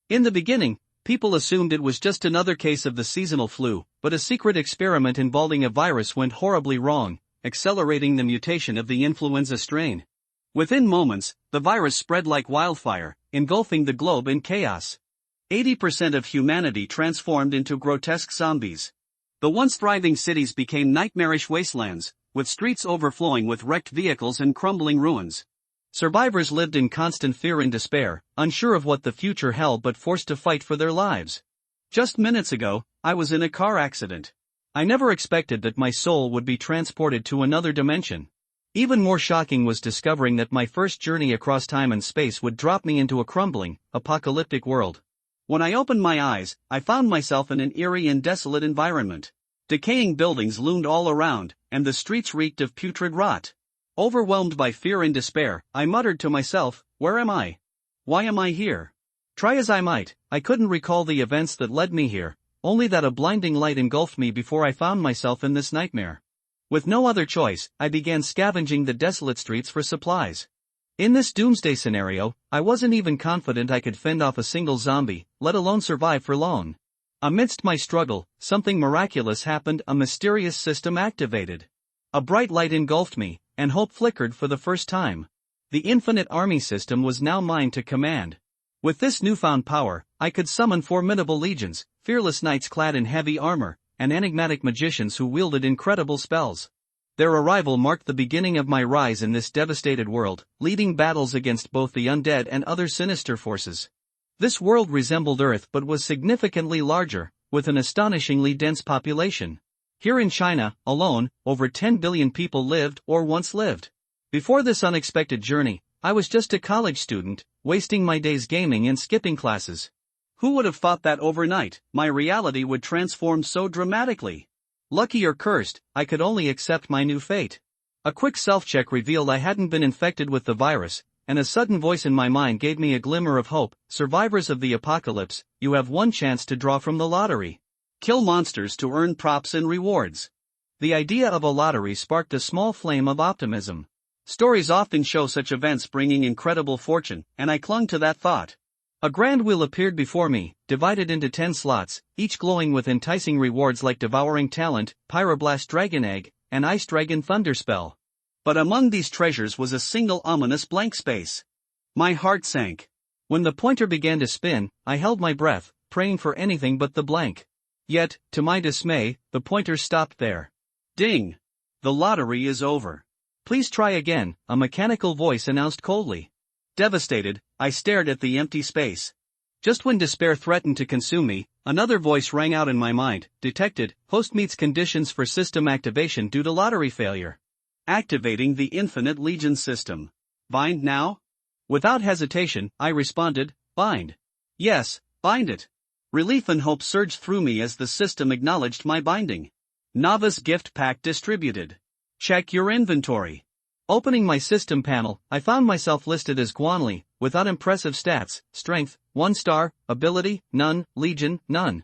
In the beginning, people assumed it was just another case of the seasonal flu, but a secret experiment involving a virus went horribly wrong, accelerating the mutation of the influenza strain. Within moments, the virus spread like wildfire, engulfing the globe in chaos. 80% of humanity transformed into grotesque zombies. The once thriving cities became nightmarish wastelands, with streets overflowing with wrecked vehicles and crumbling ruins. Survivors lived in constant fear and despair, unsure of what the future held but forced to fight for their lives. Just minutes ago, I was in a car accident. I never expected that my soul would be transported to another dimension. Even more shocking was discovering that my first journey across time and space would drop me into a crumbling, apocalyptic world. When I opened my eyes, I found myself in an eerie and desolate environment. Decaying buildings loomed all around, and the streets reeked of putrid rot. Overwhelmed by fear and despair, I muttered to myself, "Where am I? Why am I here?" Try as I might, I couldn't recall the events that led me here, only that a blinding light engulfed me before I found myself in this nightmare. With no other choice, I began scavenging the desolate streets for supplies. In this doomsday scenario, I wasn't even confident I could fend off a single zombie, let alone survive for long. Amidst my struggle, something miraculous happened. A mysterious system activated. A bright light engulfed me, and hope flickered for the first time. The infinite army system was now mine to command. With this newfound power, I could summon formidable legions, fearless knights clad in heavy armor, and enigmatic magicians who wielded incredible spells. Their arrival marked the beginning of my rise in this devastated world, leading battles against both the undead and other sinister forces. This world resembled Earth but was significantly larger, with an astonishingly dense population. Here in China, alone, over 10 billion people lived or once lived. Before this unexpected journey, I was just a college student, wasting my days gaming and skipping classes. Who would have thought that overnight, my reality would transform so dramatically? Lucky or cursed, I could only accept my new fate. A quick self-check revealed I hadn't been infected with the virus, and a sudden voice in my mind gave me a glimmer of hope. Survivors of the apocalypse, you have one chance to draw from the lottery. Kill monsters to earn props and rewards. The idea of a lottery sparked a small flame of optimism. Stories often show such events bringing incredible fortune, and I clung to that thought. A grand wheel appeared before me, divided into 10 slots, each glowing with enticing rewards like Devouring Talent, Pyroblast Dragon Egg, and Ice Dragon Thunderspell. But among these treasures was a single ominous blank space. My heart sank. When the pointer began to spin, I held my breath, praying for anything but the blank. Yet, to my dismay, the pointer stopped there. Ding! The lottery is over. Please try again, a mechanical voice announced coldly. Devastated, I stared at the empty space. Just when despair threatened to consume me, another voice rang out in my mind. Detected, host meets conditions for system activation due to lottery failure. Activating the Infinite Legion system. Bind now? Without hesitation, I responded, bind. Yes, bind it. Relief and hope surged through me as the system acknowledged my binding. Novice gift pack distributed. Check your inventory. Opening my system panel, I found myself listed as Guanli, without impressive stats: strength, 1 star, ability, none, legion, none.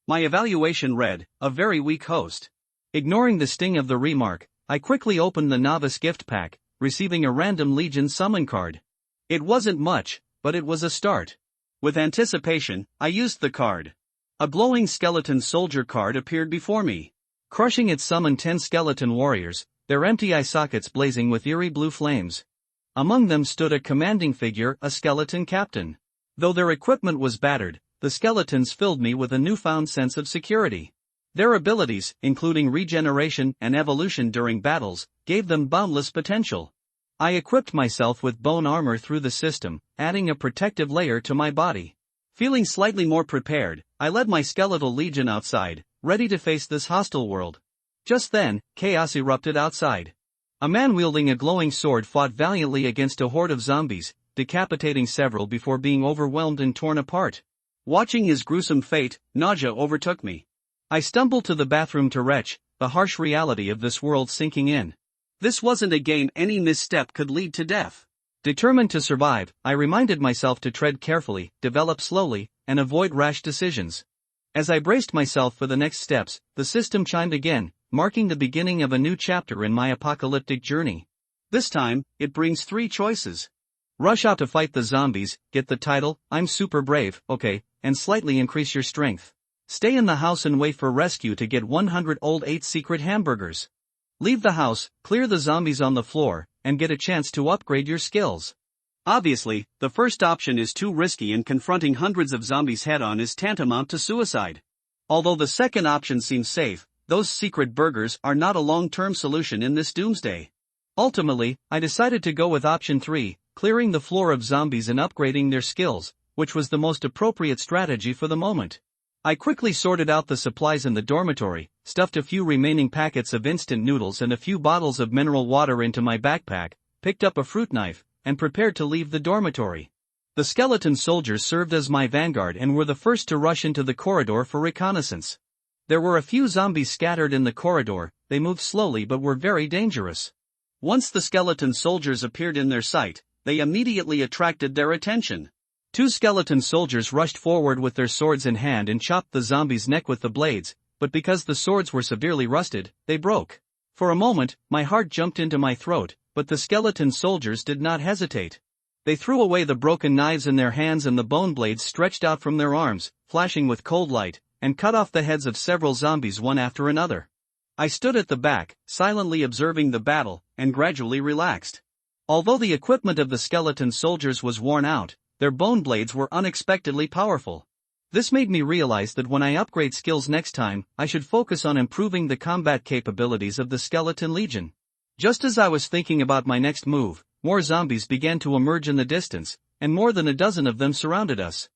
My evaluation read, a very weak host. Ignoring the sting of the remark, I quickly opened the novice gift pack, receiving a random legion summon card. It wasn't much, but it was a start. With anticipation, I used the card. A glowing skeleton soldier card appeared before me. Crushing it summoned 10 skeleton warriors, their empty eye sockets blazing with eerie blue flames. Among them stood a commanding figure, a skeleton captain. Though their equipment was battered, the skeletons filled me with a newfound sense of security. Their abilities, including regeneration and evolution during battles, gave them boundless potential. I equipped myself with bone armor through the system, adding a protective layer to my body. Feeling slightly more prepared, I led my skeletal legion outside, ready to face this hostile world. Just then, chaos erupted outside. A man wielding a glowing sword fought valiantly against a horde of zombies, decapitating several before being overwhelmed and torn apart. Watching his gruesome fate, nausea overtook me. I stumbled to the bathroom to retch, the harsh reality of this world sinking in. This wasn't a game any misstep could lead to death. Determined to survive, I reminded myself to tread carefully, develop slowly, and avoid rash decisions. As I braced myself for the next steps, the system chimed again, marking the beginning of a new chapter in my apocalyptic journey. This time, it brings 3 choices. Rush out to fight the zombies, get the title, I'm super brave, okay, and slightly increase your strength. Stay in the house and wait for rescue to get 100 old 8 secret hamburgers. Leave the house, clear the zombies on the floor, and get a chance to upgrade your skills. Obviously, the first option is too risky and confronting hundreds of zombies head-on is tantamount to suicide. Although the second option seems safe, those secret burgers are not a long-term solution in this doomsday. Ultimately, I decided to go with option 3, clearing the floor of zombies and upgrading their skills, which was the most appropriate strategy for the moment. I quickly sorted out the supplies in the dormitory, stuffed a few remaining packets of instant noodles and a few bottles of mineral water into my backpack, picked up a fruit knife, and prepared to leave the dormitory. The skeleton soldiers served as my vanguard and were the first to rush into the corridor for reconnaissance. There were a few zombies scattered in the corridor, they moved slowly but were very dangerous. Once the skeleton soldiers appeared in their sight, they immediately attracted their attention. 2 skeleton soldiers rushed forward with their swords in hand and chopped the zombie's neck with the blades, but because the swords were severely rusted, they broke. For a moment, my heart jumped into my throat, but the skeleton soldiers did not hesitate. They threw away the broken knives in their hands and the bone blades stretched out from their arms, flashing with cold light, and cut off the heads of several zombies one after another. I stood at the back, silently observing the battle, and gradually relaxed. Although the equipment of the skeleton soldiers was worn out, their bone blades were unexpectedly powerful. This made me realize that when I upgrade skills next time, I should focus on improving the combat capabilities of the Skeleton Legion. Just as I was thinking about my next move, more zombies began to emerge in the distance, and more than a dozen of them surrounded us.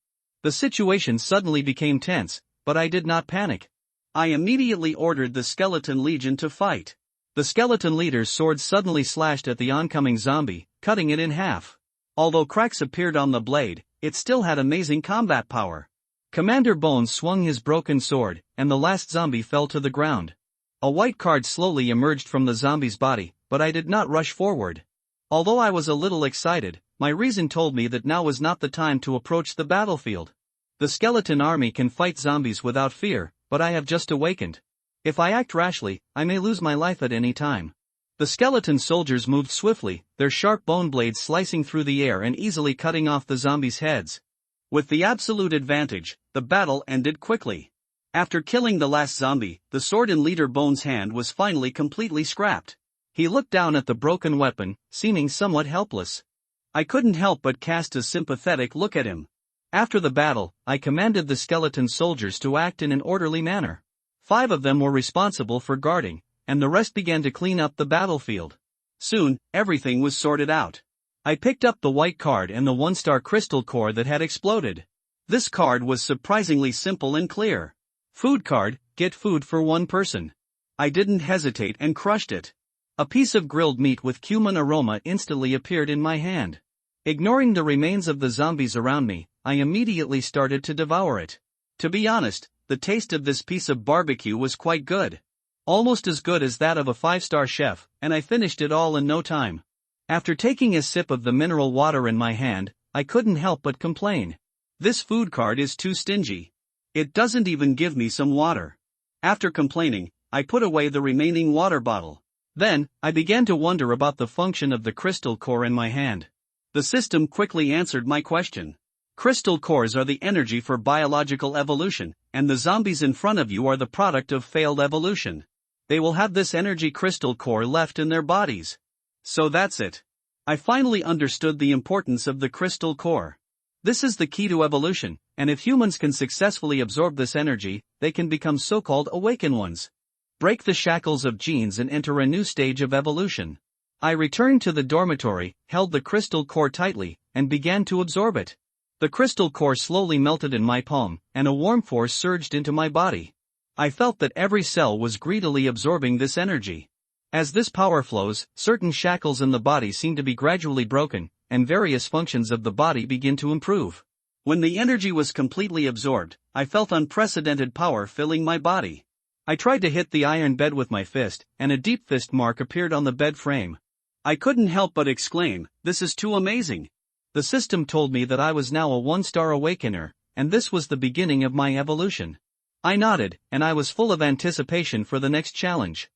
The situation suddenly became tense, but I did not panic. I immediately ordered the Skeleton Legion to fight. The skeleton leader's sword suddenly slashed at the oncoming zombie, cutting it in half. Although cracks appeared on the blade, it still had amazing combat power. Commander Bones swung his broken sword, and the last zombie fell to the ground. A white card slowly emerged from the zombie's body, but I did not rush forward. Although I was a little excited, my reason told me that now was not the time to approach the battlefield. The skeleton army can fight zombies without fear, but I have just awakened. If I act rashly, I may lose my life at any time. The skeleton soldiers moved swiftly, their sharp bone blades slicing through the air and easily cutting off the zombies' heads. With the absolute advantage, the battle ended quickly. After killing the last zombie, the sword in Leader Bones' hand was finally completely scrapped. He looked down at the broken weapon, seeming somewhat helpless. I couldn't help but cast a sympathetic look at him. After the battle, I commanded the skeleton soldiers to act in an orderly manner. 5 of them were responsible for guarding, and the rest began to clean up the battlefield. Soon, everything was sorted out. I picked up the white card and the 1-star crystal core that had exploded. This card was surprisingly simple and clear. Food card, get food for 1 person. I didn't hesitate and crushed it. A piece of grilled meat with cumin aroma instantly appeared in my hand. Ignoring the remains of the zombies around me, I immediately started to devour it. To be honest, the taste of this piece of barbecue was quite good. Almost as good as that of a 5-star chef, and I finished it all in no time. After taking a sip of the mineral water in my hand, I couldn't help but complain. This food card is too stingy. It doesn't even give me some water. After complaining, I put away the remaining water bottle. Then, I began to wonder about the function of the crystal core in my hand. The system quickly answered my question. Crystal cores are the energy for biological evolution, and the zombies in front of you are the product of failed evolution. They will have this energy crystal core left in their bodies. So that's it. I finally understood the importance of the crystal core. This is the key to evolution, and if humans can successfully absorb this energy, they can become so-called awakened ones. Break the shackles of genes and enter a new stage of evolution. I returned to the dormitory, held the crystal core tightly, and began to absorb it. The crystal core slowly melted in my palm, and a warm force surged into my body. I felt that every cell was greedily absorbing this energy. As this power flows, certain shackles in the body seem to be gradually broken, and various functions of the body begin to improve. When the energy was completely absorbed, I felt unprecedented power filling my body. I tried to hit the iron bed with my fist, and a deep fist mark appeared on the bed frame. I couldn't help but exclaim, "This is too amazing." The system told me that I was now a 1-star awakener, and this was the beginning of my evolution. I nodded, and I was full of anticipation for the next challenge.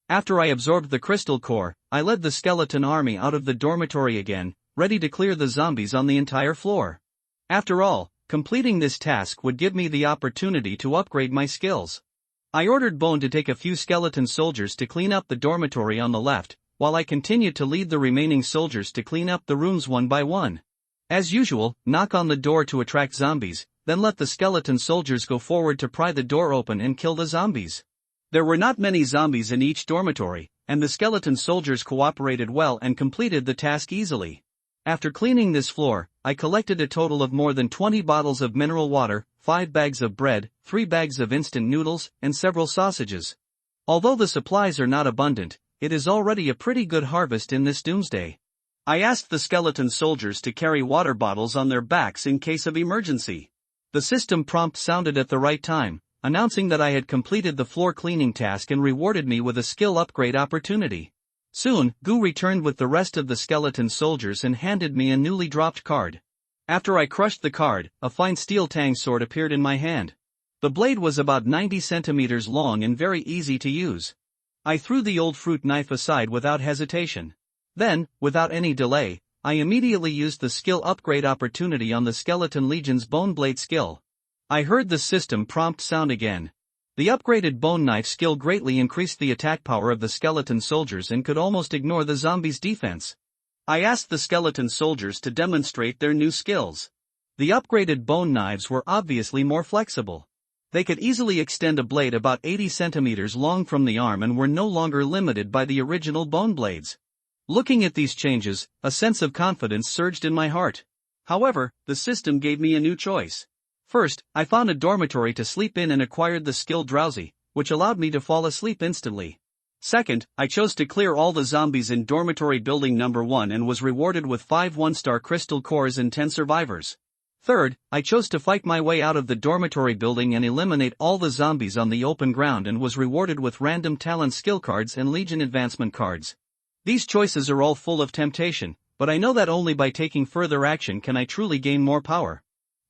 After I absorbed the crystal core, I led the skeleton army out of the dormitory again, ready to clear the zombies on the entire floor. After all, completing this task would give me the opportunity to upgrade my skills. I ordered Bone to take a few skeleton soldiers to clean up the dormitory on the left, while I continued to lead the remaining soldiers to clean up the rooms one by one. As usual, knock on the door to attract zombies, then let the skeleton soldiers go forward to pry the door open and kill the zombies. There were not many zombies in each dormitory, and the skeleton soldiers cooperated well and completed the task easily. After cleaning this floor, I collected a total of more than 20 bottles of mineral water, 5 bags of bread, 3 bags of instant noodles, and several sausages. Although the supplies are not abundant, it is already a pretty good harvest in this doomsday. I asked the skeleton soldiers to carry water bottles on their backs in case of emergency. The system prompt sounded at the right time, announcing that I had completed the floor cleaning task and rewarded me with a skill upgrade opportunity. Soon, Gu returned with the rest of the skeleton soldiers and handed me a newly dropped card. After I crushed the card, a fine steel tang sword appeared in my hand. The blade was about 90 centimeters long and very easy to use. I threw the old fruit knife aside without hesitation. Then, without any delay, I immediately used the skill upgrade opportunity on the Skeleton Legion's Bone Blade skill. I heard the system prompt sound again. The upgraded bone knife skill greatly increased the attack power of the skeleton soldiers and could almost ignore the zombies' defense. I asked the skeleton soldiers to demonstrate their new skills. The upgraded bone knives were obviously more flexible. They could easily extend a blade about 80 centimeters long from the arm and were no longer limited by the original bone blades. Looking at these changes, a sense of confidence surged in my heart. However, the system gave me a new choice. First, I found a dormitory to sleep in and acquired the skill Drowsy, which allowed me to fall asleep instantly. Second, I chose to clear all the zombies in dormitory building number 1 and was rewarded with 5 1-star crystal cores and 10 survivors. Third, I chose to fight my way out of the dormitory building and eliminate all the zombies on the open ground and was rewarded with random talent skill cards and Legion advancement cards. These choices are all full of temptation, but I know that only by taking further action can I truly gain more power.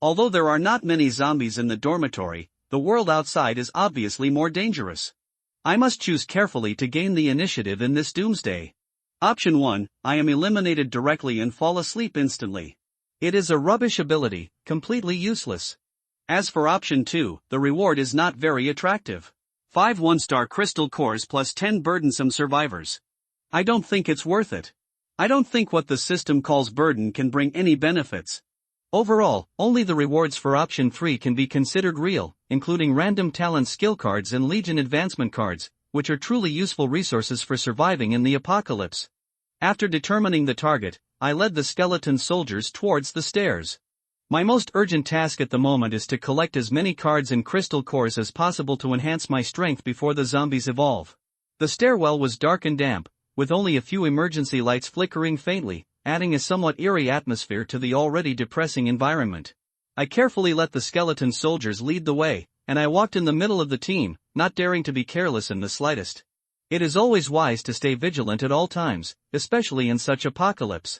Although there are not many zombies in the dormitory, the world outside is obviously more dangerous. I must choose carefully to gain the initiative in this doomsday. Option 1, I am eliminated directly and fall asleep instantly. It is a rubbish ability, completely useless. As for option 2, the reward is not very attractive. 5 1-star crystal cores plus 10 burdensome survivors. I don't think it's worth it. I don't think what the system calls burden can bring any benefits. Overall, only the rewards for option 3 can be considered real, including random talent skill cards and Legion advancement cards, which are truly useful resources for surviving in the apocalypse. After determining the target, I led the skeleton soldiers towards the stairs. My most urgent task at the moment is to collect as many cards and crystal cores as possible to enhance my strength before the zombies evolve. The stairwell was dark and damp, with only a few emergency lights flickering faintly, adding a somewhat eerie atmosphere to the already depressing environment. I carefully let the skeleton soldiers lead the way, and I walked in the middle of the team, not daring to be careless in the slightest. It is always wise to stay vigilant at all times, especially in such apocalypse.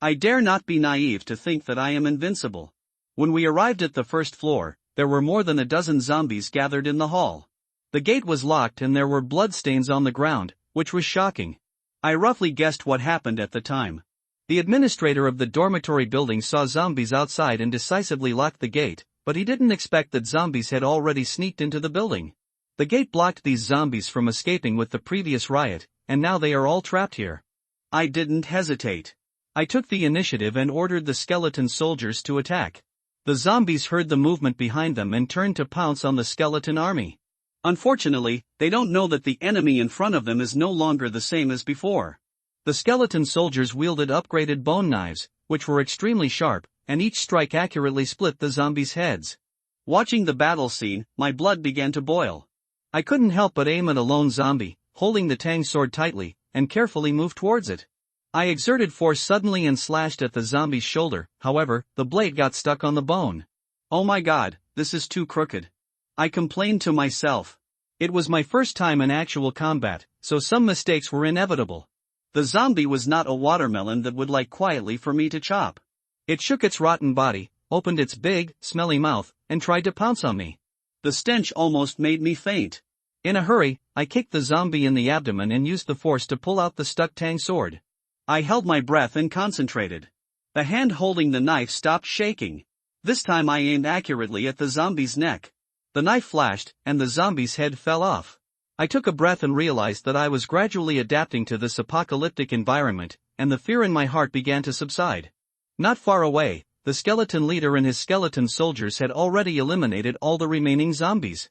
I dare not be naive to think that I am invincible. When we arrived at the first floor, there were more than a dozen zombies gathered in the hall. The gate was locked and there were bloodstains on the ground, which was shocking. I roughly guessed what happened at the time. The administrator of the dormitory building saw zombies outside and decisively locked the gate, but he didn't expect that zombies had already sneaked into the building. The gate blocked these zombies from escaping with the previous riot, and now they are all trapped here. I didn't hesitate. I took the initiative and ordered the skeleton soldiers to attack. The zombies heard the movement behind them and turned to pounce on the skeleton army. Unfortunately, they don't know that the enemy in front of them is no longer the same as before. The skeleton soldiers wielded upgraded bone knives, which were extremely sharp, and each strike accurately split the zombies' heads. Watching the battle scene, my blood began to boil. I couldn't help but aim at a lone zombie, holding the tang sword tightly, and carefully move towards it. I exerted force suddenly and slashed at the zombie's shoulder, however, the blade got stuck on the bone. Oh my god, this is too crooked. I complained to myself. It was my first time in actual combat, so some mistakes were inevitable. The zombie was not a watermelon that would like quietly for me to chop. It shook its rotten body, opened its big, smelly mouth, and tried to pounce on me. The stench almost made me faint. In a hurry, I kicked the zombie in the abdomen and used the force to pull out the stuck tang sword. I held my breath and concentrated. The hand holding the knife stopped shaking. This time I aimed accurately at the zombie's neck. The knife flashed, and the zombie's head fell off. I took a breath and realized that I was gradually adapting to this apocalyptic environment, and the fear in my heart began to subside. Not far away, the skeleton leader and his skeleton soldiers had already eliminated all the remaining zombies.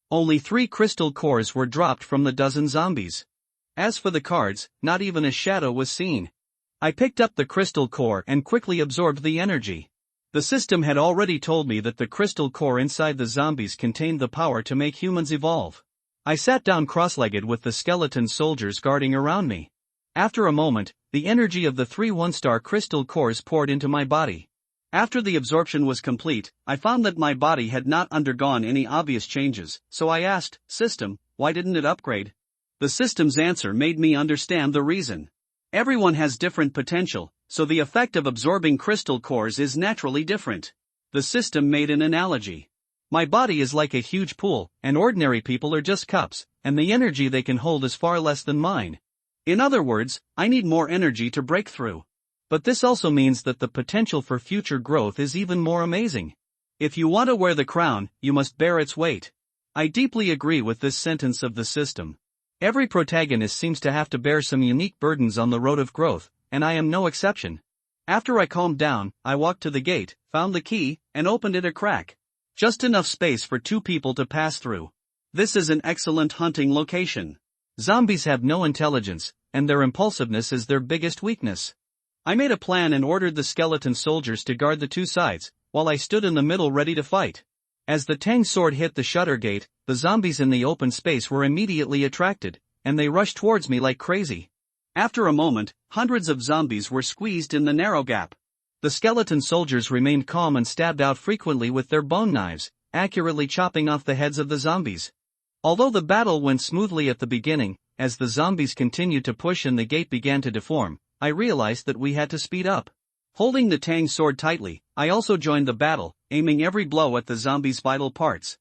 Only 3 crystal cores were dropped from the dozen zombies. As for the cards, not even a shadow was seen. I picked up the crystal core and quickly absorbed the energy. The system had already told me that the crystal core inside the zombies contained the power to make humans evolve. I sat down cross-legged with the skeleton soldiers guarding around me. After a moment, the energy of the 3 one-star crystal cores poured into my body. After the absorption was complete, I found that my body had not undergone any obvious changes, so I asked, "System, why didn't it upgrade?" The system's answer made me understand the reason. Everyone has different potential, so the effect of absorbing crystal cores is naturally different. The system made an analogy. My body is like a huge pool, and ordinary people are just cups, and the energy they can hold is far less than mine. In other words, I need more energy to break through. But this also means that the potential for future growth is even more amazing. If you want to wear the crown, you must bear its weight. I deeply agree with this sentence of the system. Every protagonist seems to have to bear some unique burdens on the road of growth, and I am no exception. After I calmed down, I walked to the gate, found the key, and opened it a crack. Just enough space for 2 people to pass through. This is an excellent hunting location. Zombies have no intelligence, and their impulsiveness is their biggest weakness. I made a plan and ordered the skeleton soldiers to guard the 2 sides, while I stood in the middle ready to fight. As the Tang sword hit the shutter gate, the zombies in the open space were immediately attracted, and they rushed towards me like crazy. After a moment, hundreds of zombies were squeezed in the narrow gap. The skeleton soldiers remained calm and stabbed out frequently with their bone knives, accurately chopping off the heads of the zombies. Although the battle went smoothly at the beginning, as the zombies continued to push and the gate began to deform, I realized that we had to speed up. Holding the Tang sword tightly, I also joined the battle, aiming every blow at the zombies' vital parts.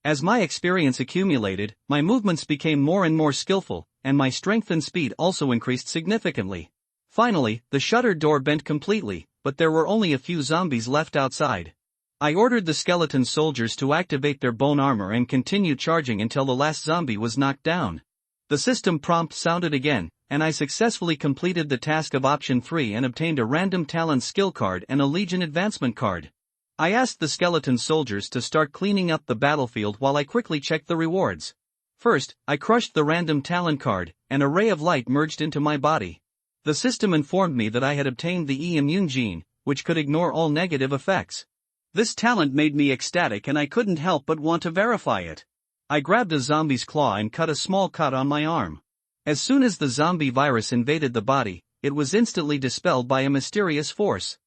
As my experience accumulated, my movements became more and more skillful, and my strength and speed also increased significantly. Finally, the shutter door bent completely, but there were only a few zombies left outside. I ordered the skeleton soldiers to activate their bone armor and continue charging until the last zombie was knocked down. The system prompt sounded again, and I successfully completed the task of option 3 and obtained a random talent skill card and a Legion advancement card. I asked the skeleton soldiers to start cleaning up the battlefield while I quickly checked the rewards. First, I crushed the random talent card, and a ray of light merged into my body. The system informed me that I had obtained the E-immune gene, which could ignore all negative effects. This talent made me ecstatic and I couldn't help but want to verify it. I grabbed a zombie's claw and cut a small cut on my arm. As soon as the zombie virus invaded the body, it was instantly dispelled by a mysterious force.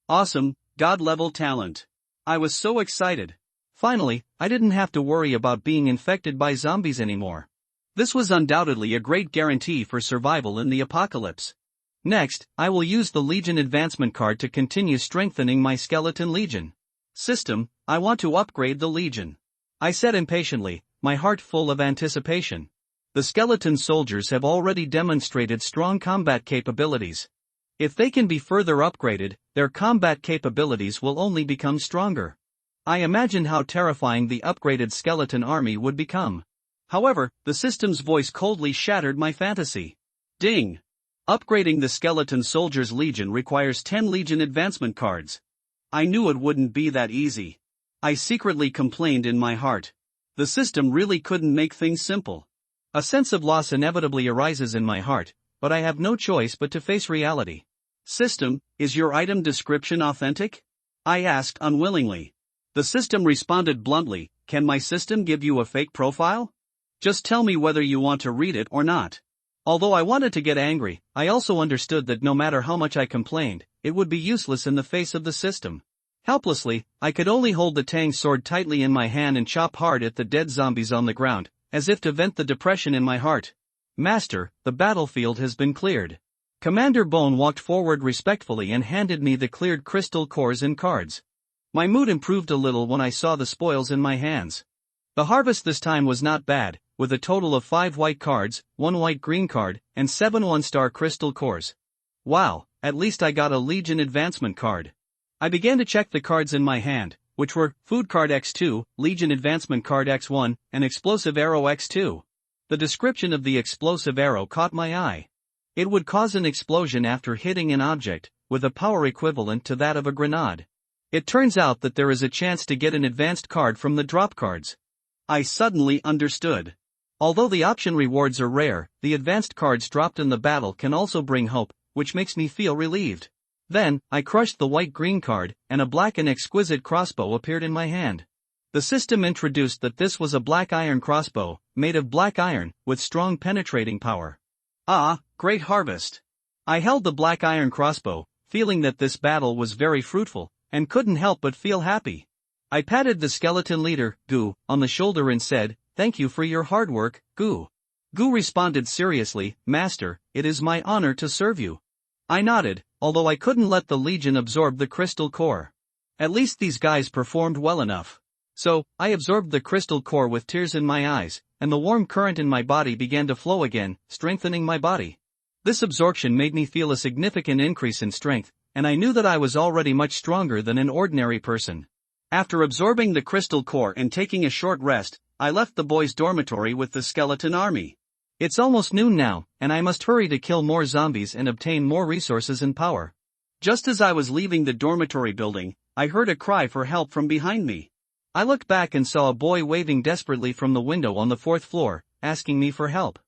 Awesome, God-level talent. I was so excited. Finally, I didn't have to worry about being infected by zombies anymore. This was undoubtedly a great guarantee for survival in the apocalypse. Next, I will use the Legion advancement card to continue strengthening my skeleton legion. System, I want to upgrade the legion. I said impatiently, my heart full of anticipation. The skeleton soldiers have already demonstrated strong combat capabilities. If they can be further upgraded, their combat capabilities will only become stronger. I imagined how terrifying the upgraded skeleton army would become. However, the system's voice coldly shattered my fantasy. Ding! Upgrading the skeleton soldiers' legion requires 10 legion advancement cards. I knew it wouldn't be that easy. I secretly complained in my heart. The system really couldn't make things simple. A sense of loss inevitably arises in my heart, but I have no choice but to face reality. System, is your item description authentic? I asked unwillingly. The system responded bluntly, can my system give you a fake profile? Just tell me whether you want to read it or not. Although I wanted to get angry, I also understood that no matter how much I complained, it would be useless in the face of the system. Helplessly, I could only hold the Tang sword tightly in my hand and chop hard at the dead zombies on the ground, as if to vent the depression in my heart. Master, the battlefield has been cleared. Commander Bone walked forward respectfully and handed me the cleared crystal cores and cards. My mood improved a little when I saw the spoils in my hands. The harvest this time was not bad, with a total of 5 white cards, 1 white-green card, and 7 one-star crystal cores. Wow, at least I got a Legion advancement card. I began to check the cards in my hand, which were Food Card X2, Legion Advancement Card X1, and Explosive Arrow X2. The description of the explosive arrow caught my eye. It would cause an explosion after hitting an object, with a power equivalent to that of a grenade. It turns out that there is a chance to get an advanced card from the drop cards. I suddenly understood. Although the option rewards are rare, the advanced cards dropped in the battle can also bring hope, which makes me feel relieved. Then, I crushed the white-green card, and a black and exquisite crossbow appeared in my hand. The system introduced that this was a black iron crossbow, made of black iron, with strong penetrating power. Ah, great harvest! I held the black iron crossbow, feeling that this battle was very fruitful, and couldn't help but feel happy. I patted the skeleton leader, Goo, on the shoulder and said, "Thank you for your hard work, Goo." Goo responded seriously, "Master, it is my honor to serve you." I nodded, although I couldn't let the Legion absorb the crystal core. At least these guys performed well enough. So, I absorbed the crystal core with tears in my eyes, and the warm current in my body began to flow again, strengthening my body. This absorption made me feel a significant increase in strength, and I knew that I was already much stronger than an ordinary person. After absorbing the crystal core and taking a short rest, I left the boys' dormitory with the skeleton army. It's almost noon now, and I must hurry to kill more zombies and obtain more resources and power. Just as I was leaving the dormitory building, I heard a cry for help from behind me. I looked back and saw a boy waving desperately from the window on the 4th floor, asking me for help.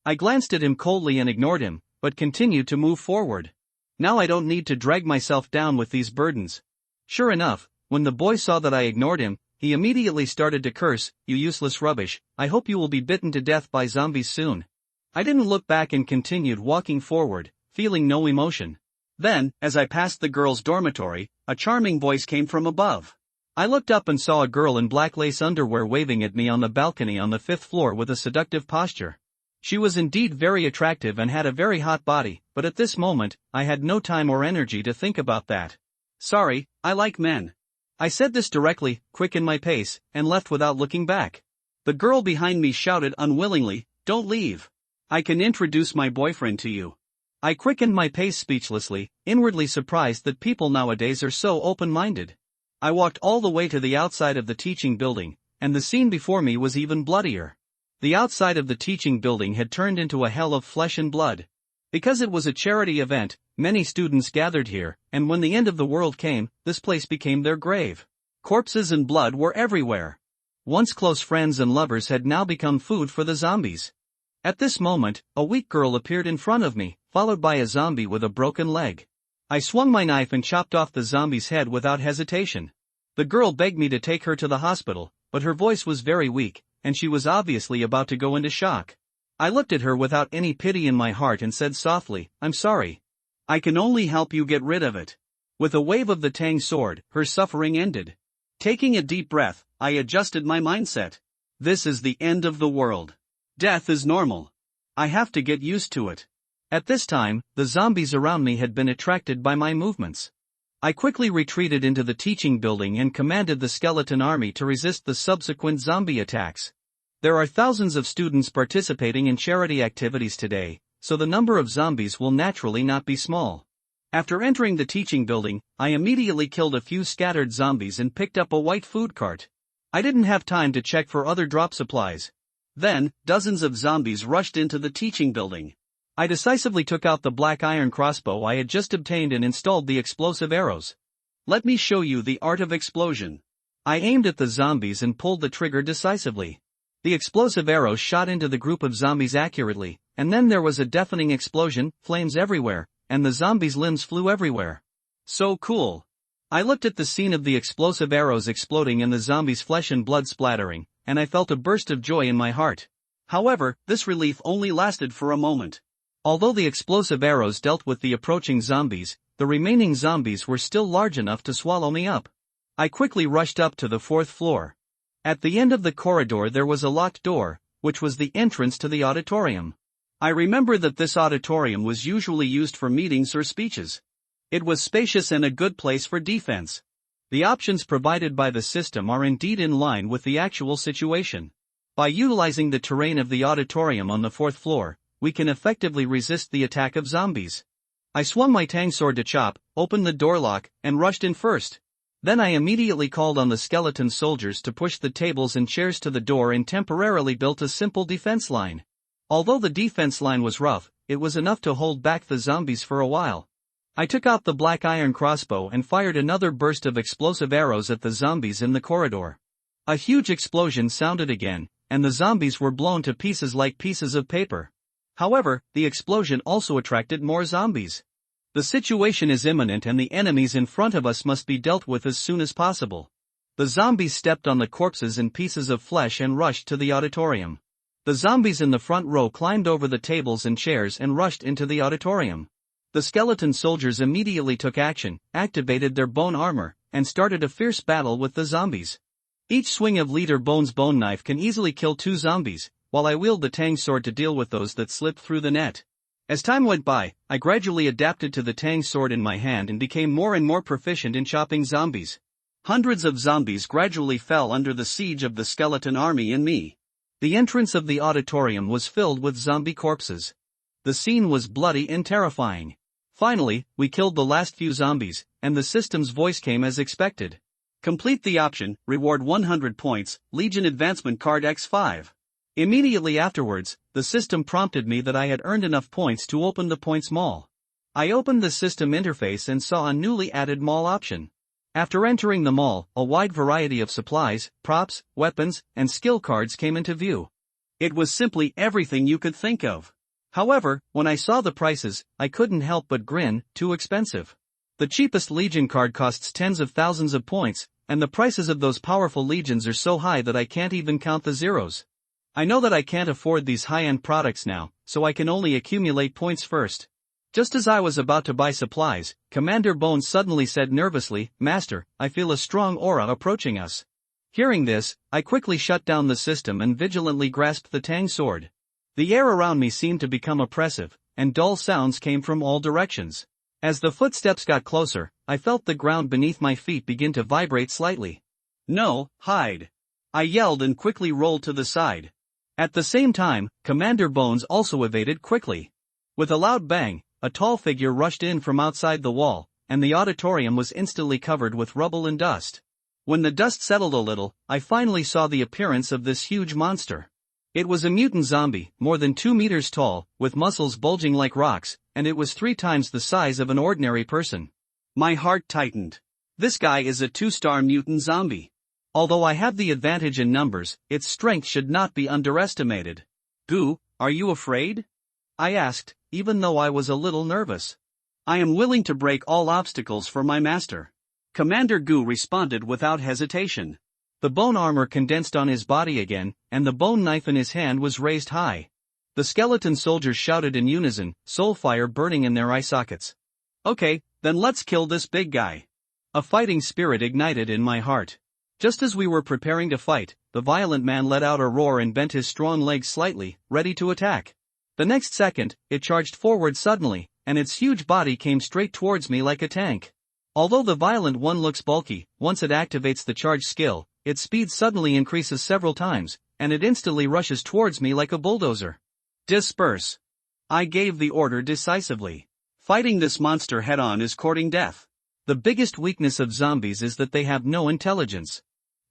I glanced at him coldly and ignored him, but continued to move forward. Now I don't need to drag myself down with these burdens. Sure enough, when the boy saw that I ignored him, he immediately started to curse, "You useless rubbish, I hope you will be bitten to death by zombies soon." I didn't look back and continued walking forward, feeling no emotion. Then, as I passed the girls' dormitory, a charming voice came from above. I looked up and saw a girl in black lace underwear waving at me on the balcony on the 5th floor with a seductive posture. She was indeed very attractive and had a very hot body, but at this moment, I had no time or energy to think about that. "Sorry, I like men." I said this directly, quickened my pace, and left without looking back. The girl behind me shouted unwillingly, "Don't leave. I can introduce my boyfriend to you." I quickened my pace speechlessly, inwardly surprised that people nowadays are so open-minded. I walked all the way to the outside of the teaching building, and the scene before me was even bloodier. The outside of the teaching building had turned into a hell of flesh and blood. Because it was a charity event, many students gathered here, and when the end of the world came, this place became their grave. Corpses and blood were everywhere. Once close friends and lovers had now become food for the zombies. At this moment, a weak girl appeared in front of me, followed by a zombie with a broken leg. I swung my knife and chopped off the zombie's head without hesitation. The girl begged me to take her to the hospital, but her voice was very weak, and she was obviously about to go into shock. I looked at her without any pity in my heart and said softly, "I'm sorry. I can only help you get rid of it." With a wave of the Tang sword, her suffering ended. Taking a deep breath, I adjusted my mindset. This is the end of the world. Death is normal. I have to get used to it. At this time, the zombies around me had been attracted by my movements. I quickly retreated into the teaching building and commanded the skeleton army to resist the subsequent zombie attacks. There are thousands of students participating in charity activities today, so the number of zombies will naturally not be small. After entering the teaching building, I immediately killed a few scattered zombies and picked up a white food cart. I didn't have time to check for other drop supplies. Then, dozens of zombies rushed into the teaching building. I decisively took out the black iron crossbow I had just obtained and installed the explosive arrows. Let me show you the art of explosion. I aimed at the zombies and pulled the trigger decisively. The explosive arrows shot into the group of zombies accurately, and then there was a deafening explosion, flames everywhere, and the zombies' limbs flew everywhere. So cool. I looked at the scene of the explosive arrows exploding and the zombies' flesh and blood splattering, and I felt a burst of joy in my heart. However, this relief only lasted for a moment. Although the explosive arrows dealt with the approaching zombies, the remaining zombies were still large enough to swallow me up. I quickly rushed up to the 4th floor. At the end of the corridor there was a locked door, which was the entrance to the auditorium. I remember that this auditorium was usually used for meetings or speeches. It was spacious and a good place for defense. The options provided by the system are indeed in line with the actual situation. By utilizing the terrain of the auditorium on the 4th floor, we can effectively resist the attack of zombies. I swung my tang sword to chop, opened the door lock, and rushed in first. Then I immediately called on the skeleton soldiers to push the tables and chairs to the door and temporarily built a simple defense line. Although the defense line was rough, it was enough to hold back the zombies for a while. I took out the black iron crossbow and fired another burst of explosive arrows at the zombies in the corridor. A huge explosion sounded again, and the zombies were blown to pieces like pieces of paper. However, the explosion also attracted more zombies. The situation is imminent and the enemies in front of us must be dealt with as soon as possible. The zombies stepped on the corpses and pieces of flesh and rushed to the auditorium. The zombies in the front row climbed over the tables and chairs and rushed into the auditorium. The skeleton soldiers immediately took action, activated their bone armor, and started a fierce battle with the zombies. Each swing of Leader Bone's bone knife can easily kill 2 zombies, while I wield the tang sword to deal with those that slip through the net. As time went by, I gradually adapted to the tang sword in my hand and became more and more proficient in chopping zombies. Hundreds of zombies gradually fell under the siege of the skeleton army and me. The entrance of the auditorium was filled with zombie corpses. The scene was bloody and terrifying. Finally, we killed the last few zombies, and the system's voice came as expected. Complete the option, reward 100 points, Legion Advancement Card X5. Immediately afterwards, the system prompted me that I had earned enough points to open the points mall. I opened the system interface and saw a newly added mall option. After entering the mall, a wide variety of supplies, props, weapons, and skill cards came into view. It was simply everything you could think of. However, when I saw the prices, I couldn't help but grin. Too expensive. The cheapest Legion card costs tens of thousands of points, and the prices of those powerful legions are so high that I can't even count the zeros. I know that I can't afford these high-end products now, so I can only accumulate points first. Just as I was about to buy supplies, Commander Bone suddenly said nervously, "Master, I feel a strong aura approaching us." Hearing this, I quickly shut down the system and vigilantly grasped the tang sword. The air around me seemed to become oppressive, and dull sounds came from all directions. As the footsteps got closer, I felt the ground beneath my feet begin to vibrate slightly. "No, hide!" I yelled and quickly rolled to the side. At the same time, Commander Bones also evaded quickly. With a loud bang, a tall figure rushed in from outside the wall, and the auditorium was instantly covered with rubble and dust. When the dust settled a little, I finally saw the appearance of this huge monster. It was a mutant zombie, more than 2 meters tall, with muscles bulging like rocks, and it was 3 times the size of an ordinary person. My heart tightened. This guy is a 2-star mutant zombie. Although I have the advantage in numbers, its strength should not be underestimated. "Goo, are you afraid?" I asked, even though I was a little nervous. "I am willing to break all obstacles for my master." Commander Goo responded without hesitation. The bone armor condensed on his body again, and the bone knife in his hand was raised high. The skeleton soldiers shouted in unison, soul fire burning in their eye sockets. "Okay, then let's kill this big guy." A fighting spirit ignited in my heart. Just as we were preparing to fight, the violent man let out a roar and bent his strong legs slightly, ready to attack. The next second, it charged forward suddenly, and its huge body came straight towards me like a tank. Although the violent one looks bulky, once it activates the charge skill, its speed suddenly increases several times, and it instantly rushes towards me like a bulldozer. "Disperse!" I gave the order decisively. Fighting this monster head-on is courting death. The biggest weakness of zombies is that they have no intelligence.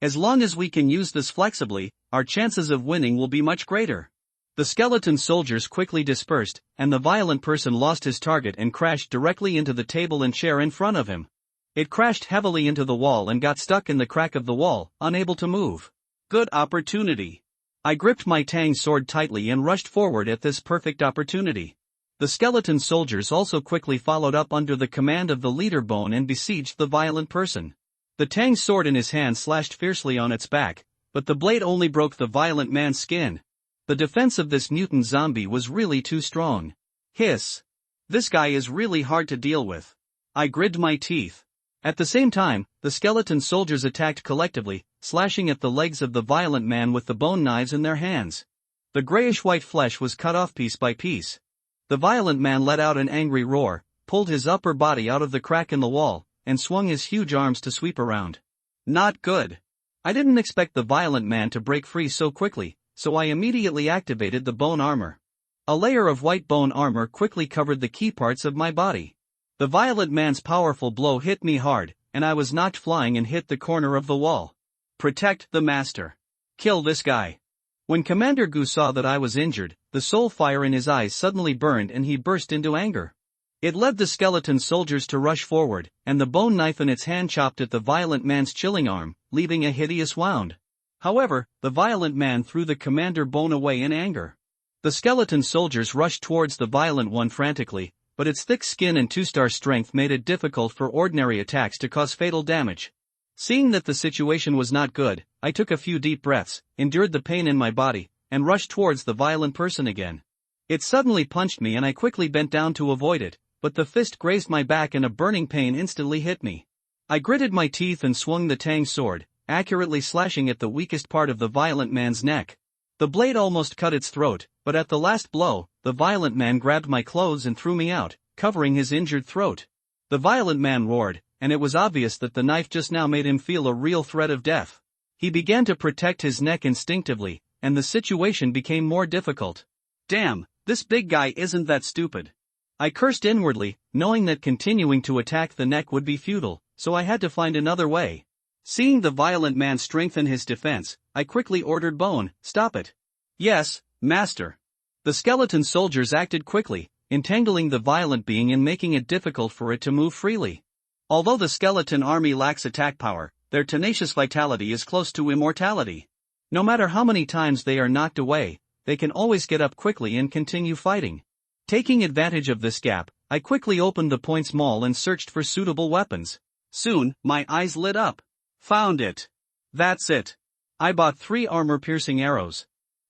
As long as we can use this flexibly, our chances of winning will be much greater. The skeleton soldiers quickly dispersed, and the violent person lost his target and crashed directly into the table and chair in front of him. It crashed heavily into the wall and got stuck in the crack of the wall, unable to move. Good opportunity. I gripped my tang sword tightly and rushed forward at this perfect opportunity. The skeleton soldiers also quickly followed up under the command of the leader Bone and besieged the violent person. The tang sword in his hand slashed fiercely on its back, but the blade only broke the violent man's skin. The defense of this mutant zombie was really too strong. Hiss. This guy is really hard to deal with. I gritted my teeth. At the same time, the skeleton soldiers attacked collectively, slashing at the legs of the violent man with the bone knives in their hands. The grayish-white flesh was cut off piece by piece. The violent man let out an angry roar, pulled his upper body out of the crack in the wall, and swung his huge arms to sweep around. Not good. I didn't expect the violent man to break free so quickly, so I immediately activated the bone armor. A layer of white bone armor quickly covered the key parts of my body. The violent man's powerful blow hit me hard, and I was knocked flying and hit the corner of the wall. Protect the master. Kill this guy. When Commander Gu saw that I was injured, the soul fire in his eyes suddenly burned and he burst into anger. It led the skeleton soldiers to rush forward, and the bone knife in its hand chopped at the violent man's chilling arm, leaving a hideous wound. However, the violent man threw the commander bone away in anger. The skeleton soldiers rushed towards the violent one frantically, but its thick skin and 2-star strength made it difficult for ordinary attacks to cause fatal damage. Seeing that the situation was not good, I took a few deep breaths, endured the pain in my body, and rushed towards the violent person again. It suddenly punched me and I quickly bent down to avoid it, but the fist grazed my back and a burning pain instantly hit me. I gritted my teeth and swung the tang sword, accurately slashing at the weakest part of the violent man's neck. The blade almost cut its throat, but at the last blow, the violent man grabbed my clothes and threw me out, covering his injured throat. The violent man roared, and it was obvious that the knife just now made him feel a real threat of death. He began to protect his neck instinctively, and the situation became more difficult. Damn, this big guy isn't that stupid. I cursed inwardly, knowing that continuing to attack the neck would be futile, so I had to find another way. Seeing the violent man strengthen his defense, I quickly ordered Bone, stop it. Yes, master. The skeleton soldiers acted quickly, entangling the violent being and making it difficult for it to move freely. Although the skeleton army lacks attack power, their tenacious vitality is close to immortality. No matter how many times they are knocked away, they can always get up quickly and continue fighting. Taking advantage of this gap, I quickly opened the points mall and searched for suitable weapons. Soon, my eyes lit up. Found it. That's it. I bought 3 armor-piercing arrows.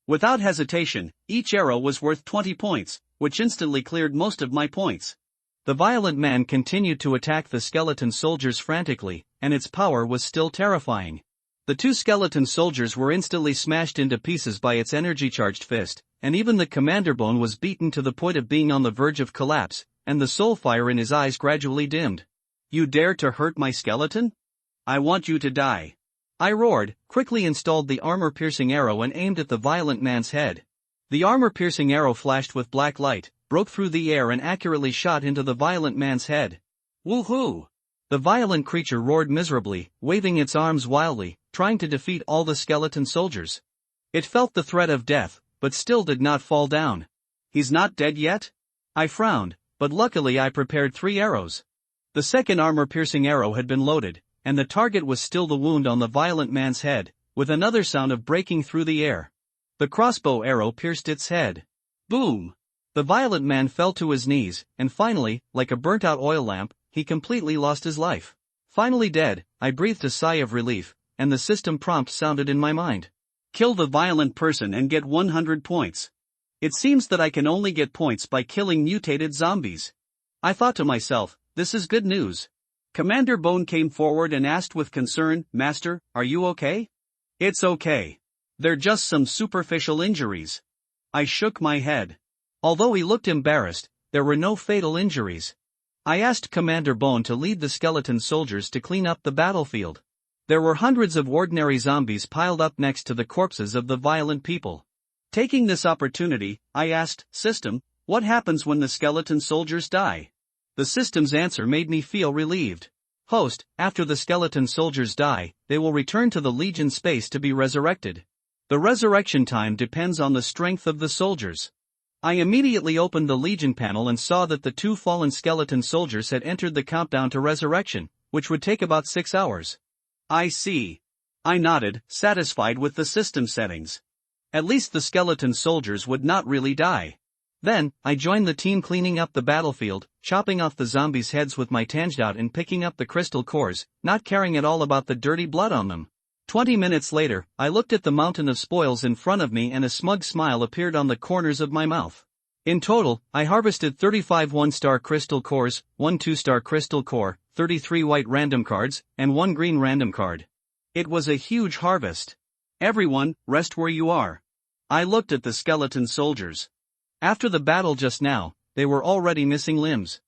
Without hesitation, each arrow was worth 20 points, which instantly cleared most of my points. The violent man continued to attack the skeleton soldiers frantically, and its power was still terrifying. The 2 skeleton soldiers were instantly smashed into pieces by its energy-charged fist, and even the commander bone was beaten to the point of being on the verge of collapse, and the soul fire in his eyes gradually dimmed. You dare to hurt my skeleton? I want you to die. I roared, quickly installed the armor-piercing arrow and aimed at the violent man's head. The armor-piercing arrow flashed with black light, broke through the air and accurately shot into the violent man's head. Woohoo! The violent creature roared miserably, waving its arms wildly, trying to defeat all the skeleton soldiers. It felt the threat of death, but still did not fall down. He's not dead yet? I frowned, but luckily I prepared 3 arrows. The second armor-piercing arrow had been loaded, and the target was still the wound on the violent man's head, with another sound of breaking through the air. The crossbow arrow pierced its head. Boom! The violent man fell to his knees, and finally, like a burnt-out oil lamp, he completely lost his life. Finally dead, I breathed a sigh of relief, and the system prompt sounded in my mind. Kill the violent person and get 100 points. It seems that I can only get points by killing mutated zombies. I thought to myself, this is good news. Commander Bone came forward and asked with concern, Master, are you okay? It's okay. They're just some superficial injuries. I shook my head. Although he looked embarrassed, there were no fatal injuries. I asked Commander Bone to lead the skeleton soldiers to clean up the battlefield. There were hundreds of ordinary zombies piled up next to the corpses of the violent people. Taking this opportunity, I asked, System, what happens when the skeleton soldiers die? The system's answer made me feel relieved. Host, after the skeleton soldiers die, they will return to the Legion space to be resurrected. The resurrection time depends on the strength of the soldiers. I immediately opened the Legion panel and saw that the 2 fallen skeleton soldiers had entered the countdown to resurrection, which would take about 6 hours. I see. I nodded, satisfied with the system settings. At least the skeleton soldiers would not really die. Then, I joined the team cleaning up the battlefield, chopping off the zombies' heads with my tangedout and picking up the crystal cores, not caring at all about the dirty blood on them. 20 minutes later, I looked at the mountain of spoils in front of me and a smug smile appeared on the corners of my mouth. In total, I harvested 35 1-star crystal cores, 1 2-star crystal core, 33 white random cards, and 1 green random card. It was a huge harvest. Everyone, rest where you are. I looked at the skeleton soldiers. After the battle just now, they were already missing limbs.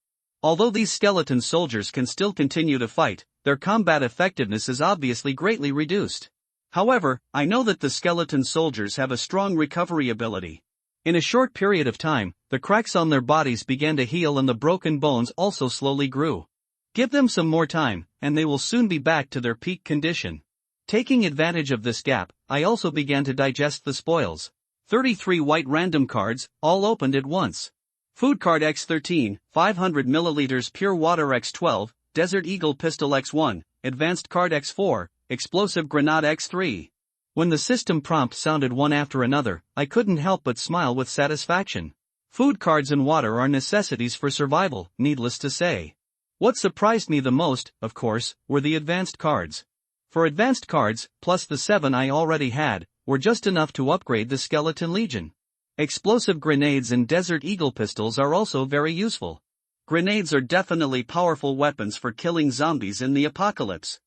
Although these skeleton soldiers can still continue to fight, their combat effectiveness is obviously greatly reduced. However, I know that the skeleton soldiers have a strong recovery ability. In a short period of time, The cracks on their bodies began to heal and the broken bones also slowly grew. Give them some more time, and they will soon be back to their peak condition. Taking advantage of this gap, I also began to digest the spoils. 33 white random cards, all opened at once. Food card X13, 500 milliliters pure water X12, Desert Eagle pistol X1, advanced card X4, explosive grenade X3. When the system prompt sounded one after another, I couldn't help but smile with satisfaction. Food cards and water are necessities for survival, needless to say. What surprised me the most, of course, were the advanced cards. For advanced cards, plus the 7 I already had, were just enough to upgrade the Skeleton Legion. Explosive grenades and Desert Eagle pistols are also very useful. Grenades are definitely powerful weapons for killing zombies in the apocalypse.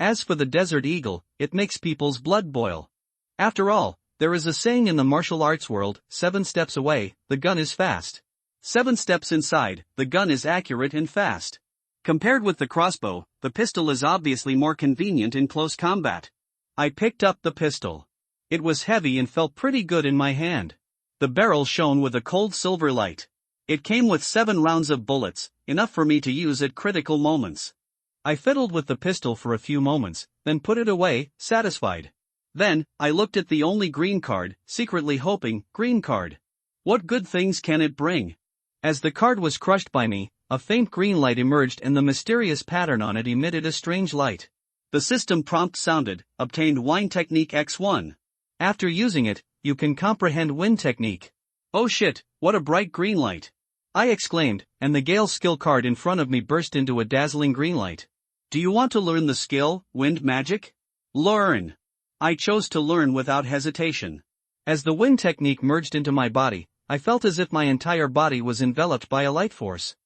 As for the Desert Eagle, it makes people's blood boil. After all, there is a saying in the martial arts world, 7 steps away, the gun is fast. 7 steps inside, the gun is accurate and fast. Compared with the crossbow, the pistol is obviously more convenient in close combat. I picked up the pistol. It was heavy and felt pretty good in my hand. The barrel shone with a cold silver light. It came with 7 rounds of bullets, enough for me to use at critical moments. I fiddled with the pistol for a few moments, then put it away, satisfied. Then, I looked at the only green card, secretly hoping, green card. What good things can it bring? As the card was crushed by me, a faint green light emerged and the mysterious pattern on it emitted a strange light. The system prompt sounded, obtained Wine Technique X1. After using it, you can comprehend Wind Technique. Oh shit, what a bright green light! I exclaimed, and the Gale skill card in front of me burst into a dazzling green light. Do you want to learn the skill, Wind Magic? Learn! I chose to learn without hesitation. As the Wind Technique merged into my body, I felt as if my entire body was enveloped by a light force.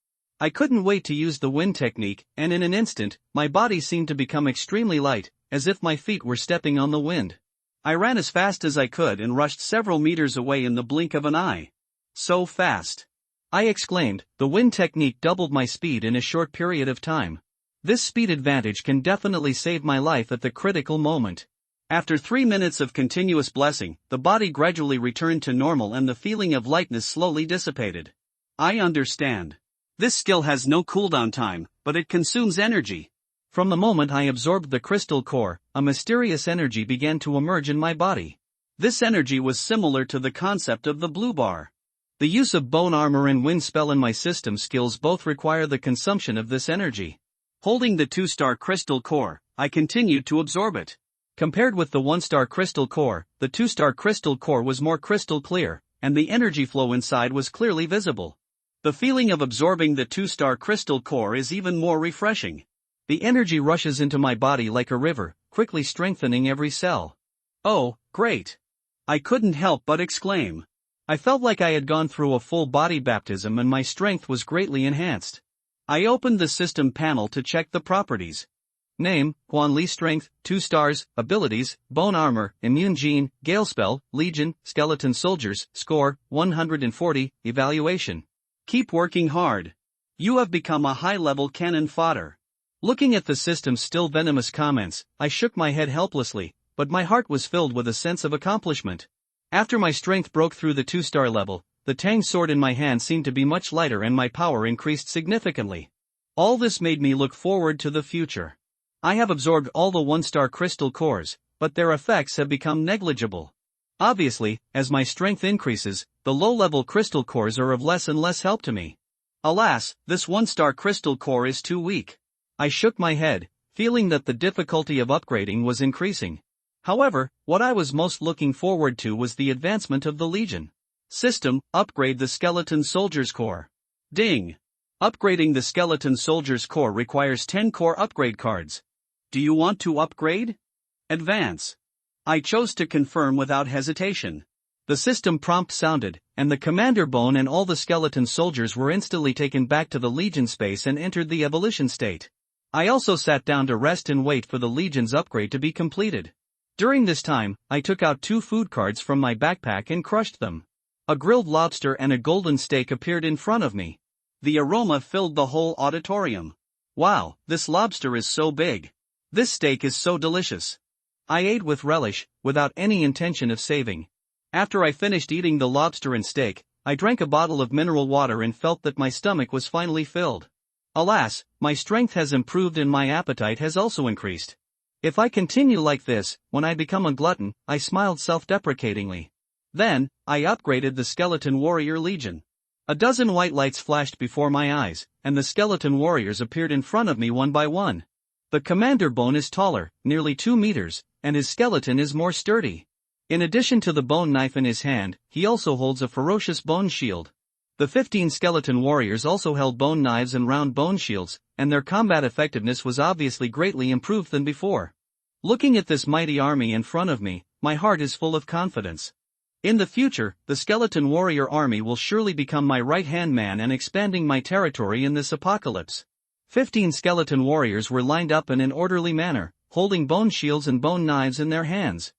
I couldn't wait to use the Wind Technique, and in an instant, my body seemed to become extremely light, as if my feet were stepping on the wind. I ran as fast as I could and rushed several meters away in the blink of an eye. So fast! I exclaimed, the Wind Technique doubled my speed in a short period of time. This speed advantage can definitely save my life at the critical moment. After 3 minutes of continuous blessing, the body gradually returned to normal and the feeling of lightness slowly dissipated. I understand. This skill has no cooldown time, but it consumes energy. From the moment I absorbed the crystal core, a mysterious energy began to emerge in my body. This energy was similar to the concept of the blue bar. The use of bone armor and wind spell in my system skills both require the consumption of this energy. Holding the 2-star crystal core, I continued to absorb it. Compared with the 1-star crystal core, the 2-star crystal core was more crystal clear, and the energy flow inside was clearly visible. The feeling of absorbing the 2-star crystal core is even more refreshing. The energy rushes into my body like a river, quickly strengthening every cell. Oh, great! I couldn't help but exclaim. I felt like I had gone through a full body baptism and my strength was greatly enhanced. I opened the system panel to check the properties. Name, Quan Li Strength, 2 stars, Abilities, Bone Armor, Immune Gene, Gale Spell, Legion, Skeleton Soldiers, Score, 140, Evaluation. Keep working hard. You have become a high-level cannon fodder. Looking at the system's still venomous comments, I shook my head helplessly, but my heart was filled with a sense of accomplishment. After my strength broke through the 2-star level, the Tang sword in my hand seemed to be much lighter and my power increased significantly. All this made me look forward to the future. I have absorbed all the 1-star crystal cores, but their effects have become negligible. Obviously, as my strength increases, the low-level crystal cores are of less and less help to me. Alas, this 1-star crystal core is too weak. I shook my head, feeling that the difficulty of upgrading was increasing. However, what I was most looking forward to was the advancement of the Legion. System, upgrade the Skeleton Soldiers Core. Ding! Upgrading the Skeleton Soldiers Core requires 10 core upgrade cards. Do you want to upgrade? Advance. I chose to confirm without hesitation. The system prompt sounded, and the commander bone and all the skeleton soldiers were instantly taken back to the Legion space and entered the evolution state. I also sat down to rest and wait for the Legion's upgrade to be completed. During this time, I took out 2 food cards from my backpack and crushed them. A grilled lobster and a golden steak appeared in front of me. The aroma filled the whole auditorium. Wow, this lobster is so big. This steak is so delicious. I ate with relish, without any intention of saving. After I finished eating the lobster and steak, I drank a bottle of mineral water and felt that my stomach was finally filled. Alas, my strength has improved and my appetite has also increased. If I continue like this, when I become a glutton, I smiled self-deprecatingly. Then, I upgraded the Skeleton Warrior Legion. A dozen white lights flashed before my eyes, and the skeleton warriors appeared in front of me one by one. The commander bone is taller, nearly 2 meters, and his skeleton is more sturdy. In addition to the bone knife in his hand, he also holds a ferocious bone shield. The 15 skeleton warriors also held bone knives and round bone shields, and their combat effectiveness was obviously greatly improved than before. Looking at this mighty army in front of me, my heart is full of confidence. In the future, the skeleton warrior army will surely become my right-hand man and expanding my territory in this apocalypse. 15 skeleton warriors were lined up in an orderly manner, holding bone shields and bone knives in their hands.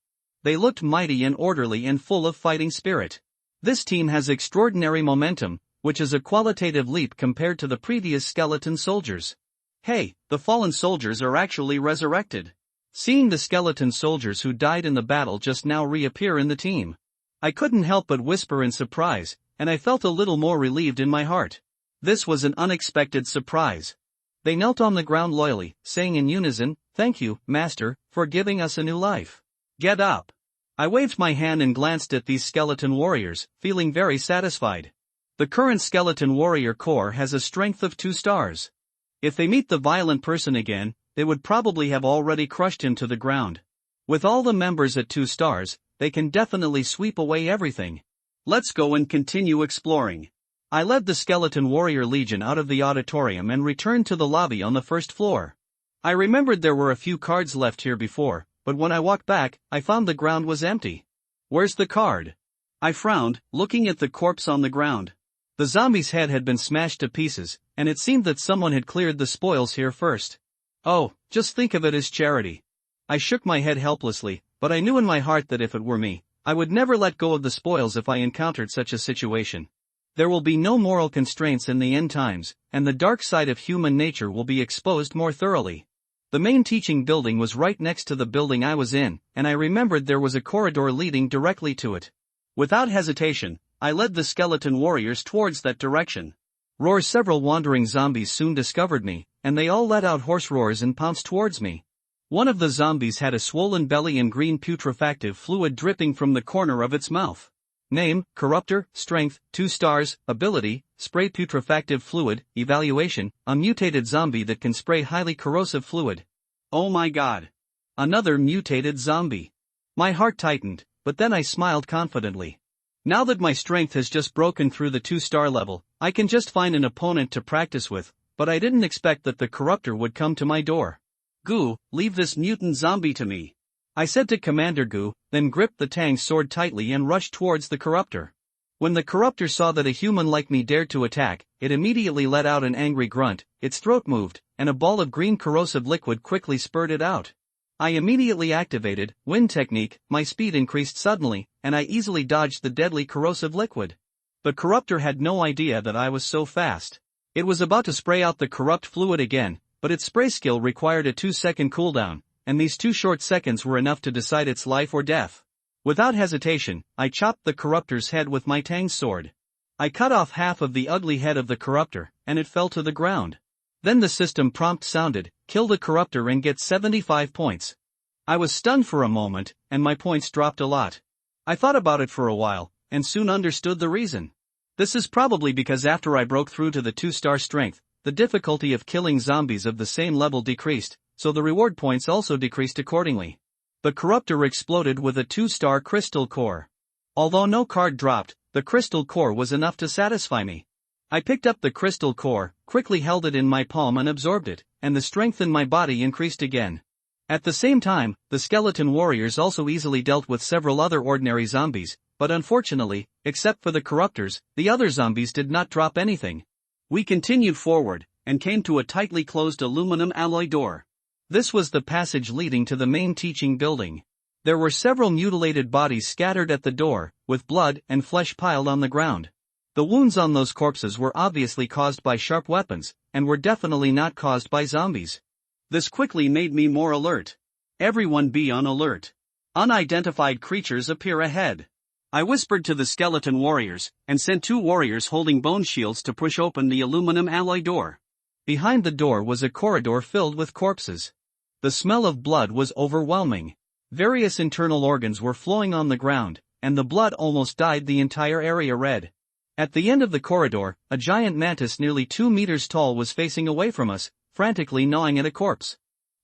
They looked mighty and orderly and full of fighting spirit. This team has extraordinary momentum, which is a qualitative leap compared to the previous skeleton soldiers. Hey, the fallen soldiers are actually resurrected. Seeing the skeleton soldiers who died in the battle just now reappear in the team, I couldn't help but whisper in surprise, and I felt a little more relieved in my heart. This was an unexpected surprise. They knelt on the ground loyally, saying in unison, "Thank you, Master, for giving us a new life. Get up." I waved my hand and glanced at these skeleton warriors, feeling very satisfied. The current skeleton warrior corps has a strength of 2 stars. If they meet the violent person again, they would probably have already crushed him to the ground. With all the members at 2 stars, they can definitely sweep away everything. Let's go and continue exploring. I led the Skeleton Warrior Legion out of the auditorium and returned to the lobby on the first floor. I remembered there were a few cards left here before, but when I walked back, I found the ground was empty. Where's the card? I frowned, looking at the corpse on the ground. The zombie's head had been smashed to pieces, and it seemed that someone had cleared the spoils here first. Oh, just think of it as charity. I shook my head helplessly, but I knew in my heart that if it were me, I would never let go of the spoils if I encountered such a situation. There will be no moral constraints in the end times, and the dark side of human nature will be exposed more thoroughly. The main teaching building was right next to the building I was in, and I remembered there was a corridor leading directly to it. Without hesitation, I led the skeleton warriors towards that direction. Several wandering zombies soon discovered me, and they all let out hoarse roars and pounced towards me. One of the zombies had a swollen belly and green putrefactive fluid dripping from the corner of its mouth. Name, Corruptor, Strength, 2 stars, Ability, Spray Putrefactive Fluid, Evaluation, a mutated zombie that can spray highly corrosive fluid. Oh my god. Another mutated zombie. My heart tightened, but then I smiled confidently. Now that my strength has just broken through the 2-star level, I can just find an opponent to practice with, but I didn't expect that the Corruptor would come to my door. Goo, leave this mutant zombie to me. I said to Commander Goo, then gripped the Tang's sword tightly and rushed towards the Corruptor. When the Corruptor saw that a human like me dared to attack, it immediately let out an angry grunt, its throat moved, and a ball of green corrosive liquid quickly spurted out. I immediately activated Wind Technique, my speed increased suddenly, and I easily dodged the deadly corrosive liquid. The Corruptor had no idea that I was so fast. It was about to spray out the corrupt fluid again, but its spray skill required a 2-second cooldown, and these 2 short seconds were enough to decide its life or death. Without hesitation, I chopped the Corruptor's head with my Tang's sword. I cut off half of the ugly head of the Corruptor, and it fell to the ground. Then the system prompt sounded, kill the Corruptor and get 75 points. I was stunned for a moment, and my points dropped a lot. I thought about it for a while, and soon understood the reason. This is probably because after I broke through to the 2-star strength, the difficulty of killing zombies of the same level decreased, so the reward points also decreased accordingly. The Corruptor exploded with a 2-star crystal core. Although no card dropped, the crystal core was enough to satisfy me. I picked up the crystal core, quickly held it in my palm and absorbed it, and the strength in my body increased again. At the same time, the skeleton warriors also easily dealt with several other ordinary zombies, but unfortunately, except for the Corruptors, the other zombies did not drop anything. We continued forward, and came to a tightly closed aluminum alloy door. This was the passage leading to the main teaching building. There were several mutilated bodies scattered at the door, with blood and flesh piled on the ground. The wounds on those corpses were obviously caused by sharp weapons, and were definitely not caused by zombies. This quickly made me more alert. Everyone be on alert. Unidentified creatures appear ahead. I whispered to the skeleton warriors, and sent 2 warriors holding bone shields to push open the aluminum alloy door. Behind the door was a corridor filled with corpses. The smell of blood was overwhelming. Various internal organs were flowing on the ground, and the blood almost dyed the entire area red. At the end of the corridor, a giant mantis nearly 2 meters tall was facing away from us, frantically gnawing at a corpse.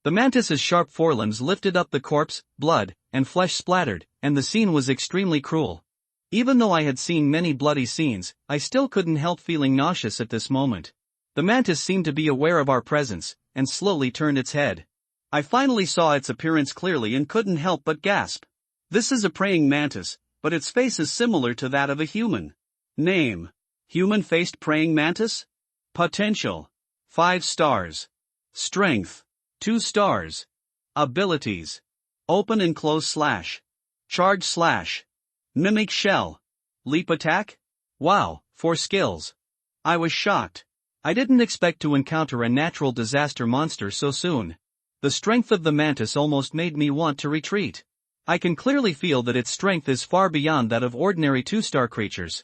The mantis's sharp forelimbs lifted up the corpse, blood and flesh splattered, and the scene was extremely cruel. Even though I had seen many bloody scenes, I still couldn't help feeling nauseous at this moment. The mantis seemed to be aware of our presence, and slowly turned its head. I finally saw its appearance clearly and couldn't help but gasp. This is a praying mantis, but its face is similar to that of a human. Name: human-faced praying mantis. Potential: 5 stars. Strength: 2 stars. Abilities: open and close slash. Charge slash. Mimic shell. Leap attack. Wow, 4 skills. I was shocked. I didn't expect to encounter a natural disaster monster so soon. The strength of the mantis almost made me want to retreat. I can clearly feel that its strength is far beyond that of ordinary 2-star creatures.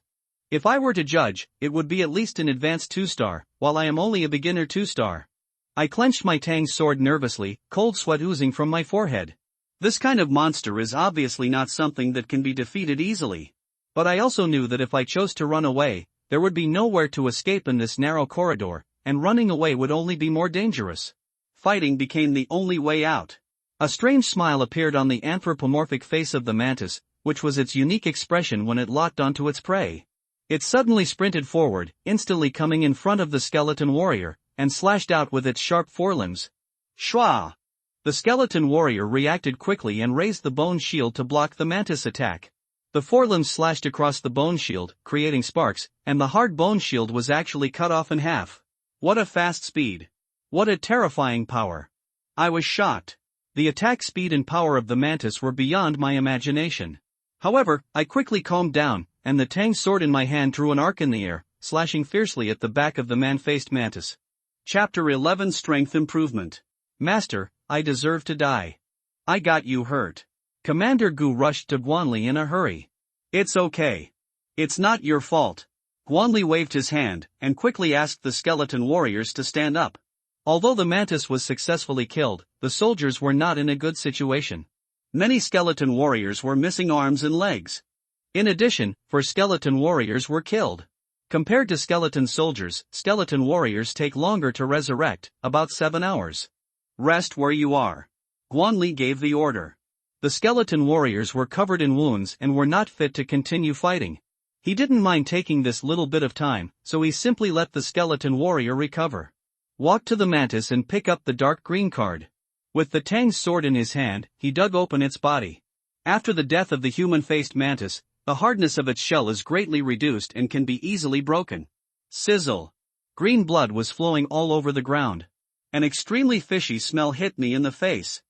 If I were to judge, it would be at least an advanced 2-star, while I am only a beginner 2-star. I clenched my tang sword nervously, cold sweat oozing from my forehead. This kind of monster is obviously not something that can be defeated easily. But I also knew that if I chose to run away, there would be nowhere to escape in this narrow corridor, and running away would only be more dangerous. Fighting became the only way out. A strange smile appeared on the anthropomorphic face of the mantis, which was its unique expression when it locked onto its prey. It suddenly sprinted forward, instantly coming in front of the skeleton warrior, and slashed out with its sharp forelimbs. Shwa! The skeleton warrior reacted quickly and raised the bone shield to block the mantis attack. The forelimbs slashed across the bone shield, creating sparks, and the hard bone shield was actually cut off in half. What a fast speed! What a terrifying power! I was shocked. The attack speed and power of the mantis were beyond my imagination. However, I quickly calmed down, and the tang sword in my hand drew an arc in the air, slashing fiercely at the back of the man-faced mantis. Chapter 11: Strength Improvement. Master, I deserve to die. I got you hurt. Commander Gu rushed to Guanli in a hurry. It's okay. It's not your fault. Guanli waved his hand, and quickly asked the skeleton warriors to stand up. Although the mantis was successfully killed, the soldiers were not in a good situation. Many skeleton warriors were missing arms and legs. In addition, 4 skeleton warriors were killed. Compared to skeleton soldiers, skeleton warriors take longer to resurrect, about 7 hours. Rest where you are. Guanli gave the order. The skeleton warriors were covered in wounds and were not fit to continue fighting. He didn't mind taking this little bit of time, so he simply let the skeleton warrior recover. Walk to the mantis and pick up the dark green card. With the tang sword in his hand, he dug open its body. After the death of the human-faced mantis, the hardness of its shell is greatly reduced and can be easily broken. Sizzle. Green blood was flowing all over the ground. An extremely fishy smell hit me in the face.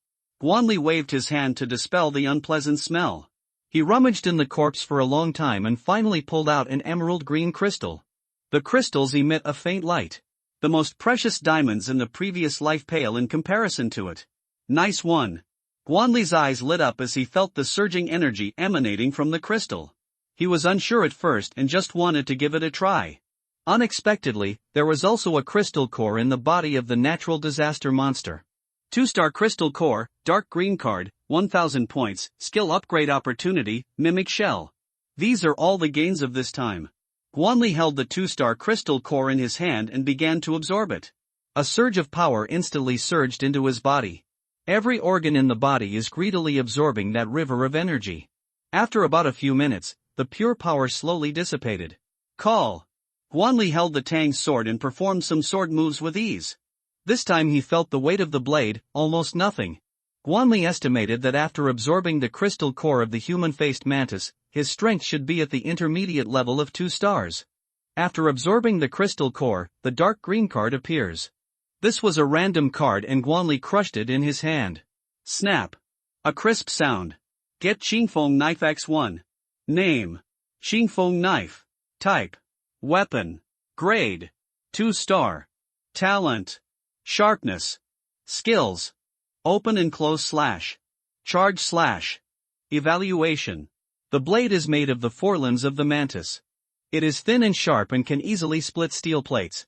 Guanli waved his hand to dispel the unpleasant smell. He rummaged in the corpse for a long time and finally pulled out an emerald green crystal. The crystals emit a faint light. The most precious diamonds in the previous life pale in comparison to it. Nice one. Guanli's eyes lit up as he felt the surging energy emanating from the crystal. He was unsure at first and just wanted to give it a try. Unexpectedly, there was also a crystal core in the body of the natural disaster monster. 2-star crystal core, dark green card, 1000 points, skill upgrade opportunity, mimic shell. These are all the gains of this time. Guanli held the 2-star crystal core in his hand and began to absorb it. A surge of power instantly surged into his body. Every organ in the body is greedily absorbing that river of energy. After about a few minutes, the pure power slowly dissipated. Call. Guanli held the tang sword and performed some sword moves with ease. This time he felt the weight of the blade, almost nothing. Guanli estimated that after absorbing the crystal core of the human-faced mantis, his strength should be at the intermediate level of 2 stars. After absorbing the crystal core, the dark green card appears. This was a random card and Guanli crushed it in his hand. Snap. A crisp sound. Get Qingfeng Knife X1. Name: Qingfeng Knife. Type: Weapon. Grade: 2-star. Talent: Sharpness. Skills: Open and close slash. Charge slash. Evaluation: The blade is made of the forelimbs of the mantis. It is thin and sharp and can easily split steel plates.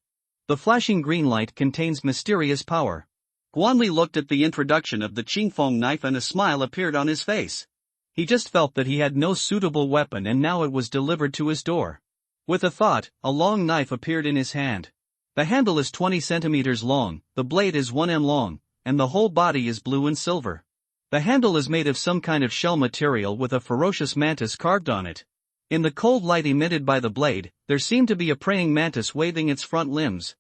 The flashing green light contains mysterious power. Guanli looked at the introduction of the Qingfeng knife and a smile appeared on his face. He just felt that he had no suitable weapon and now it was delivered to his door. With a thought, a long knife appeared in his hand. The handle is 20 centimeters long, the blade is 1 m long, and the whole body is blue and silver. The handle is made of some kind of shell material with a ferocious mantis carved on it. In the cold light emitted by the blade, there seemed to be a praying mantis waving its front limbs.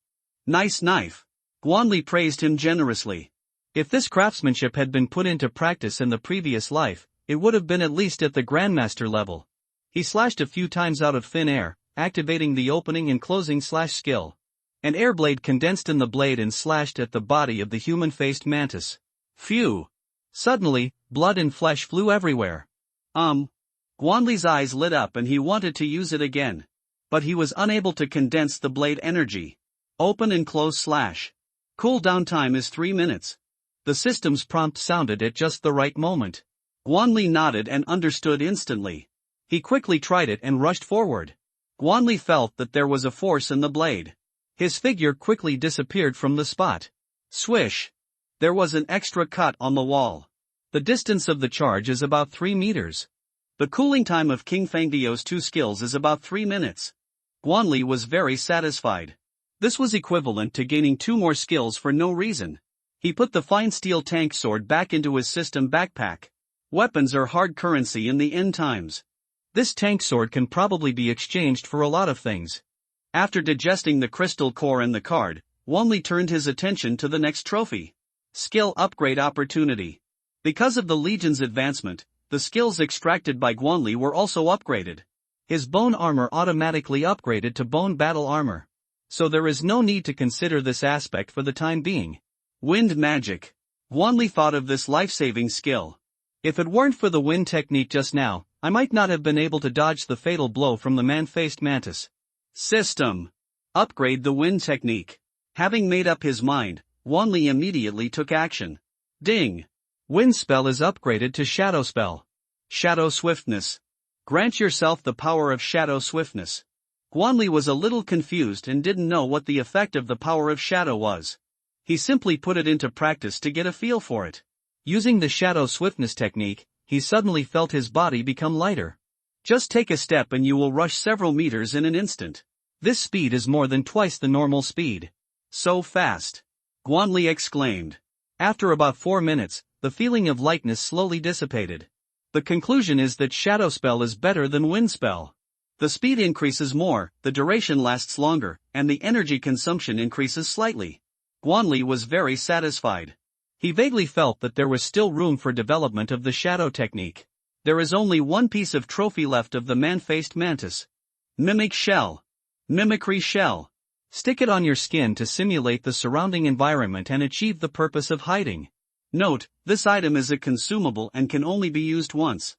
Nice knife. Guanli praised him generously. If this craftsmanship had been put into practice in the previous life, it would have been at least at the Grandmaster level. He slashed a few times out of thin air, activating the opening and closing slash skill. An air blade condensed in the blade and slashed at the body of the human-faced mantis. Phew! Suddenly, blood and flesh flew everywhere. Guanli's eyes lit up and he wanted to use it again. But he was unable to condense the blade energy. Open and close slash. Cooldown time is 3 minutes. The system's prompt sounded at just the right moment. Guanli nodded and understood instantly. He quickly tried it and rushed forward. Guanli felt that there was a force in the blade. His figure quickly disappeared from the spot. Swish! There was an extra cut on the wall. The distance of the charge is about 3 meters. The cooling time of King Fangdio's 2 skills is about 3 minutes. Guanli was very satisfied. This was equivalent to gaining 2 more skills for no reason. He put the fine steel tank sword back into his system backpack. Weapons are hard currency in the end times. This tank sword can probably be exchanged for a lot of things. After digesting the crystal core and the card, Guanli turned his attention to the next trophy. Skill upgrade opportunity. Because of the Legion's advancement, the skills extracted by Guanli were also upgraded. His bone armor automatically upgraded to bone battle armor. So there is no need to consider this aspect for the time being. Wind magic. Guanli thought of this life-saving skill. If it weren't for the wind technique just now, I might not have been able to dodge the fatal blow from the man-faced mantis. System. Upgrade the wind technique. Having made up his mind, Guanli immediately took action. Ding! Wind spell is upgraded to shadow spell. Shadow swiftness. Grant yourself the power of shadow swiftness. Guanli was a little confused and didn't know what the effect of the power of shadow was. He simply put it into practice to get a feel for it. Using the shadow swiftness technique, he suddenly felt his body become lighter. Just take a step and you will rush several meters in an instant. This speed is more than twice the normal speed. So fast! Guanli exclaimed. After about 4 minutes, the feeling of lightness slowly dissipated. The conclusion is that shadow spell is better than wind spell. The speed increases more, the duration lasts longer, and the energy consumption increases slightly. Guanli was very satisfied. He vaguely felt that there was still room for development of the shadow technique. There is only one piece of trophy left of the man-faced mantis. Mimic shell. Mimicry shell. Stick it on your skin to simulate the surrounding environment and achieve the purpose of hiding. Note, this item is a consumable and can only be used once.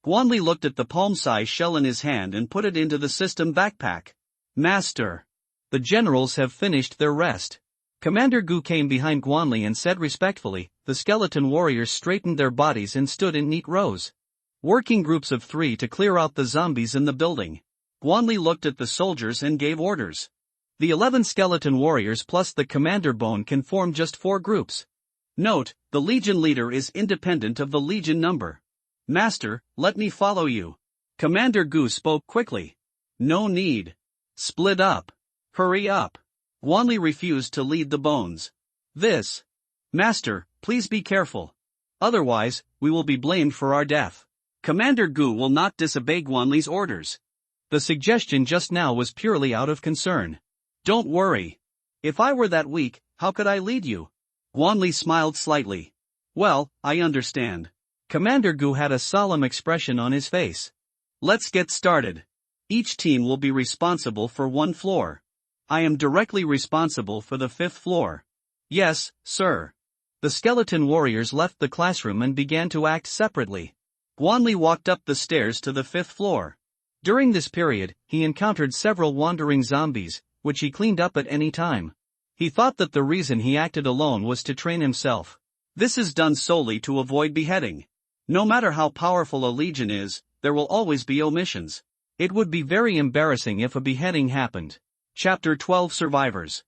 Guanli looked at the palm-sized shell in his hand and put it into the system backpack. Master. The generals have finished their rest. Commander Gu came behind Guanli and said respectfully. The skeleton warriors straightened their bodies and stood in neat rows. Working groups of 3 to clear out the zombies in the building. Guanli looked at the soldiers and gave orders. The 11 skeleton warriors plus the commander bone can form just 4 groups. Note, the Legion leader is independent of the Legion number. Master, let me follow you. Commander Gu spoke quickly. No need. Split up. Hurry up. Guanli refused to lead the bones. Master, please be careful. Otherwise, we will be blamed for our death. Commander Gu will not disobey Guanli's orders. The suggestion just now was purely out of concern. Don't worry. If I were that weak, how could I lead you? Guanli smiled slightly. Well, I understand. Commander Gu had a solemn expression on his face. Let's get started. Each team will be responsible for 1 floor. I am directly responsible for the 5th floor. Yes, sir. The skeleton warriors left the classroom and began to act separately. Guanli walked up the stairs to the 5th floor. During this period, he encountered several wandering zombies, which he cleaned up at any time. He thought that the reason he acted alone was to train himself. This is done solely to avoid beheading. No matter how powerful a legion is, there will always be omissions. It would be very embarrassing if a beheading happened. Chapter 12 Survivors.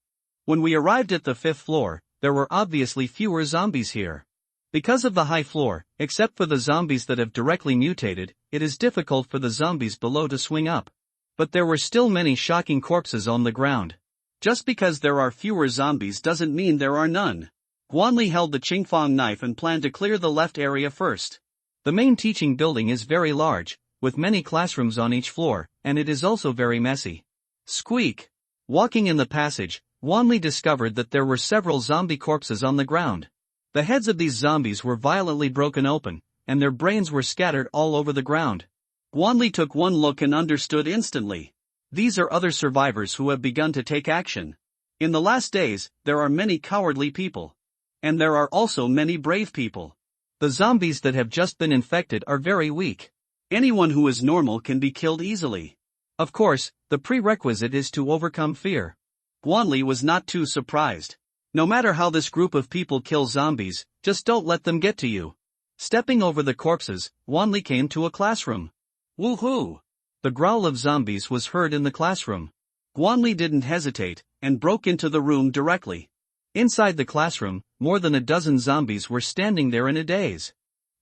When we arrived at the 5th floor, there were obviously fewer zombies here. Because of the high floor, except for the zombies that have directly mutated, it is difficult for the zombies below to swing up. But there were still many shocking corpses on the ground. Just because there are fewer zombies doesn't mean there are none. Guanli held the Qingfang knife and planned to clear the left area first. The main teaching building is very large, with many classrooms on each floor, and it is also very messy. Squeak! Walking in the passage, Guanli discovered that there were several zombie corpses on the ground. The heads of these zombies were violently broken open, and their brains were scattered all over the ground. Guanli took one look and understood instantly. These are other survivors who have begun to take action. In the last days, there are many cowardly people. And there are also many brave people. The zombies that have just been infected are very weak. Anyone who is normal can be killed easily. Of course, the prerequisite is to overcome fear. Guanli was not too surprised. No matter how this group of people kill zombies, just don't let them get to you. Stepping over the corpses, Guanli came to a classroom. Woohoo! The growl of zombies was heard in the classroom. Guanli didn't hesitate, and broke into the room directly. Inside the classroom, more than a dozen zombies were standing there in a daze.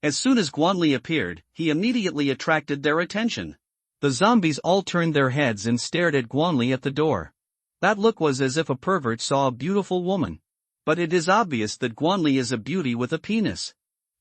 As soon as Guanli appeared, he immediately attracted their attention. The zombies all turned their heads and stared at Guanli at the door. That look was as if a pervert saw a beautiful woman. But it is obvious that Guanli is a beauty with a penis.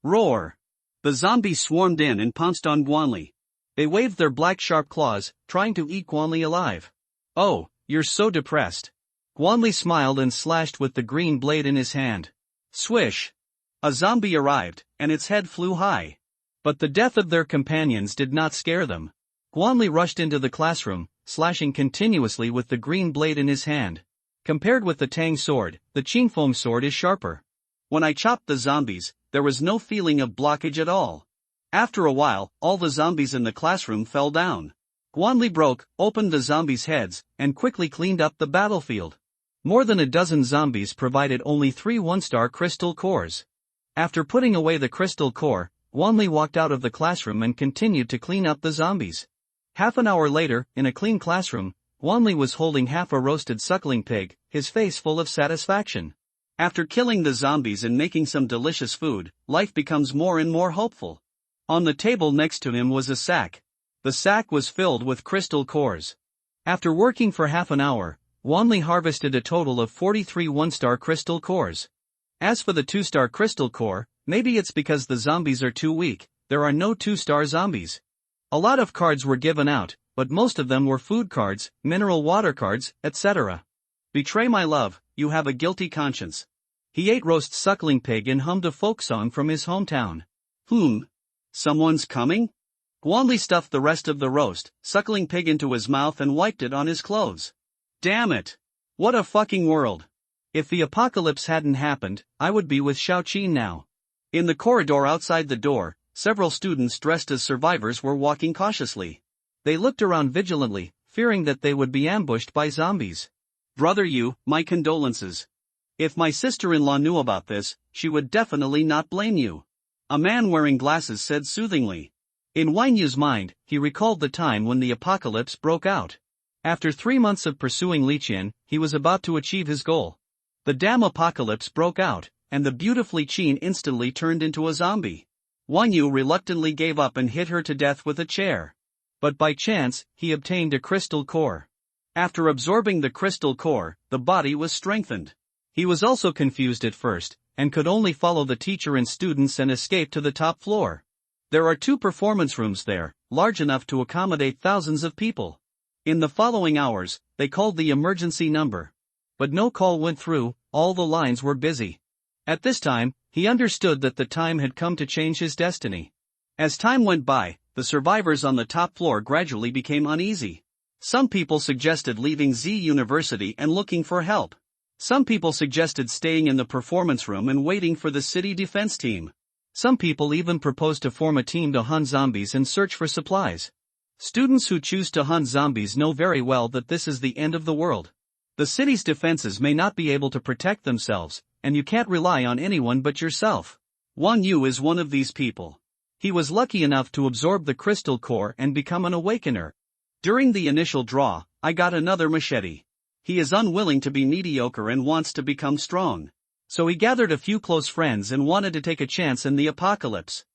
Roar! The zombies swarmed in and pounced on Guanli. They waved their black sharp claws, trying to eat Guanli alive. Oh, you're so depressed. Guanli smiled and slashed with the green blade in his hand. Swish! A zombie arrived, and its head flew high. But the death of their companions did not scare them. Guanli rushed into the classroom, slashing continuously with the green blade in his hand. Compared with the Tang sword, the Qingfeng sword is sharper. When I chopped the zombies, there was no feeling of blockage at all. After a while, all the zombies in the classroom fell down. Guanli broke open the zombies' heads, and quickly cleaned up the battlefield. More than a dozen zombies provided only 3 one-star crystal cores. After putting away the crystal core, Guanli walked out of the classroom and continued to clean up the zombies. Half an hour later, in a clean classroom, Guanli was holding half a roasted suckling pig, his face full of satisfaction. After killing the zombies and making some delicious food, life becomes more and more hopeful. On the table next to him was a sack. The sack was filled with crystal cores. After working for half an hour, Guanli harvested a total of 43 one-star crystal cores. As for the 2-star crystal core, maybe it's because the zombies are too weak, there are no 2-star zombies. A lot of cards were given out, but most of them were food cards, mineral water cards, etc. Betray my love, you have a guilty conscience. He ate roast suckling pig and hummed a folk song from his hometown. Someone's coming? Guanli stuffed the rest of the roast suckling pig into his mouth and wiped it on his clothes. Damn it! What a fucking world! If the apocalypse hadn't happened, I would be with Xiaoqi now. In the corridor outside the door, several students dressed as survivors were walking cautiously. They looked around vigilantly, fearing that they would be ambushed by zombies. Brother Yu, my condolences. If my sister-in-law knew about this, she would definitely not blame you. A man wearing glasses said soothingly. In Wang Yu's mind, he recalled the time when the apocalypse broke out. After 3 months of pursuing Li Qian, he was about to achieve his goal. The damn apocalypse broke out, and the beautiful Li Qian instantly turned into a zombie. Wang Yu reluctantly gave up and hit her to death with a chair. But by chance, he obtained a crystal core. After absorbing the crystal core, the body was strengthened. He was also confused at first, and could only follow the teacher and students and escape to the top floor. There are 2 performance rooms there, large enough to accommodate thousands of people. In the following hours, they called the emergency number. But no call went through, all the lines were busy. At this time, he understood that the time had come to change his destiny. As time went by, the survivors on the top floor gradually became uneasy. Some people suggested leaving Z University and looking for help. Some people suggested staying in the performance room and waiting for the city defense team. Some people even proposed to form a team to hunt zombies and search for supplies. Students who choose to hunt zombies know very well that this is the end of the world. The city's defenses may not be able to protect themselves, and you can't rely on anyone but yourself. Wang Yu is one of these people. He was lucky enough to absorb the crystal core and become an awakener. During the initial draw, I got another machete. He is unwilling to be mediocre and wants to become strong. So he gathered a few close friends and wanted to take a chance in the apocalypse.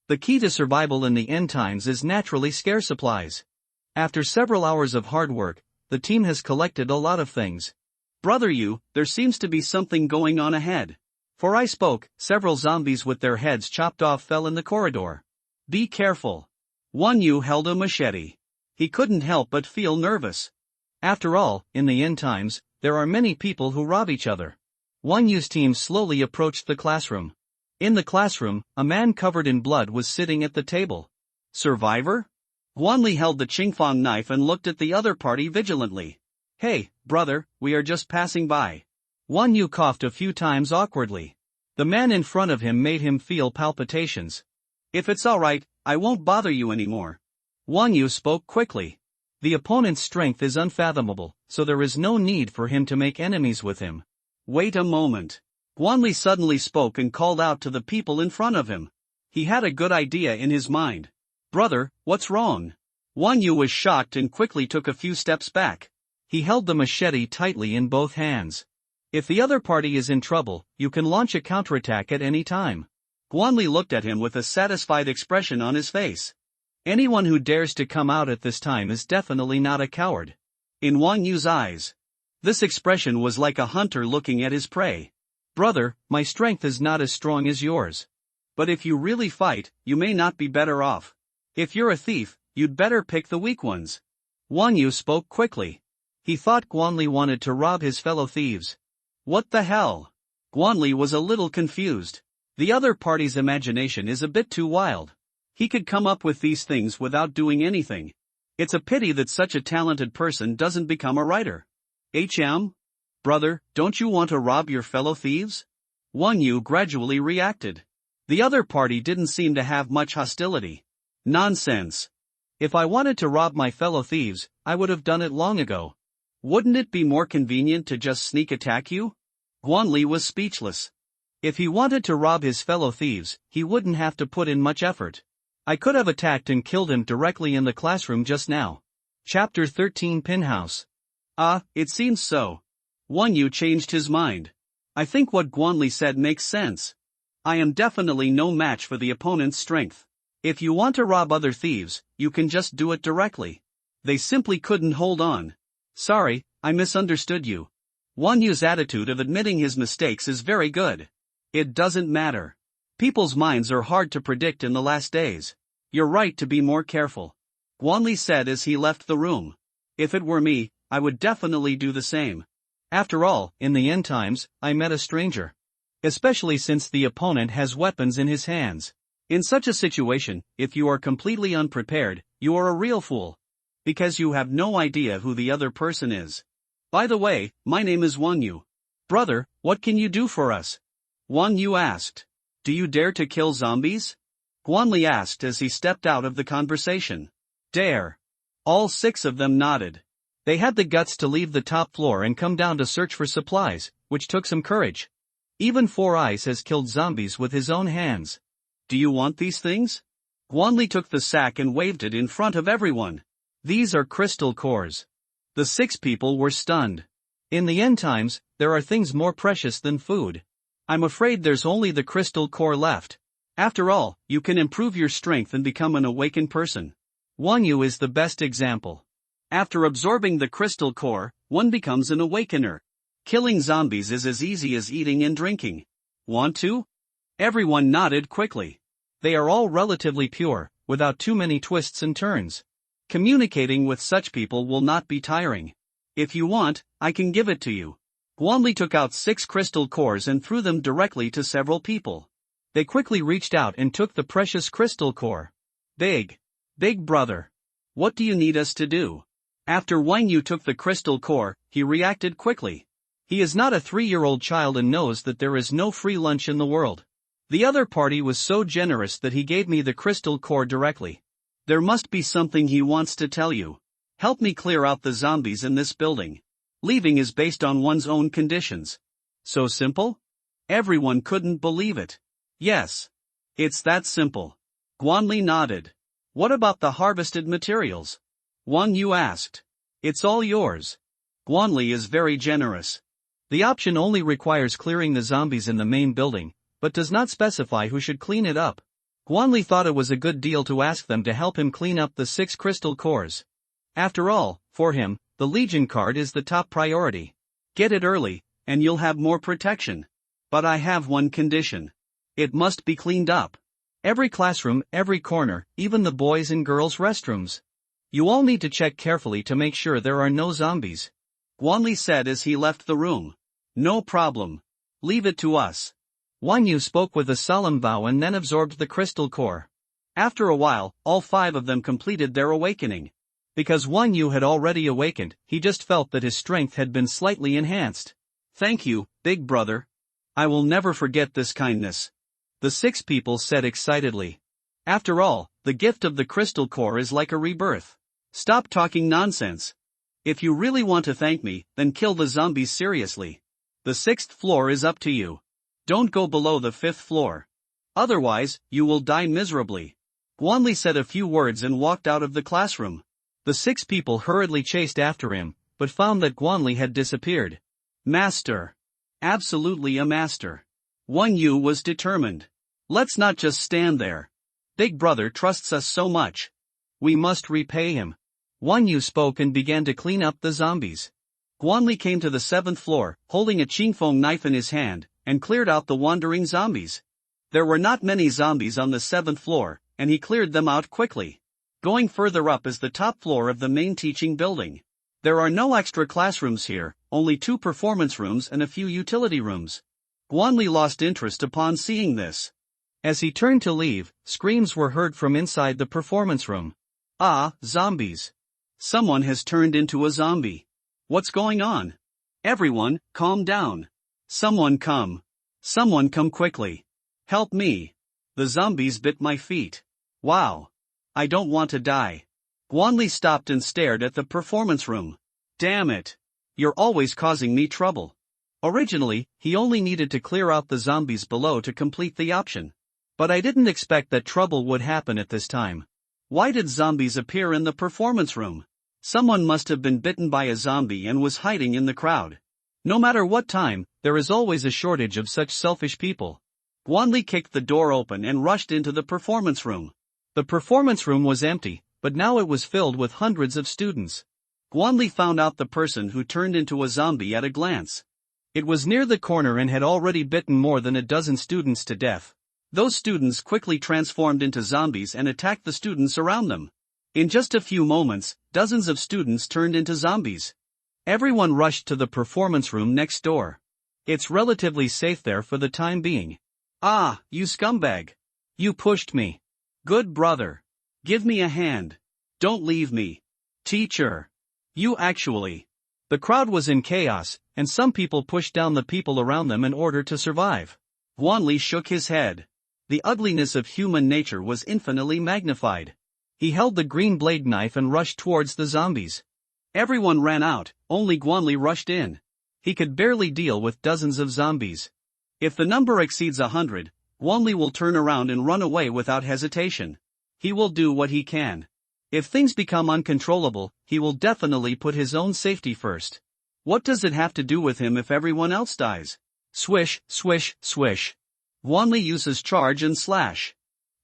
The key to survival in the end times is naturally scarce supplies. After several hours of hard work, the team has collected a lot of things. Brother Yu, there seems to be something going on ahead. For I spoke, several zombies with their heads chopped off fell in the corridor. Be careful. Wan Yu held a machete. He couldn't help but feel nervous. After all, in the end times, there are many people who rob each other. Wan Yu's team slowly approached the classroom. In the classroom, a man covered in blood was sitting at the table. Survivor? Guanli held the Qingfang knife and looked at the other party vigilantly. Hey, brother, we are just passing by. Wan Yu coughed a few times awkwardly. The man in front of him made him feel palpitations. If it's alright, I won't bother you anymore. Wan Yu spoke quickly. The opponent's strength is unfathomable, so there is no need for him to make enemies with him. Wait a moment. Guanli suddenly spoke and called out to the people in front of him. He had a good idea in his mind. Brother, what's wrong? Wan Yu was shocked and quickly took a few steps back. He held the machete tightly in both hands. If the other party is in trouble, you can launch a counterattack at any time. Guanli looked at him with a satisfied expression on his face. Anyone who dares to come out at this time is definitely not a coward. In Wan Yu's eyes, this expression was like a hunter looking at his prey. Brother, my strength is not as strong as yours. But if you really fight, you may not be better off. If you're a thief, you'd better pick the weak ones. Wan Yu spoke quickly. He thought Guanli wanted to rob his fellow thieves. What the hell? Guanli was a little confused. The other party's imagination is a bit too wild. He could come up with these things without doing anything. It's a pity that such a talented person doesn't become a writer. Brother, don't you want to rob your fellow thieves? Wan Yu gradually reacted. The other party didn't seem to have much hostility. Nonsense. If I wanted to rob my fellow thieves, I would have done it long ago. Wouldn't it be more convenient to just sneak attack you? Guanli was speechless. If he wanted to rob his fellow thieves, he wouldn't have to put in much effort. I could have attacked and killed him directly in the classroom just now. Chapter 13 Pinhouse. It seems so. Wan Yu changed his mind. I think what Guanli said makes sense. I am definitely no match for the opponent's strength. If you want to rob other thieves, you can just do it directly. They simply couldn't hold on. Sorry, I misunderstood you. Wan Yu's attitude of admitting his mistakes is very good. It doesn't matter. People's minds are hard to predict in the last days. You're right to be more careful. Guanli said as he left the room. If it were me, I would definitely do the same. After all, in the end times, I met a stranger. Especially since the opponent has weapons in his hands. In such a situation, if you are completely unprepared, you are a real fool. Because you have no idea who the other person is. By the way, my name is Wan Yu. Brother, what can you do for us? Wan Yu asked. Do you dare to kill zombies? Guanli asked as he stepped out of the conversation. Dare. All 6 of them nodded. They had the guts to leave the top floor and come down to search for supplies, which took some courage. Even Four Eyes has killed zombies with his own hands. Do you want these things? Guanli took the sack and waved it in front of everyone. These are crystal cores. The 6 people were stunned. In the end times, there are things more precious than food. I'm afraid there's only the crystal core left. After all, you can improve your strength and become an awakened person. Wan Yu is the best example. After absorbing the crystal core, one becomes an awakener. Killing zombies is as easy as eating and drinking. Want to? Everyone nodded quickly. They are all relatively pure, without too many twists and turns. Communicating with such people will not be tiring. If you want, I can give it to you. Guanli took out 6 crystal cores and threw them directly to several people. They quickly reached out and took the precious crystal core. Big brother. What do you need us to do? After Wang Yu took the crystal core, he reacted quickly. He is not a 3-year-old child and knows that there is no free lunch in the world. The other party was so generous that he gave me the crystal core directly. There must be something he wants to tell you. Help me clear out the zombies in this building. Leaving is based on one's own conditions. So simple? Everyone couldn't believe it. Yes. It's that simple. Guanli nodded. What about the harvested materials? Wang Yu asked. It's all yours. Guanli is very generous. The option only requires clearing the zombies in the main building, but does not specify who should clean it up. Guanli thought it was a good deal to ask them to help him clean up the 6 crystal cores. After all, for him, the Legion card is the top priority. Get it early, and you'll have more protection. But I have one condition. It must be cleaned up. Every classroom, every corner, even the boys' and girls' restrooms. You all need to check carefully to make sure there are no zombies. Guanli said as he left the room. No problem. Leave it to us. Wang Yu spoke with a solemn vow and then absorbed the crystal core. After a while, all 5 of them completed their awakening. Because Wang Yu had already awakened, he just felt that his strength had been slightly enhanced. Thank you, big brother. I will never forget this kindness. The 6 people said excitedly. After all, the gift of the crystal core is like a rebirth. Stop talking nonsense. If you really want to thank me, then kill the zombies seriously. The 6th floor is up to you. Don't go below the 5th floor. Otherwise, you will die miserably. Guanli said a few words and walked out of the classroom. The 6 people hurriedly chased after him, but found that Guanli had disappeared. Master. Absolutely a master. Wang Yu was determined. Let's not just stand there. Big brother trusts us so much. We must repay him. Wang Yu spoke and began to clean up the zombies. Guanli came to the 7th floor, holding a qingfeng knife in his hand, and cleared out the wandering zombies. There were not many zombies on the 7th floor, and he cleared them out quickly. Going further up is the top floor of the main teaching building. There are no extra classrooms here, only 2 performance rooms and a few utility rooms. Guanli lost interest upon seeing this. As he turned to leave, screams were heard from inside the performance room. Ah, zombies. Someone has turned into a zombie. What's going on? Everyone, calm down. Someone come. Someone come quickly. Help me. The zombies bit my feet. Wow. I don't want to die. Guanli stopped and stared at the performance room. Damn it. You're always causing me trouble. Originally, he only needed to clear out the zombies below to complete the option. But I didn't expect that trouble would happen at this time. Why did zombies appear in the performance room? Someone must have been bitten by a zombie and was hiding in the crowd. No matter what time, there is always a shortage of such selfish people. Guanli kicked the door open and rushed into the performance room. The performance room was empty, but now it was filled with hundreds of students. Guanli found out the person who turned into a zombie at a glance. It was near the corner and had already bitten more than a dozen students to death. Those students quickly transformed into zombies and attacked the students around them. In just a few moments, dozens of students turned into zombies. Everyone rushed to the performance room next door. It's relatively safe there for the time being. Ah, you scumbag. You pushed me. Good brother. Give me a hand. Don't leave me. Teacher. You actually. The crowd was in chaos, and some people pushed down the people around them in order to survive. Guanli shook his head. The ugliness of human nature was infinitely magnified. He held the green blade knife and rushed towards the zombies. Everyone ran out, only Guanli rushed in. He could barely deal with dozens of zombies. If the number exceeds 100, Guanli will turn around and run away without hesitation. He will do what he can. If things become uncontrollable, he will definitely put his own safety first. What does it have to do with him if everyone else dies? Swish, swish, swish. Guanli uses charge and slash.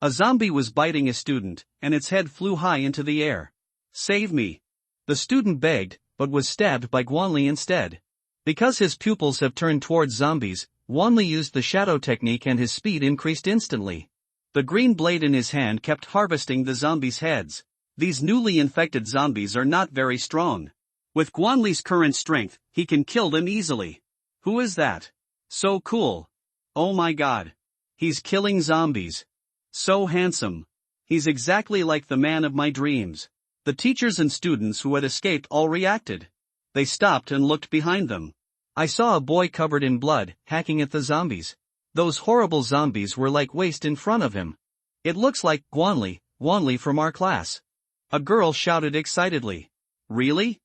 A zombie was biting a student, and its head flew high into the air. Save me. The student begged, but was stabbed by Guanli instead. Because his pupils have turned towards zombies, Guanli used the shadow technique and his speed increased instantly. The green blade in his hand kept harvesting the zombies' heads. These newly infected zombies are not very strong. With Guanli's current strength, he can kill them easily. Who is that? So cool. Oh my god. He's killing zombies. So handsome. He's exactly like the man of my dreams. The teachers and students who had escaped all reacted. They stopped and looked behind them. I saw a boy covered in blood, hacking at the zombies. Those horrible zombies were like waste in front of him. It looks like Guanli from our class. A girl shouted excitedly. Really?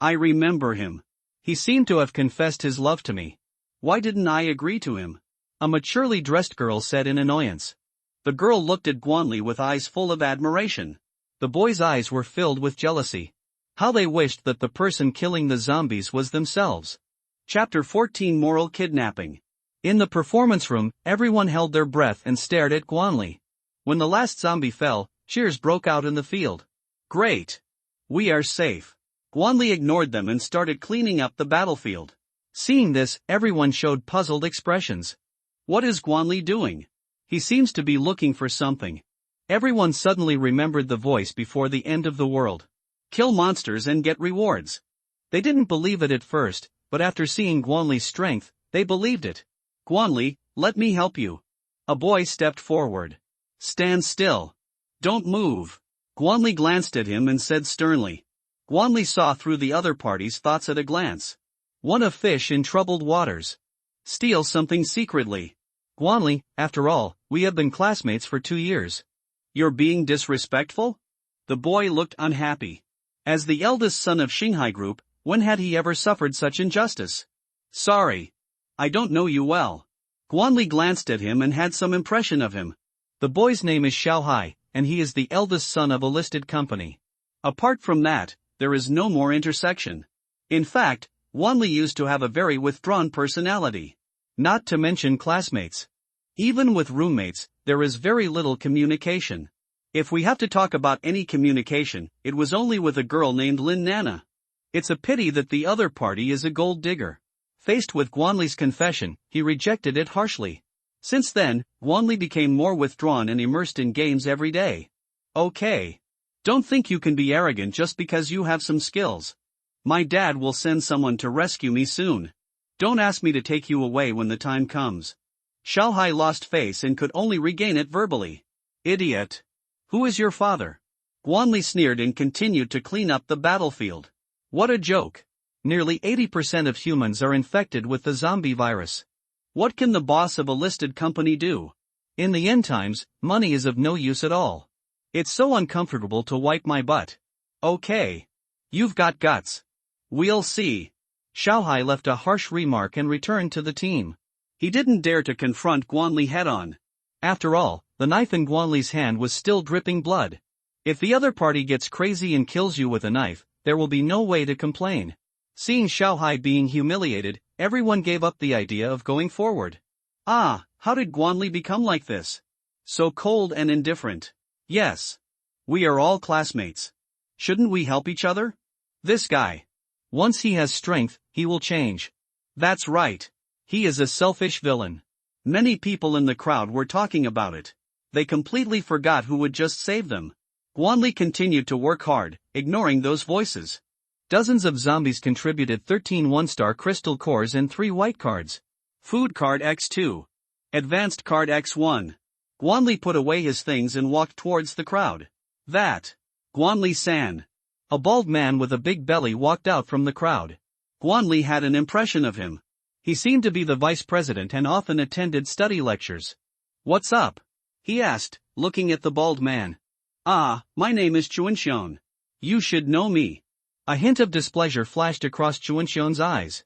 I remember him. He seemed to have confessed his love to me. Why didn't I agree to him? A maturely dressed girl said in annoyance. The girl looked at Guanli with eyes full of admiration. The boy's eyes were filled with jealousy. How they wished that the person killing the zombies was themselves. Chapter 14 Moral Kidnapping. In the performance room, everyone held their breath and stared at Guanli. When the last zombie fell, cheers broke out in the field. Great! We are safe. Guanli ignored them and started cleaning up the battlefield. Seeing this, everyone showed puzzled expressions. What is Guanli doing? He seems to be looking for something. Everyone suddenly remembered the voice before the end of the world. Kill monsters and get rewards. They didn't believe it at first, but after seeing Guanli's strength, they believed it. Guanli, let me help you. A boy stepped forward. Stand still. Don't move. Guanli glanced at him and said sternly. Guanli saw through the other party's thoughts at a glance. One of fish in troubled waters. Steal something secretly. Guanli, after all, we have been classmates for 2 years. You're being disrespectful? The boy looked unhappy. As the eldest son of Xinghai Group, when had he ever suffered such injustice? Sorry. I don't know you well. Guanli glanced at him and had some impression of him. The boy's name is Xiaohai, and he is the eldest son of a listed company. Apart from that, there is no more intersection. In fact, Guanli used to have a very withdrawn personality. Not to mention classmates. Even with roommates, there is very little communication. If we have to talk about any communication, it was only with a girl named Lin Nana. It's a pity that the other party is a gold digger. Faced with Guanli's confession, he rejected it harshly. Since then, Guanli became more withdrawn and immersed in games every day. Okay. Don't think you can be arrogant just because you have some skills. My dad will send someone to rescue me soon. Don't ask me to take you away when the time comes. Xiaohai lost face and could only regain it verbally. Idiot. Who is your father? Guanli sneered and continued to clean up the battlefield. What a joke. Nearly 80% of humans are infected with the zombie virus. What can the boss of a listed company do? In the end times, money is of no use at all. It's so uncomfortable to wipe my butt. Okay. You've got guts. We'll see. Xiaohai left a harsh remark and returned to the team. He didn't dare to confront Guanli head-on. After all, the knife in Guanli's hand was still dripping blood. If the other party gets crazy and kills you with a knife, there will be no way to complain. Seeing Xiaohai being humiliated, everyone gave up the idea of going forward. Ah, how did Guanli become like this? So cold and indifferent. Yes. We are all classmates. Shouldn't we help each other? This guy. Once he has strength, he will change. That's right. He is a selfish villain. Many people in the crowd were talking about it. They completely forgot who would just save them. Guanli continued to work hard, ignoring those voices. Dozens of zombies contributed 13 one-star crystal cores and 3 white cards. Food card X2. Advanced card X1. Guanli put away his things and walked towards the crowd. That. Guanli-san. A bald man with a big belly walked out from the crowd. Guanli had an impression of him. He seemed to be the vice president and often attended study lectures. What's up? He asked, looking at the bald man. Ah, my name is Chuanxiong. You should know me. A hint of displeasure flashed across Chuanxiong's eyes.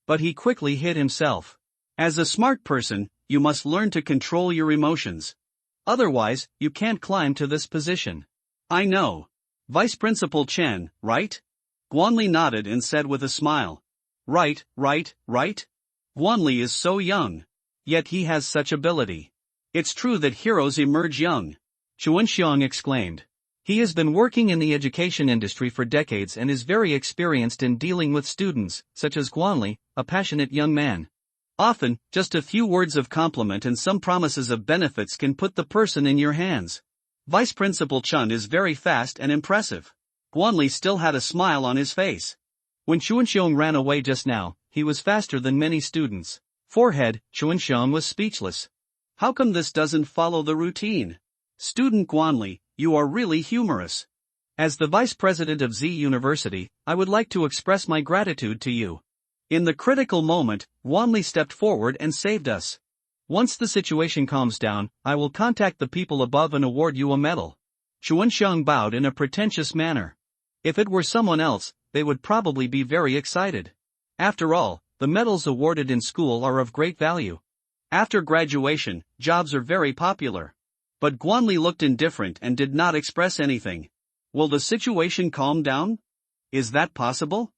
But he quickly hid himself. As a smart person, you must learn to control your emotions. Otherwise, you can't climb to this position. I know. Vice Principal Chen, right? Guanli nodded and said with a smile. Right. Guanli is so young. Yet he has such ability. It's true that heroes emerge young. Chuanxiong exclaimed. He has been working in the education industry for decades and is very experienced in dealing with students, such as Guanli, a passionate young man. Often, just a few words of compliment and some promises of benefits can put the person in your hands. Vice Principal Chen is very fast and impressive. Guanli still had a smile on his face. When Chuanxiong ran away just now, he was faster than many students. Forehead, Chuanxiong was speechless. How come this doesn't follow the routine? Student Guanli, you are really humorous. As the vice president of Z University, I would like to express my gratitude to you. In the critical moment, Guanli stepped forward and saved us. Once the situation calms down, I will contact the people above and award you a medal. Chuanxiong bowed in a pretentious manner. If it were someone else, they would probably be very excited. After all, the medals awarded in school are of great value. After graduation, jobs are very popular. But Guanli looked indifferent and did not express anything. Will the situation calm down? Is that possible?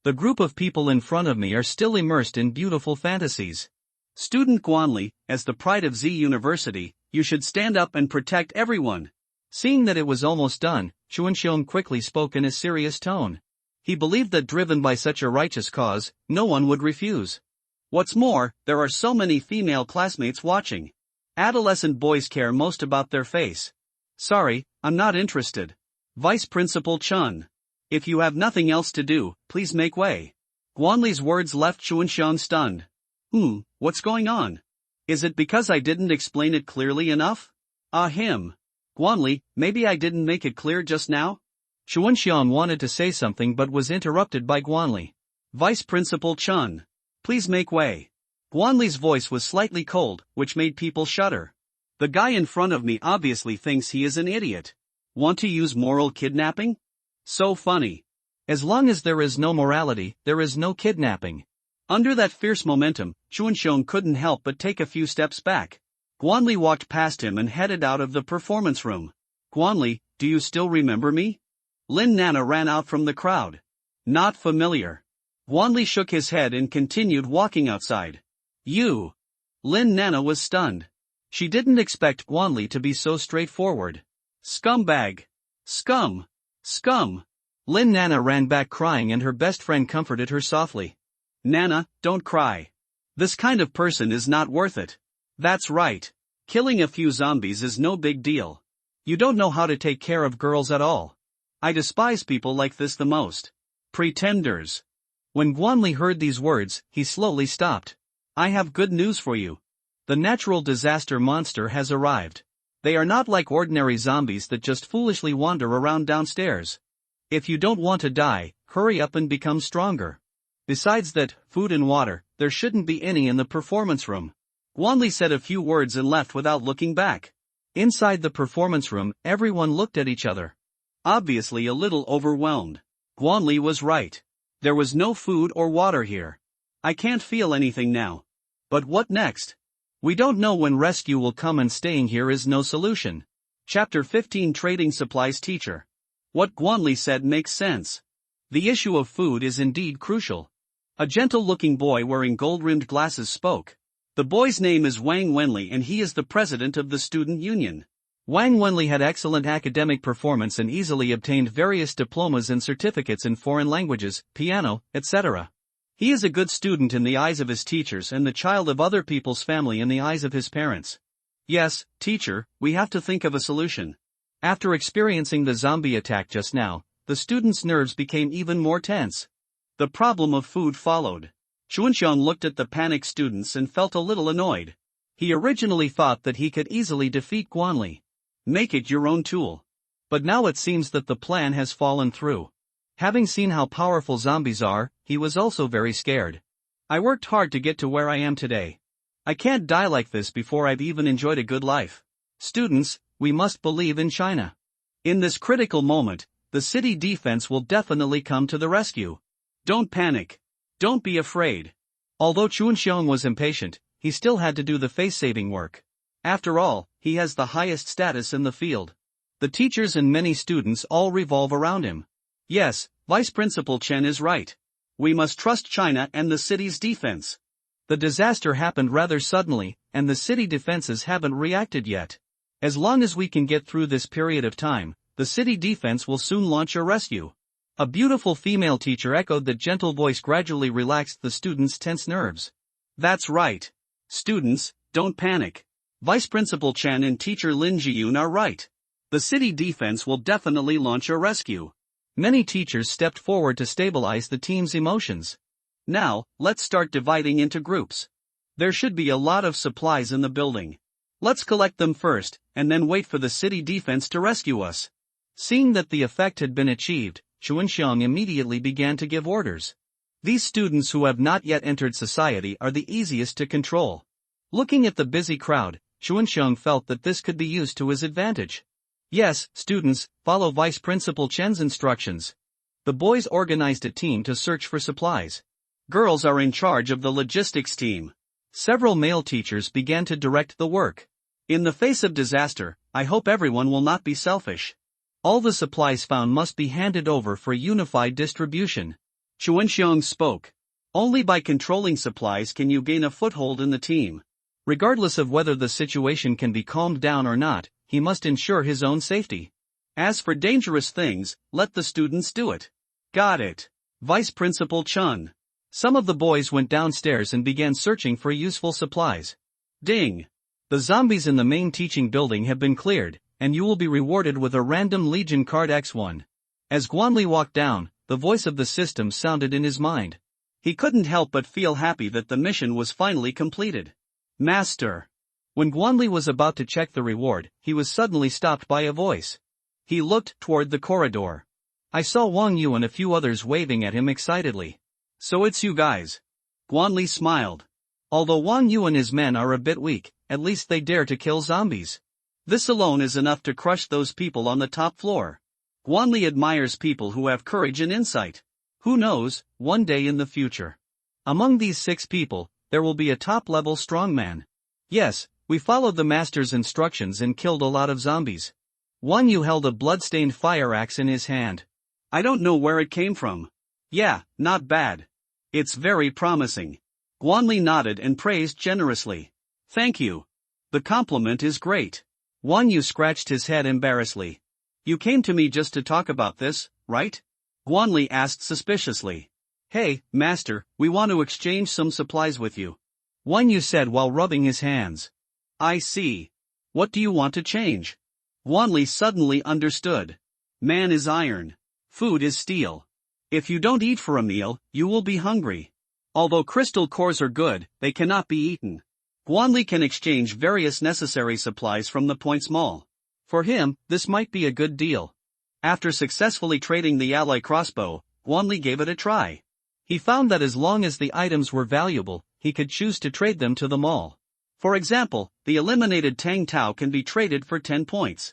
The group of people in front of me are still immersed in beautiful fantasies. Student Guanli, as the pride of Z University, you should stand up and protect everyone. Seeing that it was almost done, Chuanxiong quickly spoke in a serious tone. He believed that driven by such a righteous cause, no one would refuse. What's more, there are so many female classmates watching. Adolescent boys care most about their face. Sorry, I'm not interested. Vice Principal Chun. If you have nothing else to do, please make way. Guanli's words left Chuanxiong stunned. What's going on? Is it because I didn't explain it clearly enough? Guanli, maybe I didn't make it clear just now? Chuanxiong wanted to say something but was interrupted by Guanli. Vice Principal Chun. Please make way. Guanli's voice was slightly cold, which made people shudder. The guy in front of me obviously thinks he is an idiot. Want to use moral kidnapping? So funny. As long as there is no morality, there is no kidnapping. Under that fierce momentum, Chuanxiong couldn't help but take a few steps back. Guanli walked past him and headed out of the performance room. Guanli, do you still remember me? Lin Nana ran out from the crowd. Not familiar. Guanli shook his head and continued walking outside. You. Lin Nana was stunned. She didn't expect Guanli to be so straightforward. Scumbag. Scum. Scum. Lin Nana ran back crying and her best friend comforted her softly. Nana, don't cry. This kind of person is not worth it. That's right. Killing a few zombies is no big deal. You don't know how to take care of girls at all. I despise people like this the most. Pretenders. When Guanli heard these words, he slowly stopped. I have good news for you. The natural disaster monster has arrived. They are not like ordinary zombies that just foolishly wander around downstairs. If you don't want to die, hurry up and become stronger. Besides that, food and water, there shouldn't be any in the performance room. Guanli said a few words and left without looking back. Inside the performance room, everyone looked at each other. Obviously a little overwhelmed. Guanli was right. There was no food or water here. I can't feel anything now. But what next? We don't know when rescue will come and staying here is no solution. Chapter 15 Trading Supplies Teacher. What Guanli said makes sense. The issue of food is indeed crucial. A gentle-looking boy wearing gold-rimmed glasses spoke. The boy's name is Wang Wenli and he is the president of the student union. Wang Wenli had excellent academic performance and easily obtained various diplomas and certificates in foreign languages, piano, etc. He is a good student in the eyes of his teachers and the child of other people's family in the eyes of his parents. Yes, teacher, we have to think of a solution. After experiencing the zombie attack just now, the students' nerves became even more tense. The problem of food followed. Chuanxiong looked at the panicked students and felt a little annoyed. He originally thought that he could easily defeat Guanli. Make it your own tool. But now it seems that the plan has fallen through. Having seen how powerful zombies are, he was also very scared. I worked hard to get to where I am today. I can't die like this before I've even enjoyed a good life. Students, we must believe in China. In this critical moment, the city defense will definitely come to the rescue. Don't panic. Don't be afraid. Although Chuanxiong was impatient, he still had to do the face-saving work. After all, he has the highest status in the field. The teachers and many students all revolve around him. Yes, Vice Principal Chen is right. We must trust China and the city's defense. The disaster happened rather suddenly, and the city defenses haven't reacted yet. As long as we can get through this period of time, the city defense will soon launch a rescue. A beautiful female teacher echoed that gentle voice gradually relaxed the students' tense nerves. That's right. Students, don't panic. Vice Principal Chen and teacher Lin Jiyun are right. The city defense will definitely launch a rescue. Many teachers stepped forward to stabilize the team's emotions. Now, let's start dividing into groups. There should be a lot of supplies in the building. Let's collect them first, and then wait for the city defense to rescue us. Seeing that the effect had been achieved, Chuanxiong immediately began to give orders. These students who have not yet entered society are the easiest to control. Looking at the busy crowd, Chuanxiong felt that this could be used to his advantage. Yes, students, follow Vice Principal Chen's instructions. The boys organized a team to search for supplies. Girls are in charge of the logistics team. Several male teachers began to direct the work. In the face of disaster, I hope everyone will not be selfish. All the supplies found must be handed over for unified distribution. Chuanxiong spoke. Only by controlling supplies can you gain a foothold in the team. Regardless of whether the situation can be calmed down or not, he must ensure his own safety. As for dangerous things, let the students do it. Got it. Vice Principal Chun. Some of the boys went downstairs and began searching for useful supplies. Ding. The zombies in the main teaching building have been cleared, and you will be rewarded with a random Legion card X1. As Guanli walked down, the voice of the system sounded in his mind. He couldn't help but feel happy that the mission was finally completed. Master. When Guanli was about to check the reward, he was suddenly stopped by a voice. He looked toward the corridor. I saw Wang Yu and a few others waving at him excitedly. So it's you guys. Guanli smiled. Although Wang Yu and his men are a bit weak, at least they dare to kill zombies. This alone is enough to crush those people on the top floor. Guanli admires people who have courage and insight. Who knows, one day in the future. Among these 6 people, there will be a top-level strongman. Yes, we followed the master's instructions and killed a lot of zombies. Wang Yu held a blood-stained fire axe in his hand. I don't know where it came from. Yeah, not bad. It's very promising. Guanli nodded and praised generously. Thank you. The compliment is great. Wang Yu scratched his head embarrassedly. You came to me just to talk about this, right? Guanli asked suspiciously. Hey, master, we want to exchange some supplies with you. Wang Yu said while rubbing his hands. I see. What do you want to change? Guanli suddenly understood. Man is iron. Food is steel. If you don't eat for a meal, you will be hungry. Although crystal cores are good, they cannot be eaten. Guanli can exchange various necessary supplies from the Points Mall. For him, this might be a good deal. After successfully trading the ally crossbow, Guanli gave it a try. He found that as long as the items were valuable, he could choose to trade them to the mall. For example, the eliminated Tang Tao can be traded for 10 points.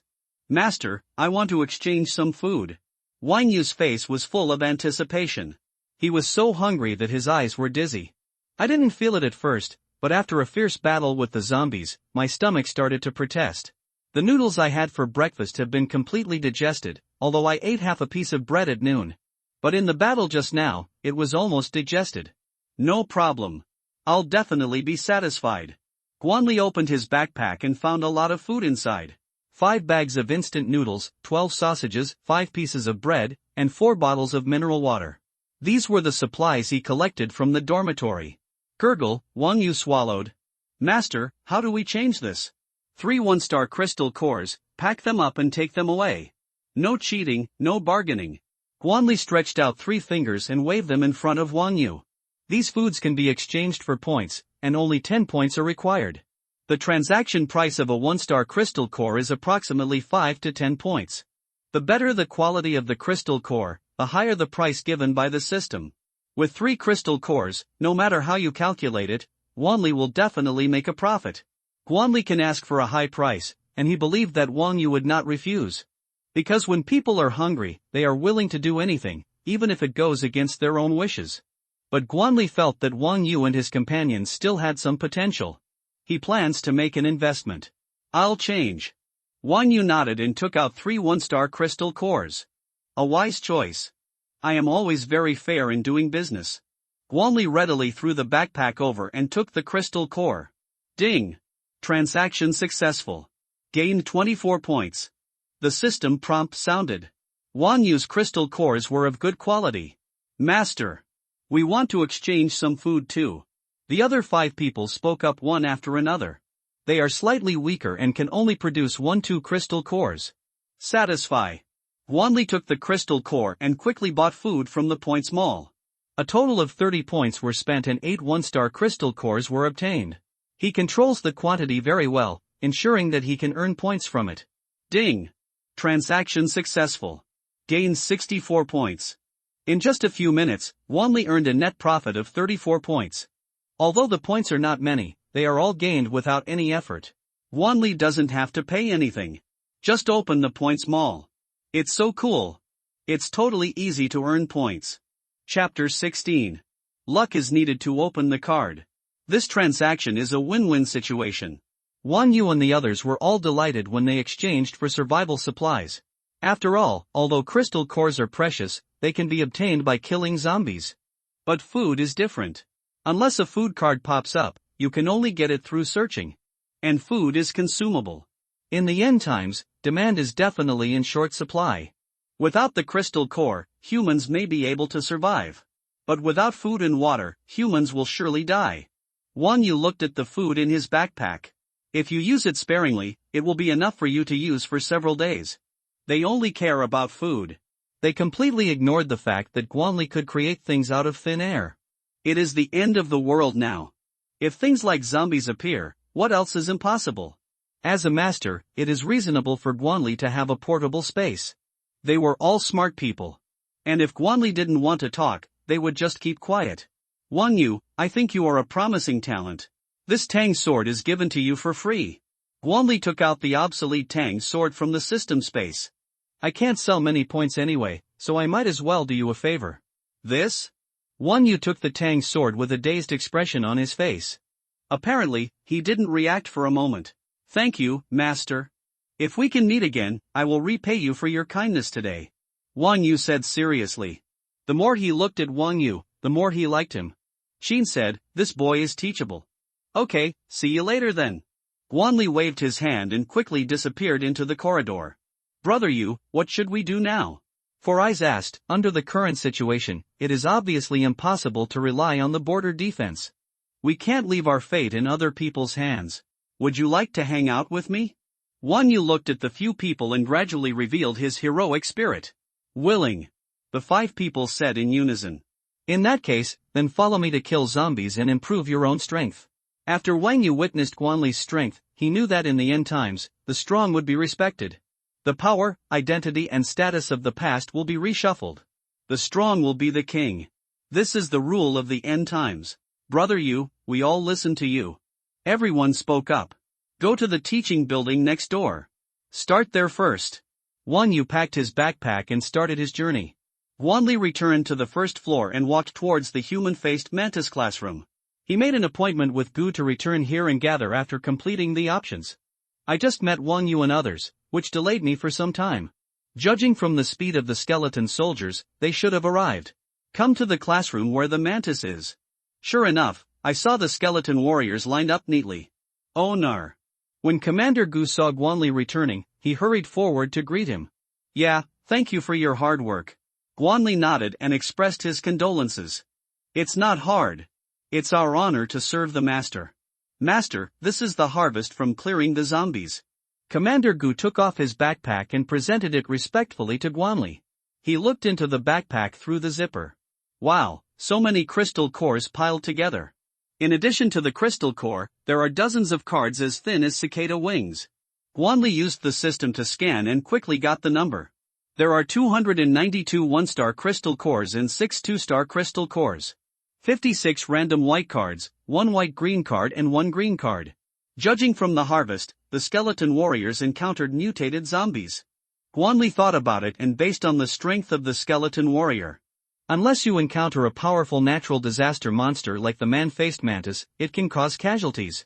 Master, I want to exchange some food. Wang Yu's face was full of anticipation. He was so hungry that his eyes were dizzy. I didn't feel it at first, but after a fierce battle with the zombies, my stomach started to protest. The noodles I had for breakfast have been completely digested, although I ate half a piece of bread at noon. But in the battle just now, it was almost digested. No problem. I'll definitely be satisfied. Guanli opened his backpack and found a lot of food inside. 5 bags of instant noodles, 12 sausages, 5 pieces of bread, and 4 bottles of mineral water. These were the supplies he collected from the dormitory. Gurgle, Wang Yu swallowed. Master, how do we change this? 3 1-star crystal cores, pack them up and take them away. No cheating, no bargaining. Guanli stretched out 3 fingers and waved them in front of Wang Yu. These foods can be exchanged for points, and only 10 points are required. The transaction price of a 1-star crystal core is approximately 5 to 10 points. The better the quality of the crystal core, the higher the price given by the system. With 3 crystal cores, no matter how you calculate it, Guanli will definitely make a profit. Guanli can ask for a high price, and he believed that Wang Yu would not refuse. Because when people are hungry, they are willing to do anything, even if it goes against their own wishes. But Guanli felt that Wang Yu and his companions still had some potential. He plans to make an investment. I'll change. Wang Yu nodded and took out 3 1-star crystal cores. A wise choice. I am always very fair in doing business. Guanli readily threw the backpack over and took the crystal core. Ding! Transaction successful. Gained 24 points. The system prompt sounded. Wang Yu's crystal cores were of good quality. Master. We want to exchange some food too. The other 5 people spoke up one after another. They are slightly weaker and can only produce 1-2 crystal cores. Satisfy. Guanli took the crystal core and quickly bought food from the Points Mall. A total of 30 points were spent and 8 1-star crystal cores were obtained. He controls the quantity very well, ensuring that he can earn points from it. Ding! Transaction successful. Gains 64 points. In just a few minutes, Guanli earned a net profit of 34 points. Although the points are not many, they are all gained without any effort. Guanli doesn't have to pay anything. Just open the Points Mall. It's so cool. It's totally easy to earn points. Chapter 16. Luck is needed to open the card. This transaction is a win-win situation. Guan Yu and the others were all delighted when they exchanged for survival supplies. After all, although crystal cores are precious, they can be obtained by killing zombies. But food is different. Unless a food card pops up, you can only get it through searching. And food is consumable. In the end times, demand is definitely in short supply. Without the crystal core, humans may be able to survive. But without food and water, humans will surely die. Guan Yu looked at the food in his backpack. If you use it sparingly, it will be enough for you to use for several days. They only care about food. They completely ignored the fact that Guanli could create things out of thin air. It is the end of the world now. If things like zombies appear, what else is impossible? As a master, it is reasonable for Guanli to have a portable space. They were all smart people. And if Guanli didn't want to talk, they would just keep quiet. Guan Yu, I think you are a promising talent. This Tang sword is given to you for free. Guanli took out the obsolete Tang sword from the system space. I can't sell many points anyway, so I might as well do you a favor. This? Guan Yu took the Tang sword with a dazed expression on his face. Apparently, he didn't react for a moment. Thank you, master. If we can meet again, I will repay you for your kindness today. Guan Yu said seriously. The more he looked at Guan Yu, the more he liked him. Qin said, this boy is teachable. Okay, see you later then. Guanli waved his hand and quickly disappeared into the corridor. Brother Yu, what should we do now? Four Eyes asked. Under the current situation, it is obviously impossible to rely on the border defense. We can't leave our fate in other people's hands. Would you like to hang out with me? Guan Yu looked at the few people and gradually revealed his heroic spirit. Willing. The 5 people said in unison. In that case, then follow me to kill zombies and improve your own strength. After Wang Yu witnessed Guanli's strength, he knew that in the end times, the strong would be respected. The power, identity and status of the past will be reshuffled. The strong will be the king. This is the rule of the end times. Brother Yu, we all listen to you. Everyone spoke up. Go to the teaching building next door. Start there first. Guan Yu packed his backpack and started his journey. Guanli returned to the first floor and walked towards the human-faced mantis classroom. He made an appointment with Gu to return here and gather after completing the options. I just met Wang Yu and others, which delayed me for some time. Judging from the speed of the skeleton soldiers, they should have arrived. Come to the classroom where the mantis is. Sure enough, I saw the skeleton warriors lined up neatly. Oh nar. When Commander Gu saw Guanli returning, he hurried forward to greet him. Yeah, thank you for your hard work. Guanli nodded and expressed his condolences. It's not hard. It's our honor to serve the master. Master, this is the harvest from clearing the zombies. Commander Gu took off his backpack and presented it respectfully to Guanli. He looked into the backpack through the zipper. Wow, so many crystal cores piled together. In addition to the crystal core, there are dozens of cards as thin as cicada wings. Guanli used the system to scan and quickly got the number. There are 292 1-star crystal cores and 6 2-star crystal cores. 56 random white cards, 1 white-green card and 1 green card. Judging from the harvest, the skeleton warriors encountered mutated zombies. Guanli thought about it and based on the strength of the skeleton warrior. Unless you encounter a powerful natural disaster monster like the man-faced mantis, it can cause casualties.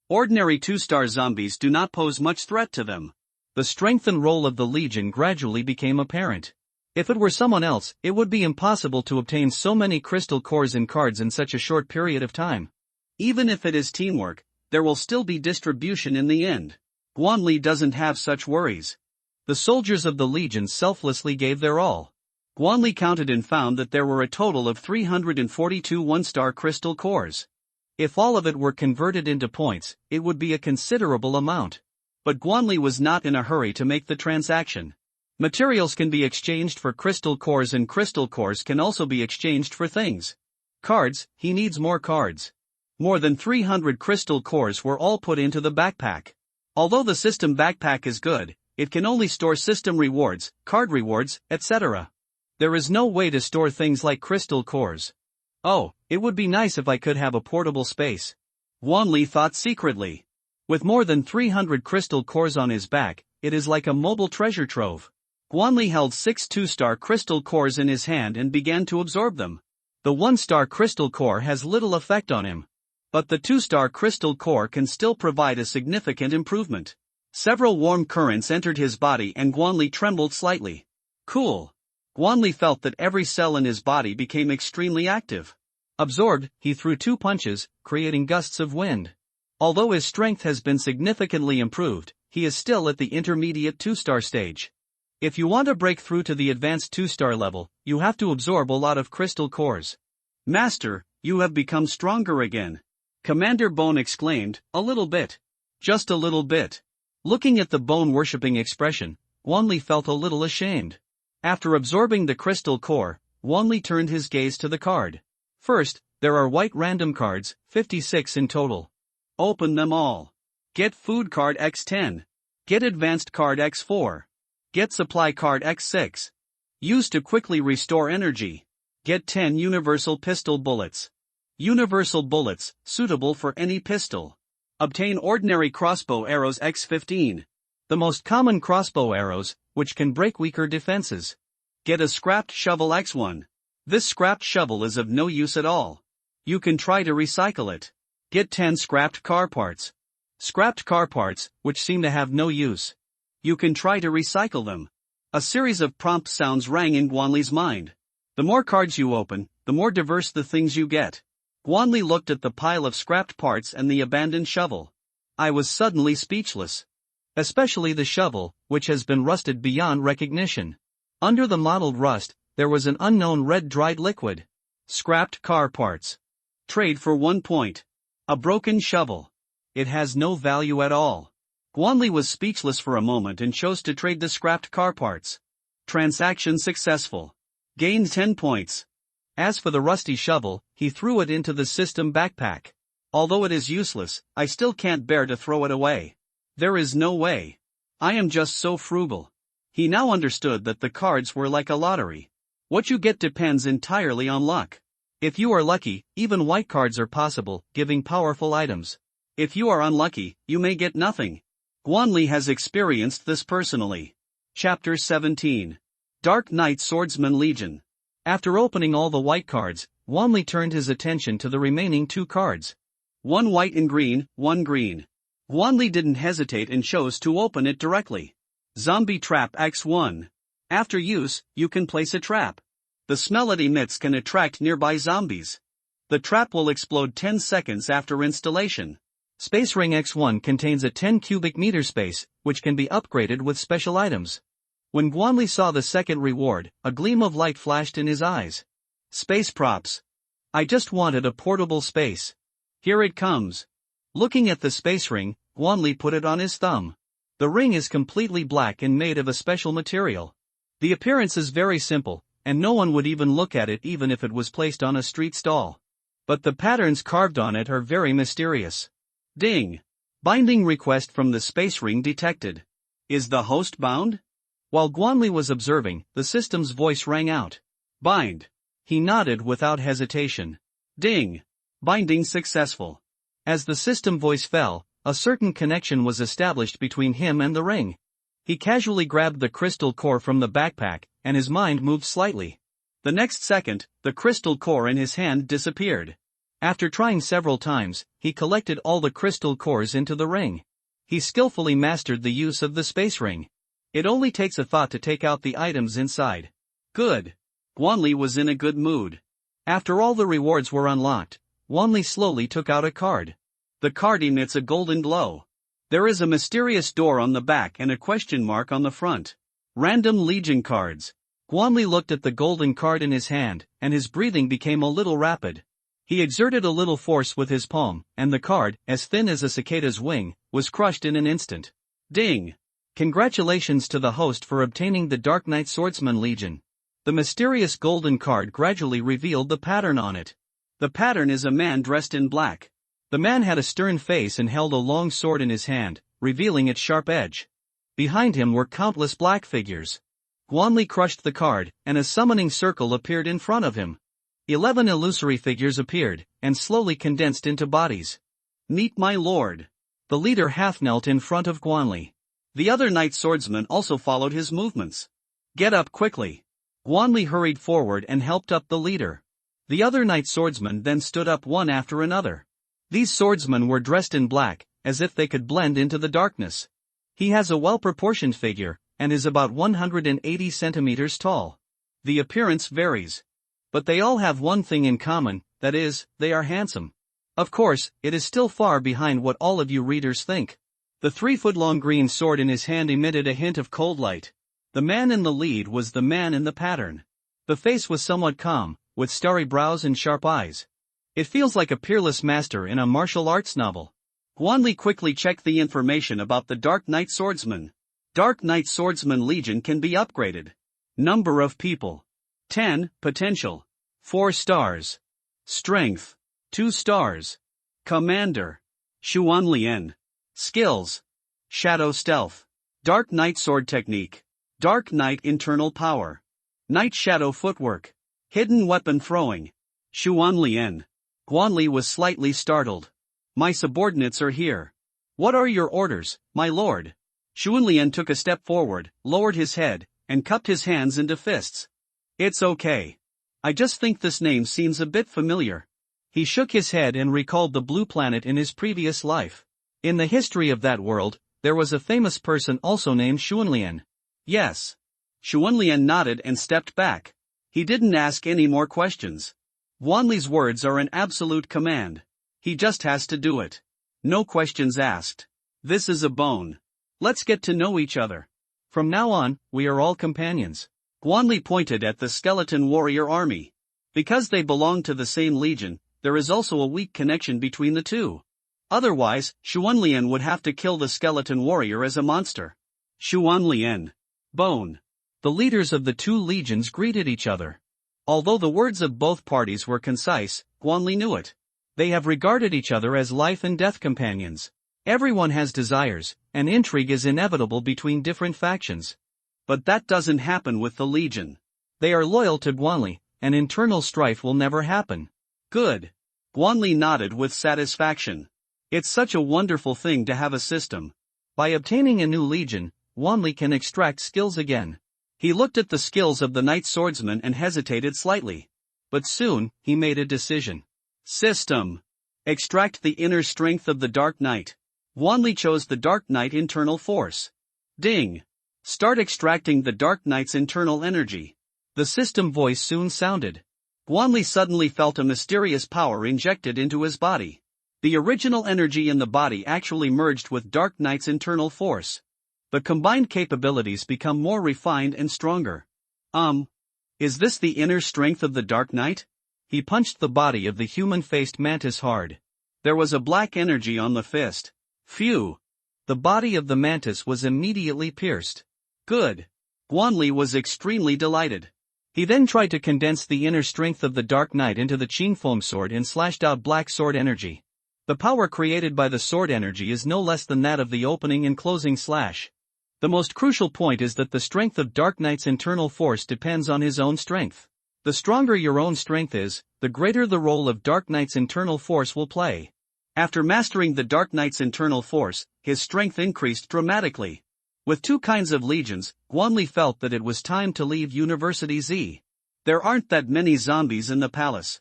Ordinary 2-star zombies do not pose much threat to them. The strength and role of the Legion gradually became apparent. If it were someone else, it would be impossible to obtain so many crystal cores and cards in such a short period of time. Even if it is teamwork, there will still be distribution in the end. Guanli doesn't have such worries. The soldiers of the Legion selflessly gave their all. Guanli counted and found that there were a total of 342 1-star crystal cores. If all of it were converted into points, it would be a considerable amount. But Guanli was not in a hurry to make the transaction. Materials can be exchanged for crystal cores and crystal cores can also be exchanged for things. Cards, he needs more cards. More than 300 crystal cores were all put into the backpack. Although the system backpack is good, it can only store system rewards, card rewards, etc. There is no way to store things like crystal cores. Oh, it would be nice if I could have a portable space. Guanli thought secretly. With more than 300 crystal cores on his back, it is like a mobile treasure trove. Guanli held 6 2-star crystal cores in his hand and began to absorb them. The 1-star crystal core has little effect on him. But the 2-star crystal core can still provide a significant improvement. Several warm currents entered his body and Guanli trembled slightly. Cool. Guanli felt that every cell in his body became extremely active. Absorbed, he threw 2 punches, creating gusts of wind. Although his strength has been significantly improved, he is still at the intermediate 2-star stage. If you want to break through to the advanced 2-star level, you have to absorb a lot of crystal cores. Master, you have become stronger again. Commander Bone exclaimed, a little bit. Just a little bit. Looking at the bone-worshipping expression, Guanli felt a little ashamed. After absorbing the crystal core, Guanli turned his gaze to the card. First, there are white random cards, 56 in total. Open them all. Get food card X10. Get advanced card X4. Get supply card X6. Use to quickly restore energy. Get 10 universal pistol bullets. Universal bullets, suitable for any pistol. Obtain ordinary crossbow arrows X15. The most common crossbow arrows, which can break weaker defenses. Get a scrapped shovel X1. This scrapped shovel is of no use at all. You can try to recycle it. Get 10 scrapped car parts. Scrapped car parts, which seem to have no use. You can try to recycle them. A series of prompt sounds rang in Guanli's mind. The more cards you open, the more diverse the things you get. Guanli looked at the pile of scrapped parts and the abandoned shovel. I was suddenly speechless. Especially the shovel, which has been rusted beyond recognition. Under the mottled rust, there was an unknown red dried liquid. Scrapped car parts. Trade for 1 point. A broken shovel. It has no value at all. Guanli was speechless for a moment and chose to trade the scrapped car parts. Transaction successful. Gained 10 points. As for the rusty shovel, he threw it into the system backpack. Although it is useless, I still can't bear to throw it away. There is no way. I am just so frugal. He now understood that the cards were like a lottery. What you get depends entirely on luck. If you are lucky, even white cards are possible, giving powerful items. If you are unlucky, you may get nothing. Guanli has experienced this personally. Chapter 17. Dark Knight Swordsman Legion. After opening all the white cards, Guanli turned his attention to the remaining 2 cards. 1 white and green, 1 green. Guanli didn't hesitate and chose to open it directly. Zombie Trap X1. After use, you can place a trap. The smell it emits can attract nearby zombies. The trap will explode 10 seconds after installation. Space Ring X1 contains a 10 cubic meter space, which can be upgraded with special items. When Guanli saw the second reward, a gleam of light flashed in his eyes. Space props. I just wanted a portable space. Here it comes. Looking at the space ring, Guanli put it on his thumb. The ring is completely black and made of a special material. The appearance is very simple, and no one would even look at it even if it was placed on a street stall. But the patterns carved on it are very mysterious. Ding! Binding request from the space ring detected. Is the host bound? While Guanli was observing, the system's voice rang out. Bind. He nodded without hesitation. Ding! Binding successful. As the system voice fell, a certain connection was established between him and the ring. He casually grabbed the crystal core from the backpack, and his mind moved slightly. The next second, the crystal core in his hand disappeared. After trying several times, he collected all the crystal cores into the ring. He skillfully mastered the use of the space ring. It only takes a thought to take out the items inside. Good. Guanli was in a good mood. After all the rewards were unlocked, Guanli slowly took out a card. The card emits a golden glow. There is a mysterious door on the back and a question mark on the front. Random Legion cards. Guanli looked at the golden card in his hand, and his breathing became a little rapid. He exerted a little force with his palm, and the card, as thin as a cicada's wing, was crushed in an instant. Ding! Congratulations to the host for obtaining the Dark Knight Swordsman Legion. The mysterious golden card gradually revealed the pattern on it. The pattern is a man dressed in black. The man had a stern face and held a long sword in his hand, revealing its sharp edge. Behind him were countless black figures. Guanli crushed the card, and a summoning circle appeared in front of him. 11 illusory figures appeared, and slowly condensed into bodies. Meet my lord. The leader half knelt in front of Guanli. The other knight swordsman also followed his movements. Get up quickly. Guanli hurried forward and helped up the leader. The other knight swordsmen then stood up one after another. These swordsmen were dressed in black, as if they could blend into the darkness. He has a well-proportioned figure, and is about 180 centimeters tall. The appearance varies. But they all have one thing in common, that is, they are handsome. Of course, it is still far behind what all of you readers think. The 3-foot-long green sword in his hand emitted a hint of cold light. The man in the lead was the man in the pattern. The face was somewhat calm, with starry brows and sharp eyes. It feels like a peerless master in a martial arts novel. Guanli quickly checked the information about the Dark Knight Swordsman. Dark Knight Swordsman Legion can be upgraded. Number of people: 10, potential: 4 stars. Strength: 2 stars. Commander: Xuanlian. Skills: Shadow Stealth, Dark Knight Sword Technique, Dark Knight Internal Power, Night Shadow Footwork, Hidden Weapon Throwing. Xuanlian. Guanli was slightly startled. My subordinates are here. What are your orders, my lord? Xuanlian took a step forward, lowered his head, and cupped his hands into fists. It's okay. I just think this name seems a bit familiar. He shook his head and recalled the blue planet in his previous life. In the history of that world, there was a famous person also named Xuanlian. Yes. Xuanlian nodded and stepped back. He didn't ask any more questions. Guanli's words are an absolute command. He just has to do it. No questions asked. This is a bone. Let's get to know each other. From now on, we are all companions. Guanli pointed at the skeleton warrior army. Because they belong to the same legion, there is also a weak connection between the two. Otherwise, Xuanlian would have to kill the skeleton warrior as a monster. Xuanlian. Bone. The leaders of the two legions greeted each other. Although the words of both parties were concise, Guanli knew it. They have regarded each other as life and death companions. Everyone has desires, and intrigue is inevitable between different factions. But that doesn't happen with the legion. They are loyal to Guanli, and internal strife will never happen. Good. Guanli nodded with satisfaction. It's such a wonderful thing to have a system. By obtaining a new legion, Guanli can extract skills again. He looked at the skills of the Knight Swordsman and hesitated slightly. But soon, he made a decision. System. Extract the inner strength of the Dark Knight. Guanli chose the Dark Knight Internal Force. Ding. Start extracting the Dark Knight's internal energy. The system voice soon sounded. Guanli suddenly felt a mysterious power injected into his body. The original energy in the body actually merged with Dark Knight's internal force. The combined capabilities become more refined and stronger. Is this the inner strength of the Dark Knight? He punched the body of the human-faced mantis hard. There was a black energy on the fist. Phew! The body of the mantis was immediately pierced. Good. Guanli was extremely delighted. He then tried to condense the inner strength of the Dark Knight into the Qing foam sword and slashed out black sword energy. The power created by the sword energy is no less than that of the opening and closing slash. The most crucial point is that the strength of Dark Knight's internal force depends on his own strength. The stronger your own strength is, the greater the role of Dark Knight's internal force will play. After mastering the Dark Knight's internal force, his strength increased dramatically. With 2 kinds of legions, Guanli felt that it was time to leave University Z. There aren't that many zombies in the palace.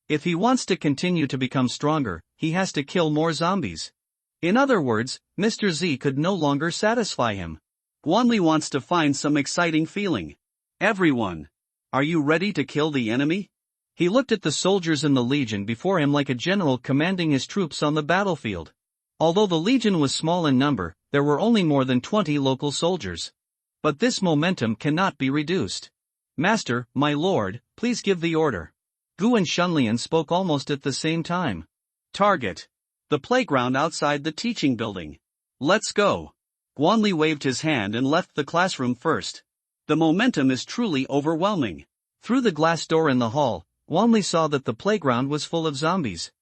If he wants to continue to become stronger, he has to kill more zombies. In other words, Mr. Z could no longer satisfy him. Guanli wants to find some exciting feeling. Everyone. Are you ready to kill the enemy? He looked at the soldiers in the legion before him like a general commanding his troops on the battlefield. Although the legion was small in number, there were only more than 20 local soldiers. But this momentum cannot be reduced. Master, my lord, please give the order. Gu and Xuanlian spoke almost at the same time. Target. The playground outside the teaching building. Let's go. Guanli waved his hand and left the classroom first. The momentum is truly overwhelming. Through the glass door in the hall, Guanli saw that the playground was full of zombies.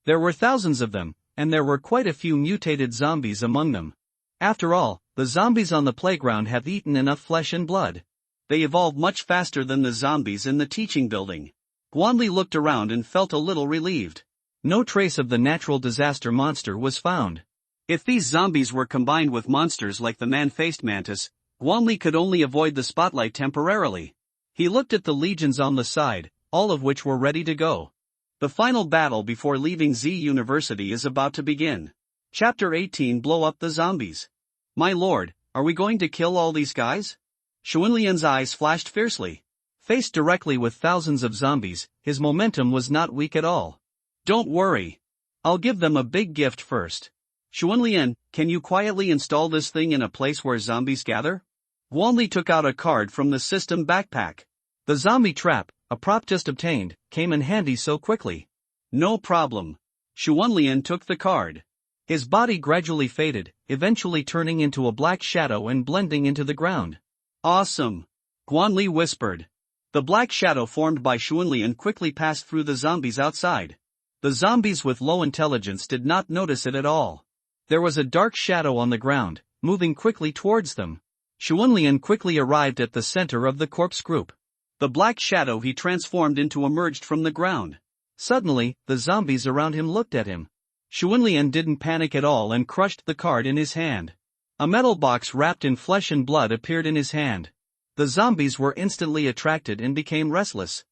There were thousands of them, and there were quite a few mutated zombies among them. After all, the zombies on the playground have eaten enough flesh and blood. They evolve much faster than the zombies in the teaching building. Guanli looked around and felt a little relieved. No trace of the natural disaster monster was found. If these zombies were combined with monsters like the man-faced mantis, Guanli could only avoid the spotlight temporarily. He looked at the legions on the side, all of which were ready to go. The final battle before leaving Z University is about to begin. Chapter 18 Blow Up the Zombies. My lord, are we going to kill all these guys? Xuanlian's eyes flashed fiercely. Faced directly with thousands of zombies, his momentum was not weak at all. Don't worry. I'll give them a big gift first. Xuanlian, can you quietly install this thing in a place where zombies gather? Guanli took out a card from the system backpack. The zombie trap, a prop just obtained, came in handy so quickly. No problem. Xuanlian took the card. His body gradually faded, eventually turning into a black shadow and blending into the ground. Awesome. Guanli whispered. The black shadow formed by Xuanlian quickly passed through the zombies outside. The zombies with low intelligence did not notice it at all. There was a dark shadow on the ground, moving quickly towards them. Xuanlian quickly arrived at the center of the corpse group. The black shadow he transformed into emerged from the ground. Suddenly, the zombies around him looked at him. Xuanlian didn't panic at all and crushed the card in his hand. A metal box wrapped in flesh and blood appeared in his hand. The zombies were instantly attracted and became restless.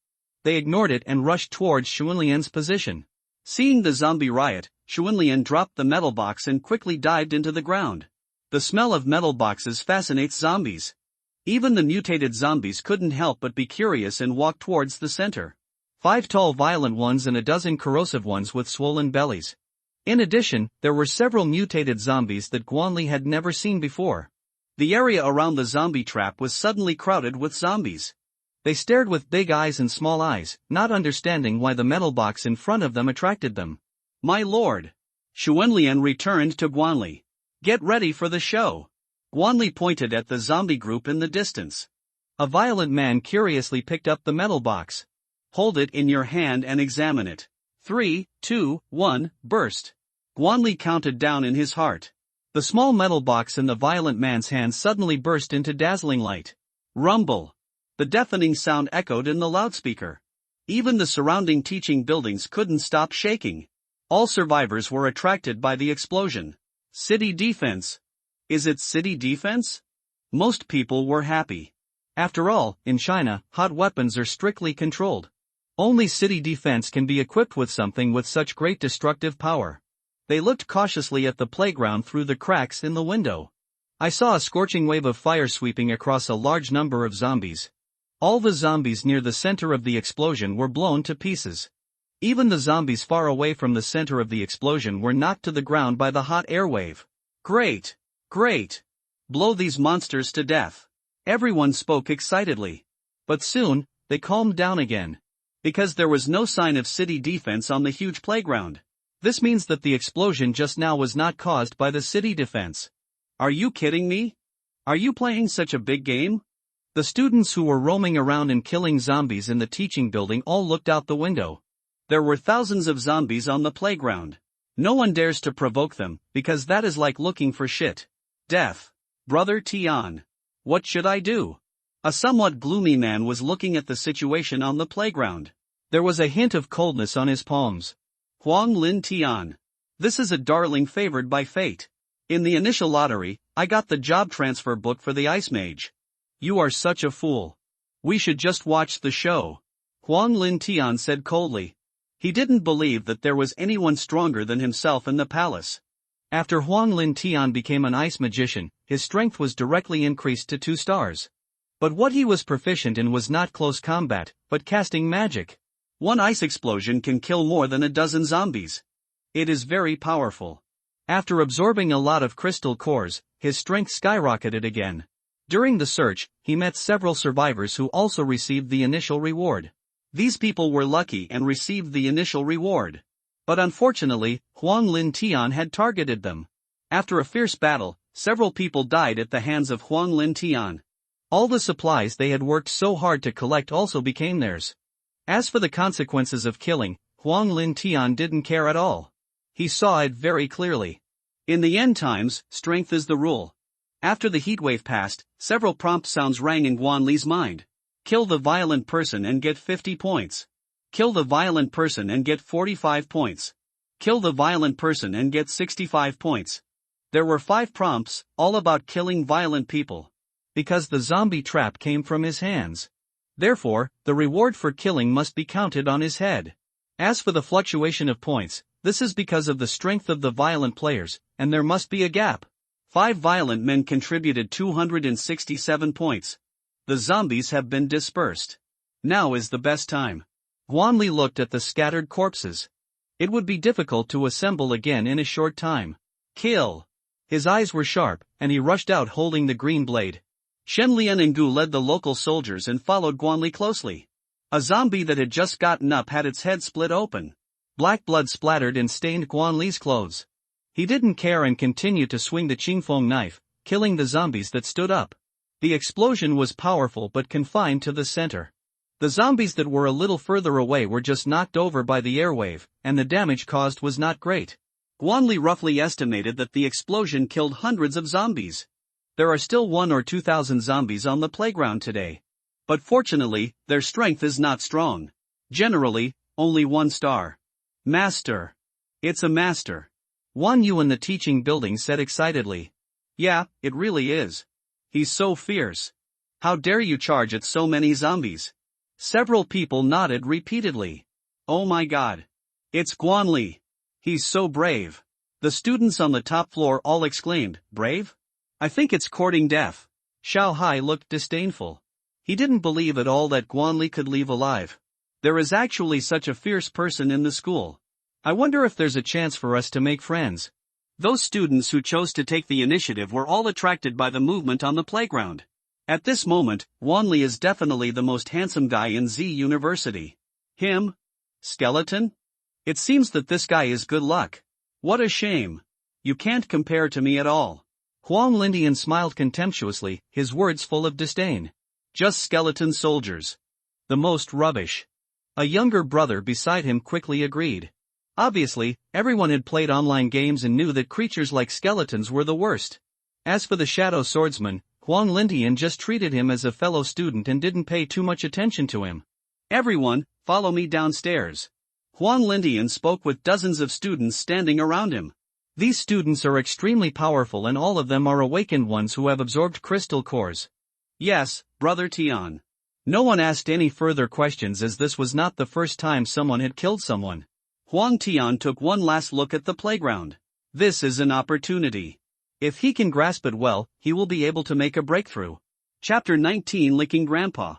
They ignored it and rushed towards Xuanlian's position. Seeing the zombie riot, Xuanlian dropped the metal box and quickly dived into the ground. The smell of metal boxes fascinates zombies. Even the mutated zombies couldn't help but be curious and walk towards the center. 5 tall violent ones and a dozen corrosive ones with swollen bellies. In addition, there were several mutated zombies that Guanli had never seen before. The area around the zombie trap was suddenly crowded with zombies. They stared with big eyes and small eyes, not understanding why the metal box in front of them attracted them. My lord! Xuanlian returned to Guanli. Get ready for the show. Guanli pointed at the zombie group in the distance. A violent man curiously picked up the metal box. Hold it in your hand and examine it. 3, 2, 1, burst. Guanli counted down in his heart. The small metal box in the violent man's hand suddenly burst into dazzling light. Rumble. The deafening sound echoed in the loudspeaker. Even the surrounding teaching buildings couldn't stop shaking. All survivors were attracted by the explosion. City defense. Is it city defense? Most people were happy. After all, in China, hot weapons are strictly controlled. Only city defense can be equipped with something with such great destructive power. They looked cautiously at the playground through the cracks in the window. I saw a scorching wave of fire sweeping across a large number of zombies. All the zombies near the center of the explosion were blown to pieces. Even the zombies far away from the center of the explosion were knocked to the ground by the hot air wave. Great! Great! Blow these monsters to death. Everyone spoke excitedly. But soon, they calmed down again. Because there was no sign of city defense on the huge playground. This means that the explosion just now was not caused by the city defense. Are you kidding me? Are you playing such a big game? The students who were roaming around and killing zombies in the teaching building all looked out the window. There were thousands of zombies on the playground. No one dares to provoke them, because that is like looking for shit. Death. Brother Tian. What should I do? A somewhat gloomy man was looking at the situation on the playground. There was a hint of coldness on his palms. Huang Lin Tian. This is a darling favored by fate. In the initial lottery, I got the job transfer book for the Ice Mage. You are such a fool. We should just watch the show. Huang Lin Tian said coldly. He didn't believe that there was anyone stronger than himself in the palace. After Huang Lin Tian became an ice magician, his strength was directly increased to 2 stars. But what he was proficient in was not close combat, but casting magic. One ice explosion can kill more than a dozen zombies. It is very powerful. After absorbing a lot of crystal cores, his strength skyrocketed again. During the search, he met several survivors who also received the initial reward. These people were lucky and received the initial reward. But unfortunately, Huang Lin Tian had targeted them. After a fierce battle, several people died at the hands of Huang Lin Tian. All the supplies they had worked so hard to collect also became theirs. As for the consequences of killing, Huang Lin Tian didn't care at all. He saw it very clearly. In the end times, strength is the rule. After the heatwave passed, several prompt sounds rang in Guanli's mind. Kill the violent person and get 50 points. Kill the violent person and get 45 points. Kill the violent person and get 65 points. There were 5 prompts, all about killing violent people. Because the zombie trap came from his hands. Therefore, the reward for killing must be counted on his head. As for the fluctuation of points, this is because of the strength of the violent players, and there must be a gap. 5 violent men contributed 267 points. The zombies have been dispersed. Now is the best time. Guanli looked at the scattered corpses. It would be difficult to assemble again in a short time. Kill! His eyes were sharp, and he rushed out holding the green blade. Shenlian and Gu led the local soldiers and followed Guanli closely. A zombie that had just gotten up had its head split open. Black blood splattered and stained Guanli's clothes. He didn't care and continued to swing the Qingfeng knife, killing the zombies that stood up. The explosion was powerful but confined to the center. The zombies that were a little further away were just knocked over by the airwave, and the damage caused was not great. Guanli roughly estimated that the explosion killed hundreds of zombies. There are still 1,000 or 2,000 zombies on the playground today. But fortunately, their strength is not strong. Generally, only 1 star. Master. It's a master. Wan Yu in the teaching building said excitedly. Yeah, it really is. He's so fierce. How dare you charge at so many zombies? Several people nodded repeatedly. Oh my god. It's Guanli. He's so brave. The students on the top floor all exclaimed, brave? I think it's courting death. Xiao Hai looked disdainful. He didn't believe at all that Guanli could leave alive. There is actually such a fierce person in the school. I wonder if there's a chance for us to make friends. Those students who chose to take the initiative were all attracted by the movement on the playground. At this moment, Guanli is definitely the most handsome guy in Z University. Him? Skeleton? It seems that this guy is good luck. What a shame. You can't compare to me at all. Huang Lindian smiled contemptuously, his words full of disdain. Just skeleton soldiers. The most rubbish. A younger brother beside him quickly agreed. Obviously, everyone had played online games and knew that creatures like skeletons were the worst. As for the shadow swordsman, Huang Lindian just treated him as a fellow student and didn't pay too much attention to him. Everyone, follow me downstairs. Huang Lindian spoke with dozens of students standing around him. These students are extremely powerful and all of them are awakened ones who have absorbed crystal cores. Yes, Brother Tian. No one asked any further questions as this was not the first time someone had killed someone. Huang Tian took one last look at the playground. This is an opportunity. If he can grasp it well, he will be able to make a breakthrough. Chapter 19 Licking Grandpa.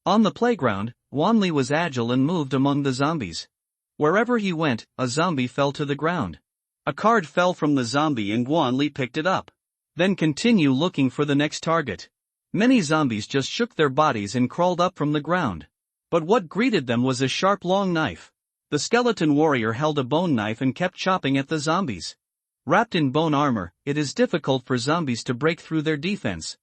On the playground, Guanli was agile and moved among the zombies. Wherever he went, a zombie fell to the ground. A card fell from the zombie and Guanli picked it up. Then continue looking for the next target. Many zombies just shook their bodies and crawled up from the ground. But what greeted them was a sharp long knife. The skeleton warrior held a bone knife and kept chopping at the zombies. Wrapped in bone armor, it is difficult for zombies to break through their defense.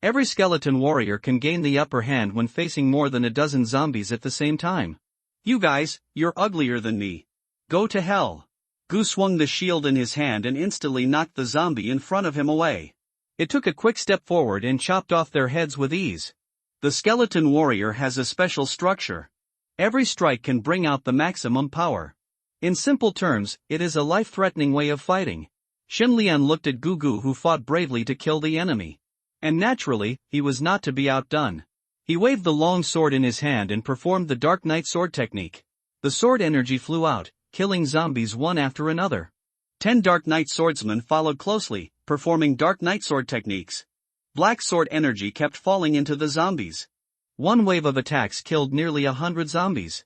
Every skeleton warrior can gain the upper hand when facing more than a dozen zombies at the same time. You guys, you're uglier than me. Go to hell. Gu swung the shield in his hand and instantly knocked the zombie in front of him away. It took a quick step forward and chopped off their heads with ease. The skeleton warrior has a special structure. Every strike can bring out the maximum power. In simple terms, it is a life-threatening way of fighting. Shenlian looked at Gugu who fought bravely to kill the enemy. And naturally, he was not to be outdone. He waved the long sword in his hand and performed the Dark Knight sword technique. The sword energy flew out, killing zombies one after another. 10 Dark Knight swordsmen followed closely, performing Dark Knight sword techniques. Black sword energy kept falling into the zombies. One wave of attacks killed nearly 100 zombies.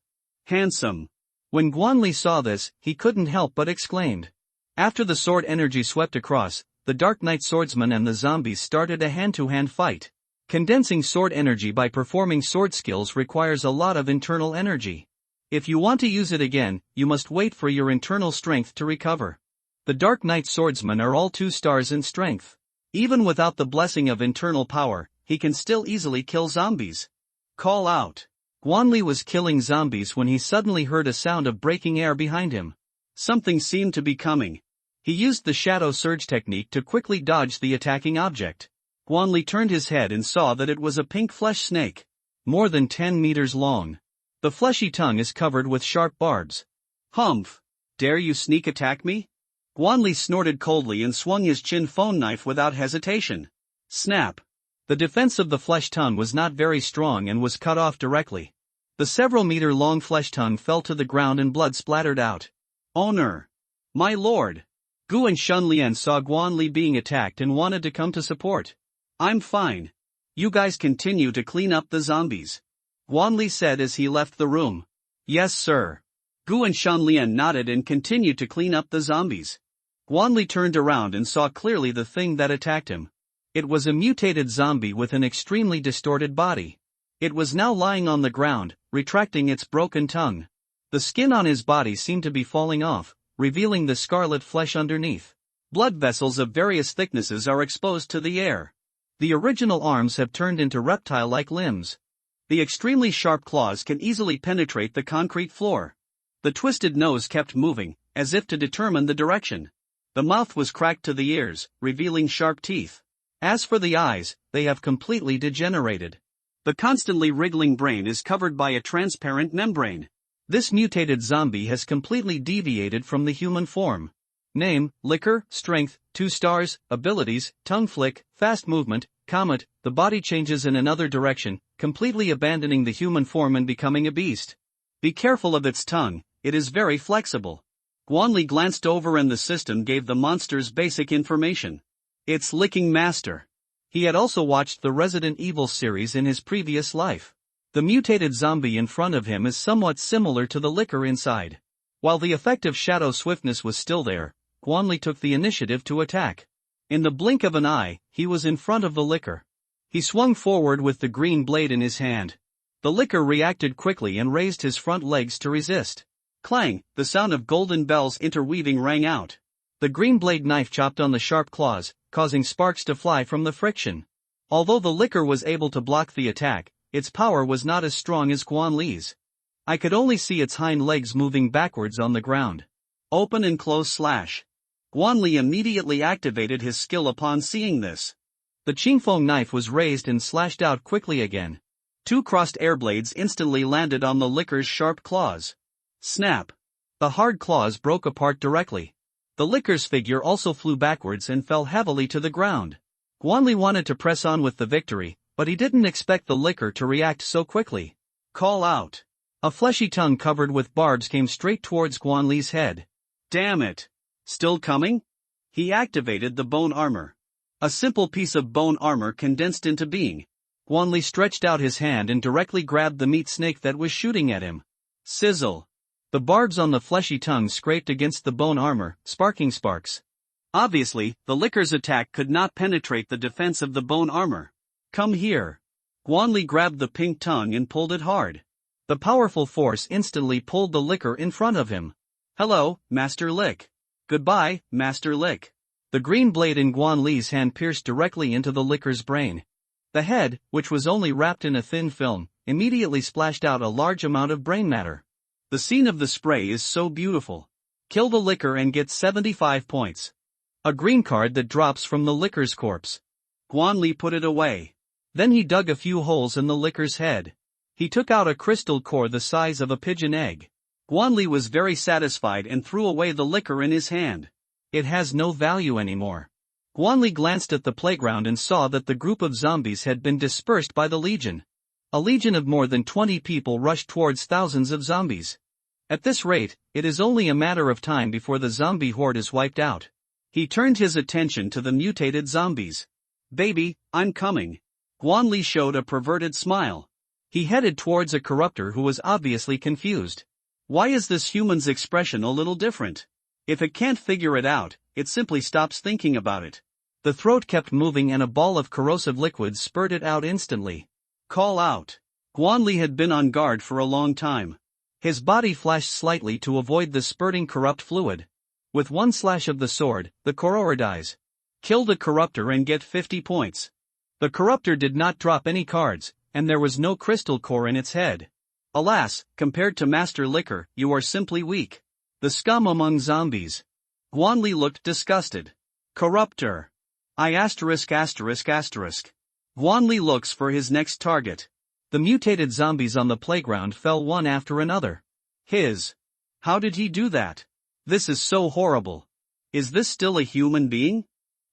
Handsome. When Guanli saw this, he couldn't help but exclaimed. After the sword energy swept across, the Dark Knight swordsman and the zombies started a hand-to-hand fight. Condensing sword energy by performing sword skills requires a lot of internal energy. If you want to use it again, you must wait for your internal strength to recover. The Dark Knight swordsmen are all 2 stars in strength. Even without the blessing of internal power, he can still easily kill zombies. Call out. Guanli was killing zombies when he suddenly heard a sound of breaking air behind him. Something seemed to be coming. He used the shadow surge technique to quickly dodge the attacking object. Guanli turned his head and saw that it was a pink flesh snake. More than 10 meters long. The fleshy tongue is covered with sharp barbs. Humph! Dare you sneak attack me? Guanli snorted coldly and swung his chin phone knife without hesitation. Snap! The defense of the flesh tongue was not very strong and was cut off directly. The The several-meter-long flesh tongue fell to the ground and blood splattered out. Owner! My lord! Gu and Shunlian saw Guanli being attacked and wanted to come to support. I'm fine. You guys continue to clean up the zombies. Guanli said as he left the room. Yes sir. Gu and Shunlian nodded and continued to clean up the zombies. Guanli turned around and saw clearly the thing that attacked him. It was a mutated zombie with an extremely distorted body. It was now lying on the ground, retracting its broken tongue. The skin on his body seemed to be falling off, revealing the scarlet flesh underneath. Blood vessels of various thicknesses are exposed to the air. The original arms have turned into reptile-like limbs. The extremely sharp claws can easily penetrate the concrete floor. The twisted nose kept moving, as if to determine the direction. The mouth was cracked to the ears, revealing sharp teeth. As for the eyes, they have completely degenerated. The constantly wriggling brain is covered by a transparent membrane. This mutated zombie has completely deviated from the human form. Name, Liquor, Strength, 2 stars, Abilities, Tongue Flick, Fast Movement, Comet. The body changes in another direction, completely abandoning the human form and becoming a beast. Be careful of its tongue, it is very flexible. Guanli glanced over and the system gave the monster's basic information. It's licking master. He had also watched the Resident Evil series in his previous life. The mutated zombie in front of him is somewhat similar to the liquor inside. While the effect of shadow swiftness was still there, Guanli took the initiative to attack. In the blink of an eye, he was in front of the liquor. He swung forward with the green blade in his hand. The liquor reacted quickly and raised his front legs to resist. Clang, the sound of golden bells interweaving rang out. The green blade knife chopped on the sharp claws, causing sparks to fly from the friction. Although the liquor was able to block the attack, its power was not as strong as Guanli's. I could only see its hind legs moving backwards on the ground. Open and close slash. Guanli immediately activated his skill upon seeing this. The Qingfeng knife was raised and slashed out quickly again. 2 crossed air blades instantly landed on the liquor's sharp claws. Snap! The hard claws broke apart directly. The liquor's figure also flew backwards and fell heavily to the ground. Guanli wanted to press on with the victory, but he didn't expect the liquor to react so quickly. Call out! A fleshy tongue covered with barbs came straight towards Guanli's head. Damn it! Still coming? He activated the bone armor. A simple piece of bone armor condensed into being. Guanli stretched out his hand and directly grabbed the meat snake that was shooting at him. Sizzle! The barbs on the fleshy tongue scraped against the bone armor, sparking sparks. Obviously, the liquor's attack could not penetrate the defense of the bone armor. Come here. Guanli grabbed the pink tongue and pulled it hard. The powerful force instantly pulled the liquor in front of him. Hello, Master Lick. Goodbye, Master Lick. The green blade in Guanli's hand pierced directly into the liquor's brain. The head, which was only wrapped in a thin film, immediately splashed out a large amount of brain matter. The scene of the spray is so beautiful. Kill the liquor and get 75 points. A green card that drops from the liquor's corpse. Guanli put it away. Then he dug a few holes in the liquor's head. He took out a crystal core the size of a pigeon egg. Guanli was very satisfied and threw away the liquor in his hand. It has no value anymore. Guanli glanced at the playground and saw that the group of zombies had been dispersed by the legion. A legion of more than 20 people rushed towards thousands of zombies. At this rate, it is only a matter of time before the zombie horde is wiped out. He turned his attention to the mutated zombies. Baby, I'm coming. Guanli showed a perverted smile. He headed towards a corruptor who was obviously confused. Why is this human's expression a little different? If it can't figure it out, it simply stops thinking about it. The throat kept moving and a ball of corrosive liquid spurted out instantly. Call out. Guanli had been on guard for a long time. His body flashed slightly to avoid the spurting corrupt fluid. With one slash of the sword, the corruptor dies. Kill the corruptor and get 50 points. The corruptor did not drop any cards, and there was no crystal core in its head. Alas, compared to Master Liquor, you are simply weak. The scum among zombies. Guanli looked disgusted. Corruptor. Guanli looks for his next target. The mutated zombies on the playground fell one after another. How did he do that? This is so horrible. Is this still a human being?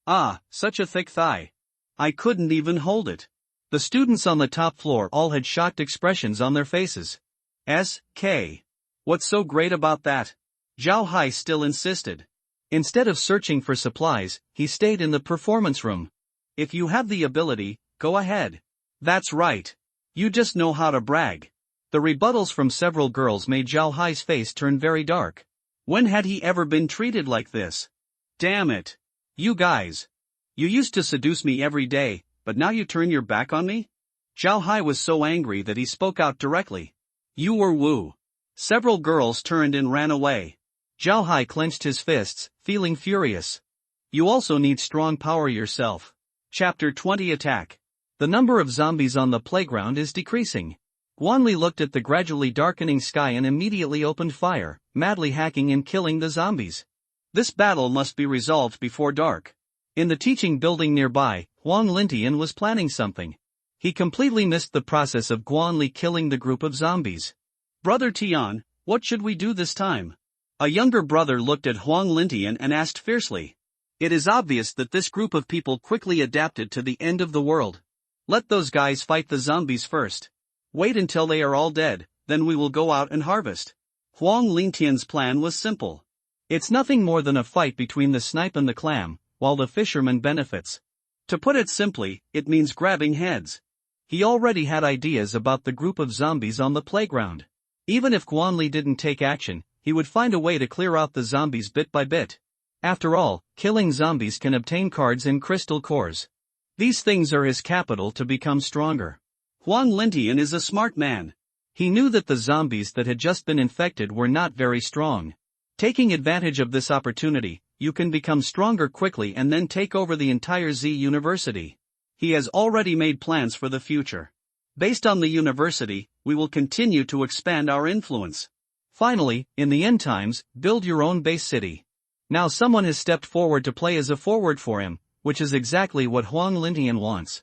Ah, such a thick thigh. I couldn't even hold it. The students on the top floor all had shocked expressions on their faces. S.K. What's so great about that? Zhao Hai still insisted. Instead of searching for supplies, he stayed in the performance room. If you have the ability, go ahead. That's right. You just know how to brag. The rebuttals from several girls made Zhao Hai's face turn very dark. When had he ever been treated like this? Damn it. You guys. You used to seduce me every day, but now you turn your back on me? Zhao Hai was so angry that he spoke out directly. You were woo. Several girls turned and ran away. Zhao Hai clenched his fists, feeling furious. You also need strong power yourself. Chapter 20 Attack. The number of zombies on the playground is decreasing. Guanli looked at the gradually darkening sky and immediately opened fire, madly hacking and killing the zombies. This battle must be resolved before dark. In the teaching building nearby, Huang Lintian was planning something. He completely missed the process of Guanli killing the group of zombies. Brother Tian, what should we do this time? A younger brother looked at Huang Lintian and asked fiercely. It is obvious that this group of people quickly adapted to the end of the world. Let those guys fight the zombies first. Wait until they are all dead, then we will go out and harvest. Huang Lintian's plan was simple. It's nothing more than a fight between the snipe and the clam, while the fisherman benefits. To put it simply, it means grabbing heads. He already had ideas about the group of zombies on the playground. Even if Guanli didn't take action, he would find a way to clear out the zombies bit by bit. After all, killing zombies can obtain cards and crystal cores. These things are his capital to become stronger. Huang Lintian is a smart man. He knew that the zombies that had just been infected were not very strong. Taking advantage of this opportunity, you can become stronger quickly and then take over the entire Z University. He has already made plans for the future. Based on the university, we will continue to expand our influence. Finally, in the end times, build your own base city. Now someone has stepped forward to play as a forward for him, which is exactly what Huang Lintian wants.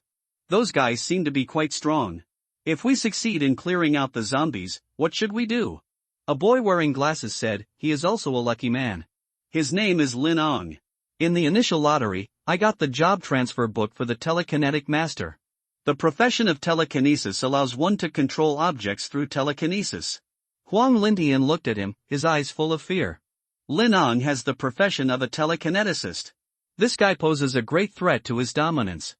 Those guys seem to be quite strong. If we succeed in clearing out the zombies, what should we do? A boy wearing glasses said, he is also a lucky man. His name is Lin Ong. In the initial lottery, I got the job transfer book for the telekinetic master. The profession of telekinesis allows one to control objects through telekinesis. Huang Lintian looked at him, his eyes full of fear. Lin Ong has the profession of a telekineticist. This guy poses a great threat to his dominance.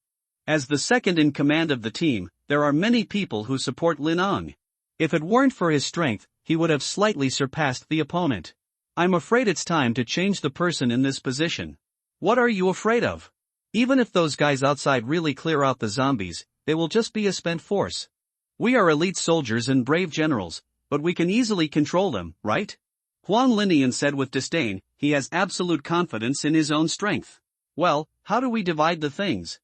As the second in command of the team, there are many people who support Lin Ong. If it weren't for his strength, he would have slightly surpassed the opponent. I'm afraid it's time to change the person in this position. What are you afraid of? Even if those guys outside really clear out the zombies, they will just be a spent force. We are elite soldiers and brave generals, but we can easily control them, right? Huang Lintian said with disdain. He has absolute confidence in his own strength. Well, how do we divide the things?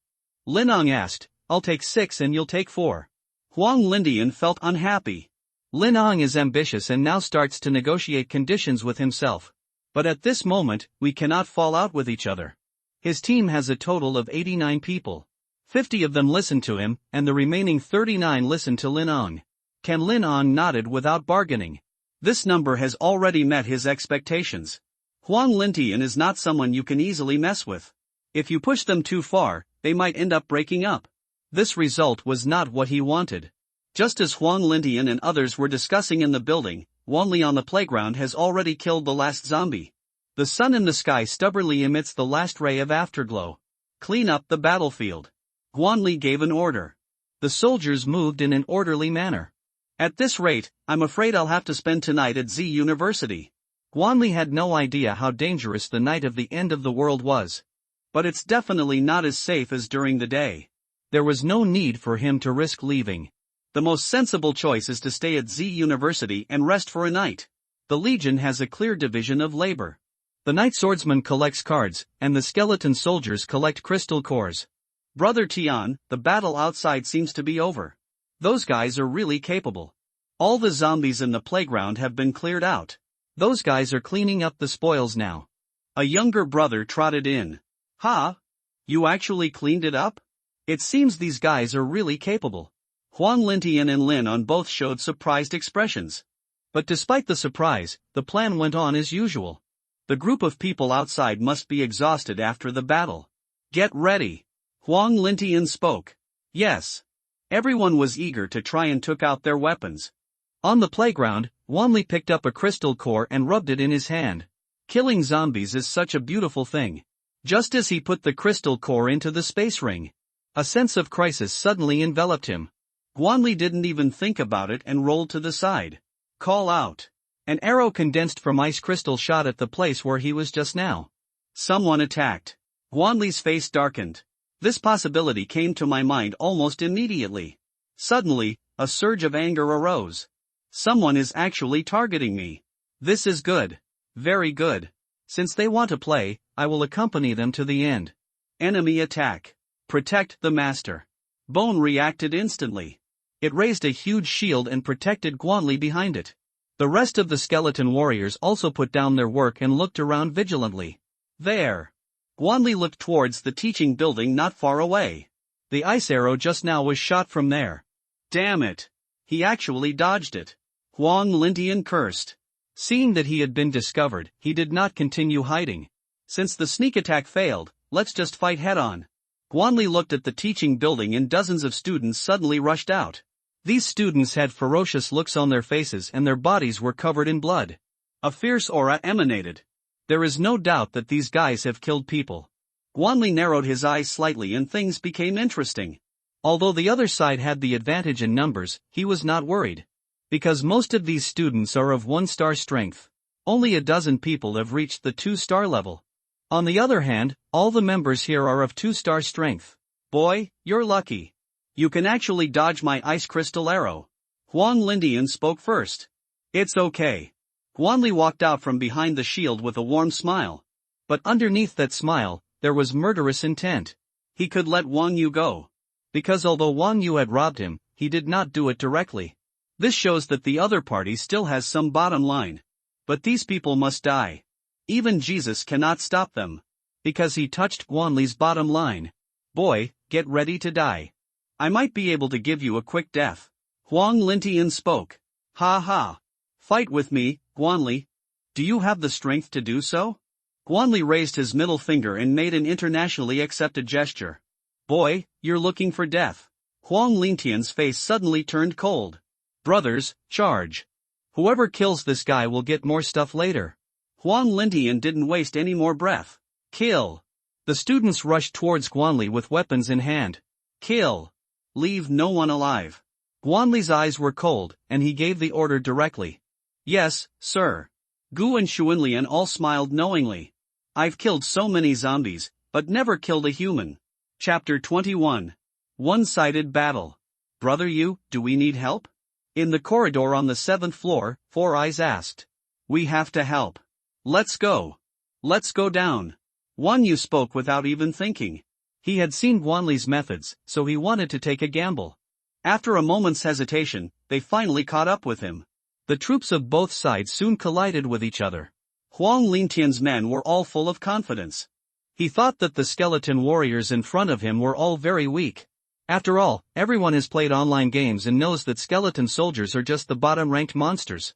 Lin Ong asked. I'll take 6 and you'll take 4. Huang Lintian felt unhappy. Lin Ong is ambitious and now starts to negotiate conditions with himself. But at this moment, we cannot fall out with each other. His team has a total of 89 people. 50 of them listen to him, and the remaining 39 listen to Lin Ong. Lin Ong nodded without bargaining. This number has already met his expectations. Huang Lintian is not someone you can easily mess with. If you push them too far, they might end up breaking up. This result was not what he wanted. Just as Huang Lintian and others were discussing in the building, Guanli on the playground has already killed the last zombie. The sun in the sky stubbornly emits the last ray of afterglow. Clean up the battlefield. Guanli gave an order. The soldiers moved in an orderly manner. At this rate, I'm afraid I'll have to spend tonight at Z University. Guanli had no idea how dangerous the night of the end of the world was. But it's definitely not as safe as during the day. There was no need for him to risk leaving. The most sensible choice is to stay at Z University and rest for a night. The Legion has a clear division of labor. The Night Swordsman collects cards, and the skeleton soldiers collect crystal cores. Brother Tian, the battle outside seems to be over. Those guys are really capable. All the zombies in the playground have been cleared out. Those guys are cleaning up the spoils now. A younger brother trotted in. Ha! You actually cleaned it up? It seems these guys are really capable. Huang Lintian and Lin on both showed surprised expressions. But despite the surprise, the plan went on as usual. The group of people outside must be exhausted after the battle. Get ready. Huang Lintian spoke. Yes. Everyone was eager to try and took out their weapons. On the playground, Wanli picked up a crystal core and rubbed it in his hand. Killing zombies is such a beautiful thing. Just as he put the crystal core into the space ring, a sense of crisis suddenly enveloped him. Wanli didn't even think about it and rolled to the side. Call out. An arrow condensed from ice crystal shot at the place where he was just now. Someone attacked. Wanli's face darkened. This possibility came to my mind almost immediately. Suddenly, a surge of anger arose. Someone is actually targeting me. This is good. Very good. Since they want to play, I will accompany them to the end. Enemy attack. Protect the master. Bone reacted instantly. It raised a huge shield and protected Guanli behind it. The rest of the skeleton warriors also put down their work and looked around vigilantly. There. Guanli looked towards the teaching building not far away. The ice arrow just now was shot from there. Damn it. He actually dodged it. Huang Lintian cursed. Seeing that he had been discovered, he did not continue hiding. Since the sneak attack failed, let's just fight head-on. Guanli looked at the teaching building and dozens of students suddenly rushed out. These students had ferocious looks on their faces and their bodies were covered in blood. A fierce aura emanated. There is no doubt that these guys have killed people. Guanli narrowed his eyes slightly and things became interesting. Although the other side had the advantage in numbers, he was not worried. Because most of these students are of 1-star strength. Only a dozen people have reached the 2-star level. On the other hand, all the members here are of 2-star strength. Boy, you're lucky. You can actually dodge my ice crystal arrow. Huang Lindian spoke first. It's okay. Guanli walked out from behind the shield with a warm smile. But underneath that smile, there was murderous intent. He could let Wang Yu go. Because although Wang Yu had robbed him, he did not do it directly. This shows that the other party still has some bottom line. But these people must die. Even Jesus cannot stop them. Because he touched Guanli's bottom line. Boy, get ready to die. I might be able to give you a quick death. Huang Lintian spoke. Ha ha. Fight with me, Guanli. Do you have the strength to do so? Guanli raised his middle finger and made an internationally accepted gesture. Boy, you're looking for death. Huang Lintian's face suddenly turned cold. Brothers, charge. Whoever kills this guy will get more stuff later. Huang Lintian didn't waste any more breath. Kill. The students rushed towards Guanli with weapons in hand. Kill. Leave no one alive. Guanli's eyes were cold, and he gave the order directly. Yes, sir. Gu and Xuanlian all smiled knowingly. I've killed so many zombies, but never killed a human. Chapter 21. One-sided battle. Brother Yu, do we need help? In the corridor on the 7th floor, Four Eyes asked. We have to help. Let's go. Let's go down. Wang Yu spoke without even thinking. He had seen Guanli's methods, so he wanted to take a gamble. After a moment's hesitation, they finally caught up with him. The troops of both sides soon collided with each other. Huang Lintian's men were all full of confidence. He thought that the skeleton warriors in front of him were all very weak. After all, everyone has played online games and knows that skeleton soldiers are just the bottom-ranked monsters.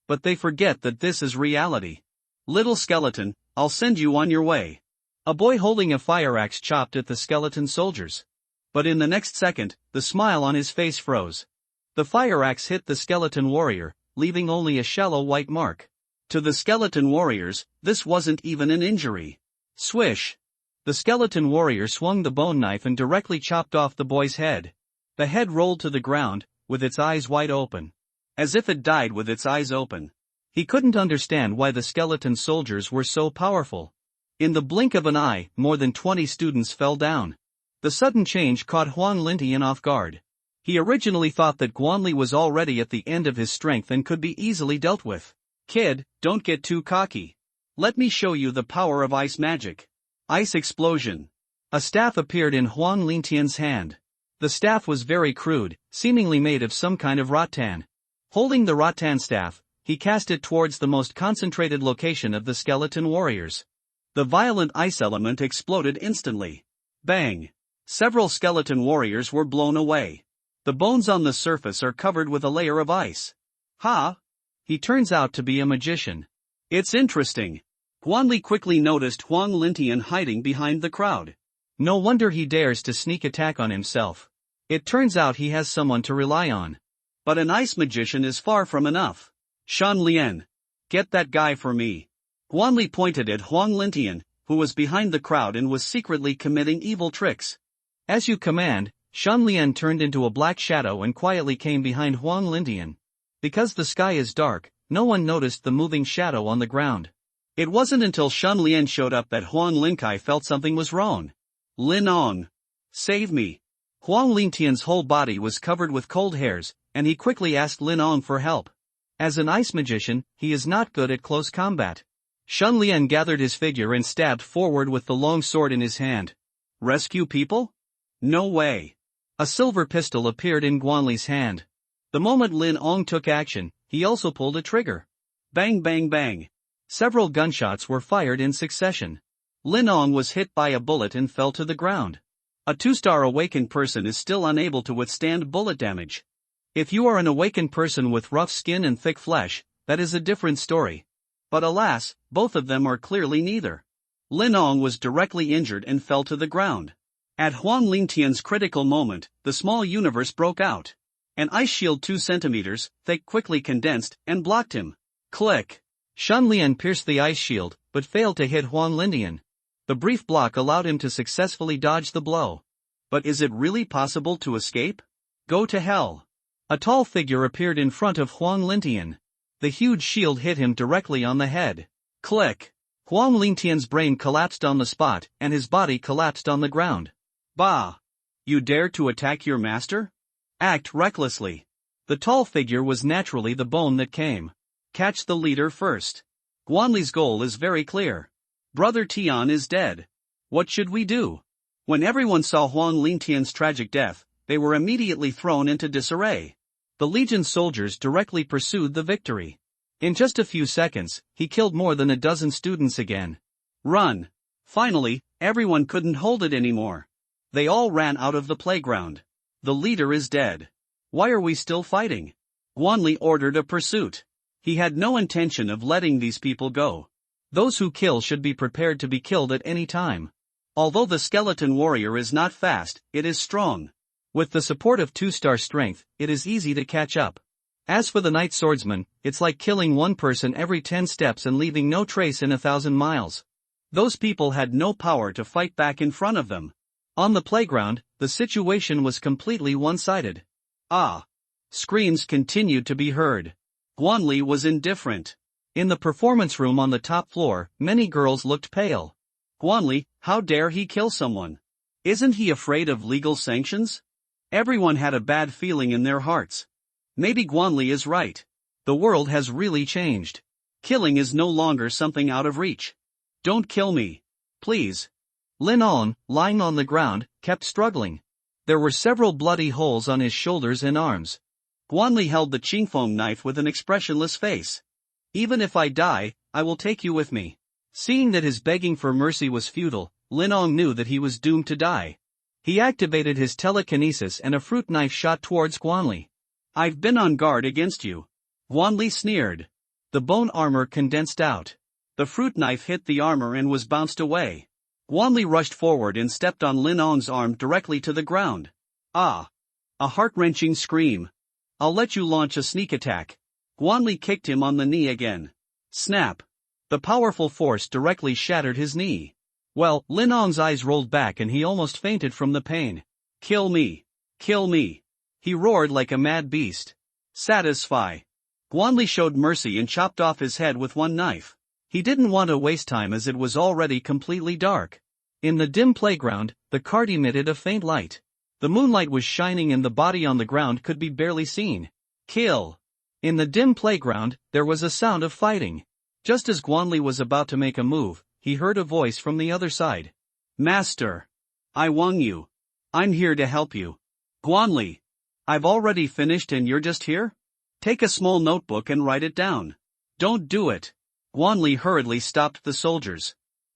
But they forget that this is reality. Little skeleton, I'll send you on your way. A boy holding a fire axe chopped at the skeleton soldiers. But in the next second, the smile on his face froze. The fire axe hit the skeleton warrior, leaving only a shallow white mark. To the skeleton warriors, this wasn't even an injury. Swish! The skeleton warrior swung the bone knife and directly chopped off the boy's head. The head rolled to the ground, with its eyes wide open. As if it died with its eyes open. He couldn't understand why the skeleton soldiers were so powerful. In the blink of an eye, more than 20 students fell down. The sudden change caught Huang Lintian off guard. He originally thought that Guanli was already at the end of his strength and could be easily dealt with. Kid, don't get too cocky. Let me show you the power of ice magic. Ice explosion. A staff appeared in Huang Lintian's hand. The staff was very crude, seemingly made of some kind of rattan. Holding the rattan staff, he cast it towards the most concentrated location of the skeleton warriors. The violent ice element exploded instantly. Bang! Several skeleton warriors were blown away. The bones on the surface are covered with a layer of ice. Ha! He turns out to be a magician. It's interesting. Guanli quickly noticed Huang Lintian hiding behind the crowd. No wonder he dares to sneak attack on himself. It turns out he has someone to rely on. But an ice magician is far from enough. Shan Lian. Get that guy for me. Guanli pointed at Huang Lintian, who was behind the crowd and was secretly committing evil tricks. As you command, Shan Lian turned into a black shadow and quietly came behind Huang Lintian. Because the sky is dark, no one noticed the moving shadow on the ground. It wasn't until Shan Lian showed up that Huang Linkai felt something was wrong. Lin Ong. Save me. Huang Lintian's whole body was covered with cold hairs, and he quickly asked Lin Ong for help. As an ice magician, he is not good at close combat. Shan Lian gathered his figure and stabbed forward with the long sword in his hand. Rescue people? No way. A silver pistol appeared in Guanli's hand. The moment Lin Ong took action, he also pulled a trigger. Bang bang bang. Several gunshots were fired in succession. Lin Ong was hit by a bullet and fell to the ground. A 2-star awakened person is still unable to withstand bullet damage. If you are an awakened person with rough skin and thick flesh, that is a different story. But alas, both of them are clearly neither. Lin Ong was directly injured and fell to the ground. At Huang Lingtian's critical moment, the small universe broke out. An ice shield 2 centimeters thick quickly condensed and blocked him. Click. Shan Lian pierced the ice shield, but failed to hit Huang Lintian. The brief block allowed him to successfully dodge the blow. But is it really possible to escape? Go to hell. A tall figure appeared in front of Huang Lintian. The huge shield hit him directly on the head. Click. Huang Lintian's brain collapsed on the spot, and his body collapsed on the ground. Bah! You dare to attack your master? Act recklessly. The tall figure was naturally the bone that came. Catch the leader first. Guanli's goal is very clear. Brother Tian is dead. What should we do? When everyone saw Huang Lintian's tragic death, they were immediately thrown into disarray. The Legion's soldiers directly pursued the victory. In just a few seconds, he killed more than a dozen students again. Run! Finally, everyone couldn't hold it anymore. They all ran out of the playground. The leader is dead. Why are we still fighting? Guanli ordered a pursuit. He had no intention of letting these people go. Those who kill should be prepared to be killed at any time. Although the skeleton warrior is not fast, it is strong. With the support of 2-star strength, it is easy to catch up. As for the Night Swordsman, it's like killing one person every 10 steps and leaving no trace in 1,000 miles. Those people had no power to fight back in front of them. On the playground, the situation was completely one-sided. Ah! Screams continued to be heard. Guanli was indifferent. In the performance room on the top floor, many girls looked pale. Guanli, how dare he kill someone? Isn't he afraid of legal sanctions? Everyone had a bad feeling in their hearts. Maybe Guanli is right. The world has really changed. Killing is no longer something out of reach. Don't kill me. Please. Lin Ong, lying on the ground, kept struggling. There were several bloody holes on his shoulders and arms. Guanli held the Qingfeng knife with an expressionless face. Even if I die, I will take you with me. Seeing that his begging for mercy was futile, Lin Ong knew that he was doomed to die. He activated his telekinesis and a fruit knife shot towards Guanli. I've been on guard against you. Guanli sneered. The bone armor condensed out. The fruit knife hit the armor and was bounced away. Guanli rushed forward and stepped on Lin Ong's arm directly to the ground. Ah! A heart-wrenching scream. I'll let you launch a sneak attack. Guanli kicked him on the knee again. Snap! The powerful force directly shattered his knee. Well, Lin Ong's eyes rolled back and he almost fainted from the pain. Kill me! Kill me! He roared like a mad beast. Satisfy! Guanli showed mercy and chopped off his head with one knife. He didn't want to waste time as it was already completely dark. In the dim playground, the cart emitted a faint light. The moonlight was shining and the body on the ground could be barely seen. Kill! In the dim playground, there was a sound of fighting. Just as Guanli was about to make a move, he heard a voice from the other side. Master! I won you. I'm here to help you. Guanli! I've already finished and you're just here? Take a small notebook and write it down. Don't do it. Guanli hurriedly stopped the soldiers.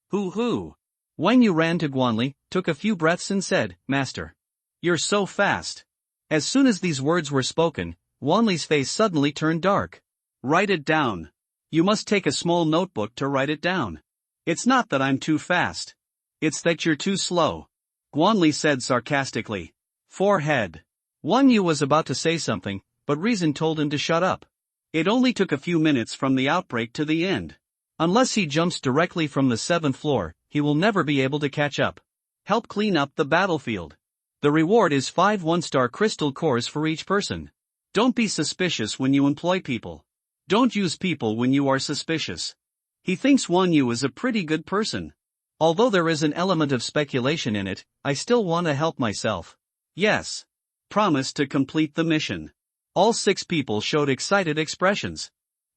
Hoo-hoo! Wang Yu ran to Guanli, took a few breaths and said, Master. You're so fast. As soon as these words were spoken, Guanli's face suddenly turned dark. Write it down. You must take a small notebook to write it down. It's not that I'm too fast. It's that you're too slow. Guanli said sarcastically. Forehead. Wang Yu was about to say something, but reason told him to shut up. It only took a few minutes from the outbreak to the end. Unless he jumps directly from the 7th floor, he will never be able to catch up. Help clean up the battlefield. The reward is 5 one-star crystal cores for each person. Don't be suspicious when you employ people. Don't use people when you are suspicious. He thinks Wang Yu is a pretty good person. Although there is an element of speculation in it, I still want to help myself. Yes. Promise to complete the mission. All 6 people showed excited expressions.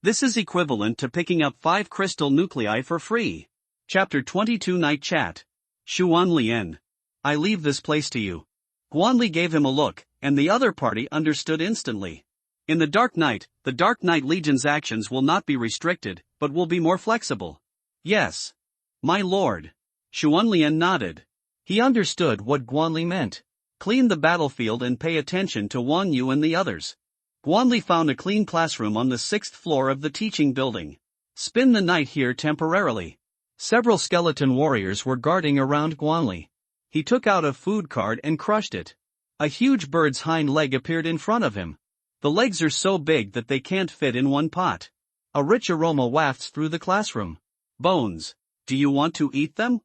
This is equivalent to picking up 5 crystal nuclei for free. Chapter 22 Night Chat. Xuan Lian. I leave this place to you. Guanli gave him a look, and the other party understood instantly. In the Dark Knight Legion's actions will not be restricted, but will be more flexible. Yes. My lord. Xuan Lian nodded. He understood what Guanli meant. Clean the battlefield and pay attention to Wang Yu and the others. Guanli found a clean classroom on the 6th floor of the teaching building. Spend the night here temporarily. Several skeleton warriors were guarding around Guanli. He took out a food card and crushed it. A huge bird's hind leg appeared in front of him. The legs are so big that they can't fit in one pot. A rich aroma wafts through the classroom. Bones. Do you want to eat them?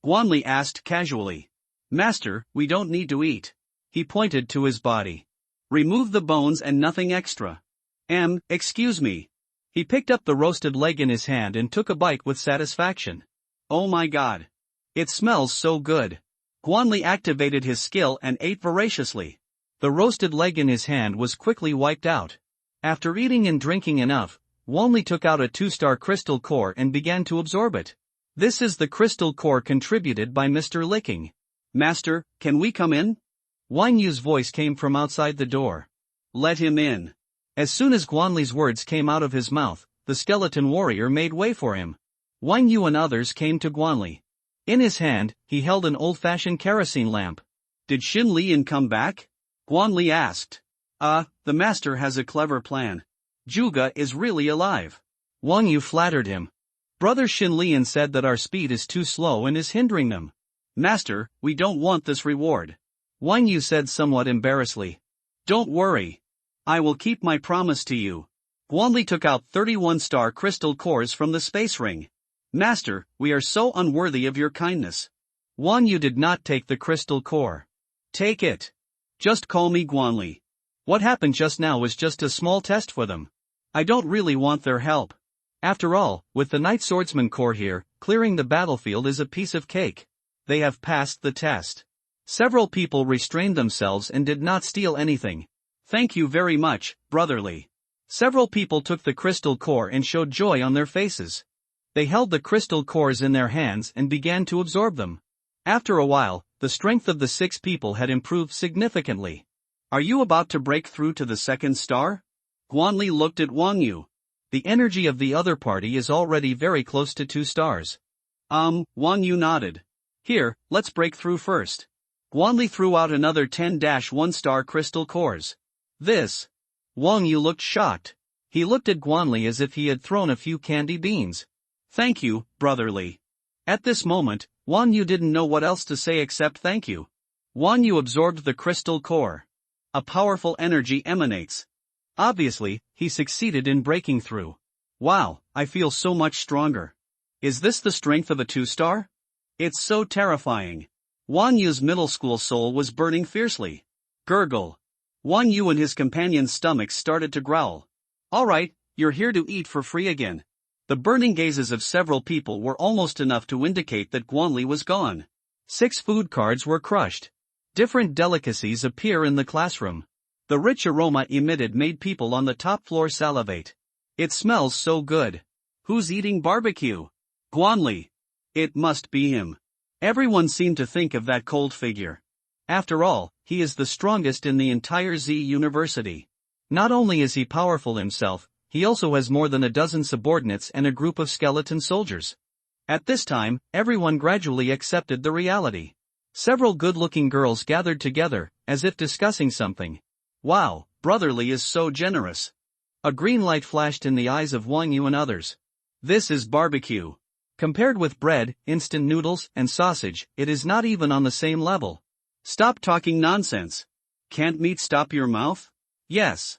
Guanli asked casually. Master, we don't need to eat. He pointed to his body. Remove the bones and nothing extra. Excuse me. He picked up the roasted leg in his hand and took a bite with satisfaction. Oh my god. It smells so good. Guanli activated his skill and ate voraciously. The roasted leg in his hand was quickly wiped out. After eating and drinking enough, Guanli took out a 2-star crystal core and began to absorb it. This is the crystal core contributed by Mr. Licking. Master, can we come in? Wang Yu's voice came from outside the door. Let him in. As soon as Guanli's words came out of his mouth, the skeleton warrior made way for him. Wang Yu and others came to Guanli. In his hand, he held an old-fashioned kerosene lamp. Did Xin Lian come back? Guanli asked. The master has a clever plan. Juga is really alive. Wang Yu flattered him. Brother Xin Lian said that our speed is too slow and is hindering them. Master, we don't want this reward. Wang Yu said somewhat embarrassedly. Don't worry. I will keep my promise to you. Guanli took out 31-star crystal cores from the space ring. Master, we are so unworthy of your kindness. Wang Yu did not take the crystal core. Take it. Just call me Guanli. What happened just now was just a small test for them. I don't really want their help. After all, with the Knight Swordsman Corps here, clearing the battlefield is a piece of cake. They have passed the test. Several people restrained themselves and did not steal anything. Thank you very much, brotherly. Several people took the crystal core and showed joy on their faces. They held the crystal cores in their hands and began to absorb them. After a while, the strength of the 6 people had improved significantly. Are you about to break through to the 2nd star? Guanli looked at Wang Yu. The energy of the other party is already very close to 2 stars. Wang Yu nodded. Here, let's break through first. Guanli threw out another 10-1-star crystal cores. This. Wang Yu looked shocked. He looked at Guanli as if he had thrown a few candy beans. Thank you, brotherly. At this moment, Wang Yu didn't know what else to say except thank you. Wang Yu absorbed the crystal core. A powerful energy emanates. Obviously, he succeeded in breaking through. Wow, I feel so much stronger. Is this the strength of a 2-star? It's so terrifying. Wang Yu's middle school soul was burning fiercely. Gurgle. Wang Yu and his companion's stomachs started to growl. Alright, you're here to eat for free again. The burning gazes of several people were almost enough to indicate that Guanli was gone. 6 food cards were crushed. Different delicacies appear in the classroom. The rich aroma emitted made people on the top floor salivate. It smells so good. Who's eating barbecue? Guanli. It must be him. Everyone seemed to think of that cold figure. After all, he is the strongest in the entire Z University. Not only is he powerful himself, he also has more than a dozen subordinates and a group of skeleton soldiers. At this time, everyone gradually accepted the reality. Several good-looking girls gathered together, as if discussing something. Wow, brotherly is so generous. A green light flashed in the eyes of Wang Yu and others. This is barbecue. Compared with bread, instant noodles, and sausage, it is not even on the same level. Stop talking nonsense. Can't meat stop your mouth? Yes.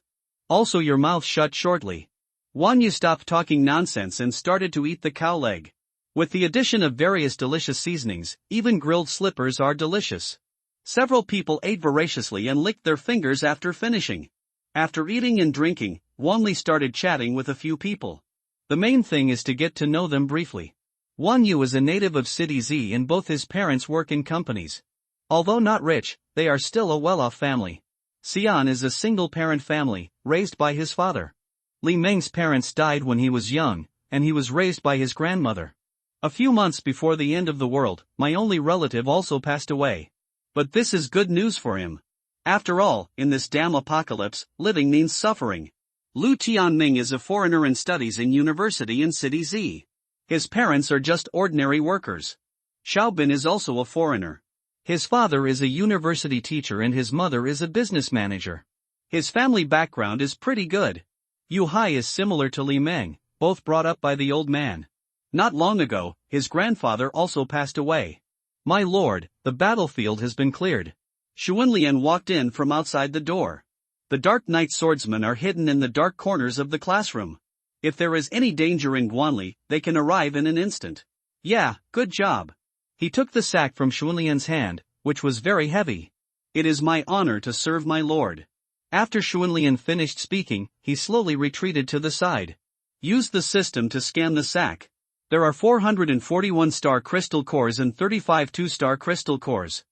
Also your mouth shut shortly. Guan Yu stopped talking nonsense and started to eat the cow leg. With the addition of various delicious seasonings, even grilled slippers are delicious. Several people ate voraciously and licked their fingers after finishing. After eating and drinking, Guan Li started chatting with a few people. The main thing is to get to know them briefly. Guan Yu is a native of City Z and both his parents work in companies. Although not rich, they are still a well-off family. Xian is a single-parent family, raised by his father. Li Meng's parents died when he was young, and he was raised by his grandmother. A few months before the end of the world, my only relative also passed away. But this is good news for him. After all, in this damn apocalypse, living means suffering. Lu Tianming is a foreigner and studies in university in City Z. His parents are just ordinary workers. Xiaobin is also a foreigner. His father is a university teacher and his mother is a business manager. His family background is pretty good. Yu Hai is similar to Li Meng, both brought up by the old man. Not long ago, his grandfather also passed away. My lord, the battlefield has been cleared. Xuanlian walked in from outside the door. The Dark Knight swordsmen are hidden in the dark corners of the classroom. If there is any danger in Guanli, they can arrive in an instant. Yeah, good job. He took the sack from Xuanlian's hand, which was very heavy. It is my honor to serve my lord. After Xuanlian finished speaking, he slowly retreated to the side. Use the system to scan the sack. There are 441 star crystal cores and 35 2-star crystal cores.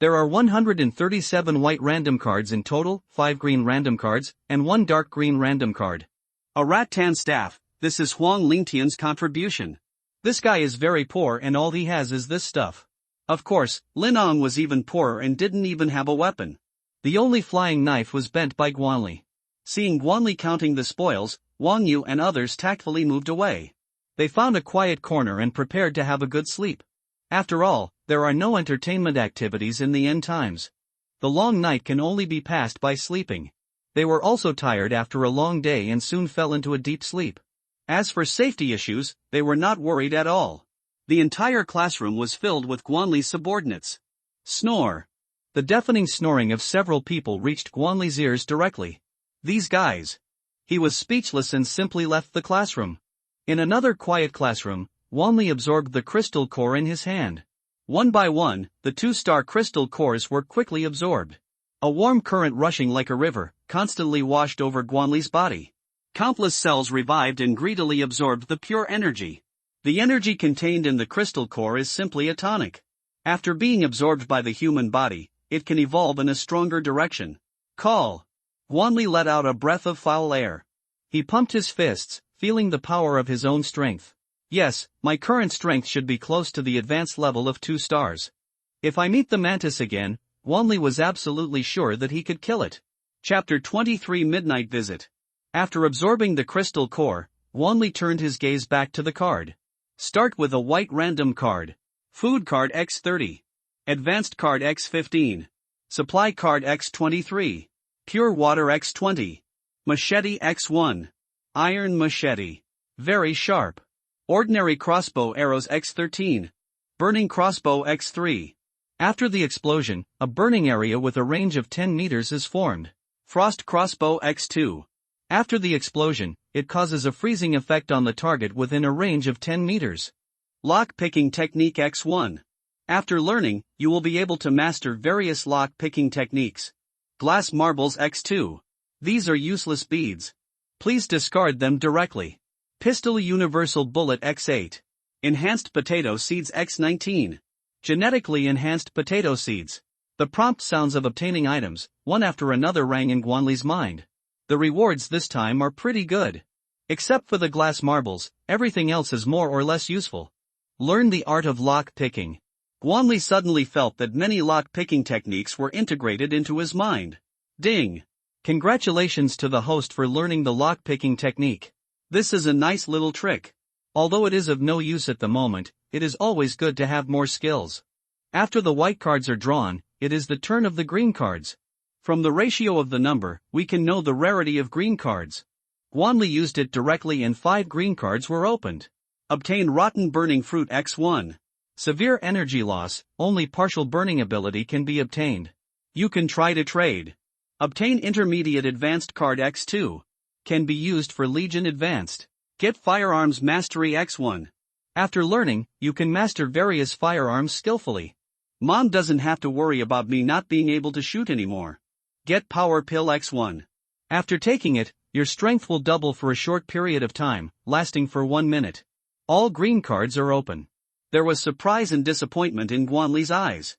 There are 137 white random cards in total, 5 green random cards, and 1 dark green random card. A rattan staff, this is Huang Lingtian's contribution. This guy is very poor and all he has is this stuff. Of course, Lin Ong was even poorer and didn't even have a weapon. The only flying knife was bent by Guanli. Seeing Guanli counting the spoils, Wang Yu and others tactfully moved away. They found a quiet corner and prepared to have a good sleep. After all, there are no entertainment activities in the end times. The long night can only be passed by sleeping. They were also tired after a long day and soon fell into a deep sleep. As for safety issues, they were not worried at all. The entire classroom was filled with Guanli's subordinates. Snore. The deafening snoring of several people reached Guanli's ears directly. These guys. He was speechless and simply left the classroom. In another quiet classroom, Guanli absorbed the crystal core in his hand. One by one, the 2-star crystal cores were quickly absorbed. A warm current rushing like a river, constantly washed over Guanli's body. Countless cells revived and greedily absorbed the pure energy. The energy contained in the crystal core is simply a tonic. After being absorbed by the human body, it can evolve in a stronger direction. Call. Guanli let out a breath of foul air. He pumped his fists, feeling the power of his own strength. Yes, my current strength should be close to the advanced level of 2 stars. If I meet the mantis again, Guanli was absolutely sure that he could kill it. Chapter 23 Midnight Visit. After absorbing the crystal core, Guanli turned his gaze back to the card. Start with a white random card. Food card X30. Advanced card X15. Supply card X23. Pure water X20. Machete X1. Iron machete. Very sharp. Ordinary crossbow arrows X13. Burning crossbow X3. After the explosion, a burning area with a range of 10 meters is formed. Frost crossbow X2. After the explosion, it causes a freezing effect on the target within a range of 10 meters. Lock-picking technique X1. After learning, you will be able to master various lock-picking techniques. Glass marbles X2. These are useless beads. Please discard them directly. Pistol universal bullet X8. Enhanced potato seeds X19. Genetically enhanced potato seeds. The prompt sounds of obtaining items, one after another rang in Guanli's mind. The rewards this time are pretty good. Except for the glass marbles, everything else is more or less useful. Learn the art of lock-picking. Guanli suddenly felt that many lock-picking techniques were integrated into his mind. Ding! Congratulations to the host for learning the lock-picking technique. This is a nice little trick. Although it is of no use at the moment, it is always good to have more skills. After the white cards are drawn, it is the turn of the green cards. From the ratio of the number, we can know the rarity of green cards. Guanli used it directly and 5 green cards were opened. Obtain rotten burning fruit X1. Severe energy loss, only partial burning ability can be obtained. You can try to trade. Obtain Intermediate Advanced Card X2. Can be used for Legion Advanced. Get Firearms Mastery X1. After learning, you can master various firearms skillfully. Mom doesn't have to worry about me not being able to shoot anymore. Get Power Pill X1. After taking it, your strength will double for a short period of time, lasting for 1 minute. All green cards are open. There was surprise and disappointment in Guanli's eyes.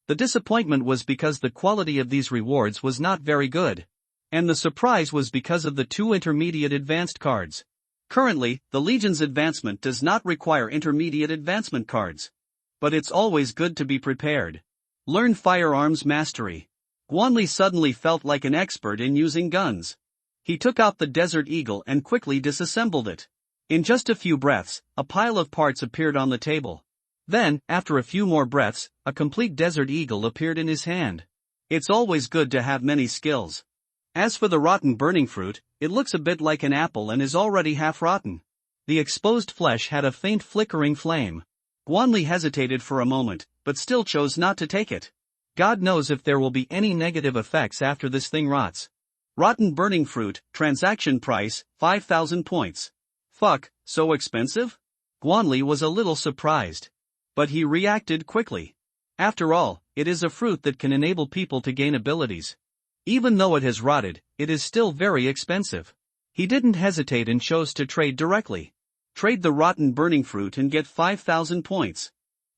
The disappointment was because the quality of these rewards was not very good. And the surprise was because of the 2 intermediate advanced cards. Currently, the Legion's advancement does not require intermediate advancement cards. But it's always good to be prepared. Learn Firearms Mastery. Guanli suddenly felt like an expert in using guns. He took out the Desert Eagle and quickly disassembled it. In just a few breaths, a pile of parts appeared on the table. Then, after a few more breaths, a complete Desert Eagle appeared in his hand. It's always good to have many skills. As for the rotten burning fruit, it looks a bit like an apple and is already half rotten. The exposed flesh had a faint flickering flame. Guanli hesitated for a moment, but still chose not to take it. God knows if there will be any negative effects after this thing rots. Rotten burning fruit, transaction price, 5,000 points. Fuck, so expensive? Guanli was a little surprised. But he reacted quickly. After all, it is a fruit that can enable people to gain abilities. Even though it has rotted, it is still very expensive. He didn't hesitate and chose to trade directly. Trade the rotten burning fruit and get 5,000 points.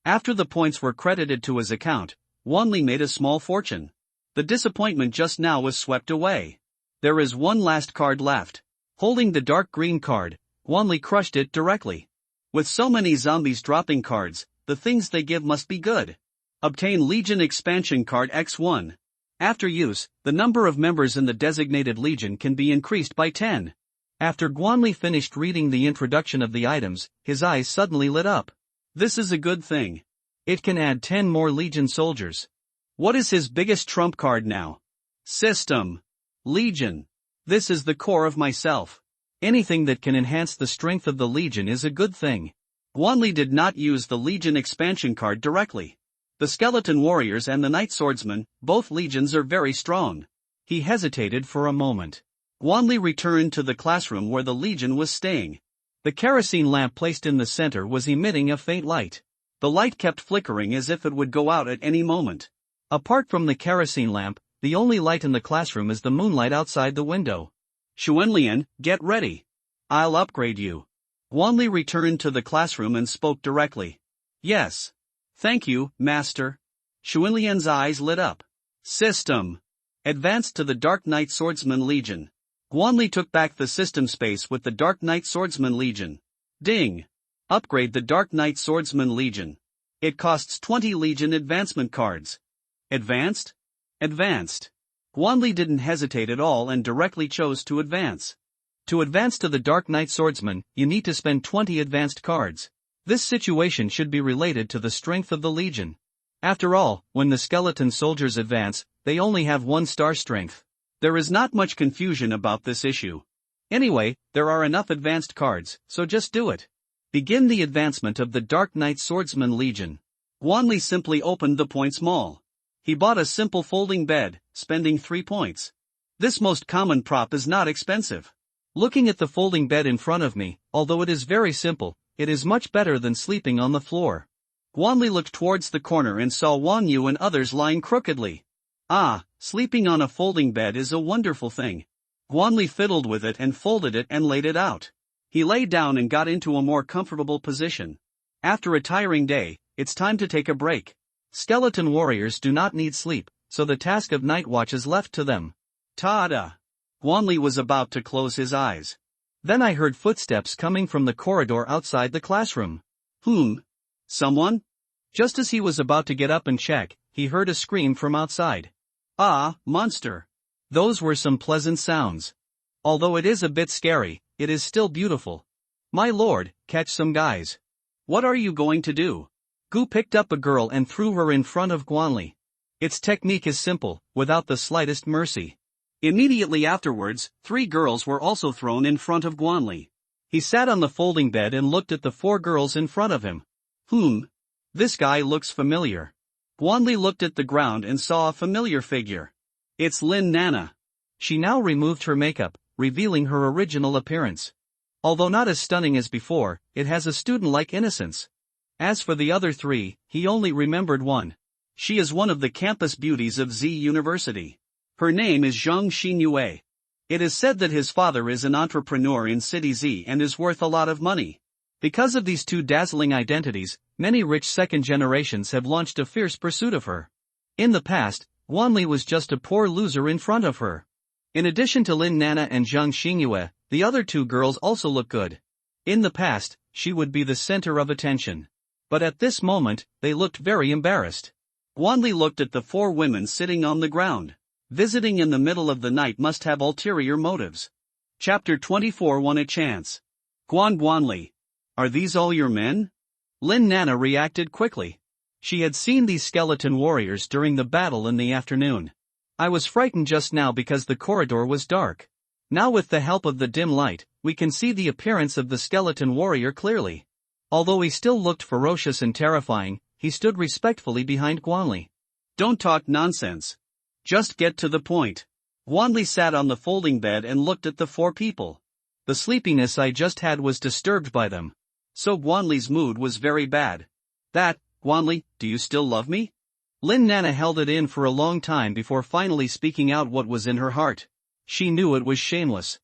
After the points were credited to his account, Guanli made a small fortune. The disappointment just now was swept away. There is one last card left. Holding the dark green card, Guanli crushed it directly. With so many zombies dropping cards, the things they give must be good. Obtain Legion Expansion Card X1. After use, the number of members in the designated Legion can be increased by 10. After Guanli finished reading the introduction of the items, his eyes suddenly lit up. This is a good thing. It can add 10 more Legion soldiers. What is his biggest trump card now? System. Legion. This is the core of myself. Anything that can enhance the strength of the Legion is a good thing. Guanli did not use the Legion expansion card directly. The Skeleton Warriors and the Night Swordsman, both legions are very strong. He hesitated for a moment. Guanli returned to the classroom where the Legion was staying. The kerosene lamp placed in the center was emitting a faint light. The light kept flickering as if it would go out at any moment. Apart from the kerosene lamp, the only light in the classroom is the moonlight outside the window. Xuanlian, get ready. I'll upgrade you. Guanli returned to the classroom and spoke directly. Yes. Thank you, Master. Xuanlian's eyes lit up. System. Advanced to the Dark Knight Swordsman Legion. Guanli took back the system space with the Dark Knight Swordsman Legion. Ding. Upgrade the Dark Knight Swordsman Legion. It costs 20 Legion advancement cards. Advanced? Advanced. Guanli didn't hesitate at all and directly chose to advance. To advance to the Dark Knight Swordsman, you need to spend 20 advanced cards. This situation should be related to the strength of the Legion. After all, when the skeleton soldiers advance, they only have 1 star strength. There is not much confusion about this issue. Anyway, there are enough advanced cards, so just do it. Begin the advancement of the Dark Knight Swordsman Legion. Guanli simply opened the points mall. He bought a simple folding bed, spending 3 points. This most common prop is not expensive. Looking at the folding bed in front of me, although it is very simple, it is much better than sleeping on the floor. Guanli looked towards the corner and saw Wan Yu and others lying crookedly. Ah, sleeping on a folding bed is a wonderful thing. Guanli fiddled with it and folded it and laid it out. He lay down and got into a more comfortable position. After a tiring day, it's time to take a break. Skeleton warriors do not need sleep, so the task of night watch is left to them. Ta-da! Guanli was about to close his eyes. Then I heard footsteps coming from the corridor outside the classroom. Someone? Just as he was about to get up and check, he heard a scream from outside. Ah, monster! Those were some pleasant sounds. Although it is a bit scary, it is still beautiful. My lord, catch some guys. What are you going to do? Gu picked up a girl and threw her in front of Guanli. Its technique is simple, without the slightest mercy. Immediately afterwards, 3 girls were also thrown in front of Guanli. He sat on the folding bed and looked at the 4 girls in front of him. This guy looks familiar. Guanli looked at the ground and saw a familiar figure. It's Lin Nana. She now removed her makeup, revealing her original appearance. Although not as stunning as before, it has a student-like innocence. As for the other three, he only remembered one. She is one of the campus beauties of Z University. Her name is Zhang Xinyue. It is said that his father is an entrepreneur in City Z and is worth a lot of money. Because of these two dazzling identities, many rich second generations have launched a fierce pursuit of her. In the past, Wanli was just a poor loser in front of her. In addition to Lin Nana and Zhang Xinyue, the other two girls also look good. In the past, she would be the center of attention. But at this moment, they looked very embarrassed. Wanli looked at the four women sitting on the ground. Visiting in the middle of the night must have ulterior motives. Chapter 24 Won a Chance. Wanli. Are these all your men? Lin Nana reacted quickly. She had seen these skeleton warriors during the battle in the afternoon. I was frightened just now because the corridor was dark. Now with the help of the dim light, we can see the appearance of the skeleton warrior clearly. Although he still looked ferocious and terrifying, he stood respectfully behind Wanli. Don't talk nonsense. Just get to the point. Wanli sat on the folding bed and looked at the four people. The sleepiness I just had was disturbed by them. So Wanli's mood was very bad. Wanli, do you still love me? Lin Nana held it in for a long time before finally speaking out what was in her heart. She knew it was shameless.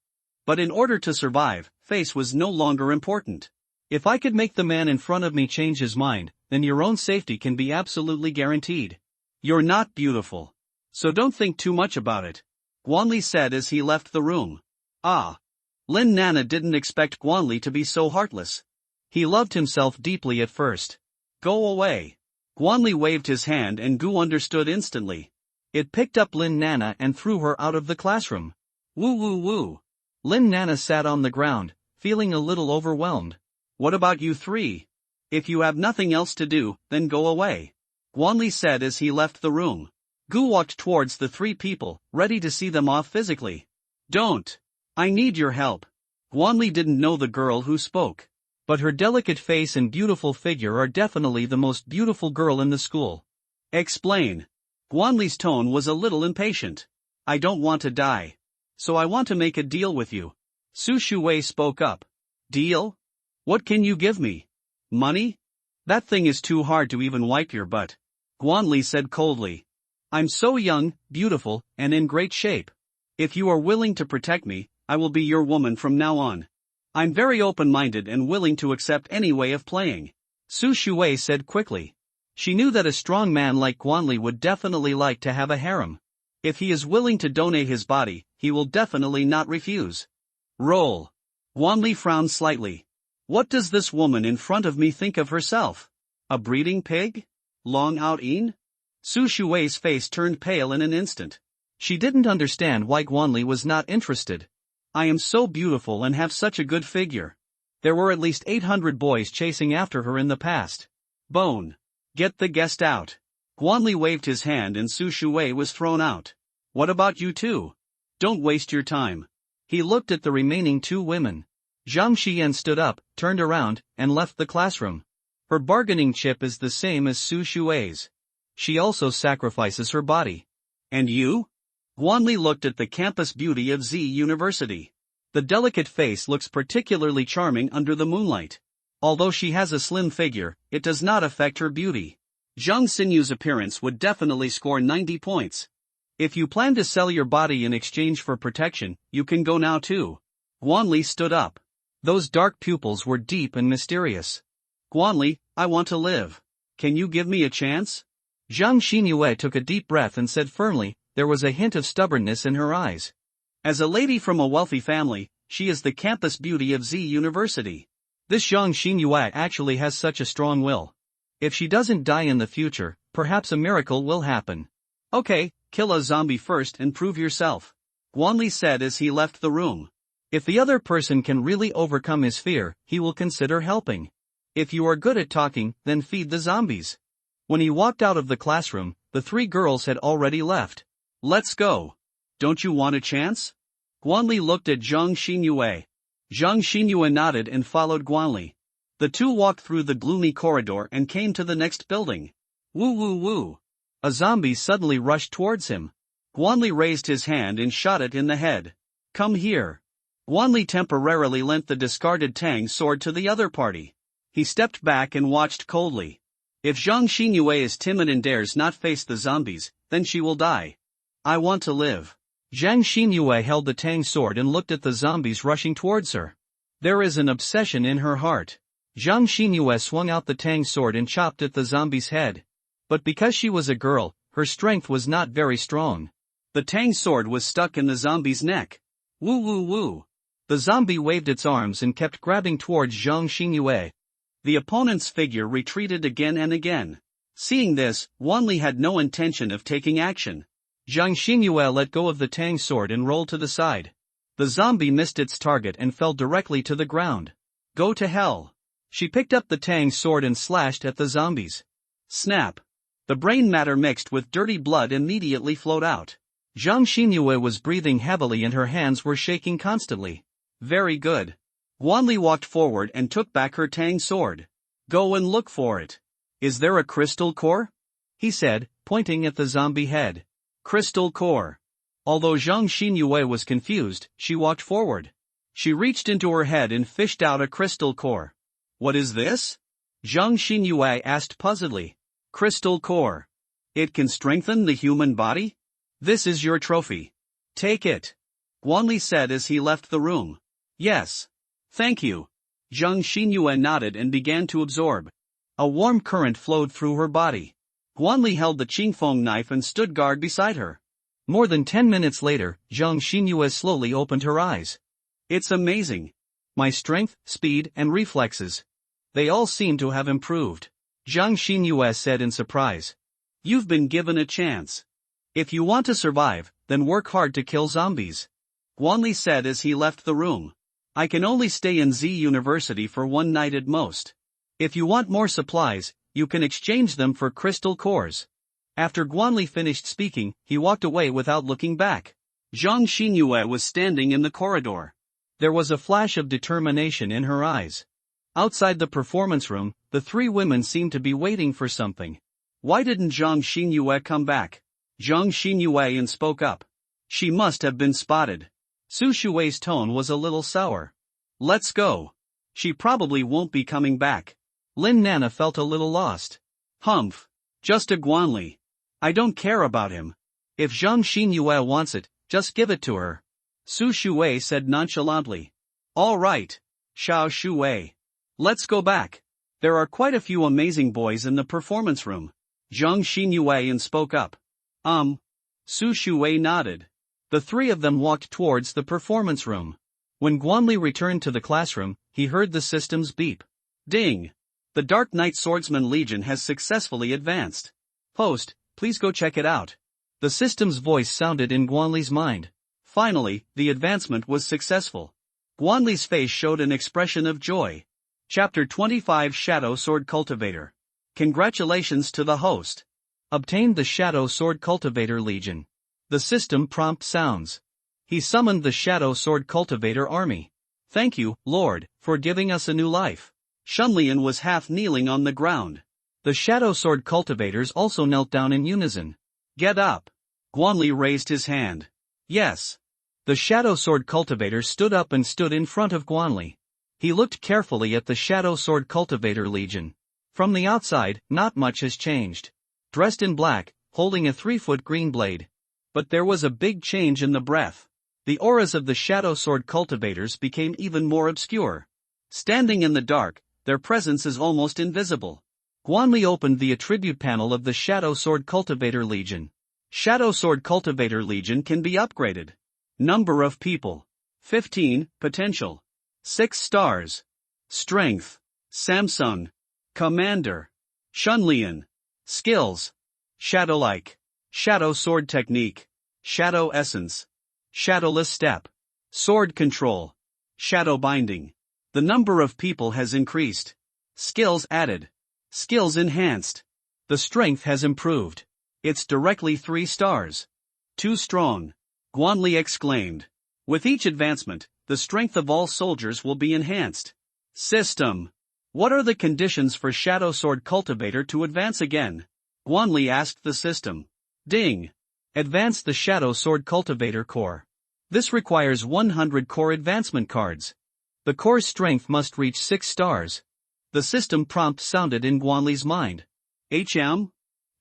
But in order to survive, face was no longer important. If I could make the man in front of me change his mind, then your own safety can be absolutely guaranteed. You're not beautiful. So don't think too much about it. Wanli said as he left the room. Lin Nana didn't expect Wanli to be so heartless. He loved himself deeply at first. Go away. Wanli waved his hand and Gu understood instantly. It picked up Lin Nana and threw her out of the classroom. Woo woo woo. Lin Nana sat on the ground, feeling a little overwhelmed. What about you three? If you have nothing else to do, then go away. Wanli said as he left the room. Gu walked towards the three people, ready to see them off physically. Don't. I need your help. Wanli didn't know the girl who spoke. But her delicate face and beautiful figure are definitely the most beautiful girl in the school. Explain. Wanli's tone was a little impatient. I don't want to die. So I want to make a deal with you. Su Shuwei spoke up. Deal? What can you give me? Money? That thing is too hard to even wipe your butt. Wanli said coldly. I'm so young, beautiful, and in great shape. If you are willing to protect me, I will be your woman from now on. I'm very open-minded and willing to accept any way of playing. Su Shuwei said quickly. She knew that a strong man like Wanli would definitely like to have a harem. If he is willing to donate his body, he will definitely not refuse. Roll. Wanli frowned slightly. What does this woman in front of me think of herself? A breeding pig? Long out een? Su Shuwei's face turned pale in an instant. She didn't understand why Wanli was not interested. I am so beautiful and have such a good figure. There were at least 800 boys chasing after her in the past. Bone. Get the guest out. Wanli waved his hand and Su Shuwei was thrown out. What about you two? Don't waste your time. He looked at the remaining two women. Zhang Xian stood up, turned around, and left the classroom. Her bargaining chip is the same as Su Shuwei's. She also sacrifices her body. And you? Wanli looked at the campus beauty of Z University. The delicate face looks particularly charming under the moonlight. Although she has a slim figure, it does not affect her beauty. Zhang Xinyu's appearance would definitely score 90 points. If you plan to sell your body in exchange for protection, you can go now too. Wanli stood up. Those dark pupils were deep and mysterious. Wanli, I want to live. Can you give me a chance? Zhang Xinyue took a deep breath and said firmly, there was a hint of stubbornness in her eyes. As a lady from a wealthy family, she is the campus beauty of Z University. This Zhang Xinyue actually has such a strong will. If she doesn't die in the future, perhaps a miracle will happen. Okay, kill a zombie first and prove yourself. Wanli said as he left the room. If the other person can really overcome his fear, he will consider helping. If you are good at talking, then feed the zombies. When he walked out of the classroom, the three girls had already left. Let's go. Don't you want a chance? Guanli looked at Zhang Xinyue. Zhang Xinyue nodded and followed Guanli. The two walked through the gloomy corridor and came to the next building. Woo woo woo. A zombie suddenly rushed towards him. Guanli raised his hand and shot it in the head. Come here. Guanli temporarily lent the discarded Tang sword to the other party. He stepped back and watched coldly. If Zhang Xinyue is timid and dares not face the zombies, then she will die. I want to live. Zhang Xinyue held the Tang sword and looked at the zombies rushing towards her. There is an obsession in her heart. Zhang Xinyue swung out the Tang sword and chopped at the zombie's head. But because she was a girl, her strength was not very strong. The Tang sword was stuck in the zombie's neck. Woo woo woo. The zombie waved its arms and kept grabbing towards Zhang Xinyue. The opponent's figure retreated again and again. Seeing this, Guanli had no intention of taking action. Zhang Xinyue let go of the Tang sword and rolled to the side. The zombie missed its target and fell directly to the ground. Go to hell. She picked up the Tang sword and slashed at the zombies. Snap. The brain matter mixed with dirty blood immediately flowed out. Zhang Xinyue was breathing heavily and her hands were shaking constantly. Very good. Guanli walked forward and took back her Tang sword. Go and look for it. Is there a crystal core? He said, pointing at the zombie head. Crystal core. Although Zhang Xinyue was confused, she walked forward. She reached into her head and fished out a crystal core. What is this? Zhang Xinyue asked puzzledly. Crystal core. It can strengthen the human body? This is your trophy. Take it. Guanli said as he left the room. Yes. Thank you. Zhang Xinyue nodded and began to absorb. A warm current flowed through her body. Guanli held the Qingfeng knife and stood guard beside her. More than 10 minutes later, Zhang Xinyue slowly opened her eyes. It's amazing. My strength, speed, and reflexes. They all seem to have improved. Zhang Xinyue said in surprise. You've been given a chance. If you want to survive, then work hard to kill zombies. Guanli said as he left the room. I can only stay in Z University for one night at most. If you want more supplies, you can exchange them for crystal cores. After Guanli finished speaking, he walked away without looking back. Zhang Xinyue was standing in the corridor. There was a flash of determination in her eyes. Outside the performance room, the three women seemed to be waiting for something. Why didn't Zhang Xinyue come back? Zhang Xinyue spoke up. She must have been spotted. Su Shui's tone was a little sour. Let's go. She probably won't be coming back. Lin Nana felt a little lost. Humph. Just a Guanli. I don't care about him. If Zhang Xinyue wants it, just give it to her. Su Shui said nonchalantly. All right. Xiao Shui. Let's go back. There are quite a few amazing boys in the performance room. Zhang Xinyue spoke up. Su Shui nodded. The three of them walked towards the performance room. When Guanli returned to the classroom, he heard the system's beep. Ding! The Dark Knight Swordsman Legion has successfully advanced. Post, please go check it out. The system's voice sounded in Guanli's mind. Finally, the advancement was successful. Guanli's face showed an expression of joy. Chapter 25 Shadow Sword Cultivator. Congratulations to the host. Obtained the Shadow Sword Cultivator Legion. The system prompt sounds. He summoned the Shadow Sword Cultivator army. Thank you, Lord, for giving us a new life. Shunlian was half kneeling on the ground. The Shadow Sword Cultivators also knelt down in unison. Get up. Guanli raised his hand. Yes. The Shadow Sword Cultivator stood up and stood in front of Guanli. He looked carefully at the Shadow Sword Cultivator Legion. From the outside, not much has changed. Dressed in black, holding a 3-foot green blade. But there was a big change in the breath. The auras of the Shadow Sword Cultivators became even more obscure. Standing in the dark, their presence is almost invisible. Guanli opened the attribute panel of the Shadow Sword Cultivator Legion. Shadow Sword Cultivator Legion can be upgraded. Number of people. 15, potential. 6 stars. Strength. Samsung. Commander. Shunlian. Skills. Shadow-like. Shadow Sword Technique. Shadow Essence. Shadowless Step. Sword Control. Shadow Binding. The number of people has increased. Skills added. Skills enhanced. The strength has improved. It's directly 3 stars. Too strong. Guanli exclaimed. With each advancement, the strength of all soldiers will be enhanced. System. What are the conditions for Shadow Sword Cultivator to advance again? Guanli asked the system. Ding. Advance the Shadow Sword Cultivator Core. This requires 100 core advancement cards. The core's strength must reach 6 stars. The system prompt sounded in Guanli's mind. The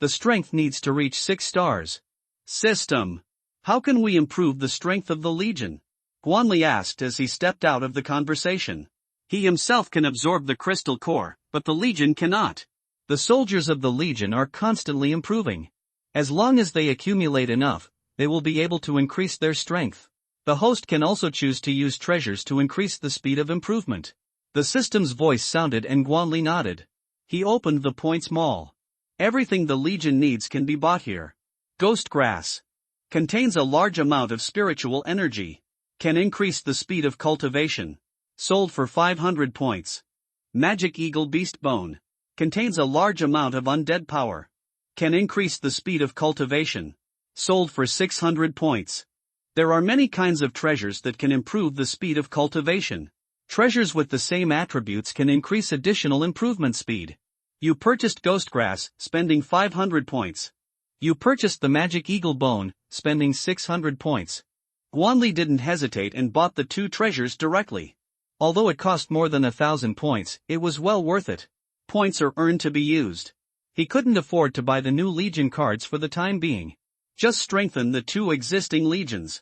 strength needs to reach 6 stars. System. How can we improve the strength of the Legion? Guanli asked as he stepped out of the conversation. He himself can absorb the crystal core, but the Legion cannot. The soldiers of the Legion are constantly improving. As long as they accumulate enough, they will be able to increase their strength. The host can also choose to use treasures to increase the speed of improvement. The system's voice sounded and Guanli nodded. He opened the points mall. Everything the Legion needs can be bought here. Ghost Grass. Contains a large amount of spiritual energy. Can increase the speed of cultivation. Sold for 500 points. Magic Eagle Beast Bone. Contains a large amount of undead power. Can increase the speed of cultivation. Sold for 600 points. There are many kinds of treasures that can improve the speed of cultivation. Treasures with the same attributes can increase additional improvement speed. You purchased Ghost Grass, spending 500 points. You purchased the Magic Eagle Bone, spending 600 points. Guanli didn't hesitate and bought the 2 treasures directly. Although it cost more than 1,000 points, it was well worth it. Points are earned to be used. He couldn't afford to buy the new Legion cards for the time being. Just strengthen the 2 existing Legions.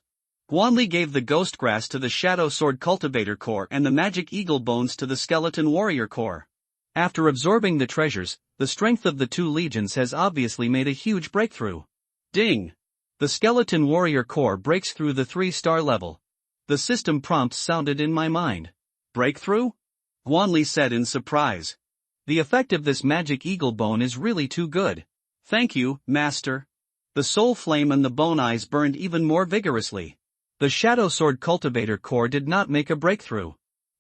Guanli gave the Ghost Grass to the Shadow Sword Cultivator Core and the Magic Eagle Bones to the Skeleton Warrior Core. After absorbing the treasures, the strength of the 2 Legions has obviously made a huge breakthrough. Ding! The Skeleton Warrior Core breaks through the 3-star level. The system prompts sounded in my mind. Breakthrough? Guanli said in surprise. The effect of this Magic Eagle Bone is really too good. Thank you, Master. The Soul Flame and the Bone Eyes burned even more vigorously. The Shadow Sword Cultivator Core did not make a breakthrough.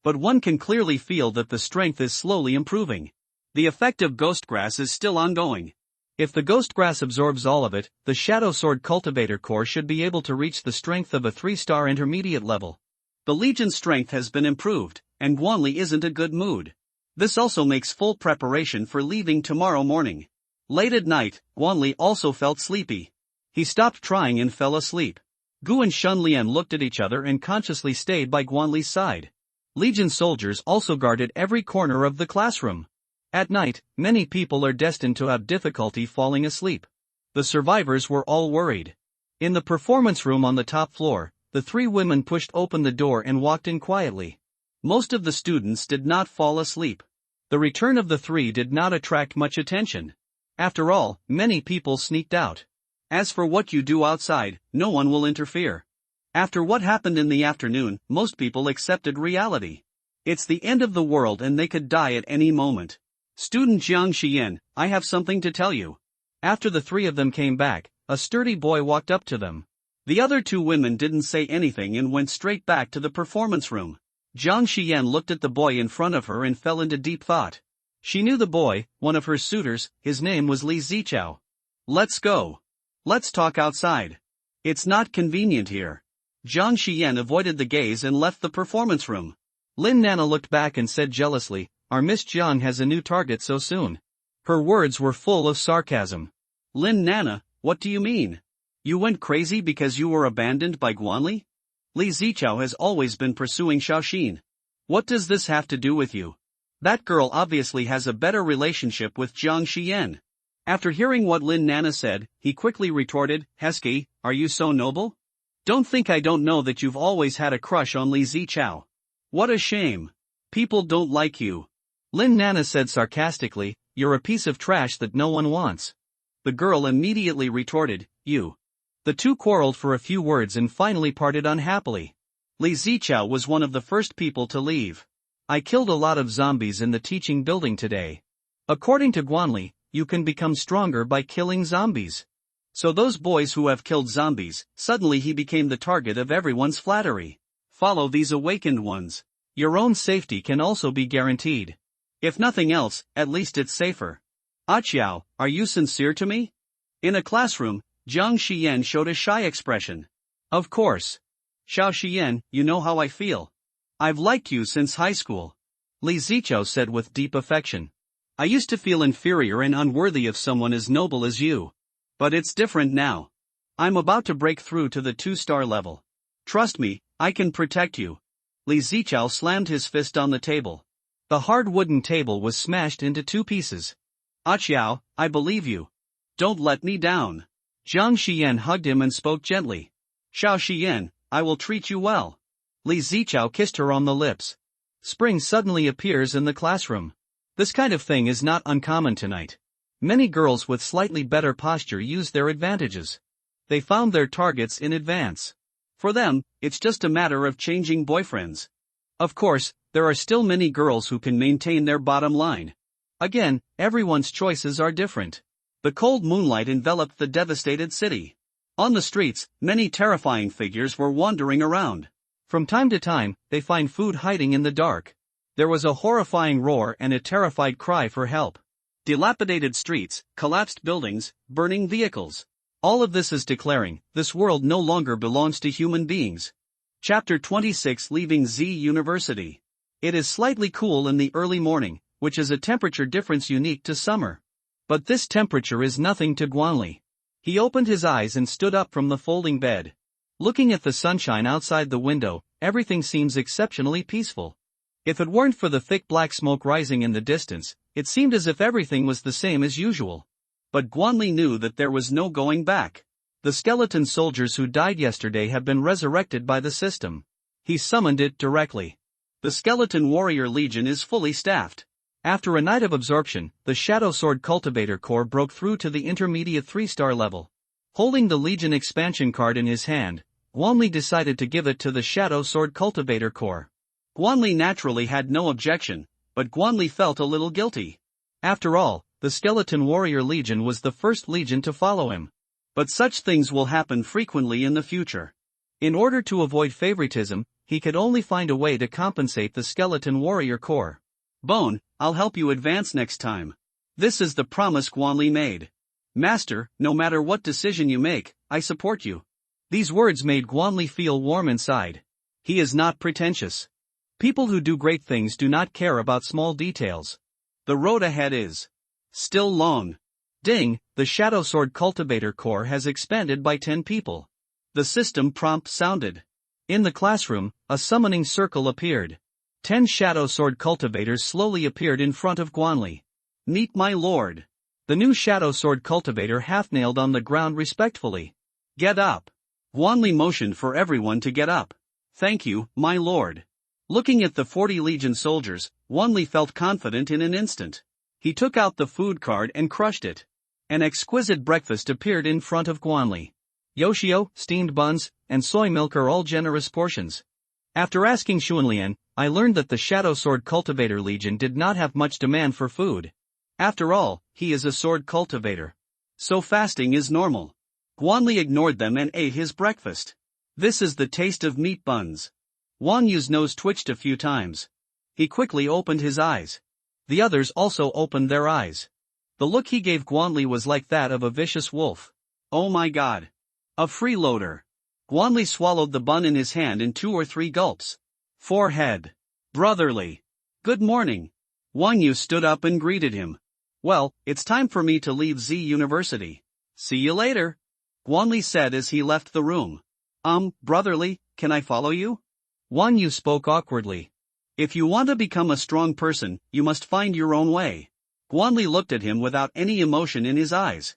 But one can clearly feel that the strength is slowly improving. The effect of Ghost Grass is still ongoing. If the Ghost Grass absorbs all of it, the Shadow Sword Cultivator Core should be able to reach the strength of a 3-star intermediate level. The Legion's strength has been improved, and Guanli isn't in a good mood. This also makes full preparation for leaving tomorrow morning. Late at night, Guanli also felt sleepy. He stopped trying and fell asleep. Gu and Shunlian looked at each other and consciously stayed by Guanli's side. Legion soldiers also guarded every corner of the classroom. At night, many people are destined to have difficulty falling asleep. The survivors were all worried. In the performance room on the top floor, the 3 women pushed open the door and walked in quietly. Most of the students did not fall asleep. The return of the 3 did not attract much attention. After all, many people sneaked out. As for what you do outside, no one will interfere. After what happened in the afternoon, most people accepted reality. It's the end of the world and they could die at any moment. Student Jiang Xian, I have something to tell you. After the 3 of them came back, a sturdy boy walked up to them. The other 2 women didn't say anything and went straight back to the performance room. Jiang Xian looked at the boy in front of her and fell into deep thought. She knew the boy, one of her suitors, his name was Li Zichao. Let's go. Let's talk outside. It's not convenient here. Jiang Xian avoided the gaze and left the performance room. Lin Nana looked back and said jealously, our Miss Jiang has a new target so soon. Her words were full of sarcasm. Lin Nana, what do you mean? You went crazy because you were abandoned by Guanli? Li Zichao has always been pursuing Xiaoxin. What does this have to do with you? That girl obviously has a better relationship with Jiang Xian. After hearing what Lin Nana said, he quickly retorted, Hesky, are you so noble? Don't think I don't know that you've always had a crush on Li Zichao. What a shame. People don't like you. Lin Nana said sarcastically, you're a piece of trash that no one wants. The girl immediately retorted, you. The 2 quarreled for a few words and finally parted unhappily. Li Zichao was one of the first people to leave. I killed a lot of zombies in the teaching building today. According to Guanli, you can become stronger by killing zombies. So those boys who have killed zombies, suddenly he became the target of everyone's flattery. Follow these awakened ones. Your own safety can also be guaranteed. If nothing else, at least it's safer. Xiao, are you sincere to me? In a classroom, Jiang Xian showed a shy expression. Of course. Xiao Xian, you know how I feel. I've liked you since high school. Li Zichao said with deep affection. I used to feel inferior and unworthy of someone as noble as you. But it's different now. I'm about to break through to the 2-star level. Trust me, I can protect you. Li Zichao slammed his fist on the table. The hard wooden table was smashed into 2 pieces. Xiao, I believe you. Don't let me down. Zhang Xian hugged him and spoke gently. Xiao Xian, I will treat you well. Li Zichao kissed her on the lips. Spring suddenly appears in the classroom. This kind of thing is not uncommon tonight. Many girls with slightly better posture use their advantages. They found their targets in advance. For them, it's just a matter of changing boyfriends. Of course, there are still many girls who can maintain their bottom line. Again, everyone's choices are different. The cold moonlight enveloped the devastated city. On the streets, many terrifying figures were wandering around. From time to time, they find food hiding in the dark. There was a horrifying roar and a terrified cry for help. Dilapidated streets, collapsed buildings, burning vehicles. All of this is declaring, this world no longer belongs to human beings. Chapter 26 Leaving Z University. It is slightly cool in the early morning, which is a temperature difference unique to summer. But this temperature is nothing to Guanli. He opened his eyes and stood up from the folding bed. Looking at the sunshine outside the window, everything seems exceptionally peaceful. If it weren't for the thick black smoke rising in the distance, it seemed as if everything was the same as usual. But Guanli knew that there was no going back. The skeleton soldiers who died yesterday have been resurrected by the system. He summoned it directly. The Skeleton Warrior Legion is fully staffed. After a night of absorption, the Shadow Sword Cultivator Corps broke through to the intermediate 3-star level. Holding the Legion expansion card in his hand, Guanli decided to give it to the Shadow Sword Cultivator Corps. Guanli naturally had no objection, but Guanli felt a little guilty. After all, the Skeleton Warrior Legion was the first legion to follow him. But such things will happen frequently in the future. In order to avoid favoritism, he could only find a way to compensate the Skeleton Warrior Corps. Bone, I'll help you advance next time. This is the promise Guanli made. Master, no matter what decision you make, I support you. These words made Guanli feel warm inside. He is not pretentious. People who do great things do not care about small details. The road ahead is still long. Ding, the Shadow Sword Cultivator Corps has expanded by 10 people. The system prompt sounded. In the classroom, a summoning circle appeared. 10 Shadow Sword Cultivators slowly appeared in front of Guanli. Meet my lord. The new Shadow Sword Cultivator half-nailed on the ground respectfully. Get up. Guanli motioned for everyone to get up. Thank you, my lord. Looking at the 40 Legion soldiers, Guanli felt confident in an instant. He took out the food card and crushed it. An exquisite breakfast appeared in front of Guanli. Yoshio, steamed buns, and soy milk are all generous portions. After asking Xuanlian, I learned that the Shadow Sword Cultivator Legion did not have much demand for food. After all, he is a sword cultivator. So fasting is normal. Guanli ignored them and ate his breakfast. This is the taste of meat buns. Wang Yu's nose twitched a few times. He quickly opened his eyes. The others also opened their eyes. The look he gave Guanli was like that of a vicious wolf. Oh my god. A freeloader. Guanli swallowed the bun in his hand in 2 or 3 gulps. Forehead. Brotherly. Good morning. Wang Yu stood up and greeted him. Well, it's time for me to leave Z University. See you later. Guanli said as he left the room. Brotherly, can I follow you? Wang Yu spoke awkwardly. If you want to become a strong person, you must find your own way. Guanli looked at him without any emotion in his eyes.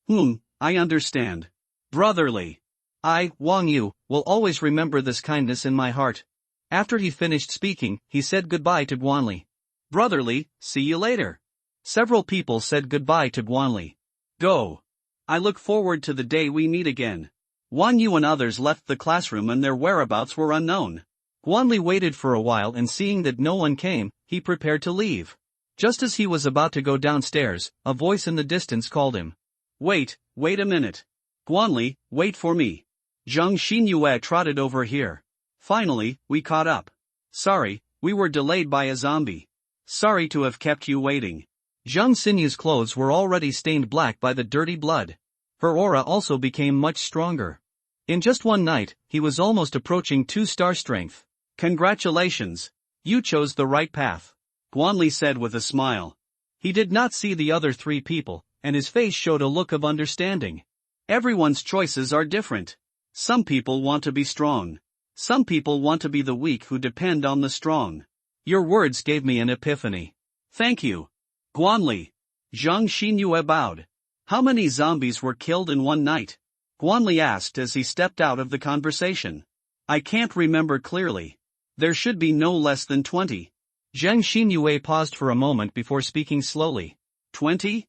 I understand. Brotherly. I, Wang Yu, will always remember this kindness in my heart. After he finished speaking, he said goodbye to Guanli. Brotherly, see you later. Several people said goodbye to Guanli. Go. I look forward to the day we meet again. Wang Yu and others left the classroom and their whereabouts were unknown. Guanli waited for a while and seeing that no one came, he prepared to leave. Just as he was about to go downstairs, a voice in the distance called him. Wait a minute. Guanli, wait for me. Zhang Xinyue trotted over here. Finally, we caught up. Sorry, we were delayed by a zombie. Sorry to have kept you waiting. Zhang Xinyue's clothes were already stained black by the dirty blood. Her aura also became much stronger. In just one night, he was almost approaching 2-star strength. Congratulations. You chose the right path. Guanli said with a smile. He did not see the other 3 people, and his face showed a look of understanding. Everyone's choices are different. Some people want to be strong. Some people want to be the weak who depend on the strong. Your words gave me an epiphany. Thank you. Guanli. Zhang Xinyue bowed. How many zombies were killed in one night? Guanli asked as he stepped out of the conversation. I can't remember clearly. There should be no less than 20. Zhang Xinyue paused for a moment before speaking slowly. 20?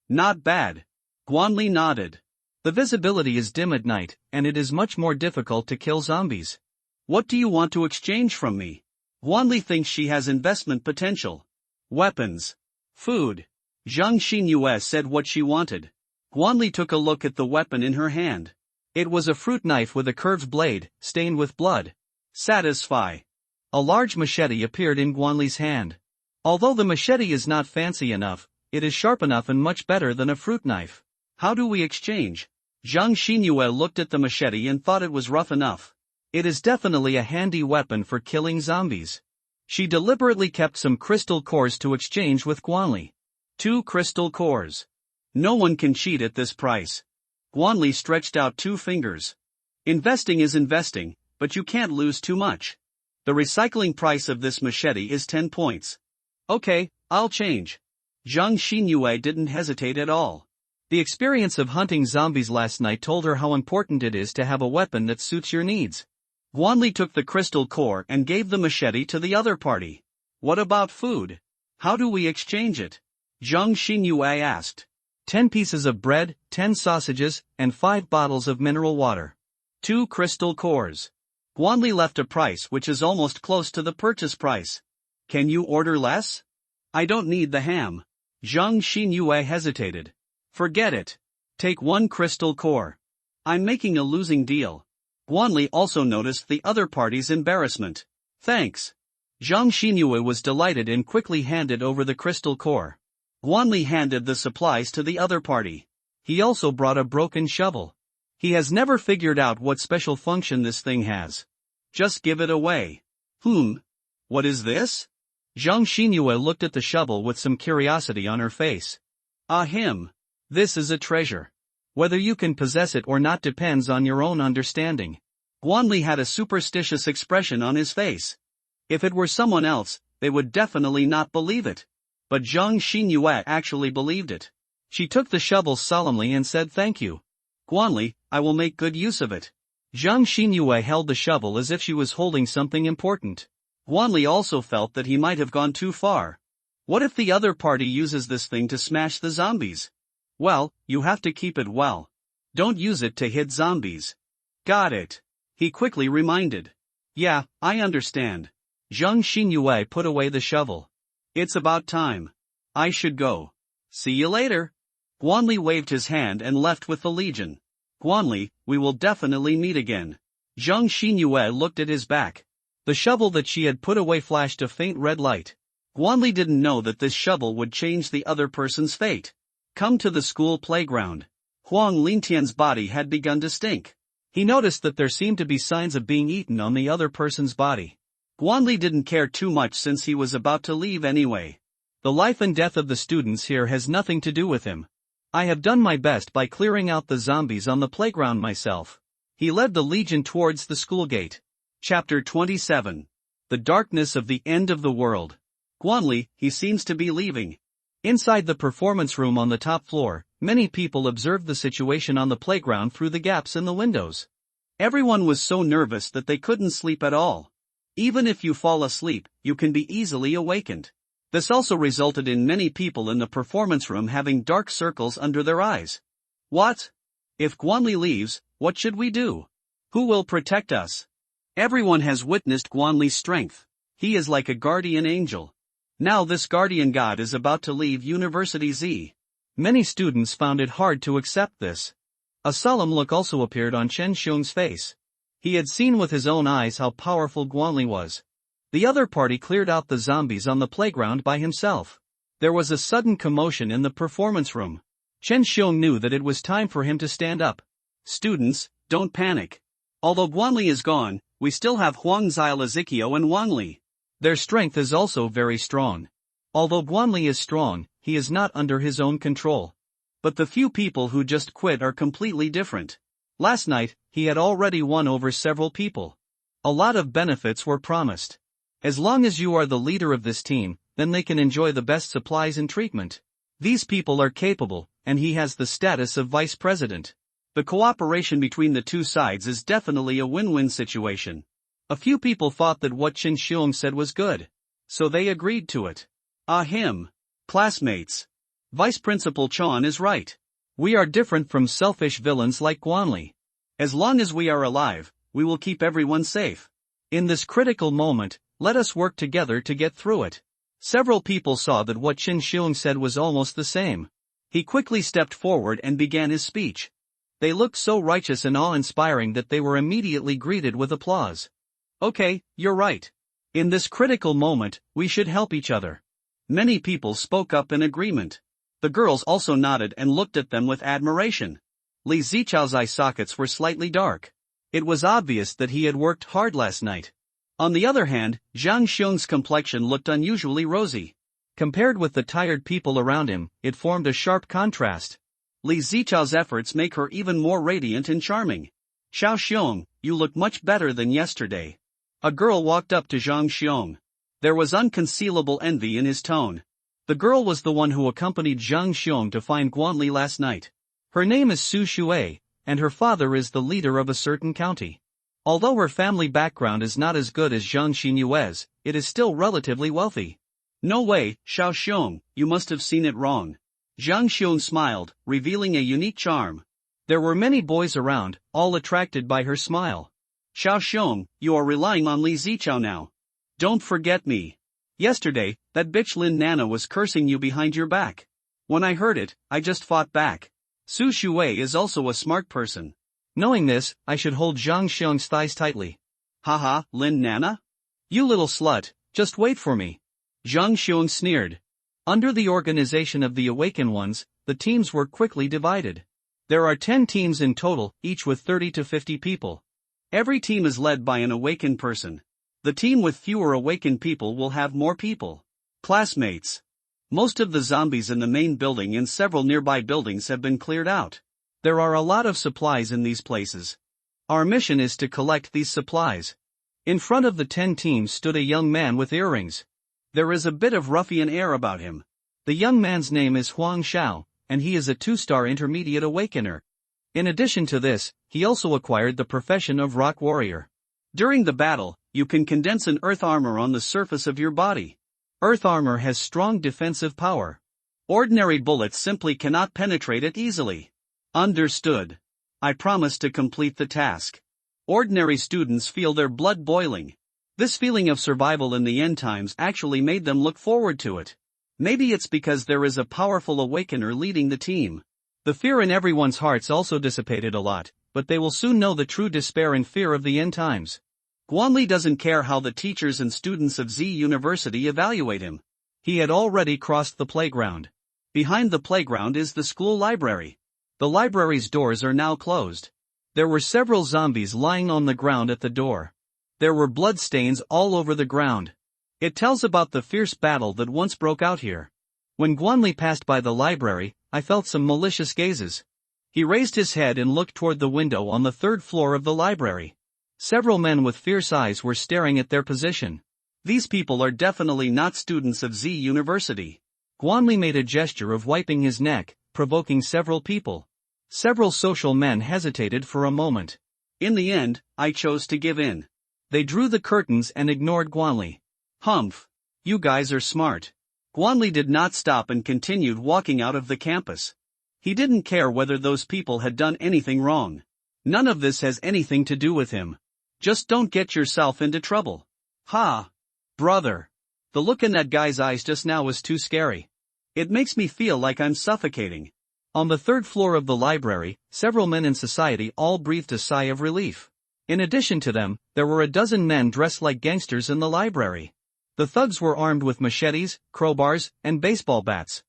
Not bad. Guanli nodded. The visibility is dim at night, and it is much more difficult to kill zombies. What do you want to exchange from me? Guanli thinks she has investment potential. Weapons. Food. Zhang Xinyue said what she wanted. Guanli took a look at the weapon in her hand. It was a fruit knife with a curved blade, stained with blood. Satisfy. A large machete appeared in Guanli's hand. Although the machete is not fancy enough, it is sharp enough and much better than a fruit knife. How do we exchange? Zhang Xinyue looked at the machete and thought it was rough enough. It is definitely a handy weapon for killing zombies. She deliberately kept some crystal cores to exchange with Guanli. 2 crystal cores. No one can cheat at this price. Guanli stretched out 2 fingers. Investing is investing, but you can't lose too much. The recycling price of this machete is 10 points. Okay, I'll change. Zhang Xinyue didn't hesitate at all. The experience of hunting zombies last night told her how important it is to have a weapon that suits your needs. Guanli took the crystal core and gave the machete to the other party. What about food? How do we exchange it? Zhang Xinyue asked. 10 pieces of bread, 10 sausages, and 5 bottles of mineral water. 2 crystal cores. Guanli left a price which is almost close to the purchase price. Can you order less? I don't need the ham. Zhang Xinyue hesitated. Forget it. Take 1 crystal core. I'm making a losing deal. Guanli also noticed the other party's embarrassment. Thanks. Zhang Xinyue was delighted and quickly handed over the crystal core. Guanli handed the supplies to the other party. He also brought a broken shovel. He has never figured out what special function this thing has. Just give it away. What is this? Zhang Xinyue looked at the shovel with some curiosity on her face. This is a treasure. Whether you can possess it or not depends on your own understanding. Guanli had a superstitious expression on his face. If it were someone else, they would definitely not believe it. But Zhang Xinyue actually believed it. She took the shovel solemnly and said thank you. Guanli, I will make good use of it. Zhang Xinyue held the shovel as if she was holding something important. Guanli also felt that he might have gone too far. What if the other party uses this thing to smash the zombies? Well, you have to keep it well. Don't use it to hit zombies. Got it. He quickly reminded. Yeah, I understand. Zhang Xinyue put away the shovel. It's about time. I should go. See you later. Guanli waved his hand and left with the legion. Guanli, we will definitely meet again. Zhang Xinyue looked at his back. The shovel that she had put away flashed a faint red light. Guanli didn't know that this shovel would change the other person's fate. Come to the school playground. Huang Lintian's body had begun to stink. He noticed that there seemed to be signs of being eaten on the other person's body. Guanli didn't care too much since he was about to leave anyway. The life and death of the students here has nothing to do with him. I have done my best by clearing out the zombies on the playground myself. He led the legion towards the school gate. Chapter 27. The Darkness of the End of the World. Guanli, he seems to be leaving. Inside the performance room on the top floor, many people observed the situation on the playground through the gaps in the windows. Everyone was so nervous that they couldn't sleep at all. Even if you fall asleep, you can be easily awakened. This also resulted in many people in the performance room having dark circles under their eyes. What? If Guanli leaves, what should we do? Who will protect us? Everyone has witnessed Guanli's strength. He is like a guardian angel. Now this guardian god is about to leave University Z. Many students found it hard to accept this. A solemn look also appeared on Chen Xiong's face. He had seen with his own eyes how powerful Guanli was. The other party cleared out the zombies on the playground by himself. There was a sudden commotion in the performance room. Chen Xiong knew that it was time for him to stand up. Students, don't panic. Although Guanli is gone, we still have Huang Zilazikio and Wang Li. Their strength is also very strong. Although Guanli is strong, he is not under his own control. But the few people who just quit are completely different. Last night, he had already won over several people. A lot of benefits were promised. As long as you are the leader of this team, then they can enjoy the best supplies and treatment. These people are capable, and he has the status of vice president. The cooperation between the two sides is definitely a win-win situation. A few people thought that what Qin Xiong said was good. So they agreed to it. Him. Classmates. Vice Principal Chan is right. We are different from selfish villains like Guanli. As long as we are alive, we will keep everyone safe. In this critical moment, let us work together to get through it. Several people saw that what Qin Xiong said was almost the same. He quickly stepped forward and began his speech. They looked so righteous and awe-inspiring that they were immediately greeted with applause. Okay, you're right. In this critical moment, we should help each other. Many people spoke up in agreement. The girls also nodded and looked at them with admiration. Li Zichao's eye sockets were slightly dark. It was obvious that he had worked hard last night. On the other hand, Zhang Xiong's complexion looked unusually rosy. Compared with the tired people around him, it formed a sharp contrast. Li Zichao's efforts make her even more radiant and charming. Xiao Xiong, you look much better than yesterday. A girl walked up to Zhang Xiong. There was unconcealable envy in his tone. The girl was the one who accompanied Zhang Xiong to find Guanli last night. Her name is Su Shui, and her father is the leader of a certain county. Although her family background is not as good as Zhang Xinyue's, it is still relatively wealthy. No way, Xiao Xiong, you must have seen it wrong. Zhang Xiong smiled, revealing a unique charm. There were many boys around, all attracted by her smile. Xiao Xiong, you are relying on Li Zichao now. Don't forget me. Yesterday, that bitch Lin Nana was cursing you behind your back. When I heard it, I just fought back. Su Shui is also a smart person. Knowing this, I should hold Zhang Xiong's thighs tightly. Haha, Lin Nana? You little slut, just wait for me. Zhang Xiong sneered. Under the organization of the Awakened Ones, the teams were quickly divided. There are 10 teams in total, each with 30 to 50 people. Every team is led by an awakened person. The team with fewer awakened people will have more people. Classmates. Most of the zombies in the main building and several nearby buildings have been cleared out. There are a lot of supplies in these places. Our mission is to collect these supplies. In front of the 10 teams stood a young man with earrings. There is a bit of ruffian air about him. The young man's name is Huang Xiao, and he is a 2-star intermediate awakener. In addition to this, he also acquired the profession of rock warrior. During the battle, you can condense an earth armor on the surface of your body. Earth armor has strong defensive power. Ordinary bullets simply cannot penetrate it easily. Understood. I promise to complete the task. Ordinary students feel their blood boiling. This feeling of survival in the end times actually made them look forward to it. Maybe it's because there is a powerful awakener leading the team. The fear in everyone's hearts also dissipated a lot, but they will soon know the true despair and fear of the end times. Guanli doesn't care how the teachers and students of Z University evaluate him. He had already crossed the playground. Behind the playground is the school library. The library's doors are now closed. There were several zombies lying on the ground at the door. There were bloodstains all over the ground. It tells about the fierce battle that once broke out here. When Guanli passed by the library, I felt some malicious gazes. He raised his head and looked toward the window on the 3rd floor of the library. Several men with fierce eyes were staring at their position. These people are definitely not students of Z University. Guanli made a gesture of wiping his neck, provoking several people. Several social men hesitated for a moment. In the end, I chose to give in. They drew the curtains and ignored Guanli. Humph. You guys are smart. Guanli did not stop and continued walking out of the campus. He didn't care whether those people had done anything wrong. None of this has anything to do with him. Just don't get yourself into trouble. Ha! Brother. The look in that guy's eyes just now was too scary. It makes me feel like I'm suffocating. On the 3rd floor of the library, several men in society all breathed a sigh of relief. In addition to them, there were a dozen men dressed like gangsters in the library. The thugs were armed with machetes, crowbars, and baseball bats.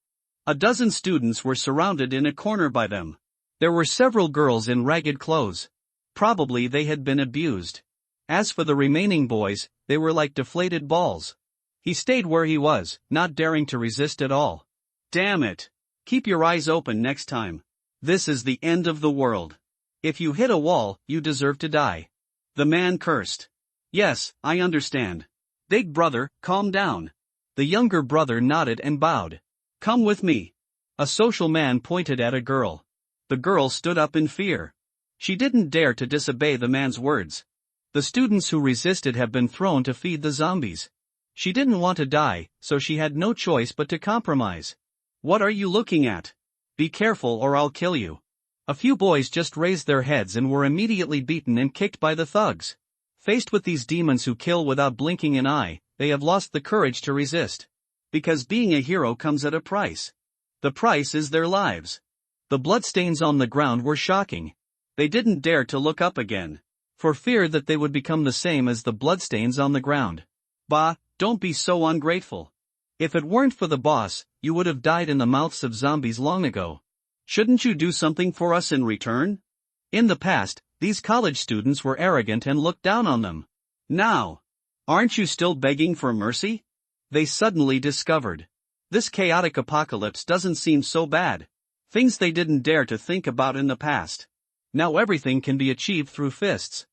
A dozen students were surrounded in a corner by them. There were several girls in ragged clothes. Probably they had been abused. As for the remaining boys, they were like deflated balls. He stayed where he was, not daring to resist at all. Damn it! Keep your eyes open next time. This is the end of the world. If you hit a wall, you deserve to die. The man cursed. Yes, I understand. Big brother, calm down. The younger brother nodded and bowed. Come with me. A social man pointed at a girl. The girl stood up in fear. She didn't dare to disobey the man's words. The students who resisted have been thrown to feed the zombies. She didn't want to die, so she had no choice but to compromise. What are you looking at? Be careful or I'll kill you. A few boys just raised their heads and were immediately beaten and kicked by the thugs. Faced with these demons who kill without blinking an eye, they have lost the courage to resist. Because being a hero comes at a price. The price is their lives. The bloodstains on the ground were shocking. They didn't dare to look up again, for fear that they would become the same as the bloodstains on the ground. Bah, don't be so ungrateful. If it weren't for the boss, you would have died in the mouths of zombies long ago. Shouldn't you do something for us in return? In the past, these college students were arrogant and looked down on them. Now, aren't you still begging for mercy? They suddenly discovered. This chaotic apocalypse doesn't seem so bad. Things they didn't dare to think about in the past. Now everything can be achieved through fists.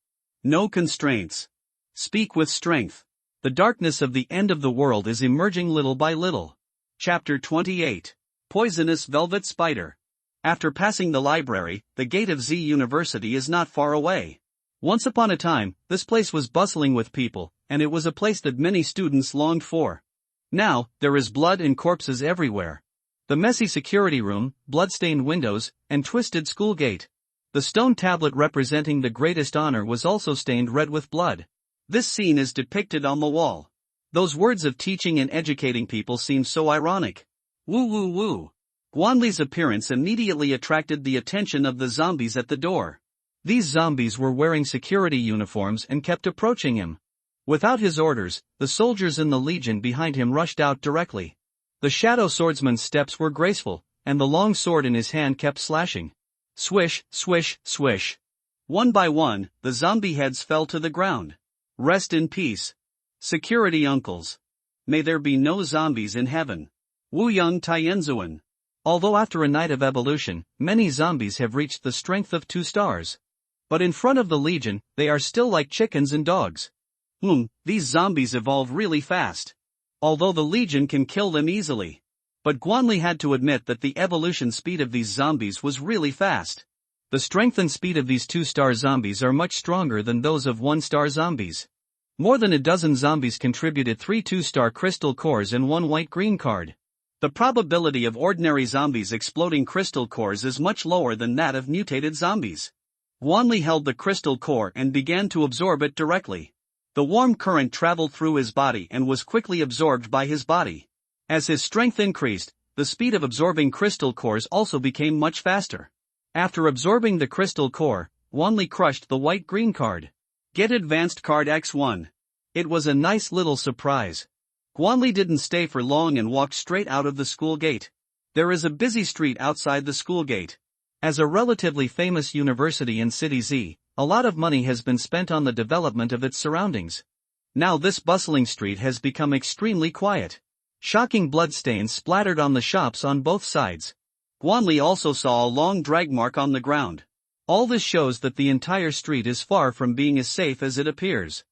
No constraints. Speak with strength. The darkness of the end of the world is emerging little by little. Chapter 28. Poisonous Velvet Spider. After passing the library, the gate of Z University is not far away. Once upon a time, this place was bustling with people, and it was a place that many students longed for. Now, there is blood and corpses everywhere. The messy security room, blood-stained windows, and twisted school gate. The stone tablet representing the greatest honor was also stained red with blood. This scene is depicted on the wall. Those words of teaching and educating people seem so ironic. Woo woo woo. Guanli's appearance immediately attracted the attention of the zombies at the door. These zombies were wearing security uniforms and kept approaching him. Without his orders, the soldiers in the legion behind him rushed out directly. The shadow swordsman's steps were graceful, and the long sword in his hand kept slashing. Swish, swish, swish. One by one, the zombie heads fell to the ground. Rest in peace. Security uncles. May there be no zombies in heaven. Wu Yang Tianzuan. Although after a night of evolution, many zombies have reached the strength of 2 stars. But in front of the legion, they are still like chickens and dogs. These zombies evolve really fast. Although the legion can kill them easily. But Guanli had to admit that the evolution speed of these zombies was really fast. The strength and speed of these 2-star zombies are much stronger than those of 1-star zombies. More than a dozen zombies contributed 3 2-star crystal cores and 1 white-green card. The probability of ordinary zombies exploding crystal cores is much lower than that of mutated zombies. Guanli held the crystal core and began to absorb it directly. The warm current traveled through his body and was quickly absorbed by his body. As his strength increased, the speed of absorbing crystal cores also became much faster. After absorbing the crystal core, Guanli crushed the white-green card. Get advanced card X1. It was a nice little surprise. Guanli didn't stay for long and walked straight out of the school gate. There is a busy street outside the school gate. As a relatively famous university in City Z, a lot of money has been spent on the development of its surroundings. Now this bustling street has become extremely quiet. Shocking bloodstains splattered on the shops on both sides. Guanli also saw a long drag mark on the ground. All this shows that the entire street is far from being as safe as it appears.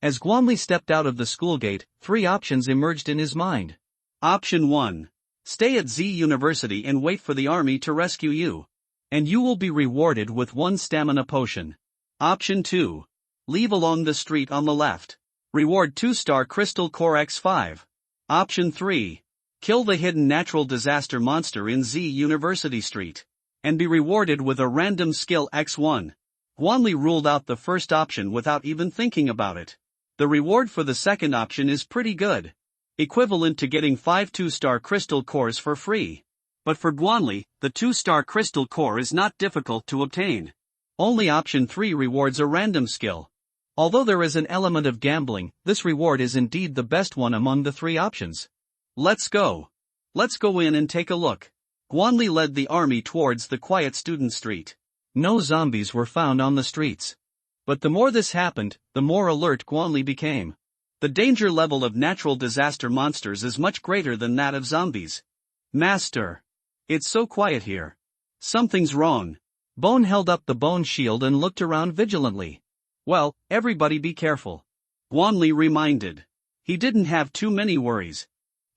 As Guanli stepped out of the school gate, 3 options emerged in his mind. Option 1. Stay at Z University and wait for the army to rescue you. And you will be rewarded with 1 stamina potion. Option 2. Leave along the street on the left. Reward 2-star crystal core X5. Option 3. Kill the hidden natural disaster monster in Z University Street. And be rewarded with a random skill X1. Guanli ruled out the first option without even thinking about it. The reward for the second option is pretty good. Equivalent to getting 5 2-star crystal cores for free. But for Guanli, the 2-star crystal core is not difficult to obtain. Only option 3 rewards a random skill. Although there is an element of gambling, this reward is indeed the best one among the 3 options. Let's go. Let's go in and take a look. Guanli led the army towards the quiet student street. No zombies were found on the streets. But the more this happened, the more alert Guanli became. The danger level of natural disaster monsters is much greater than that of zombies. Master. It's so quiet here. Something's wrong. Bone held up the bone shield and looked around vigilantly. Well, everybody be careful. Guanli reminded. He didn't have too many worries.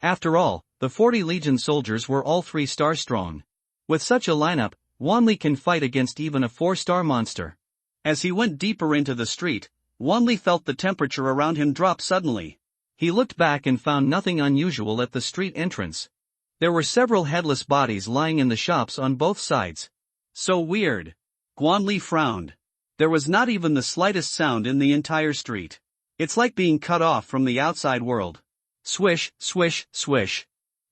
After all, the 40 Legion soldiers were all 3-star strong. With such a lineup, Guanli can fight against even a 4-star monster. As he went deeper into the street, Guanli felt the temperature around him drop suddenly. He looked back and found nothing unusual at the street entrance. There were several headless bodies lying in the shops on both sides. So weird. Guanli frowned. There was not even the slightest sound in the entire street. It's like being cut off from the outside world. Swish, swish, swish.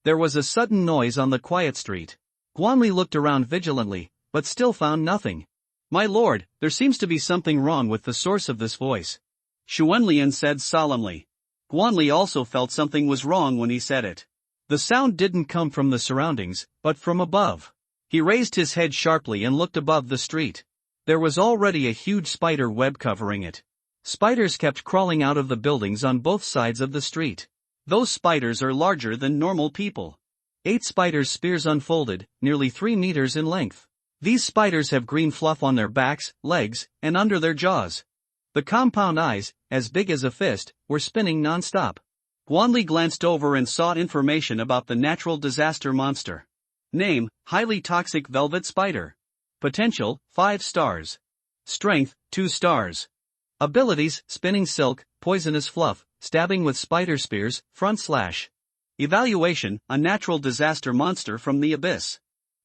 There was a sudden noise on the quiet street. Guanli looked around vigilantly, but still found nothing. My lord, there seems to be something wrong with the source of this voice. Xuanlian said solemnly. Guanli also felt something was wrong when he said it. The sound didn't come from the surroundings, but from above. He raised his head sharply and looked above the street. There was already a huge spider web covering it. Spiders kept crawling out of the buildings on both sides of the street. Those spiders are larger than normal people. 8 spiders' spears unfolded, nearly 3 meters in length. These spiders have green fluff on their backs, legs, and under their jaws. The compound eyes, as big as a fist, were spinning non-stop. Guanli glanced over and sought information about the natural disaster monster. Name, highly toxic velvet spider. Potential, 5 stars. Strength, 2 stars. Abilities, spinning silk, poisonous fluff, stabbing with spider spears, front slash. Evaluation, a natural disaster monster from the abyss.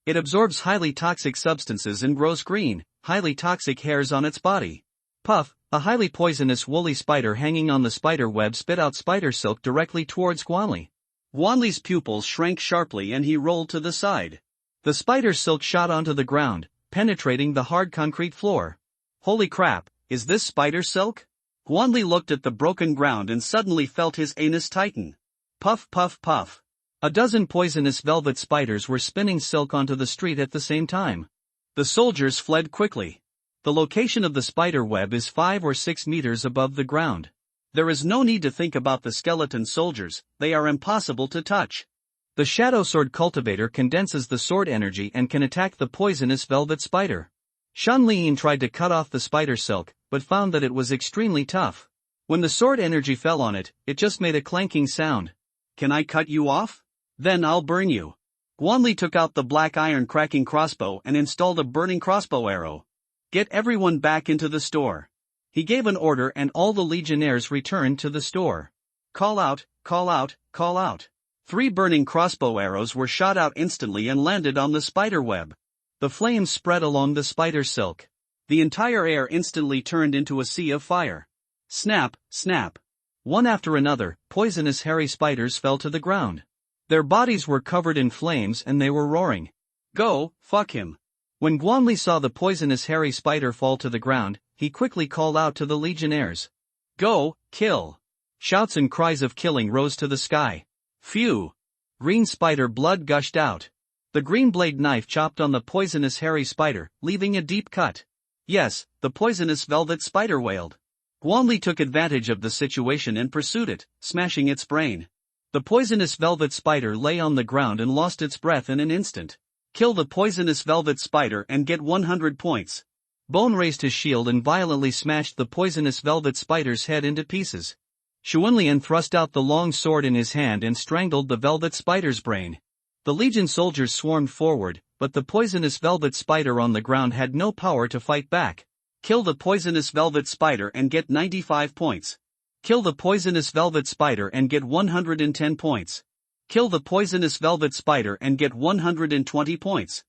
It absorbs highly toxic substances and grows green, highly toxic hairs on its body. Puff, a highly poisonous woolly spider hanging on the spider web spit out spider silk directly towards Guanli. Guanli's pupils shrank sharply and he rolled to the side. The spider silk shot onto the ground, penetrating the hard concrete floor. Holy crap, is this spider silk? Guanli looked at the broken ground and suddenly felt his anus tighten. Puff puff puff. A dozen poisonous velvet spiders were spinning silk onto the street at the same time. The soldiers fled quickly. The location of the spider web is 5 or 6 meters above the ground. There is no need to think about the skeleton soldiers, they are impossible to touch. The Shadow Sword Cultivator condenses the sword energy and can attack the poisonous velvet spider. Shanlian tried to cut off the spider silk, but found that it was extremely tough. When the sword energy fell on it, it just made a clanking sound. Can I cut you off? Then I'll burn you. Guanli took out the black iron cracking crossbow and installed a burning crossbow arrow. Get everyone back into the store. He gave an order and all the legionnaires returned to the store. Call out, call out, call out. 3 burning crossbow arrows were shot out instantly and landed on the spider web. The flames spread along the spider silk. The entire air instantly turned into a sea of fire. Snap, snap. One after another, poisonous hairy spiders fell to the ground. Their bodies were covered in flames and they were roaring. Go, fuck him. When Guanli saw the poisonous hairy spider fall to the ground, he quickly called out to the legionnaires. Go, kill. Shouts and cries of killing rose to the sky. Phew. Green spider blood gushed out. The green blade knife chopped on the poisonous hairy spider, leaving a deep cut. Yes, the poisonous velvet spider wailed. Guanli took advantage of the situation and pursued it, smashing its brain. The poisonous velvet spider lay on the ground and lost its breath in an instant. Kill the poisonous velvet spider and get 100 points. Bone raised his shield and violently smashed the poisonous velvet spider's head into pieces. Xuanlian thrust out the long sword in his hand and strangled the velvet spider's brain. The legion soldiers swarmed forward, but the poisonous velvet spider on the ground had no power to fight back. Kill the poisonous velvet spider and get 95 points. Kill the poisonous velvet spider and get 110 points. Kill the poisonous velvet spider and get 120 points.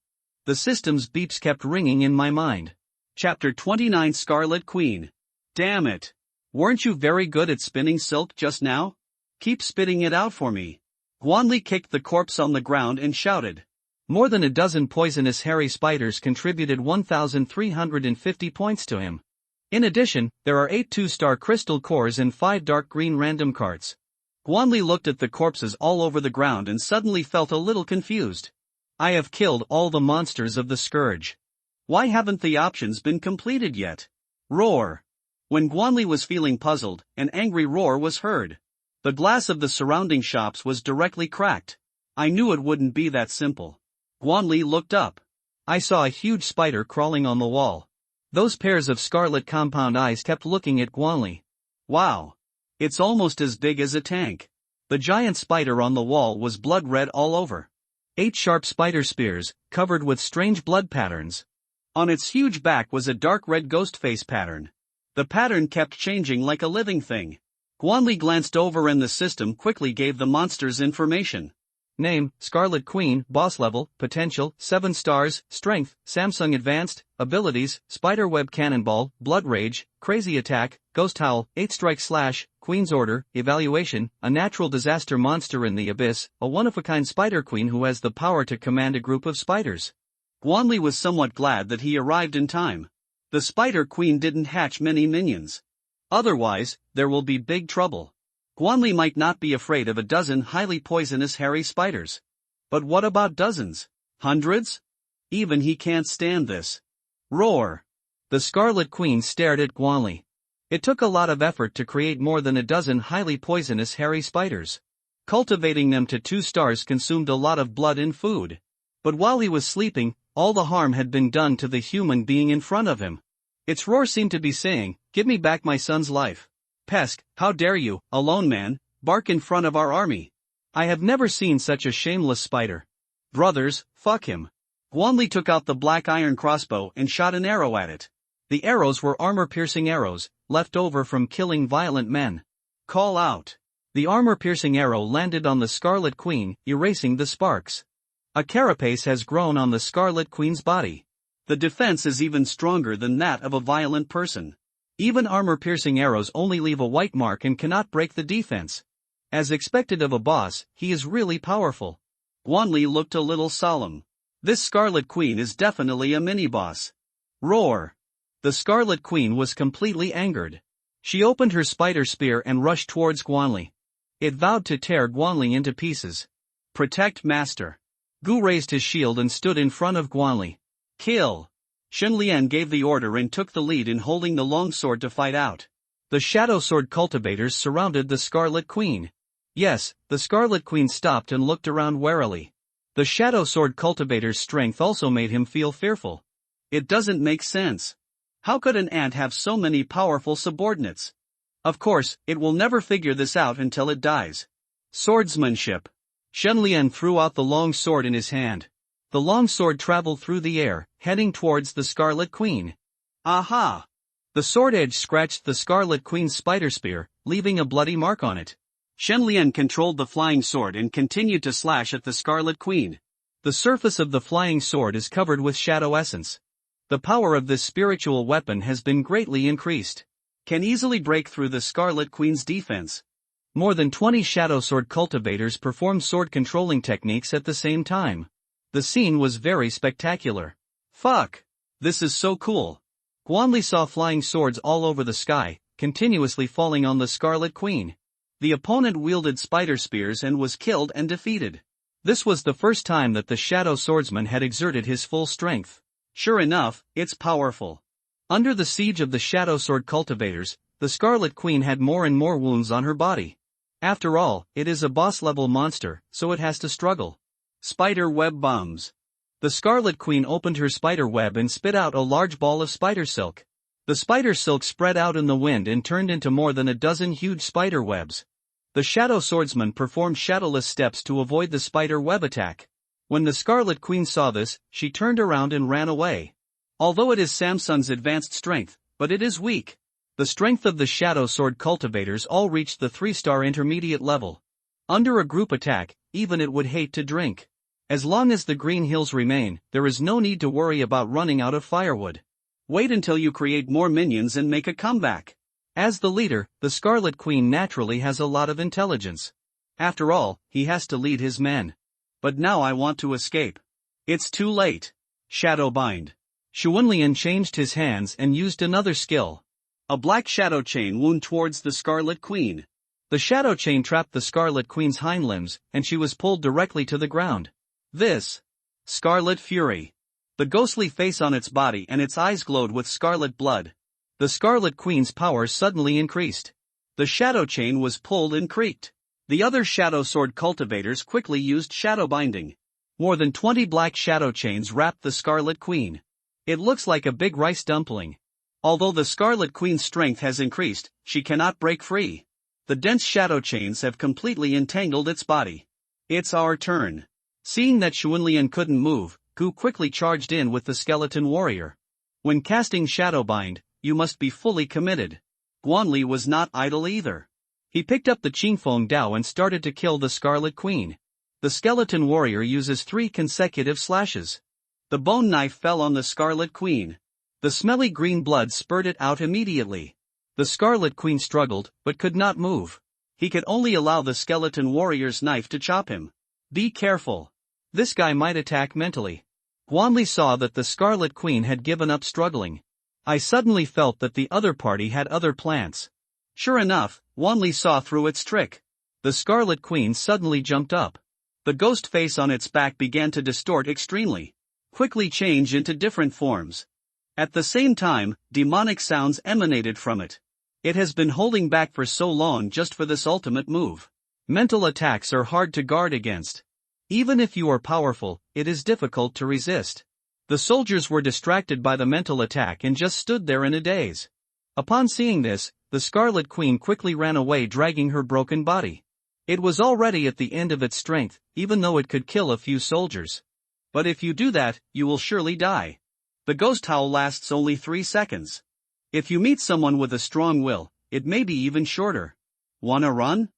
The system's beeps kept ringing in my mind. Chapter 29 Scarlet Queen. Damn it. Weren't you very good at spinning silk just now? Keep spitting it out for me. Guanli kicked the corpse on the ground and shouted. More than a dozen poisonous hairy spiders contributed 1,350 points to him. In addition, there are 8 2-star crystal cores and 5 dark green random cards. Guanli looked at the corpses all over the ground and suddenly felt a little confused. I have killed all the monsters of the Scourge. Why haven't the options been completed yet? Roar. When Guanli was feeling puzzled, an angry roar was heard. The glass of the surrounding shops was directly cracked. I knew it wouldn't be that simple. Guanli looked up. I saw a huge spider crawling on the wall. Those pairs of scarlet compound eyes kept looking at Guanli. Wow! It's almost as big as a tank. The giant spider on the wall was blood red all over. 8 sharp spider spears, covered with strange blood patterns. On its huge back was a dark red ghost face pattern. The pattern kept changing like a living thing. Guanli glanced over and the system quickly gave the monsters information. Name, Scarlet Queen, boss level, potential, 7 stars, strength, Samsung advanced, abilities, spiderweb cannonball, blood rage, crazy attack, ghost howl, 8 strike slash, Queen's order, evaluation, a natural disaster monster in the abyss, a one-of-a-kind spider queen who has the power to command a group of spiders. Guanli was somewhat glad that he arrived in time. The spider queen didn't hatch many minions. Otherwise, there will be big trouble. Guanli might not be afraid of a dozen highly poisonous hairy spiders. But what about dozens? Hundreds? Even he can't stand this. Roar! The Scarlet Queen stared at Guanli. It took a lot of effort to create more than a dozen highly poisonous hairy spiders. Cultivating them to 2 stars consumed a lot of blood and food. But while he was sleeping, all the harm had been done to the human being in front of him. Its roar seemed to be saying, "Give me back my son's life. Pesk, how dare you, a lone man, bark in front of our army? I have never seen such a shameless spider. Brothers, fuck him." Guanli took out the black iron crossbow and shot an arrow at it. The arrows were armor-piercing arrows, left over from killing violent men. Call out. The armor-piercing arrow landed on the Scarlet Queen, erasing the sparks. A carapace has grown on the Scarlet Queen's body. The defense is even stronger than that of a violent person. Even armor-piercing arrows only leave a white mark and cannot break the defense. As expected of a boss, he is really powerful. Guanli looked a little solemn. This Scarlet Queen is definitely a mini-boss. Roar! The Scarlet Queen was completely angered. She opened her spider spear and rushed towards Guanli. It vowed to tear Guanli into pieces. Protect Master. Gu raised his shield and stood in front of Guanli. Kill! Shenlian gave the order and took the lead in holding the long sword to fight out. The Shadow Sword cultivators surrounded the Scarlet Queen. Yes, the Scarlet Queen stopped and looked around warily. The Shadow Sword cultivator's strength also made him feel fearful. It doesn't make sense. How could an ant have so many powerful subordinates? Of course, it will never figure this out until it dies. Swordsmanship. Shenlian threw out the long sword in his hand. The long sword traveled through the air, heading towards the Scarlet Queen. Aha! The sword edge scratched the Scarlet Queen's spider spear, leaving a bloody mark on it. Shenlian controlled the flying sword and continued to slash at the Scarlet Queen. The surface of the flying sword is covered with shadow essence. The power of this spiritual weapon has been greatly increased. Can easily break through the Scarlet Queen's defense. More than 20 Shadow Sword cultivators performed sword controlling techniques at the same time. The scene was very spectacular. Fuck! This is so cool. Guanli saw flying swords all over the sky, continuously falling on the Scarlet Queen. The opponent wielded spider spears and was killed and defeated. This was the first time that the Shadow Swordsman had exerted his full strength. Sure enough, it's powerful. Under the siege of the Shadow Sword cultivators, the Scarlet Queen had more and more wounds on her body. After all, it is a boss-level monster, so it has to struggle. Spider web bombs. The Scarlet Queen opened her spider web and spit out a large ball of spider silk. The spider silk spread out in the wind and turned into more than a dozen huge spider webs. The Shadow Swordsman performed shadowless steps to avoid the spider web attack. When the Scarlet Queen saw this, she turned around and ran away. Although it is Samsung's advanced strength, but it is weak. The strength of the Shadow Sword cultivators all reached the 3-star intermediate level. Under a group attack, even it would hate to drink. As long as the green hills remain, there is no need to worry about running out of firewood. Wait until you create more minions and make a comeback. As the leader, the Scarlet Queen naturally has a lot of intelligence. After all, he has to lead his men. But now I want to escape. It's too late. Shadow Bind. Shuanlian changed his hands and used another skill. A black shadow chain wound towards the Scarlet Queen. The shadow chain trapped the Scarlet Queen's hind limbs, and she was pulled directly to the ground. This. Scarlet Fury. The ghostly face on its body and its eyes glowed with scarlet blood. The Scarlet Queen's power suddenly increased. The shadow chain was pulled and creaked. The other Shadow Sword cultivators quickly used shadow binding. More than 20 black shadow chains wrapped the Scarlet Queen. It looks like a big rice dumpling. Although the Scarlet Queen's strength has increased, she cannot break free. The dense shadow chains have completely entangled its body. It's our turn. Seeing that Xuanlian couldn't move, Gu quickly charged in with the skeleton warrior. When casting Shadowbind, you must be fully committed. Guanli was not idle either. He picked up the Qingfeng Dao and started to kill the Scarlet Queen. The skeleton warrior uses 3 consecutive slashes. The bone knife fell on the Scarlet Queen. The smelly green blood spurted out immediately. The Scarlet Queen struggled, but could not move. He could only allow the skeleton warrior's knife to chop him. Be careful. This guy might attack mentally. Guanli saw that the Scarlet Queen had given up struggling. I suddenly felt that the other party had other plans. Sure enough, Guanli saw through its trick. The Scarlet Queen suddenly jumped up. The ghost face on its back began to distort extremely. Quickly change into different forms. At the same time, demonic sounds emanated from it. It has been holding back for so long just for this ultimate move. Mental attacks are hard to guard against. Even if you are powerful, it is difficult to resist. The soldiers were distracted by the mental attack and just stood there in a daze. Upon seeing this, the Scarlet Queen quickly ran away dragging her broken body. It was already at the end of its strength, even though it could kill a few soldiers. But if you do that, you will surely die. The ghost howl lasts only 3 seconds. If you meet someone with a strong will, it may be even shorter. Wanna run?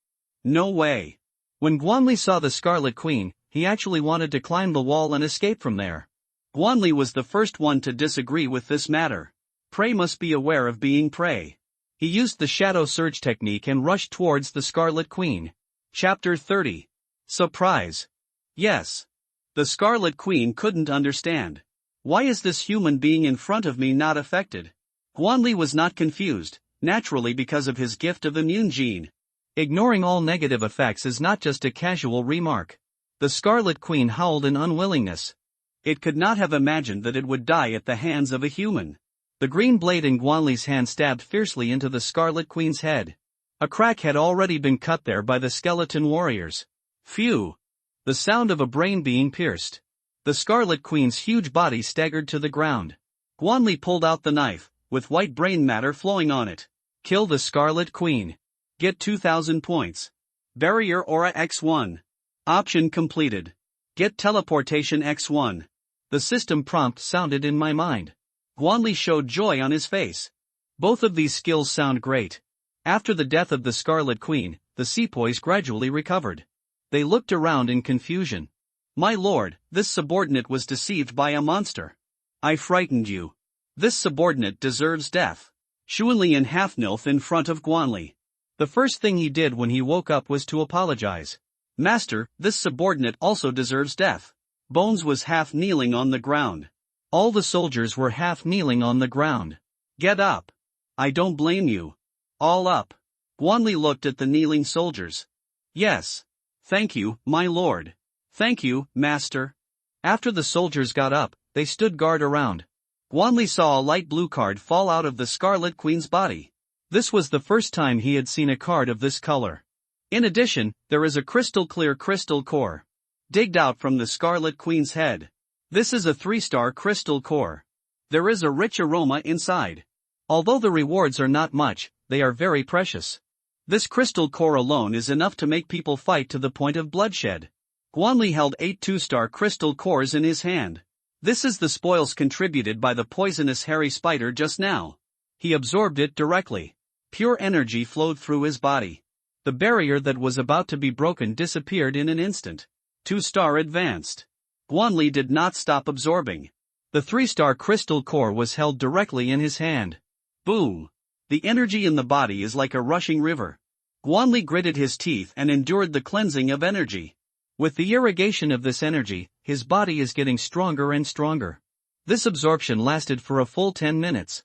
No way. When Guanli saw the Scarlet Queen, he actually wanted to climb the wall and escape from there. Guanli was the first one to disagree with this matter. Prey must be aware of being prey. He used the Shadow Surge technique and rushed towards the Scarlet Queen. Chapter 30. Surprise. Yes. The Scarlet Queen couldn't understand. Why is this human being in front of me not affected? Guanli was not confused, naturally because of his gift of immune gene. Ignoring all negative effects is not just a casual remark. The Scarlet Queen howled in unwillingness. It could not have imagined that it would die at the hands of a human. The green blade in Guanli's hand stabbed fiercely into the Scarlet Queen's head. A crack had already been cut there by the skeleton warriors. Phew! The sound of a brain being pierced. The Scarlet Queen's huge body staggered to the ground. Guanli pulled out the knife, with white brain matter flowing on it. Kill the Scarlet Queen. Get 2,000 points. Barrier Aura X1. Option completed. Get Teleportation X1. The system prompt sounded in my mind. Guanli showed joy on his face. Both of these skills sound great. After the death of the Scarlet Queen, the sepoys gradually recovered. They looked around in confusion. My lord, this subordinate was deceived by a monster. I frightened you. This subordinate deserves death. Xuanlian half-nilf in front of Guanli. The first thing he did when he woke up was to apologize. Master, this subordinate also deserves death. Bones was half-kneeling on the ground. All the soldiers were half-kneeling on the ground. Get up. I don't blame you. All up. Guanli looked at the kneeling soldiers. Yes. Thank you, my lord. Thank you, master. After the soldiers got up, they stood guard around. Guanli saw a light blue card fall out of the Scarlet Queen's body. This was the first time he had seen a card of this color. In addition, there is a crystal-clear crystal core. Digged out from the Scarlet Queen's head. This is a 3-star crystal core. There is a rich aroma inside. Although the rewards are not much, they are very precious. This crystal core alone is enough to make people fight to the point of bloodshed. Guanli held 8 2-star crystal cores in his hand. This is the spoils contributed by the poisonous hairy spider just now. He absorbed it directly. Pure energy flowed through his body. The barrier that was about to be broken disappeared in an instant. 2-star advanced. Guanli did not stop absorbing. The 3-star crystal core was held directly in his hand. Boom! The energy in the body is like a rushing river. Guanli gritted his teeth and endured the cleansing of energy. With the irrigation of this energy, his body is getting stronger and stronger. This absorption lasted for a full 10 minutes.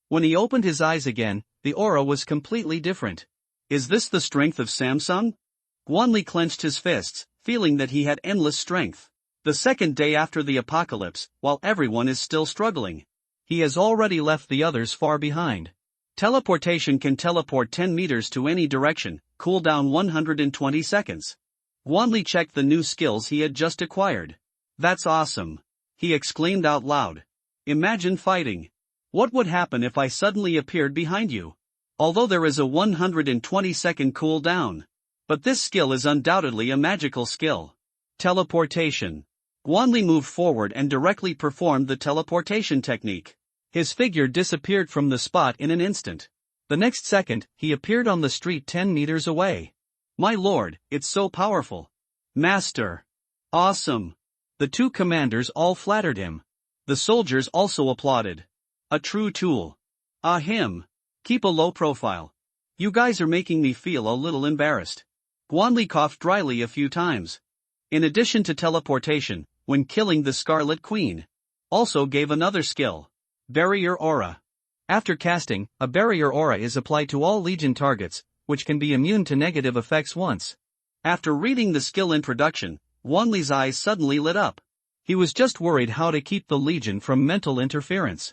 When he opened his eyes again, the aura was completely different. Is this the strength of Samsung? Guanli clenched his fists, feeling that he had endless strength. The second day after the apocalypse, while everyone is still struggling. He has already left the others far behind. Teleportation can teleport 10 meters to any direction, cooldown 120 seconds. Guanli checked the new skills he had just acquired. That's awesome. He exclaimed out loud. Imagine fighting. What would happen if I suddenly appeared behind you? Although there is a 120-second cooldown. But this skill is undoubtedly a magical skill. Teleportation. Guanli moved forward and directly performed the teleportation technique. His figure disappeared from the spot in an instant. The next second, he appeared on the street 10 meters away. My lord, it's so powerful. Master. Awesome. The two commanders all flattered him. The soldiers also applauded. A true tool. Ah him. Keep a low profile. You guys are making me feel a little embarrassed. Guanli coughed dryly a few times. In addition to teleportation, when killing the Scarlet Queen, also gave another skill. Barrier Aura. After casting, a barrier aura is applied to all Legion targets, which can be immune to negative effects once. After reading the skill introduction, Guanli's eyes suddenly lit up. He was just worried how to keep the Legion from mental interference.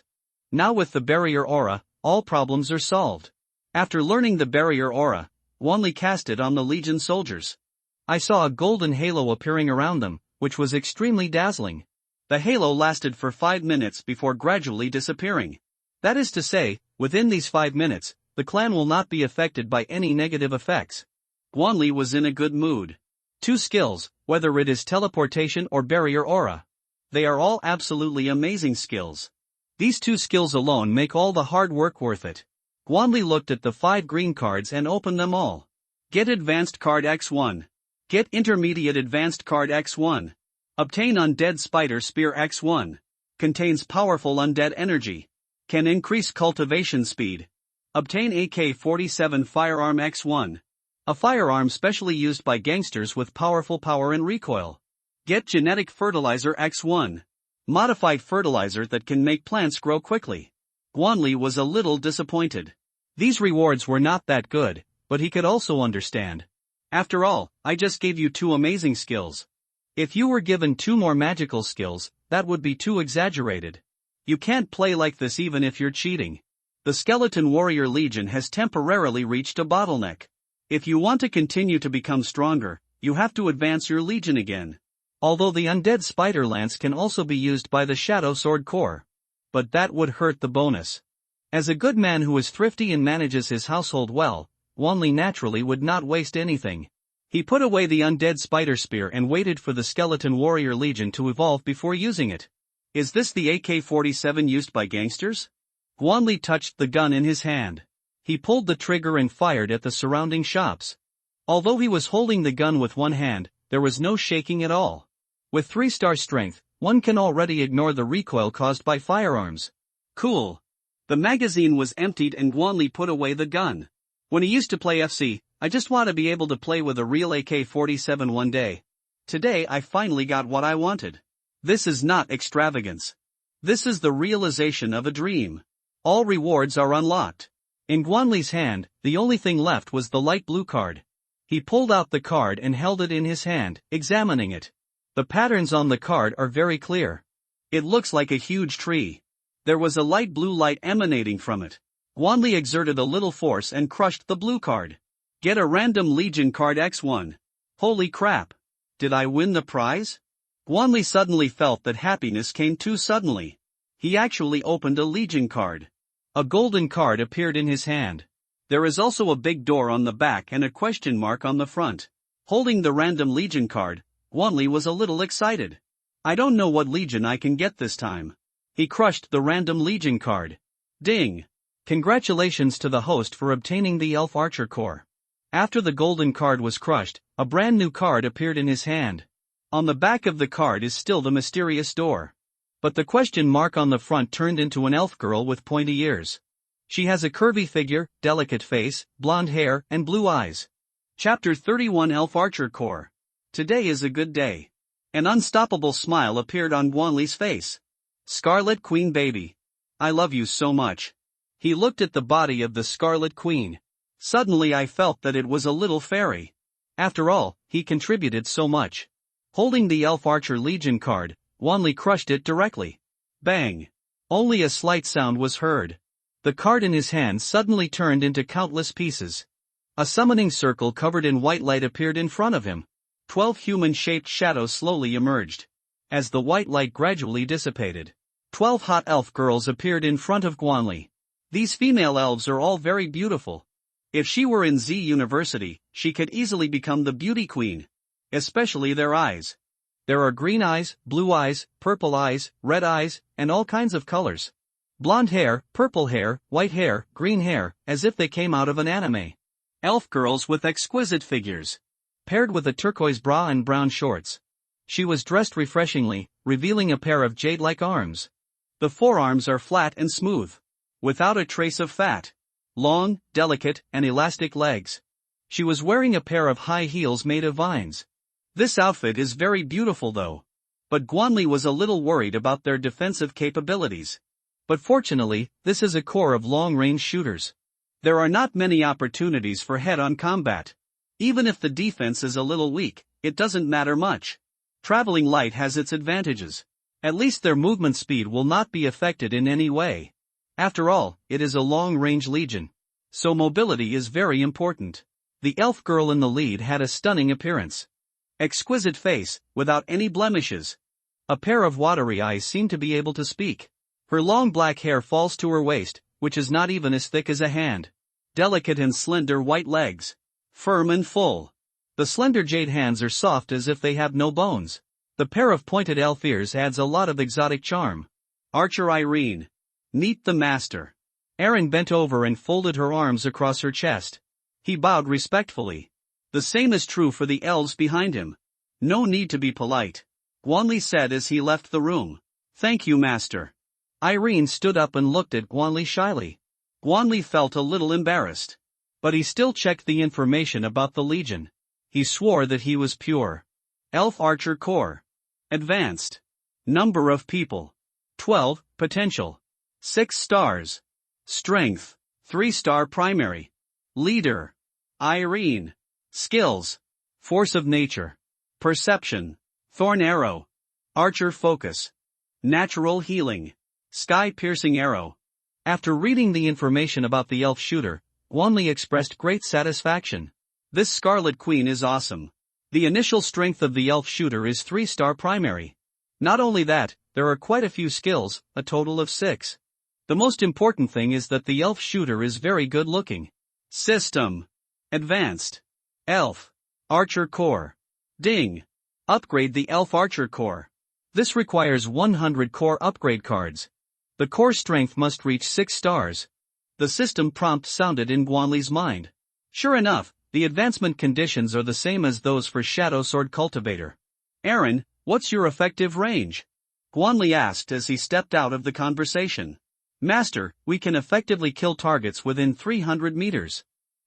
Now with the barrier aura, all problems are solved. After learning the barrier aura, Guanli cast it on the Legion soldiers. I saw a golden halo appearing around them, which was extremely dazzling. The halo lasted for 5 minutes before gradually disappearing. That is to say, within these 5 minutes, the clan will not be affected by any negative effects. Guanli was in a good mood. 2 skills, whether it is teleportation or barrier aura. They are all absolutely amazing skills. These 2 skills alone make all the hard work worth it. Guanli looked at the 5 green cards and opened them all. Get Advanced Card X1. Get Intermediate Advanced Card X1. Obtain Undead Spider Spear X1. Contains powerful undead energy. Can increase cultivation speed. Obtain AK-47 Firearm X1. A firearm specially used by gangsters with powerful power and recoil. Get Genetic Fertilizer X1. Modified fertilizer that can make plants grow quickly. Guanli was a little disappointed. These rewards were not that good, but he could also understand. After all, I just gave you 2 amazing skills. If you were given 2 more magical skills, that would be too exaggerated. You can't play like this even if you're cheating. The Skeleton Warrior Legion has temporarily reached a bottleneck. If you want to continue to become stronger, you have to advance your Legion again. Although the Undead Spider Lance can also be used by the Shadow Sword Corps. But that would hurt the bonus. As a good man who is thrifty and manages his household well, Guanli naturally would not waste anything. He put away the Undead Spider Spear and waited for the Skeleton Warrior Legion to evolve before using it. Is this the AK-47 used by gangsters? Guanli touched the gun in his hand. He pulled the trigger and fired at the surrounding shops. Although he was holding the gun with one hand, there was no shaking at all. With 3-star strength, one can already ignore the recoil caused by firearms. Cool. The magazine was emptied and Guanli put away the gun. When he used to play FC, I just want to be able to play with a real AK-47 one day. Today I finally got what I wanted. This is not extravagance. This is the realization of a dream. All rewards are unlocked. In Guanli's hand, the only thing left was the light blue card. He pulled out the card and held it in his hand, examining it. The patterns on the card are very clear. It looks like a huge tree. There was a light blue light emanating from it. Guanli exerted a little force and crushed the blue card. Get a random Legion card X1. Holy crap. Did I win the prize? Guanli suddenly felt that happiness came too suddenly. He actually opened a Legion card. A golden card appeared in his hand. There is also a big door on the back and a question mark on the front. Holding the random Legion card, Guanli was a little excited. I don't know what Legion I can get this time. He crushed the random Legion card. Ding! Congratulations to the host for obtaining the Elf Archer Corps. After the golden card was crushed, a brand new card appeared in his hand. On the back of the card is still the mysterious door. But the question mark on the front turned into an elf girl with pointy ears. She has a curvy figure, delicate face, blonde hair, and blue eyes. Chapter 31 Elf Archer Corps. Today is a good day. An unstoppable smile appeared on Guanli's face. Scarlet Queen baby. I love you so much. He looked at the body of the Scarlet Queen. Suddenly I felt that it was a little fairy. After all, he contributed so much. Holding the Elf Archer Legion card, Guanli crushed it directly. Bang! Only a slight sound was heard. The card in his hand suddenly turned into countless pieces. A summoning circle covered in white light appeared in front of him. 12 human-shaped shadows slowly emerged. as the white light gradually dissipated. 12 hot elf girls appeared in front of Guanli. These female elves are all very beautiful. If she were in Z University, she could easily become the beauty queen. Especially their eyes. There are green eyes, blue eyes, purple eyes, red eyes, and all kinds of colors. Blonde hair, purple hair, white hair, green hair, as if they came out of an anime. Elf girls with exquisite figures. Paired with a turquoise bra and brown shorts. She was dressed refreshingly, revealing a pair of jade-like arms. The forearms are flat and smooth. Without a trace of fat. Long, delicate, and elastic legs. She was wearing a pair of high heels made of vines. This outfit is very beautiful though. But Guanli was a little worried about their defensive capabilities. But fortunately, this is a corps of long-range shooters. There are not many opportunities for head-on combat. Even if the defense is a little weak, it doesn't matter much. Traveling light has its advantages. At least their movement speed will not be affected in any way. After all, it is a long-range legion. So mobility is very important. The elf girl in the lead had a stunning appearance. Exquisite face, without any blemishes. A pair of watery eyes seem to be able to speak. Her long black hair falls to her waist, which is not even as thick as a hand. Delicate and slender white legs. Firm and full. The slender jade hands are soft as if they have no bones. The pair of pointed elf ears adds a lot of exotic charm. Archer Irene. Meet the master. Erin bent over and folded her arms across her chest. He bowed respectfully. The same is true for the elves behind him. No need to be polite. Guanli said as he left the room. Thank you, master. Irene stood up and looked at Guanli shyly. Guanli felt a little embarrassed. But he still checked the information about the Legion. He swore that he was pure. Elf Archer Corps. Advanced. Number of people. 12, potential. 6 stars. Strength. 3-star primary. Leader. Irene. Skills. Force of nature. Perception. Thorn arrow. Archer focus. Natural healing. Sky-piercing arrow. After reading the information about the elf shooter, Guanli expressed great satisfaction. This Scarlet Queen is awesome. The initial strength of the elf shooter is 3-star primary. Not only that, there are quite a few skills, a total of 6. The most important thing is that the elf shooter is very good looking. System. Advanced. Elf. Archer Corps. Ding. Upgrade the Elf Archer Corps. This requires 100 core upgrade cards. The core strength must reach 6 stars. The system prompt sounded in Guanli's mind. Sure enough, the advancement conditions are the same as those for Shadow Sword Cultivator. Erin, what's your effective range? Guanli asked as he stepped out of the conversation. Master, we can effectively kill targets within 300 meters.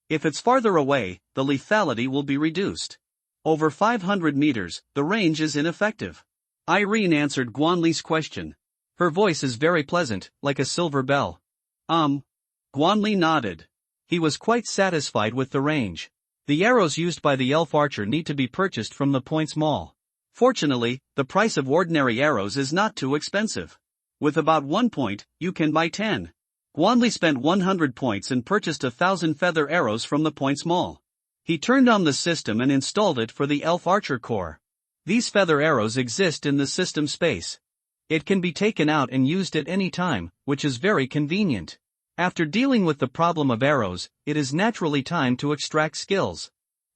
If it's farther away, the lethality will be reduced. Over 500 meters, the range is ineffective. Irene answered Guanli's question. Her voice is very pleasant, like a silver bell. Guanli nodded. He was quite satisfied with the range. The arrows used by the elf archer need to be purchased from the Points Mall. Fortunately, the price of ordinary arrows is not too expensive. With about 1 point, you can buy 10. Guanli spent 100 points and purchased 1,000 feather arrows from the Points Mall. He turned on the system and installed it for the Elf Archer Corps. These feather arrows exist in the system space. It can be taken out and used at any time, which is very convenient. After dealing with the problem of arrows, it is naturally time to extract skills.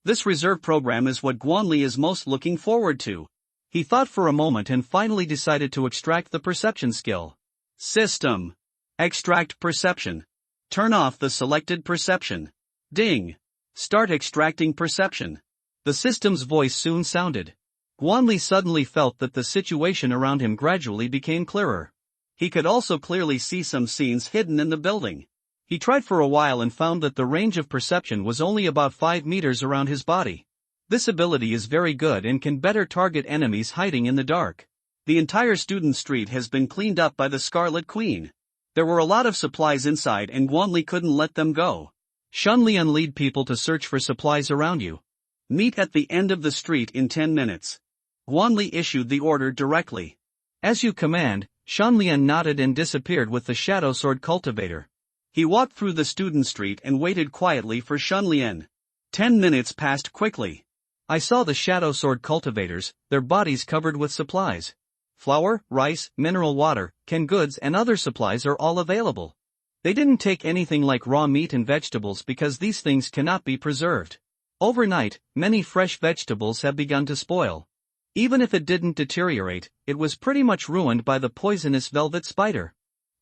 This reserve program is what Guanli is most looking forward to. He thought for a moment and finally decided to extract the perception skill. System. Extract perception. Turn off the selected perception. Ding. Start extracting perception. The system's voice soon sounded. Guanli suddenly felt that the situation around him gradually became clearer. He could also clearly see some scenes hidden in the building. He tried for a while and found that the range of perception was only about 5 meters around his body. This ability is very good and can better target enemies hiding in the dark. The entire student street has been cleaned up by the Scarlet Queen. There were a lot of supplies inside and Guanli couldn't let them go. Shunlian lead people to search for supplies around you. Meet at the end of the street in 10 minutes. Guanli issued the order directly. As you command, Shunlian nodded and disappeared with the Shadow Sword Cultivator. He walked through the student street and waited quietly for Shunlian. 10 minutes passed quickly. I saw the Shadow Sword Cultivators, their bodies covered with supplies. Flour, rice, mineral water, canned goods and other supplies are all available. They didn't take anything like raw meat and vegetables because these things cannot be preserved. Overnight, many fresh vegetables have begun to spoil. Even if it didn't deteriorate, it was pretty much ruined by the poisonous velvet spider.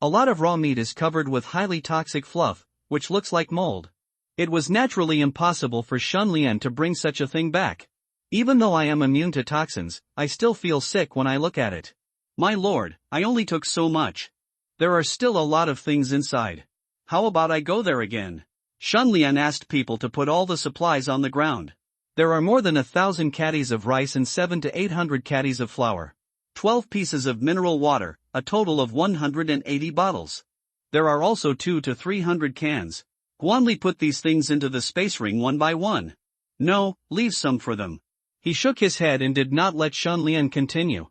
A lot of raw meat is covered with highly toxic fluff, which looks like mold. It was naturally impossible for Shunlian to bring such a thing back. Even though I am immune to toxins, I still feel sick when I look at it. My lord, I only took so much. There are still a lot of things inside. How about I go there again? Shunlian asked people to put all the supplies on the ground. There are more than 1,000 caddies of rice and 700 to 800 caddies of flour. 12 pieces of mineral water, a total of 180 bottles. There are also 200 to 300 cans. Guanli put these things into the space ring one by one. No, leave some for them. He shook his head and did not let Shunlian continue.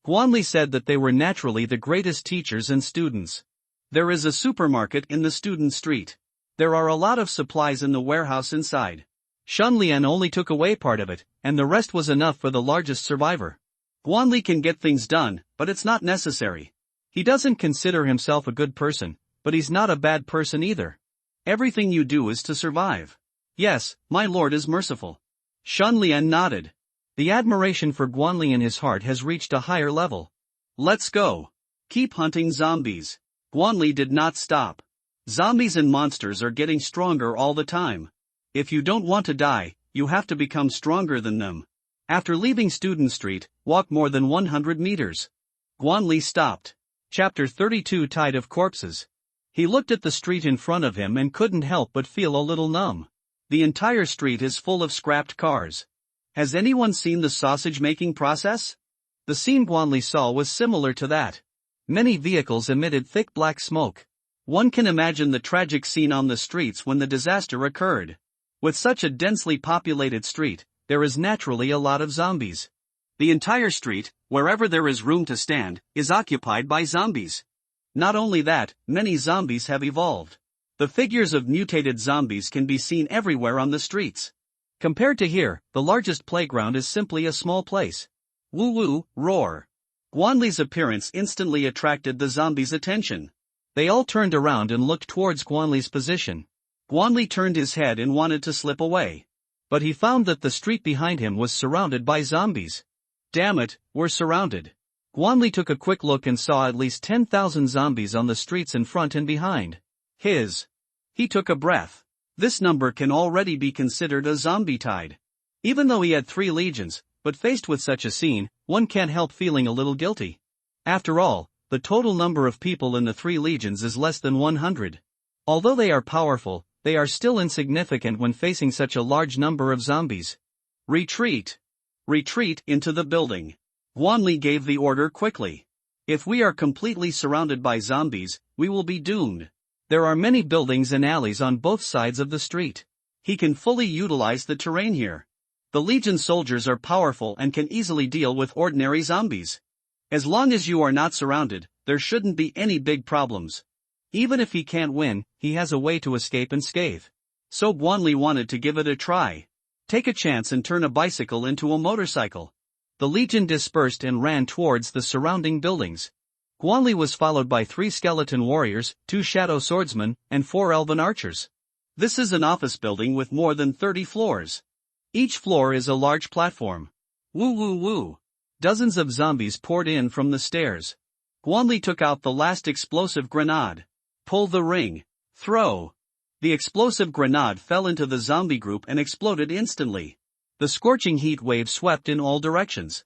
Guanli said that they were naturally the greatest teachers and students. There is a supermarket in the student street. There are a lot of supplies in the warehouse inside. Shunlian only took away part of it, and the rest was enough for the largest survivor. Guanli can get things done, but it's not necessary. He doesn't consider himself a good person, but he's not a bad person either. Everything you do is to survive. Yes, my lord is merciful. Shunlian nodded. The admiration for Guanli in his heart has reached a higher level. Let's go. Keep hunting zombies. Guanli did not stop. Zombies and monsters are getting stronger all the time. If you don't want to die, you have to become stronger than them. After leaving Student Street, walk more than 100 meters. Guanli stopped. Chapter 32 Tide of Corpses. He looked at the street in front of him and couldn't help but feel a little numb. The entire street is full of scrapped cars. Has anyone seen the sausage-making process? The scene Guanli saw was similar to that. Many vehicles emitted thick black smoke. One can imagine the tragic scene on the streets when the disaster occurred. With such a densely populated street, there is naturally a lot of zombies. The entire street, wherever there is room to stand, is occupied by zombies. Not only that, many zombies have evolved. The figures of mutated zombies can be seen everywhere on the streets. Compared to here, the largest playground is simply a small place. Woo-woo, roar. Guanli's appearance instantly attracted the zombies' attention. They all turned around and looked towards Guanli's position. Guanli turned his head and wanted to slip away. But he found that the street behind him was surrounded by zombies. Damn it, we're surrounded. Guanli took a quick look and saw at least 10,000 zombies on the streets in front and behind. He took a breath. This number can already be considered a zombie tide. Even though he had 3 legions, but faced with such a scene, one can't help feeling a little guilty. After all, the total number of people in the 3 legions is less than 100. Although they are powerful, they are still insignificant when facing such a large number of zombies. Retreat! Retreat into the building. Guanli gave the order quickly. If we are completely surrounded by zombies, we will be doomed. There are many buildings and alleys on both sides of the street. He can fully utilize the terrain here. The Legion soldiers are powerful and can easily deal with ordinary zombies. As long as you are not surrounded, there shouldn't be any big problems. Even if he can't win, he has a way to escape unscathed. So Guanli wanted to give it a try. Take a chance and turn a bicycle into a motorcycle. The Legion dispersed and ran towards the surrounding buildings. Guanli was followed by 3 skeleton warriors, 2 shadow swordsmen, and 4 elven archers. This is an office building with more than 30 floors. Each floor is a large platform. Woo woo woo. Dozens of zombies poured in from the stairs. Guanli took out the last explosive grenade. Pull the ring. Throw. The explosive grenade fell into the zombie group and exploded instantly. The scorching heat wave swept in all directions.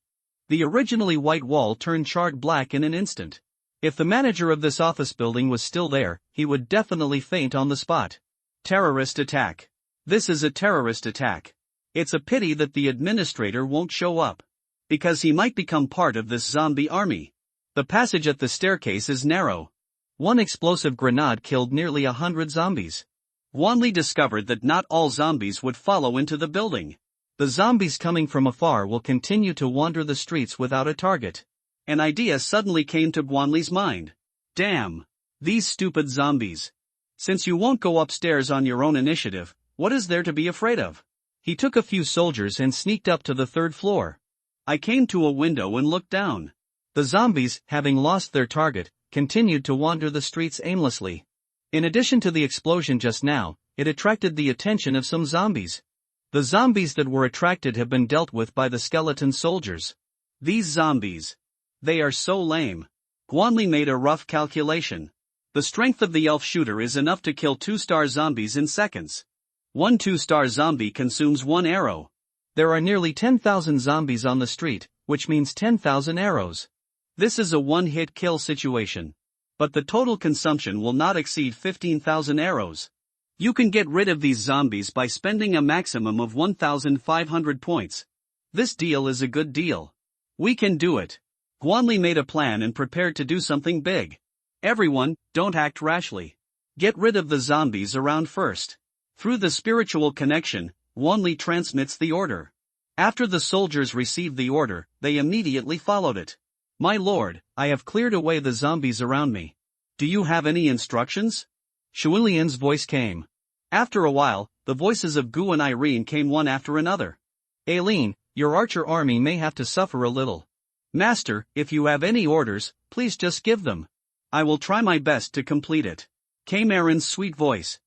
The originally white wall turned charred black in an instant. If the manager of this office building was still there, he would definitely faint on the spot. Terrorist attack. This is a terrorist attack. It's a pity that the administrator won't show up. Because he might become part of this zombie army. The passage at the staircase is narrow. One explosive grenade killed nearly 100 zombies. Guanli discovered that not all zombies would follow into the building. The zombies coming from afar will continue to wander the streets without a target. An idea suddenly came to Guanli's mind. Damn! These stupid zombies. Since you won't go upstairs on your own initiative, what is there to be afraid of? He took a few soldiers and sneaked up to the 3rd floor. I came to a window and looked down. The zombies, having lost their target, continued to wander the streets aimlessly. In addition to the explosion just now, it attracted the attention of some zombies. The zombies that were attracted have been dealt with by the skeleton soldiers. These zombies. They are so lame. Guanli made a rough calculation. The strength of the elf shooter is enough to kill 2-star zombies in seconds. One 2-star zombie consumes 1 arrow. There are nearly 10,000 zombies on the street, which means 10,000 arrows. This is a one-hit kill situation. But the total consumption will not exceed 15,000 arrows. You can get rid of these zombies by spending a maximum of 1,500 points. This deal is a good deal. We can do it. Guanli made a plan and prepared to do something big. Everyone, don't act rashly. Get rid of the zombies around first. Through the spiritual connection, Guanli transmits the order. After the soldiers received the order, they immediately followed it. My lord, I have cleared away the zombies around me. Do you have any instructions? Shuilian's voice came. After a while, the voices of Gu and Irene came one after another. Aileen, your archer army may have to suffer a little. Master, if you have any orders, please just give them. I will try my best to complete it. Came Aaron's sweet voice.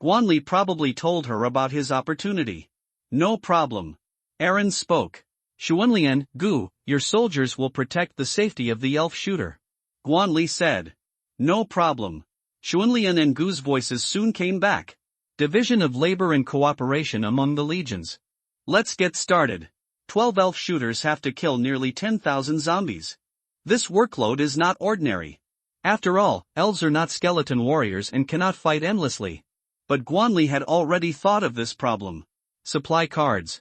Guanli probably told her about his opportunity. No problem. Aaron spoke. Shuilian, Gu, your soldiers will protect the safety of the elf shooter. Guanli said. No problem. Shuilian and Gu's voices soon came back. Division of labor and cooperation among the legions. Let's get started. 12 elf shooters have to kill nearly 10,000 zombies. This workload is not ordinary. After all, elves are not skeleton warriors and cannot fight endlessly. But Guanli had already thought of this problem. Supply cards.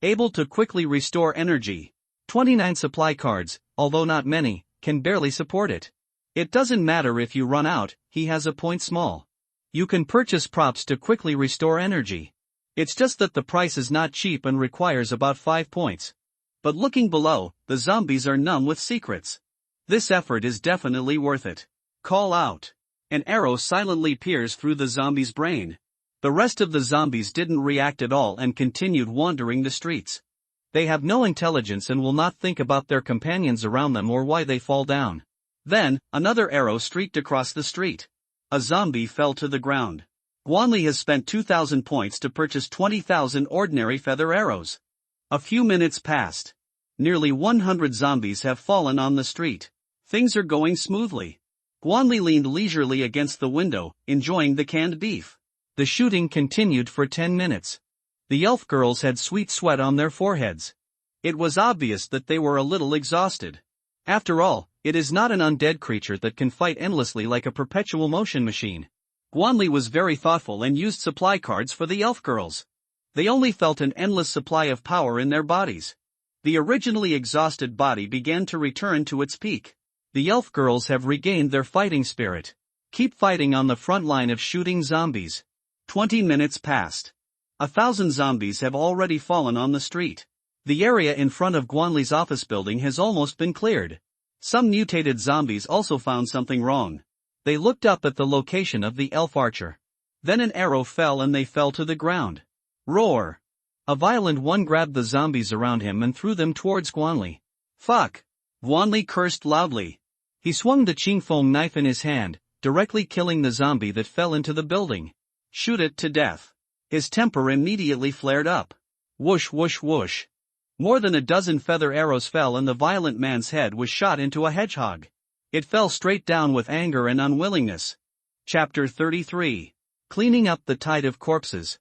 Able to quickly restore energy. 29 supply cards, although not many, can barely support it. It doesn't matter if you run out, he has a point small. You can purchase props to quickly restore energy. It's just that the price is not cheap and requires about 5 points. But looking below, the zombies are numb with secrets. This effort is definitely worth it. Call out. An arrow silently pierced through the zombie's brain. The rest of the zombies didn't react at all and continued wandering the streets. They have no intelligence and will not think about their companions around them or why they fall down. Then, another arrow streaked across the street. A zombie fell to the ground. Guanli has spent 2,000 points to purchase 20,000 ordinary feather arrows. A few minutes passed. Nearly 100 zombies have fallen on the street. Things are going smoothly. Guanli leaned leisurely against the window, enjoying the canned beef. The shooting continued for 10 minutes. The elf girls had sweet sweat on their foreheads. It was obvious that they were a little exhausted. After all, it is not an undead creature that can fight endlessly like a perpetual motion machine. Guanli was very thoughtful and used supply cards for the elf girls. They only felt an endless supply of power in their bodies. The originally exhausted body began to return to its peak. The elf girls have regained their fighting spirit. Keep fighting on the front line of shooting zombies. 20 minutes passed. 1,000 zombies have already fallen on the street. The area in front of Guanli's office building has almost been cleared. Some mutated zombies also found something wrong. They looked up at the location of the elf archer. Then an arrow fell and they fell to the ground. Roar! A violent one grabbed the zombies around him and threw them towards Guanli. Fuck! Guanli cursed loudly. He swung the Qingfeng knife in his hand, directly killing the zombie that fell into the building. Shoot it to death. His temper immediately flared up. Whoosh whoosh whoosh. More than a dozen feather arrows fell and the violent man's head was shot into a hedgehog. It fell straight down with anger and unwillingness. Chapter 33. Cleaning up the tide of corpses.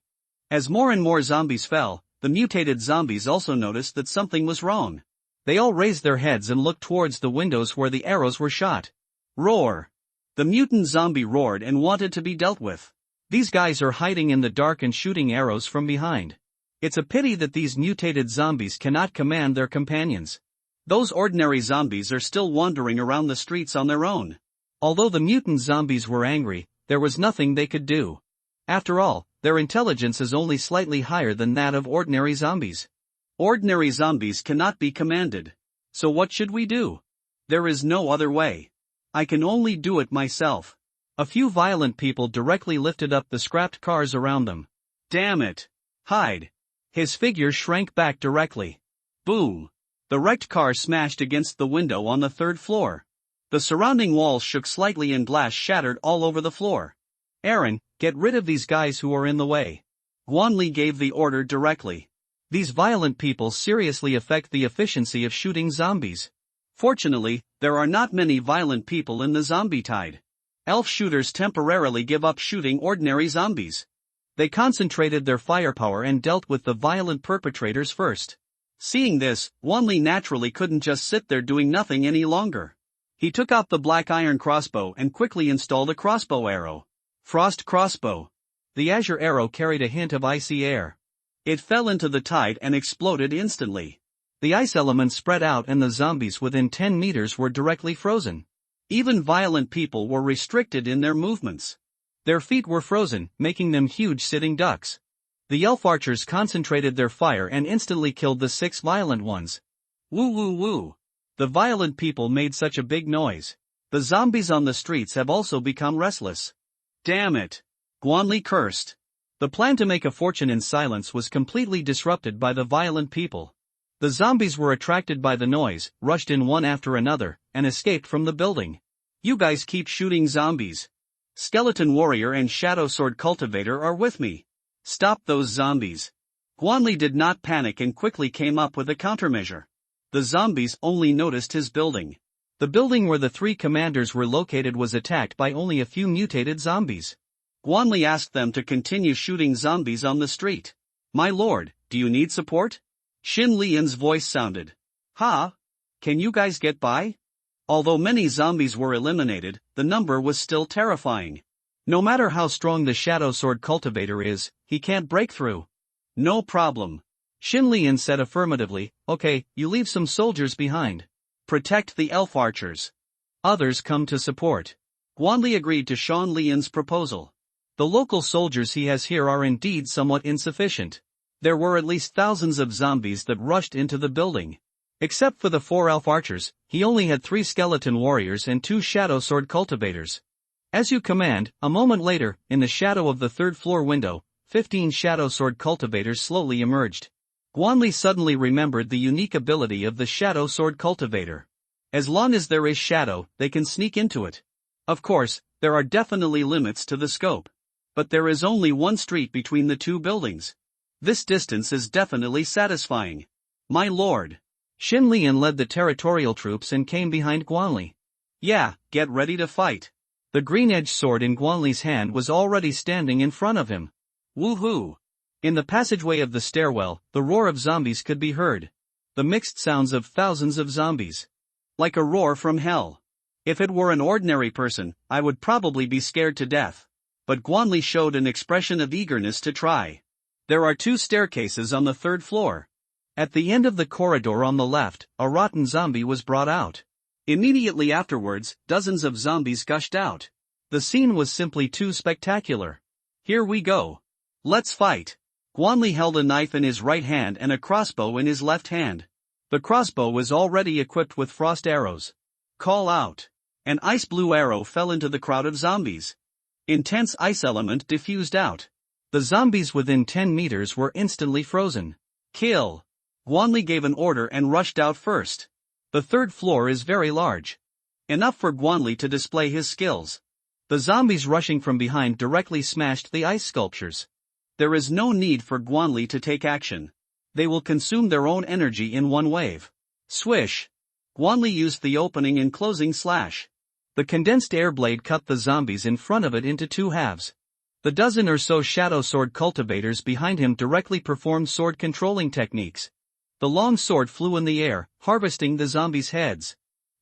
As more and more zombies fell, the mutated zombies also noticed that something was wrong. They all raised their heads and looked towards the windows where the arrows were shot. Roar! The mutant zombie roared and wanted to be dealt with. These guys are hiding in the dark and shooting arrows from behind. It's a pity that these mutated zombies cannot command their companions. Those ordinary zombies are still wandering around the streets on their own. Although the mutant zombies were angry, there was nothing they could do. After all, their intelligence is only slightly higher than that of ordinary zombies. Ordinary zombies cannot be commanded. So what should we do? There is no other way. I can only do it myself. A few violent people directly lifted up the scrapped cars around them. Damn it! Hide! His figure shrank back directly. Boom! The wrecked car smashed against the window on the third floor. The surrounding walls shook slightly and glass shattered all over the floor. Aaron, get rid of these guys who are in the way. Guanli gave the order directly. These violent people seriously affect the efficiency of shooting zombies. Fortunately, there are not many violent people in the zombie tide. Elf shooters temporarily give up shooting ordinary zombies. They concentrated their firepower and dealt with the violent perpetrators first. Seeing this, Guanli naturally couldn't just sit there doing nothing any longer. He took out the black iron crossbow and quickly installed a crossbow arrow. Frost crossbow. The azure arrow carried a hint of icy air. It fell into the tide and exploded instantly. The ice element spread out and the zombies within 10 meters were directly frozen. Even violent people were restricted in their movements. Their feet were frozen, making them huge sitting ducks. The elf archers concentrated their fire and instantly killed the 6 violent ones. Woo woo woo. The violent people made such a big noise. The zombies on the streets have also become restless. Damn it. Guanli cursed. The plan to make a fortune in silence was completely disrupted by the violent people. The zombies were attracted by the noise, rushed in one after another, and escaped from the building. You guys keep shooting zombies. Skeleton Warrior and Shadow Sword Cultivator are with me. Stop those zombies. Guanli did not panic and quickly came up with a countermeasure. The zombies only noticed his building. The building where the 3 commanders were located was attacked by only a few mutated zombies. Guanli asked them to continue shooting zombies on the street. My lord, do you need support? Xin Lian's voice sounded. Ha? Can you guys get by? Although many zombies were eliminated, the number was still terrifying. No matter how strong the Shadow Sword Cultivator is, he can't break through. No problem. Xin Lian said affirmatively, okay, you leave some soldiers behind. Protect the elf archers. Others come to support. Guanli agreed to Shan Lian's proposal. The local soldiers he has here are indeed somewhat insufficient. There were at least thousands of zombies that rushed into the building. Except for the 4 elf archers, he only had 3 skeleton warriors and 2 shadow sword cultivators. As you command, a moment later, in the shadow of the 3rd floor window, 15 shadow sword cultivators slowly emerged. Guanli suddenly remembered the unique ability of the shadow sword cultivator. As long as there is shadow, they can sneak into it. Of course, there are definitely limits to the scope. But there is only one street between the 2 buildings. This distance is definitely satisfying. My lord. Xin Lian led the territorial troops and came behind Guanli. Yeah, get ready to fight. The green-edged sword in Guanli's hand was already standing in front of him. Woohoo! In the passageway of the stairwell, the roar of zombies could be heard. The mixed sounds of thousands of zombies. Like a roar from hell. If it were an ordinary person, I would probably be scared to death. But Guanli showed an expression of eagerness to try. There are 2 staircases on the 3rd floor. At the end of the corridor on the left, a rotten zombie was brought out. Immediately afterwards, dozens of zombies gushed out. The scene was simply too spectacular. Here we go. Let's fight. Guanli held a knife in his right hand and a crossbow in his left hand. The crossbow was already equipped with frost arrows. Call out. An ice blue arrow fell into the crowd of zombies. Intense ice element diffused out. The zombies within 10 meters were instantly frozen. Kill. Guanli gave an order and rushed out first. The 3rd floor is very large. Enough for Guanli to display his skills. The zombies rushing from behind directly smashed the ice sculptures. There is no need for Guanli to take action. They will consume their own energy in one wave. Swish. Guanli used the opening and closing slash. The condensed air blade cut the zombies in front of it into 2 halves. The dozen or so shadow sword cultivators behind him directly performed sword controlling techniques. The long sword flew in the air, harvesting the zombies' heads.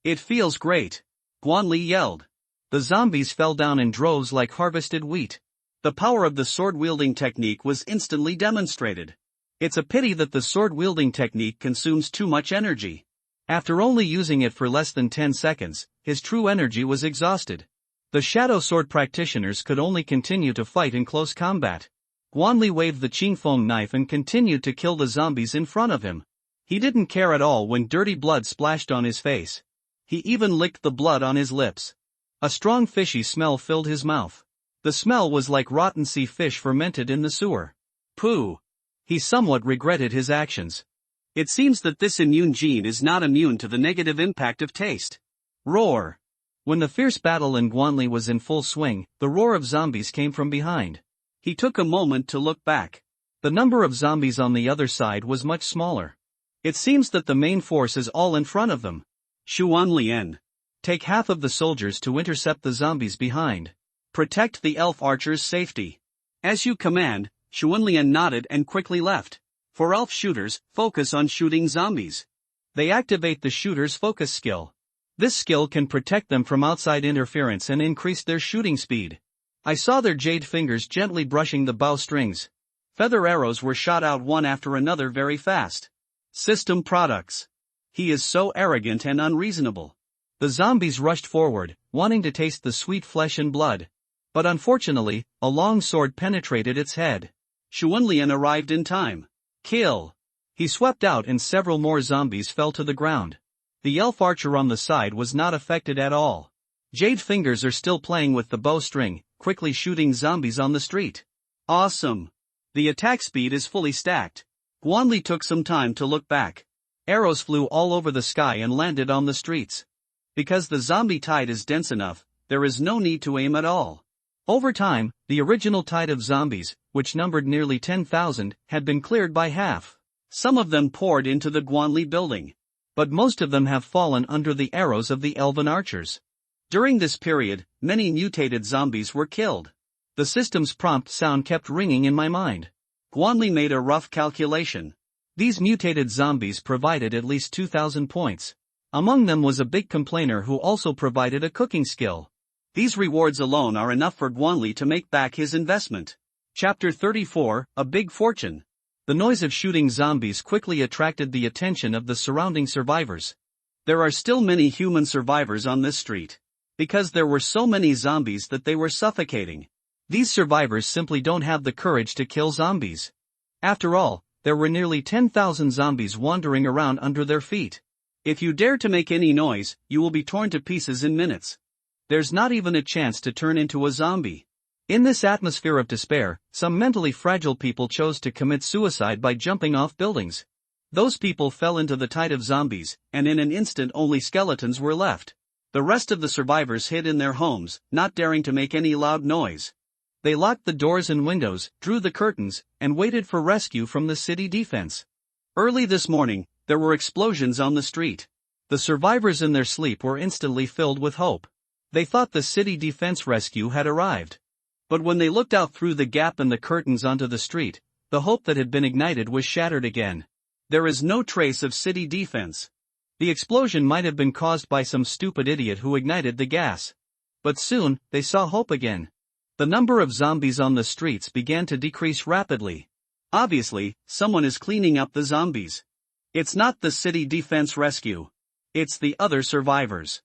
It feels great. Guanli yelled. The zombies fell down in droves like harvested wheat. The power of the sword-wielding technique was instantly demonstrated. It's a pity that the sword-wielding technique consumes too much energy. After only using it for less than 10 seconds, his true energy was exhausted. The shadow sword practitioners could only continue to fight in close combat. Guanli waved the Qingfeng knife and continued to kill the zombies in front of him. He didn't care at all when dirty blood splashed on his face. He even licked the blood on his lips. A strong fishy smell filled his mouth. The smell was like rotten sea fish fermented in the sewer. Pooh. He somewhat regretted his actions. It seems that this immune gene is not immune to the negative impact of taste. Roar. When the fierce battle in Guanli was in full swing, the roar of zombies came from behind. He took a moment to look back. The number of zombies on the other side was much smaller. It seems that the main force is all in front of them. Xuanlian. Take half of the soldiers to intercept the zombies behind. Protect the elf archers' safety. As you command, Xuanlian nodded and quickly left. For elf shooters, focus on shooting zombies. They activate the shooter's focus skill. This skill can protect them from outside interference and increase their shooting speed. I saw their jade fingers gently brushing the bow strings. Feather arrows were shot out one after another very fast. System products. He is so arrogant and unreasonable. The zombies rushed forward, wanting to taste the sweet flesh and blood. But unfortunately, a long sword penetrated its head. Xuanlian arrived in time. Kill. He swept out and several more zombies fell to the ground. The elf archer on the side was not affected at all. Jade fingers are still playing with the bowstring, quickly shooting zombies on the street. Awesome. The attack speed is fully stacked. Guanli took some time to look back. Arrows flew all over the sky and landed on the streets. Because the zombie tide is dense enough, there is no need to aim at all. Over time, the original tide of zombies, which numbered nearly 10,000, had been cleared by half. Some of them poured into the Guanli building. But most of them have fallen under the arrows of the elven archers. During this period, many mutated zombies were killed. The system's prompt sound kept ringing in my mind. Guanli made a rough calculation. These mutated zombies provided at least 2,000 points. Among them was a big complainer who also provided a cooking skill. These rewards alone are enough for Guanli to make back his investment. Chapter 34, A Big Fortune. The noise of shooting zombies quickly attracted the attention of the surrounding survivors. There are still many human survivors on this street. Because there were so many zombies that they were suffocating. These survivors simply don't have the courage to kill zombies. After all, there were nearly 10,000 zombies wandering around under their feet. If you dare to make any noise, you will be torn to pieces in minutes. There's not even a chance to turn into a zombie. In this atmosphere of despair, some mentally fragile people chose to commit suicide by jumping off buildings. Those people fell into the tide of zombies, and in an instant only skeletons were left. The rest of the survivors hid in their homes, not daring to make any loud noise. They locked the doors and windows, drew the curtains, and waited for rescue from the city defense. Early this morning, there were explosions on the street. The survivors in their sleep were instantly filled with hope. They thought the city defense rescue had arrived. But when they looked out through the gap in the curtains onto the street, the hope that had been ignited was shattered again. There is no trace of city defense. The explosion might have been caused by some stupid idiot who ignited the gas. But soon, they saw hope again. The number of zombies on the streets began to decrease rapidly. Obviously, someone is cleaning up the zombies. It's not the city defense rescue. It's the other survivors.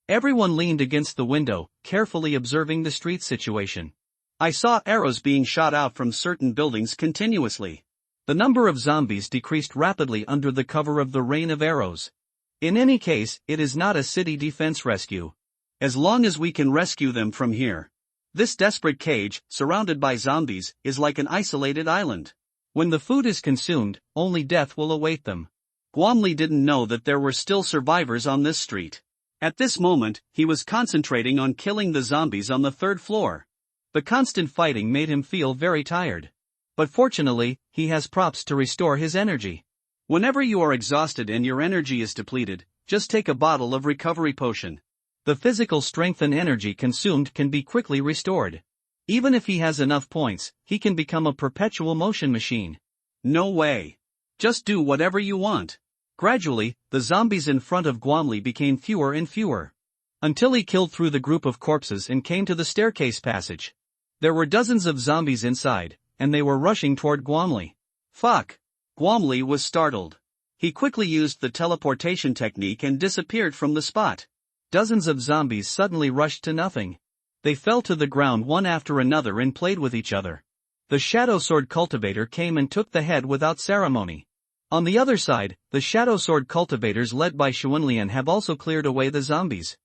Everyone leaned against the window, carefully observing the street situation. I saw arrows being shot out from certain buildings continuously. The number of zombies decreased rapidly under the cover of the rain of arrows. In any case, it is not a city defense rescue. As long as we can rescue them from here. This desperate cage, surrounded by zombies, is like an isolated island. When the food is consumed, only death will await them. Guanli didn't know that there were still survivors on this street. At this moment, he was concentrating on killing the zombies on the third floor. The constant fighting made him feel very tired. But fortunately, he has props to restore his energy. Whenever you are exhausted and your energy is depleted, just take a bottle of recovery potion. The physical strength and energy consumed can be quickly restored. Even if he has enough points, he can become a perpetual motion machine. No way. Just do whatever you want. Gradually, the zombies in front of Guanli became fewer and fewer. Until he killed through the group of corpses and came to the staircase passage. There were dozens of zombies inside, and they were rushing toward Guanli. Fuck! Guanli was startled. He quickly used the teleportation technique and disappeared from the spot. Dozens of zombies suddenly rushed to nothing. They fell to the ground one after another and played with each other. The Shadow Sword Cultivator came and took the head without ceremony. On the other side, the Shadow Sword Cultivators led by Xuanlian have also cleared away the zombies.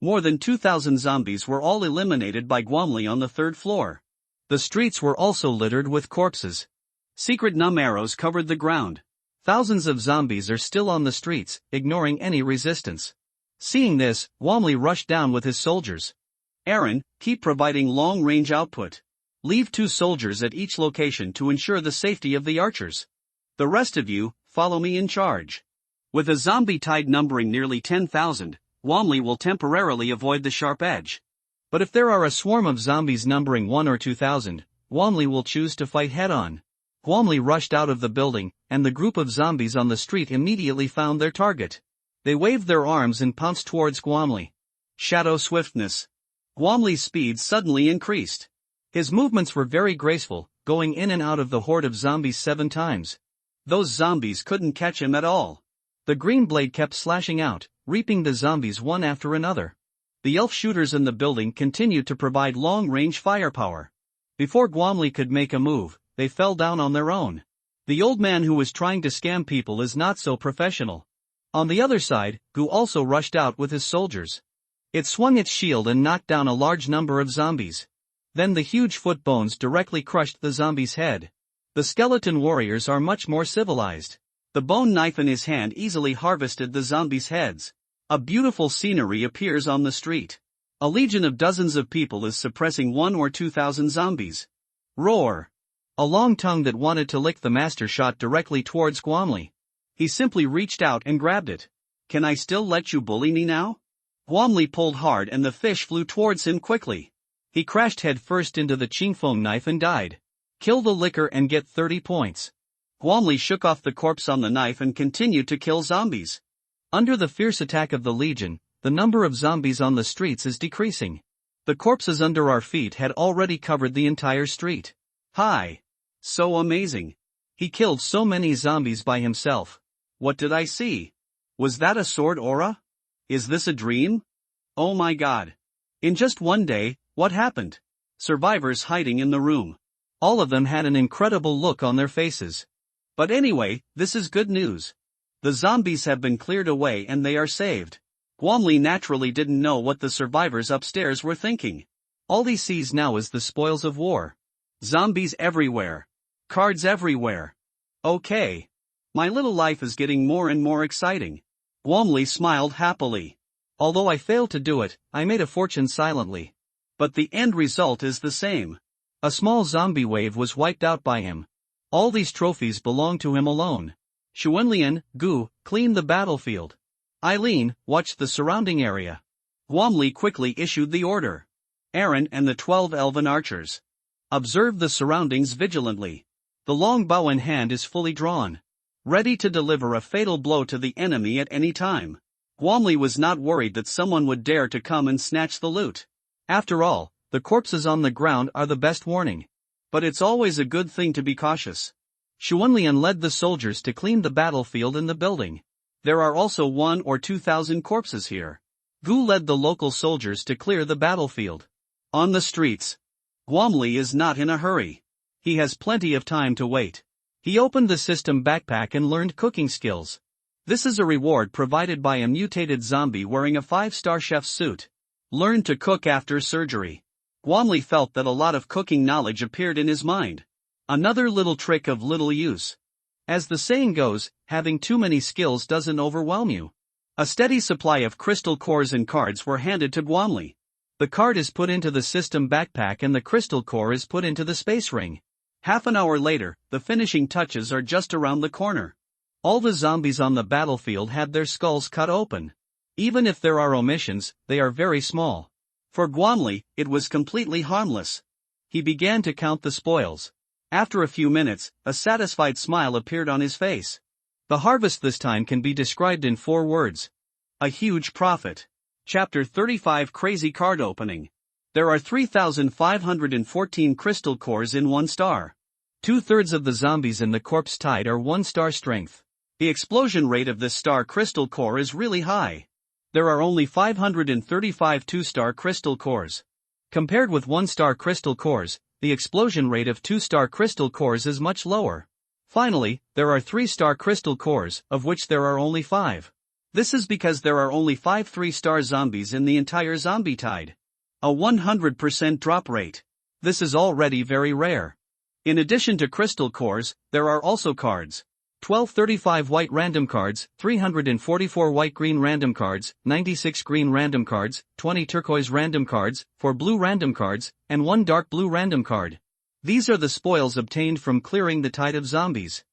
More than 2,000 zombies were all eliminated by Guanli on the third floor. The streets were also littered with corpses. Secret numb arrows covered the ground. Thousands of zombies are still on the streets, ignoring any resistance. Seeing this, Womley rushed down with his soldiers. Aaron, keep providing long-range output. Leave 2 soldiers at each location to ensure the safety of the archers. The rest of you, follow me in charge. With a zombie tide numbering nearly 10,000, Womley will temporarily avoid the sharp edge. But if there are a swarm of zombies numbering 1 or 2,000, Womley will choose to fight head-on. Womley rushed out of the building, and the group of zombies on the street immediately found their target. They waved their arms and pounced towards Womley. Shadow swiftness. Womley's speed suddenly increased. His movements were very graceful, going in and out of the horde of zombies 7 times. Those zombies couldn't catch him at all. The green blade kept slashing out, reaping the zombies one after another. The elf shooters in the building continued to provide long-range firepower. Before Womley could make a move, they fell down on their own. The old man who was trying to scam people is not so professional. On the other side, Gu also rushed out with his soldiers. It swung its shield and knocked down a large number of zombies. Then the huge foot bones directly crushed the zombie's head. The skeleton warriors are much more civilized. The bone knife in his hand easily harvested the zombies' heads. A beautiful scenery appears on the street. A legion of dozens of people is suppressing 1 or 2,000 zombies. Roar! A long tongue that wanted to lick the master shot directly towards Womley. He simply reached out and grabbed it. Can I still let you bully me now? Womley pulled hard and the fish flew towards him quickly. He crashed headfirst into the Qingfeng knife and died. Kill the licker and get 30 points. Womley shook off the corpse on the knife and continued to kill zombies. Under the fierce attack of the Legion, the number of zombies on the streets is decreasing. The corpses under our feet had already covered the entire street. Hi! So amazing. He killed so many zombies by himself. What did I see? Was that a sword aura? Is this a dream? Oh my god. In just one day, what happened? Survivors hiding in the room. All of them had an incredible look on their faces. But anyway, this is good news. The zombies have been cleared away and they are saved. Womley naturally didn't know what the survivors upstairs were thinking. All he sees now is the spoils of war. Zombies everywhere. Cards everywhere. Okay. My little life is getting more and more exciting. Womley smiled happily. Although I failed to do it, I made a fortune silently. But the end result is the same. A small zombie wave was wiped out by him. All these trophies belong to him alone. Xuanlian, Gu, clean the battlefield. Eileen, watch the surrounding area. Womley quickly issued the order. Aaron and the 12 elven archers. Observe the surroundings vigilantly. The long bow in hand is fully drawn. Ready to deliver a fatal blow to the enemy at any time. Womley was not worried that someone would dare to come and snatch the loot. After all, the corpses on the ground are the best warning. But it's always a good thing to be cautious. Xuanlian led the soldiers to clean the battlefield and the building. There are also 1 or 2,000 corpses here. Gu led the local soldiers to clear the battlefield. On the streets. Womley is not in a hurry. He has plenty of time to wait. He opened the system backpack and learned cooking skills. This is a reward provided by a mutated zombie wearing a 5-star chef's suit. Learn to cook after surgery. Womley felt that a lot of cooking knowledge appeared in his mind. Another little trick of little use. As the saying goes, having too many skills doesn't overwhelm you. A steady supply of crystal cores and cards were handed to Womley. The card is put into the system backpack and the crystal core is put into the space ring. Half an hour later, the finishing touches are just around the corner. All the zombies on the battlefield had their skulls cut open. Even if there are omissions, they are very small. For Womley, it was completely harmless. He began to count the spoils. After a few minutes, a satisfied smile appeared on his face. The harvest this time can be described in 4 words. A huge profit. Chapter 35 Crazy Card Opening. There are 3,514 crystal cores in 1 star. 2/3 of the zombies in the corpse tide are 1-star strength. The explosion rate of this star crystal core is really high. There are only 535 2-star crystal cores. Compared with 1-star crystal cores, the explosion rate of 2-star crystal cores is much lower. Finally, there are 3-star crystal cores, of which there are only 5. This is because there are only 5 3-star zombies in the entire zombie tide. A 100% drop rate. This is already very rare. In addition to crystal cores, there are also cards. 1235 white random cards, 344 white green random cards, 96 green random cards, 20 turquoise random cards, 4 blue random cards, and 1 dark blue random card. These are the spoils obtained from clearing the tide of zombies.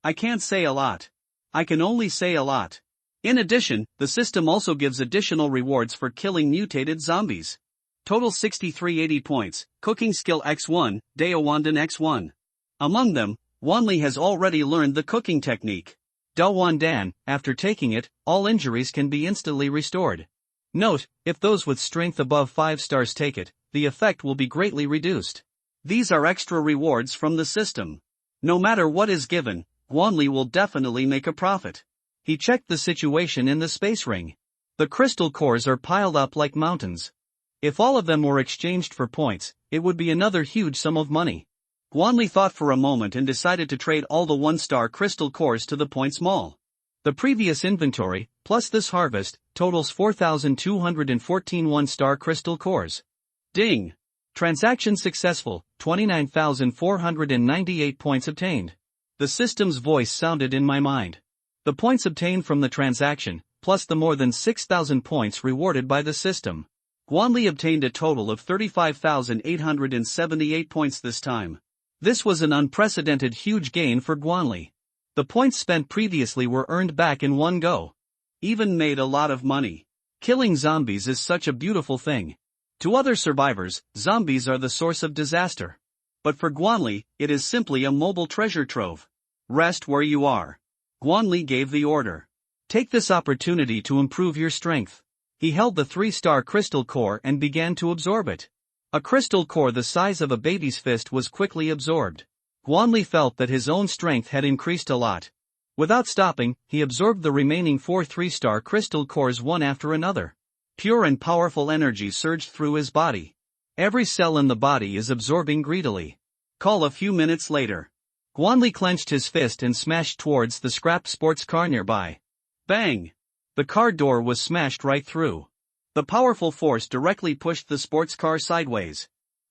I can't say a lot. I can only say a lot. In addition, the system also gives additional rewards for killing mutated zombies. Total 6380 points, Cooking Skill X1, Daowandan X1. Among them, Wanli has already learned the cooking technique. Daowandan, after taking it, all injuries can be instantly restored. Note, if those with strength above 5 stars take it, the effect will be greatly reduced. These are extra rewards from the system. No matter what is given, Wanli will definitely make a profit. He checked the situation in the space ring. The crystal cores are piled up like mountains. If all of them were exchanged for points, it would be another huge sum of money. Wanli thought for a moment and decided to trade all the 1-star crystal cores to the points mall. The previous inventory, plus this harvest, totals 4,214 1-star crystal cores. Ding! Transaction successful, 29,498 points obtained. The system's voice sounded in my mind. The points obtained from the transaction, plus the more than 6,000 points rewarded by the system. Wanli obtained a total of 35,878 points this time. This was an unprecedented huge gain for Wanli. The points spent previously were earned back in one go. Even made a lot of money. Killing zombies is such a beautiful thing. To other survivors, zombies are the source of disaster. But for Wanli, it is simply a mobile treasure trove. Rest where you are. Wanli gave the order. Take this opportunity to improve your strength. He held the 3-star crystal core and began to absorb it. A crystal core the size of a baby's fist was quickly absorbed. Wanli felt that his own strength had increased a lot. Without stopping, he absorbed the remaining 4 3-star crystal cores one after another. Pure and powerful energy surged through his body. Every cell in the body is absorbing greedily. Call a few minutes later. Wanli clenched his fist and smashed towards the scrapped sports car nearby. Bang! The car door was smashed right through. The powerful force directly pushed the sports car sideways.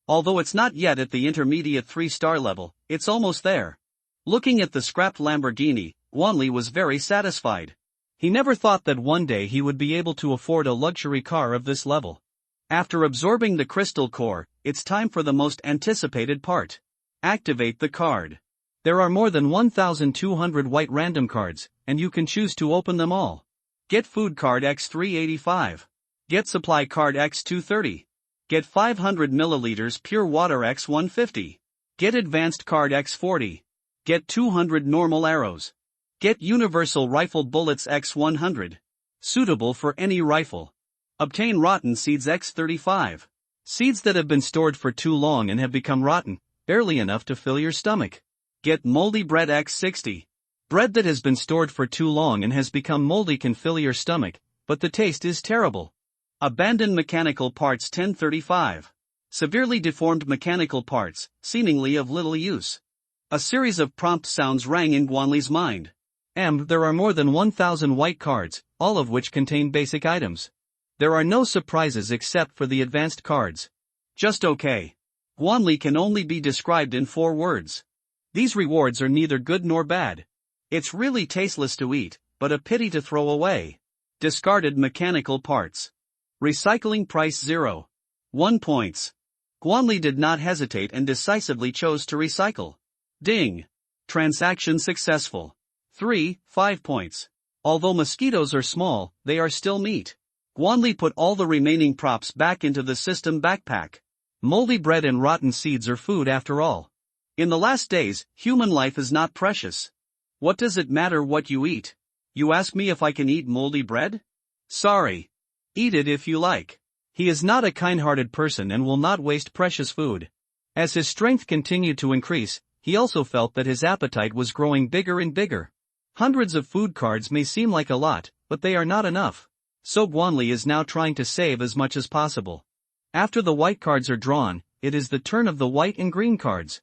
Although it's not yet at the intermediate 3-star level, it's almost there. Looking at the scrapped Lamborghini, Wanli was very satisfied. He never thought that one day he would be able to afford a luxury car of this level. After absorbing the crystal core, it's time for the most anticipated part. Activate the card. There are more than 1,200 white random cards, and you can choose to open them all. Get food card X385. Get supply card X230. Get 500 milliliters pure water X150. Get advanced card X40. Get 200 normal arrows. Get universal rifle bullets X100. Suitable for any rifle. Obtain rotten seeds X35. Seeds that have been stored for too long and have become rotten, barely enough to fill your stomach. Get moldy bread X60. Bread that has been stored for too long and has become moldy can fill your stomach, but the taste is terrible. Abandoned mechanical parts 1035. Severely deformed mechanical parts, seemingly of little use. A series of prompt sounds rang in Wanli's mind. There are more than 1,000 white cards, all of which contain basic items. There are no surprises except for the advanced cards. Just okay. Wanli can only be described in 4 words. These rewards are neither good nor bad. It's really tasteless to eat, but a pity to throw away. Discarded mechanical parts. Recycling price 0. 1 points. Wanli did not hesitate and decisively chose to recycle. Ding. Transaction successful. 5 points. Although mosquitoes are small, they are still meat. Wanli put all the remaining props back into the system backpack. Moldy bread and rotten seeds are food after all. In the last days, human life is not precious. What does it matter what you eat? You ask me if I can eat moldy bread? Sorry. Eat it if you like. He is not a kind-hearted person and will not waste precious food. As his strength continued to increase, he also felt that his appetite was growing bigger and bigger. Hundreds of food cards may seem like a lot, but they are not enough. So Wanli is now trying to save as much as possible. After the white cards are drawn, it is the turn of the white and green cards.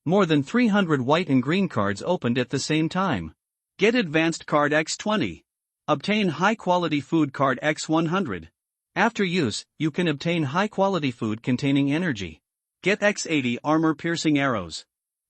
More than 300 white and green cards opened at the same time. Get advanced card X20. Obtain high-quality food card X100. After use, you can obtain high-quality food containing energy. Get X80 armor-piercing arrows.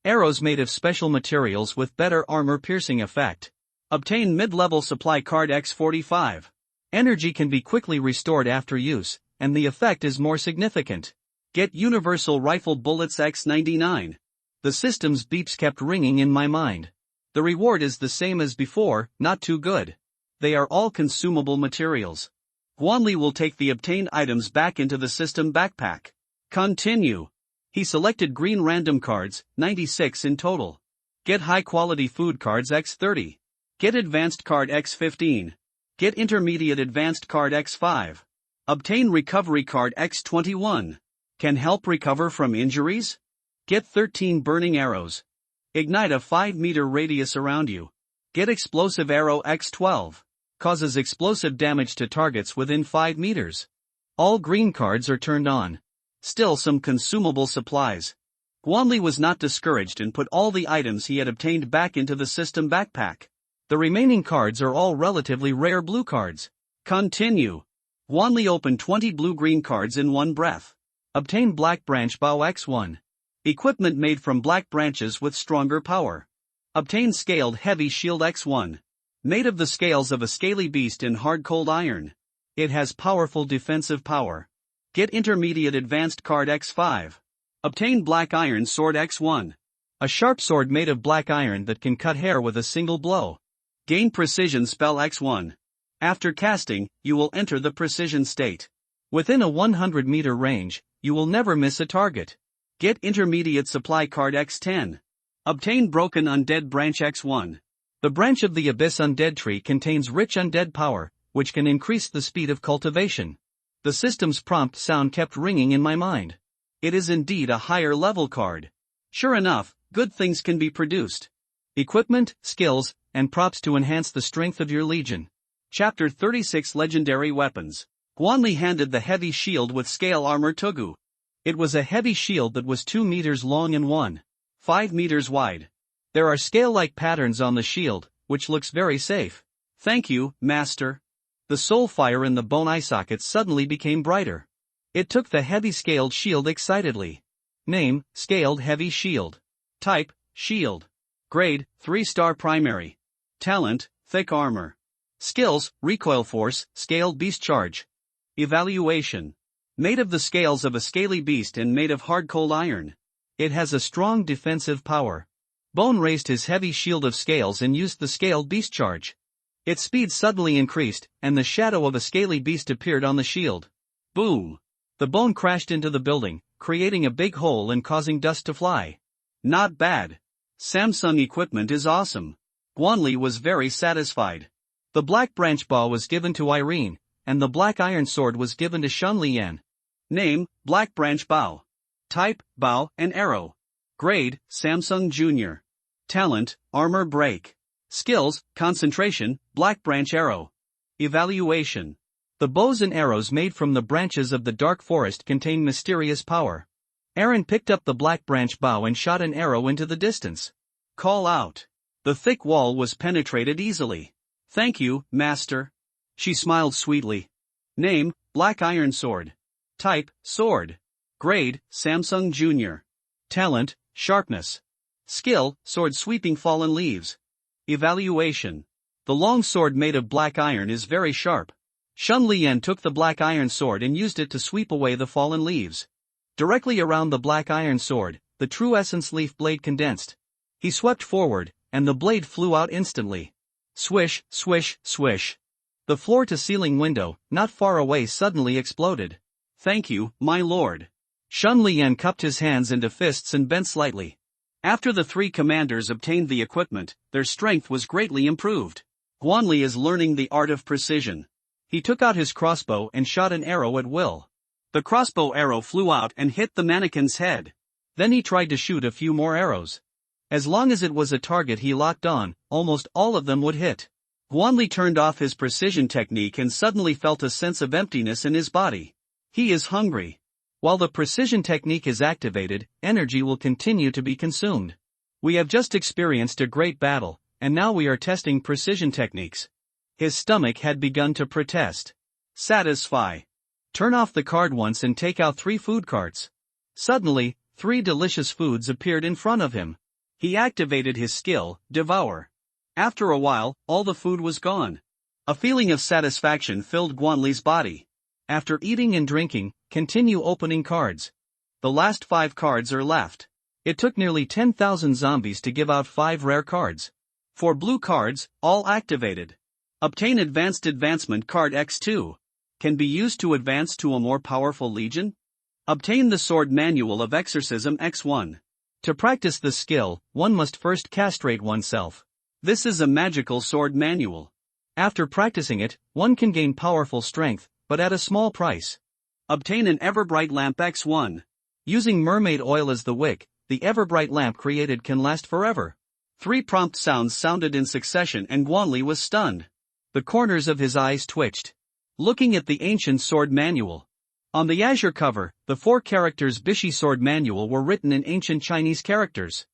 Arrows made of special materials with better armor-piercing effect. Obtain mid-level supply card X45. Energy can be quickly restored after use, and the effect is more significant. Get universal rifle bullets X99. The system's beeps kept ringing in my mind. The reward is the same as before, not too good. They are all consumable materials. Guanli will take the obtained items back into the system backpack. Continue. He selected green random cards, 96 in total. Get high-quality food cards X30. Get advanced card X15. Get intermediate advanced card X5. Obtain recovery card X21. Can help recover from injuries? Get 13 burning arrows. Ignite a 5-meter radius around you. Get explosive arrow X12. Causes explosive damage to targets within 5 meters. All green cards are turned on. Still some consumable supplies. Guanli was not discouraged and put all the items he had obtained back into the system backpack. The remaining cards are all relatively rare blue cards. Continue. Guanli opened 20 blue-green cards in one breath. Obtain Black Branch Bow X1. Equipment made from black branches with stronger power. Obtain Scaled Heavy Shield X1. Made of the scales of a scaly beast in hard cold iron. It has powerful defensive power. Get Intermediate Advanced Card X5. Obtain Black Iron Sword X1. A sharp sword made of black iron that can cut hair with a single blow. Gain Precision Spell X1. After casting, you will enter the precision state. Within a 100-meter range, you will never miss a target. Get Intermediate Supply Card X10. Obtain Broken Undead Branch X1. The branch of the Abyss Undead Tree contains rich undead power, which can increase the speed of cultivation. The system's prompt sound kept ringing in my mind. It is indeed a higher level card. Sure enough, good things can be produced. Equipment, skills, and props to enhance the strength of your legion. Chapter 36 Legendary Weapons. Guanli handed the heavy shield with scale armor Tugu. It was a heavy shield that was 2 meters long and 1.5 meters wide. There are scale-like patterns on the shield, which looks very safe. Thank you, Master. The soul fire in the bone eye socket suddenly became brighter. It took the heavy scaled shield excitedly. Name, Scaled Heavy Shield. Type, Shield. Grade, 3-star primary. Talent, Thick Armor. Skills, Recoil Force, Scaled Beast Charge. Evaluation. Made of the scales of a scaly beast and made of hard cold iron. It has a strong defensive power. Bone raised his heavy shield of scales and used the Scaled Beast Charge. Its speed suddenly increased, and the shadow of a scaly beast appeared on the shield. Boom! The bone crashed into the building, creating a big hole and causing dust to fly. Not bad. Samsung equipment is awesome. Guanli was very satisfied. The Black Branch Bow was given to Irene, and the Black Iron Sword was given to Shunlian. Name, Black Branch Bow. Type, Bow and Arrow. Grade, Samsung Junior. Talent, Armor Break. Skills, Concentration, Black Branch Arrow. Evaluation. The bows and arrows made from the branches of the dark forest contain mysterious power. Aaron picked up the Black Branch Bow and shot an arrow into the distance. Call out. The thick wall was penetrated easily. Thank you, Master. She smiled sweetly. Name, Black Iron Sword. Type, Sword. Grade, Samsung Junior. Talent, Sharpness. Skill, Sword Sweeping Fallen Leaves. Evaluation. The long sword made of black iron is very sharp. Shunlian took the black iron sword and used it to sweep away the fallen leaves. Directly around the black iron sword, the true essence leaf blade condensed. He swept forward, and the blade flew out instantly. Swish, swish, swish. The floor-to-ceiling window, not far away, suddenly exploded. Thank you, my lord. Shunlian cupped his hands into fists and bent slightly. After the 3 commanders obtained the equipment, their strength was greatly improved. Guanli is learning the art of precision. He took out his crossbow and shot an arrow at will. The crossbow arrow flew out and hit the mannequin's head. Then he tried to shoot a few more arrows. As long as it was a target he locked on, almost all of them would hit. Guanli turned off his precision technique and suddenly felt a sense of emptiness in his body. He is hungry. While the precision technique is activated, energy will continue to be consumed. We have just experienced a great battle, and now we are testing precision techniques. His stomach had begun to protest. Satisfy. Turn off the card once and take out 3 food carts. Suddenly, 3 delicious foods appeared in front of him. He activated his skill, Devour. After a while, all the food was gone. A feeling of satisfaction filled Guanli's body. After eating and drinking, continue opening cards. The last 5 cards are left. It took nearly 10,000 zombies to give out 5 rare cards. 4 blue cards, all activated. Obtain Advanced Advancement card X2. Can be used to advance to a more powerful legion. Obtain the Sword Manual of Exorcism X1. To practice this skill, one must first castrate oneself. This is a magical sword manual. After practicing it, one can gain powerful strength, but at a small price. Obtain an Everbright Lamp X1. Using mermaid oil as the wick, the Everbright lamp created can last forever. 3 prompt sounds sounded in succession and Guanli was stunned. The corners of his eyes twitched. Looking at the ancient sword manual. On the azure cover, the 4 characters Bishi Sword Manual were written in ancient Chinese characters.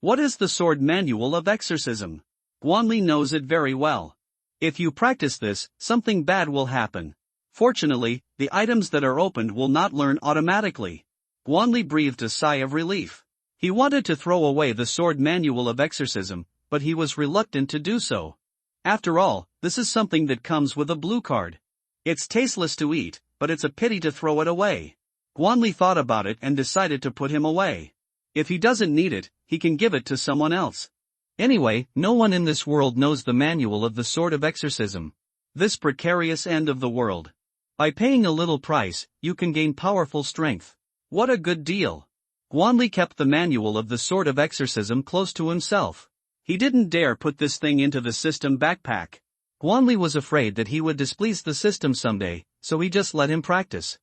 What is the Sword Manual of Exorcism? Guanli knows it very well. If you practice this, something bad will happen. Fortunately, the items that are opened will not learn automatically. Guanli breathed a sigh of relief. He wanted to throw away the Sword Manual of Exorcism, but he was reluctant to do so. After all, this is something that comes with a blue card. It's tasteless to eat, but it's a pity to throw it away. Guanli thought about it and decided to put him away. If he doesn't need it, he can give it to someone else. Anyway, no one in this world knows the manual of the Sword of Exorcism. This precarious end of the world. By paying a little price, you can gain powerful strength. What a good deal. Guanli kept the manual of the Sword of Exorcism close to himself. He didn't dare put this thing into the system backpack. Guanli was afraid that he would displease the system someday, so he just let him practice.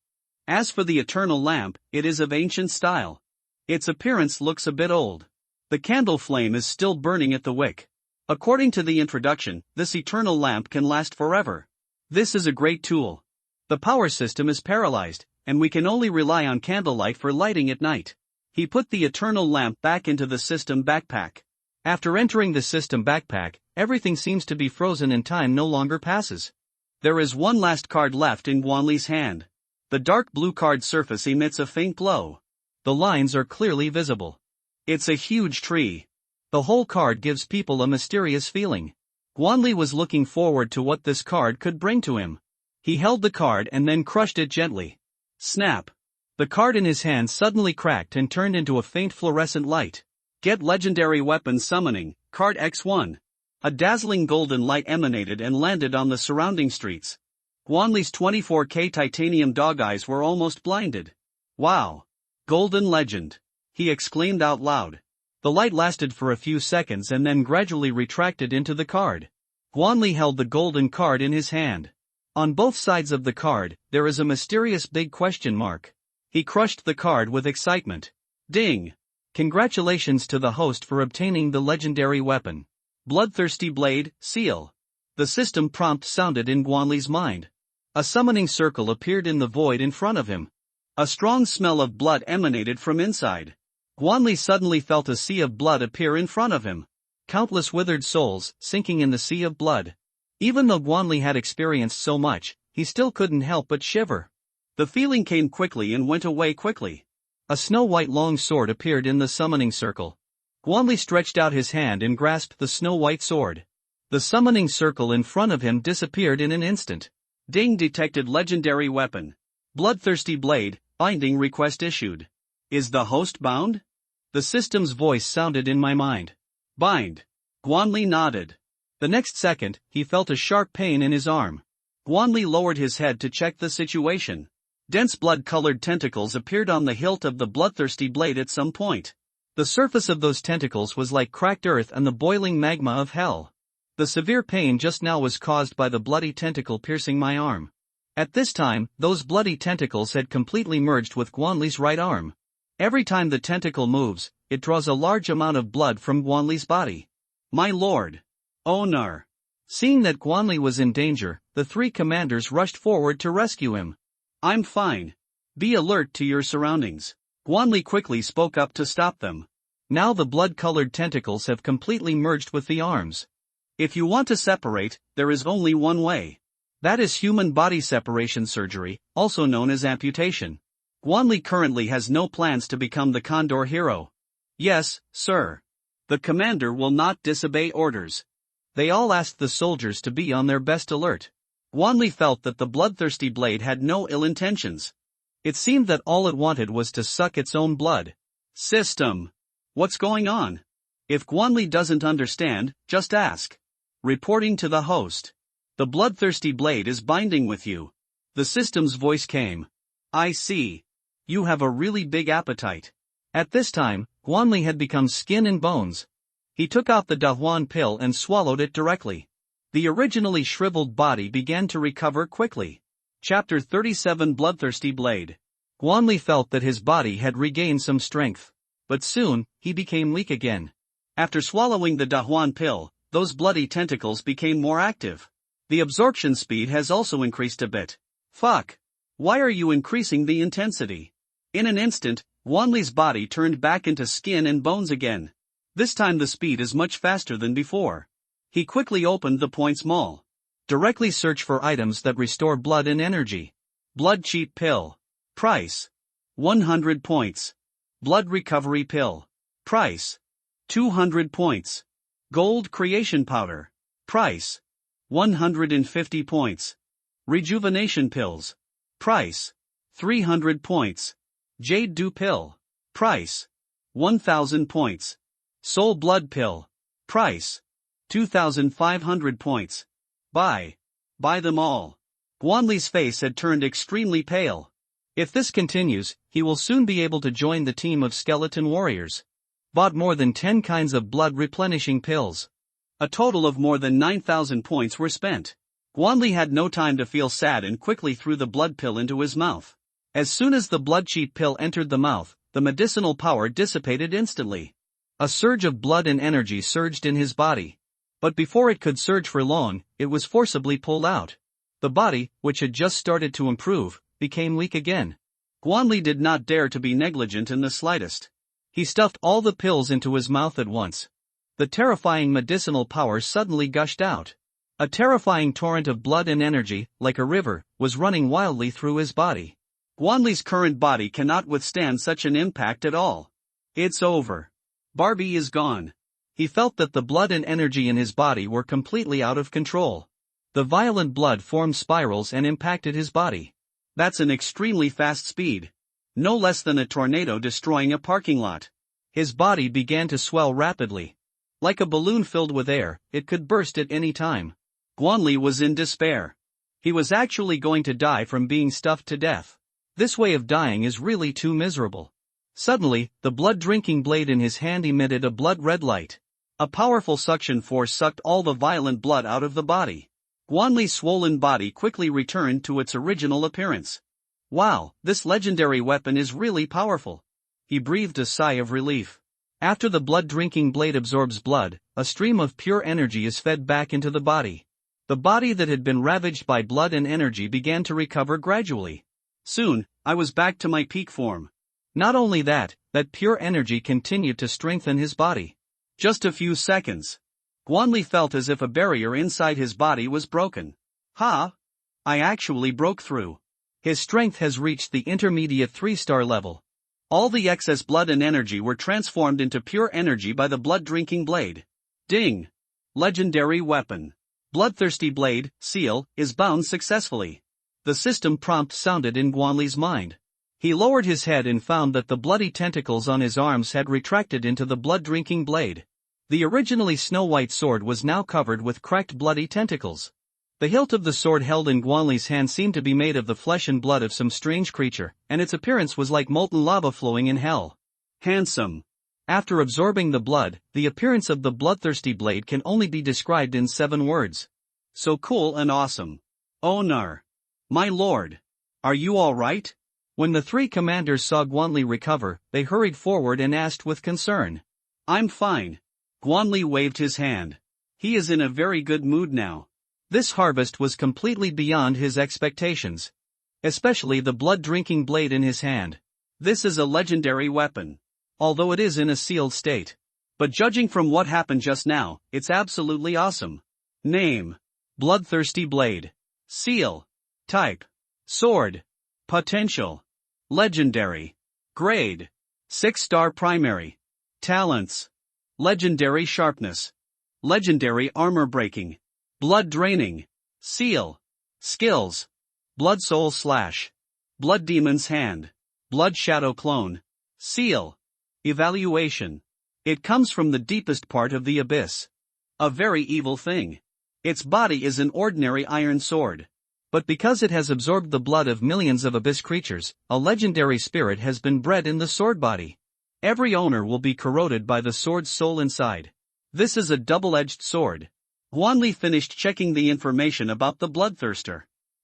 As for the eternal lamp, it is of ancient style. Its appearance looks a bit old. The candle flame is still burning at the wick. According to the introduction, this eternal lamp can last forever. This is a great tool. The power system is paralyzed, and we can only rely on candlelight for lighting at night. He put the eternal lamp back into the system backpack. After entering the system backpack, everything seems to be frozen and time no longer passes. There is one last card left in Guanli's hand. The dark blue card surface emits a faint glow. The lines are clearly visible. It's a huge tree. The whole card gives people a mysterious feeling. Guanli was looking forward to what this card could bring to him. He held the card and then crushed it gently. Snap! The card in his hand suddenly cracked and turned into a faint fluorescent light. Get Legendary Weapon Summoning, card X1. A dazzling golden light emanated and landed on the surrounding streets. Guanli's 24K titanium dog eyes were almost blinded. Wow! Golden Legend! He exclaimed out loud. The light lasted for a few seconds and then gradually retracted into the card. Guanli held the golden card in his hand. On both sides of the card, there is a mysterious big question mark. He crushed the card with excitement. Ding! Congratulations to the host for obtaining the legendary weapon. Bloodthirsty Blade, Seal. The system prompt sounded in Guanli's mind. A summoning circle appeared in the void in front of him. A strong smell of blood emanated from inside. Guanli suddenly felt a sea of blood appear in front of him. Countless withered souls, sinking in the sea of blood. Even though Guanli had experienced so much, he still couldn't help but shiver. The feeling came quickly and went away quickly. A snow-white long sword appeared in the summoning circle. Guanli stretched out his hand and grasped the snow-white sword. The summoning circle in front of him disappeared in an instant. Ding! Detected legendary weapon. Bloodthirsty Blade, binding request issued. Is the host bound? The system's voice sounded in my mind. Bind. Guanli nodded. The next second, he felt a sharp pain in his arm. Guanli lowered his head to check the situation. Dense blood-colored tentacles appeared on the hilt of the bloodthirsty blade at some point. The surface of those tentacles was like cracked earth and the boiling magma of hell. The severe pain just now was caused by the bloody tentacle piercing my arm. At this time, those bloody tentacles had completely merged with Guanli's right arm. Every time the tentacle moves, it draws a large amount of blood from Guanli's body. My lord! Oh no! Seeing that Guanli was in danger, the 3 commanders rushed forward to rescue him. I'm fine. Be alert to your surroundings. Guanli quickly spoke up to stop them. Now the blood-colored tentacles have completely merged with the arms. If you want to separate, there is only one way. That is human body separation surgery, also known as amputation. Guanli currently has no plans to become the Condor hero. Yes, sir. The commander will not disobey orders. They all asked the soldiers to be on their best alert. Guanli felt that the bloodthirsty blade had no ill intentions. It seemed that all it wanted was to suck its own blood. System. What's going on? If Guanli doesn't understand, just ask. Reporting to the host. The bloodthirsty blade is binding with you. The system's voice came. I see. You have a really big appetite. At this time, Guanli had become skin and bones. He took out the Dahuan pill and swallowed it directly. The originally shriveled body began to recover quickly. Chapter 37 Bloodthirsty Blade. Guanli felt that his body had regained some strength. But soon, he became weak again. After swallowing the Dahuan pill, those bloody tentacles became more active. The absorption speed has also increased a bit. Fuck. Why are you increasing the intensity? In an instant, Guanli's body turned back into skin and bones again. This time the speed is much faster than before. He quickly opened the points mall. Directly search for items that restore blood and energy. Blood cheat pill. Price. 100 points. Blood recovery pill. Price. 200 points. Gold creation powder. Price. 150 points. Rejuvenation pills. Price. 300 points. Jade dew pill. Price. 1000 points. Soul blood pill. Price. 2500 points. Buy. Buy them all. Guanli's face had turned extremely pale. If this continues, he will soon be able to join the team of skeleton warriors. Bought more than 10 kinds of blood replenishing pills. A total of more than 9,000 points were spent. Guanli had no time to feel sad and quickly threw the blood pill into his mouth. As soon as the blood cheat pill entered the mouth, the medicinal power dissipated instantly. A surge of blood and energy surged in his body. But before it could surge for long, it was forcibly pulled out. The body, which had just started to improve, became weak again. Guanli did not dare to be negligent in the slightest. He stuffed all the pills into his mouth at once. The terrifying medicinal power suddenly gushed out. A terrifying torrent of blood and energy, like a river, was running wildly through his body. Guanli's current body cannot withstand such an impact at all. It's over. Barbie is gone. He felt that the blood and energy in his body were completely out of control. The violent blood formed spirals and impacted his body. That's an extremely fast speed. No less than a tornado destroying a parking lot. His body began to swell rapidly. Like a balloon filled with air, it could burst at any time. Guanli was in despair. He was actually going to die from being stuffed to death. This way of dying is really too miserable. Suddenly, the blood-drinking blade in his hand emitted a blood-red light. A powerful suction force sucked all the violent blood out of the body. Guanli's swollen body quickly returned to its original appearance. Wow, this legendary weapon is really powerful. He breathed a sigh of relief. After the blood-drinking blade absorbs blood, a stream of pure energy is fed back into the body. The body that had been ravaged by blood and energy began to recover gradually. Soon, I was back to my peak form. Not only that pure energy continued to strengthen his body. Just a few seconds. Guanli felt as if a barrier inside his body was broken. Ha! I actually broke through. His strength has reached the intermediate 3-star level. All the excess blood and energy were transformed into pure energy by the blood-drinking blade. Ding! Legendary weapon. Bloodthirsty blade, seal, is bound successfully. The system prompt sounded in Guanli's mind. He lowered his head and found that the bloody tentacles on his arms had retracted into the blood-drinking blade. The originally snow-white sword was now covered with cracked bloody tentacles. The hilt of the sword held in Guanli's hand seemed to be made of the flesh and blood of some strange creature, and its appearance was like molten lava flowing in hell. Handsome. After absorbing the blood, the appearance of the bloodthirsty blade can only be described in 7 words. So cool and awesome. Oh nar. My lord. Are you all right? When the 3 commanders saw Guanli recover, they hurried forward and asked with concern. I'm fine. Guanli waved his hand. He is in a very good mood now. This harvest was completely beyond his expectations. Especially the blood-drinking blade in his hand. This is a legendary weapon. Although it is in a sealed state. But judging from what happened just now, it's absolutely awesome. Name. Bloodthirsty blade. Seal. Type. Sword. Potential. Legendary. Grade. 6-star primary. Talents. Legendary sharpness. Legendary armor breaking. Blood draining. Seal. Skills. Blood soul slash. Blood demon's hand. Blood shadow clone. Seal. Evaluation. It comes from the deepest part of the abyss. A very evil thing. Its body is an ordinary iron sword. But because it has absorbed the blood of millions of abyss creatures, a legendary spirit has been bred in the sword body. Every owner will be corroded by the sword's soul inside. This is a double-edged sword. Guanli finished checking the information about the bloodthirster.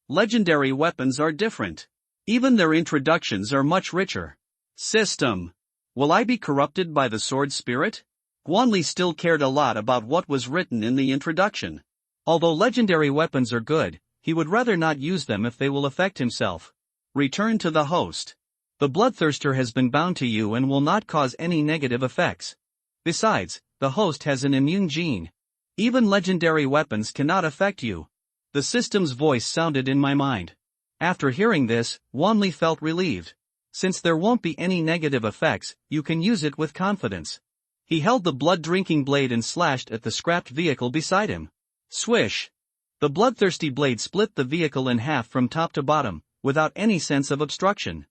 Legendary weapons are different. Even their introductions are much richer. System. Will I be corrupted by the sword spirit? Guanli still cared a lot about what was written in the introduction. Although legendary weapons are good, he would rather not use them if they will affect himself. Return to the host. The bloodthirster has been bound to you and will not cause any negative effects. Besides, the host has an immune gene. Even legendary weapons cannot affect you. The system's voice sounded in my mind. After hearing this, Guanli felt relieved. Since there won't be any negative effects, you can use it with confidence. He held the blood-drinking blade and slashed at the scrapped vehicle beside him. Swish! The bloodthirsty blade split the vehicle in half from top to bottom, without any sense of obstruction.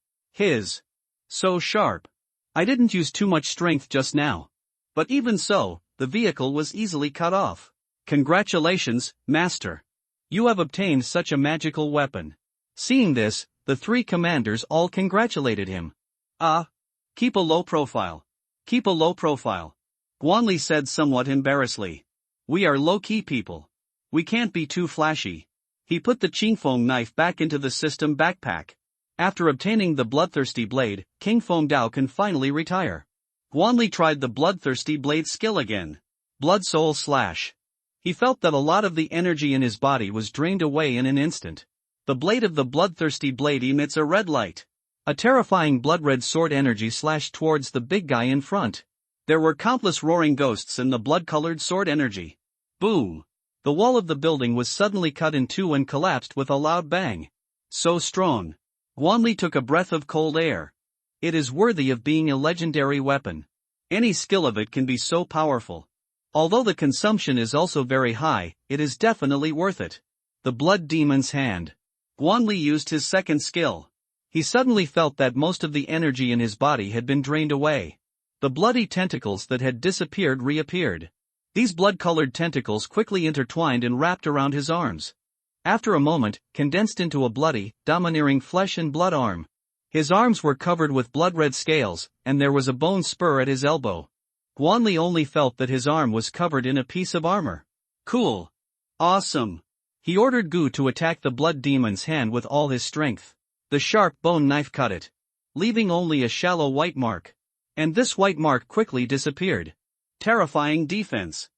So sharp. I didn't use too much strength just now. But even so, the vehicle was easily cut off. Congratulations, Master. You have obtained such a magical weapon. Seeing this, the three commanders all congratulated him. Keep a low profile. Keep a low profile. Guanli said somewhat embarrassedly. We are low-key people. We can't be too flashy. He put the Qingfeng knife back into the system backpack. After obtaining the bloodthirsty blade, King Feng Dao can finally retire. Guanli tried the bloodthirsty blade skill again. Blood soul slash. He felt that a lot of the energy in his body was drained away in an instant. The blade of the bloodthirsty blade emits a red light. A terrifying blood-red sword energy slashed towards the big guy in front. There were countless roaring ghosts in the blood-colored sword energy. Boom! The wall of the building was suddenly cut in two and collapsed with a loud bang. So strong. Guanli took a breath of cold air. It is worthy of being a legendary weapon. Any skill of it can be so powerful. Although the consumption is also very high, it is definitely worth it. The blood demon's hand. Guanli used his second skill. He suddenly felt that most of the energy in his body had been drained away. The bloody tentacles that had disappeared reappeared. These blood-colored tentacles quickly intertwined and wrapped around his arms. After a moment, condensed into a bloody, domineering flesh and blood arm. His arms were covered with blood-red scales, and there was a bone spur at his elbow. Guanli only felt that his arm was covered in a piece of armor. Cool. Awesome. He ordered Gu to attack the blood demon's hand with all his strength. The sharp bone knife cut it, leaving only a shallow white mark. And this white mark quickly disappeared. Terrifying defense.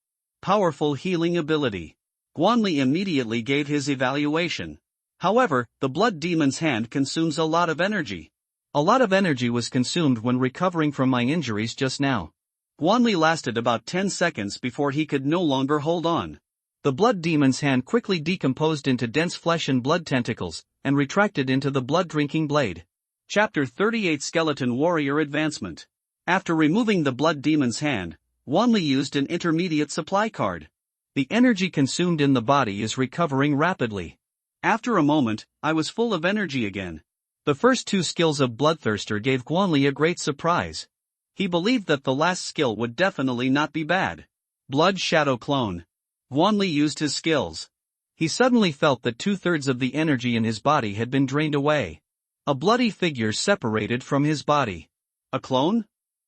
Powerful healing ability. Guanli immediately gave his evaluation. However, the blood demon's hand consumes a lot of energy. A lot of energy was consumed when recovering from my injuries just now. Guanli lasted about 10 seconds before he could no longer hold on. The blood demon's hand quickly decomposed into dense flesh and blood tentacles, and retracted into the blood-drinking blade. Chapter 38 Skeleton Warrior Advancement. After removing the blood demon's hand, Guanli used an intermediate supply card. The energy consumed in the body is recovering rapidly. After a moment, I was full of energy again. The first two skills of Bloodthirster gave Guanli a great surprise. He believed that the last skill would definitely not be bad. Blood Shadow Clone. Guanli used his skills. He suddenly felt that 2/3 of the energy in his body had been drained away. A bloody figure separated from his body. A clone?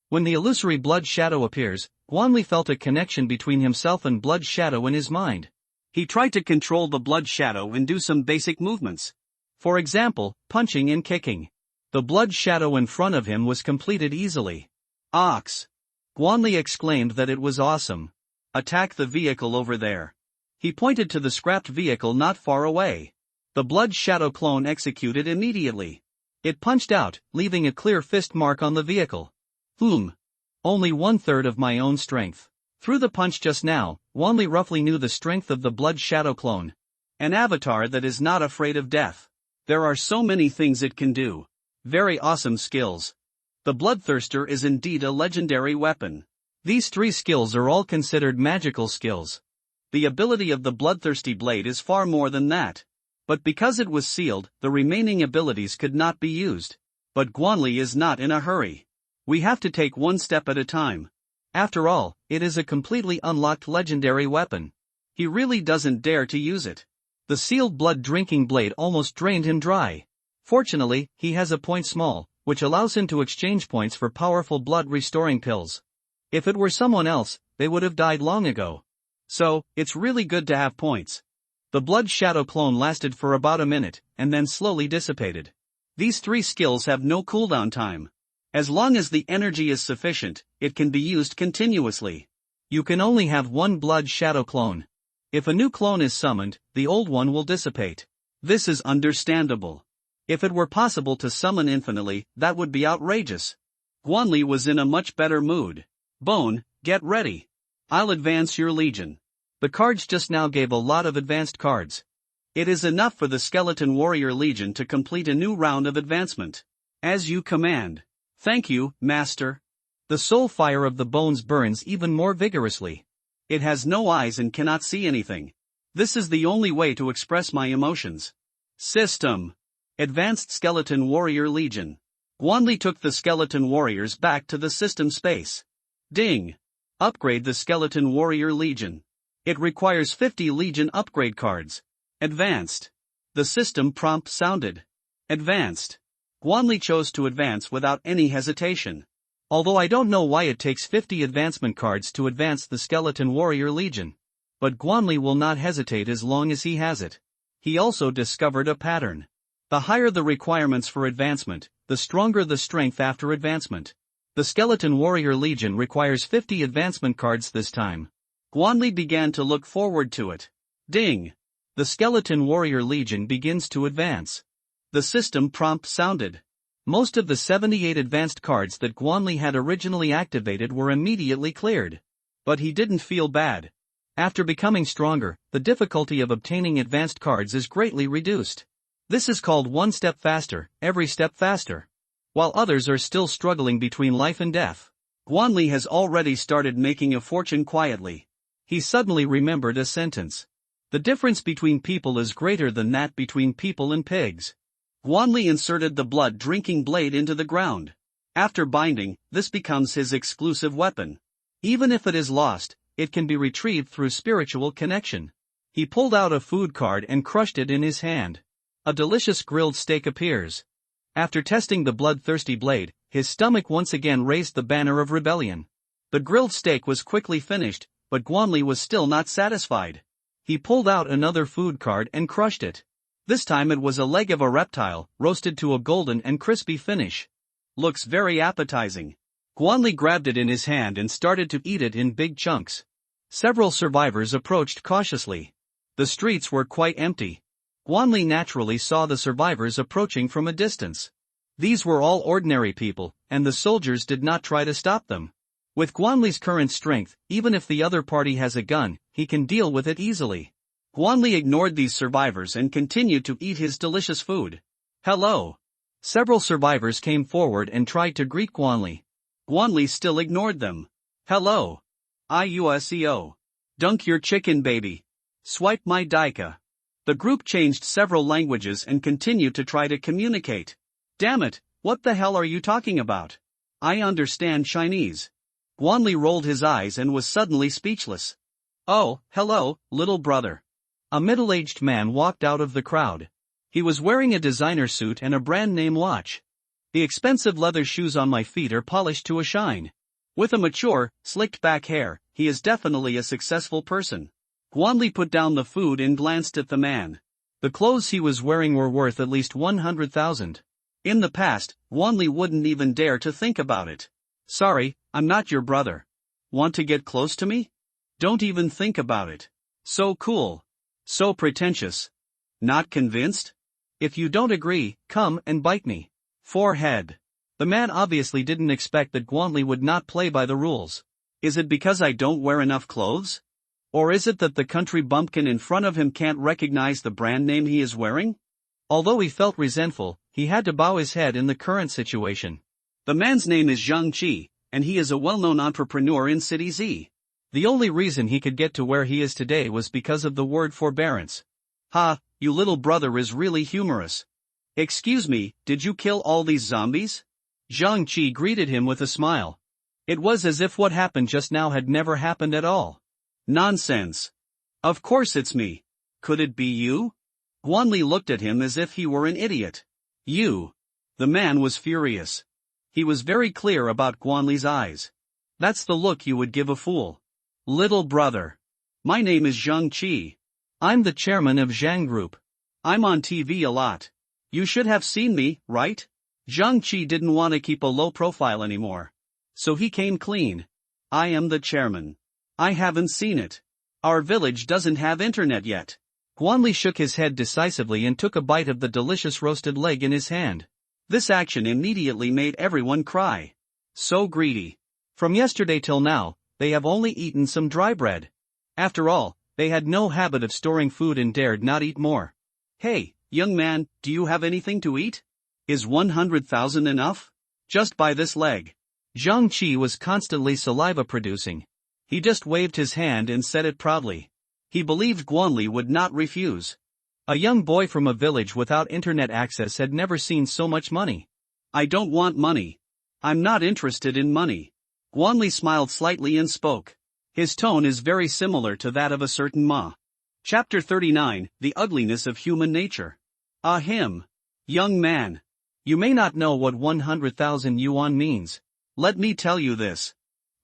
When the illusory Blood Shadow appears, Guanli felt a connection between himself and Blood Shadow in his mind. He tried to control the Blood Shadow and do some basic movements. For example, punching and kicking. The Blood Shadow in front of him was completed easily. Ox! Guanli exclaimed that it was awesome. Attack the vehicle over there. He pointed to the scrapped vehicle not far away. The Blood Shadow clone executed immediately. It punched out, leaving a clear fist mark on the vehicle. Only 1/3 of my own strength. Through the punch just now, Guanli roughly knew the strength of the Blood Shadow clone. An avatar that is not afraid of death. There are so many things it can do. Very awesome skills. The Bloodthirster is indeed a legendary weapon. These 3 skills are all considered magical skills. The ability of the bloodthirsty blade is far more than that. But because it was sealed, the remaining abilities could not be used. But Guanli is not in a hurry. We have to take one step at a time. After all, it is a completely unlocked legendary weapon. He really doesn't dare to use it. The sealed blood drinking blade almost drained him dry. Fortunately, he has a point small, which allows him to exchange points for powerful blood restoring pills. If it were someone else, they would have died long ago. So, it's really good to have points. The blood shadow clone lasted for about a minute, and then slowly dissipated. These 3 skills have no cooldown time. As long as the energy is sufficient, it can be used continuously. You can only have one blood shadow clone. If a new clone is summoned, the old one will dissipate. This is understandable. If it were possible to summon infinitely, that would be outrageous. Guanli was in a much better mood. Bone, get ready. I'll advance your legion. The cards just now gave a lot of advanced cards. It is enough for the Skeleton Warrior Legion to complete a new round of advancement. As you command. Thank you, Master. The soul fire of the bones burns even more vigorously. It has no eyes and cannot see anything. This is the only way to express my emotions. System. Advanced Skeleton Warrior Legion. Guanli took the Skeleton Warriors back to the system space. Ding. Upgrade the Skeleton Warrior Legion. It requires 50 Legion upgrade cards. Advanced. The system prompt sounded. Advanced. Guanli chose to advance without any hesitation. Although I don't know why it takes 50 advancement cards to advance the Skeleton Warrior Legion. But Guanli will not hesitate as long as he has it. He also discovered a pattern. The higher the requirements for advancement, the stronger the strength after advancement. The Skeleton Warrior Legion requires 50 advancement cards this time. Guanli began to look forward to it. Ding! The Skeleton Warrior Legion begins to advance. The system prompt sounded. Most of the 78 advanced cards that Guanli had originally activated were immediately cleared. But he didn't feel bad. After becoming stronger, the difficulty of obtaining advanced cards is greatly reduced. This is called one step faster, every step faster. While others are still struggling between life and death, Guanli has already started making a fortune quietly. He suddenly remembered a sentence. The difference between people is greater than that between people and pigs. Guanli inserted the blood-drinking blade into the ground. After binding, this becomes his exclusive weapon. Even if it is lost, it can be retrieved through spiritual connection. He pulled out a food card and crushed it in his hand. A delicious grilled steak appears. After testing the bloodthirsty blade, his stomach once again raised the banner of rebellion. The grilled steak was quickly finished, but Guanli was still not satisfied. He pulled out another food card and crushed it. This time it was a leg of a reptile, roasted to a golden and crispy finish. Looks very appetizing. Guanli grabbed it in his hand and started to eat it in big chunks. Several survivors approached cautiously. The streets were quite empty. Guanli naturally saw the survivors approaching from a distance. These were all ordinary people, and the soldiers did not try to stop them. With Guanli's current strength, even if the other party has a gun, he can deal with it easily. Guanli ignored these survivors and continued to eat his delicious food. Hello. Several survivors came forward and tried to greet Guanli. Guanli still ignored them. Hello. IUSEO. Dunk your chicken baby. Swipe my daika. The group changed several languages and continued to try to communicate. Damn it, what the hell are you talking about? I understand Chinese. Guanli rolled his eyes and was suddenly speechless. Oh, hello, little brother. A middle-aged man walked out of the crowd. He was wearing a designer suit and a brand-name watch. The expensive leather shoes on my feet are polished to a shine. With a mature, slicked-back hair, he is definitely a successful person. Guanli put down the food and glanced at the man. The clothes he was wearing were worth at least 100,000. In the past, Guanli wouldn't even dare to think about it. Sorry, I'm not your brother. Want to get close to me? Don't even think about it. So cool. So pretentious. Not convinced? If you don't agree, come and bite me. Forehead. The man obviously didn't expect that Guanli would not play by the rules. Is it because I don't wear enough clothes? Or is it that the country bumpkin in front of him can't recognize the brand name he is wearing? Although he felt resentful, he had to bow his head in the current situation. The man's name is Zhang Qi, and he is a well-known entrepreneur in City Z. The only reason he could get to where he is today was because of the word forbearance. Ha, you little brother is really humorous. Excuse me, did you kill all these zombies? Zhang Qi greeted him with a smile. It was as if what happened just now had never happened at all. Nonsense. Of course it's me. Could it be you? Guanli looked at him as if he were an idiot. You. The man was furious. He was very clear about Guanli's eyes. That's the look you would give a fool. Little brother. My name is Zhang Qi. I'm the chairman of Zhang Group. I'm on TV a lot. You should have seen me, right? Zhang Qi didn't want to keep a low profile anymore. So he came clean. I am the chairman. I haven't seen it. Our village doesn't have internet yet. Guanli shook his head decisively and took a bite of the delicious roasted leg in his hand. This action immediately made everyone cry. So greedy. From yesterday till now, they have only eaten some dry bread. After all, they had no habit of storing food and dared not eat more. Hey, young man, do you have anything to eat? Is 100,000 enough? Just buy this leg. Zhang Qi was constantly saliva producing. He just waved his hand and said it proudly. He believed Guanli would not refuse. A young boy from a village without internet access had never seen so much money. I don't want money. I'm not interested in money. Guanli smiled slightly and spoke. His tone is very similar to that of a certain Ma. Chapter 39, The Ugliness of Human Nature. Ahem. Young man. You may not know what 100,000 yuan means. Let me tell you this.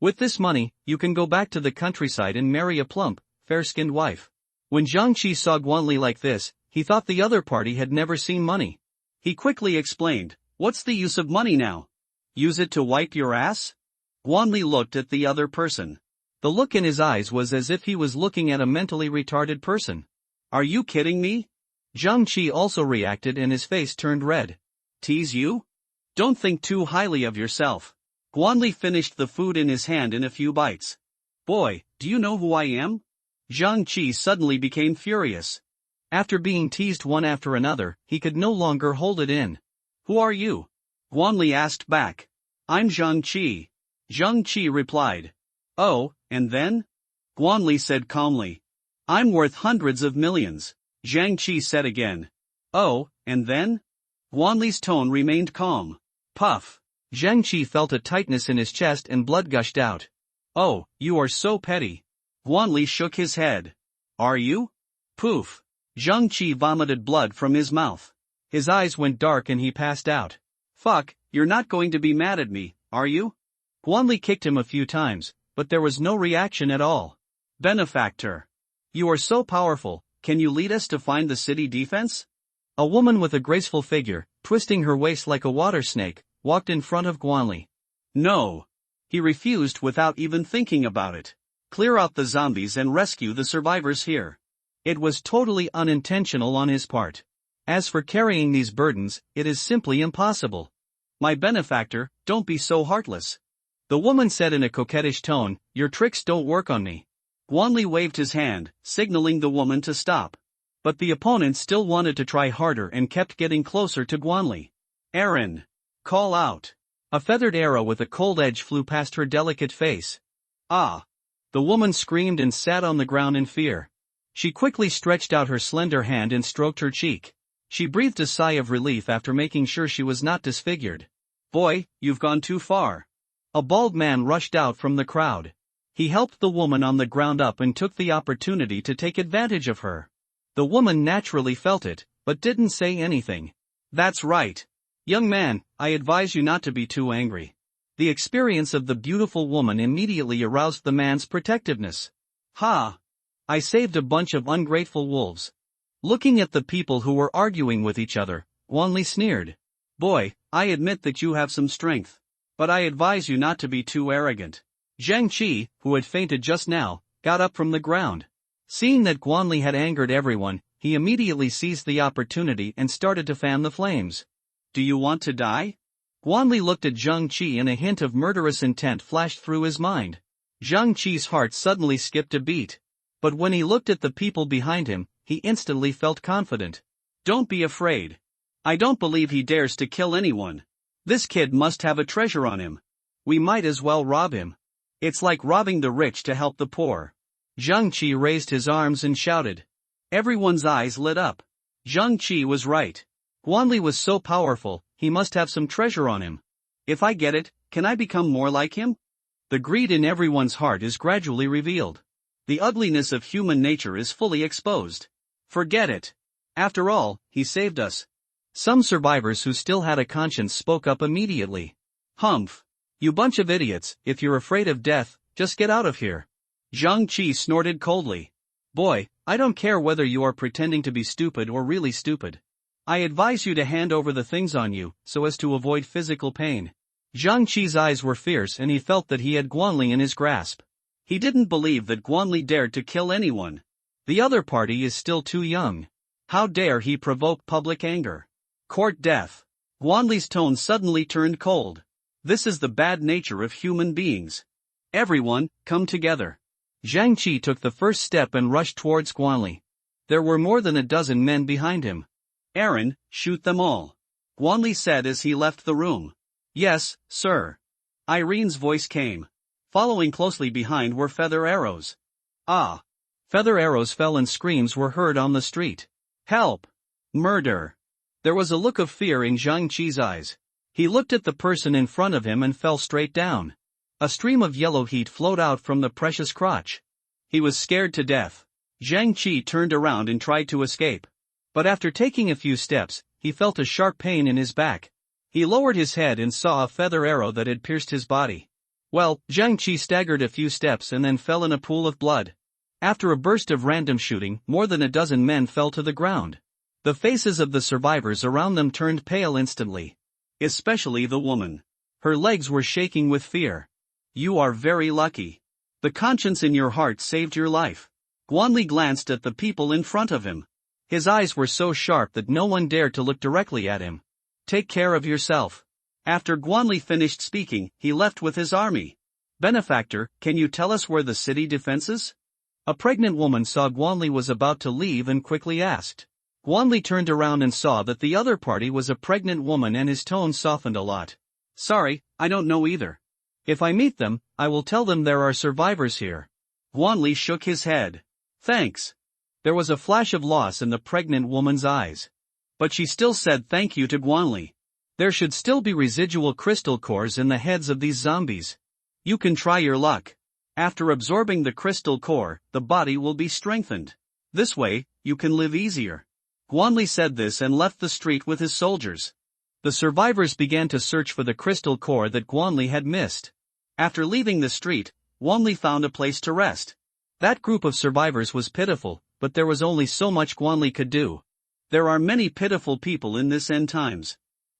With this money, you can go back to the countryside and marry a plump, fair-skinned wife. When Zhang Qi saw Guanli like this, he thought the other party had never seen money. He quickly explained, what's the use of money now? Use it to wipe your ass? Guanli looked at the other person. The look in his eyes was as if he was looking at a mentally retarded person. Are you kidding me? Zhang Qi also reacted and his face turned red. Tease you? Don't think too highly of yourself. Guanli finished the food in his hand in a few bites. Boy, do you know who I am? Zhang Qi suddenly became furious. After being teased one after another, he could no longer hold it in. Who are you? Guanli asked back. I'm Zhang Qi. Zhang Qi replied. Oh, and then? Guanli said calmly. I'm worth hundreds of millions. Zhang Qi said again. Oh, and then? Guanli's tone remained calm. Puff. Zhang Qi felt a tightness in his chest and blood gushed out. Oh, you are so petty. Guanli shook his head. Are you? Poof. Zhang Qi vomited blood from his mouth. His eyes went dark and he passed out. Fuck, you're not going to be mad at me, are you? Guanli kicked him a few times, but there was no reaction at all. Benefactor. You are so powerful, can you lead us to find the city defense? A woman with a graceful figure, twisting her waist like a water snake, walked in front of Guanli. No. He refused without even thinking about it. Clear out the zombies and rescue the survivors here. It was totally unintentional on his part. As for carrying these burdens, it is simply impossible. My benefactor, don't be so heartless. The woman said in a coquettish tone, your tricks don't work on me. Guanli waved his hand, signaling the woman to stop. But the opponent still wanted to try harder and kept getting closer to Guanli. Aaron. Call out. A feathered arrow with a cold edge flew past her delicate face. Ah. The woman screamed and sat on the ground in fear. She quickly stretched out her slender hand and stroked her cheek. She breathed a sigh of relief after making sure she was not disfigured. Boy, you've gone too far. A bald man rushed out from the crowd. He helped the woman on the ground up and took the opportunity to take advantage of her. The woman naturally felt it, but didn't say anything. That's right. Young man, I advise you not to be too angry. The experience of the beautiful woman immediately aroused the man's protectiveness. Ha! I saved a bunch of ungrateful wolves. Looking at the people who were arguing with each other, Guanli sneered. Boy, I admit that you have some strength. But I advise you not to be too arrogant. Zhang Qi, who had fainted just now, got up from the ground. Seeing that Guanli had angered everyone, he immediately seized the opportunity and started to fan the flames. Do you want to die? Guanli looked at Zhang Qi and a hint of murderous intent flashed through his mind. Zhang Qi's heart suddenly skipped a beat. But when he looked at the people behind him, he instantly felt confident. Don't be afraid. I don't believe he dares to kill anyone. This kid must have a treasure on him. We might as well rob him. It's like robbing the rich to help the poor. Zhang Qi raised his arms and shouted. Everyone's eyes lit up. Zhang Qi was right. Guanli was so powerful, he must have some treasure on him. If I get it, can I become more like him? The greed in everyone's heart is gradually revealed. The ugliness of human nature is fully exposed. Forget it. After all, he saved us. Some survivors who still had a conscience spoke up immediately. Humph. You bunch of idiots, if you're afraid of death, just get out of here. Zhang Qi snorted coldly. Boy, I don't care whether you are pretending to be stupid or really stupid. I advise you to hand over the things on you, so as to avoid physical pain. Zhang Qi's eyes were fierce and he felt that he had Guanli in his grasp. He didn't believe that Guanli dared to kill anyone. The other party is still too young. How dare he provoke public anger? Court death. Guanli's tone suddenly turned cold. This is the bad nature of human beings. Everyone, come together. Zhang Qi took the first step and rushed towards Guanli. There were more than a dozen men behind him. Aaron, shoot them all. Guanli said as he left the room. Yes, sir. Irene's voice came. Following closely behind were feather arrows. Ah! Feather arrows fell and screams were heard on the street. Help! Murder! There was a look of fear in Zhang Qi's eyes. He looked at the person in front of him and fell straight down. A stream of yellow heat flowed out from the precious crotch. He was scared to death. Zhang Qi turned around and tried to escape. But after taking a few steps, he felt a sharp pain in his back. He lowered his head and saw a feather arrow that had pierced his body. Well, Zhang Qi staggered a few steps and then fell in a pool of blood. After a burst of random shooting, more than a dozen men fell to the ground. The faces of the survivors around them turned pale instantly. Especially the woman. Her legs were shaking with fear. You are very lucky. The conscience in your heart saved your life. Guanli glanced at the people in front of him. His eyes were so sharp that no one dared to look directly at him. Take care of yourself. After Guanli finished speaking, he left with his army. Benefactor, can you tell us where the city defenses? A pregnant woman saw Guanli was about to leave and quickly asked. Guanli turned around and saw that the other party was a pregnant woman and his tone softened a lot. Sorry, I don't know either. If I meet them, I will tell them there are survivors here. Guanli shook his head. Thanks. There was a flash of loss in the pregnant woman's eyes. But she still said thank you to Guanli. There should still be residual crystal cores in the heads of these zombies. You can try your luck. After absorbing the crystal core, the body will be strengthened. This way, you can live easier. Guanli said this and left the street with his soldiers. The survivors began to search for the crystal core that Guanli had missed. After leaving the street, Guanli found a place to rest. That group of survivors was pitiful, but there was only so much Guanli could do. There are many pitiful people in this end times.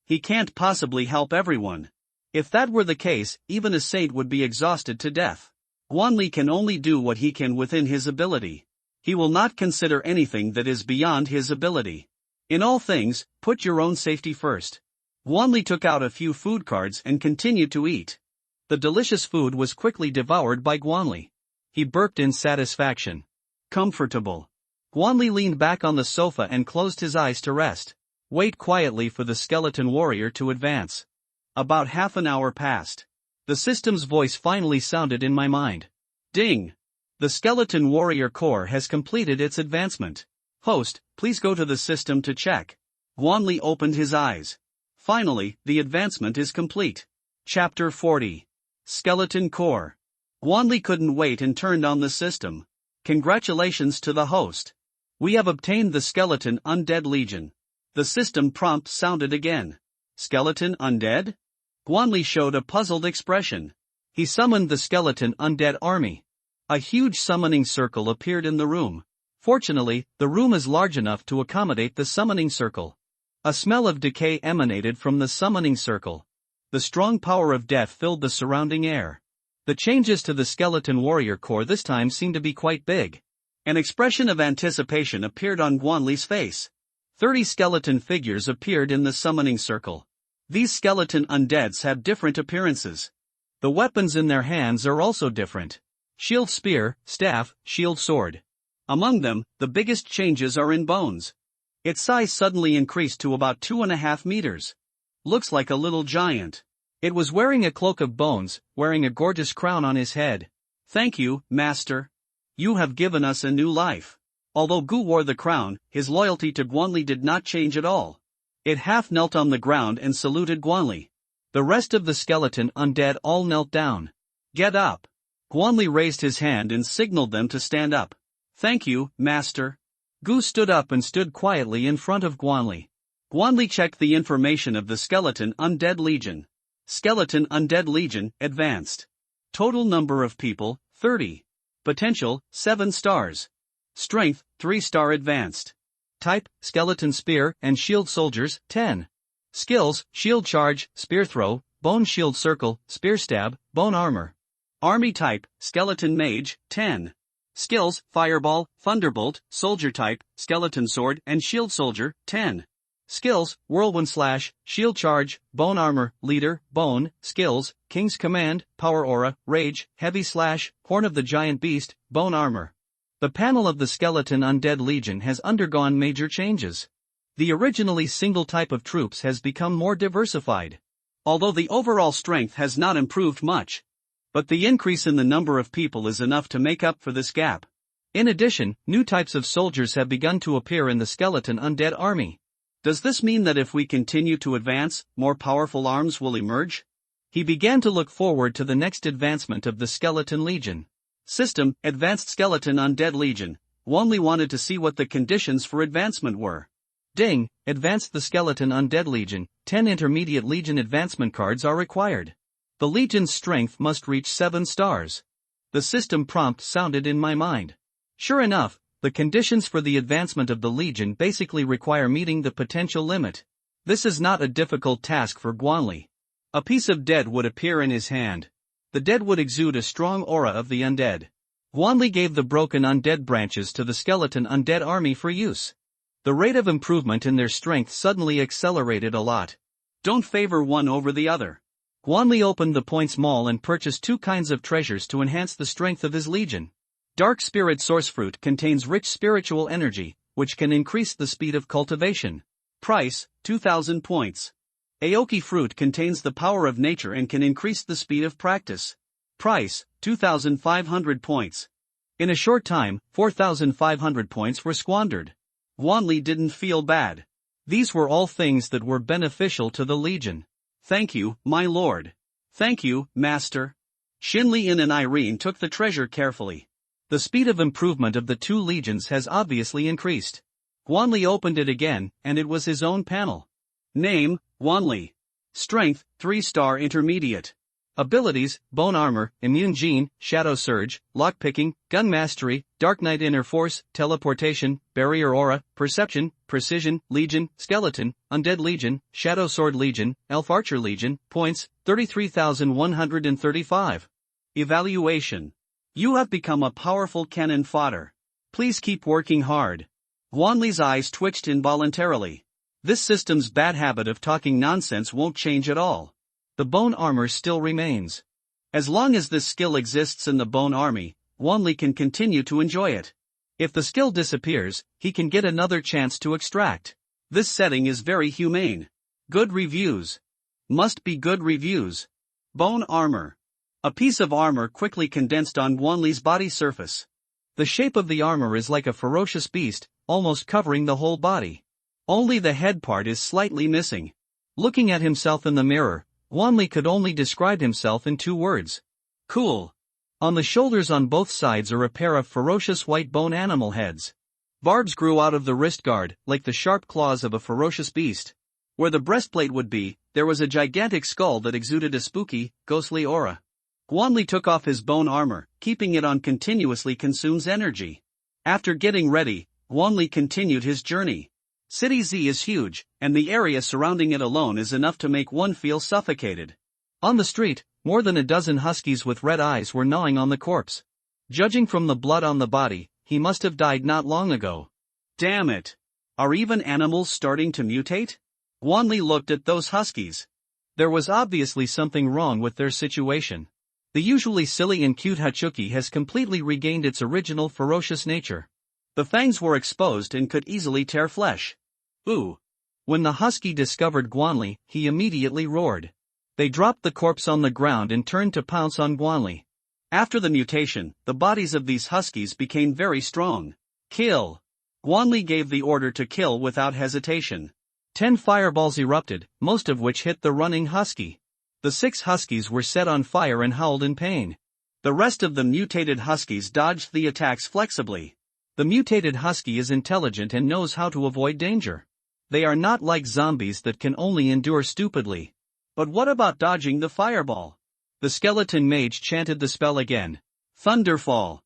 He can't possibly help everyone. If that were the case, even a saint would be exhausted to death. Guanli can only do what he can within his ability. He will not consider anything that is beyond his ability. In all things, put your own safety first. Guanli took out a few food cards and continued to eat. The delicious food was quickly devoured by Guanli. He burped in satisfaction. Comfortable. Guanli leaned back on the sofa and closed his eyes to rest. Wait quietly for the skeleton warrior to advance. About half an hour passed. The system's voice finally sounded in my mind. Ding! The skeleton warrior core has completed its advancement. Host, please go to the system to check. Guanli opened his eyes. Finally, the advancement is complete. Chapter 40. Skeleton Core. Guanli couldn't wait and turned on the system. Congratulations to the host. We have obtained the Skeleton Undead Legion. The system prompt sounded again. Skeleton Undead? Guanli showed a puzzled expression. He summoned the Skeleton Undead Army. A huge summoning circle appeared in the room. Fortunately, the room is large enough to accommodate the summoning circle. A smell of decay emanated from the summoning circle. The strong power of death filled the surrounding air. The changes to the skeleton warrior core this time seemed to be quite big. An expression of anticipation appeared on Guanli's face. 30 skeleton figures appeared in the summoning circle. These skeleton undeads have different appearances. The weapons in their hands are also different. Shield spear, staff, shield sword. Among them, the biggest changes are in Bones. Its size suddenly increased to about 2.5 meters. Looks like a little giant. It was wearing a cloak of bones, wearing a gorgeous crown on his head. Thank you, master. You have given us a new life. Although Gu wore the crown, his loyalty to Guanli did not change at all. It half knelt on the ground and saluted Guanli. The rest of the skeleton undead all knelt down. Get up. Guanli raised his hand and signaled them to stand up. Thank you, master. Gu stood up and stood quietly in front of Guanli. Guanli checked the information of the Skeleton Undead Legion. Skeleton Undead Legion, advanced. Total number of people, 30. Potential, 7 stars. Strength, 3-star advanced. Type, skeleton spear and shield soldiers, 10. Skills, shield charge, spear throw, bone shield circle, spear stab, bone armor. Army type, skeleton mage, 10. Skills, fireball, thunderbolt, soldier type, skeleton sword and shield soldier, 10. Skills, whirlwind slash, shield charge, bone armor, leader, bone, skills, king's command, power aura, rage, heavy slash, horn of the giant beast, bone armor. The panel of the Skeleton Undead Legion has undergone major changes. The originally single type of troops has become more diversified. Although the overall strength has not improved much. But the increase in the number of people is enough to make up for this gap. In addition, new types of soldiers have begun to appear in the Skeleton Undead Army. Does this mean that if we continue to advance, more powerful arms will emerge? He began to look forward to the next advancement of the Skeleton Legion. System, Advanced Skeleton Undead Legion. Guanli wanted to see what the conditions for advancement were. Ding, advanced the Skeleton Undead Legion, 10 Intermediate Legion advancement cards are required. The Legion's strength must reach 7 stars. The system prompt sounded in my mind. Sure enough, the conditions for the advancement of the Legion basically require meeting the potential limit. This is not a difficult task for Guanli. A piece of dead would appear in his hand. The dead would exude a strong aura of the undead. Guanli gave the broken undead branches to the Skeleton Undead Army for use. The rate of improvement in their strength suddenly accelerated a lot. Don't favor one over the other. Guanli opened the Points Mall and purchased 2 kinds of treasures to enhance the strength of his legion. Dark Spirit Source Fruit contains rich spiritual energy, which can increase the speed of cultivation. Price, 2,000 points. Aoki Fruit contains the power of nature and can increase the speed of practice. Price, 2,500 points. In a short time, 4,500 points were squandered. Guanli didn't feel bad. These were all things that were beneficial to the Legion. Thank you, my lord. Thank you, master. Shinli-in and Irene took the treasure carefully. The speed of improvement of the 2 legions has obviously increased. Guanli opened it again, and it was his own panel. Name, Guanli. Strength, 3-star intermediate. Abilities, Bone Armor, Immune Gene, Shadow Surge, Lockpicking, Gun Mastery, Dark Knight Inner Force, Teleportation, Barrier Aura, Perception, Precision, Legion, Skeleton, Undead Legion, Shadow Sword Legion, Elf Archer Legion. Points, 33,135. Evaluation. You have become a powerful cannon fodder. Please keep working hard. Guanli's eyes twitched involuntarily. This system's bad habit of talking nonsense won't change at all. The bone armor still remains. As long as this skill exists in the bone army, Guanli can continue to enjoy it. If the skill disappears, he can get another chance to extract. This setting is very humane. Good reviews. Must be good reviews. Bone armor. A piece of armor quickly condensed on Guanli's body surface. The shape of the armor is like a ferocious beast, almost covering the whole body. Only the head part is slightly missing. Looking at himself in the mirror, Guanli could only describe himself in 2 words. Cool. On the shoulders on both sides are a pair of ferocious white bone animal heads. Barbs grew out of the wrist guard, like the sharp claws of a ferocious beast. Where the breastplate would be, there was a gigantic skull that exuded a spooky, ghostly aura. Guanli took off his bone armor, keeping it on continuously consumes energy. After getting ready, Guanli continued his journey. City Z is huge, and the area surrounding it alone is enough to make one feel suffocated. On the street, more than a dozen huskies with red eyes were gnawing on the corpse. Judging from the blood on the body, he must have died not long ago. Damn it! Are even animals starting to mutate? Guanli looked at those huskies. There was obviously something wrong with their situation. The usually silly and cute Hachuki has completely regained its original ferocious nature. The fangs were exposed and could easily tear flesh. Ooh! When the husky discovered Guanli, he immediately roared. They dropped the corpse on the ground and turned to pounce on Guanli. After the mutation, the bodies of these huskies became very strong. Kill! Guanli gave the order to kill without hesitation. 10 fireballs erupted, most of which hit the running husky. The 6 huskies were set on fire and howled in pain. The rest of the mutated huskies dodged the attacks flexibly. The mutated husky is intelligent and knows how to avoid danger. They are not like zombies that can only endure stupidly. But what about dodging the fireball? The skeleton mage chanted the spell again. Thunderfall.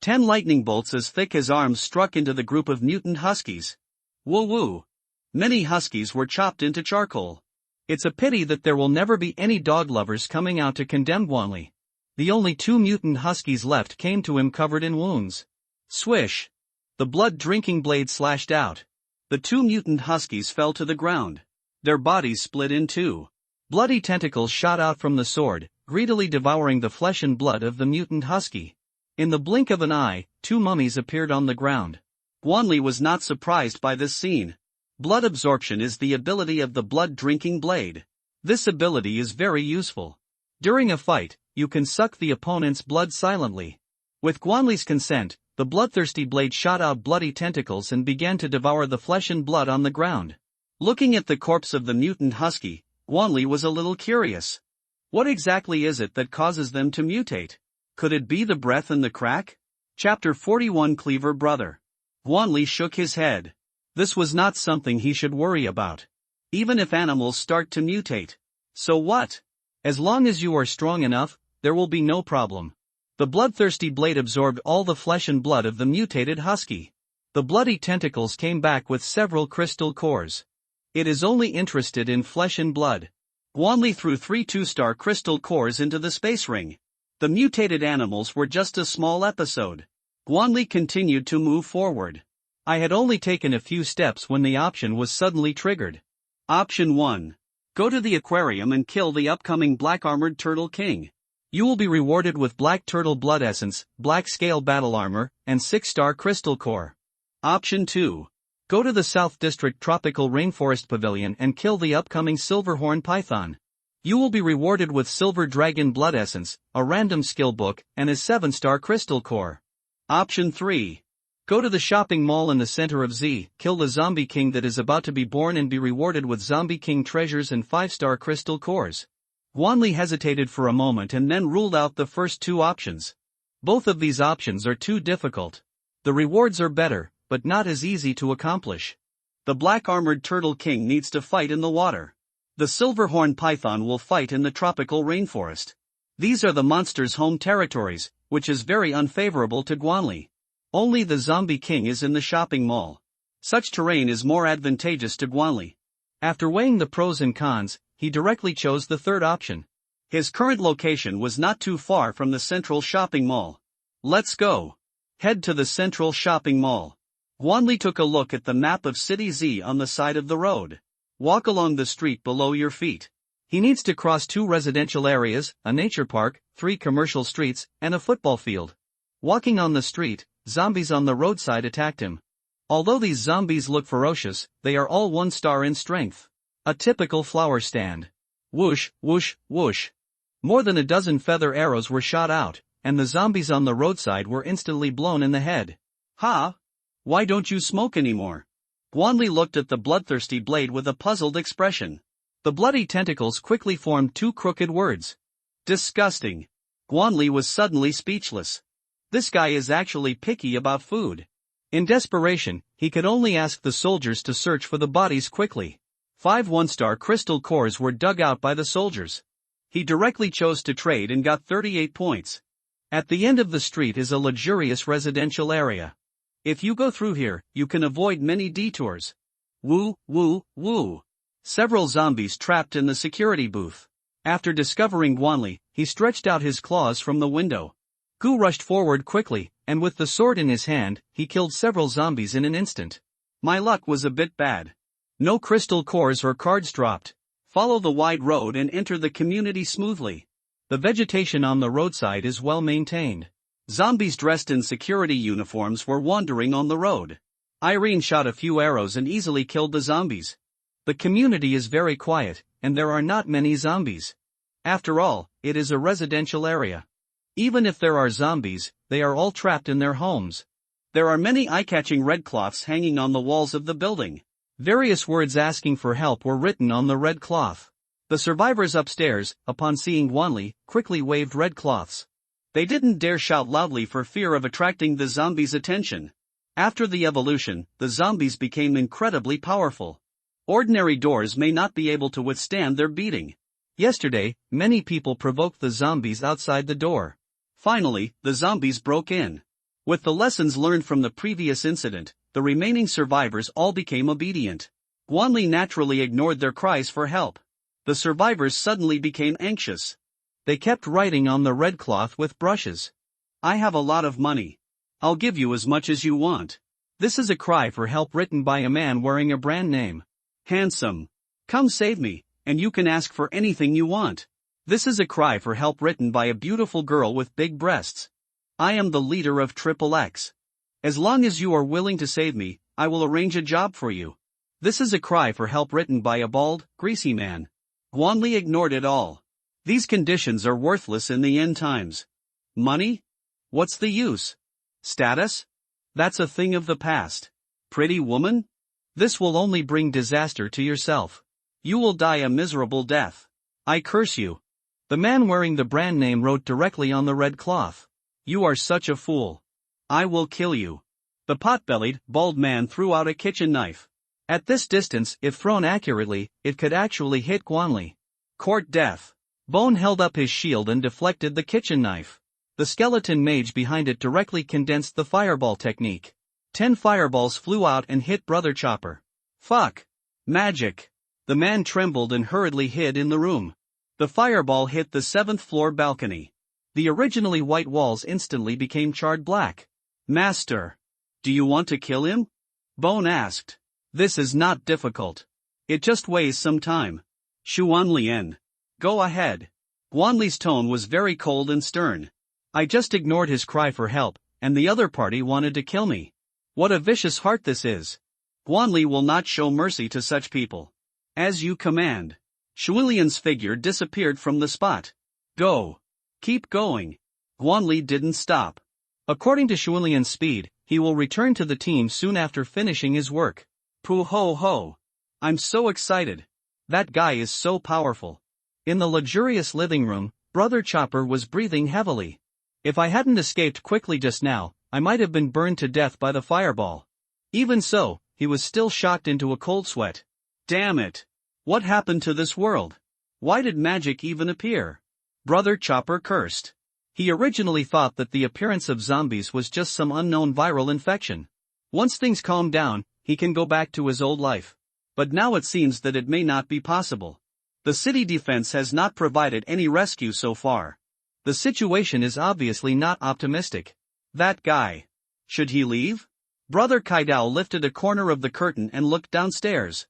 10 lightning bolts as thick as arms struck into the group of mutant huskies. Woo-woo. Many huskies were chopped into charcoal. It's a pity that there will never be any dog lovers coming out to condemn Guanli. The only 2 mutant huskies left came to him covered in wounds. Swish. The blood-drinking blade slashed out. The 2 mutant huskies fell to the ground. Their bodies split in 2. Bloody tentacles shot out from the sword, greedily devouring the flesh and blood of the mutant husky. In the blink of an eye, 2 mummies appeared on the ground. Guanli was not surprised by this scene. Blood absorption is the ability of the blood-drinking blade. This ability is very useful. During a fight, you can suck the opponent's blood silently. With Guanli's consent, the bloodthirsty blade shot out bloody tentacles and began to devour the flesh and blood on the ground. Looking at the corpse of the mutant husky, Guanli was a little curious. What exactly is it that causes them to mutate? Could it be the breath in the crack? Chapter 41 Cleaver Brother. Guanli shook his head. This was not something he should worry about. Even if animals start to mutate. So what? As long as you are strong enough, there will be no problem. The bloodthirsty blade absorbed all the flesh and blood of the mutated husky. The bloody tentacles came back with several crystal cores. It is only interested in flesh and blood. Guanli threw 3 2-star crystal cores into the space ring. The mutated animals were just a small episode. Guanli continued to move forward. I had only taken a few steps when the option was suddenly triggered. Option 1. Go to the aquarium and kill the upcoming black-armored turtle king. You will be rewarded with black turtle blood essence, black scale battle armor, and 6-star crystal core. Option 2. Go to the South District Tropical Rainforest Pavilion and kill the upcoming silverhorn python. You will be rewarded with silver dragon blood essence, a random skill book, and a 7-star crystal core. Option 3. Go to the shopping mall in the center of Z, kill the zombie king that is about to be born and be rewarded with zombie king treasures and 5-star crystal cores. Guanli hesitated for a moment and then ruled out the first 2 options. Both of these options are too difficult. The rewards are better, but not as easy to accomplish. The black-armored turtle king needs to fight in the water. The silverhorn python will fight in the tropical rainforest. These are the monster's home territories, which is very unfavorable to Guanli. Only the zombie king is in the shopping mall. Such terrain is more advantageous to Guanli. After weighing the pros and cons, he directly chose the third option. His current location was not too far from the central shopping mall. Let's go. Head to the central shopping mall. Guanli took a look at the map of City Z on the side of the road. Walk along the street below your feet. He needs to cross 2 residential areas, a nature park, 3 commercial streets, and a football field. Walking on the street, zombies on the roadside attacked him. Although these zombies look ferocious, they are all 1-star in strength. A typical flower stand. Whoosh, whoosh, whoosh. More than a dozen feather arrows were shot out, and the zombies on the roadside were instantly blown in the head. Ha! Why don't you smoke anymore? Guanli looked at the bloodthirsty blade with a puzzled expression. The bloody tentacles quickly formed 2 crooked words. Disgusting. Guanli was suddenly speechless. This guy is actually picky about food. In desperation, he could only ask the soldiers to search for the bodies quickly. 5 1-star crystal cores were dug out by the soldiers. He directly chose to trade and got 38 points. At the end of the street is a luxurious residential area. If you go through here, you can avoid many detours. Woo, woo, woo. Several zombies trapped in the security booth. After discovering Guanli, he stretched out his claws from the window. Gu rushed forward quickly, and with the sword in his hand, he killed several zombies in an instant. My luck was a bit bad. No crystal cores or cards dropped. Follow the wide road and enter the community smoothly. The vegetation on the roadside is well maintained. Zombies dressed in security uniforms were wandering on the road. Irene shot a few arrows and easily killed the zombies. The community is very quiet, and there are not many zombies. After all, it is a residential area. Even if there are zombies, they are all trapped in their homes. There are many eye-catching red cloths hanging on the walls of the building. Various words asking for help were written on the red cloth. The survivors upstairs, upon seeing Guanli, quickly waved red cloths. They didn't dare shout loudly for fear of attracting the zombies' attention. After the evolution, the zombies became incredibly powerful. Ordinary doors may not be able to withstand their beating. Yesterday, many people provoked the zombies outside the door. Finally, the zombies broke in. With the lessons learned from the previous incident, the remaining survivors all became obedient. Guanli naturally ignored their cries for help. The survivors suddenly became anxious. They kept writing on the red cloth with brushes. I have a lot of money. I'll give you as much as you want. This is a cry for help written by a man wearing a brand name. Handsome. Come save me, and you can ask for anything you want. This is a cry for help written by a beautiful girl with big breasts. I am the leader of XXX. As long as you are willing to save me, I will arrange a job for you. This is a cry for help written by a bald, greasy man. Guanli ignored it all. These conditions are worthless in the end times. Money? What's the use? Status? That's a thing of the past. Pretty woman? This will only bring disaster to yourself. You will die a miserable death. I curse you. The man wearing the brand name wrote directly on the red cloth. You are such a fool. I will kill you. The pot-bellied, bald man threw out a kitchen knife. At this distance, if thrown accurately, it could actually hit Guanli. Court death. Bone held up his shield and deflected the kitchen knife. The skeleton mage behind it directly condensed the fireball technique. 10 fireballs flew out and hit Brother Chopper. Fuck. Magic. The man trembled and hurriedly hid in the room. The fireball hit the 7th floor balcony. The originally white walls instantly became charred black. Master. Do you want to kill him? Bone asked. This is not difficult. It just weighs some time. Xuanlian. Go ahead. Guanli's tone was very cold and stern. I just ignored his cry for help, and the other party wanted to kill me. What a vicious heart this is. Guanli will not show mercy to such people. As you command. Xuanlian's figure disappeared from the spot. Go. Keep going. Guanli didn't stop. According to Xuanlian's speed, he will return to the team soon after finishing his work. Pooh ho ho. I'm so excited. That guy is so powerful. In the luxurious living room, Brother Chopper was breathing heavily. If I hadn't escaped quickly just now, I might have been burned to death by the fireball. Even so, he was still shocked into a cold sweat. Damn it. What happened to this world? Why did magic even appear? Brother Chopper cursed. He originally thought that the appearance of zombies was just some unknown viral infection. Once things calm down, he can go back to his old life. But now it seems that it may not be possible. The city defense has not provided any rescue so far. The situation is obviously not optimistic. That guy. Should he leave? Brother Kaidao lifted a corner of the curtain and looked downstairs.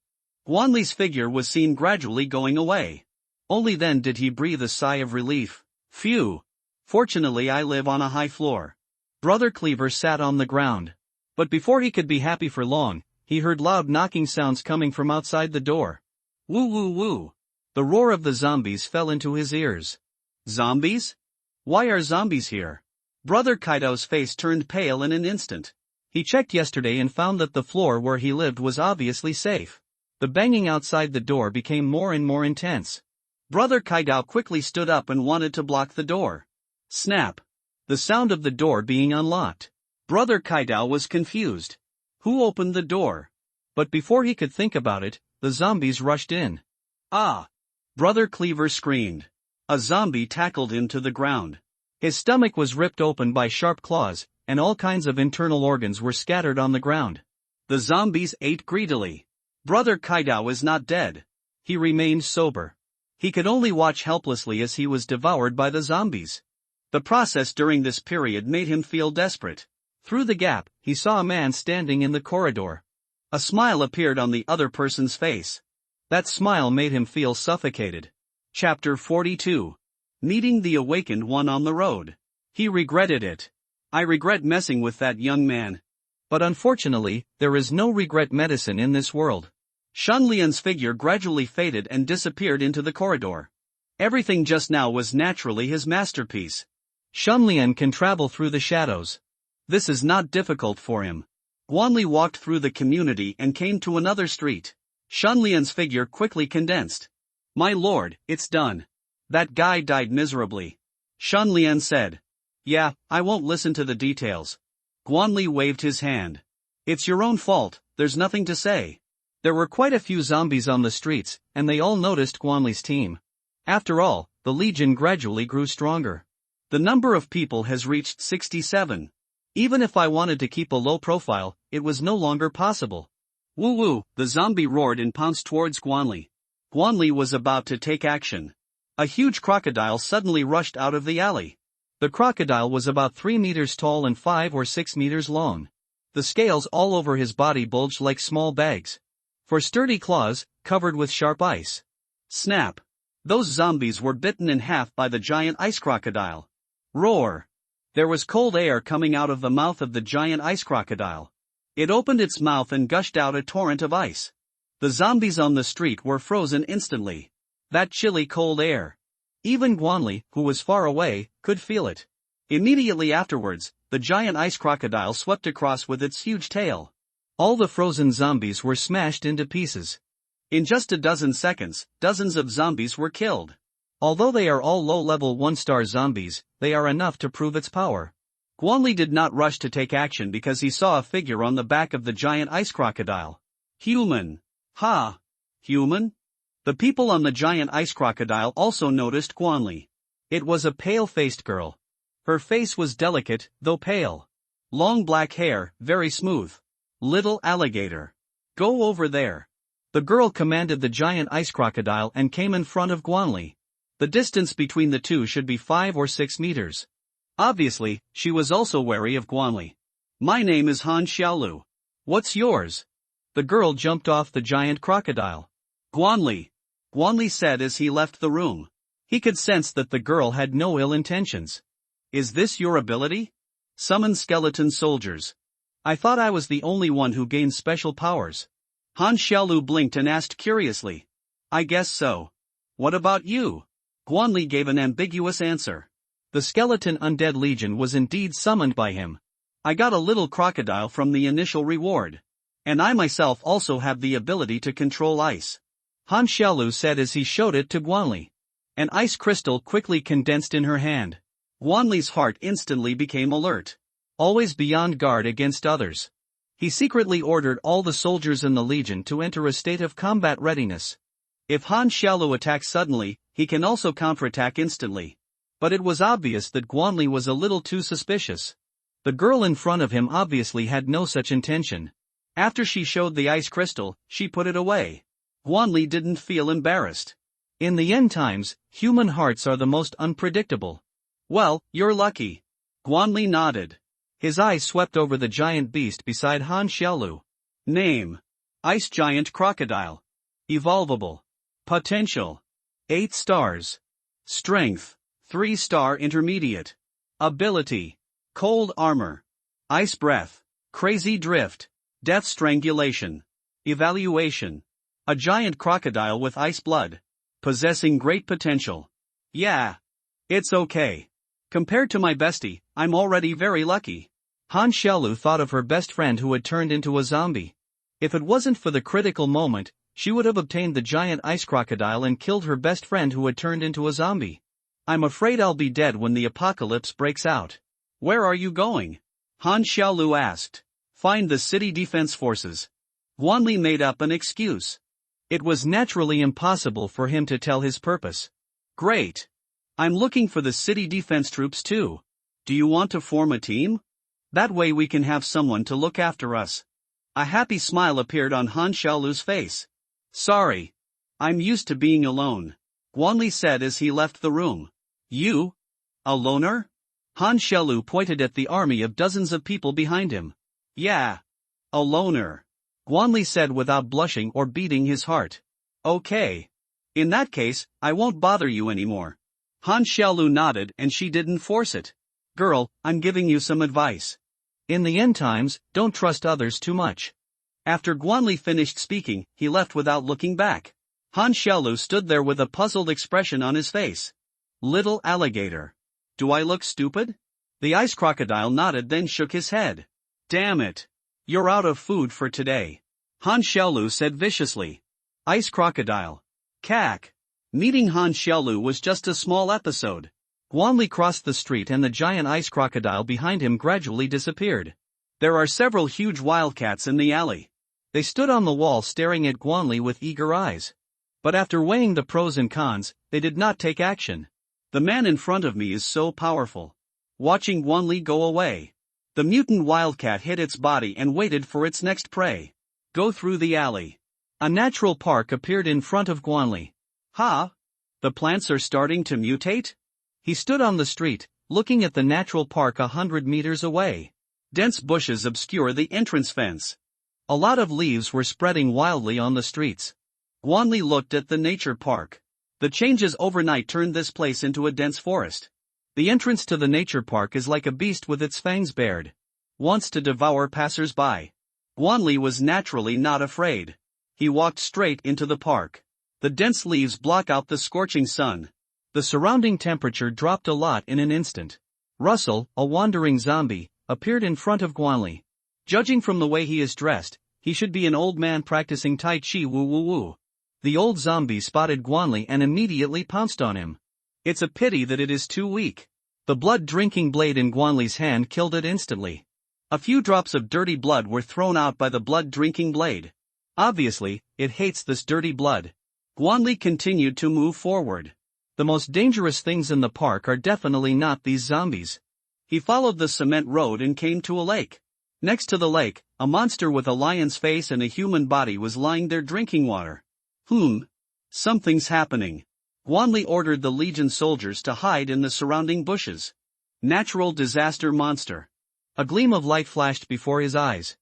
Guanli's figure was seen gradually going away. Only then did he breathe a sigh of relief. Phew. Fortunately I live on a high floor. Brother Cleaver sat on the ground. But before he could be happy for long, he heard loud knocking sounds coming from outside the door. Woo woo woo. The roar of the zombies fell into his ears. Zombies? Why are zombies here? Brother Kaido's face turned pale in an instant. He checked yesterday and found that the floor where he lived was obviously safe. The banging outside the door became more and more intense. Brother Kaidao quickly stood up and wanted to block the door. Snap. The sound of the door being unlocked. Brother Kaidao was confused. Who opened the door? But before he could think about it, the zombies rushed in. Ah! Brother Cleaver screamed. A zombie tackled him to the ground. His stomach was ripped open by sharp claws, and all kinds of internal organs were scattered on the ground. The zombies ate greedily. Brother Kaidao is not dead. He remained sober. He could only watch helplessly as he was devoured by the zombies. The process during this period made him feel desperate. Through the gap, he saw a man standing in the corridor. A smile appeared on the other person's face. That smile made him feel suffocated. Chapter 42. Meeting the awakened one on the road. He regretted it. I regret messing with that young man. But unfortunately, there is no regret medicine in this world. Shanlian's figure gradually faded and disappeared into the corridor. Everything just now was naturally his masterpiece. Shunlian can travel through the shadows. This is not difficult for him. Guanli walked through the community and came to another street. Shunlian's figure quickly condensed. My lord, it's done. That guy died miserably. Shunlian said. Yeah, I won't listen to the details. Guanli waved his hand. It's your own fault, there's nothing to say. There were quite a few zombies on the streets, and they all noticed Guanli's team. After all, the Legion gradually grew stronger. The number of people has reached 67. Even if I wanted to keep a low profile, it was no longer possible. Woo-woo, the zombie roared and pounced towards Guanli. Guanli was about to take action. A huge crocodile suddenly rushed out of the alley. The crocodile was about 3 meters tall and 5 or 6 meters long. The scales all over his body bulged like small bags. For sturdy claws, covered with sharp ice. Snap! Those zombies were bitten in half by the giant ice crocodile. Roar! There was cold air coming out of the mouth of the giant ice crocodile. It opened its mouth and gushed out a torrent of ice. The zombies on the street were frozen instantly. That chilly cold air. Even Guanli, who was far away, could feel it. Immediately afterwards, the giant ice crocodile swept across with its huge tail. All the frozen zombies were smashed into pieces. In just a dozen seconds, dozens of zombies were killed. Although they are all low-level 1-star zombies, they are enough to prove its power. Guanli did not rush to take action because he saw a figure on the back of the giant ice crocodile. Human. Ha! Human? The people on the giant ice crocodile also noticed Guanli. It was a pale-faced girl. Her face was delicate, though pale. Long black hair, very smooth. Little alligator. Go over there. The girl commanded the giant ice crocodile and came in front of Guanli. The distance between the two should be 5 or 6 meters. Obviously, she was also wary of Guanli. My name is Han Xiaolu. What's yours? The girl jumped off the giant crocodile. Guanli. Guanli said as he left the room. He could sense that the girl had no ill intentions. Is this your ability? Summon skeleton soldiers. I thought I was the only one who gained special powers. Han Xiaolu blinked and asked curiously. I guess so. What about you? Guanli gave an ambiguous answer. The skeleton undead legion was indeed summoned by him. I got a little crocodile from the initial reward. And I myself also have the ability to control ice. Han Xiaolu said as he showed it to Guanli. An ice crystal quickly condensed in her hand. Guanli's heart instantly became alert. Always beyond guard against others. He secretly ordered all the soldiers in the Legion to enter a state of combat readiness. If Han Xiaolu attacks suddenly, he can also counterattack instantly. But it was obvious that Guanli was a little too suspicious. The girl in front of him obviously had no such intention. After she showed the ice crystal, she put it away. Guanli didn't feel embarrassed. In the end times, human hearts are the most unpredictable. Well, you're lucky. Guanli nodded. His eyes swept over the giant beast beside Han Xiaolu. Name. Ice Giant Crocodile. Evolvable. Potential. 8 stars. Strength. 3-star intermediate. Ability. Cold Armor. Ice Breath. Crazy Drift. Death Strangulation. Evaluation. A giant crocodile with ice blood. Possessing great potential. Yeah. It's okay. Compared to my bestie, I'm already very lucky. Han Xiaolu thought of her best friend who had turned into a zombie. If it wasn't for the critical moment, she would have obtained the giant ice crocodile and killed her best friend who had turned into a zombie. I'm afraid I'll be dead when the apocalypse breaks out. Where are you going? Han Xiaolu asked. Find the city defense forces. Guanli made up an excuse. It was naturally impossible for him to tell his purpose. Great. I'm looking for the city defense troops too. Do you want to form a team? That way we can have someone to look after us. A happy smile appeared on Han Xiaolu's face. Sorry. I'm used to being alone. Guanli said as he left the room. You? A loner? Han Xiaolu pointed at the army of dozens of people behind him. Yeah. A loner. Guanli said without blushing or beating his heart. Okay. In that case, I won't bother you anymore. Han Xiaolu nodded and she didn't force it. Girl, I'm giving you some advice. In the end times, don't trust others too much. After Guanli finished speaking, he left without looking back. Han Xiaolu stood there with a puzzled expression on his face. Little alligator. Do I look stupid? The ice crocodile nodded then shook his head. Damn it. You're out of food for today. Han Xiaolu said viciously. Ice crocodile. Cack. Meeting Han Xiaolu was just a small episode. Guanli crossed the street and the giant ice crocodile behind him gradually disappeared. There are several huge wildcats in the alley. They stood on the wall staring at Guanli with eager eyes. But after weighing the pros and cons, they did not take action. The man in front of me is so powerful. Watching Guanli go away. The mutant wildcat hit its body and waited for its next prey. Go through the alley. A natural park appeared in front of Guanli. Ha! The plants are starting to mutate? He stood on the street, looking at the natural park 100 meters away. Dense bushes obscure the entrance fence. A lot of leaves were spreading wildly on the streets. Guanli looked at the nature park. The changes overnight turned this place into a dense forest. The entrance to the nature park is like a beast with its fangs bared. Wants to devour passers-by. Guanli was naturally not afraid. He walked straight into the park. The dense leaves block out the scorching sun. The surrounding temperature dropped a lot in an instant. Russell, a wandering zombie, appeared in front of Guanli. Judging from the way he is dressed, he should be an old man practicing Tai Chi woo woo woo. The old zombie spotted Guanli and immediately pounced on him. It's a pity that it is too weak. The blood-drinking blade in Guanli's hand killed it instantly. A few drops of dirty blood were thrown out by the blood-drinking blade. Obviously, it hates this dirty blood. Guanli continued to move forward. The most dangerous things in the park are definitely not these zombies. He followed the cement road and came to a lake. Next to the lake, a monster with a lion's face and a human body was lying there drinking water. Something's happening. Guanli ordered the Legion soldiers to hide in the surrounding bushes. Natural disaster monster. A gleam of light flashed before his eyes.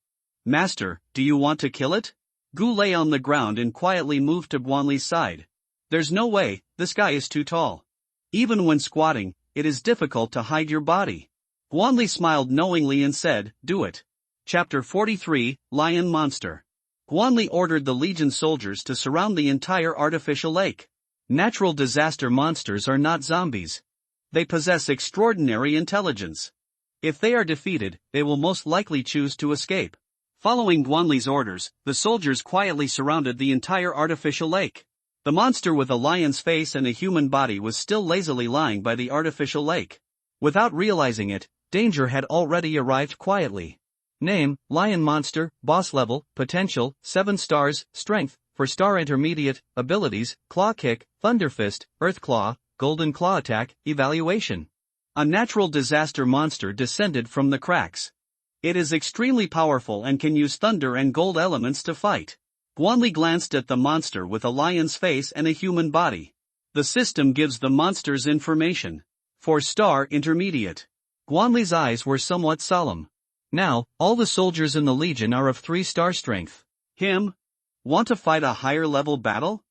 Master, do you want to kill it? Gu lay on the ground and quietly moved to Guanli's side. There's no way, this guy is too tall. Even when squatting, it is difficult to hide your body. Guanli smiled knowingly and said, do it. Chapter 43, Lion Monster. Guanli ordered the Legion soldiers to surround the entire artificial lake. Natural disaster monsters are not zombies. They possess extraordinary intelligence. If they are defeated, they will most likely choose to escape. Following Guanli's orders, the soldiers quietly surrounded the entire artificial lake. The monster with a lion's face and a human body was still lazily lying by the artificial lake. Without realizing it, danger had already arrived quietly. Name, Lion Monster, Boss Level, Potential, 7 stars, Strength, 4-star Intermediate, Abilities, Claw Kick, Thunder Fist, Earth Claw, Golden Claw Attack, Evaluation. A natural disaster monster descended from the cracks. It is extremely powerful and can use thunder and gold elements to fight. Guanli glanced at the monster with a lion's face and a human body. The system gives the monsters information. 4-star Intermediate. Guanli's eyes were somewhat solemn. Now, all the soldiers in the Legion are of 3-star strength. Him? Want to fight a higher level battle?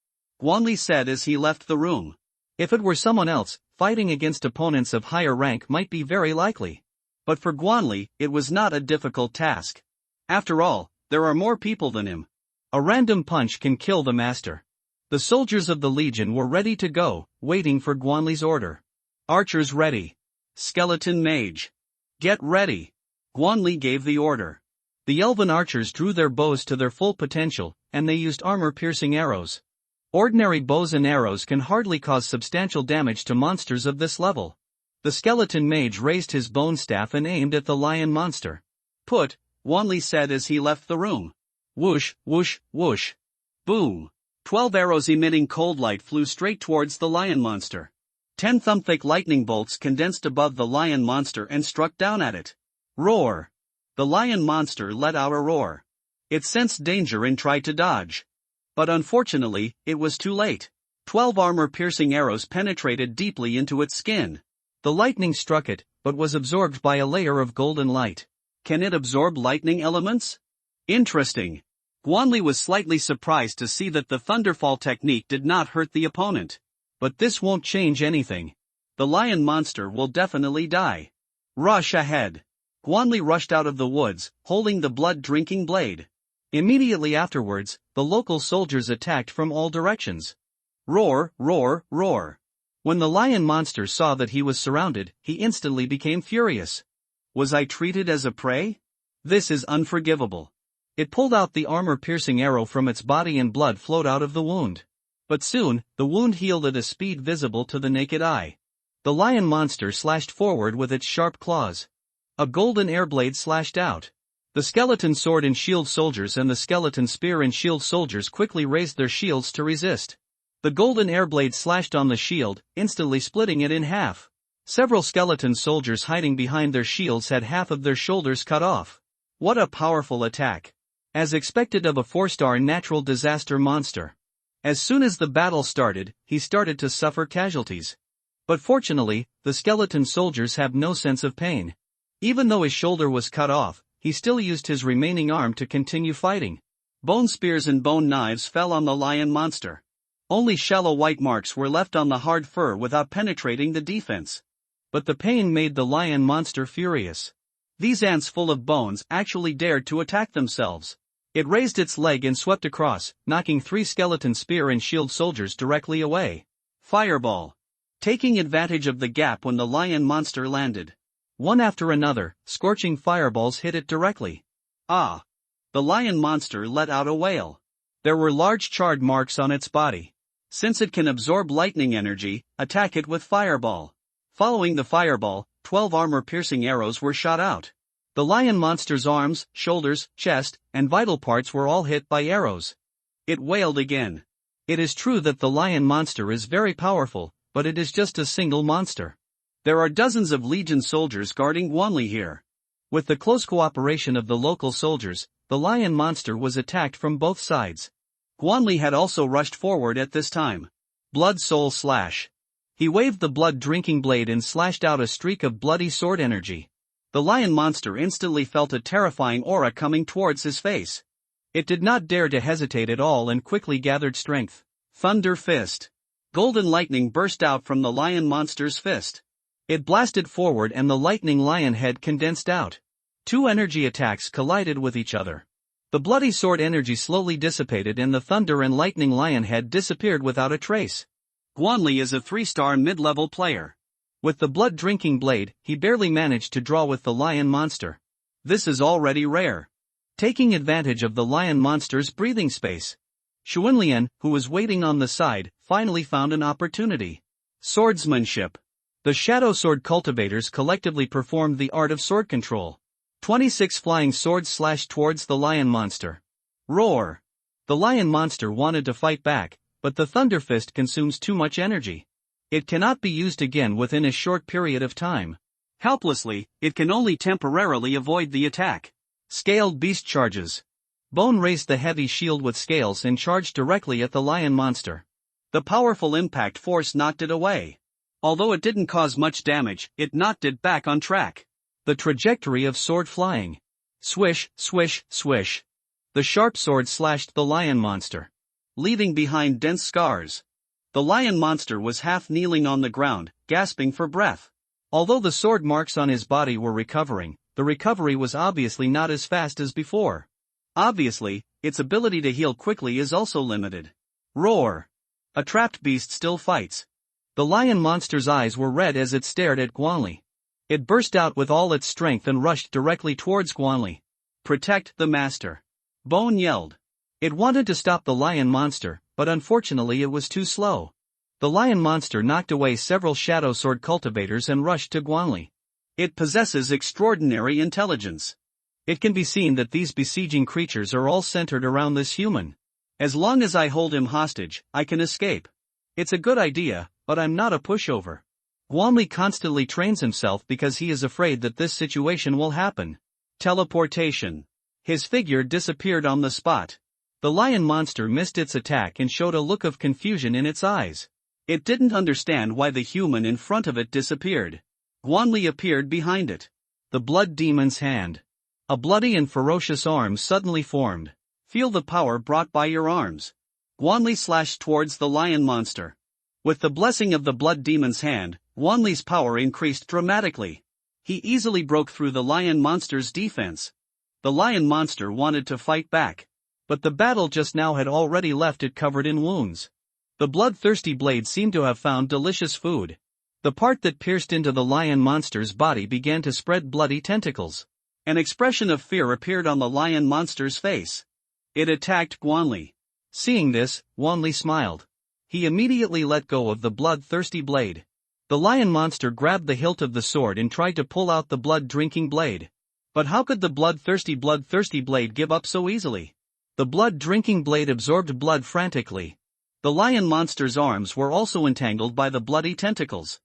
Guanli said as he left the room. If it were someone else, fighting against opponents of higher rank might be very likely. But for Guanli, it was not a difficult task. After all, there are more people than him. A random punch can kill the master. The soldiers of the Legion were ready to go, waiting for Guanli's order. Archers ready. Skeleton mage. Get ready. Guanli gave the order. The elven archers drew their bows to their full potential, and they used armor-piercing arrows. Ordinary bows and arrows can hardly cause substantial damage to monsters of this level. The skeleton mage raised his bone staff and aimed at the lion monster. Put, Guanli said as he left the room. Whoosh, whoosh, whoosh. Boom. 12 arrows emitting cold light flew straight towards the lion monster. 10 thumb-thick lightning bolts condensed above the lion monster and struck down at it. Roar. The lion monster let out a roar. It sensed danger and tried to dodge. But unfortunately, it was too late. 12 armor-piercing arrows penetrated deeply into its skin. The lightning struck it, but was absorbed by a layer of golden light. Can it absorb lightning elements? Interesting. Guanli was slightly surprised to see that the Thunderfall technique did not hurt the opponent. But this won't change anything. The lion monster will definitely die. Rush ahead. Guanli rushed out of the woods, holding the blood-drinking blade. Immediately afterwards, the local soldiers attacked from all directions. Roar, roar, roar. When the lion monster saw that he was surrounded, he instantly became furious. Was I treated as a prey? This is unforgivable. It pulled out the armor-piercing arrow from its body and blood flowed out of the wound. But soon, the wound healed at a speed visible to the naked eye. The lion monster slashed forward with its sharp claws. A golden air blade slashed out. The skeleton sword and shield soldiers and the skeleton spear and shield soldiers quickly raised their shields to resist. The golden air blade slashed on the shield, instantly splitting it in half. Several skeleton soldiers hiding behind their shields had half of their shoulders cut off. What a powerful attack! As expected of a 4-star natural disaster monster. As soon as the battle started, he started to suffer casualties. But fortunately, the skeleton soldiers have no sense of pain. Even though his shoulder was cut off, he still used his remaining arm to continue fighting. Bone spears and bone knives fell on the lion monster. Only shallow white marks were left on the hard fur without penetrating the defense. But the pain made the lion monster furious. These ants full of bones actually dared to attack themselves. It raised its leg and swept across, knocking 3 skeleton spear and shield soldiers directly away. Fireball. Taking advantage of the gap when the lion monster landed. One after another, scorching fireballs hit it directly. Ah! The lion monster let out a wail. There were large charred marks on its body. Since it can absorb lightning energy, attack it with fireball. Following the fireball, 12 armor-piercing arrows were shot out. The lion monster's arms, shoulders, chest, and vital parts were all hit by arrows. It wailed again. It is true that the lion monster is very powerful, but it is just a single monster. There are dozens of Legion soldiers guarding Guanli here. With the close cooperation of the local soldiers, the lion monster was attacked from both sides. Guanli had also rushed forward at this time. Blood soul slash. He waved the blood-drinking blade and slashed out a streak of bloody sword energy. The lion monster instantly felt a terrifying aura coming towards his face. It did not dare to hesitate at all and quickly gathered strength. Thunder fist. Golden lightning burst out from the lion monster's fist. It blasted forward and the lightning lion head condensed out. 2 energy attacks collided with each other. The bloody sword energy slowly dissipated and the thunder and lightning lion head disappeared without a trace. Guanli is a 3-star mid-level player. With the blood-drinking blade, he barely managed to draw with the lion monster. This is already rare. Taking advantage of the lion monster's breathing space, Xuanlian, who was waiting on the side, finally found an opportunity. Swordsmanship. The Shadow Sword cultivators collectively performed the art of sword control. 26 flying swords slashed towards the lion monster. Roar. The lion monster wanted to fight back, but the Thunder Fist consumes too much energy. It cannot be used again within a short period of time. Helplessly, it can only temporarily avoid the attack. Scaled Beast charges. Bone raised the heavy shield with scales and charged directly at the lion monster. The powerful impact force knocked it away. Although it didn't cause much damage, it knocked it back on track. The trajectory of sword flying. Swish, swish, swish. The sharp sword slashed the lion monster, leaving behind dense scars. The lion monster was half kneeling on the ground, gasping for breath. Although the sword marks on his body were recovering, the recovery was obviously not as fast as before. Obviously, its ability to heal quickly is also limited. Roar. A trapped beast still fights. The lion monster's eyes were red as it stared at Guanli. It burst out with all its strength and rushed directly towards Guanli. Protect the master. Bone yelled. It wanted to stop the lion monster, but unfortunately it was too slow. The lion monster knocked away several shadow sword cultivators and rushed to Guanli. It possesses extraordinary intelligence. It can be seen that these besieging creatures are all centered around this human. As long as I hold him hostage, I can escape. It's a good idea, but I'm not a pushover. Guanli constantly trains himself because he is afraid that this situation will happen. Teleportation. His figure disappeared on the spot. The lion monster missed its attack and showed a look of confusion in its eyes. It didn't understand why the human in front of it disappeared. Guanli appeared behind it. The blood demon's hand. A bloody and ferocious arm suddenly formed. Feel the power brought by your arms. Guanli slashed towards the lion monster. With the blessing of the blood demon's hand, Guanli's power increased dramatically. He easily broke through the lion monster's defense. The lion monster wanted to fight back. but the battle just now had already left it covered in wounds. The bloodthirsty blade seemed to have found delicious food. The part that pierced into the lion monster's body began to spread bloody tentacles. An expression of fear appeared on the lion monster's face. It attacked Guanli. Seeing this, Guanli smiled. He immediately let go of the bloodthirsty blade. The lion monster grabbed the hilt of the sword and tried to pull out the blood-drinking blade. But how could the bloodthirsty blade give up so easily? The blood-drinking blade absorbed blood frantically. The lion monster's arms were also entangled by the bloody tentacles.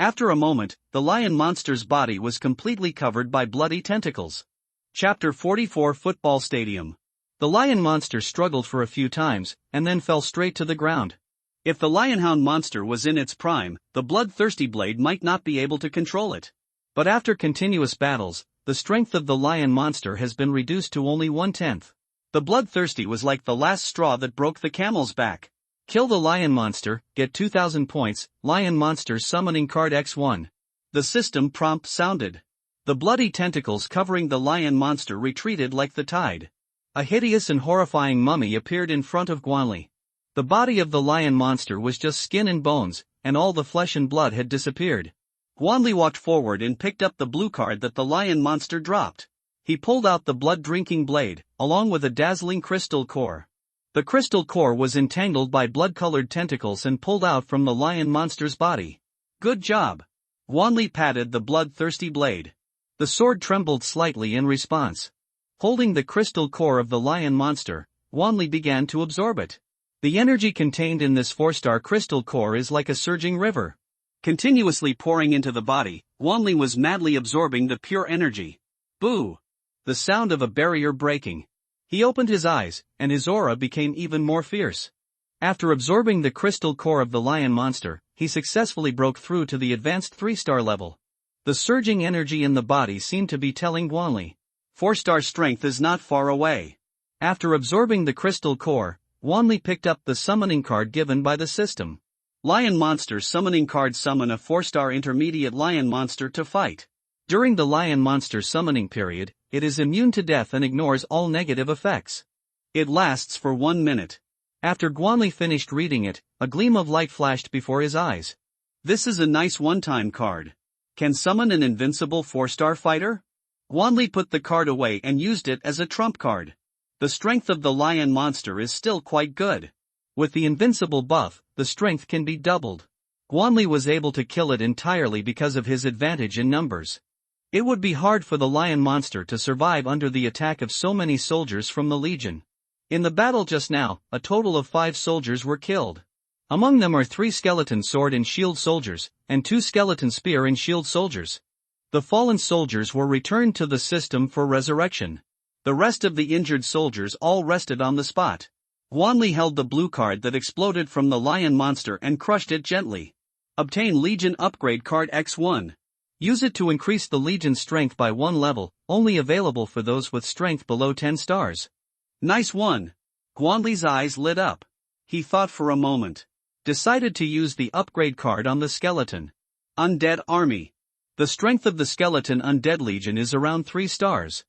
After a moment, the lion monster's body was completely covered by bloody tentacles. Chapter 44 Football Stadium. The lion monster struggled for a few times, and then fell straight to the ground. If the lionhound monster was in its prime, the bloodthirsty blade might not be able to control it. But after continuous battles, the strength of the lion monster has been reduced to only 1/10. The bloodthirsty was like the last straw that broke the camel's back. Kill the lion monster, get 2000 points, lion monster summoning card X1. The system prompt sounded. The bloody tentacles covering the lion monster retreated like the tide. A hideous and horrifying mummy appeared in front of Guanli. The body of the lion monster was just skin and bones, and all the flesh and blood had disappeared. Guanli walked forward and picked up the blue card that the lion monster dropped. He pulled out the blood-drinking blade, along with a dazzling crystal core. The crystal core was entangled by blood-colored tentacles and pulled out from the lion monster's body. Good job. Guanli patted the bloodthirsty blade. The sword trembled slightly in response. Holding the crystal core of the lion monster, Guanli began to absorb it. The energy contained in this 4-star crystal core is like a surging river. Continuously pouring into the body, Guanli was madly absorbing the pure energy. Boo! The sound of a barrier breaking. He opened his eyes, and his aura became even more fierce. After absorbing the crystal core of the lion monster, he successfully broke through to the advanced 3-star level. The surging energy in the body seemed to be telling Guanli, 4-star strength is not far away. After absorbing the crystal core, Guanli picked up the summoning card given by the system. Lion monster summoning card. Summon a 4-star intermediate lion monster to fight. During the lion monster summoning period, it is immune to death and ignores all negative effects. It lasts for 1 minute. After Guanli finished reading it, a gleam of light flashed before his eyes. This is a nice one-time card. Can summon an invincible 4-star fighter? Guanli put the card away and used it as a trump card. The strength of the lion monster is still quite good. With the invincible buff, the strength can be doubled. Guanli was able to kill it entirely because of his advantage in numbers. It would be hard for the lion monster to survive under the attack of so many soldiers from the Legion. In the battle just now, a total of 5 soldiers were killed. Among them are 3 skeleton sword and shield soldiers, and 2 skeleton spear and shield soldiers. The fallen soldiers were returned to the system for resurrection. The rest of the injured soldiers all rested on the spot. Guanli held the blue card that exploded from the lion monster and crushed it gently. Obtain Legion upgrade card X1. Use it to increase the Legion's strength by 1 level, only available for those with strength below 10 stars. Nice one. Guanli's eyes lit up. He thought for a moment. Decided to use the upgrade card on the skeleton. Undead Army. The strength of the skeleton Undead Legion is around 3 stars.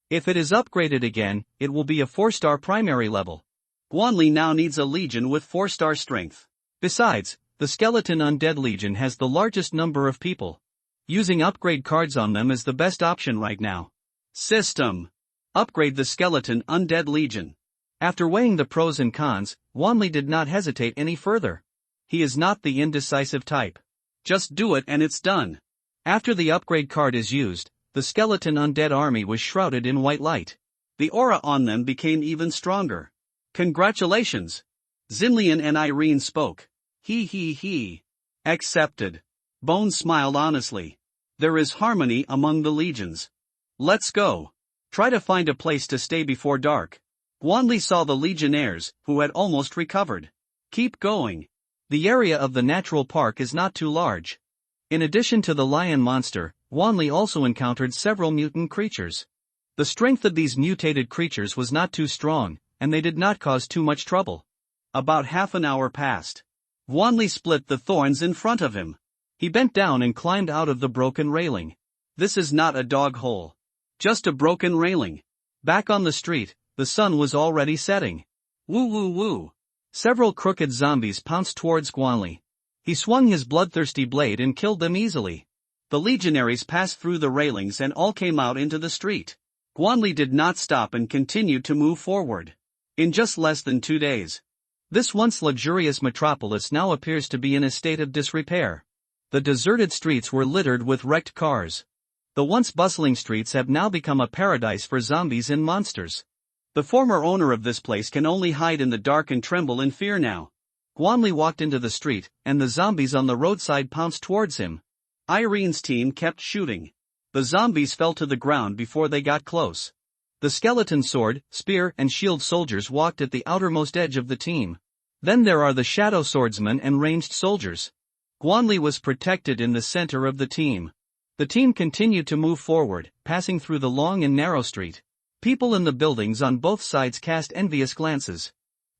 If it is upgraded again, it will be a 4-star primary level. Guanli now needs a legion with 4-star strength. Besides, the skeleton Undead Legion has the largest number of people. Using upgrade cards on them is the best option right now. System. Upgrade the skeleton Undead Legion. After weighing the pros and cons, Guanli did not hesitate any further. He is not the indecisive type. Just do it and it's done. After the upgrade card is used, the skeleton Undead Army was shrouded in white light. The aura on them became even stronger. Congratulations! Xinlian and Irene spoke. He. Accepted. Bones smiled honestly. There is harmony among the legions. Let's go. Try to find a place to stay before dark. Guanli saw the legionnaires, who had almost recovered. Keep going. The area of the natural park is not too large. In addition to the lion monster, Guanli also encountered several mutant creatures. The strength of these mutated creatures was not too strong, and they did not cause too much trouble. About half an hour passed. Guanli split the thorns in front of him. He bent down and climbed out of the broken railing. This is not a dog hole. Just a broken railing. Back on the street, the sun was already setting. Woo woo woo. Several crooked zombies pounced towards Guanli. He swung his bloodthirsty blade and killed them easily. The legionaries passed through the railings and all came out into the street. Guanli did not stop and continued to move forward. In just less than 2 days, this once luxurious metropolis now appears to be in a state of disrepair. The deserted streets were littered with wrecked cars. The once bustling streets have now become a paradise for zombies and monsters. The former owner of this place can only hide in the dark and tremble in fear now. Guanli walked into the street, and the zombies on the roadside pounced towards him. Irene's team kept shooting. The zombies fell to the ground before they got close. The skeleton sword, spear and shield soldiers walked at the outermost edge of the team. Then there are the shadow swordsmen and ranged soldiers. Guanli was protected in the center of the team. The team continued to move forward, passing through the long and narrow street. People in the buildings on both sides cast envious glances.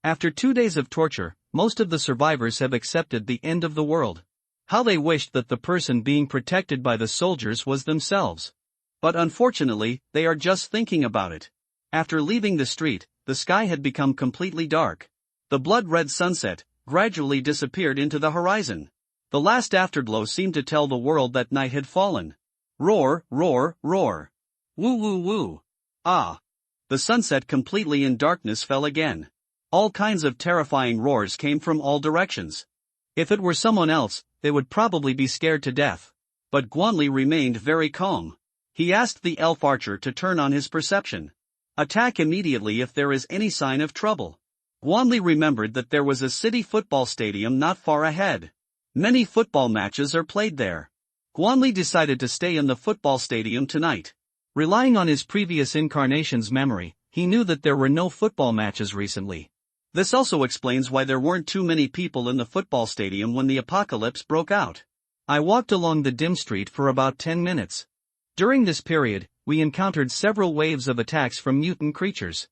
After 2 days of torture, most of the survivors have accepted the end of the world. How they wished that the person being protected by the soldiers was themselves. But unfortunately, they are just thinking about it. After leaving the street, the sky had become completely dark. The blood-red sunset gradually disappeared into the horizon. The last afterglow seemed to tell the world that night had fallen. Roar, roar, roar. Woo woo woo. Ah. The sunset completely in darkness fell again. All kinds of terrifying roars came from all directions. If it were someone else, they would probably be scared to death. But Guanli remained very calm. He asked the elf archer to turn on his perception. Attack immediately if there is any sign of trouble. Guanli remembered that there was a city football stadium not far ahead. Many football matches are played there. Guanli decided to stay in the football stadium tonight. Relying on his previous incarnation's memory, he knew that there were no football matches recently. This also explains why there weren't too many people in the football stadium when the apocalypse broke out. I walked along the dim street for about 10 minutes. During this period, we encountered several waves of attacks from mutant creatures.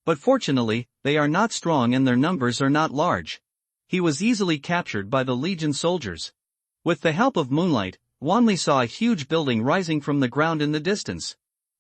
But fortunately, they are not strong and their numbers are not large. He was easily captured by the Legion soldiers. With the help of moonlight, Guanli saw a huge building rising from the ground in the distance.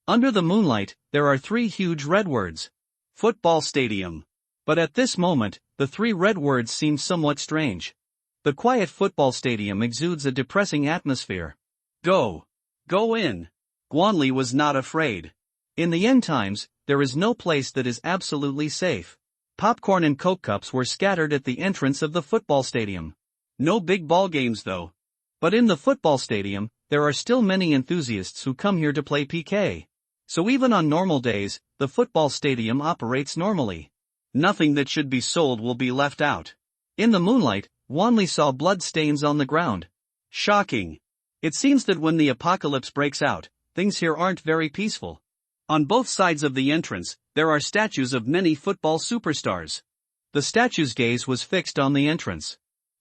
Under the moonlight, there are 3 huge red words. Football Stadium. But at this moment, the 3 red words seem somewhat strange. The quiet football stadium exudes a depressing atmosphere. Go. Go in. Guanli was not afraid. In the end times, there is no place that is absolutely safe. Popcorn and Coke cups were scattered at the entrance of the football stadium. No big ball games though. But in the football stadium, there are still many enthusiasts who come here to play PK. So even on normal days, the football stadium operates normally. Nothing that should be sold will be left out. In the moonlight, Guanli saw blood stains on the ground. Shocking. It seems that when the apocalypse breaks out, things here aren't very peaceful. On both sides of the entrance, there are statues of many football superstars. The statue's gaze was fixed on the entrance.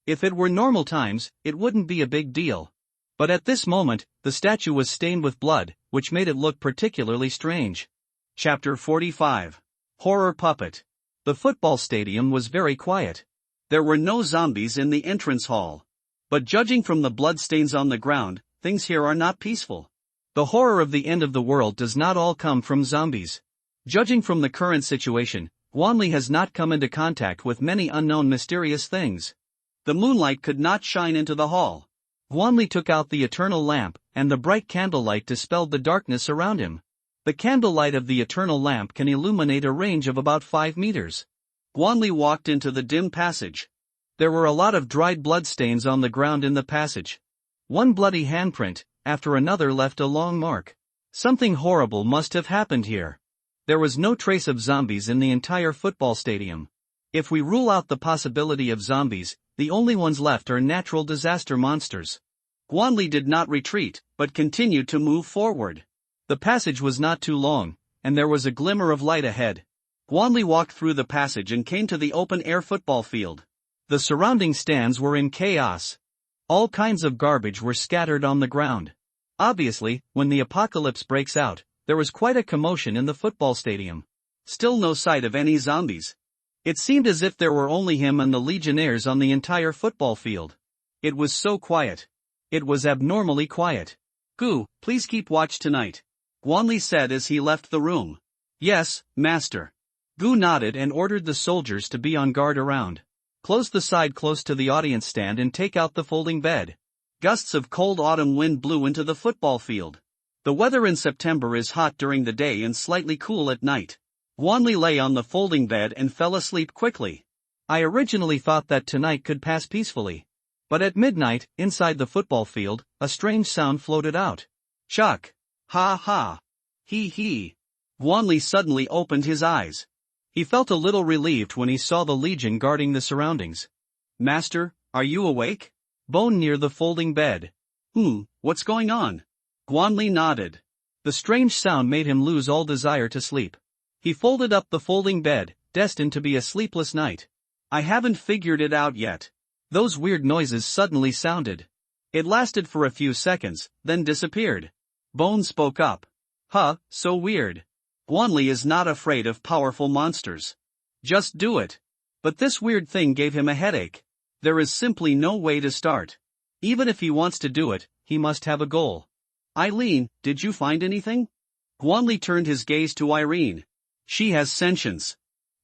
If it were normal times, it wouldn't be a big deal. But at this moment, the statue was stained with blood, which made it look particularly strange. Chapter 45. Horror Puppet. The football stadium was very quiet. There were no zombies in the entrance hall. But judging from the bloodstains on the ground, things here are not peaceful. The horror of the end of the world does not all come from zombies. Judging from the current situation, Guanli has not come into contact with many unknown mysterious things. The moonlight could not shine into the hall. Guanli took out the eternal lamp, and the bright candlelight dispelled the darkness around him. The candlelight of the eternal lamp can illuminate a range of about 5 meters. Guanli walked into the dim passage. There were a lot of dried bloodstains on the ground in the passage. One bloody handprint, after another, left a long mark. Something horrible must have happened here. There was no trace of zombies in the entire football stadium. If we rule out the possibility of zombies, the only ones left are natural disaster monsters. Guanli did not retreat, but continued to move forward. The passage was not too long, and there was a glimmer of light ahead. Guanli walked through the passage and came to the open-air football field. The surrounding stands were in chaos. All kinds of garbage were scattered on the ground. Obviously, when the apocalypse breaks out, there was quite a commotion in the football stadium. Still no sight of any zombies. It seemed as if there were only him and the legionnaires on the entire football field. It was so quiet. It was abnormally quiet. Gu, please keep watch tonight, Guanli said as he left the room. Yes, master. Gu nodded and ordered the soldiers to be on guard around. Close the side close to the audience stand and take out the folding bed. Gusts of cold autumn wind blew into the football field. The weather in September is hot during the day and slightly cool at night. Guanli lay on the folding bed and fell asleep quickly. I originally thought that tonight could pass peacefully. But at midnight, inside the football field, a strange sound floated out. Chuck! Ha ha! Hee hee! Guanli suddenly opened his eyes. He felt a little relieved when he saw the legion guarding the surroundings. Master, are you awake? Bone near the folding bed. What's going on? Guanli nodded. The strange sound made him lose all desire to sleep. He folded up the folding bed, destined to be a sleepless night. I haven't figured it out yet. Those weird noises suddenly sounded. It lasted for a few seconds, then disappeared. Bone spoke up. So weird. Guanli is not afraid of powerful monsters. Just do it. But this weird thing gave him a headache. There is simply no way to start. Even if he wants to do it, he must have a goal. Eileen, did you find anything? Guanli turned his gaze to Irene. She has sentience.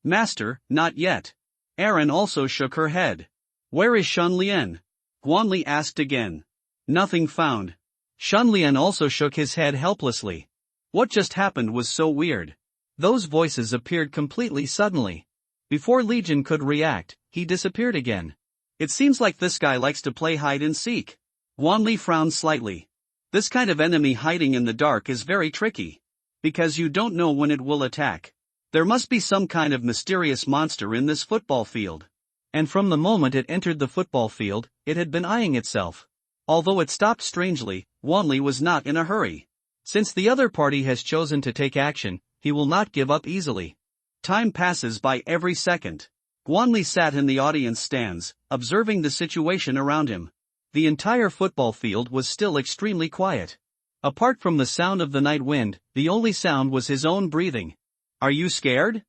Master, not yet. Erin also shook her head. Where is Shunlian? Guanli asked again. Nothing found. Shunlian also shook his head helplessly. What just happened was so weird. Those voices appeared completely suddenly. Before Legion could react, he disappeared again. It seems like this guy likes to play hide and seek. Guanli frowned slightly. This kind of enemy hiding in the dark is very tricky. Because you don't know when it will attack. There must be some kind of mysterious monster in this football field. And from the moment it entered the football field, it had been eyeing itself. Although it stopped strangely, Guanli was not in a hurry. Since the other party has chosen to take action, he will not give up easily. Time passes by every second. Guanli sat in the audience stands, observing the situation around him. The entire football field was still extremely quiet. Apart from the sound of the night wind, the only sound was his own breathing. Are you scared?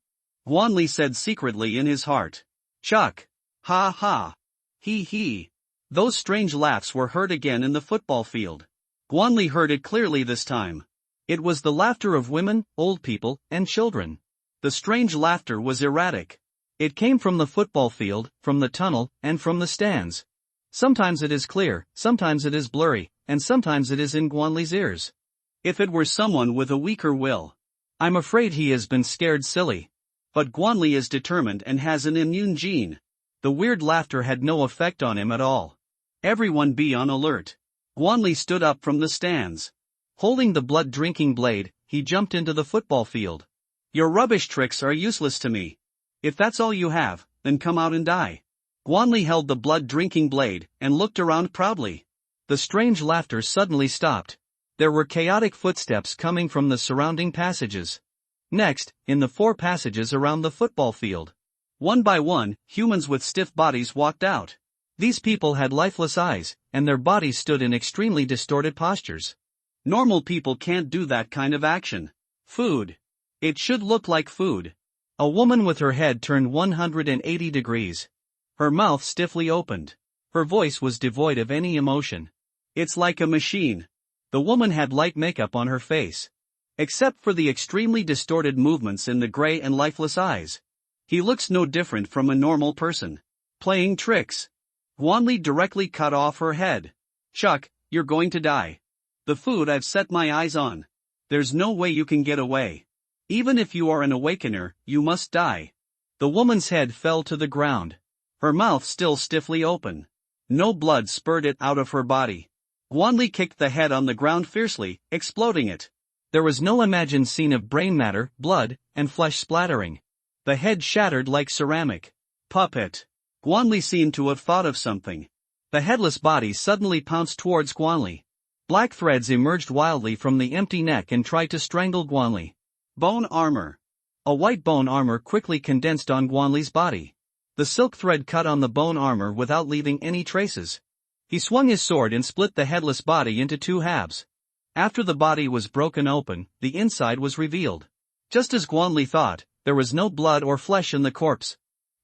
Guanli said secretly in his heart. Chuck! Ha ha! Hee hee! Those strange laughs were heard again in the football field. Guanli heard it clearly this time. It was the laughter of women, old people, and children. The strange laughter was erratic. It came from the football field, from the tunnel, and from the stands. Sometimes it is clear, sometimes it is blurry, and sometimes it is in Guanli's ears. If it were someone with a weaker will. I'm afraid he has been scared silly. But Guanli is determined and has an immune gene. The weird laughter had no effect on him at all. Everyone be on alert. Guanli stood up from the stands. Holding the blood-drinking blade, he jumped into the football field. Your rubbish tricks are useless to me. If that's all you have, then come out and die. Guanli held the blood-drinking blade, and looked around proudly. The strange laughter suddenly stopped. There were chaotic footsteps coming from the surrounding passages. Next, in the 4 passages around the football field. One by one, humans with stiff bodies walked out. These people had lifeless eyes, and their bodies stood in extremely distorted postures. Normal people can't do that kind of action. Food. It should look like food. A woman with her head turned 180 degrees. Her mouth stiffly opened. Her voice was devoid of any emotion. It's like a machine. The woman had light makeup on her face. Except for the extremely distorted movements in the gray and lifeless eyes. He looks no different from a normal person. Playing tricks. Guanli directly cut off her head. Chuck, you're going to die. The food I've set my eyes on. There's no way you can get away. Even if you are an awakener, you must die. The woman's head fell to the ground. Her mouth still stiffly open. No blood spurted out of her body. Guanli kicked the head on the ground fiercely, exploding it. There was no imagined scene of brain matter, blood, and flesh splattering. The head shattered like ceramic. Puppet. Guanli seemed to have thought of something. The headless body suddenly pounced towards Guanli. Black threads emerged wildly from the empty neck and tried to strangle Guanli. Bone armor. A white bone armor quickly condensed on Guanli's body. The silk thread cut on the bone armor without leaving any traces. He swung his sword and split the headless body into 2 halves. After the body was broken open, the inside was revealed. Just as Guanli thought, there was no blood or flesh in the corpse.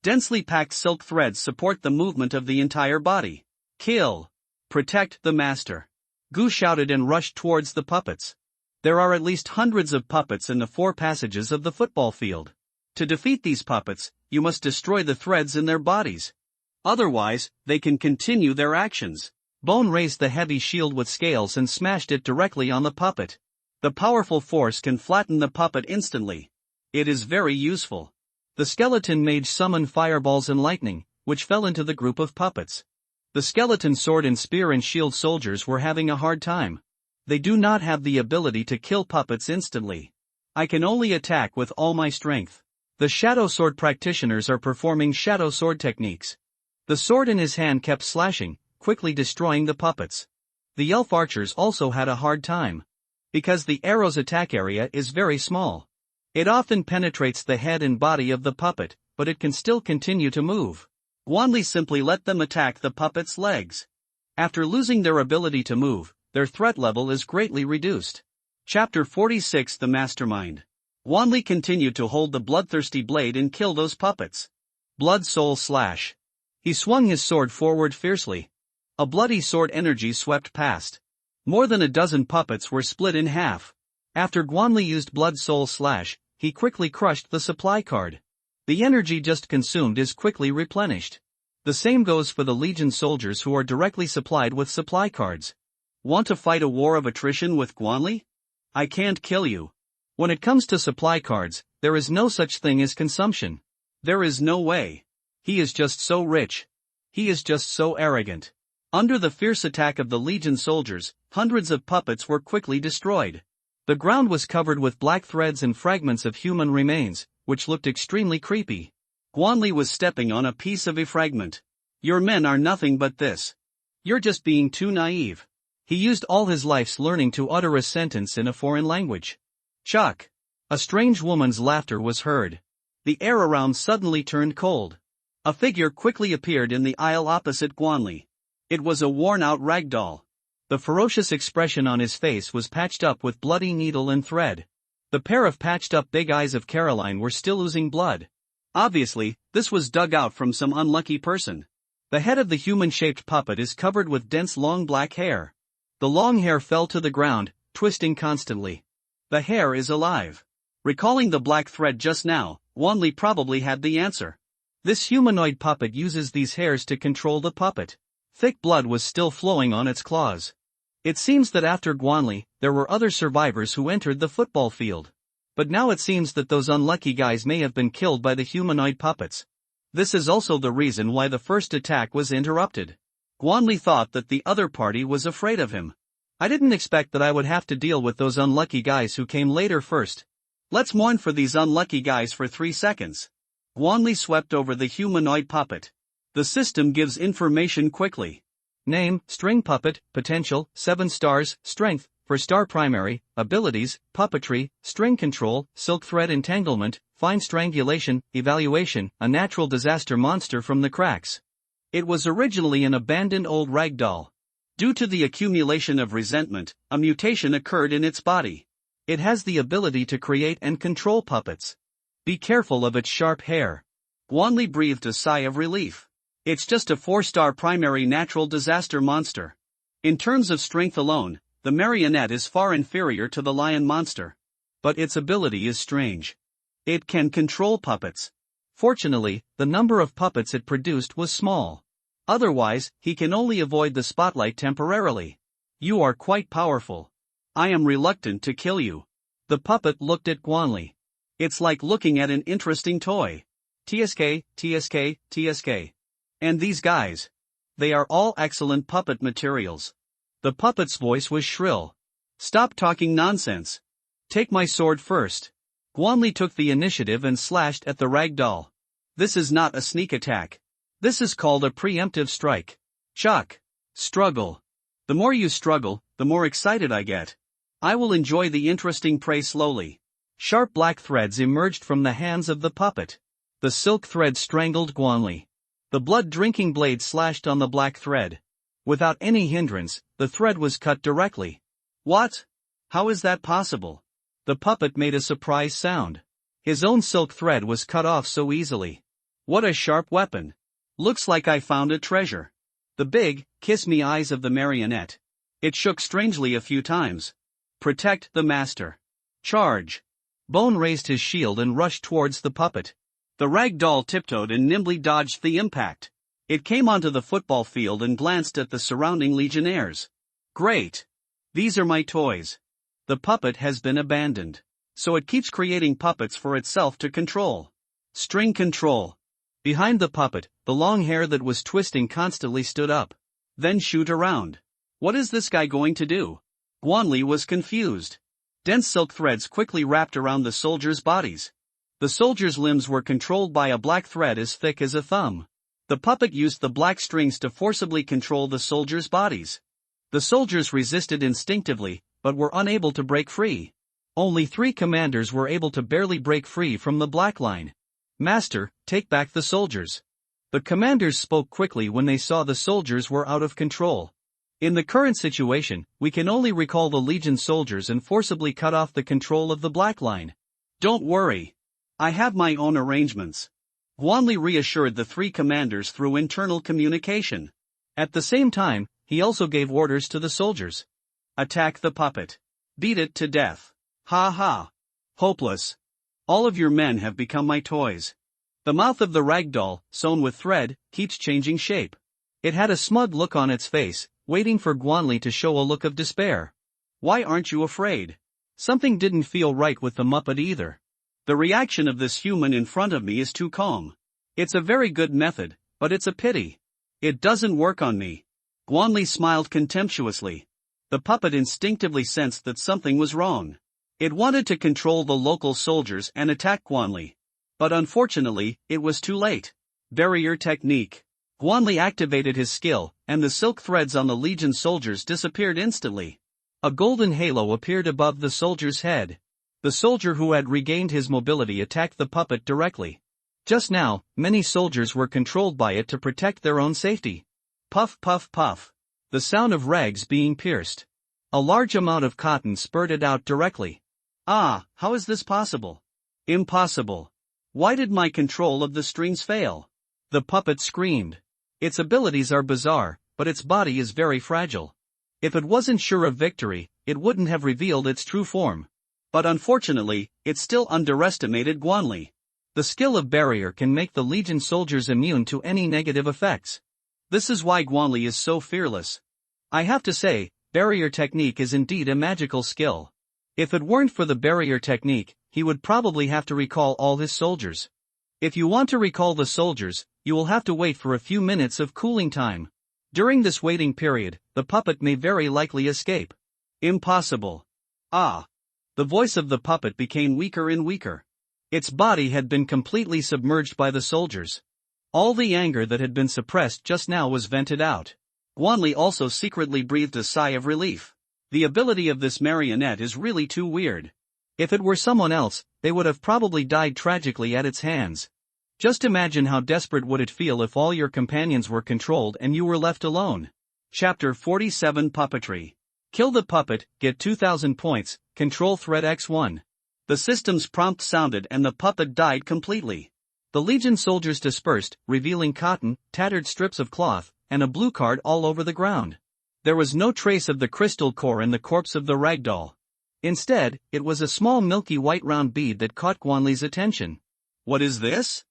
Densely packed silk threads support the movement of the entire body. Kill. Protect the master. Gu shouted and rushed towards the puppets. There are at least hundreds of puppets in the 4 passages of the football field. To defeat these puppets, you must destroy the threads in their bodies. Otherwise, they can continue their actions. Bone raised the heavy shield with scales and smashed it directly on the puppet. The powerful force can flatten the puppet instantly. It is very useful. The skeleton mage summoned fireballs and lightning, which fell into the group of puppets. The skeleton sword and spear and shield soldiers were having a hard time. They do not have the ability to kill puppets instantly. I can only attack with all my strength. The shadow sword practitioners are performing shadow sword techniques. The sword in his hand kept slashing, quickly destroying the puppets. The elf archers also had a hard time. Because the arrow's attack area is very small. It often penetrates the head and body of the puppet, but it can still continue to move. Guanli simply let them attack the puppet's legs. After losing their ability to move, their threat level is greatly reduced. Chapter 46 The Mastermind. Guanli continued to hold the bloodthirsty blade and kill those puppets. Blood Soul Slash. He swung his sword forward fiercely. A bloody sword energy swept past. More than a dozen puppets were split in half. After Guanli used Blood Soul Slash, he quickly crushed the supply card. The energy just consumed is quickly replenished. The same goes for the Legion soldiers who are directly supplied with supply cards. Want to fight a war of attrition with Guanli? I can't kill you. When it comes to supply cards, there is no such thing as consumption. There is no way. He is just so rich. He is just so arrogant. Under the fierce attack of the Legion soldiers, hundreds of puppets were quickly destroyed. The ground was covered with black threads and fragments of human remains, which looked extremely creepy. Guanli was stepping on a piece of a fragment. Your men are nothing but this. You're just being too naive. He used all his life's learning to utter a sentence in a foreign language. Chuck. A strange woman's laughter was heard. The air around suddenly turned cold. A figure quickly appeared in the aisle opposite Guanli. It was a worn-out ragdoll. The ferocious expression on his face was patched up with bloody needle and thread. The pair of patched-up big eyes of Caroline were still oozing blood. Obviously, this was dug out from some unlucky person. The head of the human-shaped puppet is covered with dense long black hair. The long hair fell to the ground, twisting constantly. The hair is alive. Recalling the black thread just now, Guanli probably had the answer. This humanoid puppet uses these hairs to control the puppet. Thick blood was still flowing on its claws. It seems that after Guanli, there were other survivors who entered the football field. But now it seems that those unlucky guys may have been killed by the humanoid puppets. This is also the reason why the first attack was interrupted. Guanli thought that the other party was afraid of him. I didn't expect that I would have to deal with those unlucky guys who came later first. Let's mourn for these unlucky guys for 3 seconds. Guanli swept over the humanoid puppet. The system gives information quickly. Name, string puppet, potential, 7 stars, strength, 4-star primary, abilities, puppetry, string control, silk thread entanglement, fine strangulation, evaluation, a natural disaster monster from the cracks. It was originally an abandoned old ragdoll. Due to the accumulation of resentment, a mutation occurred in its body. It has the ability to create and control puppets. Be careful of its sharp hair. Guanli breathed a sigh of relief. It's just a 4-star primary natural disaster monster. In terms of strength alone, the marionette is far inferior to the lion monster. But its ability is strange. It can control puppets. Fortunately, the number of puppets it produced was small. Otherwise, he can only avoid the spotlight temporarily. You are quite powerful. I am reluctant to kill you. The puppet looked at Guanli. It's like looking at an interesting toy. TSK, TSK, TSK. And these guys. They are all excellent puppet materials. The puppet's voice was shrill. Stop talking nonsense. Take my sword first. Guanli took the initiative and slashed at the ragdoll. This is not a sneak attack. This is called a preemptive strike. Chuck. Struggle. The more you struggle, the more excited I get. I will enjoy the interesting prey slowly. Sharp black threads emerged from the hands of the puppet. The silk thread strangled Guanli. The blood-drinking blade slashed on the black thread. Without any hindrance, the thread was cut directly. What? How is that possible? The puppet made a surprise sound. His own silk thread was cut off so easily. What a sharp weapon. Looks like I found a treasure. The big, kiss-me eyes of the marionette. It shook strangely a few times. Protect the master. Charge. Bone raised his shield and rushed towards the puppet. The rag doll tiptoed and nimbly dodged the impact. It came onto the football field and glanced at the surrounding legionnaires. Great! These are my toys. The puppet has been abandoned. So it keeps creating puppets for itself to control. String control. Behind the puppet, the long hair that was twisting constantly stood up. Then shoot around. What is this guy going to do? Guanli was confused. Dense silk threads quickly wrapped around the soldiers' bodies. The soldiers' limbs were controlled by a black thread as thick as a thumb. The puppet used the black strings to forcibly control the soldiers' bodies. The soldiers resisted instinctively, but were unable to break free. Only 3 commanders were able to barely break free from the black line. Master, take back the soldiers. The commanders spoke quickly when they saw the soldiers were out of control. In the current situation, we can only recall the Legion soldiers and forcibly cut off the control of the black line. Don't worry. I have my own arrangements. Guanli reassured the 3 commanders through internal communication. At the same time, he also gave orders to the soldiers. Attack the puppet. Beat it to death. Ha ha. Hopeless. All of your men have become my toys. The mouth of the rag doll, sewn with thread, keeps changing shape. It had a smug look on its face, waiting for Guanli to show a look of despair. Why aren't you afraid? Something didn't feel right with the Muppet either. The reaction of this human in front of me is too calm. It's a very good method, but it's a pity. It doesn't work on me. Guanli smiled contemptuously. The puppet instinctively sensed that something was wrong. It wanted to control the local soldiers and attack Guanli. But unfortunately, it was too late. Barrier technique. Guanli activated his skill, and the silk threads on the Legion soldiers disappeared instantly. A golden halo appeared above the soldier's head. The soldier who had regained his mobility attacked the puppet directly. Just now, many soldiers were controlled by it to protect their own safety. Puff puff puff. The sound of rags being pierced. A large amount of cotton spurted out directly. Ah, how is this possible? Impossible. Why did my control of the strings fail? The puppet screamed. Its abilities are bizarre, but its body is very fragile. If it wasn't sure of victory, it wouldn't have revealed its true form. But unfortunately, it still underestimated Guanli. The skill of barrier can make the Legion soldiers immune to any negative effects. This is why Guanli is so fearless. I have to say, barrier technique is indeed a magical skill. If it weren't for the barrier technique, he would probably have to recall all his soldiers. If you want to recall the soldiers, you will have to wait for a few minutes of cooling time. During this waiting period, the puppet may very likely escape. Impossible. Ah. The voice of the puppet became weaker and weaker. Its body had been completely submerged by the soldiers. All the anger that had been suppressed just now was vented out. Guanli also secretly breathed a sigh of relief. The ability of this marionette is really too weird. If it were someone else, they would have probably died tragically at its hands. Just imagine how desperate would it feel if all your companions were controlled and you were left alone. Chapter 47 Puppetry. Kill the puppet, get 2000 points, control threat X1. The system's prompt sounded and the puppet died completely. The Legion soldiers dispersed, revealing cotton, tattered strips of cloth, and a blue card all over the ground. There was no trace of the crystal core in the corpse of the ragdoll. Instead, it was a small milky white round bead that caught Guanli's attention. What is this?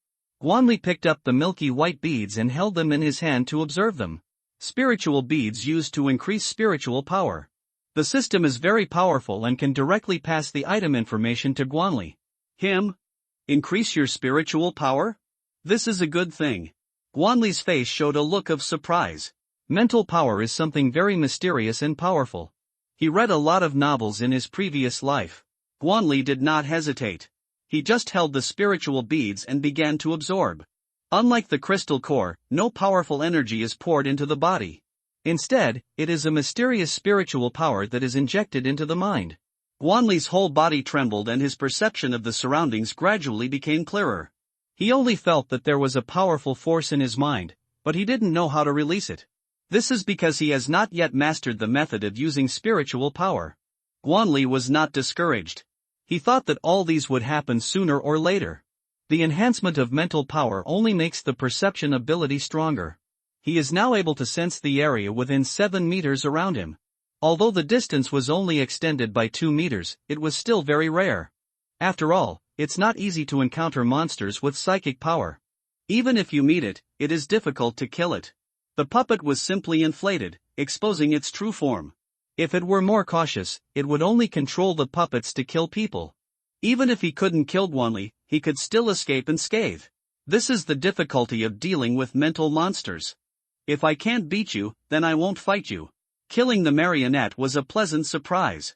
Guanli picked up the milky white beads and held them in his hand to observe them. Spiritual beads used to increase spiritual power. The system is very powerful and can directly pass the item information to Guanli. Increase your spiritual power? This is a good thing. Guanli's face showed a look of surprise. Mental power is something very mysterious and powerful. He read a lot of novels in his previous life. Guanli did not hesitate. He just held the spiritual beads and began to absorb. Unlike the crystal core, no powerful energy is poured into the body. Instead, it is a mysterious spiritual power that is injected into the mind. Guanli's whole body trembled and his perception of the surroundings gradually became clearer. He only felt that there was a powerful force in his mind, but he didn't know how to release it. This is because he has not yet mastered the method of using spiritual power. Guanli was not discouraged. He thought that all these would happen sooner or later. The enhancement of mental power only makes the perception ability stronger. He is now able to sense the area within 7 meters around him. Although the distance was only extended by 2 meters, it was still very rare. After all, it's not easy to encounter monsters with psychic power. Even if you meet it, it is difficult to kill it. The puppet was simply inflated, exposing its true form. If it were more cautious, it would only control the puppets to kill people. Even if he couldn't kill Guanli, he could still escape unscathed. This is the difficulty of dealing with mental monsters. If I can't beat you, then I won't fight you. Killing the marionette was a pleasant surprise.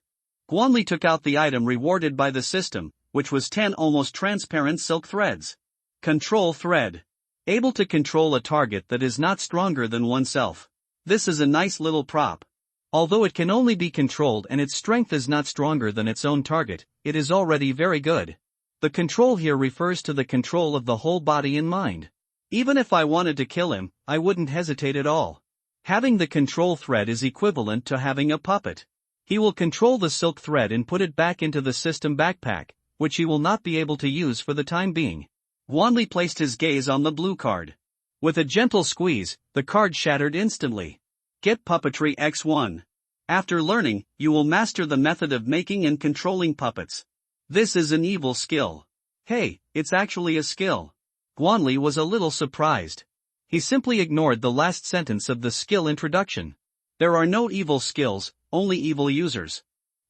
Guanli took out the item rewarded by the system, which was 10 almost transparent silk threads. Control thread. Able to control a target that is not stronger than oneself. This is a nice little prop. Although it can only be controlled and its strength is not stronger than its own target, it is already very good. The control here refers to the control of the whole body and mind. Even if I wanted to kill him, I wouldn't hesitate at all. Having the control thread is equivalent to having a puppet. He will control the silk thread and put it back into the system backpack, which he will not be able to use for the time being. Guanli placed his gaze on the blue card. With a gentle squeeze, the card shattered instantly. Get Puppetry X1. After learning, you will master the method of making and controlling puppets. This is an evil skill. Hey, it's actually a skill. Guanli was a little surprised. He simply ignored the last sentence of the skill introduction. There are no evil skills, only evil users.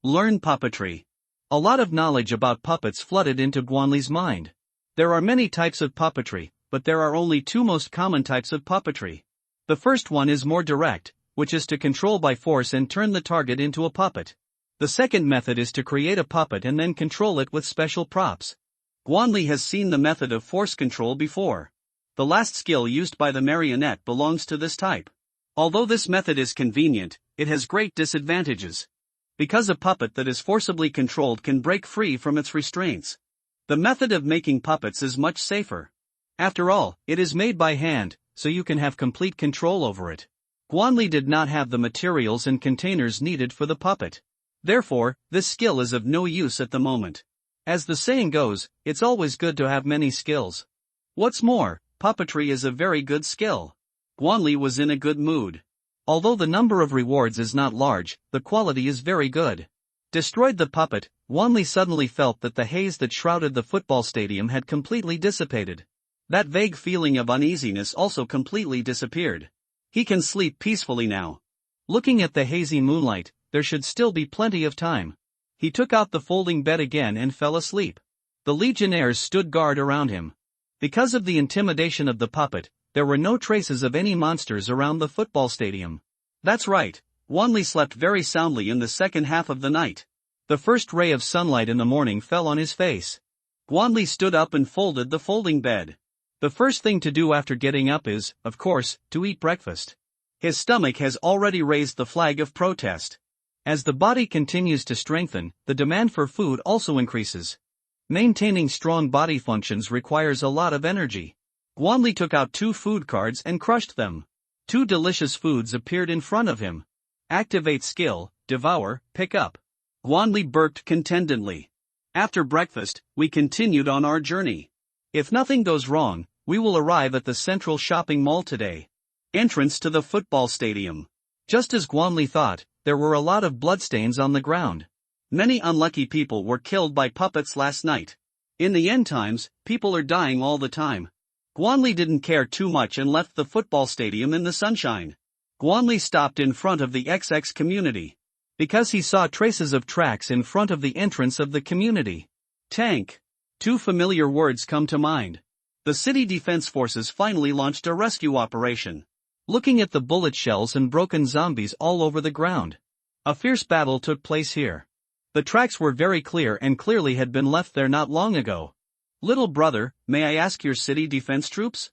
Learn puppetry. A lot of knowledge about puppets flooded into Guanli's mind. There are many types of puppetry, but there are only two most common types of puppetry. The first one is more direct, which is to control by force and turn the target into a puppet. The second method is to create a puppet and then control it with special props. Guanli has seen the method of force control before. The last skill used by the marionette belongs to this type. Although this method is convenient, it has great disadvantages. Because a puppet that is forcibly controlled can break free from its restraints. The method of making puppets is much safer. After all, it is made by hand, so you can have complete control over it. Guanli did not have the materials and containers needed for the puppet. Therefore, this skill is of no use at the moment. As the saying goes, it's always good to have many skills. What's more, puppetry is a very good skill. Guanli was in a good mood. Although the number of rewards is not large, the quality is very good. Destroyed the puppet, Guanli suddenly felt that the haze that shrouded the football stadium had completely dissipated. That vague feeling of uneasiness also completely disappeared. He can sleep peacefully now. Looking at the hazy moonlight, there should still be plenty of time. He took out the folding bed again and fell asleep. The legionnaires stood guard around him. Because of the intimidation of the puppet, there were no traces of any monsters around the football stadium. That's right, Guanli slept very soundly in the second half of the night. The first ray of sunlight in the morning fell on his face. Guanli stood up and folded the folding bed. The first thing to do after getting up is, of course, to eat breakfast. His stomach has already raised the flag of protest. As the body continues to strengthen, the demand for food also increases. Maintaining strong body functions requires a lot of energy. Guanli took out 2 food cards and crushed them. 2 delicious foods appeared in front of him. Activate skill, devour, pick up. Guanli burped contentedly. After breakfast, we continued on our journey. If nothing goes wrong, we will arrive at the central shopping mall today. Entrance to the football stadium. Just as Guanli thought, there were a lot of bloodstains on the ground. Many unlucky people were killed by puppets last night. In the end times, people are dying all the time. Guanli didn't care too much and left the football stadium in the sunshine. Guanli stopped in front of the XX community. Because he saw traces of tracks in front of the entrance of the community. Tank. 2 familiar words come to mind. The city defense forces finally launched a rescue operation. Looking at the bullet shells and broken zombies all over the ground. A fierce battle took place here. The tracks were very clear and clearly had been left there not long ago. Little brother, may I ask your city defense troops?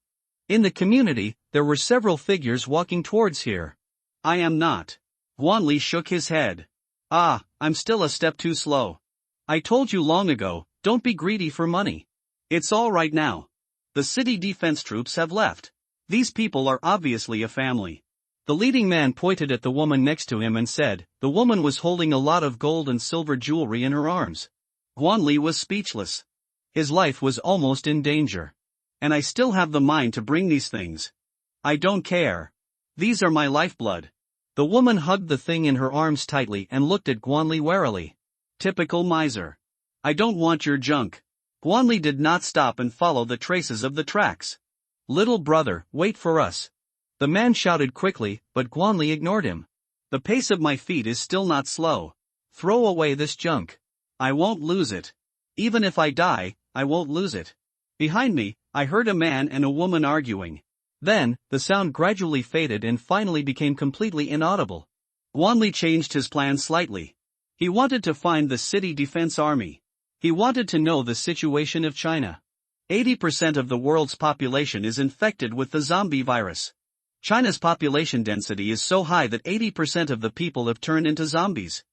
In the community, there were several figures walking towards here. I am not. Guanli shook his head. I'm still a step too slow. I told you long ago, don't be greedy for money. It's all right now. The city defense troops have left. These people are obviously a family. The leading man pointed at the woman next to him and said, the woman was holding a lot of gold and silver jewelry in her arms. Guanli was speechless. His life was almost in danger. And I still have the mind to bring these things. I don't care. These are my lifeblood. The woman hugged the thing in her arms tightly and looked at Guanli warily. Typical miser. I don't want your junk. Guanli did not stop and follow the traces of the tracks. Little brother, wait for us. The man shouted quickly, but Guanli ignored him. The pace of my feet is still not slow. Throw away this junk. I won't lose it. Even if I die, I won't lose it. Behind me, I heard a man and a woman arguing. Then, the sound gradually faded and finally became completely inaudible. Guanli changed his plan slightly. He wanted to find the city defense army. He wanted to know the situation of China. 80% of the world's population is infected with the zombie virus. China's population density is so high that 80% of the people have turned into zombies.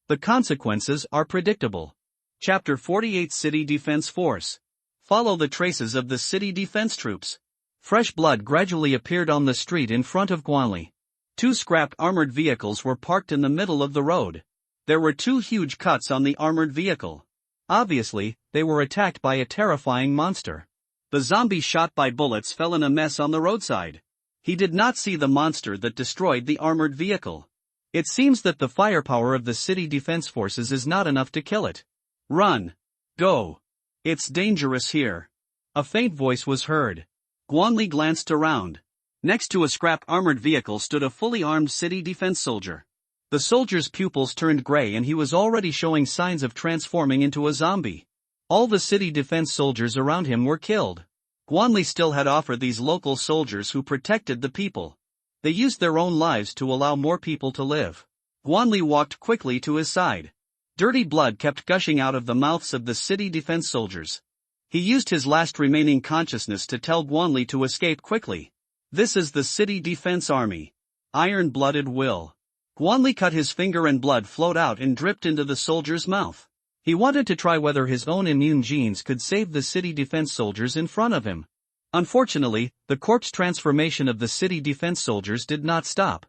The consequences are predictable. Chapter 48 City Defense Force. Follow the traces of the city defense troops. Fresh blood gradually appeared on the street in front of Guanli. 2 scrapped armored vehicles were parked in the middle of the road. There were 2 huge cuts on the armored vehicle. Obviously, they were attacked by a terrifying monster. The zombie shot by bullets fell in a mess on the roadside. He did not see the monster that destroyed the armored vehicle. It seems that the firepower of the city defense forces is not enough to kill it. Run. Go. It's dangerous here. A faint voice was heard. Guanli glanced around. Next to a scrap armored vehicle stood a fully armed city defense soldier. The soldier's pupils turned gray and he was already showing signs of transforming into a zombie. All the city defense soldiers around him were killed. Guanli still had offered these local soldiers who protected the people. They used their own lives to allow more people to live. Guanli walked quickly to his side. Dirty blood kept gushing out of the mouths of the city defense soldiers. He used his last remaining consciousness to tell Guanli to escape quickly. This is the city defense army. Iron-blooded will. Guanli cut his finger and blood flowed out and dripped into the soldier's mouth. He wanted to try whether his own immune genes could save the city defense soldiers in front of him. Unfortunately, the corpse transformation of the city defense soldiers did not stop.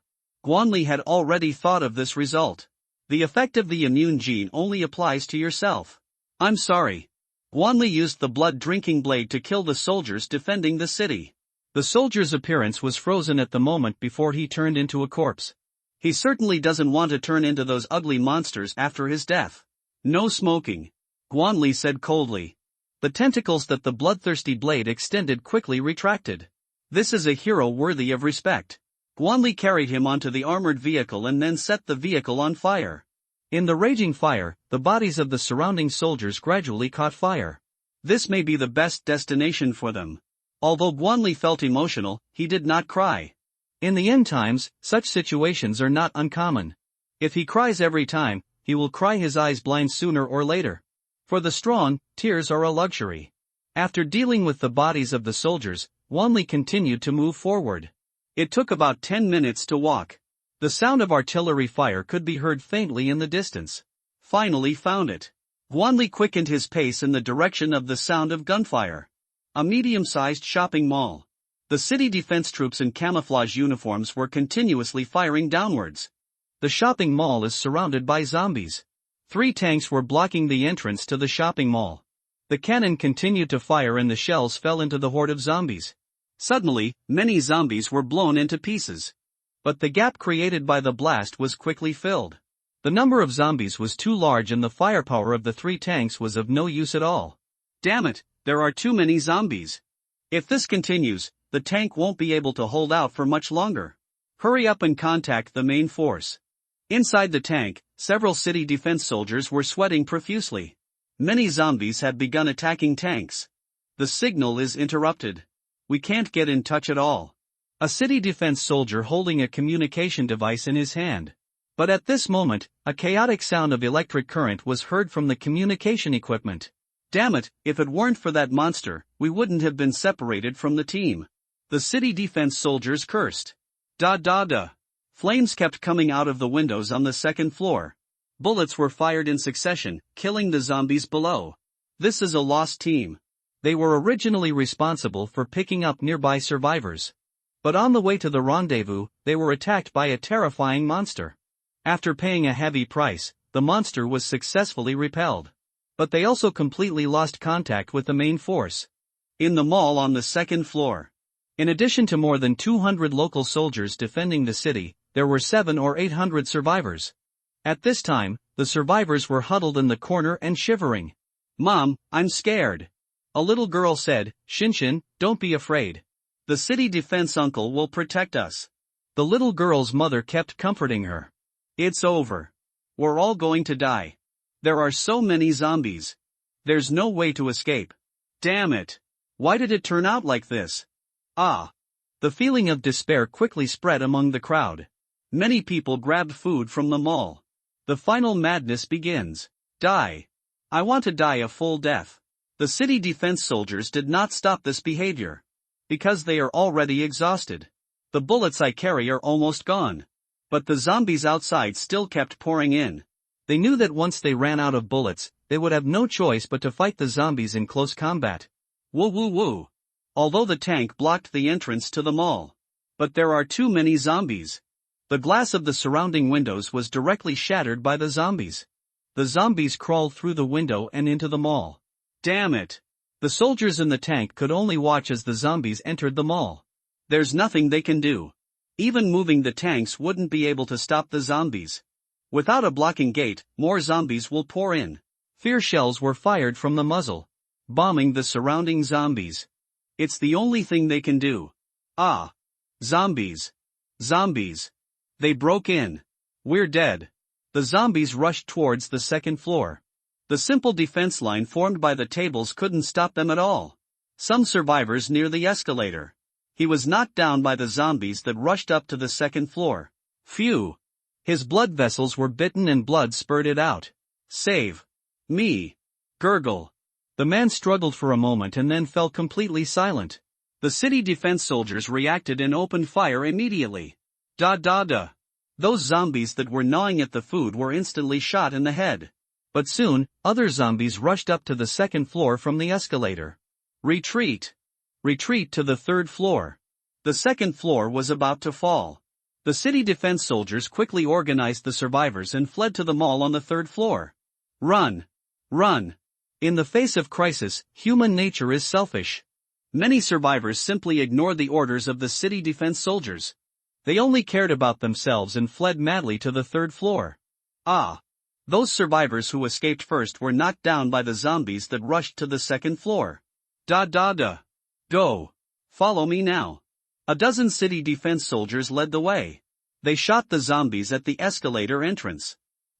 Guanli had already thought of this result. The effect of the immune gene only applies to yourself. I'm sorry. Guanli used the blood-drinking blade to kill the soldiers defending the city. The soldier's appearance was frozen at the moment before he turned into a corpse. He certainly doesn't want to turn into those ugly monsters after his death. No smoking. Guanli said coldly. The tentacles that the bloodthirsty blade extended quickly retracted. This is a hero worthy of respect. Guanli carried him onto the armored vehicle and then set the vehicle on fire. In the raging fire, the bodies of the surrounding soldiers gradually caught fire. This may be the best destination for them. Although Guanli felt emotional, he did not cry. In the end times, such situations are not uncommon. If he cries every time, he will cry his eyes blind sooner or later. For the strong, tears are a luxury. After dealing with the bodies of the soldiers, Guanli continued to move forward. It took about 10 minutes to walk. The sound of artillery fire could be heard faintly in the distance. Finally found it. Guanli quickened his pace in the direction of the sound of gunfire. A medium-sized shopping mall. The city defense troops in camouflage uniforms were continuously firing downwards. The shopping mall is surrounded by zombies. 3 tanks were blocking the entrance to the shopping mall. The cannon continued to fire and the shells fell into the horde of zombies. Suddenly, many zombies were blown into pieces. But the gap created by the blast was quickly filled. The number of zombies was too large and the firepower of the 3 tanks was of no use at all. Damn it, there are too many zombies. If this continues, the tank won't be able to hold out for much longer. Hurry up and contact the main force. Inside the tank, several city defense soldiers were sweating profusely. Many zombies had begun attacking tanks. The signal is interrupted. We can't get in touch at all. A city defense soldier holding a communication device in his hand. But at this moment, a chaotic sound of electric current was heard from the communication equipment. Damn it, if it weren't for that monster, we wouldn't have been separated from the team. The city defense soldiers cursed. Da da da. Flames kept coming out of the windows on the 2nd floor. Bullets were fired in succession, killing the zombies below. This is a lost team. They were originally responsible for picking up nearby survivors. But on the way to the rendezvous, they were attacked by a terrifying monster. After paying a heavy price, the monster was successfully repelled. But they also completely lost contact with the main force. In the mall on the 2nd floor. In addition to more than 200 local soldiers defending the city, there were 700 or 800 survivors. At this time, the survivors were huddled in the corner and shivering. Mom, I'm scared. A little girl said, Shinshin, don't be afraid. The city defense uncle will protect us. The little girl's mother kept comforting her. It's over. We're all going to die. There are so many zombies. There's no way to escape. Damn it. Why did it turn out like this? Ah. The feeling of despair quickly spread among the crowd. Many people grabbed food from the mall. The final madness begins. Die. I want to die a full death. The city defense soldiers did not stop this behavior. Because they are already exhausted. The bullets I carry are almost gone. But the zombies outside still kept pouring in. They knew that once they ran out of bullets, they would have no choice but to fight the zombies in close combat. Woo woo woo. Although the tank blocked the entrance to the mall. But there are too many zombies. The glass of the surrounding windows was directly shattered by the zombies. The zombies crawled through the window and into the mall. Damn it. The soldiers in the tank could only watch as the zombies entered the mall. There's nothing they can do. Even moving the tanks wouldn't be able to stop the zombies. Without a blocking gate, more zombies will pour in. Fear shells were fired from the muzzle, bombing the surrounding zombies. It's the only thing they can do. Ah. Zombies. Zombies. They broke in. We're dead. The zombies rushed towards the second floor. The simple defense line formed by the tables couldn't stop them at all. Some survivors near the escalator. He was knocked down by the zombies that rushed up to the second floor. Phew. His blood vessels were bitten and blood spurted out. Save me. Gurgle. The man struggled for a moment and then fell completely silent. The city defense soldiers reacted and opened fire immediately. Da da da. Those zombies that were gnawing at the food were instantly shot in the head. But soon, other zombies rushed up to the second floor from the escalator. Retreat. Retreat to the third floor. The second floor was about to fall. The city defense soldiers quickly organized the survivors and fled to the mall on the third floor. Run. Run. In the face of crisis, human nature is selfish. Many survivors simply ignored the orders of the city defense soldiers. They only cared about themselves and fled madly to the third floor. Ah. Those survivors who escaped first were knocked down by the zombies that rushed to the second floor. Da da da. Go. Follow me now. A dozen city defense soldiers led the way. They shot the zombies at the escalator entrance.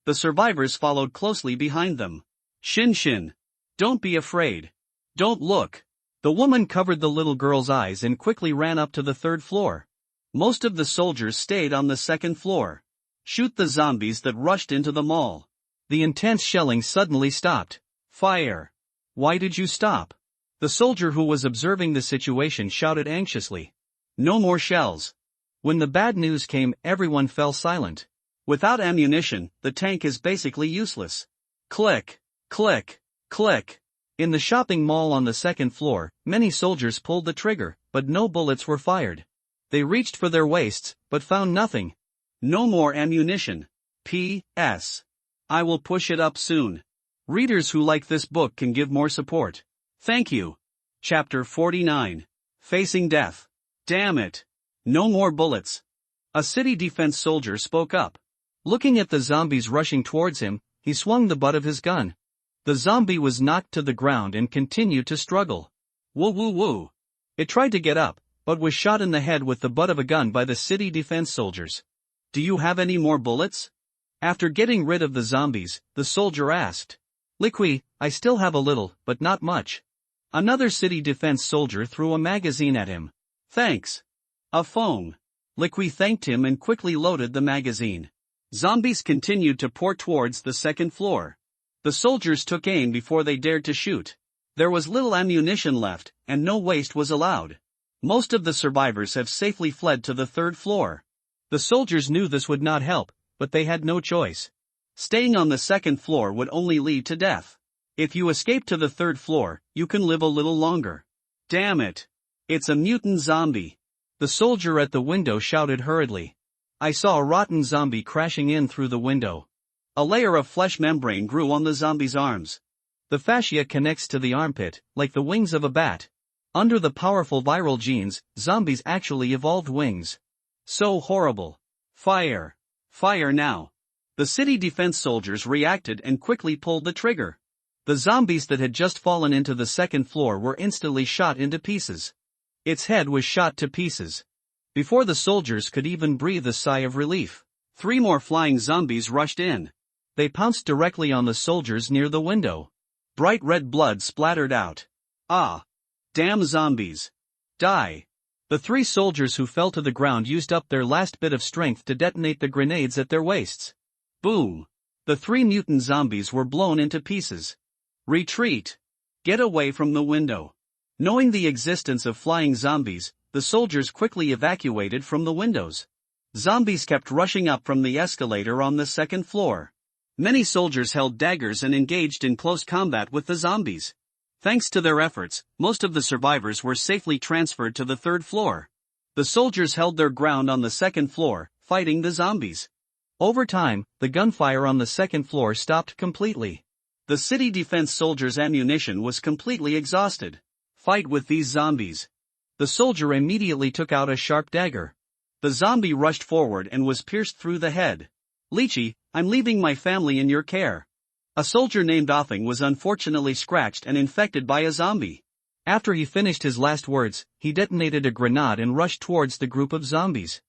The survivors followed closely behind them. Shinshin. Don't be afraid. Don't look. The woman covered the little girl's eyes and quickly ran up to the third floor. Most of the soldiers stayed on the second floor. Shoot the zombies that rushed into the mall. The intense shelling suddenly stopped. Fire. Why did you stop? The soldier who was observing the situation shouted anxiously. No more shells. When the bad news came, everyone fell silent. Without ammunition, the tank is basically useless. Click, click, click. In the shopping mall on the second floor, many soldiers pulled the trigger, but no bullets were fired. They reached for their waists, but found nothing. No more ammunition. P.S. I will push it up soon. Readers who like this book can give more support. Thank you. Chapter 49. Facing Death. Damn it. No more bullets. A city defense soldier spoke up. Looking at the zombies rushing towards him, he swung the butt of his gun. The zombie was knocked to the ground and continued to struggle. Woo woo woo. It tried to get up, but was shot in the head with the butt of a gun by the city defense soldiers. Do you have any more bullets? After getting rid of the zombies, the soldier asked. Liqui, I still have a little, but not much. Another city defense soldier threw a magazine at him. Thanks. A phone. Liqui thanked him and quickly loaded the magazine. Zombies continued to pour towards the second floor. The soldiers took aim before they dared to shoot. There was little ammunition left, and no waste was allowed. Most of the survivors have safely fled to the third floor. The soldiers knew this would not help, but they had no choice. Staying on the second floor would only lead to death. If you escape to the third floor, you can live a little longer. Damn it. It's a mutant zombie. The soldier at the window shouted hurriedly. I saw a rotten zombie crashing in through the window. A layer of flesh membrane grew on the zombie's arms. The fascia connects to the armpit, like the wings of a bat. Under the powerful viral genes, zombies actually evolved wings. So horrible. Fire. Fire now. The city defense soldiers reacted and quickly pulled the trigger. The zombies that had just fallen into the second floor were instantly shot into pieces. Its head was shot to pieces. Before the soldiers could even breathe a sigh of relief, 3 more flying zombies rushed in. They pounced directly on the soldiers near the window. Bright red blood splattered out. Ah! Damn zombies! Die! The 3 soldiers who fell to the ground used up their last bit of strength to detonate the grenades at their waists. Boom! The 3 mutant zombies were blown into pieces. Retreat! Get away from the window! Knowing the existence of flying zombies, the soldiers quickly evacuated from the windows. Zombies kept rushing up from the escalator on the second floor. Many soldiers held daggers and engaged in close combat with the zombies. Thanks to their efforts, most of the survivors were safely transferred to the third floor. The soldiers held their ground on the second floor, fighting the zombies. Over time, the gunfire on the second floor stopped completely. The city defense soldiers' ammunition was completely exhausted. Fight with these zombies. The soldier immediately took out a sharp dagger. The zombie rushed forward and was pierced through the head. Lychee, I'm leaving my family in your care. A soldier named Offing was unfortunately scratched and infected by a zombie. After he finished his last words, he detonated a grenade and rushed towards the group of zombies.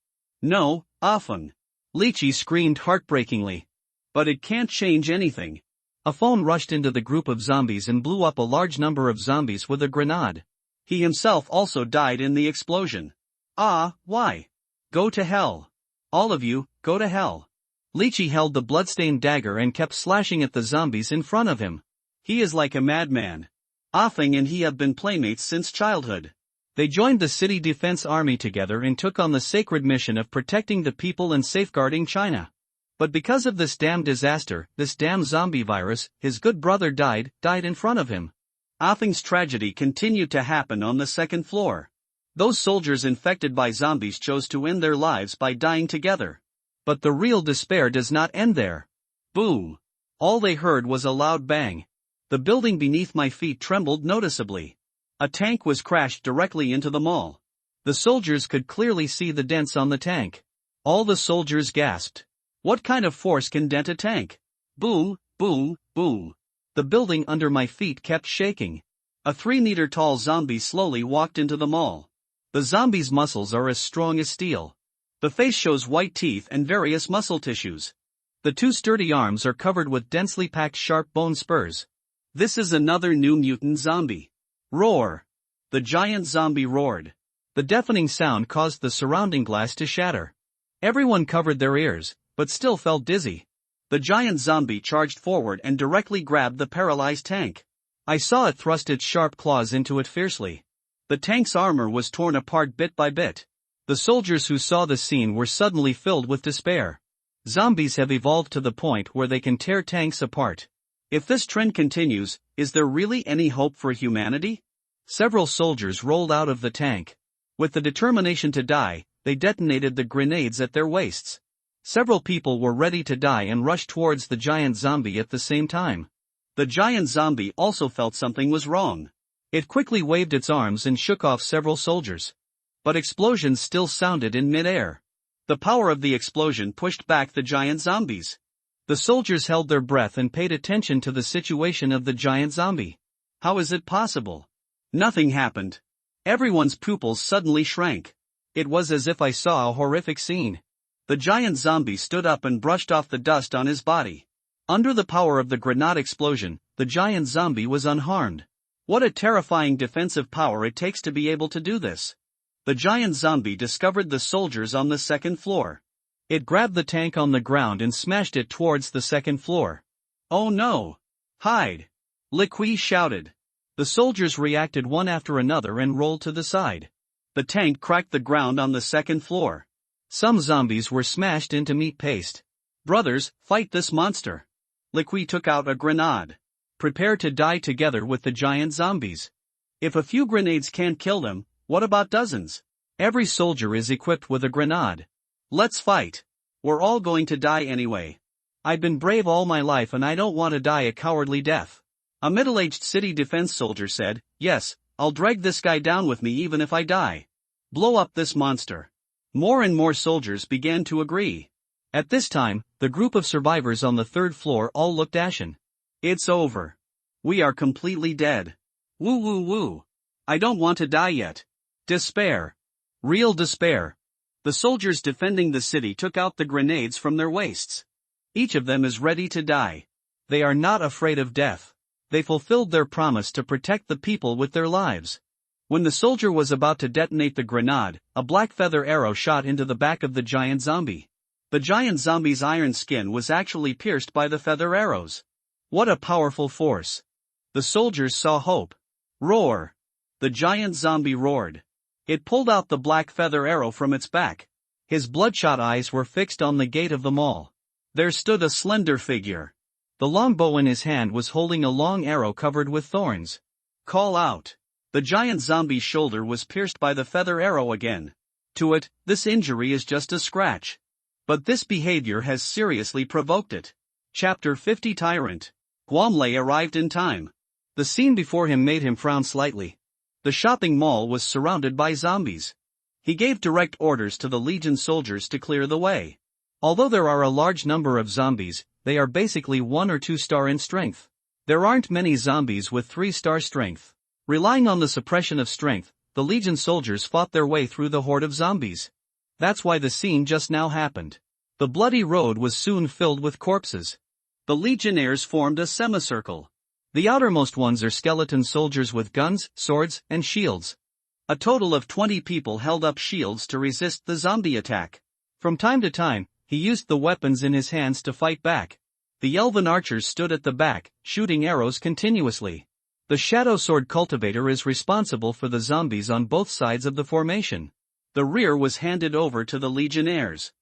No, Offing. Lychee screamed heartbreakingly. But it can't change anything. A phone rushed into the group of zombies and blew up a large number of zombies with a grenade. He himself also died in the explosion. Ah, why? Go to hell. All of you, go to hell. Lychee held the bloodstained dagger and kept slashing at the zombies in front of him. He is like a madman. Offing and he have been playmates since childhood. They joined the city defense army together and took on the sacred mission of protecting the people and safeguarding China. But because of this damn disaster, this damn zombie virus, his good brother died in front of him. Offing's tragedy continued to happen on the second floor. Those soldiers infected by zombies chose to end their lives by dying together. But the real despair does not end there. Boom! All they heard was a loud bang. The building beneath my feet trembled noticeably. A tank was crashed directly into the mall. The soldiers could clearly see the dents on the tank. All the soldiers gasped. What kind of force can dent a tank? Boom, boom, boom. The building under my feet kept shaking. A 3-meter-tall zombie slowly walked into the mall. The zombie's muscles are as strong as steel. The face shows white teeth and various muscle tissues. The 2 sturdy arms are covered with densely packed sharp bone spurs. This is another new mutant zombie. Roar! The giant zombie roared. The deafening sound caused the surrounding glass to shatter. Everyone covered their ears, but still felt dizzy. The giant zombie charged forward and directly grabbed the paralyzed tank. I saw it thrust its sharp claws into it fiercely. The tank's armor was torn apart bit by bit. The soldiers who saw the scene were suddenly filled with despair. Zombies have evolved to the point where they can tear tanks apart. If this trend continues, is there really any hope for humanity? Several soldiers rolled out of the tank. With the determination to die, they detonated the grenades at their waists. Several people were ready to die and rushed towards the giant zombie at the same time. The giant zombie also felt something was wrong. It quickly waved its arms and shook off several soldiers. But explosions still sounded in mid-air. The power of the explosion pushed back the giant zombies. The soldiers held their breath and paid attention to the situation of the giant zombie. How is it possible? Nothing happened. Everyone's pupils suddenly shrank. It was as if I saw a horrific scene. The giant zombie stood up and brushed off the dust on his body. Under the power of the grenade explosion, the giant zombie was unharmed. What a terrifying defensive power it takes to be able to do this. The giant zombie discovered the soldiers on the second floor. It grabbed the tank on the ground and smashed it towards the second floor. Oh no! Hide! Lychee shouted. The soldiers reacted one after another and rolled to the side. The tank cracked the ground on the second floor. Some zombies were smashed into meat paste. Brothers, fight this monster. Lychee took out a grenade. Prepare to die together with the giant zombies. If a few grenades can't kill them, what about dozens? Every soldier is equipped with a grenade. Let's fight. We're all going to die anyway. I've been brave all my life and I don't want to die a cowardly death. A middle-aged city defense soldier said, yes, I'll drag this guy down with me even if I die. Blow up this monster. More and more soldiers began to agree. At this time, the group of survivors on the third floor all looked ashen. It's over. We are completely dead. Woo woo woo. I don't want to die yet. Despair. Real despair. The soldiers defending the city took out the grenades from their waists. Each of them is ready to die. They are not afraid of death. They fulfilled their promise to protect the people with their lives. When the soldier was about to detonate the grenade, a black feather arrow shot into the back of the giant zombie. The giant zombie's iron skin was actually pierced by the feather arrows. What a powerful force. The soldiers saw hope. Roar. The giant zombie roared. It pulled out the black feather arrow from its back. His bloodshot eyes were fixed on the gate of the mall. There stood a slender figure. The longbow in his hand was holding a long arrow covered with thorns. Call out. The giant zombie's shoulder was pierced by the feather arrow again. To it, this injury is just a scratch. But this behavior has seriously provoked it. Chapter 50 Tyrant. Guamlei arrived in time. The scene before him made him frown slightly. The shopping mall was surrounded by zombies. He gave direct orders to the Legion soldiers to clear the way. Although there are a large number of zombies, they are basically 1 or 2 star in strength. There aren't many zombies with 3-star strength. Relying on the suppression of strength, the Legion soldiers fought their way through the horde of zombies. That's why the scene just now happened. The bloody road was soon filled with corpses. The Legionnaires formed a semicircle. The outermost ones are skeleton soldiers with guns, swords, and shields. A total of 20 people held up shields to resist the zombie attack. From time to time, he used the weapons in his hands to fight back. The elven archers stood at the back, shooting arrows continuously. The shadow sword cultivator is responsible for the zombies on both sides of the formation. The rear was handed over to the Legionnaires.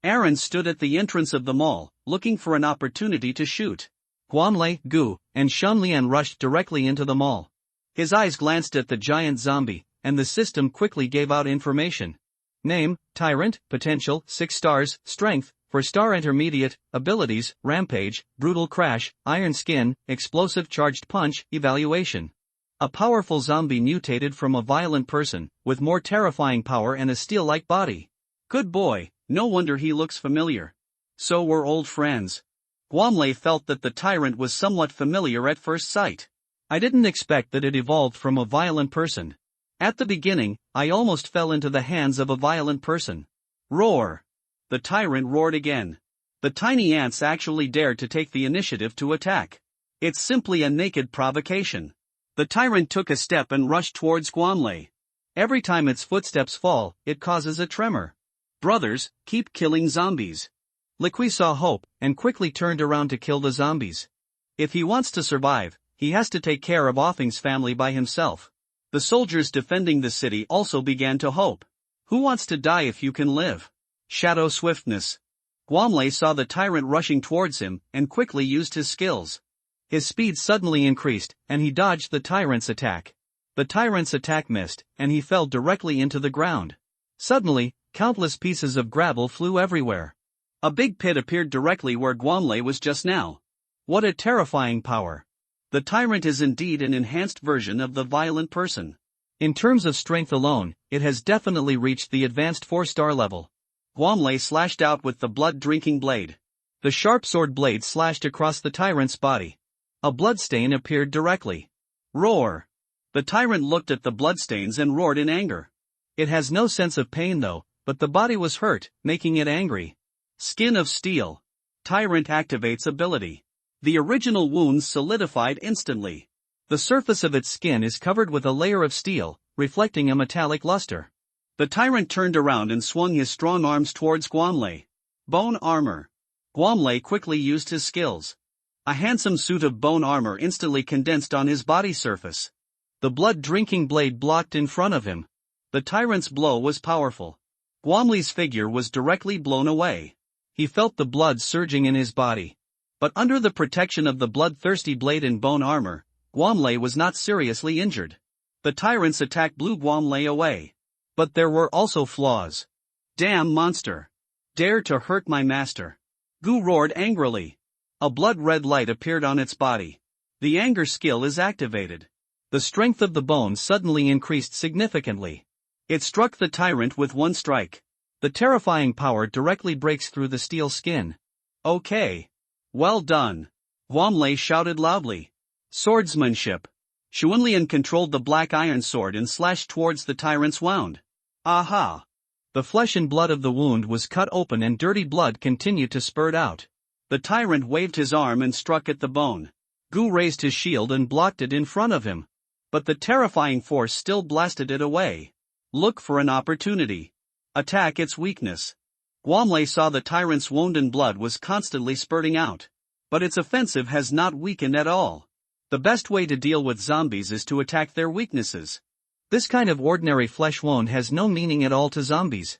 Aaron stood at the entrance of the mall, looking for an opportunity to shoot. Guamlei, Gu, and Shunlian rushed directly into the mall. His eyes glanced at the giant zombie, and the system quickly gave out information. Name, Tyrant, Potential, 6 stars, Strength, 4-star Intermediate, Abilities, Rampage, Brutal Crash, Iron Skin, Explosive Charged Punch, Evaluation. A powerful zombie mutated from a violent person, with more terrifying power and a steel-like body. Good boy, no wonder he looks familiar. So we're old friends. Guamlei felt that the tyrant was somewhat familiar at first sight. I didn't expect that it evolved from a violent person. At the beginning, I almost fell into the hands of a violent person. Roar! The tyrant roared again. The tiny ants actually dared to take the initiative to attack. It's simply a naked provocation. The tyrant took a step and rushed towards Guamlei. Every time its footsteps fall, it causes a tremor. Brothers, keep killing zombies. Liqui saw hope, and quickly turned around to kill the zombies. If he wants to survive, he has to take care of Offing's family by himself. The soldiers defending the city also began to hope. Who wants to die if you can live? Shadow swiftness. Guamlei saw the tyrant rushing towards him, and quickly used his skills. His speed suddenly increased, and he dodged the tyrant's attack. The tyrant's attack missed, and he fell directly into the ground. Suddenly, countless pieces of gravel flew everywhere. A big pit appeared directly where Guamlei was just now. What a terrifying power. The tyrant is indeed an enhanced version of the violent person. In terms of strength alone, it has definitely reached the advanced 4-star level. Guamlei slashed out with the blood-drinking blade. The sharp sword blade slashed across the tyrant's body. A bloodstain appeared directly. Roar! The tyrant looked at the bloodstains and roared in anger. It has no sense of pain though, but the body was hurt, making it angry. Skin of Steel. Tyrant activates ability. The original wounds solidified instantly. The surface of its skin is covered with a layer of steel, reflecting a metallic luster. The tyrant turned around and swung his strong arms towards Guamlei. Bone armor. Guamlei quickly used his skills. A handsome suit of bone armor instantly condensed on his body surface. The blood-drinking blade blocked in front of him. The tyrant's blow was powerful. Guamlei's figure was directly blown away. He felt the blood surging in his body. But under the protection of the bloodthirsty blade and bone armor, Guamlei was not seriously injured. The tyrant's attack blew Guamlei away. But there were also flaws. Damn monster! Dare to hurt my master! Gu roared angrily. A blood-red light appeared on its body. The anger skill is activated. The strength of the bone suddenly increased significantly. It struck the tyrant with one strike. The terrifying power directly breaks through the steel skin. Okay. Well done. Guamlei shouted loudly. Swordsmanship. Xuanlian controlled the black iron sword and slashed towards the tyrant's wound. Aha! The flesh and blood of the wound was cut open and dirty blood continued to spurt out. The tyrant waved his arm and struck at the bone. Gu raised his shield and blocked it in front of him. But the terrifying force still blasted it away. Look for an opportunity. Attack its weakness. Guanlei saw the tyrant's wound and blood was constantly spurting out. But its offensive has not weakened at all. The best way to deal with zombies is to attack their weaknesses. This kind of ordinary flesh wound has no meaning at all to zombies.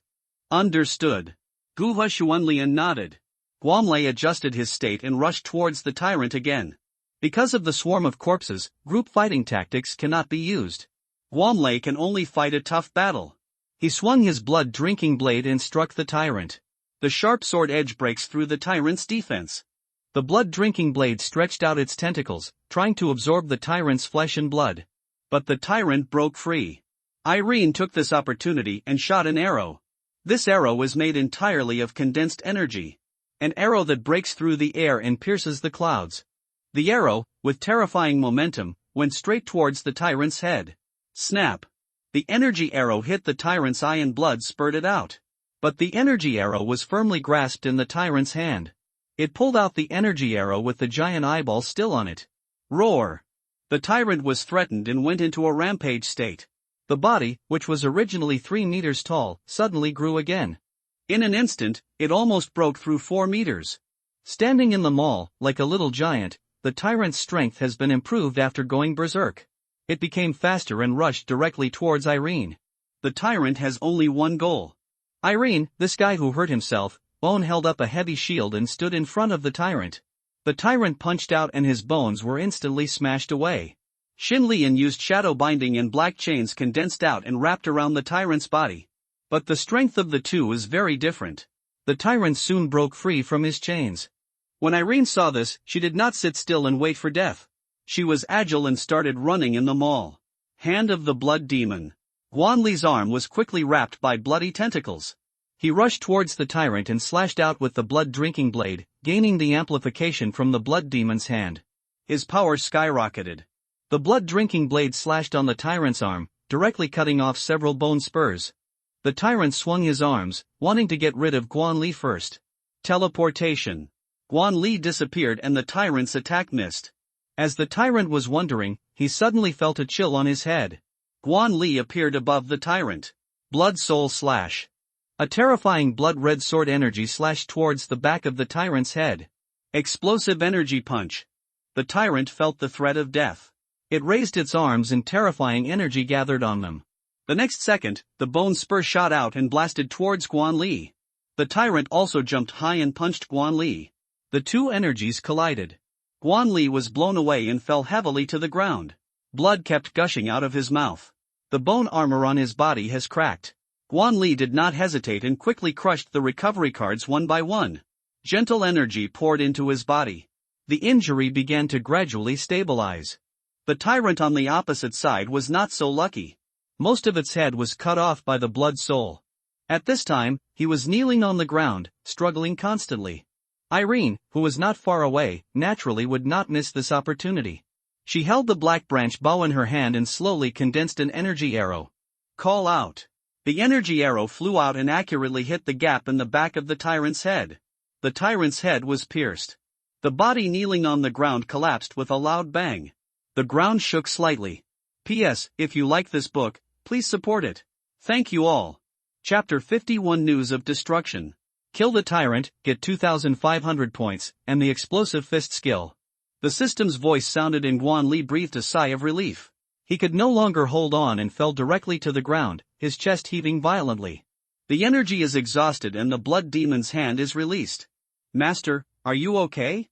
Understood. Gu Xuanlian nodded. Guanlei adjusted his state and rushed towards the tyrant again. Because of the swarm of corpses, group fighting tactics cannot be used. Guanlei can only fight a tough battle. He swung his blood-drinking blade and struck the tyrant. The sharp sword edge breaks through the tyrant's defense. The blood-drinking blade stretched out its tentacles, trying to absorb the tyrant's flesh and blood. But the tyrant broke free. Irene took this opportunity and shot an arrow. This arrow is made entirely of condensed energy. An arrow that breaks through the air and pierces the clouds. The arrow, with terrifying momentum, went straight towards the tyrant's head. Snap! The energy arrow hit the tyrant's eye and blood spurted out. But the energy arrow was firmly grasped in the tyrant's hand. It pulled out the energy arrow with the giant eyeball still on it. Roar! The tyrant was threatened and went into a rampage state. The body, which was originally 3 meters tall, suddenly grew again. In an instant, it almost broke through 4 meters. Standing in the mall, like a little giant, the tyrant's strength has been improved after going berserk. It became faster and rushed directly towards Irene. The tyrant has only one goal. Irene, this guy who hurt himself, Bone held up a heavy shield and stood in front of the tyrant. The tyrant punched out and his bones were instantly smashed away. Xin Lian used shadow binding and black chains condensed out and wrapped around the tyrant's body. But the strength of the two is very different. The tyrant soon broke free from his chains. When Irene saw this, she did not sit still and wait for death. She was agile and started running in the mall. Hand of the Blood Demon. Guanli's arm was quickly wrapped by bloody tentacles. He rushed towards the tyrant and slashed out with the blood-drinking blade, gaining the amplification from the blood demon's hand. His power skyrocketed. The blood-drinking blade slashed on the tyrant's arm, directly cutting off several bone spurs. The tyrant swung his arms, wanting to get rid of Guanli first. Teleportation. Guanli disappeared and the tyrant's attack missed. As the tyrant was wondering, he suddenly felt a chill on his head. Guanli appeared above the tyrant. Blood Soul Slash. A terrifying blood-red sword energy slashed towards the back of the tyrant's head. Explosive Energy Punch. The tyrant felt the threat of death. It raised its arms and terrifying energy gathered on them. The next second, the bone spur shot out and blasted towards Guanli. The tyrant also jumped high and punched Guanli. The two energies collided. Guanli was blown away and fell heavily to the ground. Blood kept gushing out of his mouth. The bone armor on his body has cracked. Guanli did not hesitate and quickly crushed the recovery cards one by one. Gentle energy poured into his body. The injury began to gradually stabilize. The tyrant on the opposite side was not so lucky. Most of its head was cut off by the blood soul. At this time, he was kneeling on the ground, struggling constantly. Irene, who was not far away, naturally would not miss this opportunity. She held the black branch bow in her hand and slowly condensed an energy arrow. Call out. The energy arrow flew out and accurately hit the gap in the back of the tyrant's head. The tyrant's head was pierced. The body kneeling on the ground collapsed with a loud bang. The ground shook slightly. P.S. If you like this book, please support it. Thank you all. Chapter 51 News of Destruction. Kill the tyrant, get 2,500 points, and the explosive fist skill. The system's voice sounded and Guanli breathed a sigh of relief. He could no longer hold on and fell directly to the ground, his chest heaving violently. The energy is exhausted and the blood demon's hand is released. Master, are you okay?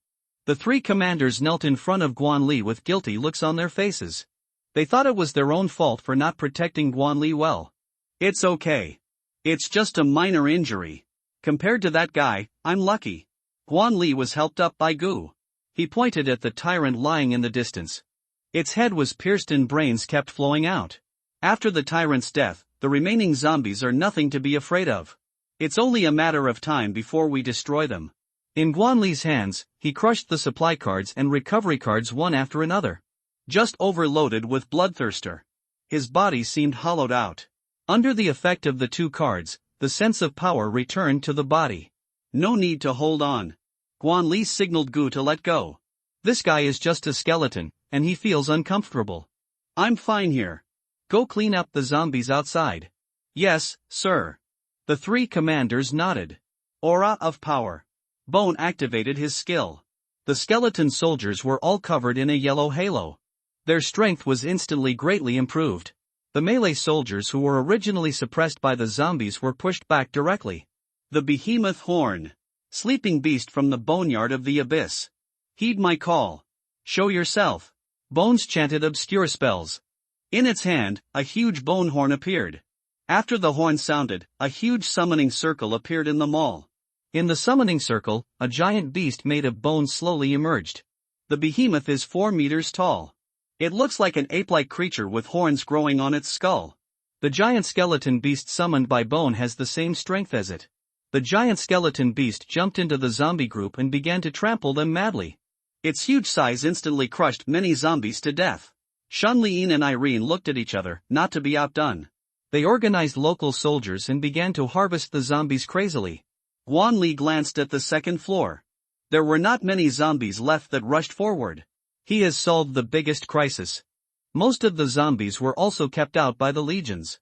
The three commanders knelt in front of Guanli with guilty looks on their faces. They thought it was their own fault for not protecting Guanli well. It's okay. It's just a minor injury. Compared to that guy, I'm lucky. Guanli was helped up by Gu. He pointed at the tyrant lying in the distance. Its head was pierced and brains kept flowing out. After the tyrant's death, the remaining zombies are nothing to be afraid of. It's only a matter of time before we destroy them. In Guanli's hands, he crushed the supply cards and recovery cards one after another. just overloaded with bloodthirster. His body seemed hollowed out. Under the effect of the 2 cards, the sense of power returned to the body. No need to hold on. Guan Li signaled Gu to let go. This guy is just a skeleton, and he feels uncomfortable. I'm fine here. Go clean up the zombies outside. Yes, sir. The 3 commanders nodded. Aura of power. Bone activated his skill. The skeleton soldiers were all covered in a yellow halo. Their strength was instantly greatly improved. The melee soldiers who were originally suppressed by the zombies were pushed back directly. The behemoth horn. Sleeping beast from the boneyard of the abyss. Heed my call. Show yourself. Bones chanted obscure spells. In its hand, a huge bone horn appeared. After the horn sounded, a huge summoning circle appeared in the mall. In the summoning circle, a giant beast made of bone slowly emerged. The behemoth is 4 meters tall. It looks like an ape-like creature with horns growing on its skull. The giant skeleton beast summoned by Bone has the same strength as it. The giant skeleton beast jumped into the zombie group and began to trample them madly. Its huge size instantly crushed many zombies to death. Shunliin and Irene looked at each other, not to be outdone. They organized local soldiers and began to harvest the zombies crazily. Guan Li glanced at the second floor. There were not many zombies left that rushed forward. He has solved the biggest crisis. Most of the zombies were also kept out by the legions.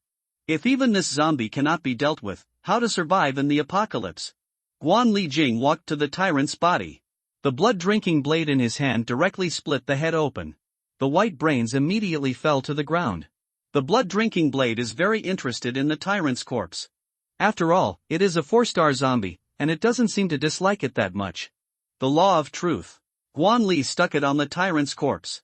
If even this zombie cannot be dealt with, how to survive in the apocalypse? Guan Li Jing walked to the tyrant's body. The blood-drinking blade in his hand directly split the head open. The white brains immediately fell to the ground. The blood-drinking blade is very interested in the tyrant's corpse. After all, it is a 4-star zombie, and it doesn't seem to dislike it that much. The law of truth. Guan Li stuck it on the tyrant's corpse.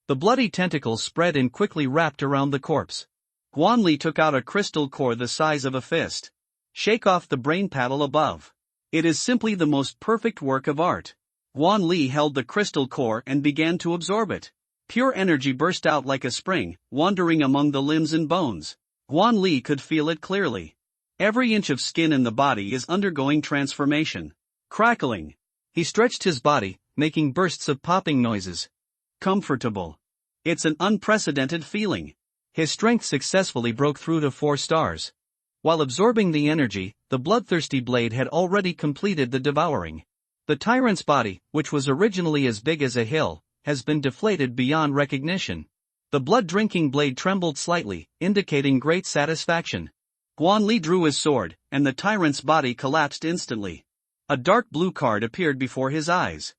The bloody tentacles spread and quickly wrapped around the corpse. Guan Li took out a crystal core the size of a fist. Shake off the brain paddle above. It is simply the most perfect work of art. Guan Li held the crystal core and began to absorb it. Pure energy burst out like a spring, wandering among the limbs and bones. Guan Li could feel it clearly. Every inch of skin in the body is undergoing transformation. Crackling. He stretched his body, making bursts of popping noises. Comfortable. It's an unprecedented feeling. His strength successfully broke through to 4 stars. While absorbing the energy, the bloodthirsty blade had already completed the devouring. The tyrant's body, which was originally as big as a hill, has been deflated beyond recognition. The blood-drinking blade trembled slightly, indicating great satisfaction. Guan Li drew his sword, and the tyrant's body collapsed instantly. A dark blue card appeared before his eyes.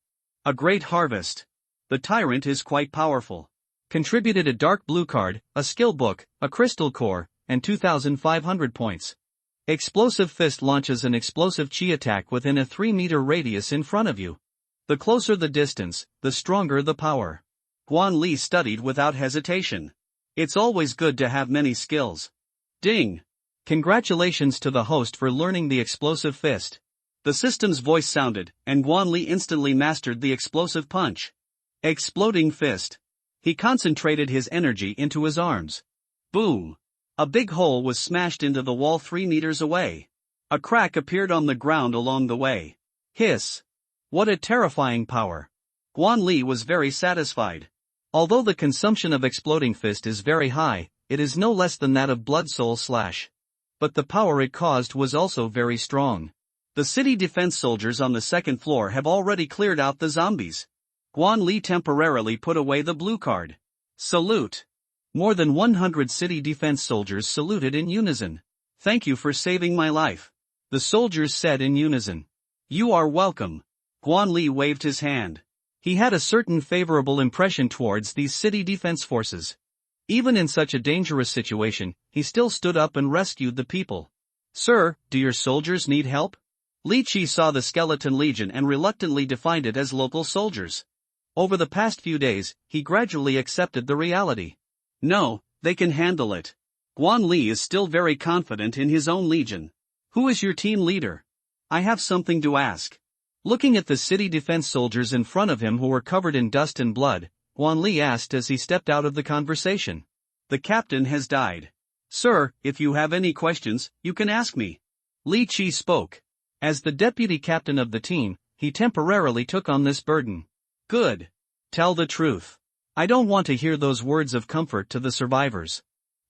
A great harvest. The tyrant is quite powerful. Contributed a dark blue card, a skill book, a crystal core, and 2,500 points. Explosive fist launches an explosive chi attack within a 3-meter radius in front of you. The closer the distance, the stronger the power. Guan Li studied without hesitation. It's always good to have many skills. Ding! Congratulations to the host for learning the explosive fist. The system's voice sounded, and Guan Li instantly mastered the explosive punch. Exploding fist. He concentrated his energy into his arms. Boom! A big hole was smashed into the wall 3 meters away. A crack appeared on the ground along the way. Hiss! What a terrifying power! Guan Li was very satisfied. Although the consumption of exploding fist is very high, it is no less than that of blood soul slash. But the power it caused was also very strong. The city defense soldiers on the second floor have already cleared out the zombies. Guan Li temporarily put away the blue card. Salute! More than 100 city defense soldiers saluted in unison. Thank you for saving my life. The soldiers said in unison. You are welcome. Guan Li waved his hand. He had a certain favorable impression towards these city defense forces. Even in such a dangerous situation, he still stood up and rescued the people. Sir, do your soldiers need help? Li Qi saw the skeleton legion and reluctantly defined it as local soldiers. Over the past few days, he gradually accepted the reality. No, they can handle it. Guan Li is still very confident in his own legion. Who is your team leader? I have something to ask. Looking at the city defense soldiers in front of him who were covered in dust and blood, Guan Li asked as he stepped out of the conversation. The captain has died. Sir, if you have any questions, you can ask me. Li Qi spoke. As the deputy captain of the team, he temporarily took on this burden. Good. Tell the truth. I don't want to hear those words of comfort to the survivors.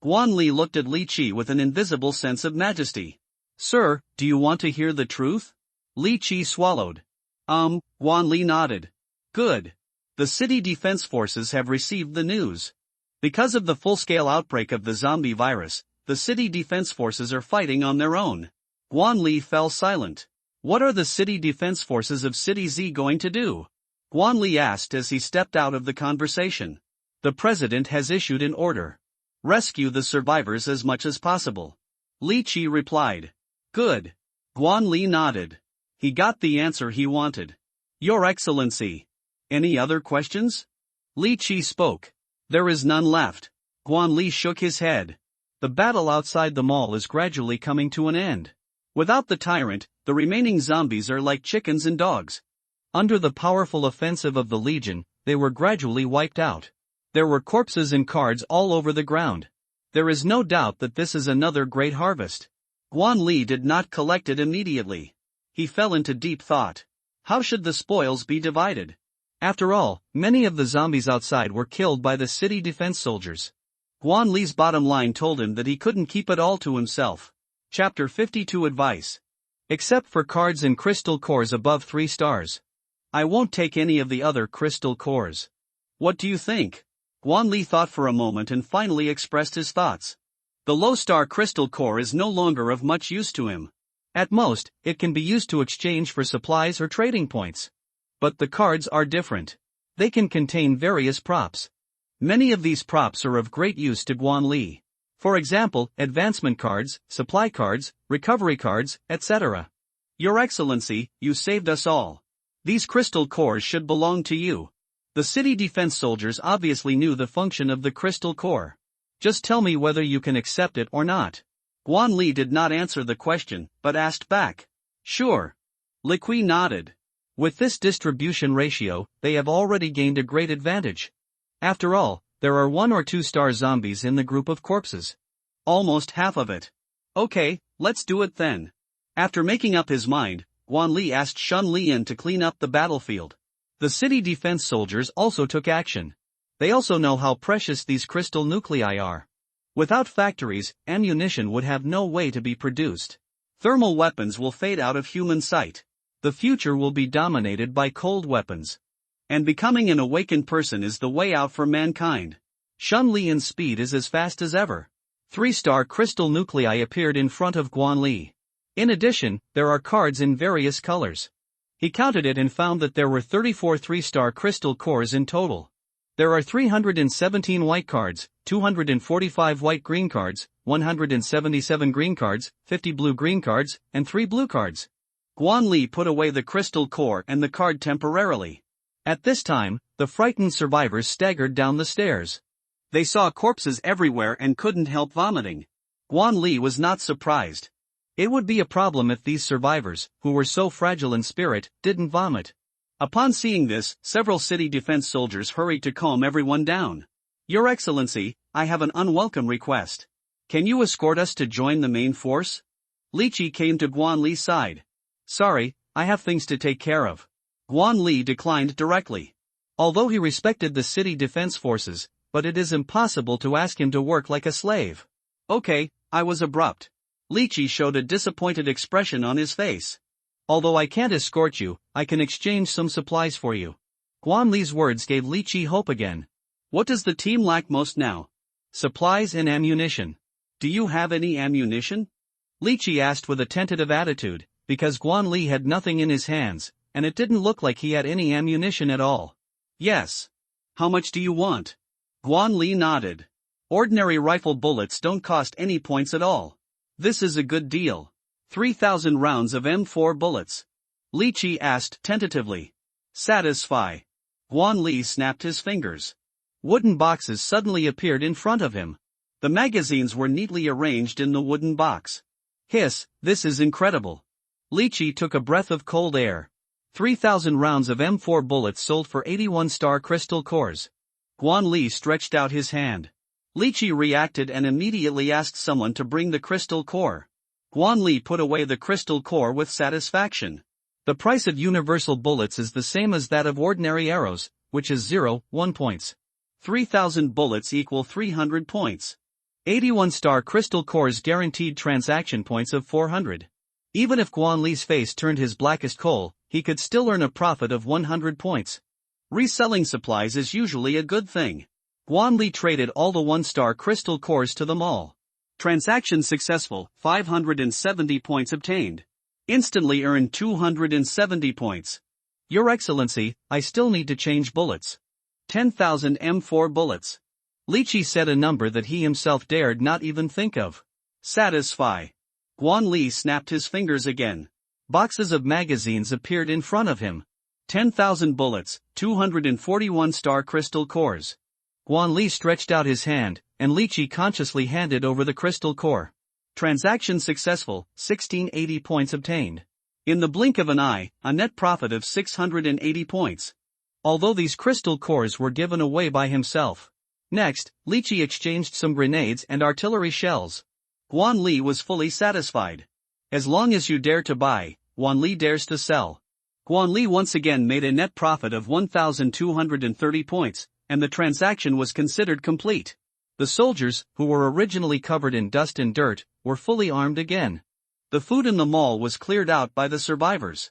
Guan Li looked at Li Qi with an invisible sense of majesty. Sir, do you want to hear the truth? Li Qi swallowed. Guan Li nodded. Good. The city defense forces have received the news. Because of the full-scale outbreak of the zombie virus, the city defense forces are fighting on their own. Guan Li fell silent. What are the city defense forces of City Z going to do? Guan Li asked as he stepped out of the conversation. The president has issued an order. Rescue the survivors as much as possible. Li Qi replied. Good. Guan Li nodded. He got the answer he wanted. Your Excellency. Any other questions? Li Qi spoke. There is none left. Guan Li shook his head. The battle outside the mall is gradually coming to an end. Without the tyrant, the remaining zombies are like chickens and dogs. Under the powerful offensive of the Legion, they were gradually wiped out. There were corpses and cards all over the ground. There is no doubt that this is another great harvest. Guan Li did not collect it immediately. He fell into deep thought. How should the spoils be divided? After all, many of the zombies outside were killed by the city defense soldiers. Guan Li's bottom line told him that he couldn't keep it all to himself. Chapter 52 Advice. Except for cards and crystal cores above 3 stars. I won't take any of the other crystal cores. What do you think? Guan Li thought for a moment and finally expressed his thoughts. The low-star crystal core is no longer of much use to him. At most, it can be used to exchange for supplies or trading points. But the cards are different. They can contain various props. Many of these props are of great use to Guan Li. For example, advancement cards, supply cards, recovery cards, etc. Your Excellency, you saved us all. These crystal cores should belong to you. The city defense soldiers obviously knew the function of the crystal core. Just tell me whether you can accept it or not. Guan Li did not answer the question, but asked back. Sure. Li Qi nodded. With this distribution ratio, they have already gained a great advantage. After all, there are 1 or 2 star zombies in the group of corpses. Almost half of it. Okay, let's do it then. After making up his mind, Guan Li asked Shun Lian to clean up the battlefield. The city defense soldiers also took action. They also know how precious these crystal nuclei are. Without factories, ammunition would have no way to be produced. Thermal weapons will fade out of human sight. The future will be dominated by cold weapons. And becoming an awakened person is the way out for mankind. Shun Lian's speed is as fast as ever. 3-star crystal nuclei appeared in front of Guan Li. In addition, there are cards in various colors. He counted it and found that there were 34 3-star crystal cores in total. There are 317 white cards, 245 white-green cards, 177 green cards, 50 blue-green cards, and 3 blue cards. Guan Li put away the crystal core and the card temporarily. At this time, the frightened survivors staggered down the stairs. They saw corpses everywhere and couldn't help vomiting. Guan Li was not surprised. It would be a problem if these survivors, who were so fragile in spirit, didn't vomit. Upon seeing this, several city defense soldiers hurried to calm everyone down. Your Excellency, I have an unwelcome request. Can you escort us to join the main force? Li Qi came to Guan Li's side. Sorry, I have things to take care of. Guan Li declined directly. Although he respected the city defense forces, but it is impossible to ask him to work like a slave. Okay, I was abrupt. Li Qi showed a disappointed expression on his face. Although I can't escort you, I can exchange some supplies for you. Guan Li's words gave Li Qi hope again. What does the team lack most now? Supplies and ammunition. Do you have any ammunition? Li Qi asked with a tentative attitude, because Guan Li had nothing in his hands, and it didn't look like he had any ammunition at all. Yes. How much do you want? Guan Li nodded. Ordinary rifle bullets don't cost any points at all. This is a good deal. 3,000 rounds of M4 bullets. Li Qi asked tentatively. Satisfy. Guan Li snapped his fingers. Wooden boxes suddenly appeared in front of him. The magazines were neatly arranged in the wooden box. Hiss, this is incredible. Li Qi took a breath of cold air. 3,000 rounds of M4 bullets sold for 81-star crystal cores. Guan Li stretched out his hand. Li Qi reacted and immediately asked someone to bring the crystal core. Guan Li put away the crystal core with satisfaction. The price of universal bullets is the same as that of ordinary arrows, which is 0, 1 points. 3,000 bullets equal 300 points. 81-star crystal cores guaranteed transaction points of 400. Even if Guan Li's face turned his blackest coal, he could still earn a profit of 100 points. Reselling supplies is usually a good thing. Guan Li traded all the 1-star crystal cores to them all. Transaction successful, 570 points obtained. Instantly earned 270 points. Your Excellency, I still need to change bullets. 10,000 M4 bullets. Lychee said a number that he himself dared not even think of. Satisfy. Guan Li snapped his fingers again. Boxes of magazines appeared in front of him. 10,000 bullets, 241-star crystal cores. Guan Li stretched out his hand, and Lychee consciously handed over the crystal core. Transaction successful, 1680 points obtained. In the blink of an eye, a net profit of 680 points. Although these crystal cores were given away by himself. Next, Lychee exchanged some grenades and artillery shells. Guan Li was fully satisfied. As long as you dare to buy, Guan Li dares to sell. Guan Li once again made a net profit of 1,230 points, and the transaction was considered complete. The soldiers, who were originally covered in dust and dirt, were fully armed again. The food in the mall was cleared out by the survivors.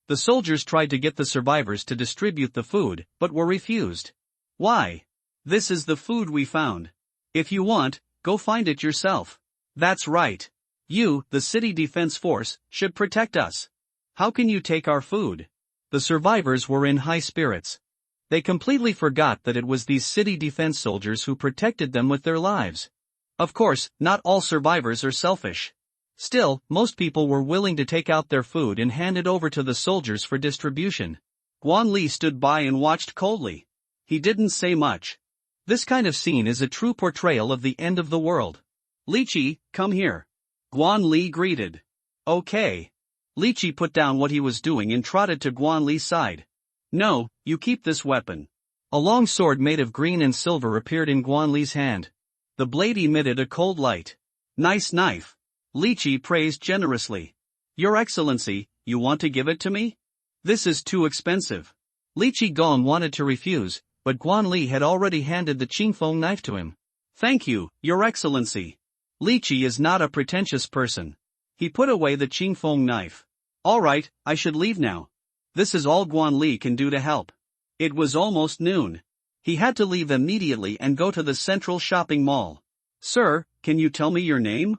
The soldiers tried to get the survivors to distribute the food, but were refused. Why? This is the food we found. If you want, go find it yourself. That's right. You, the city defense force, should protect us. How can you take our food? The survivors were in high spirits. They completely forgot that it was these city defense soldiers who protected them with their lives. Of course, not all survivors are selfish. Still, most people were willing to take out their food and hand it over to the soldiers for distribution. Guan Li stood by and watched coldly. He didn't say much. This kind of scene is a true portrayal of the end of the world. Lychee, come here. Guan Li greeted. Okay. Lychee put down what he was doing and trotted to Guan Li's side. No, you keep this weapon. A long sword made of green and silver appeared in Guan Li's hand. The blade emitted a cold light. Nice knife. Lychee praised generously. Your Excellency, you want to give it to me? This is too expensive. Lychee Gong wanted to refuse, but Guan Li had already handed the Qingfeng knife to him. Thank you, Your Excellency. Lychee is not a pretentious person. He put away the Qingfeng knife. Alright, I should leave now. This is all Guan Li can do to help. It was almost noon. He had to leave immediately and go to the central shopping mall. Sir, can you tell me your name?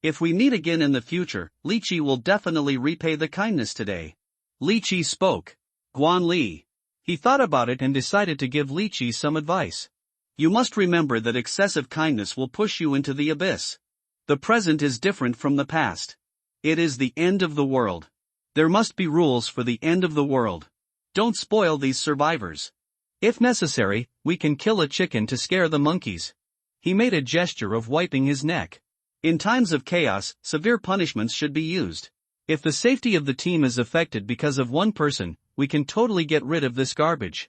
If we meet again in the future, Lychee will definitely repay the kindness today. Lychee spoke. Guan Li. He thought about it and decided to give Lychee some advice. You must remember that excessive kindness will push you into the abyss. The present is different from the past. It is the end of the world. There must be rules for the end of the world. Don't spoil these survivors. If necessary, we can kill a chicken to scare the monkeys. He made a gesture of wiping his neck. In times of chaos, severe punishments should be used. If the safety of the team is affected because of one person, we can totally get rid of this garbage.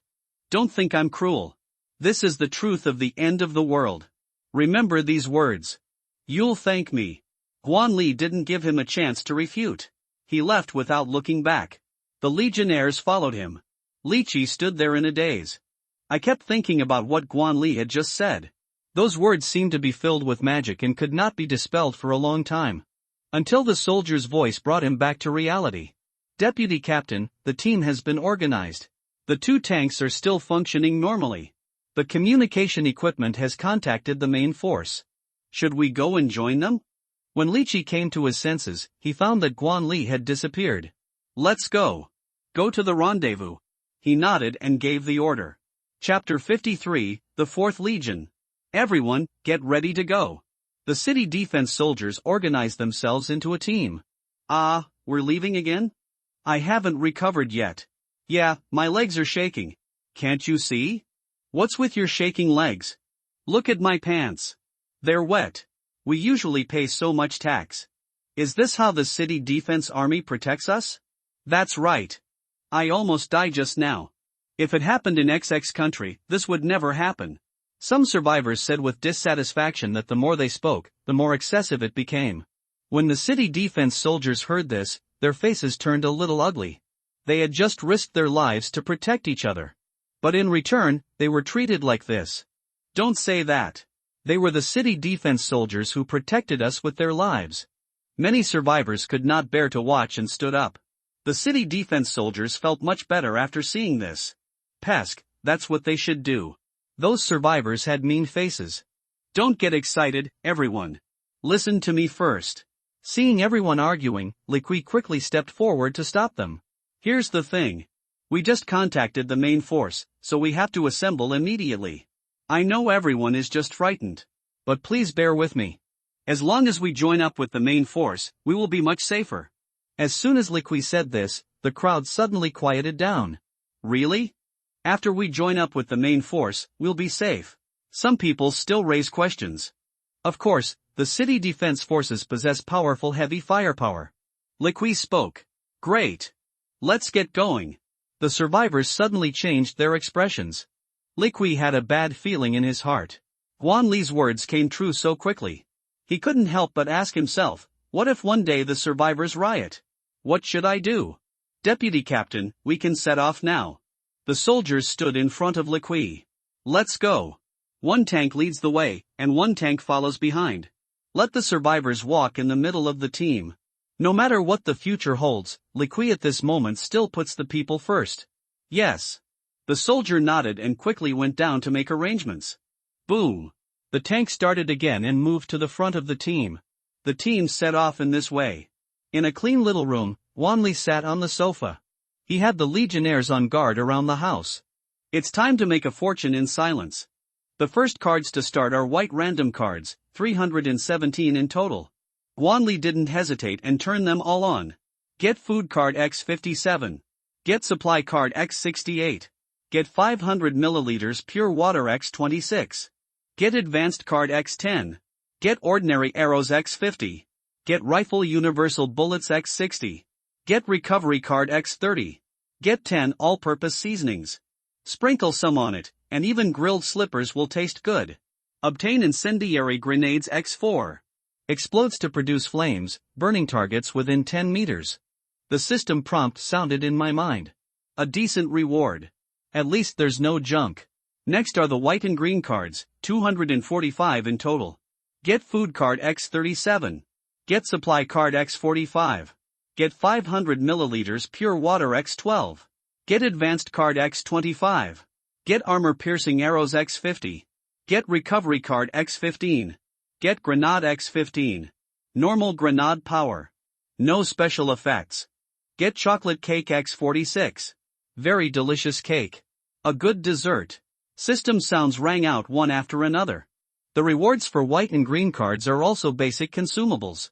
Don't think I'm cruel. This is the truth of the end of the world. Remember these words. You'll thank me. Guan Li didn't give him a chance to refute. He left without looking back. The legionnaires followed him. Lychee stood there in a daze. I kept thinking about what Guan Li had just said. Those words seemed to be filled with magic and could not be dispelled for a long time. Until the soldier's voice brought him back to reality. Deputy Captain, the team has been organized. The 2 tanks are still functioning normally. The communication equipment has contacted the main force. Should we go and join them? When Lychee came to his senses, he found that Guan Li had disappeared. Let's go. Go to the rendezvous. He nodded and gave the order. Chapter 53, The 4th Legion. Everyone, get ready to go. The city defense soldiers organized themselves into a team. We're leaving again? I haven't recovered yet. Yeah, my legs are shaking. Can't you see? What's with your shaking legs? Look at my pants. They're wet. We usually pay so much tax. Is this how the city defense army protects us? That's right. I almost died just now. If it happened in XX country, this would never happen. Some survivors said with dissatisfaction that the more they spoke, the more excessive it became. When the city defense soldiers heard this, their faces turned a little ugly. They had just risked their lives to protect each other. But in return, they were treated like this. Don't say that. They were the city defense soldiers who protected us with their lives. Many survivors could not bear to watch and stood up. The city defense soldiers felt much better after seeing this. Pesk, that's what they should do. Those survivors had mean faces. Don't get excited, everyone. Listen to me first. Seeing everyone arguing, Liqui quickly stepped forward to stop them. Here's the thing. We just contacted the main force, so we have to assemble immediately. I know everyone is just frightened. But please bear with me. As long as we join up with the main force, we will be much safer. As soon as Liqui said this, the crowd suddenly quieted down. Really? After we join up with the main force, we'll be safe. Some people still raise questions. Of course, the city defense forces possess powerful heavy firepower. Liqui spoke. Great. Let's get going. The survivors suddenly changed their expressions. Liqui had a bad feeling in his heart. Guan Li's words came true so quickly. He couldn't help but ask himself, what if one day the survivors riot? What should I do? Deputy Captain, we can set off now. The soldiers stood in front of Liqui. Let's go. One tank leads the way, and one tank follows behind. Let the survivors walk in the middle of the team. No matter what the future holds, Liqui at this moment still puts the people first. Yes. The soldier nodded and quickly went down to make arrangements. Boom. The tank started again and moved to the front of the team. The team set off in this way. In a clean little room, Wanli sat on the sofa. He had the legionnaires on guard around the house. It's time to make a fortune in silence. The first cards to start are white random cards, 317 in total. Wanli didn't hesitate and turned them all on. Get food card X57. Get supply card X68. Get 500 milliliters pure water X26. Get advanced card X10. Get ordinary arrows X50. Get rifle universal bullets X60. Get recovery card X30. Get 10 all-purpose seasonings. Sprinkle some on it, and even grilled slippers will taste good. Obtain incendiary grenades X4. Explodes to produce flames, burning targets within 10 meters. The system prompt sounded in my mind. A decent reward. At least there's no junk. Next are the white and green cards, 245 in total. Get food card X37. Get supply card X45. Get 500 milliliters pure water X12. Get advanced card X25. Get armor piercing arrows X50. Get recovery card X15. Get grenade X15. Normal grenade power. No special effects. Get chocolate cake X46. Very delicious cake. A good dessert. System sounds rang out one after another. The rewards for white and green cards are also basic consumables.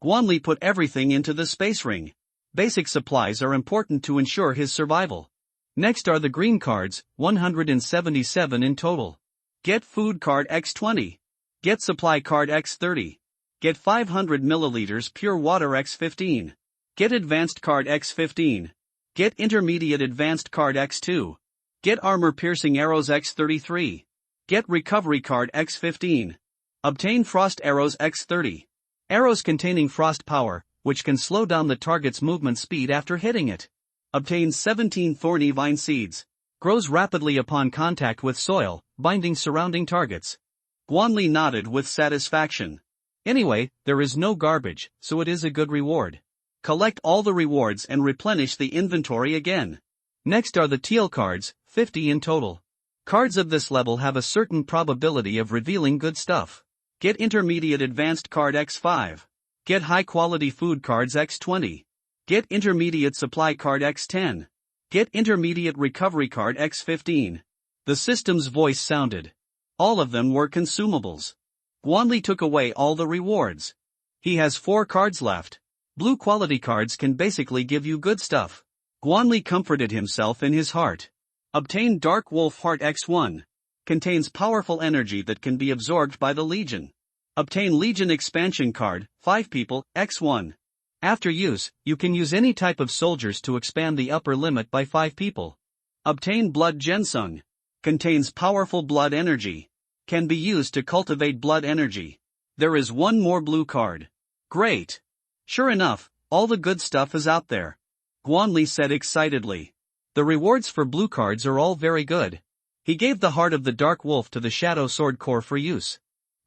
Guanli put everything into the space ring. Basic supplies are important to ensure his survival. Next are the green cards, 177 in total. Get food card X20. Get supply card X30. Get 500 milliliters pure water X15. Get advanced card X15. Get intermediate advanced card X2. Get armor piercing arrows X33. Get recovery card X15. Obtain frost arrows X30. Arrows containing frost power, which can slow down the target's movement speed after hitting it. Obtain 17 thorny vine seeds. Grows rapidly upon contact with soil, binding surrounding targets. Guanli nodded with satisfaction. Anyway, there is no garbage, so it is a good reward. Collect all the rewards and replenish the inventory again. Next are the teal cards, 50 in total. Cards of this level have a certain probability of revealing good stuff. Get intermediate advanced card X5. Get high quality food cards X20. Get intermediate supply card X10. Get intermediate recovery card X15. The system's voice sounded. All of them were consumables. Guanli took away all the rewards. He has 4 cards left. Blue quality cards can basically give you good stuff. Guanli comforted himself in his heart. Obtain Dark Wolf Heart X1. Contains powerful energy that can be absorbed by the Legion. Obtain Legion Expansion Card, 5 people, X1. After use, you can use any type of soldiers to expand the upper limit by 5 people. Obtain Blood Gensung. Contains powerful blood energy. Can be used to cultivate blood energy. There is one more blue card. Great. Sure enough, all the good stuff is out there. Guanli said excitedly. The rewards for blue cards are all very good. He gave the heart of the Dark Wolf to the Shadow Sword Core for use.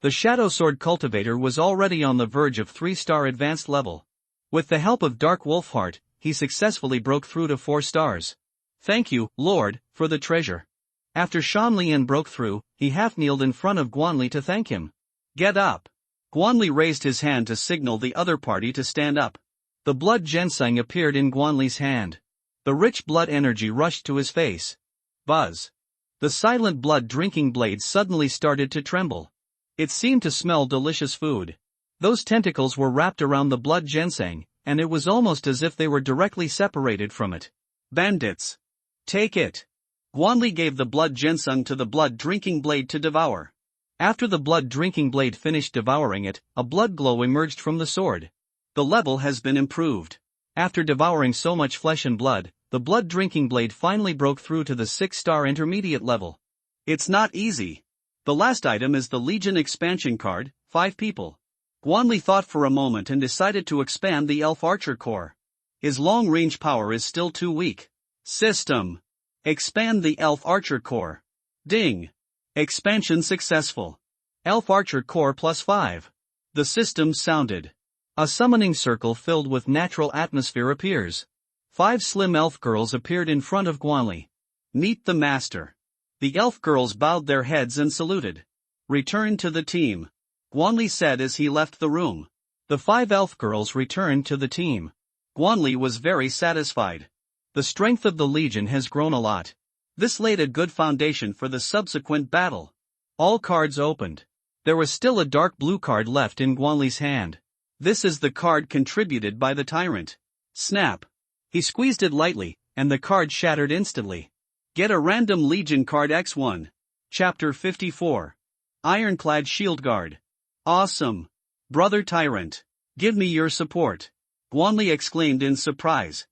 The Shadow Sword Cultivator was already on the verge of 3-star advanced level. With the help of Dark Wolf Heart, he successfully broke through to 4 stars. Thank you, Lord, for the treasure. After Shan Lian broke through, he half-kneeled in front of Guanli to thank him. Get up. Guanli raised his hand to signal the other party to stand up. The blood ginseng appeared in Guanli's hand. The rich blood energy rushed to his face. Buzz. The silent blood drinking blade suddenly started to tremble. It seemed to smell delicious food. Those tentacles were wrapped around the blood ginseng, and it was almost as if they were directly separated from it. Bandits. Take it. Guanli gave the blood ginseng to the blood drinking blade to devour. After the blood drinking blade finished devouring it, a blood glow emerged from the sword. The level has been improved. After devouring so much flesh and blood, the blood drinking blade finally broke through to the 6-star intermediate level. It's not easy. The last item is the Legion expansion card, 5 people. Guanli thought for a moment and decided to expand the Elf Archer Core. His long-range power is still too weak. System. Expand the Elf Archer Core. Ding. Expansion successful. Elf Archer Core plus 5. The system sounded. A summoning circle filled with natural atmosphere appears. 5 slim elf girls appeared in front of Guanli. Meet the master. The elf girls bowed their heads and saluted. Return to the team. Guanli said as he left the room. The 5 elf girls returned to the team. Guanli was very satisfied. The strength of the Legion has grown a lot. This laid a good foundation for the subsequent battle. All cards opened. There was still a dark blue card left in Guanli's hand. This is the card contributed by the tyrant. Snap. He squeezed it lightly, and the card shattered instantly. Get a random Legion card X1. Chapter 54. Ironclad Shield Guard. Awesome. Brother Tyrant. Give me your support. Guanli exclaimed in surprise.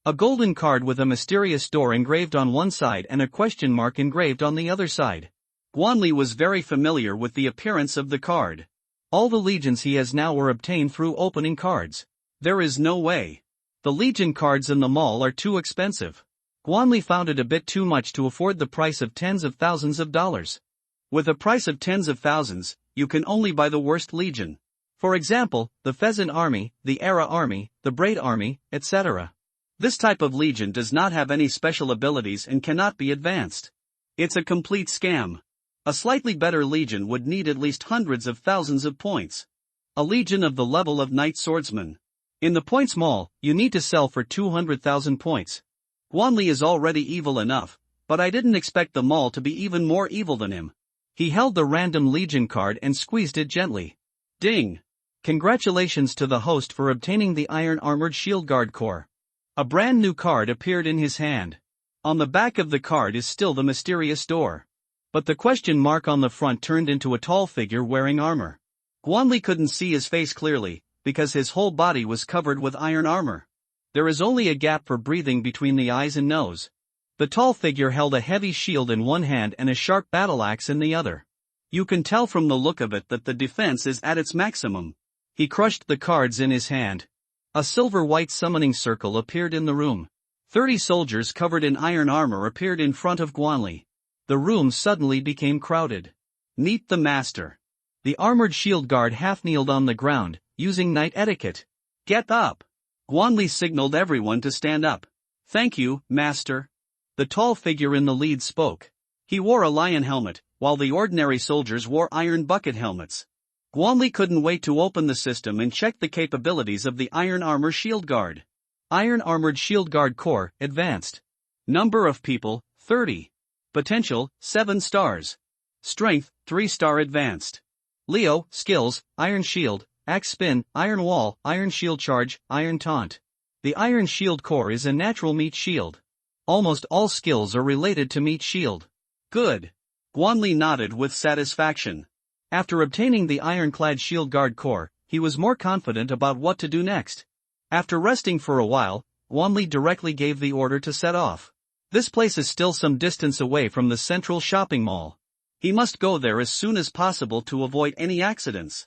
A golden card with a mysterious door engraved on one side and a question mark engraved on the other side. Guanli was very familiar with the appearance of the card. All the legions he has now were obtained through opening cards. There is no way. The Legion cards in the mall are too expensive. Guanli found it a bit too much to afford the price of tens of thousands of dollars. With a price of tens of thousands, you can only buy the worst Legion. For example, the Pheasant Army, the Era Army, the Braid Army, etc. This type of Legion does not have any special abilities and cannot be advanced. It's a complete scam. A slightly better Legion would need at least hundreds of thousands of points. A Legion of the level of Knight Swordsman. In the Points Mall, you need to sell for 200,000 points. Guanli is already evil enough, but I didn't expect the mall to be even more evil than him. He held the random Legion card and squeezed it gently. Ding! Congratulations to the host for obtaining the Iron Armored Shield Guard Core. A brand new card appeared in his hand. On the back of the card is still the mysterious door. But the question mark on the front turned into a tall figure wearing armor. Guanli couldn't see his face clearly, because his whole body was covered with iron armor. There is only a gap for breathing between the eyes and nose. The tall figure held a heavy shield in one hand and a sharp battle axe in the other. You can tell from the look of it that the defense is at its maximum. He crushed the cards in his hand. A silver-white summoning circle appeared in the room. 30 soldiers covered in iron armor appeared in front of Guanli. The room suddenly became crowded. Meet the master. The armored shield guard half-kneeled on the ground, using knight etiquette. Get up! Guanli signaled everyone to stand up. Thank you, master. The tall figure in the lead spoke. He wore a lion helmet, while the ordinary soldiers wore iron bucket helmets. Guanli couldn't wait to open the system and check the capabilities of the Iron Armor Shield Guard. Iron Armored Shield Guard Core, Advanced. Number of people, 30. Potential, 7 stars. Strength, 3-star Advanced. Leo, Skills, Iron Shield, Axe Spin, Iron Wall, Iron Shield Charge, Iron Taunt. The Iron Shield Core is a natural meat shield. Almost all skills are related to meat shield. Good. Guanli nodded with satisfaction. After obtaining the Ironclad Shield Guard Core, he was more confident about what to do next. After resting for a while, Guanli directly gave the order to set off. This place is still some distance away from the central shopping mall. He must go there as soon as possible to avoid any accidents.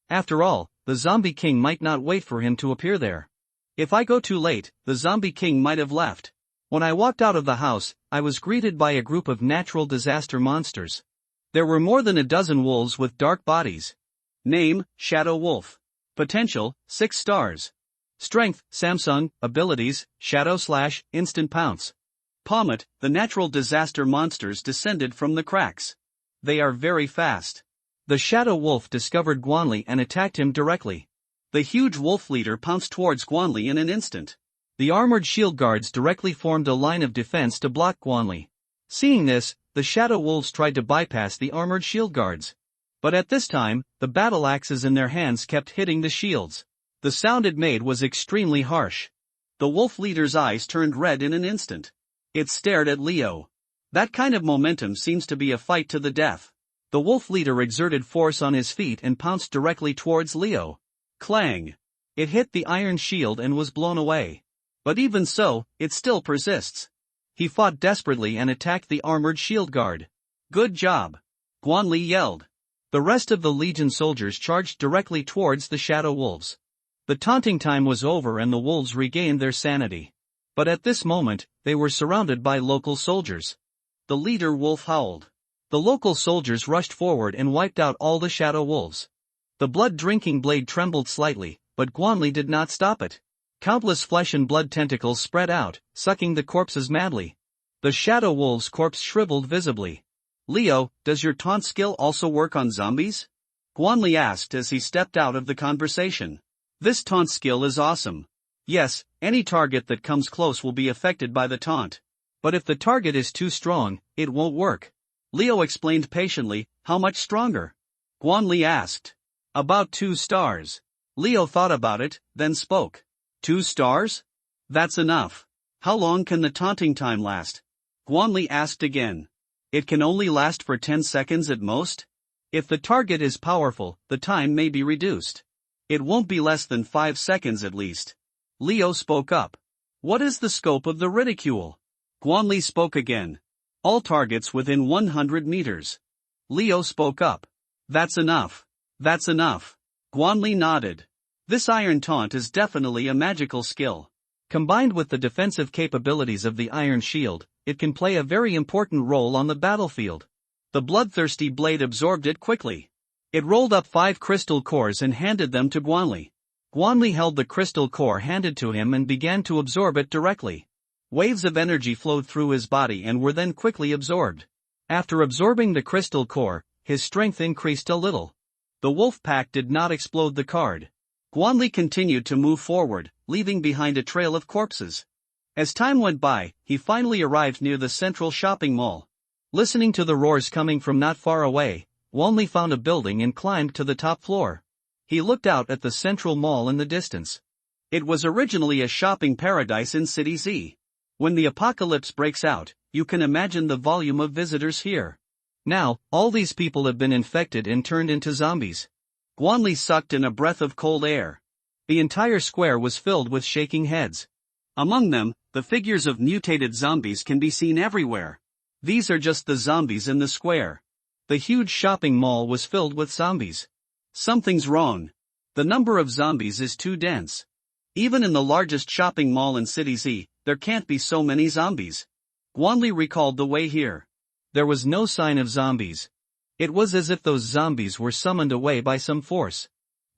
After all, the Zombie King might not wait for him to appear there. If I go too late, the Zombie King might have left. When I walked out of the house, I was greeted by a group of natural disaster monsters. There were more than a dozen wolves with dark bodies. Name, Shadow Wolf. Potential, 6 stars. Strength, Samsung. Abilities, Shadow/Instant Pounce. Pommet, the natural disaster monsters descended from the cracks. They are very fast. The Shadow Wolf discovered Guanli and attacked him directly. The huge wolf leader pounced towards Guanli in an instant. The armored shield guards directly formed a line of defense to block Guanli. Seeing this, the Shadow Wolves tried to bypass the armored shield guards. But at this time, the battle axes in their hands kept hitting the shields. The sound it made was extremely harsh. The wolf leader's eyes turned red in an instant. It stared at Leo. That kind of momentum seems to be a fight to the death. The wolf leader exerted force on his feet and pounced directly towards Leo. Clang! It hit the iron shield and was blown away. But even so, it still persists. He fought desperately and attacked the armored shield guard. Good job! Guanli yelled. The rest of the Legion soldiers charged directly towards the Shadow Wolves. The taunting time was over and the wolves regained their sanity. But at this moment, they were surrounded by local soldiers. The leader wolf howled. The local soldiers rushed forward and wiped out all the Shadow Wolves. The blood-drinking blade trembled slightly, but Guanli did not stop it. Countless flesh and blood tentacles spread out, sucking the corpses madly. The Shadow Wolf's corpse shriveled visibly. Leo, does your taunt skill also work on zombies? Guanli asked as he stepped out of the conversation. This taunt skill is awesome. Yes, any target that comes close will be affected by the taunt. But if the target is too strong, it won't work. Leo explained patiently. How much stronger? Guanli asked. About 2 stars. Leo thought about it, then spoke. 2 stars? That's enough. How long can the taunting time last? Guanli asked again. It can only last for 10 seconds at most. If the target is powerful, the time may be reduced. It won't be less than 5 seconds at least. Leo spoke up. What is the scope of the ridicule? Guanli spoke again. All targets within 100 meters. Leo spoke up. That's enough. That's enough. Guanli nodded. This iron taunt is definitely a magical skill. Combined with the defensive capabilities of the iron shield, it can play a very important role on the battlefield. The bloodthirsty blade absorbed it quickly. It rolled up 5 crystal cores and handed them to Guanli. Guanli held the crystal core handed to him and began to absorb it directly. Waves of energy flowed through his body and were then quickly absorbed. After absorbing the crystal core, his strength increased a little. The wolf pack did not explode the card. Guanli continued to move forward, leaving behind a trail of corpses. As time went by, he finally arrived near the central shopping mall. Listening to the roars coming from not far away, Guanli found a building and climbed to the top floor. He looked out at the central mall in the distance. It was originally a shopping paradise in City Z. When the apocalypse breaks out, you can imagine the volume of visitors here. Now, all these people have been infected and turned into zombies. Guanli sucked in a breath of cold air. The entire square was filled with shaking heads. Among them, the figures of mutated zombies can be seen everywhere. These are just the zombies in the square. The huge shopping mall was filled with zombies. Something's wrong. The number of zombies is too dense. Even in the largest shopping mall in City Z, there can't be so many zombies. Guanli recalled the way here. There was no sign of zombies. It was as if those zombies were summoned away by some force.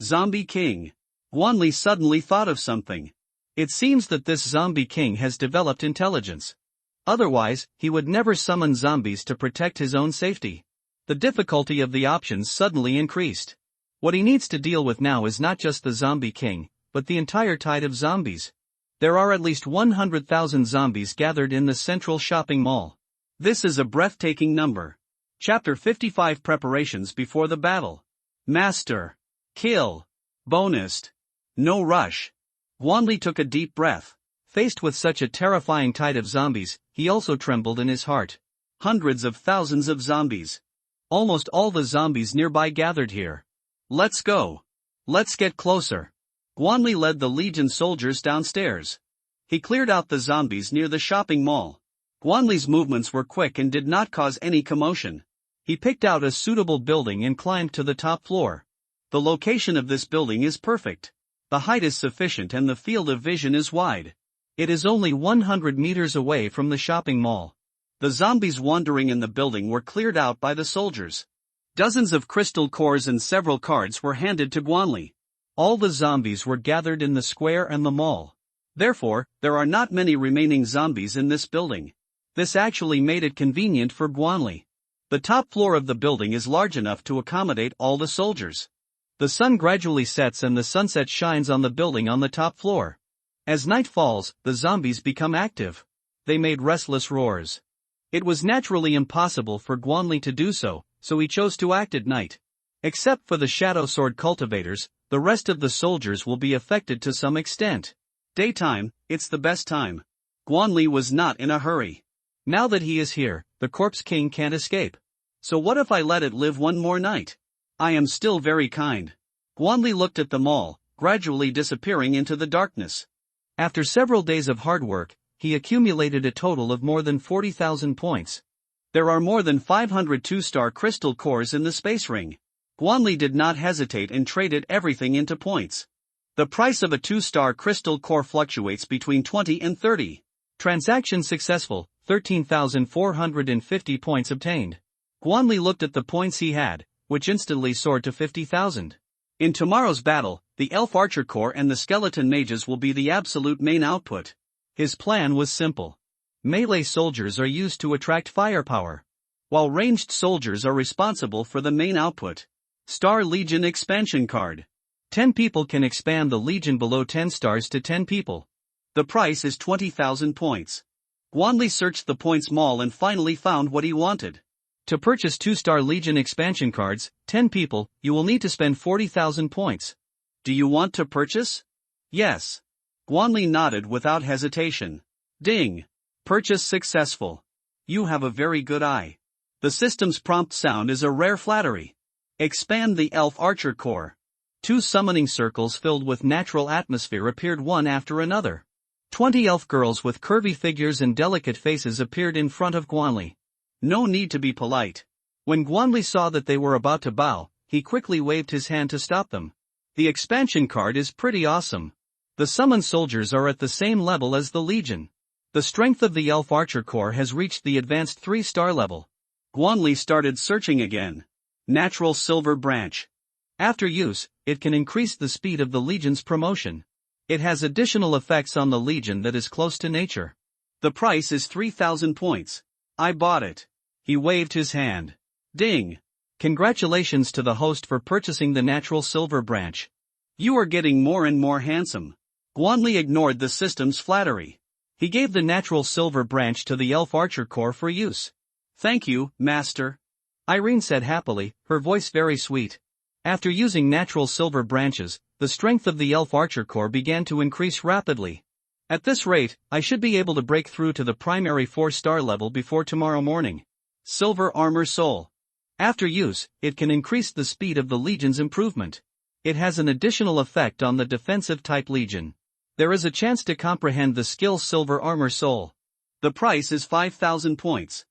Zombie King. Guanli suddenly thought of something. It seems that this Zombie King has developed intelligence. Otherwise, he would never summon zombies to protect his own safety. The difficulty of the options suddenly increased. What he needs to deal with now is not just the Zombie King, but the entire tide of zombies. There are at least 100,000 zombies gathered in the central shopping mall. This is a breathtaking number. Chapter 55 Preparations before the battle. Master. Kill. Bonused. No rush. Guanli took a deep breath. Faced with such a terrifying tide of zombies, he also trembled in his heart. Hundreds of thousands of zombies. Almost all the zombies nearby gathered here. Let's go. Let's get closer. Guanli led the Legion soldiers downstairs. He cleared out the zombies near the shopping mall. Guanli's movements were quick and did not cause any commotion. He picked out a suitable building and climbed to the top floor. The location of this building is perfect. The height is sufficient and the field of vision is wide. It is only 100 meters away from the shopping mall. The zombies wandering in the building were cleared out by the soldiers. Dozens of crystal cores and several cards were handed to Guanli. All the zombies were gathered in the square and the mall. Therefore, there are not many remaining zombies in this building. This actually made it convenient for Guanli. The top floor of the building is large enough to accommodate all the soldiers. The sun gradually sets and the sunset shines on the building on the top floor. As night falls, the zombies become active. They made restless roars. It was naturally impossible for Guanli to do so, so he chose to act at night. Except for the shadow sword cultivators, the rest of the soldiers will be affected to some extent. Daytime, it's the best time. Guanli was not in a hurry. Now that he is here, the Corpse King can't escape. So what if I let it live one more night? I am still very kind. Guanli looked at the mall, gradually disappearing into the darkness. After several days of hard work, he accumulated a total of more than 40,000 points. There are more than 500 two-star crystal cores in the space ring. Guanli did not hesitate and traded everything into points. The price of a two-star crystal core fluctuates between 20 and 30. Transaction successful, 13,450 points obtained. Guanli looked at the points he had, which instantly soared to 50,000. In tomorrow's battle, the Elf Archer Corps and the Skeleton Mages will be the absolute main output. His plan was simple. Melee soldiers are used to attract firepower, while ranged soldiers are responsible for the main output. Star Legion Expansion Card. 10 people can expand the Legion below 10 stars to 10 people. The price is 20,000 points. Guanli searched the points mall and finally found what he wanted. To purchase 2-star Legion expansion cards, 10 people, you will need to spend 40,000 points. Do you want to purchase? Yes. Guanli nodded without hesitation. Ding! Purchase successful. You have a very good eye. The system's prompt sound is a rare flattery. Expand the Elf Archer Corps. 2 summoning circles filled with natural atmosphere appeared one after another. 20 elf girls with curvy figures and delicate faces appeared in front of Guanli. No need to be polite. When Guanli saw that they were about to bow, he quickly waved his hand to stop them. The expansion card is pretty awesome. The summoned soldiers are at the same level as the Legion. The strength of the Elf Archer Corps has reached the advanced 3-star level. Guanli started searching again. Natural Silver Branch. After use, it can increase the speed of the Legion's promotion. It has additional effects on the Legion that is close to nature. The price is 3,000 points. I bought it. He waved his hand. Ding! Congratulations to the host for purchasing the Natural Silver Branch. You are getting more and more handsome. Guanli ignored the system's flattery. He gave the Natural Silver Branch to the Elf Archer Corps for use. Thank you, Master. Irene said happily, her voice very sweet. After using Natural Silver Branches, the strength of the Elf Archer Corps began to increase rapidly. At this rate, I should be able to break through to the primary 4-star level before tomorrow morning. Silver Armor Soul. After use, it can increase the speed of the Legion's improvement. It has an additional effect on the defensive type Legion. There is a chance to comprehend the skill Silver Armor Soul. The price is 5,000 points.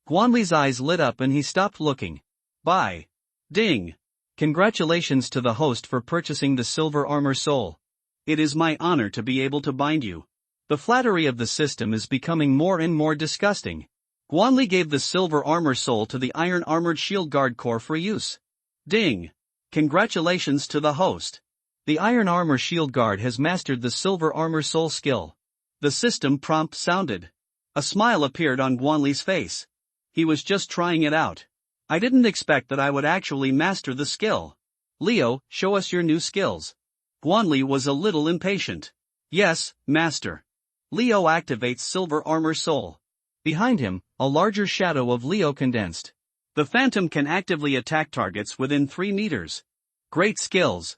Guanli's eyes lit up and he stopped looking. Buy. Ding! Congratulations to the host for purchasing the Silver Armor Soul. It is my honor to be able to bind you. The flattery of the system is becoming more and more disgusting. Guanli gave the Silver Armor Soul to the Iron Armored Shield Guard Corps for use. Ding! Congratulations to the host. The Iron Armor Shield Guard has mastered the Silver Armor Soul skill. The system prompt sounded. A smile appeared on Guanli's face. He was just trying it out. I didn't expect that I would actually master the skill. Leo, show us your new skills. Guanli was a little impatient. Yes, Master. Leo activates Silver Armor Soul. Behind him, a larger shadow of Leo condensed. The Phantom can actively attack targets within 3 meters. Great skills.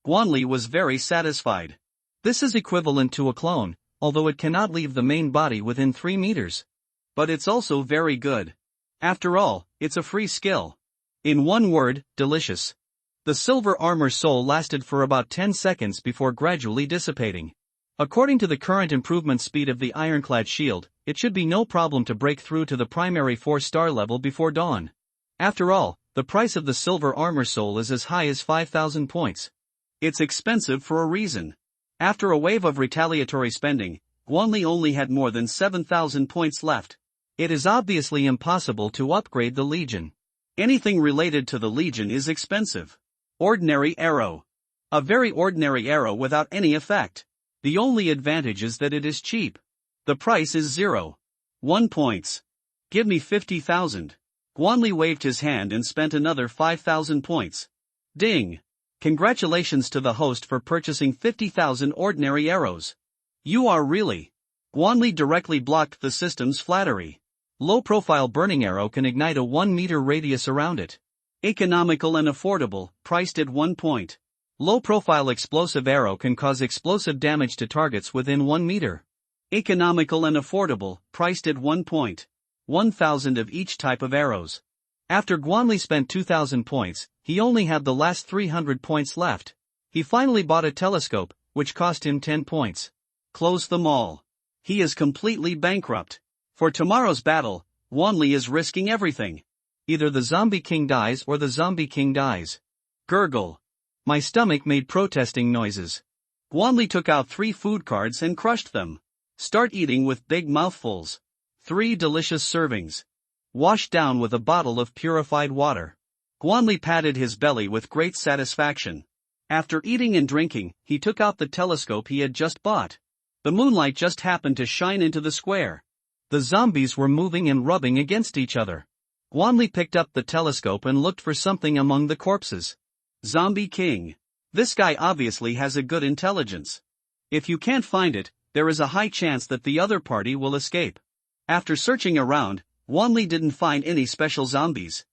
Guanli was very satisfied. This is equivalent to a clone, although it cannot leave the main body within 3 meters. But it's also very good. After all, it's a free skill. In one word, delicious. The Silver Armor Soul lasted for about 10 seconds before gradually dissipating. According to the current improvement speed of the Ironclad Shield, it should be no problem to break through to the primary 4-star level before dawn. After all, the price of the Silver Armor Soul is as high as 5,000 points. It's expensive for a reason. After a wave of retaliatory spending, Guanli only had more than 7,000 points left. It is obviously impossible to upgrade the Legion. Anything related to the Legion is expensive. Ordinary arrow. A very ordinary arrow without any effect. The only advantage is that it is cheap. The price is 0.1 points. Give me 50,000. Guanli waved his hand and spent another 5,000 points. Ding! Congratulations to the host for purchasing 50,000 ordinary arrows. You are really. Guanli directly blocked the system's flattery. Low-profile burning arrow can ignite a 1-meter radius around it. Economical and affordable, priced at 1 point. Low-profile explosive arrow can cause explosive damage to targets within 1 meter. Economical and affordable, priced at 1 point. 1,000 of each type of arrows. After Guanli spent 2,000 points, he only had the last 300 points left. He finally bought a telescope, which cost him 10 points. Close them all. He is completely bankrupt. For tomorrow's battle, Guanli is risking everything. Either the Zombie King dies or the Zombie King dies. Gurgle. My stomach made protesting noises. Guanli took out 3 food cards and crushed them. Start eating with big mouthfuls. 3 delicious servings. Washed down with a bottle of purified water. Guanli patted his belly with great satisfaction. After eating and drinking, he took out the telescope he had just bought. The moonlight just happened to shine into the square. The zombies were moving and rubbing against each other. Guanli picked up the telescope and looked for something among the corpses. Zombie King. This guy obviously has a good intelligence. If you can't find it, there is a high chance that the other party will escape. After searching around, Guanli didn't find any special zombies.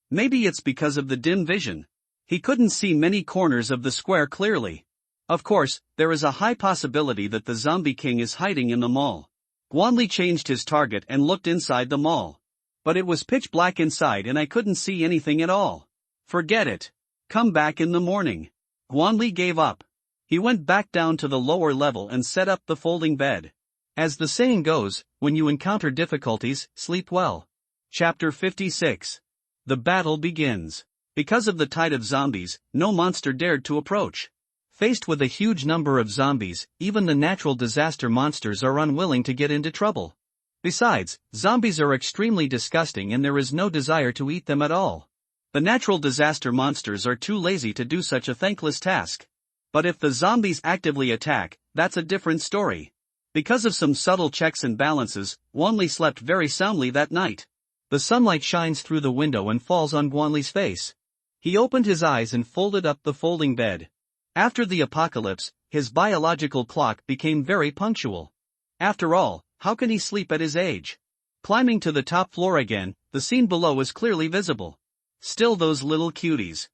Maybe it's because of the dim vision. He couldn't see many corners of the square clearly. Of course, there is a high possibility that the Zombie King is hiding in the mall. Guanli changed his target and looked inside the mall. But it was pitch black inside and I couldn't see anything at all. Forget it. Come back in the morning. Guanli gave up. He went back down to the lower level and set up the folding bed. As the saying goes, when you encounter difficulties, sleep well. Chapter 56. The battle begins. Because of the tide of zombies, no monster dared to approach. Faced with a huge number of zombies, even the natural disaster monsters are unwilling to get into trouble. Besides, zombies are extremely disgusting and there is no desire to eat them at all. The natural disaster monsters are too lazy to do such a thankless task. But if the zombies actively attack, that's a different story. Because of some subtle checks and balances, Guanli slept very soundly that night. The sunlight shines through the window and falls on Guanli's face. He opened his eyes and folded up the folding bed. After the apocalypse, his biological clock became very punctual. After all, how can he sleep at his age? Climbing to the top floor again, the scene below is clearly visible. Still those little cuties.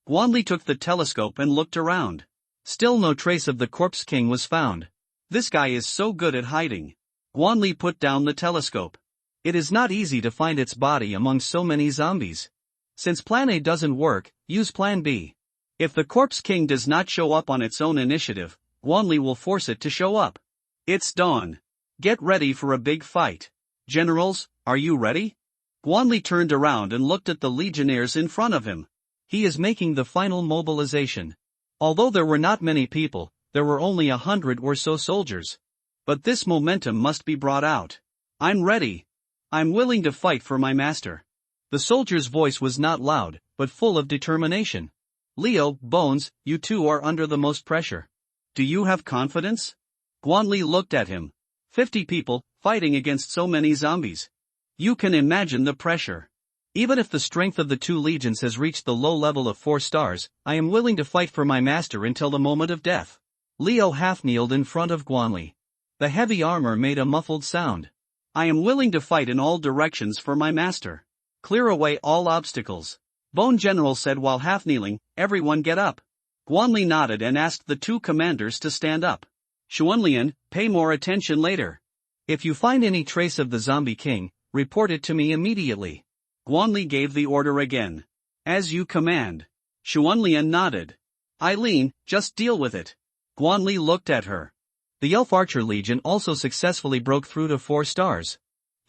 Guanli took the telescope and looked around. Still no trace of the Corpse King was found. This guy is so good at hiding. Guanli put down the telescope. It is not easy to find its body among so many zombies. Since Plan A doesn't work, use Plan B. If the Corpse King does not show up on its own initiative, Guanli will force it to show up. It's dawn. Get ready for a big fight. Generals, are you ready? Guanli turned around and looked at the legionnaires in front of him. He is making the final mobilization. Although there were not many people, there were only 100 or so soldiers. But this momentum must be brought out. I'm ready. I'm willing to fight for my master. The soldier's voice was not loud, but full of determination. Leo, Bones, you two are under the most pressure. Do you have confidence? Guanli looked at him. 50 people, fighting against so many zombies. You can imagine the pressure. Even if the strength of the 2 legions has reached the low level of 4 stars, I am willing to fight for my master until the moment of death. Leo half-kneeled in front of Guanli. The heavy armor made a muffled sound. I am willing to fight in all directions for my master. Clear away all obstacles. Bone General said while half-kneeling, everyone get up. Guanli nodded and asked the 2 commanders to stand up. Xuanlian, pay more attention later. If you find any trace of the Zombie King, report it to me immediately. Guanli gave the order again. As you command. Xuanlian nodded. Eileen, just deal with it. Guanli looked at her. The Elf Archer Legion also successfully broke through to 4 stars.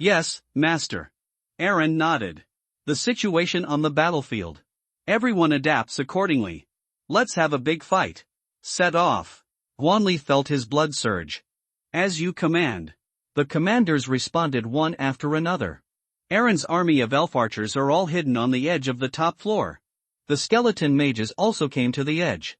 Yes, Master. Aaron nodded. The situation on the battlefield. Everyone adapts accordingly. Let's have a big fight. Set off. Guanli felt his blood surge. As you command. The commanders responded one after another. Aaron's army of elf archers are all hidden on the edge of the top floor. The skeleton mages also came to the edge.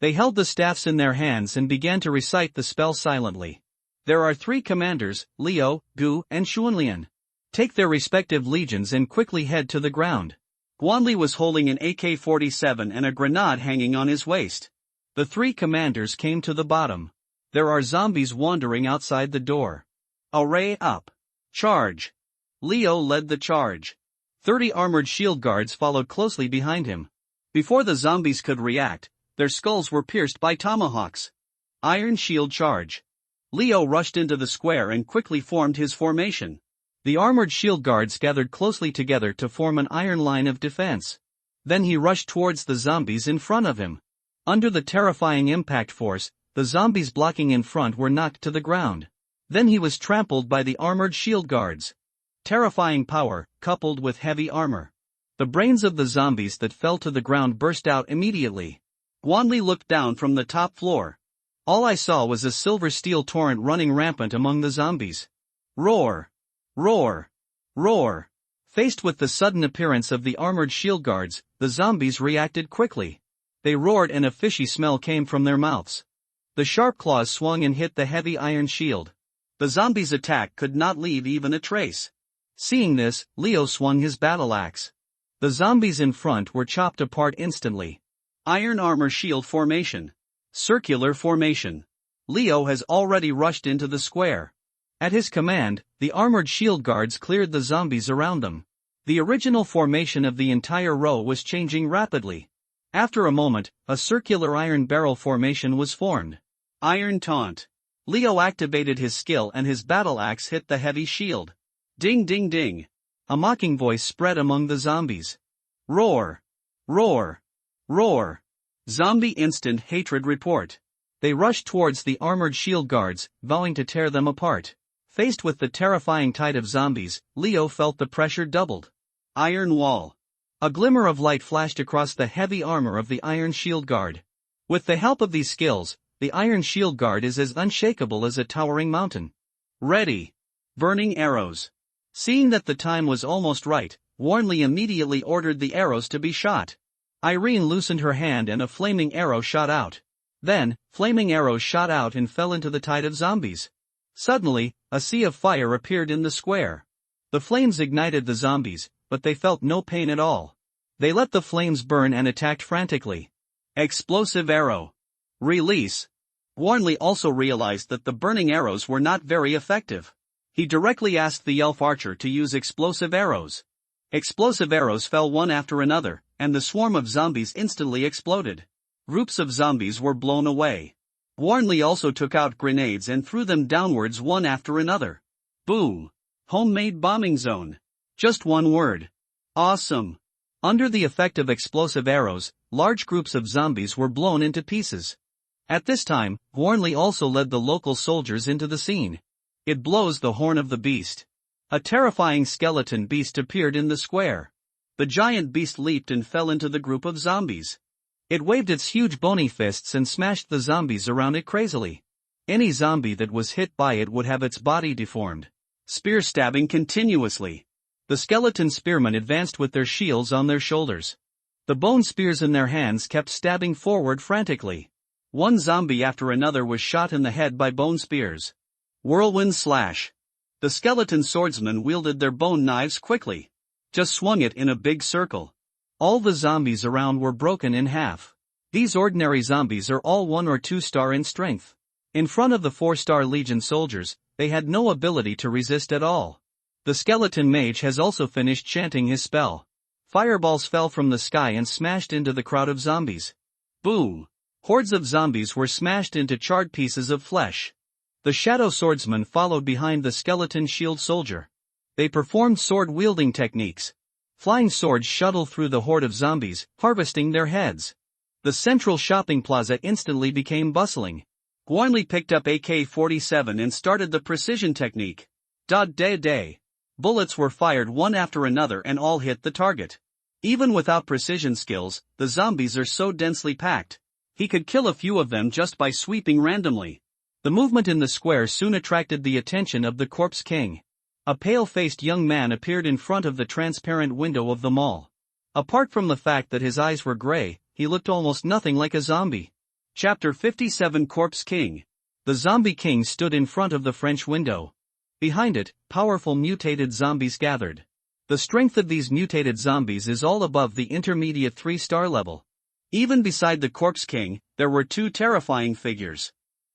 They held the staffs in their hands and began to recite the spell silently. There are 3 commanders, Leo, Gu, and Xuanlian. Take their respective legions and quickly head to the ground. Guanli was holding an AK-47 and a grenade hanging on his waist. The 3 commanders came to the bottom. There are zombies wandering outside the door. Array up. Charge. Leo led the charge. 30 armored shield guards followed closely behind him. Before the zombies could react, their skulls were pierced by tomahawks. Iron shield charge. Leo rushed into the square and quickly formed his formation. The armored shield guards gathered closely together to form an iron line of defense. Then he rushed towards the zombies in front of him. Under the terrifying impact force, the zombies blocking in front were knocked to the ground. Then he was trampled by the armored shield guards. Terrifying power, coupled with heavy armor. The brains of the zombies that fell to the ground burst out immediately. Guanli looked down from the top floor. All I saw was a silver steel torrent running rampant among the zombies. Roar! Roar! Roar! Faced with the sudden appearance of the armored shield guards, the zombies reacted quickly. They roared and a fishy smell came from their mouths. The sharp claws swung and hit the heavy iron shield. The zombies' attack could not leave even a trace. Seeing this, Leo swung his battle axe. The zombies in front were chopped apart instantly. Iron armor shield formation. Circular formation. Leo has already rushed into the square. At his command, the armored shield guards cleared the zombies around them. The original formation of the entire row was changing rapidly. After a moment, a circular iron barrel formation was formed. Iron taunt. Leo activated his skill and his battle axe hit the heavy shield. Ding ding ding. A mocking voice spread among the zombies. Roar! Roar! Roar! Zombie instant hatred report. They rushed towards the armored shield guards, vowing to tear them apart. Faced with the terrifying tide of zombies, Leo felt the pressure doubled. Iron wall. A glimmer of light flashed across the heavy armor of the iron shield guard. With the help of these skills, the iron shield guard is as unshakable as a towering mountain. Ready. Burning arrows. Seeing that the time was almost right, Warnley immediately ordered the arrows to be shot. Irene loosened her hand and a flaming arrow shot out. Then, flaming arrows shot out and fell into the tide of zombies. Suddenly, a sea of fire appeared in the square. The flames ignited the zombies, but they felt no pain at all. They let the flames burn and attacked frantically. Explosive arrow. Release. Warnley also realized that the burning arrows were not very effective. He directly asked the elf archer to use explosive arrows. Explosive arrows fell one after another, and the swarm of zombies instantly exploded. Groups of zombies were blown away. Warnley also took out grenades and threw them downwards one after another. Boom! Homemade bombing zone. Just one word. Awesome! Under the effect of explosive arrows, large groups of zombies were blown into pieces. At this time, Warnley also led the local soldiers into the scene. It blows the horn of the beast. A terrifying skeleton beast appeared in the square. The giant beast leaped and fell into the group of zombies. It waved its huge bony fists and smashed the zombies around it crazily. Any zombie that was hit by it would have its body deformed. Spear stabbing continuously. The skeleton spearmen advanced with their shields on their shoulders. The bone spears in their hands kept stabbing forward frantically. One zombie after another was shot in the head by bone spears. Whirlwind slash. The skeleton swordsmen wielded their bone knives quickly. Just swung it in a big circle. All the zombies around were broken in half. These ordinary zombies are all 1 or 2 star in strength. In front of the 4-star Legion soldiers, they had no ability to resist at all. The skeleton mage has also finished chanting his spell. Fireballs fell from the sky and smashed into the crowd of zombies. Boom! Hordes of zombies were smashed into charred pieces of flesh. The shadow swordsman followed behind the skeleton shield soldier. They performed sword-wielding techniques. Flying swords shuttled through the horde of zombies, harvesting their heads. The central shopping plaza instantly became bustling. Warnley picked up AK-47 and started the precision technique. Day. Bullets were fired one after another and all hit the target. Even without precision skills, the zombies are so densely packed. He could kill a few of them just by sweeping randomly. The movement in the square soon attracted the attention of the Corpse King. A pale-faced young man appeared in front of the transparent window of the mall. Apart from the fact that his eyes were gray, he looked almost nothing like a zombie. Chapter 57 Corpse King. The Zombie King stood in front of the French window. Behind it, powerful mutated zombies gathered. The strength of these mutated zombies is all above the intermediate 3-star level. Even beside the Corpse King, there were two terrifying figures.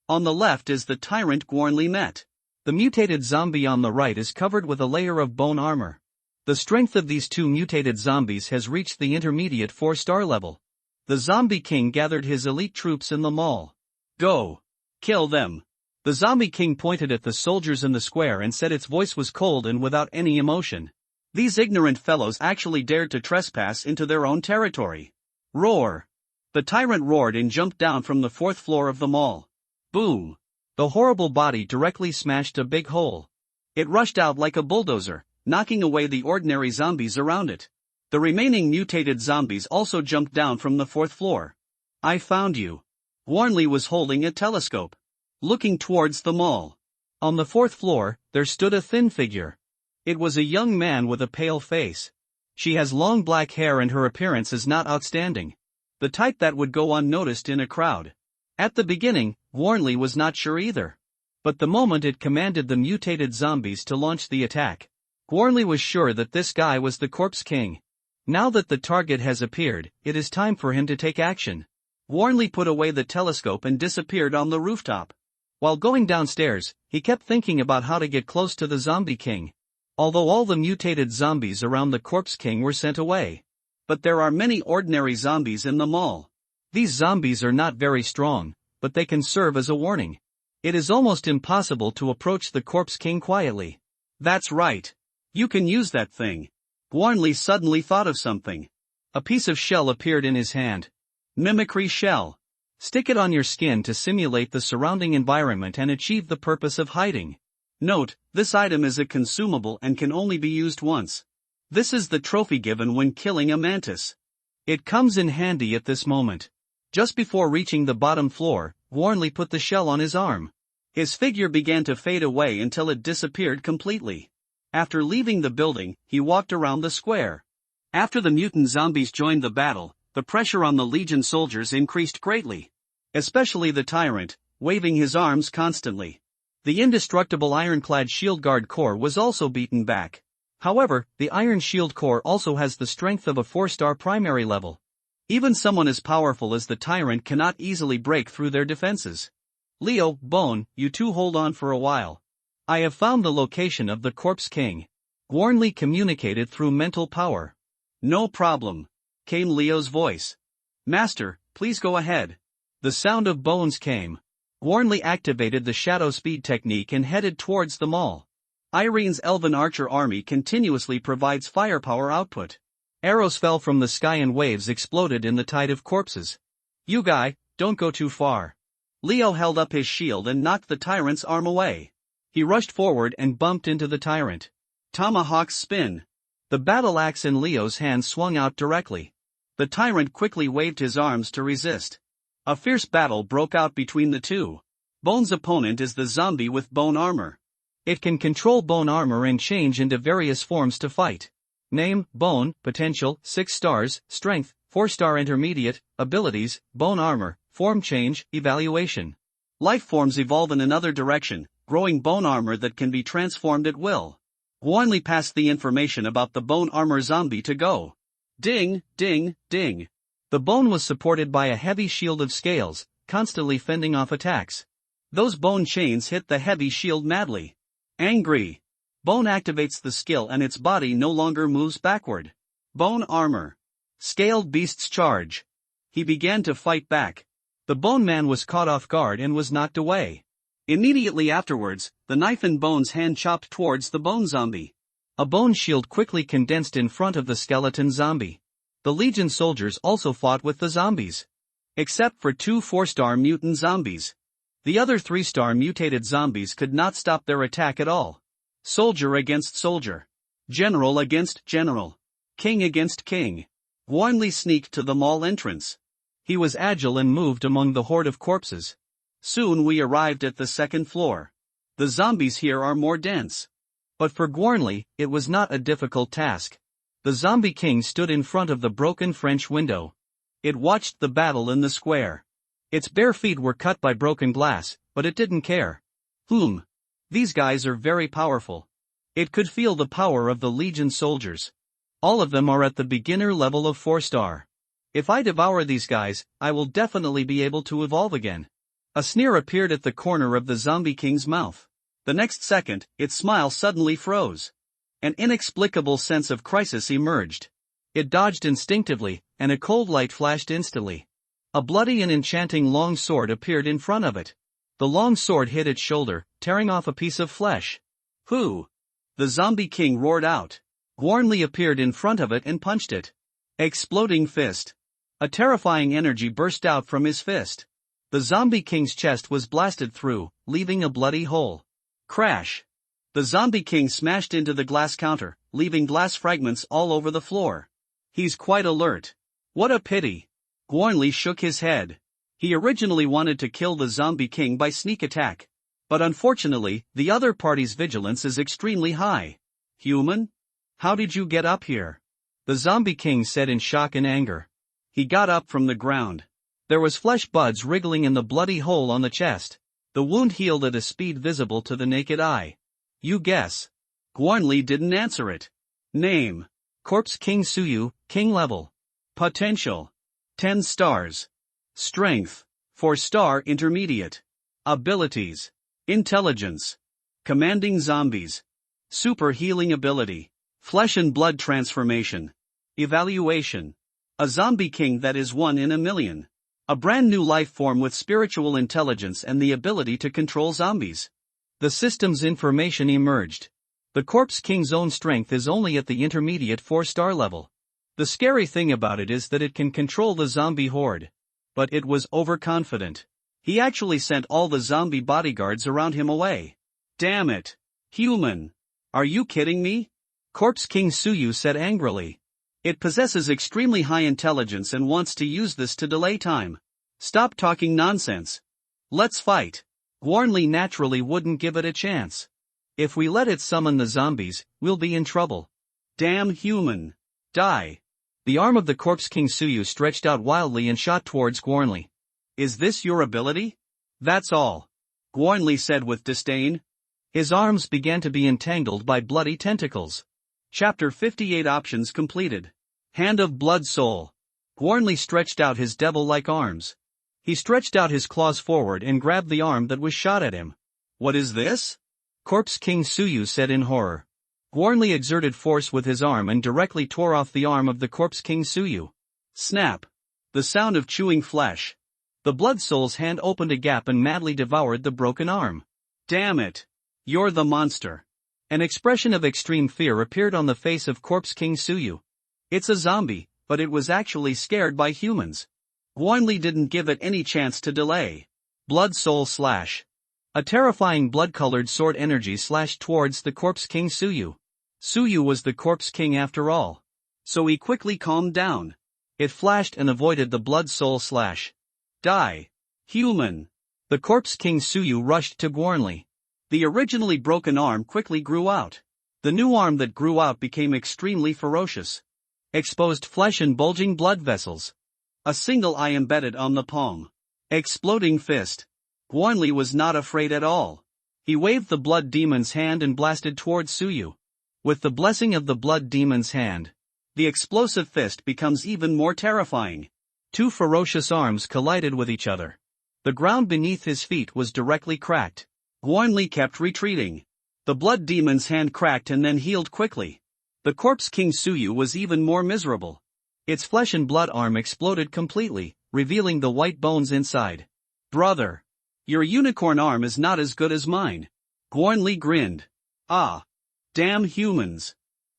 On the left is the tyrant Gwarnley Met. The mutated zombie on the right is covered with a layer of bone armor. The strength of these two mutated zombies has reached the intermediate 4-star level. The Zombie King gathered his elite troops in the mall. Go! Kill them! The Zombie King pointed at the soldiers in the square and said its voice was cold and without any emotion. These ignorant fellows actually dared to trespass into their own territory. Roar! The tyrant roared and jumped down from the 4th floor of the mall. Boom! The horrible body directly smashed a big hole. It rushed out like a bulldozer, knocking away the ordinary zombies around it. The remaining mutated zombies also jumped down from the 4th floor. I found you. Gwarnley was holding a telescope, looking towards the mall. On the 4th floor, there stood a thin figure. It was a young man with a pale face. She has long black hair and her appearance is not outstanding. The type that would go unnoticed in a crowd. At the beginning, Gwarnley was not sure either. But the moment it commanded the mutated zombies to launch the attack, Gwarnley was sure that this guy was the Corpse King. Now that the target has appeared, it is time for him to take action. Gwarnley put away the telescope and disappeared on the rooftop. While going downstairs, he kept thinking about how to get close to the Zombie King. Although all the mutated zombies around the Corpse King were sent away. But there are many ordinary zombies in the mall. These zombies are not very strong, but they can serve as a warning. It is almost impossible to approach the Corpse King quietly. That's right. You can use that thing. Gwarnley suddenly thought of something. A piece of shell appeared in his hand. Mimicry shell. Stick it on your skin to simulate the surrounding environment and achieve the purpose of hiding. Note, this item is a consumable and can only be used once. This is the trophy given when killing a mantis. It comes in handy at this moment. Just before reaching the bottom floor, Gwarnley put the shell on his arm. His figure began to fade away until it disappeared completely. After leaving the building, he walked around the square. After the mutant zombies joined the battle, the pressure on the Legion soldiers increased greatly. Especially the tyrant, waving his arms constantly. The indestructible ironclad Shield Guard Corps was also beaten back. However, the Iron Shield Corps also has the strength of a 4-star primary level. Even someone as powerful as the tyrant cannot easily break through their defenses. Leo, Bone, you two hold on for a while. I have found the location of the Corpse King. Gwarnley communicated through mental power. No problem, came Leo's voice. Master, please go ahead. The sound of bones came. Gwarnley activated the shadow speed technique and headed towards the mall. Irene's elven archer army continuously provides firepower output. Arrows fell from the sky and waves exploded in the tide of corpses. You guy, don't go too far. Leo held up his shield and knocked the tyrant's arm away. He rushed forward and bumped into the tyrant. Tomahawk's spin. The battle axe in Leo's hand swung out directly. The tyrant quickly waved his arms to resist. A fierce battle broke out between the two. Bone's opponent is the zombie with bone armor. It can control bone armor and change into various forms to fight. Name, Bone, Potential, 6 stars, Strength, 4-star Intermediate, Abilities, Bone Armor, Form Change, Evaluation. Life forms evolve in another direction, growing bone armor that can be transformed at will. Gwarnley passed the information about the bone armor zombie to Go. Ding, ding, ding. The bone was supported by a heavy shield of scales, constantly fending off attacks. Those bone chains hit the heavy shield madly. Angry. Bone activates the skill and its body no longer moves backward. Bone armor. Scaled beast's charge. He began to fight back. The bone man was caught off guard and was knocked away. Immediately afterwards, the knife in Bone's hand chopped towards the bone zombie. A bone shield quickly condensed in front of the skeleton zombie. The Legion soldiers also fought with the zombies. Except for 2 4-star mutant zombies. The other 3-star mutated zombies could not stop their attack at all. Soldier against soldier. General against general. King against king. Gwarnley sneaked to the mall entrance. He was agile and moved among the horde of corpses. Soon we arrived at the second floor. The zombies here are more dense. But for Gornley, it was not a difficult task. The zombie king stood in front of the broken French window. It watched the battle in the square. Its bare feet were cut by broken glass, but it didn't care. These guys are very powerful. It could feel the power of the Legion soldiers. All of them are at the beginner level of 4-star. If I devour these guys, I will definitely be able to evolve again. A sneer appeared at the corner of the zombie king's mouth. The next second, its smile suddenly froze. An inexplicable sense of crisis emerged. It dodged instinctively, and a cold light flashed instantly. A bloody and enchanting long sword appeared in front of it. The long sword hit its shoulder, tearing off a piece of flesh. Who? The zombie king roared out. Gornley appeared in front of it and punched it. Exploding fist. A terrifying energy burst out from his fist. The zombie king's chest was blasted through, leaving a bloody hole. Crash. The zombie king smashed into the glass counter, leaving glass fragments all over the floor. He's quite alert. What a pity. Gornley shook his head. He originally wanted to kill the zombie king by sneak attack. But unfortunately, the other party's vigilance is extremely high. Human? How did you get up here? The zombie king said in shock and anger. He got up from the ground. There was flesh buds wriggling in the bloody hole on the chest. The wound healed at a speed visible to the naked eye. You guess. Gornley didn't answer it. Name. Corpse King Suyu, King level. Potential. 10 stars. Strength. 4-star intermediate. Abilities. Intelligence. Commanding zombies. Super healing ability. Flesh and blood transformation. Evaluation. A zombie king that is 1 in a million. A brand new life form with spiritual intelligence and the ability to control zombies. The system's information emerged. The Corpse King's own strength is only at the intermediate 4-star level. The scary thing about it is that it can control the zombie horde. But it was overconfident. He actually sent all the zombie bodyguards around him away. Damn it. Human. Are you kidding me? Corpse King Suyu said angrily. It possesses extremely high intelligence and wants to use this to delay time. Stop talking nonsense. Let's fight. Gornley naturally wouldn't give it a chance. If we let it summon the zombies, we'll be in trouble. Damn human. Die. The arm of the Corpse King Suyu stretched out wildly and shot towards Gornley. Is this your ability? That's all. Gornley said with disdain. His arms began to be entangled by bloody tentacles. Chapter 58 Options completed. Hand of Blood Soul. Gornley stretched out his devil-like arms. He stretched out his claws forward and grabbed the arm that was shot at him. What is this? Corpse King Suyu said in horror. Gornley exerted force with his arm and directly tore off the arm of the Corpse King Suyu. Snap. The sound of chewing flesh. The Blood Soul's hand opened a gap and madly devoured the broken arm. Damn it. You're the monster. An expression of extreme fear appeared on the face of Corpse King Suyu. It's a zombie, but it was actually scared by humans. Gornley didn't give it any chance to delay. Blood Soul slash. A terrifying blood-colored sword energy slashed towards the Corpse King Suyu. Suyu was the Corpse King after all. So he quickly calmed down. It flashed and avoided the Blood Soul slash. Die. Human. The Corpse King Suyu rushed to Gornley. The originally broken arm quickly grew out. The new arm that grew out became extremely ferocious. Exposed flesh and bulging blood vessels. A single eye embedded on the palm. Exploding fist. Gornley was not afraid at all. He waved the blood demon's hand and blasted towards Suyu. With the blessing of the blood demon's hand, the explosive fist becomes even more terrifying. Two ferocious arms collided with each other. The ground beneath his feet was directly cracked. Gornley kept retreating. The blood demon's hand cracked and then healed quickly. The Corpse King Suyu was even more miserable. Its flesh and blood arm exploded completely, revealing the white bones inside. Brother. Your unicorn arm is not as good as mine. Gornley grinned. Ah. Damn humans.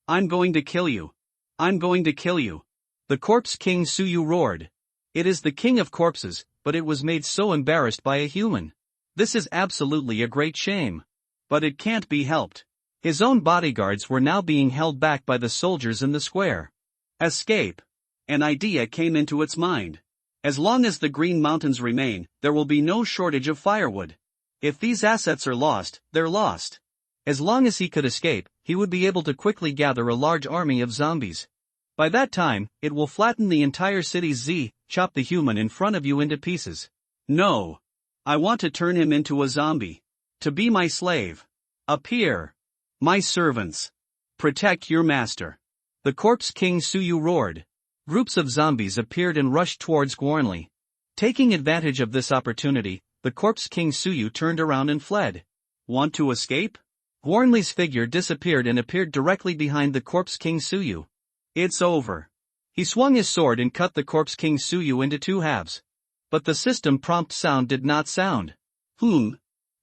I'm going to kill you. I'm going to kill you. The Corpse King Suyu roared. It is the king of corpses, but it was made so embarrassed by a human. This is absolutely a great shame. But it can't be helped. His own bodyguards were now being held back by the soldiers in the square. Escape. An idea came into its mind. As long as the Green Mountains remain, there will be no shortage of firewood. If these assets are lost, they're lost. As long as he could escape, he would be able to quickly gather a large army of zombies. By that time, it will flatten the entire city's chop the human in front of you into pieces. No. I want to turn him into a zombie. To be my slave. Appear. My servants. Protect your master. The Corpse King Suyu roared. Groups of zombies appeared and rushed towards Gwarnley. Taking advantage of this opportunity, the Corpse King Suyu turned around and fled. Want to escape? Gwarnley's figure disappeared and appeared directly behind the Corpse King Suyu. It's over. He swung his sword and cut the Corpse King Suyu into two halves. But the system prompt sound did not sound.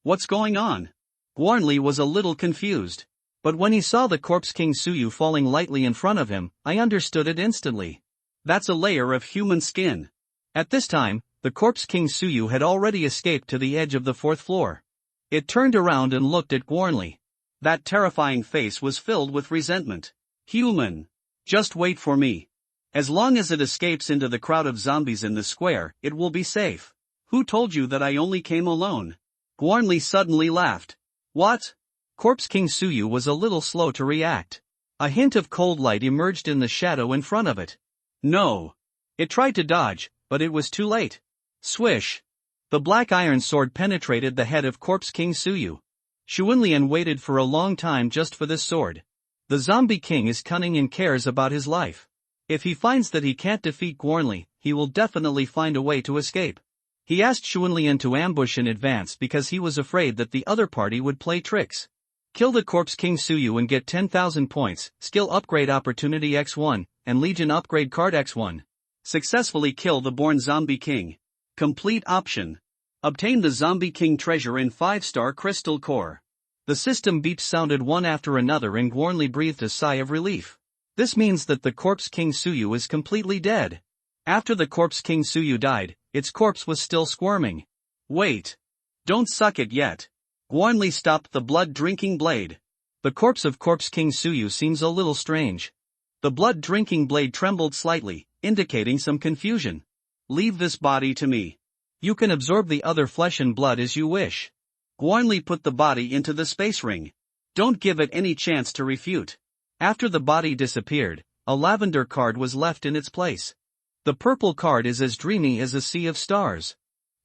What's going on? Gwarnley was a little confused. But when he saw the Corpse King Suyu falling lightly in front of him, I understood it instantly. That's a layer of human skin. At this time, the Corpse King Suyu had already escaped to the edge of the fourth floor. It turned around and looked at Gwarnley. That terrifying face was filled with resentment. Human. Just wait for me. As long as it escapes into the crowd of zombies in the square, it will be safe. Who told you that I only came alone? Gwarnley suddenly laughed. What? Corpse King Suyu was a little slow to react. A hint of cold light emerged in the shadow in front of it. No. It tried to dodge, but it was too late. Swish. The black iron sword penetrated the head of Corpse King Suyu. Xuanlian waited for a long time just for this sword. The zombie king is cunning and cares about his life. If he finds that he can't defeat Gwarnley, he will definitely find a way to escape. He asked Xuanlian to ambush in advance because he was afraid that the other party would play tricks. Kill the Corpse King Suyu and get 10,000 points, skill upgrade opportunity X1, and Legion upgrade card X1. Successfully kill the born zombie king. Complete option. Obtain the zombie king treasure in 5-star crystal core. The system beeps sounded one after another and Gwarnley breathed a sigh of relief. This means that the Corpse King Suyu is completely dead. After the Corpse King Suyu died, its corpse was still squirming. Wait. Don't suck it yet. Gwarnley stopped the blood-drinking blade. The corpse of Corpse King Suyu seems a little strange. The blood-drinking blade trembled slightly, indicating some confusion. Leave this body to me. You can absorb the other flesh and blood as you wish. Gwarnley put the body into the space ring. Don't give it any chance to refute. After the body disappeared, a lavender card was left in its place. The purple card is as dreamy as a sea of stars.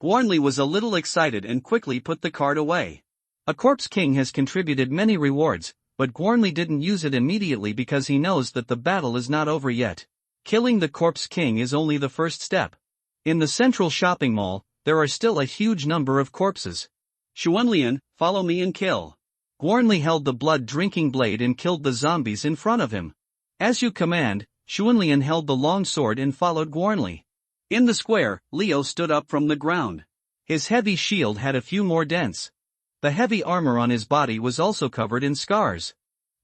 Gwarnley was a little excited and quickly put the card away. A Corpse King has contributed many rewards, but Gwarnley didn't use it immediately because he knows that the battle is not over yet. Killing the Corpse King is only the first step. In the central shopping mall, there are still a huge number of corpses. Xuanlian, follow me and kill. Gwarnley held the blood-drinking blade and killed the zombies in front of him. As you command, Xuanlian held the long sword and followed Gwarnley. In the square, Leo stood up from the ground. His heavy shield had a few more dents. The heavy armor on his body was also covered in scars.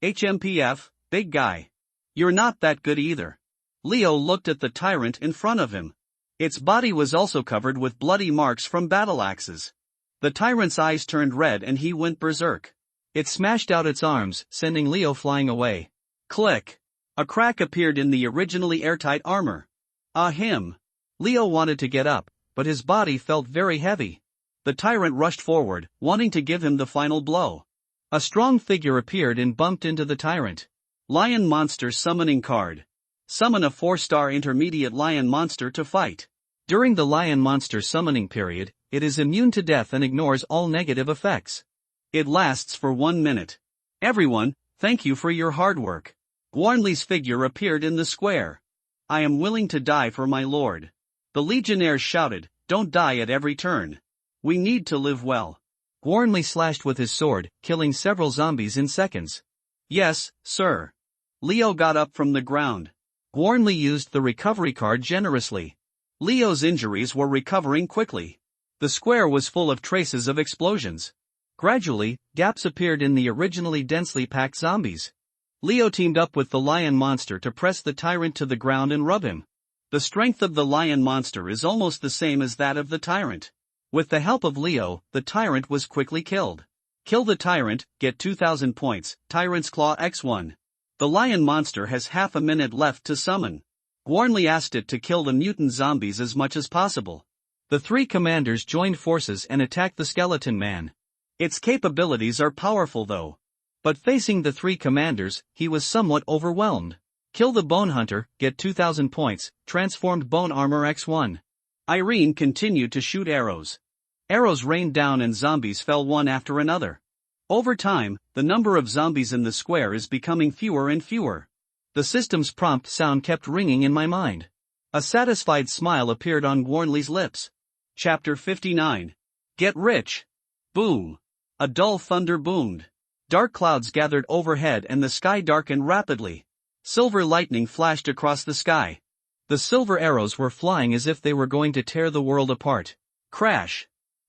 HMPF, big guy. You're not that good either. Leo looked at the tyrant in front of him. Its body was also covered with bloody marks from battle axes. The tyrant's eyes turned red and he went berserk. It smashed out its arms, sending Leo flying away. Click. A crack appeared in the originally airtight armor. Him. Leo wanted to get up, but his body felt very heavy. The tyrant rushed forward, wanting to give him the final blow. A strong figure appeared and bumped into the tyrant. Lion Monster Summoning Card. Summon a 4-star intermediate lion monster to fight. During the lion monster summoning period, it is immune to death and ignores all negative effects. It lasts for 1 minute. Everyone, thank you for your hard work. Gwarnley's figure appeared in the square. I am willing to die for my lord. The legionnaires shouted, don't die at every turn. We need to live well. Gwarnley slashed with his sword, killing several zombies in seconds. Yes, sir. Leo got up from the ground. Gwarnley used the recovery card generously. Leo's injuries were recovering quickly. The square was full of traces of explosions. Gradually, gaps appeared in the originally densely packed zombies. Leo teamed up with the lion monster to press the tyrant to the ground and rub him. The strength of the lion monster is almost the same as that of the tyrant. With the help of Leo, the tyrant was quickly killed. Kill the tyrant, get 2,000 points, Tyrant's Claw X1. The lion monster has half a minute left to summon. Warnley asked it to kill the mutant zombies as much as possible. The three commanders joined forces and attacked the skeleton man. Its capabilities are powerful though. But facing the three commanders, he was somewhat overwhelmed. Kill the Bone Hunter, get 2000 points, transformed Bone Armor X1. Irene continued to shoot arrows. Arrows rained down and zombies fell one after another. Over time, the number of zombies in the square is becoming fewer and fewer. The system's prompt sound kept ringing in my mind. A satisfied smile appeared on Warnley's lips. Chapter 59. Get Rich. Boom. A dull thunder boomed. Dark clouds gathered overhead and the sky darkened rapidly. Silver lightning flashed across the sky. The silver arrows were flying as if they were going to tear the world apart. Crash.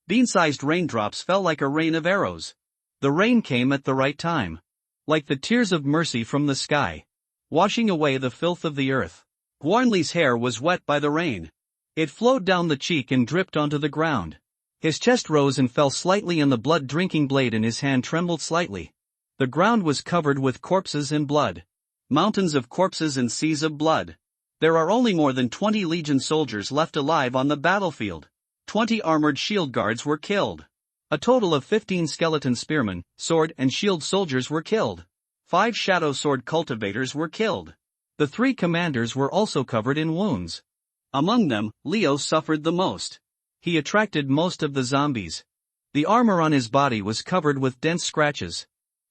Bean-sized raindrops fell like a rain of arrows. The rain came at the right time. Like the tears of mercy from the sky, washing away the filth of the earth. Warnley's hair was wet by the rain. It flowed down the cheek and dripped onto the ground. His chest rose and fell slightly and the blood-drinking blade in his hand trembled slightly. The ground was covered with corpses and blood. Mountains of corpses and seas of blood. There are only more than 20 Legion soldiers left alive on the battlefield. 20 armored shield guards were killed. A total of 15 skeleton spearmen, sword and shield soldiers were killed. 5 shadow sword cultivators were killed. The 3 commanders were also covered in wounds. Among them, Leo suffered the most. He attracted most of the zombies. The armor on his body was covered with dense scratches.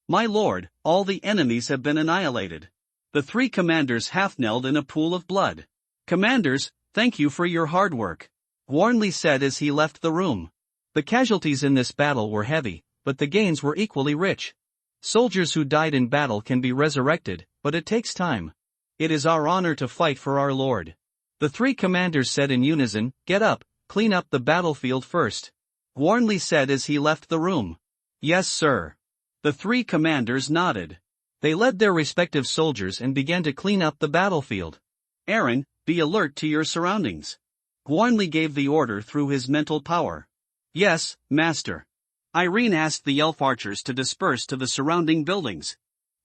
My lord, all the enemies have been annihilated. The 3 commanders half-knelled in a pool of blood. Commanders, thank you for your hard work, Warnley said as he left the room. The casualties in this battle were heavy, but the gains were equally rich. Soldiers who died in battle can be resurrected, but it takes time. It is our honor to fight for our lord. The 3 commanders said in unison, get up, clean up the battlefield first. Warnley said as he left the room. Yes, sir. The 3 commanders nodded. They led their respective soldiers and began to clean up the battlefield. Aaron, be alert to your surroundings. Warnley gave the order through his mental power. Yes, master. Irene asked the elf archers to disperse to the surrounding buildings.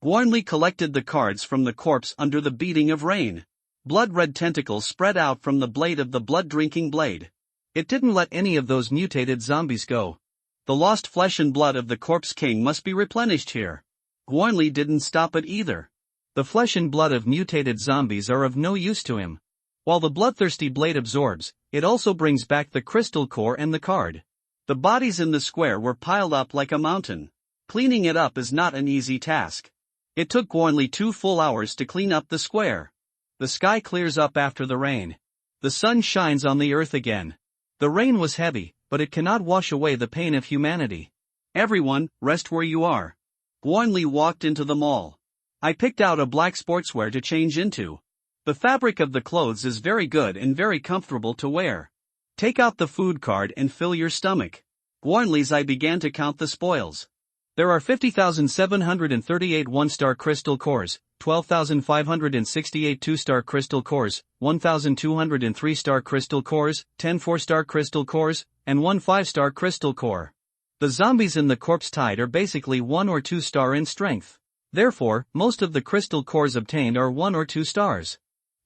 Warnley collected the cards from the corpse under the beating of rain. Blood-red tentacles spread out from the blade of the blood-drinking blade. It didn't let any of those mutated zombies go. The lost flesh and blood of the corpse king must be replenished here. Warnley didn't stop it either. The flesh and blood of mutated zombies are of no use to him. While the bloodthirsty blade absorbs, it also brings back the crystal core and the card. The bodies in the square were piled up like a mountain. Cleaning it up is not an easy task. It took Warnley 2 full hours to clean up the square. The sky clears up after the rain. The sun shines on the earth again. The rain was heavy, but it cannot wash away the pain of humanity. Everyone, rest where you are. Warnley walked into the mall. I picked out a black sportswear to change into. The fabric of the clothes is very good and very comfortable to wear. Take out the food card and fill your stomach. Warnley's I began to count the spoils. There are 50,738 1-star crystal cores, 12,568 2-star crystal cores, 1,203 star crystal cores, 10 4-star crystal cores, and 1 5-star crystal core. The zombies in the corpse tide are basically 1 or 2 star in strength. Therefore, most of the crystal cores obtained are 1 or 2 stars.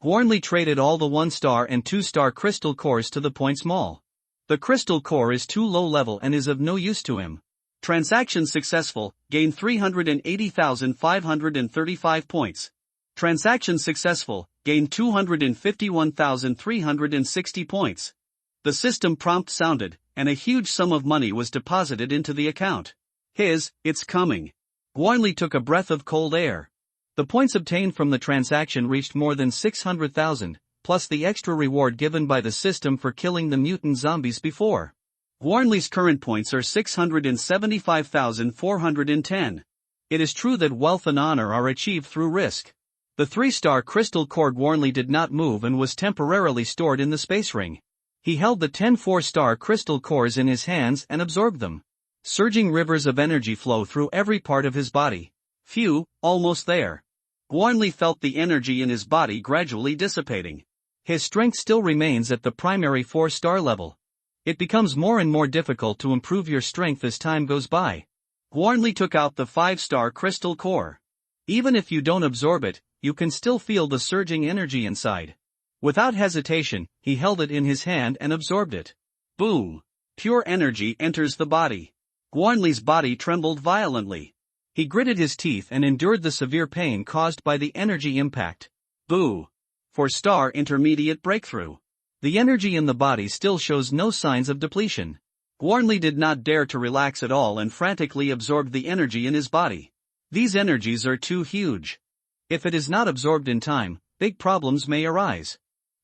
Warnley traded all the 1-star and 2-star crystal cores to the points mall. The crystal core is too low level and is of no use to him. Transaction successful, gain 380,535 points. Transaction successful, gain 251,360 points. The system prompt sounded, and a huge sum of money was deposited into the account. It's coming. Warnley took a breath of cold air. The points obtained from the transaction reached more than 600,000, plus the extra reward given by the system for killing the mutant zombies before. Warnley's current points are 675,410. It is true that wealth and honor are achieved through risk. The 3-star crystal cord Warnley did not move and was temporarily stored in the space ring. He held the 10 4-star crystal cores in his hands and absorbed them. Surging rivers of energy flow through every part of his body. Phew, almost there. Warnley felt the energy in his body gradually dissipating. His strength still remains at the primary 4-star level. It becomes more and more difficult to improve your strength as time goes by. Warnley took out the 5-star crystal core. Even if you don't absorb it, you can still feel the surging energy inside. Without hesitation, he held it in his hand and absorbed it. Boom! Pure energy enters the body. Guanli's body trembled violently. He gritted his teeth and endured the severe pain caused by the energy impact. Boo! 4-star intermediate breakthrough. The energy in the body still shows no signs of depletion. Guanli did not dare to relax at all and frantically absorbed the energy in his body. These energies are too huge. If it is not absorbed in time, big problems may arise.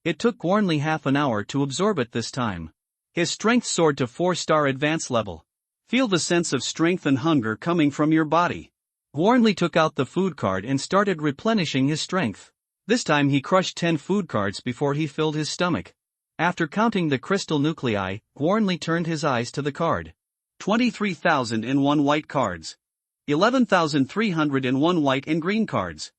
It took Guanli half an hour to absorb it this time. His strength soared to 4-star advanced level. Feel the sense of strength and hunger coming from your body. Guanli took out the food card and started replenishing his strength. This time he crushed 10 food cards before he filled his stomach. After counting the crystal nuclei, Guanli turned his eyes to the card. 23,001 white cards. 11,301 white and green cards.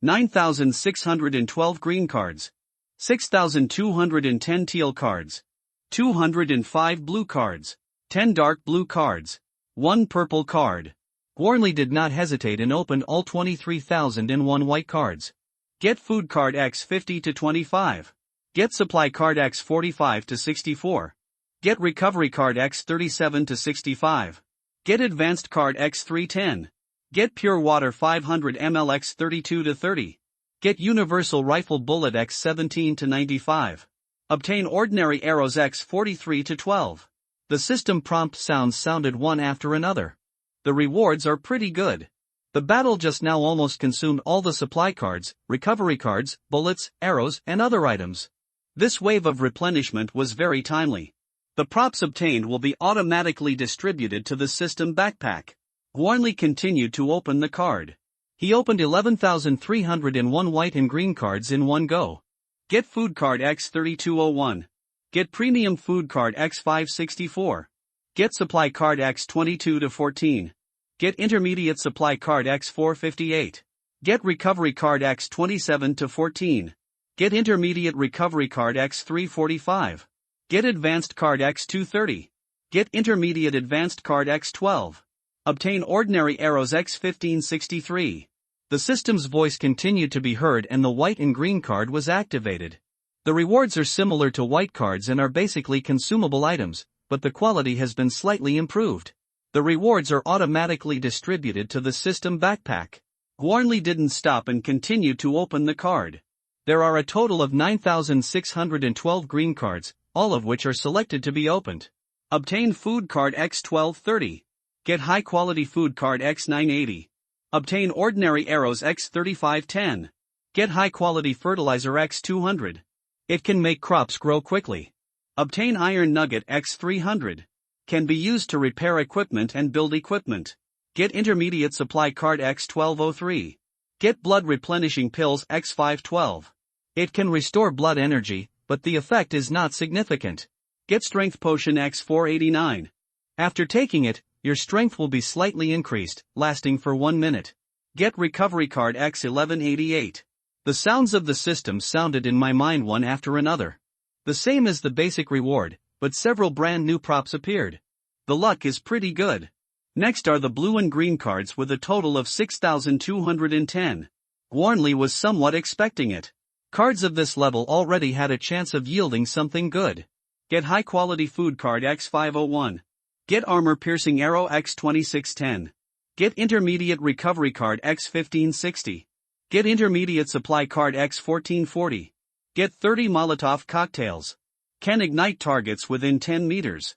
9,612 green cards. 6,210 teal cards. 205 blue cards. 10 dark blue cards. 1 purple card. Guanli did not hesitate and opened all 23,001 white cards. Get food card X 50 to 25. Get supply card X 45 to 64. Get recovery card X 37 to 65. Get advanced card X 310. Get pure water 500 ml X 32 to 30. Get universal rifle bullet X 17 to 95. Obtain ordinary arrows X 43 to 12. The system prompt sounds sounded one after another. The rewards are pretty good. The battle just now almost consumed all the supply cards, recovery cards, bullets, arrows, and other items. This wave of replenishment was very timely. The props obtained will be automatically distributed to the system backpack. Guanli continued to open the card. He opened 11,301 white and green cards in one go. Get food card X3201. Get premium food card X564. Get supply card X22 to 14. Get intermediate supply card X458. Get recovery card X27 to 14. Get intermediate recovery card X345. Get advanced card X230. Get intermediate advanced card X12. Obtain ordinary arrows X1563. The system's voice continued to be heard and the white and green card was activated. The rewards are similar to white cards and are basically consumable items, but the quality has been slightly improved. The rewards are automatically distributed to the system backpack. Guanli didn't stop and continued to open the card. There are a total of 9,612 green cards, all of which are selected to be opened. Obtain food card X1230. Get high quality food card X980. Obtain ordinary arrows X3510. Get high quality fertilizer X200. It can make crops grow quickly. Obtain iron nugget X300. Can be used to repair equipment and build equipment. Get intermediate supply card X1203. Get blood replenishing pills X512. It can restore blood energy, but the effect is not significant. Get strength potion X489. After taking it, your strength will be slightly increased, lasting for 1 minute. Get recovery card X1188. The sounds of the system sounded in my mind one after another. The same as the basic reward, but several brand new props appeared. The luck is pretty good. Next are the blue and green cards with a total of 6,210. Guanli was somewhat expecting it. Cards of this level already had a chance of yielding something good. Get high quality food card X501. Get armor piercing arrow X2610. Get intermediate recovery card X1560. Get intermediate supply card X1440. Get 30 Molotov cocktails. Can ignite targets within 10 meters.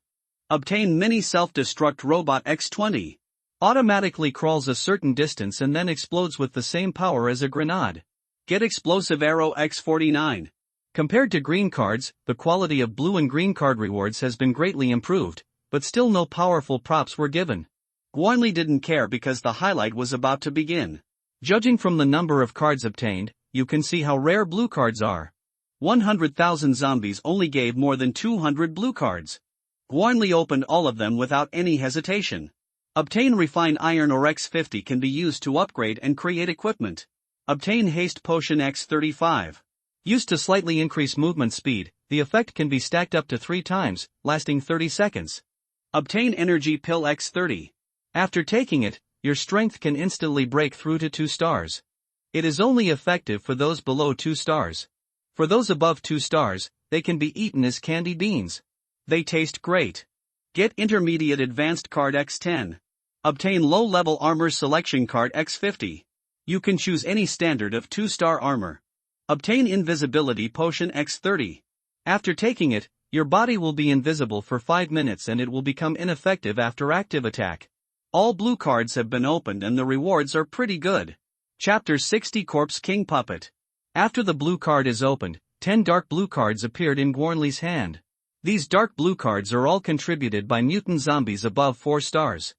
Obtain mini self-destruct robot X20. Automatically crawls a certain distance and then explodes with the same power as a grenade. Get explosive arrow X49. Compared to green cards, the quality of blue and green card rewards has been greatly improved, but still no powerful props were given. Guanli didn't care because the highlight was about to begin. Judging from the number of cards obtained, you can see how rare blue cards are. 100,000 zombies only gave more than 200 blue cards. Guanli opened all of them without any hesitation. Obtain refined iron or X50 can be used to upgrade and create equipment. Obtain haste potion X35. Used to slightly increase movement speed, the effect can be stacked up to 3 times, lasting 30 seconds. Obtain energy pill X30. After taking it, your strength can instantly break through to 2 stars. It is only effective for those below 2 stars. For those above 2 stars, they can be eaten as candy beans. They taste great. Get Intermediate Advanced Card X10. Obtain Low-Level Armor Selection Card X50. You can choose any standard of 2-star armor. Obtain Invisibility Potion X30. After taking it, your body will be invisible for 5 minutes and it will become ineffective after active attack. All blue cards have been opened and the rewards are pretty good. Chapter 60 Corpse King Puppet. After the blue card is opened, 10 dark blue cards appeared in Gwarnley's hand. These dark blue cards are all contributed by mutant zombies above 4 stars.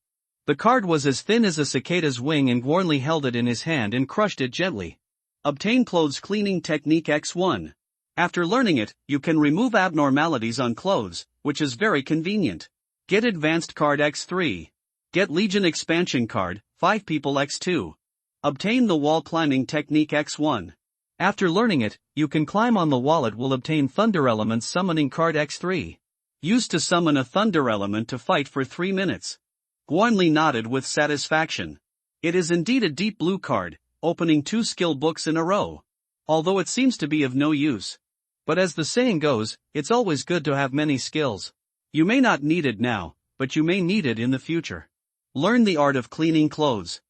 The card was as thin as a cicada's wing and Gwarnley held it in his hand and crushed it gently. Obtain Clothes Cleaning Technique X1. After learning it, you can remove abnormalities on clothes, which is very convenient. Get Advanced Card X3. Get Legion Expansion Card, 5 People X2. Obtain the Wall Climbing Technique X1. After learning it, you can climb on the wall. It will obtain Thunder Element Summoning Card X3. Used to summon a Thunder Element to fight for 3 minutes. Gwarnley nodded with satisfaction. It is indeed a deep blue card, opening 2 skill books in a row. Although it seems to be of no use. But as the saying goes, it's always good to have many skills. You may not need it now, but you may need it in the future. Learn the art of cleaning clothes.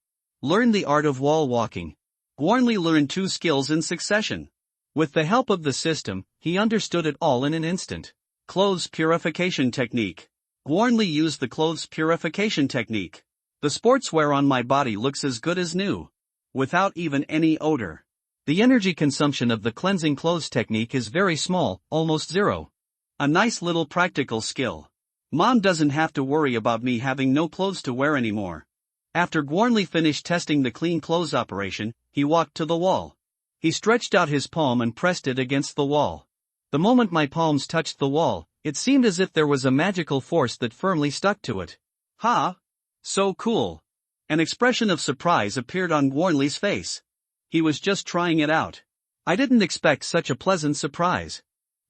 Learn the art of wall walking. Gwarnley learned 2 skills in succession. With the help of the system, he understood it all in an instant. Clothes Purification Technique. Gwarnley used the Clothes Purification Technique. The sportswear on my body looks as good as new. Without even any odor. The energy consumption of the cleansing clothes technique is very small, almost zero. A nice little practical skill. Mom doesn't have to worry about me having no clothes to wear anymore. After Gwarnley finished testing the clean clothes operation, he walked to the wall. He stretched out his palm and pressed it against the wall. The moment my palms touched the wall, it seemed as if there was a magical force that firmly stuck to it. Ha! So cool. An expression of surprise appeared on Gwarnley's face. He was just trying it out. I didn't expect such a pleasant surprise.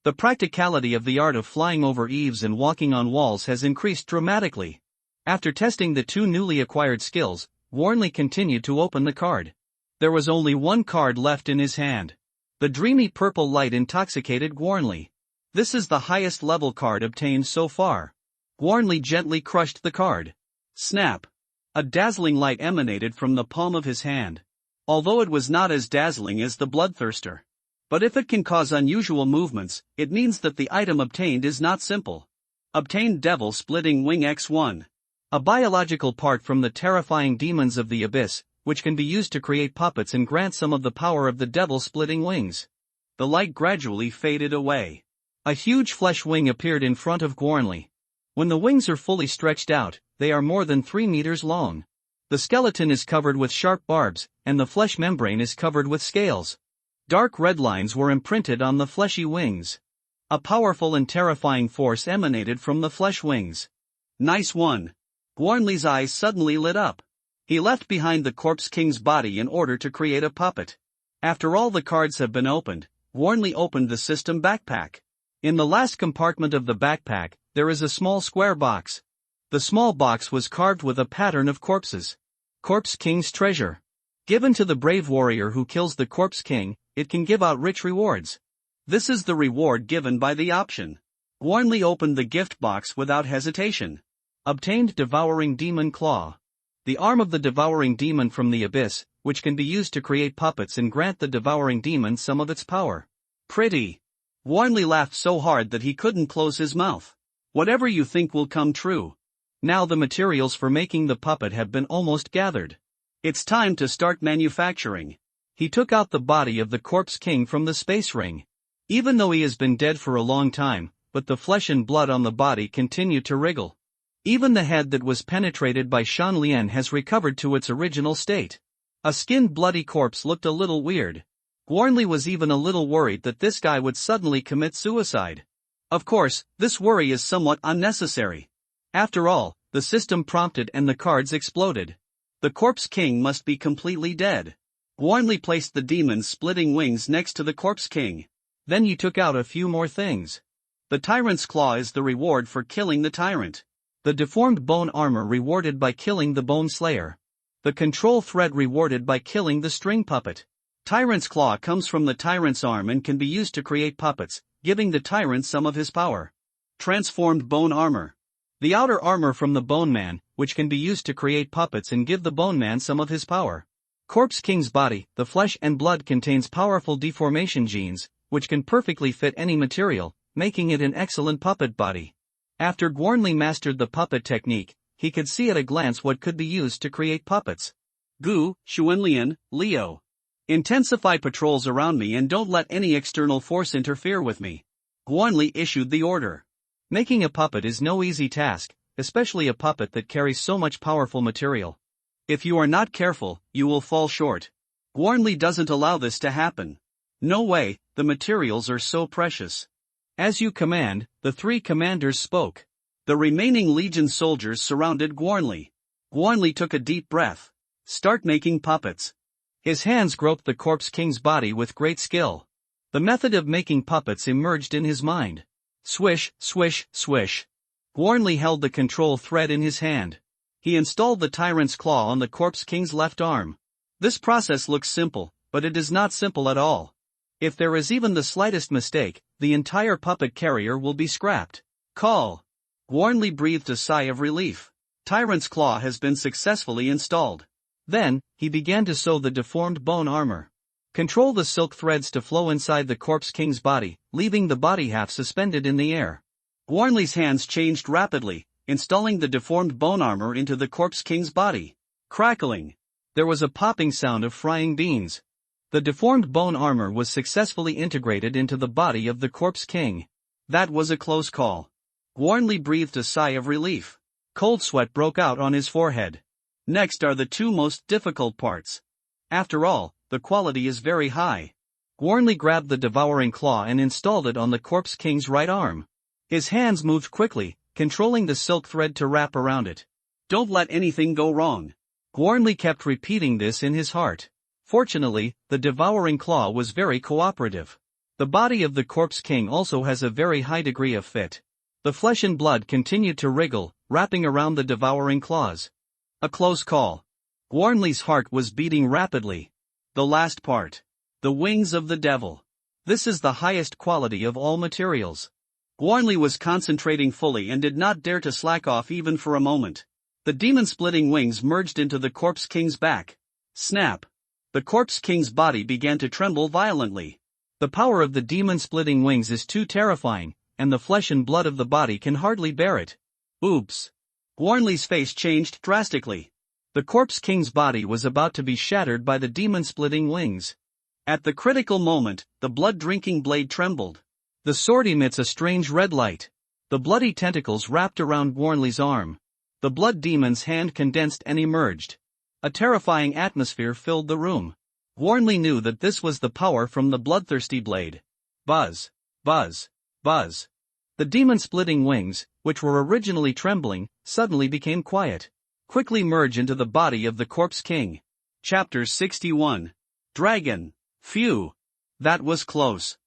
The practicality of the art of flying over eaves and walking on walls has increased dramatically. After testing the 2 newly acquired skills, Gwarnley continued to open the card. There was only 1 card left in his hand. The dreamy purple light intoxicated Gwarnley. This is the highest level card obtained so far. Gwarnley gently crushed the card. Snap! A dazzling light emanated from the palm of his hand. Although it was not as dazzling as the Bloodthirster. But if it can cause unusual movements, it means that the item obtained is not simple. Obtained Devil Splitting Wing X1. A biological part from the terrifying demons of the abyss, which can be used to create puppets and grant some of the power of the devil splitting wings. The light gradually faded away. A huge flesh wing appeared in front of Gwarnley. When the wings are fully stretched out, they are more than 3 meters long. The skeleton is covered with sharp barbs, and the flesh membrane is covered with scales. Dark red lines were imprinted on the fleshy wings. A powerful and terrifying force emanated from the flesh wings. Nice one. Gwarnley's eyes suddenly lit up. He left behind the Corpse King's body in order to create a puppet. After all the cards have been opened, Gwarnley opened the system backpack. In the last compartment of the backpack, there is a small square box. The small box was carved with a pattern of corpses. Corpse King's treasure. Given to the brave warrior who kills the Corpse King, it can give out rich rewards. This is the reward given by the option. Gwarnley opened the gift box without hesitation. Obtained Devouring Demon Claw. The arm of the Devouring Demon from the Abyss, which can be used to create puppets and grant the Devouring Demon some of its power. Pretty. Gwarnley laughed so hard that he couldn't close his mouth. Whatever you think will come true. Now the materials for making the puppet have been almost gathered. It's time to start manufacturing. He took out the body of the Corpse King from the space ring. Even though he has been dead for a long time, but the flesh and blood on the body continue to wriggle. Even the head that was penetrated by Shan Lian has recovered to its original state. A skinned bloody corpse looked a little weird. Gwarnley was even a little worried that this guy would suddenly commit suicide. Of course, this worry is somewhat unnecessary. After all, the system prompted and the cards exploded. The Corpse King must be completely dead. Gwarnley placed the demon's splitting wings next to the Corpse King. Then he took out a few more things. The Tyrant's Claw is the reward for killing the tyrant. The deformed bone armor rewarded by killing the Bone Slayer. The control thread rewarded by killing the string puppet. Tyrant's claw comes from the tyrant's arm and can be used to create puppets, giving the tyrant some of his power. Transformed bone armor. The outer armor from the bone man, which can be used to create puppets and give the bone man some of his power. Corpse King's body, the flesh and blood contains powerful deformation genes, which can perfectly fit any material, making it an excellent puppet body. After Gwarnley mastered the puppet technique, he could see at a glance what could be used to create puppets. Gu, Xuanlian, Leo. Intensify patrols around me and don't let any external force interfere with me. Gwarnley issued the order. Making a puppet is no easy task, especially a puppet that carries so much powerful material. If you are not careful, you will fall short. Gwarnley doesn't allow this to happen. No way, the materials are so precious. As you command, the three commanders spoke. The remaining Legion soldiers surrounded Gwarnley. Gwarnley took a deep breath. Start making puppets. His hands groped the Corpse King's body with great skill. The method of making puppets emerged in his mind. Swish, swish, swish. Gwarnley held the control thread in his hand. He installed the tyrant's claw on the Corpse King's left arm. This process looks simple, but it is not simple at all. If there is even the slightest mistake, the entire puppet carrier will be scrapped. Call. Gwarnley breathed a sigh of relief. Tyrant's claw has been successfully installed. Then, he began to sew the deformed bone armor. Control the silk threads to flow inside the Corpse King's body, leaving the body half suspended in the air. Gwarnley's hands changed rapidly, installing the deformed bone armor into the Corpse King's body. Crackling. There was a popping sound of frying beans. The deformed bone armor was successfully integrated into the body of the Corpse King. That was a close call. Gwarnley breathed a sigh of relief. Cold sweat broke out on his forehead. Next are the two most difficult parts. After all, the quality is very high. Gwarnley grabbed the devouring claw and installed it on the Corpse King's right arm. His hands moved quickly, controlling the silk thread to wrap around it. Don't let anything go wrong. Gwarnley kept repeating this in his heart. Fortunately, the devouring claw was very cooperative. The body of the Corpse King also has a very high degree of fit. The flesh and blood continued to wriggle, wrapping around the devouring claws. A close call. Gwarnley's heart was beating rapidly. The last part. The wings of the devil. This is the highest quality of all materials. Gwarnley was concentrating fully and did not dare to slack off even for a moment. The demon-splitting wings merged into the Corpse King's back. Snap. The Corpse King's body began to tremble violently. The power of the demon-splitting wings is too terrifying, and the flesh and blood of the body can hardly bear it. Oops. Gwarnley's face changed drastically. The Corpse King's body was about to be shattered by the demon-splitting wings. At the critical moment, the blood-drinking blade trembled. The sword emits a strange red light. The bloody tentacles wrapped around Gwarnley's arm. The blood demon's hand condensed and emerged. A terrifying atmosphere filled the room. Gwarnley knew that this was the power from the bloodthirsty blade. Buzz, buzz, buzz. The demon-splitting wings, which were originally trembling, suddenly became quiet. Quickly merge into the body of the Corpse King. Chapter 61. Dragon. Phew. That was close.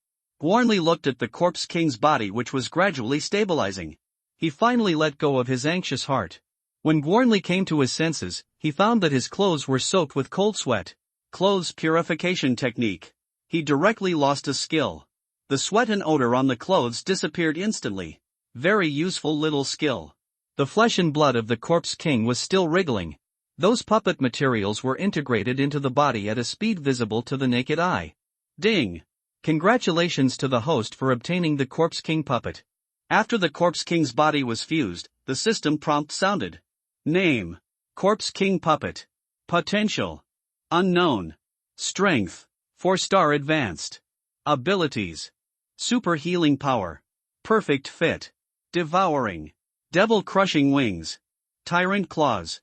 Gwarnley looked at the Corpse King's body, which was gradually stabilizing. He finally let go of his anxious heart. When Gwarnley came to his senses, he found that his clothes were soaked with cold sweat. Clothes purification technique. He directly lost a skill. The sweat and odor on the clothes disappeared instantly. Very useful little skill. The flesh and blood of the Corpse King was still wriggling. Those puppet materials were integrated into the body at a speed visible to the naked eye. Ding! Congratulations to the host for obtaining the Corpse King puppet. After the Corpse King's body was fused, the system prompt sounded. Name. Corpse King puppet. Potential. Unknown. Strength. 4-star advanced. Abilities. Super healing power. Perfect fit. Devouring. Devil-crushing wings. Tyrant claws.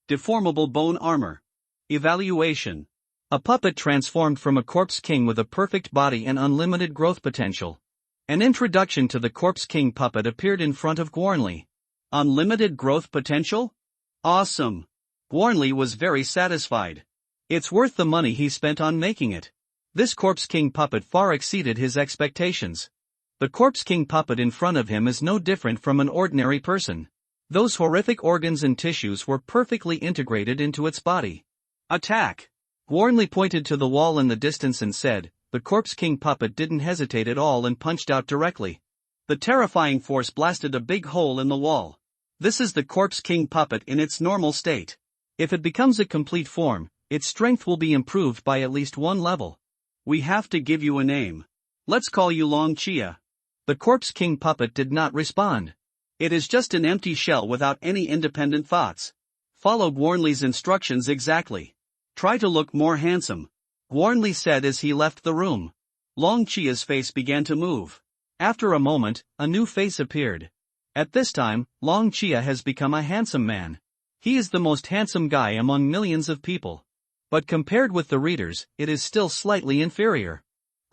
Deformable bone armor. Evaluation. A puppet transformed from a Corpse King with a perfect body and unlimited growth potential. An introduction to the Corpse King puppet appeared in front of Gwarnley. Unlimited growth potential? Awesome. Gwarnley was very satisfied. It's worth the money he spent on making it. This Corpse King puppet far exceeded his expectations. The Corpse King puppet in front of him is no different from an ordinary person. Those horrific organs and tissues were perfectly integrated into its body. Attack! Warnley pointed to the wall in the distance and said, the Corpse King puppet didn't hesitate at all and punched out directly. The terrifying force blasted a big hole in the wall. This is the Corpse King puppet in its normal state. If it becomes a complete form, its strength will be improved by at least one level. We have to give you a name. Let's call you Long Chia. The Corpse King puppet did not respond. It is just an empty shell without any independent thoughts. Follow Warnley's instructions exactly. Try to look more handsome, Warnley said as he left the room. Long Chia's face began to move. After a moment, a new face appeared. At this time, Long Chia has become a handsome man. He is the most handsome guy among millions of people. But compared with the readers, it is still slightly inferior.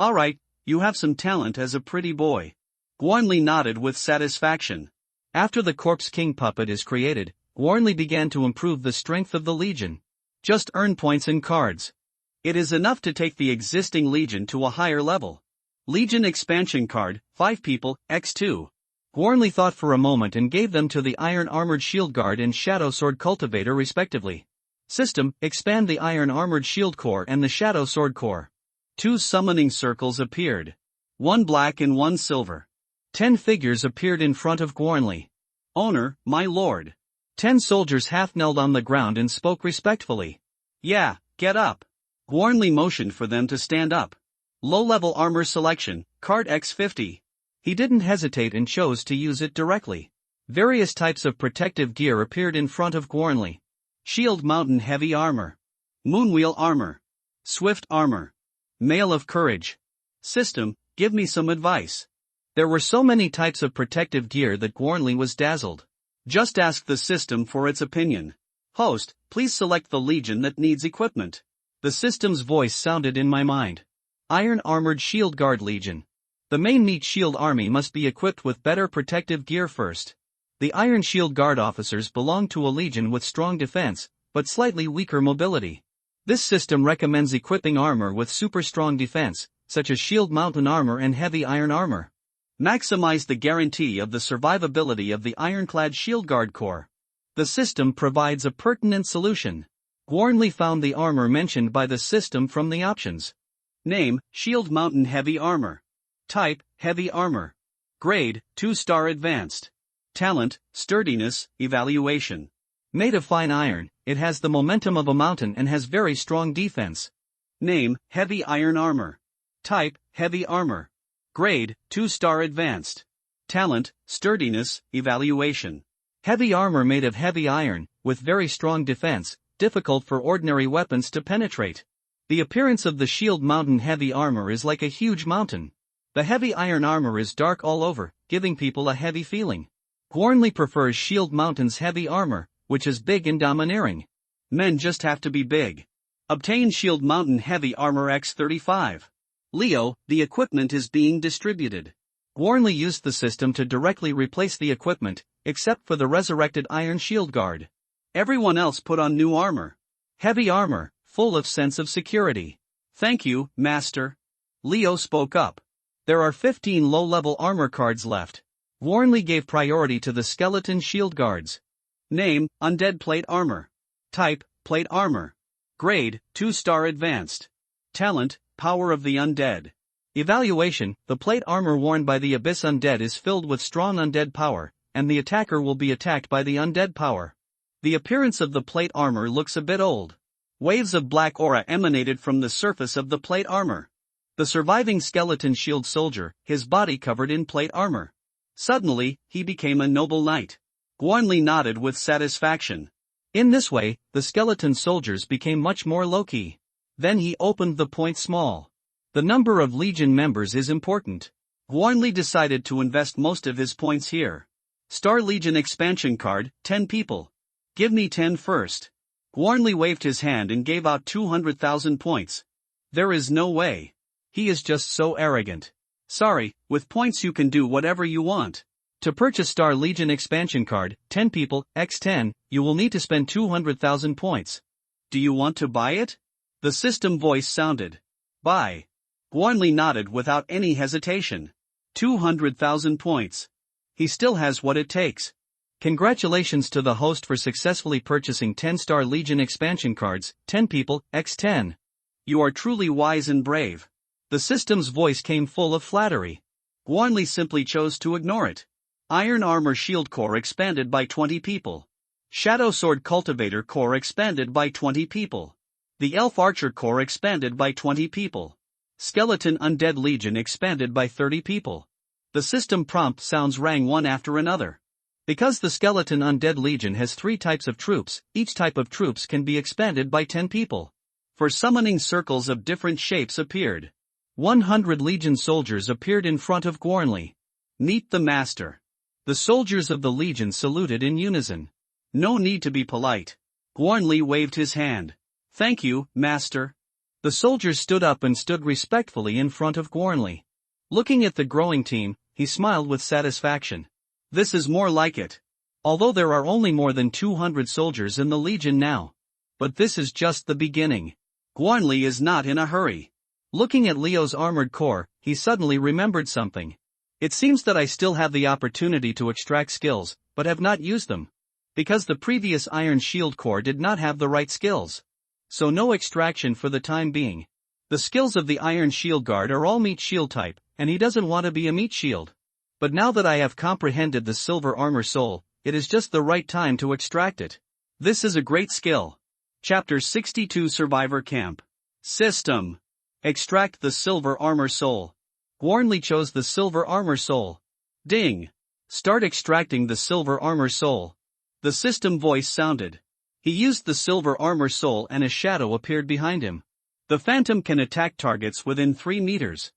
Alright, you have some talent as a pretty boy. Warnley nodded with satisfaction. After the Corpse King puppet is created, Warnley began to improve the strength of the Legion. Just earn points and cards. It is enough to take the existing Legion to a higher level. Legion expansion card, 5 people, x2. Warnley thought for a moment and gave them to the Iron Armored Shield Guard and Shadow Sword Cultivator respectively. System, expand the Iron Armored Shield Core and the Shadow Sword Core. 2 summoning circles appeared. 1 black and 1 silver. 10 figures appeared in front of Warnley. Owner, my lord. 10 soldiers half-knelt on the ground and spoke respectfully. Yeah, get up. Warnley motioned for them to stand up. Low-level armor selection, card X50. He didn't hesitate and chose to use it directly. Various types of protective gear appeared in front of Warnley. Shield Mountain Heavy Armor. Moonwheel Armor. Swift Armor. Mail of Courage. System, give me some advice. There were so many types of protective gear that Warnley was dazzled. Just ask the system for its opinion. Host, please select the Legion that needs equipment. The system's voice sounded in my mind. Iron Armored Shield Guard Legion. The main meat shield army must be equipped with better protective gear first. The Iron Shield Guard officers belong to a legion with strong defense, but slightly weaker mobility. This system recommends equipping armor with super strong defense, such as Shield Mountain Armor and Heavy Iron Armor. Maximize the guarantee of the survivability of the Ironclad Shield Guard Corps. The system provides a pertinent solution. Warnley found the armor mentioned by the system from the options. Name, Shield Mountain Heavy Armor. Type, Heavy Armor. Grade, 2-star Advanced. Talent, Sturdiness, Evaluation. Made of fine iron, it has the momentum of a mountain and has very strong defense. Name, Heavy Iron Armor. Type, Heavy Armor. Grade, 2-star Advanced. Talent, Sturdiness, Evaluation. Heavy armor made of heavy iron, with very strong defense, difficult for ordinary weapons to penetrate. The appearance of the Shield Mountain Heavy Armor is like a huge mountain. The Heavy Iron Armor is dark all over, giving people a heavy feeling. Warnley prefers Shield Mountain's Heavy Armor, which is big and domineering. Men just have to be big. Obtain Shield Mountain Heavy Armor X35. Leo, the equipment is being distributed. Warnley used the system to directly replace the equipment, except for the resurrected Iron Shield Guard. Everyone else put on new armor. Heavy armor, full of sense of security. Thank you, Master. Leo spoke up. There are 15 low-level armor cards left. Warnley gave priority to the Skeleton Shield Guards. Name, Undead Plate Armor. Type, Plate Armor. Grade, 2-star Advanced. Talent, Power of the Undead. Evaluation, the plate armor worn by the Abyss Undead is filled with strong undead power, and the attacker will be attacked by the undead power. The appearance of the plate armor looks a bit old. Waves of black aura emanated from the surface of the plate armor. The surviving skeleton shield soldier, his body covered in plate armor. Suddenly, he became a noble knight. Warnley nodded with satisfaction. In this way, the skeleton soldiers became much more low-key. Then he opened the point small. The number of Legion members is important. Warnley decided to invest most of his points here. Star Legion expansion card, 10 people. Give me 10 first. Warnley waved his hand and gave out 200,000 points. There is no way. He is just so arrogant. Sorry, with points you can do whatever you want. To purchase Star Legion expansion card, 10 people, x10, you will need to spend 200,000 points. Do you want to buy it? The system voice sounded. Buy. Warnley nodded without any hesitation. 200,000 points. He still has what it takes. Congratulations to the host for successfully purchasing 10 Star Legion expansion cards, 10 people, x10. You are truly wise and brave. The system's voice came full of flattery. Guanli simply chose to ignore it. Iron Armor Shield Corps expanded by 20 people. Shadow Sword Cultivator Corps expanded by 20 people. The Elf Archer Corps expanded by 20 people. Skeleton Undead Legion expanded by 30 people. The system prompt sounds rang one after another. Because the Skeleton Undead Legion has 3 types of troops, each type of troops can be expanded by 10 people. For summoning circles of different shapes appeared. 100 Legion soldiers appeared in front of Guanli. Meet the Master. The soldiers of the Legion saluted in unison. No need to be polite. Guanli waved his hand. Thank you, Master. The soldiers stood up and stood respectfully in front of Guanli. Looking at the growing team, he smiled with satisfaction. This is more like it. Although there are only more than 200 soldiers in the Legion now. But this is just the beginning. Guanli is not in a hurry. Looking at Leo's armored core, he suddenly remembered something. It seems that I still have the opportunity to extract skills, but have not used them. Because the previous Iron Shield Corps did not have the right skills. So no extraction for the time being. The skills of the Iron Shield Guard are all meat shield type, and he doesn't want to be a meat shield. But now that I have comprehended the Silver Armor Soul, it is just the right time to extract it. This is a great skill. Chapter 62 Survivor Camp. System. Extract the Silver Armor Soul. Guanli chose the Silver Armor Soul. Ding. Start extracting the Silver Armor Soul. The system voice sounded. He used the Silver Armor Soul and a shadow appeared behind him. The Phantom can attack targets within 3 meters.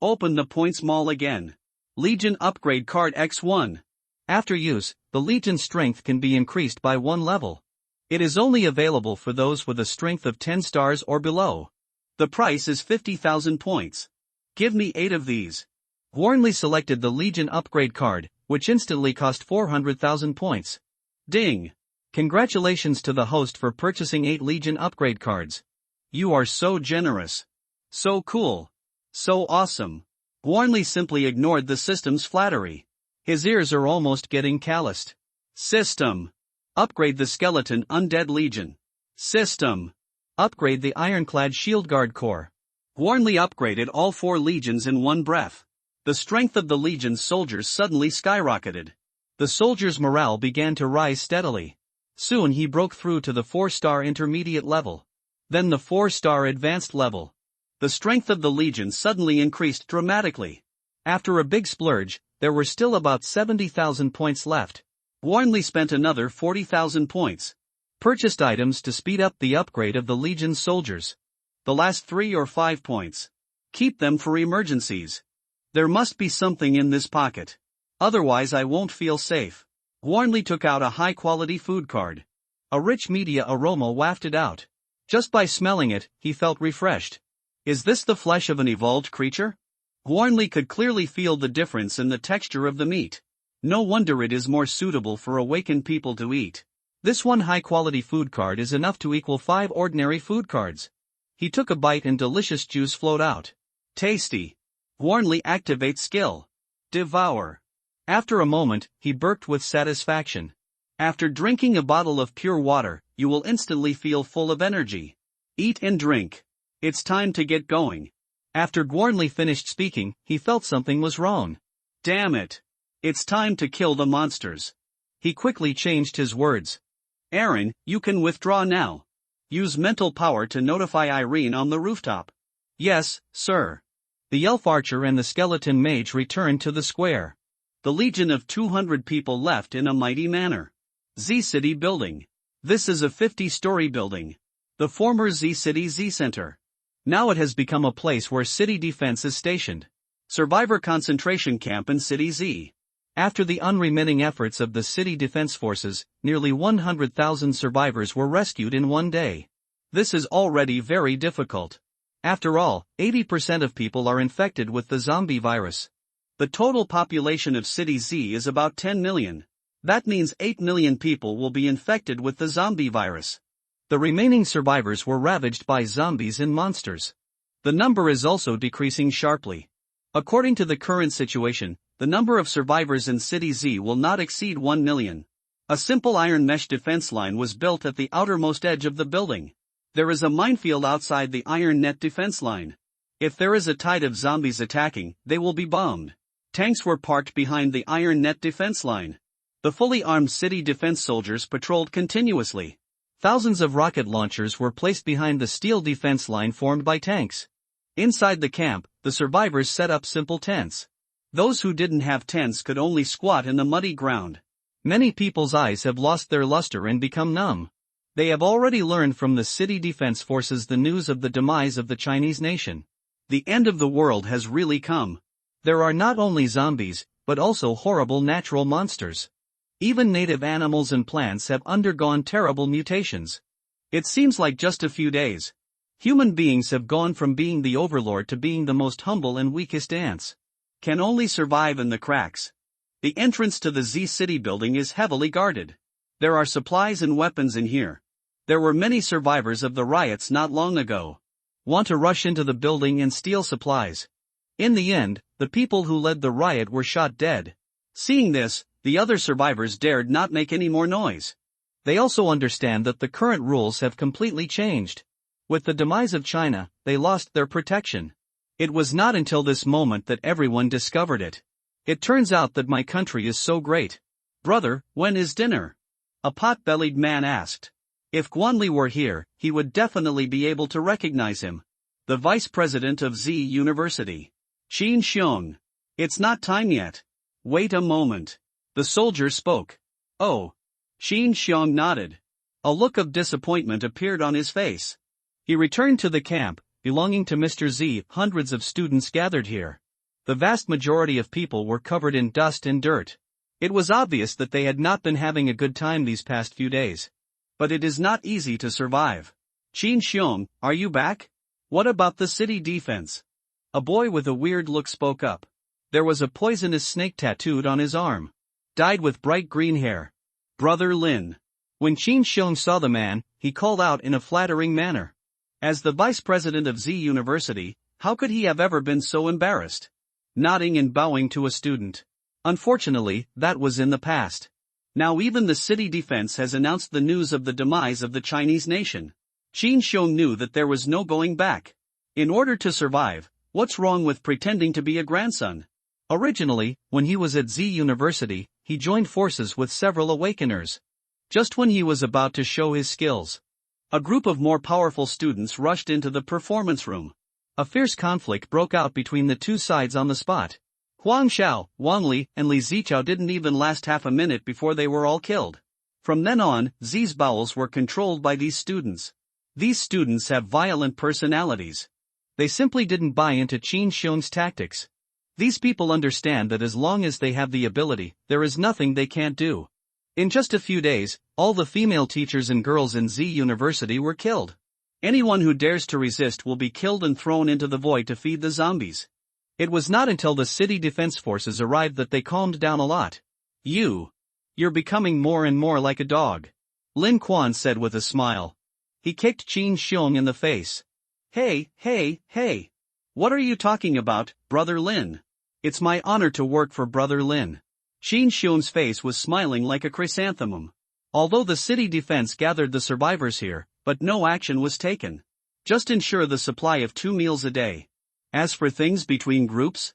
Open the points mall again. Legion Upgrade Card X1. After use, the Legion strength can be increased by 1 level. It is only available for those with a strength of 10 stars or below. The price is 50,000 points. Give me 8 of these. Guanli selected the Legion Upgrade card, which instantly cost 400,000 points. Ding! Congratulations to the host for purchasing 8 Legion Upgrade cards. You are so generous. So cool. So awesome. Guanli simply ignored the system's flattery. His ears are almost getting calloused. System. Upgrade the Skeleton Undead Legion. System. Upgrade the Ironclad Shield Guard Corps. Guanli upgraded all 4 legions in one breath. The strength of the legion's soldiers suddenly skyrocketed. The soldiers' morale began to rise steadily. Soon he broke through to the 4-star intermediate level. Then the 4-star advanced level. The strength of the legion suddenly increased dramatically. After a big splurge, there were still about 70,000 points left. Guanli spent another 40,000 points. Purchased items to speed up the upgrade of the legion's soldiers. The last 3 or 5 points. Keep them for emergencies. There must be something in this pocket. Otherwise I won't feel safe. Guanli took out a high-quality food card. A rich media aroma wafted out. Just by smelling it, he felt refreshed. Is this the flesh of an evolved creature? Guanli could clearly feel the difference in the texture of the meat. No wonder it is more suitable for awakened people to eat. This one high-quality food card is enough to equal 5 ordinary food cards. He took a bite and delicious juice flowed out. Tasty. Guanli activates skill. Devour. After a moment, he burped with satisfaction. After drinking a bottle of pure water, you will instantly feel full of energy. Eat and drink. It's time to get going. After Guanli finished speaking, he felt something was wrong. Damn it. It's time to kill the monsters. He quickly changed his words. Aaron, you can withdraw now. Use mental power to notify Irene on the rooftop. Yes, sir. The Elf Archer and the Skeleton Mage returned to the square. The legion of 200 people left in a mighty manner. Z-City Building. This is a 50-story building. The former Z-City Z-Center. Now it has become a place where city defense is stationed. Survivor concentration camp in City Z. After the unremitting efforts of the city defense forces, nearly 100,000 survivors were rescued in one day. This is already very difficult. After all, 80% of people are infected with the zombie virus. The total population of City Z is about 10 million. That means 8 million people will be infected with the zombie virus. The remaining survivors were ravaged by zombies and monsters. The number is also decreasing sharply. According to the current situation, the number of survivors in City Z will not exceed 1 million. A simple iron mesh defense line was built at the outermost edge of the building. There is a minefield outside the iron net defense line. If there is a tide of zombies attacking, they will be bombed. Tanks were parked behind the iron net defense line. The fully armed city defense soldiers patrolled continuously. Thousands of rocket launchers were placed behind the steel defense line formed by tanks. Inside the camp, the survivors set up simple tents. Those who didn't have tents could only squat in the muddy ground. Many people's eyes have lost their luster and become numb. They have already learned from the city defense forces the news of the demise of the Chinese nation. The end of the world has really come. There are not only zombies, but also horrible natural monsters. Even native animals and plants have undergone terrible mutations. It seems like just a few days. Human beings have gone from being the overlord to being the most humble and weakest ants. Can only survive in the cracks. The entrance to the Z City building is heavily guarded. There are supplies and weapons in here. There were many survivors of the riots not long ago. Want to rush into the building and steal supplies. In the end, the people who led the riot were shot dead. Seeing this, the other survivors dared not make any more noise. They also understand that the current rules have completely changed. With the demise of China, they lost their protection. It was not until this moment that everyone discovered it. It turns out that my country is so great. Brother, when is dinner? A pot-bellied man asked. If Guanli were here, he would definitely be able to recognize him. The vice president of Z University. Qin Xiong. It's not time yet. Wait a moment. The soldier spoke. Oh. Qin Xiong nodded. A look of disappointment appeared on his face. He returned to the camp, belonging to Mr. Z. Hundreds of students gathered here. The vast majority of people were covered in dust and dirt. It was obvious that they had not been having a good time these past few days. But it is not easy to survive. Qin Xiong, are you back? What about the city defense? A boy with a weird look spoke up. There was a poisonous snake tattooed on his arm. Dyed with bright green hair. Brother Lin. When Qin Xiong saw the man, he called out in a flattering manner. As the vice president of Z University, how could he have ever been so embarrassed? Nodding and bowing to a student. Unfortunately, that was in the past. Now even the city defense has announced the news of the demise of the Chinese nation. Qin Xiong knew that there was no going back. In order to survive, what's wrong with pretending to be a grandson? Originally, when he was at Z University, he joined forces with several awakeners. Just when he was about to show his skills, a group of more powerful students rushed into the performance room. A fierce conflict broke out between the two sides on the spot. Huang Xiao, Wang Li, and Li Zichao didn't even last half a minute before they were all killed. From then on, Z's bowels were controlled by these students. These students have violent personalities. They simply didn't buy into Qin Xiong's tactics. These people understand that as long as they have the ability, there is nothing they can't do. In just a few days, all the female teachers and girls in Z University were killed. Anyone who dares to resist will be killed and thrown into the void to feed the zombies. It was not until the city defense forces arrived that they calmed down a lot. You're becoming more and more like a dog. Lin Quan said with a smile. He kicked Qin Xiong in the face. Hey. What are you talking about, Brother Lin? It's my honor to work for Brother Lin. Qin Xiong's face was smiling like a chrysanthemum. Although the city defense gathered the survivors here, but no action was taken. Just ensure the supply of 2 meals a day. As for things between groups?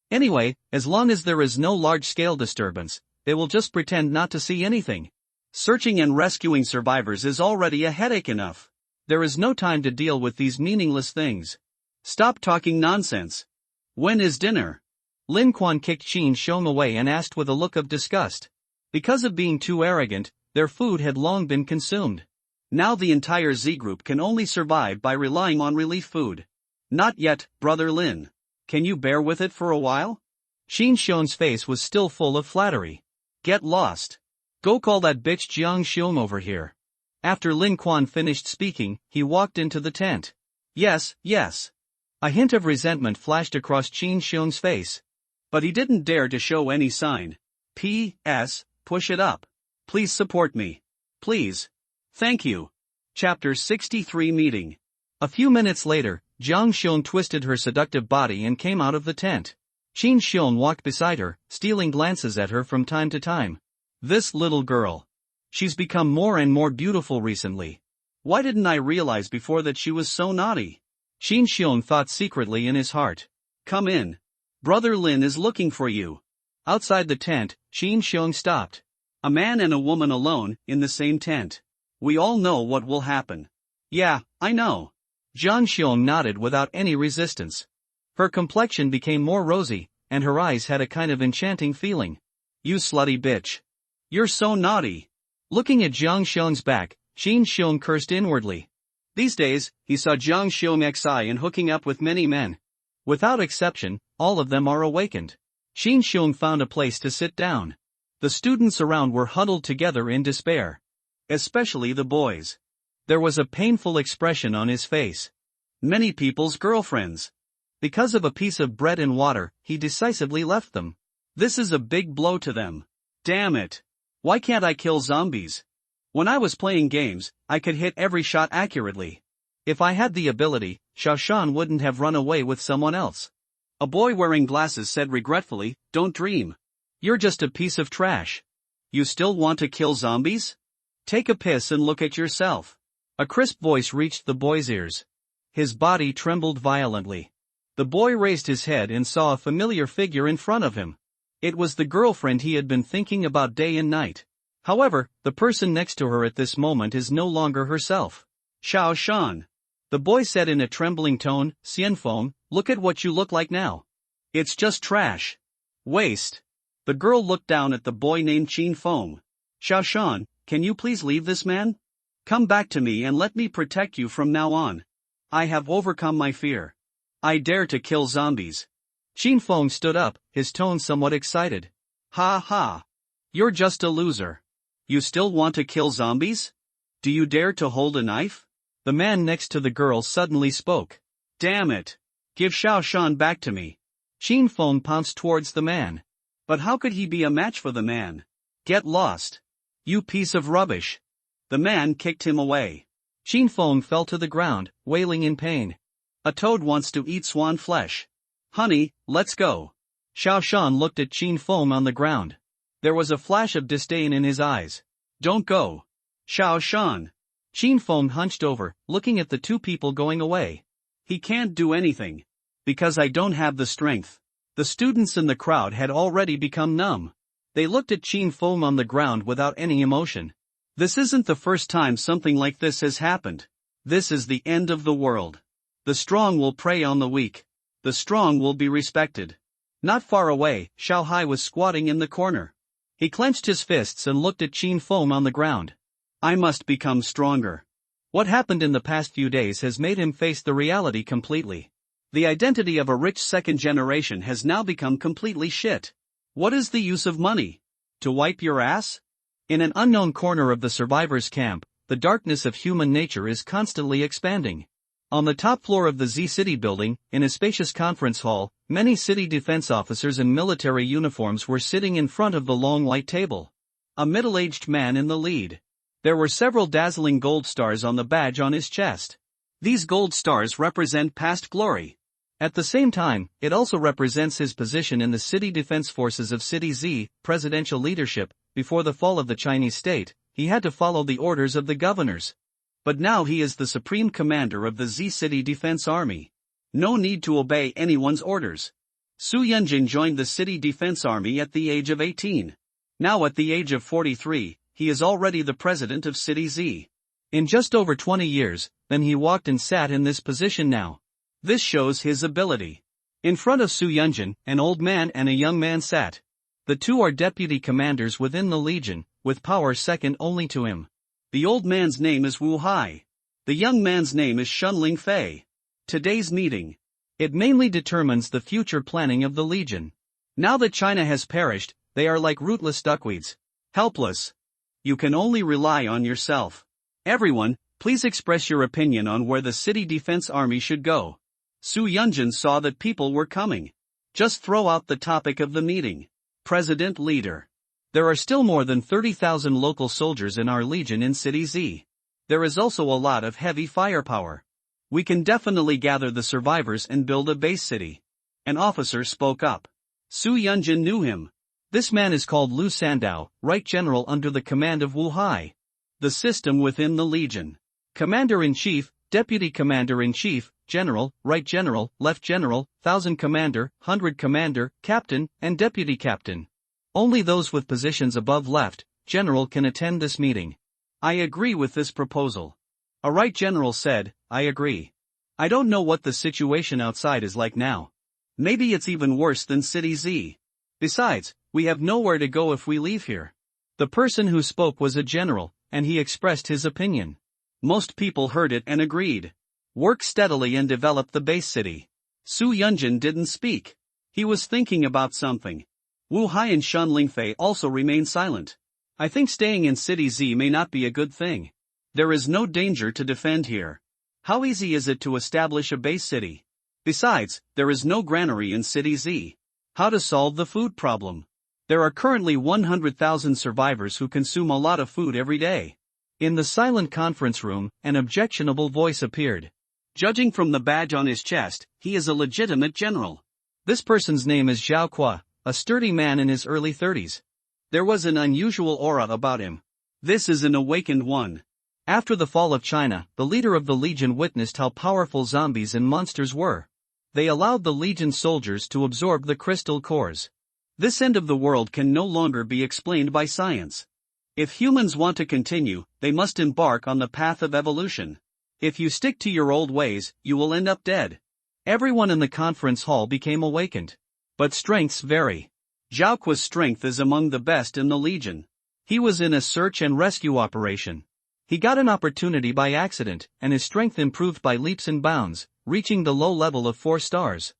Anyway, as long as there is no large-scale disturbance, they will just pretend not to see anything. Searching and rescuing survivors is already a headache enough. There is no time to deal with these meaningless things. Stop talking nonsense. When is dinner? Lin Quan kicked Qin Xiong away and asked with a look of disgust. Because of being too arrogant, their food had long been consumed. Now the entire Z group can only survive by relying on relief food. Not yet, Brother Lin. Can you bear with it for a while? Qin Xiong's face was still full of flattery. Get lost. Go call that bitch Jiang Xiong over here. After Lin Quan finished speaking, he walked into the tent. Yes. A hint of resentment flashed across Qin Xiong's face. But he didn't dare to show any sign. P.S. Push it up. Please support me. Please. Thank you. Chapter 63 Meeting. A few minutes later, Jiang Xiong twisted her seductive body and came out of the tent. Qin Xiong walked beside her, stealing glances at her from time to time. This little girl. She's become more and more beautiful recently. Why didn't I realize before that she was so naughty? Qin Xiong thought secretly in his heart. Come in. Brother Lin is looking for you. Outside the tent, Qin Xiong stopped. A man and a woman alone, in the same tent. We all know what will happen. Yeah, I know. Jiang Xiong nodded without any resistance. Her complexion became more rosy, and her eyes had a kind of enchanting feeling. You slutty bitch. You're so naughty. Looking at Jiang Xiong's back, Qin Xiong cursed inwardly. These days, he saw Jiang Xiong xi and hooking up with many men. Without exception, all of them are awakened. Qin Xiong found a place to sit down. The students around were huddled together in despair. Especially the boys. There was a painful expression on his face. Many people's girlfriends. Because of a piece of bread and water, he decisively left them. This is a big blow to them. Damn it. Why can't I kill zombies? When I was playing games, I could hit every shot accurately. If I had the ability, Xiao Shan wouldn't have run away with someone else. A boy wearing glasses said regretfully, Don't dream. You're just a piece of trash. You still want to kill zombies? Take a piss and look at yourself. A crisp voice reached the boy's ears. His body trembled violently. The boy raised his head and saw a familiar figure in front of him. It was the girlfriend he had been thinking about day and night. However, the person next to her at this moment is no longer herself. Xiao Shan. The boy said in a trembling tone, Xianfeng, look at what you look like now. It's just trash. Waste. The girl looked down at the boy named Qin Feng. Xiao Shan, can you please leave this man? Come back to me and let me protect you from now on. I have overcome my fear. I dare to kill zombies. Qin Feng stood up, his tone somewhat excited. Ha ha. You're just a loser. You still want to kill zombies? Do you dare to hold a knife? The man next to the girl suddenly spoke. Damn it. Give Xiao Shan back to me. Qin Feng pounced towards the man. But how could he be a match for the man? Get lost. You piece of rubbish. The man kicked him away. Qin Feng fell to the ground, wailing in pain. A toad wants to eat swan flesh. Honey, let's go. Xiao Shan looked at Qin Feng on the ground. There was a flash of disdain in his eyes. Don't go. Xiao Shan. Qin Feng hunched over, looking at the two people going away. He can't do anything. Because I don't have the strength. The students in the crowd had already become numb. They looked at Qin Feng on the ground without any emotion. This isn't the first time something like this has happened. This is the end of the world. The strong will prey on the weak. The strong will be respected. Not far away, Xiao Hai was squatting in the corner. He clenched his fists and looked at Qin Feng on the ground. I must become stronger. What happened in the past few days has made him face the reality completely. The identity of a rich second generation has now become completely shit. What is the use of money? To wipe your ass? In an unknown corner of the survivors' camp, the darkness of human nature is constantly expanding. On the top floor of the Z City building, in a spacious conference hall, many city defense officers in military uniforms were sitting in front of the long white table. A middle-aged man in the lead. There were several dazzling gold stars on the badge on his chest. These gold stars represent past glory. At the same time, it also represents his position in the city defense forces of City Z, presidential leadership. Before the fall of the Chinese state, he had to follow the orders of the governors. But now he is the supreme commander of the Z City Defense Army. No need to obey anyone's orders. Su Yunjin joined the City Defense Army at the age of 18. Now at the age of 43, he is already the president of City Z. In just over 20 years, then he walked and sat in this position now. This shows his ability. In front of Su Yunjin, an old man and a young man sat. The two are deputy commanders within the Legion, with power second only to him. The old man's name is Wu Hai. The young man's name is Shunling Fei. Today's meeting. It mainly determines the future planning of the Legion. Now that China has perished, they are like rootless duckweeds. Helpless. You can only rely on yourself. Everyone, please express your opinion on where the City Defense Army should go. Su Yunjin saw that people were coming. Just throw out the topic of the meeting. President Leader. There are still more than 30,000 local soldiers in our Legion in City Z. There is also a lot of heavy firepower. We can definitely gather the survivors and build a base city. An officer spoke up. Su Yunjin knew him. This man is called Lu Sandao, Right General under the command of Wu Hai. The system within the Legion. Commander-in-Chief, Deputy Commander-in-Chief, General, Right General, Left General, Thousand Commander, Hundred Commander, Captain, and Deputy Captain. Only those with positions above Left General can attend this meeting. I agree with this proposal. A Right General said, I agree. I don't know what the situation outside is like now. Maybe it's even worse than City Z. Besides, we have nowhere to go if we leave here. The person who spoke was a general, and he expressed his opinion. Most people heard it and agreed. Work steadily and develop the base city. Su Yunjin didn't speak. He was thinking about something. Wu Hai and Shan Lingfei also remained silent. I think staying in City Z may not be a good thing. There is no danger to defend here. How easy is it to establish a base city? Besides, there is no granary in City Z. How to solve the food problem? There are currently 100,000 survivors who consume a lot of food every day. In the silent conference room, an objectionable voice appeared. Judging from the badge on his chest, he is a legitimate general. This person's name is Zhao Qua, a sturdy man in his early 30s. There was an unusual aura about him. This is an awakened one. After the fall of China, the leader of the Legion witnessed how powerful zombies and monsters were. They allowed the Legion soldiers to absorb the crystal cores. This end of the world can no longer be explained by science. If humans want to continue, they must embark on the path of evolution. If you stick to your old ways, you will end up dead. Everyone in the conference hall became awakened. But strengths vary. Zhao Qua's strength is among the best in the Legion. He was in a search and rescue operation. He got an opportunity by accident, and his strength improved by leaps and bounds, reaching the low level of 4 stars.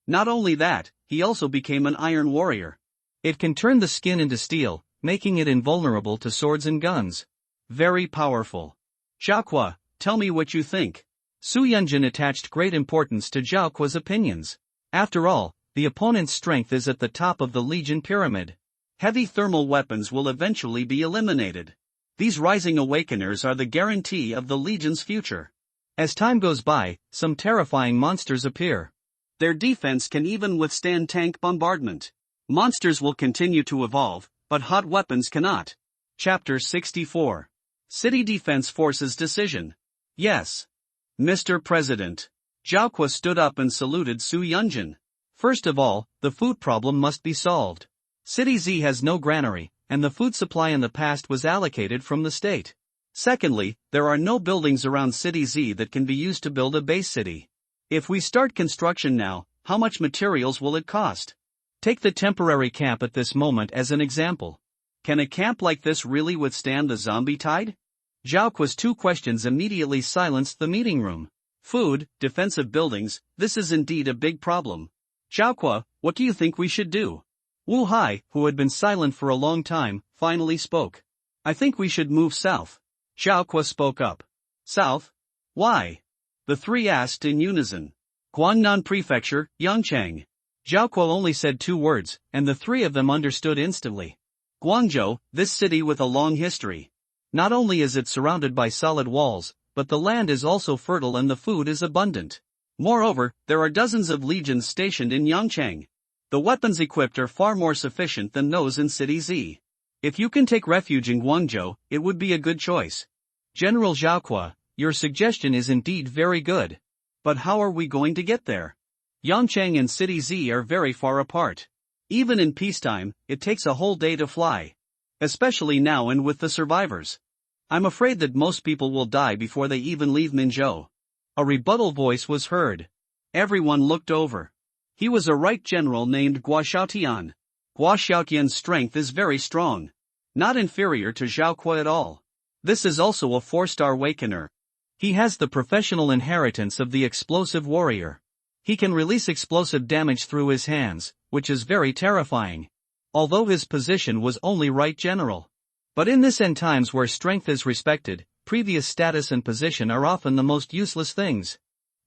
Not only that, he also became an iron warrior. It can turn the skin into steel, making it invulnerable to swords and guns. Very powerful. Zhao Qua, tell me what you think. Su Yunjin attached great importance to Zhao Qua's opinions. After all, the opponent's strength is at the top of the Legion pyramid. Heavy thermal weapons will eventually be eliminated. These rising awakeners are the guarantee of the Legion's future. As time goes by, some terrifying monsters appear. Their defense can even withstand tank bombardment. Monsters will continue to evolve, but hot weapons cannot. Chapter 64. City Defense Forces Decision. Yes. Mr. President. Zhao Qua stood up and saluted Su Yunjin. First of all, the food problem must be solved. City Z has no granary, and the food supply in the past was allocated from the state. Secondly, there are no buildings around City Z that can be used to build a base city. If we start construction now, how much materials will it cost? Take the temporary camp at this moment as an example. Can a camp like this really withstand the zombie tide? Zhao Qua's 2 questions immediately silenced the meeting room. Food, defensive buildings, this is indeed a big problem. Zhao Qua, what do you think we should do? Wu Hai, who had been silent for a long time, finally spoke. I think we should move south. Zhao Qua spoke up. South? Why? The 3 asked in unison. Guangnan Prefecture, Yangchang. Zhao Qua only said 2 words, and the 3 of them understood instantly. Guangzhou, this city with a long history. Not only is it surrounded by solid walls, but the land is also fertile and the food is abundant. Moreover, there are dozens of legions stationed in Yangchang. The weapons equipped are far more sufficient than those in City Z. If you can take refuge in Guangzhou, it would be a good choice. General Zhao Qua, your suggestion is indeed very good. But how are we going to get there? Yangchang and City Z are very far apart. Even in peacetime, it takes a whole day to fly. Especially now and with the survivors. I'm afraid that most people will die before they even leave Minzhou. A rebuttal voice was heard. Everyone looked over. He was a right general named Guo Xiaotian. Guo Xiaotian's strength is very strong. Not inferior to Zhao Qua at all. This is also a 4-star awakener. He has the professional inheritance of the explosive warrior. He can release explosive damage through his hands, which is very terrifying. Although his position was only right general. But in this end times where strength is respected, previous status and position are often the most useless things.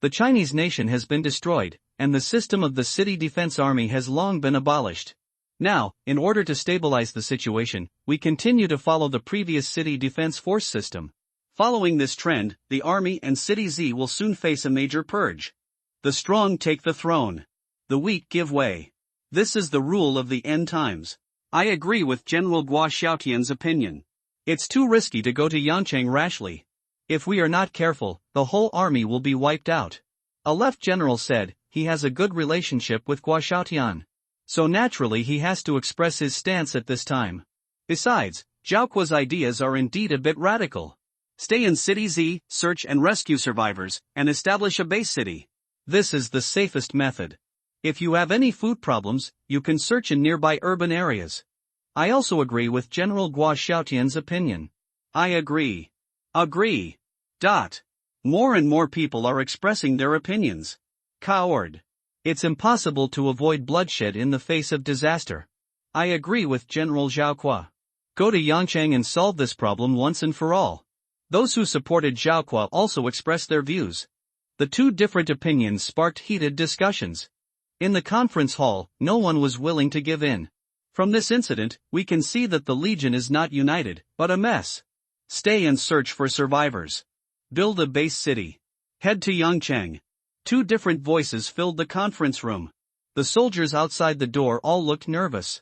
The Chinese nation has been destroyed, and the system of the city defense army has long been abolished. Now, in order to stabilize the situation, we continue to follow the previous city defense force system. Following this trend, the army and City Z will soon face a major purge. The strong take the throne. The weak give way. This is the rule of the end times. I agree with General Guo Xiaotian's opinion. It's too risky to go to Yangchang rashly. If we are not careful, the whole army will be wiped out. A left general said, he has a good relationship with Guo Xiaotian. So naturally he has to express his stance at this time. Besides, Zhao Kuo's ideas are indeed a bit radical. Stay in City Z, search and rescue survivors, and establish a base city. This is the safest method. If you have any food problems, you can search in nearby urban areas. I also agree with General Guo Xiaotian's opinion. I agree. Agree. More and more people are expressing their opinions. Coward. It's impossible to avoid bloodshed in the face of disaster. I agree with General Zhao Kuo. Go to Yangcheng and solve this problem once and for all. Those who supported Zhao Kuo also expressed their views. The two different opinions sparked heated discussions. In the conference hall, no one was willing to give in. From this incident, we can see that the Legion is not united, but a mess. Stay and search for survivors. Build a base city. Head to Yangcheng. Two different voices filled the conference room. The soldiers outside the door all looked nervous.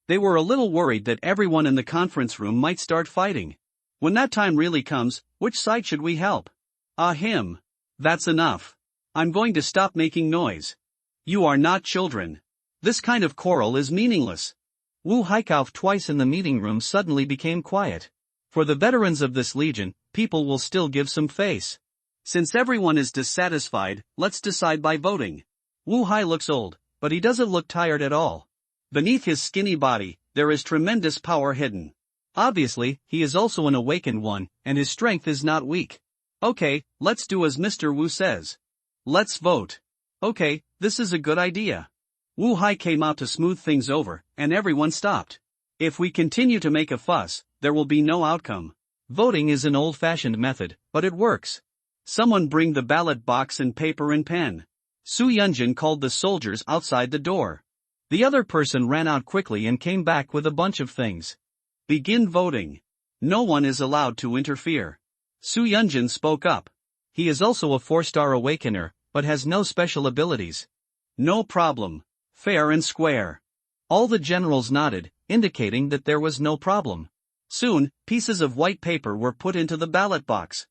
They were a little worried that everyone in the conference room might start fighting. When that time really comes, which side should we help? Him. That's enough. I'm going to stop making noise. You are not children. This kind of quarrel is meaningless. Wu Haikauf twice in the meeting room suddenly became quiet. For the veterans of this legion, people will still give some face. Since everyone is dissatisfied, let's decide by voting. Wu Hai looks old, but he doesn't look tired at all. Beneath his skinny body, there is tremendous power hidden. Obviously, he is also an awakened one, and his strength is not weak. Okay, let's do as Mr. Wu says. Let's vote. Okay, this is a good idea. Wu Hai came out to smooth things over, and everyone stopped. If we continue to make a fuss, there will be no outcome. Voting is an old-fashioned method, but it works. Someone bring the ballot box and paper and pen. Su Yunjin called the soldiers outside the door. The other person ran out quickly and came back with a bunch of things. Begin voting. No one is allowed to interfere. Su Yunjin spoke up. He is also a 4-star awakener, but has no special abilities. No problem. Fair and square. All the generals nodded, indicating that there was no problem. Soon, pieces of white paper were put into the ballot box.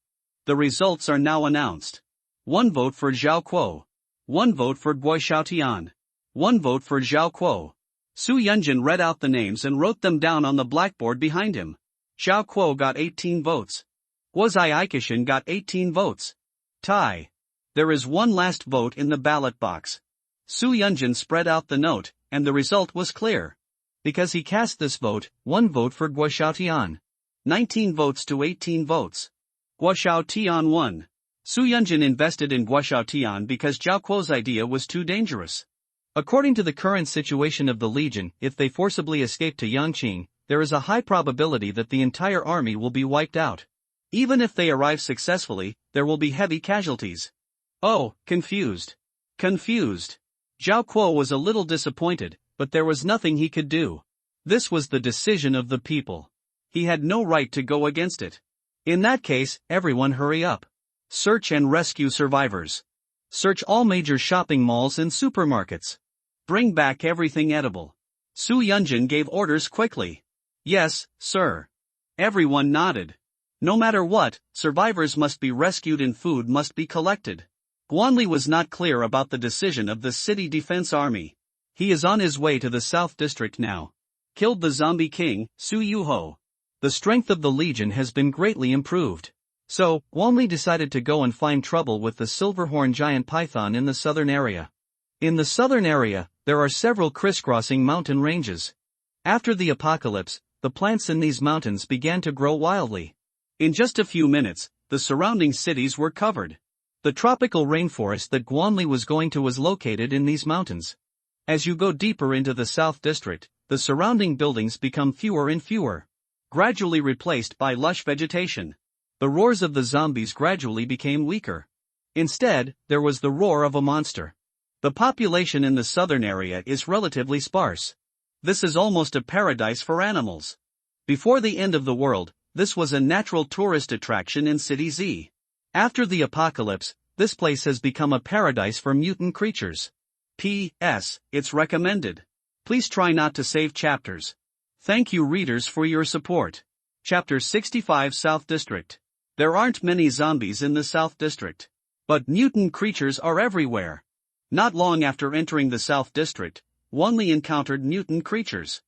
The results are now announced. 1 vote for Zhao Kuo. 1 vote for Guo Xiaotian. 1 vote for Zhao Kuo. Su Yunjin read out the names and wrote them down on the blackboard behind him. Zhao Kuo got 18 votes. Guo Ziaikishin got 18 votes. Tie. There is one last vote in the ballot box. Su Yunjin spread out the note, and the result was clear. Because he cast this vote, 1 vote for Guo Xiaotian. 19 votes to 18 votes. Guo Xiaotian won. Su Yunjin invested in Guo Xiaotian because Zhao Kuo's idea was too dangerous. According to the current situation of the Legion, if they forcibly escape to Yangqing, there is a high probability that the entire army will be wiped out. Even if they arrive successfully, there will be heavy casualties. Oh, confused. Confused. Zhao Kuo was a little disappointed, but there was nothing he could do. This was the decision of the people. He had no right to go against it. In that case, everyone hurry up. Search and rescue survivors. Search all major shopping malls and supermarkets. Bring back everything edible. Su Yunjin gave orders quickly. Yes, sir. Everyone nodded. No matter what, survivors must be rescued and food must be collected. Guanli was not clear about the decision of the City Defense Army. He is on his way to the South District now. Killed the zombie king, Su Yuho. The strength of the Legion has been greatly improved. So, Guanli decided to go and find trouble with the Silverhorn giant python in the southern area. In the southern area, there are several crisscrossing mountain ranges. After the apocalypse, the plants in these mountains began to grow wildly. In just a few minutes, the surrounding cities were covered. The tropical rainforest that Guanli was going to was located in these mountains. As you go deeper into the South District, the surrounding buildings become fewer and fewer, gradually replaced by lush vegetation. The roars of the zombies gradually became weaker. Instead, there was the roar of a monster. The population in the southern area is relatively sparse. This is almost a paradise for animals. Before the end of the world, this was a natural tourist attraction in City Z. After the apocalypse, this place has become a paradise for mutant creatures. P.S. It's recommended. Please try not to save chapters. Thank you readers for your support. Chapter 65 South District. There aren't many zombies in the South District. But mutant creatures are everywhere. Not long after entering the South District, Wanli encountered mutant creatures.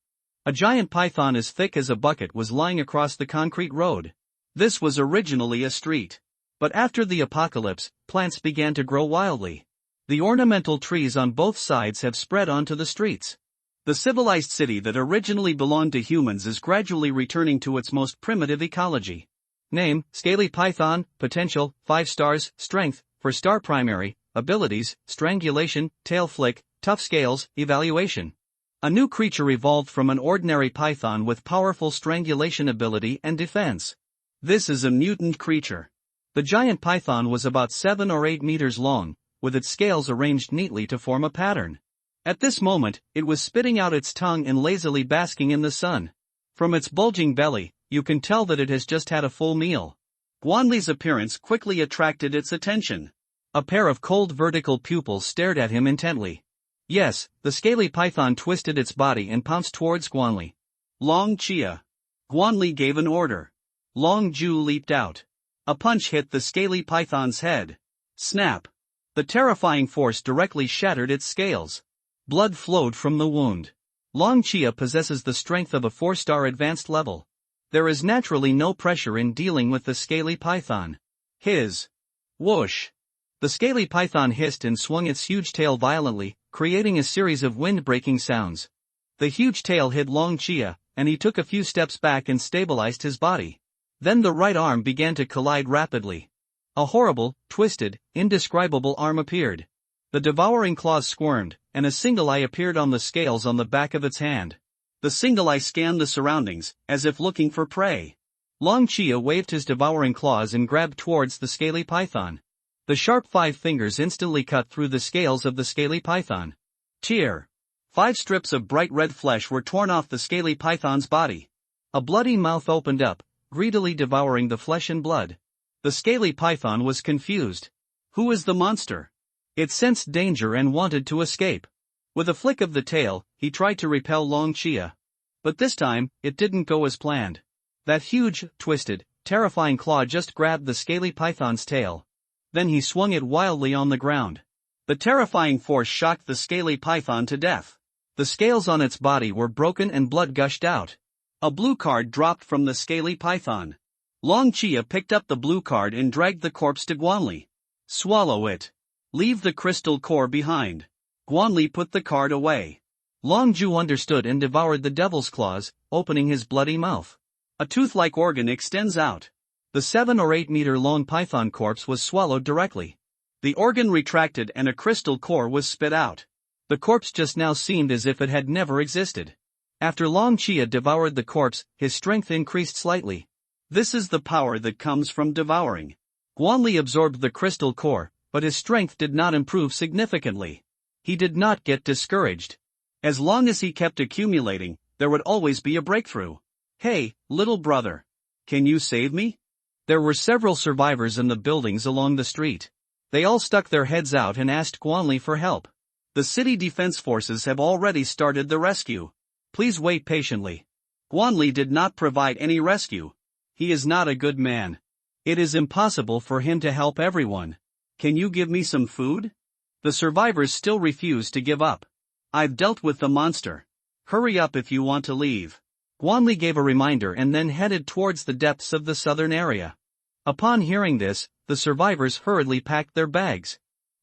A giant python as thick as a bucket was lying across the concrete road. This was originally a street. But after the apocalypse, plants began to grow wildly. The ornamental trees on both sides have spread onto the streets. The civilized city that originally belonged to humans is gradually returning to its most primitive ecology. Name, Scaly Python, Potential, 5 stars, Strength, 4-star Primary, Abilities, Strangulation, Tail Flick, Tough Scales, Evaluation. A new creature evolved from an ordinary python with powerful strangulation ability and defense. This is a mutant creature. The giant python was about 7 or 8 meters long, with its scales arranged neatly to form a pattern. At this moment, it was spitting out its tongue and lazily basking in the sun. From its bulging belly, you can tell that it has just had a full meal. Guanli's appearance quickly attracted its attention. A pair of cold vertical pupils stared at him intently. Yes, the scaly python twisted its body and pounced towards Guanli. Long Chia. Guanli gave an order. Long Ju leaped out. A punch hit the scaly python's head. Snap. The terrifying force directly shattered its scales. Blood flowed from the wound. Long Chia possesses the strength of a 4-star advanced level. There is naturally no pressure in dealing with the scaly python. Hiss. Whoosh. The scaly python hissed and swung its huge tail violently, creating a series of wind-breaking sounds. The huge tail hit Long Chia, and he took a few steps back and stabilized his body. Then the right arm began to collide rapidly. A horrible, twisted, indescribable arm appeared. The devouring claws squirmed, and a single eye appeared on the scales on the back of its hand. The single eye scanned the surroundings, as if looking for prey. Long Chia waved his devouring claws and grabbed towards the scaly python. The sharp 5 fingers instantly cut through the scales of the scaly python. Tear. 5 strips of bright red flesh were torn off the scaly python's body. A bloody mouth opened up, greedily devouring the flesh and blood. The scaly python was confused. Who is the monster? It sensed danger and wanted to escape. With a flick of the tail, he tried to repel Long Chia. But this time, it didn't go as planned. That huge, twisted, terrifying claw just grabbed the scaly python's tail. Then he swung it wildly on the ground. The terrifying force shocked the scaly python to death. The scales on its body were broken and blood gushed out. A blue card dropped from the scaly python. Long Chia picked up the blue card and dragged the corpse to Guanli. Swallow it. Leave the crystal core behind. Guanli put the card away. Long Ju understood and devoured the devil's claws, opening his bloody mouth. A tooth-like organ extends out. The 7 or 8 meter long python corpse was swallowed directly. The organ retracted and a crystal core was spit out. The corpse just now seemed as if it had never existed. After Long Chia devoured the corpse, his strength increased slightly. This is the power that comes from devouring. Guanli absorbed the crystal core, but his strength did not improve significantly. He did not get discouraged. As long as he kept accumulating, there would always be a breakthrough. Hey, little brother. Can you save me? There were several survivors in the buildings along the street. They all stuck their heads out and asked Guanli for help. The city defense forces have already started the rescue. Please wait patiently. Guanli did not provide any rescue. He is not a good man. It is impossible for him to help everyone. Can you give me some food? The survivors still refuse to give up. I've dealt with the monster. Hurry up if you want to leave. Guanli gave a reminder and then headed towards the depths of the southern area. Upon hearing this, the survivors hurriedly packed their bags.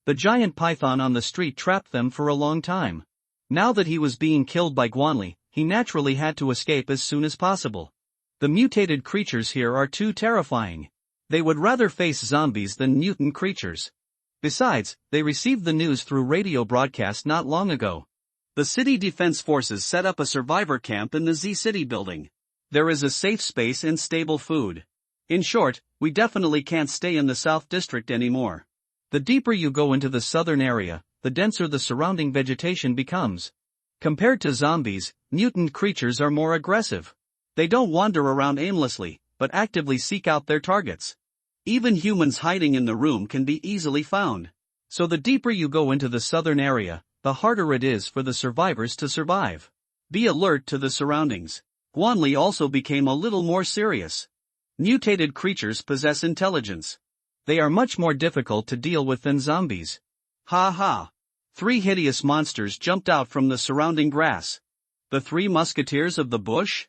The giant python on the street trapped them for a long time. Now that he was being killed by Guanli, he naturally had to escape as soon as possible. The mutated creatures here are too terrifying. They would rather face zombies than mutant creatures. Besides, they received the news through radio broadcast not long ago. The city defense forces set up a survivor camp in the Z City building. There is a safe space and stable food. In short, we definitely can't stay in the South District anymore. The deeper you go into the southern area, the denser the surrounding vegetation becomes. Compared to zombies, mutant creatures are more aggressive. They don't wander around aimlessly, but actively seek out their targets. Even humans hiding in the room can be easily found. So the deeper you go into the southern area, the harder it is for the survivors to survive. Be alert to the surroundings. Guanli also became a little more serious. Mutated creatures possess intelligence. They are much more difficult to deal with than zombies. Ha ha. 3 hideous monsters jumped out from the surrounding grass. The 3 musketeers of the bush?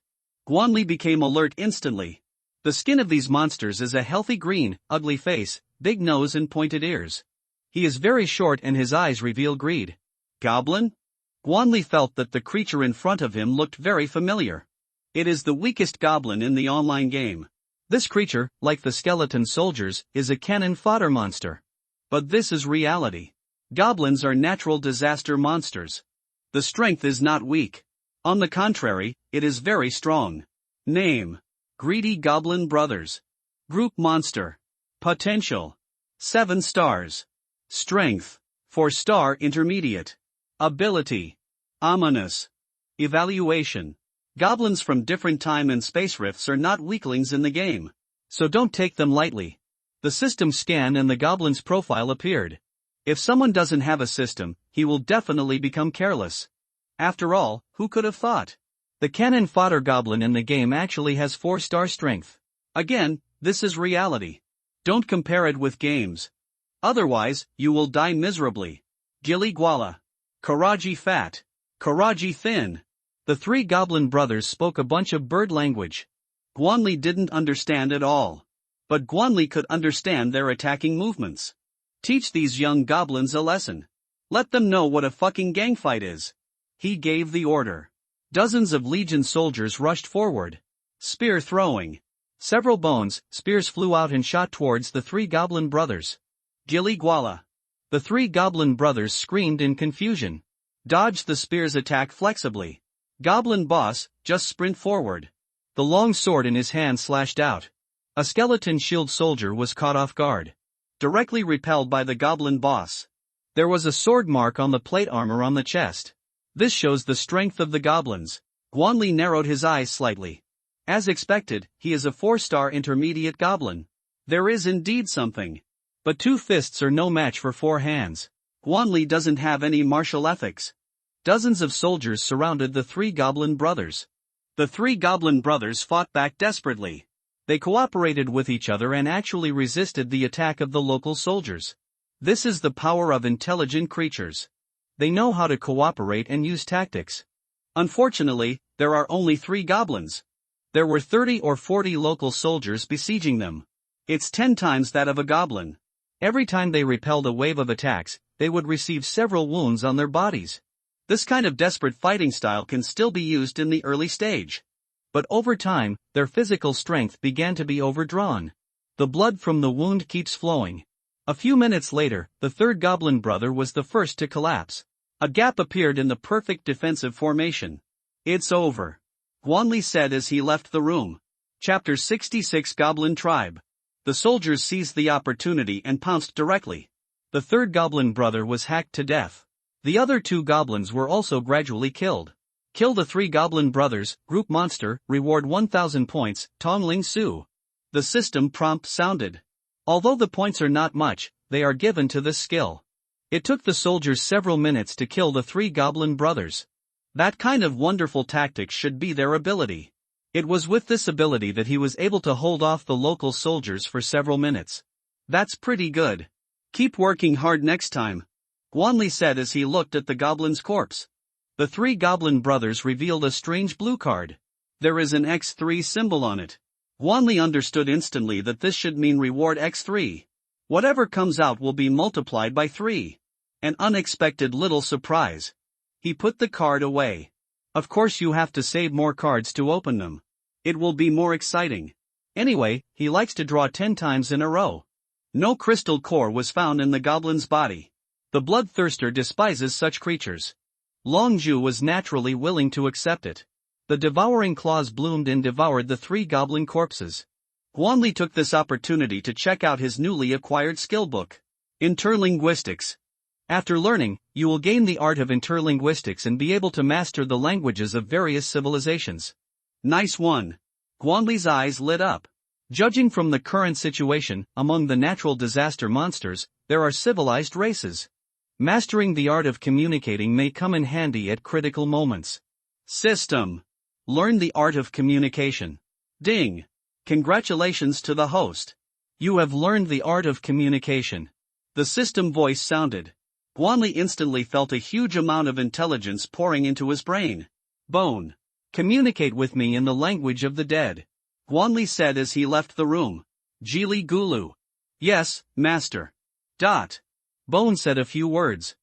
Guanli became alert instantly. The skin of these monsters is a healthy green, ugly face, big nose and pointed ears. He is very short and his eyes reveal greed. Goblin? Guanli felt that the creature in front of him looked very familiar. It is the weakest goblin in the online game. This creature, like the skeleton soldiers, is a cannon fodder monster. But this is reality. Goblins are natural disaster monsters. The strength is not weak. On the contrary, it is very strong. Name: Greedy Goblin Brothers. Group Monster. Potential: 7 stars. Strength: 4-star Intermediate. Ability: Ominous. Evaluation: Goblins from different time and space rifts are not weaklings in the game. So don't take them lightly. The system scan and the goblin's profile appeared. If someone doesn't have a system, he will definitely become careless. After all, who could have thought? The cannon fodder goblin in the game actually has 4-star strength. Again, this is reality. Don't compare it with games. Otherwise, you will die miserably. Gilly Gwala. Karaji Fat. Karaji Thin. The 3 goblin brothers spoke a bunch of bird language. Guanli didn't understand at all. But Guanli could understand their attacking movements. Teach these young goblins a lesson. Let them know what a fucking gang fight is. He gave the order. Dozens of Legion soldiers rushed forward. Spear throwing. Several spears flew out and shot towards the 3 goblin brothers. Gilly Gwala. The 3 goblin brothers screamed in confusion. Dodge the spear's attack flexibly. Goblin boss, just sprint forward. The long sword in his hand slashed out. A skeleton shield soldier was caught off guard. Directly repelled by the goblin boss. There was a sword mark on the plate armor on the chest. This shows the strength of the goblins. Guanli narrowed his eyes slightly. As expected, he is a 4-star intermediate goblin. There is indeed something. But 2 fists are no match for 4 hands. Guanli doesn't have any martial ethics. Dozens of soldiers surrounded the 3 goblin brothers. The 3 goblin brothers fought back desperately. They cooperated with each other and actually resisted the attack of the local soldiers. This is the power of intelligent creatures. They know how to cooperate and use tactics. Unfortunately, there are only 3 goblins. There were 30 or 40 local soldiers besieging them. It's 10 times that of a goblin. Every time they repelled a wave of attacks, they would receive several wounds on their bodies. This kind of desperate fighting style can still be used in the early stage. But over time, their physical strength began to be overdrawn. The blood from the wound keeps flowing. A few minutes later, the 3rd goblin brother was the first to collapse. A gap appeared in the perfect defensive formation. It's over. Guanli said as he left the room. Chapter 66 Goblin Tribe. The soldiers seized the opportunity and pounced directly. The 3rd goblin brother was hacked to death. The other 2 goblins were also gradually killed. Kill the 3 goblin brothers, group monster, reward 1000 points, Tong Ling Su. The system prompt sounded. Although the points are not much, they are given to this skill. It took the soldiers several minutes to kill the 3 goblin brothers. That kind of wonderful tactics should be their ability. It was with this ability that he was able to hold off the local soldiers for several minutes. That's pretty good. Keep working hard next time. Guanli said as he looked at the goblin's corpse. The 3 goblin brothers revealed a strange blue card. There is an X3 symbol on it. Guanli understood instantly that this should mean reward X3. Whatever comes out will be multiplied by 3. An unexpected little surprise. He put the card away. Of course you have to save more cards to open them. It will be more exciting. Anyway, he likes to draw 10 times in a row. No crystal core was found in the goblin's body. The bloodthirster despises such creatures. Longju was naturally willing to accept it. The devouring claws bloomed and devoured the 3 goblin corpses. Guanli took this opportunity to check out his newly acquired skill book. Interlinguistics. After learning, you will gain the art of interlinguistics and be able to master the languages of various civilizations. Nice one. Guanli's eyes lit up. Judging from the current situation, among the natural disaster monsters, there are civilized races. Mastering the art of communicating may come in handy at critical moments. System. Learn the art of communication. Ding. Congratulations to the host. You have learned the art of communication. The system voice sounded. Guanli instantly felt a huge amount of intelligence pouring into his brain. Bone. Communicate with me in the language of the dead. Guanli said as he left the room. Jili Gulu. Yes, master. Bone said a few words.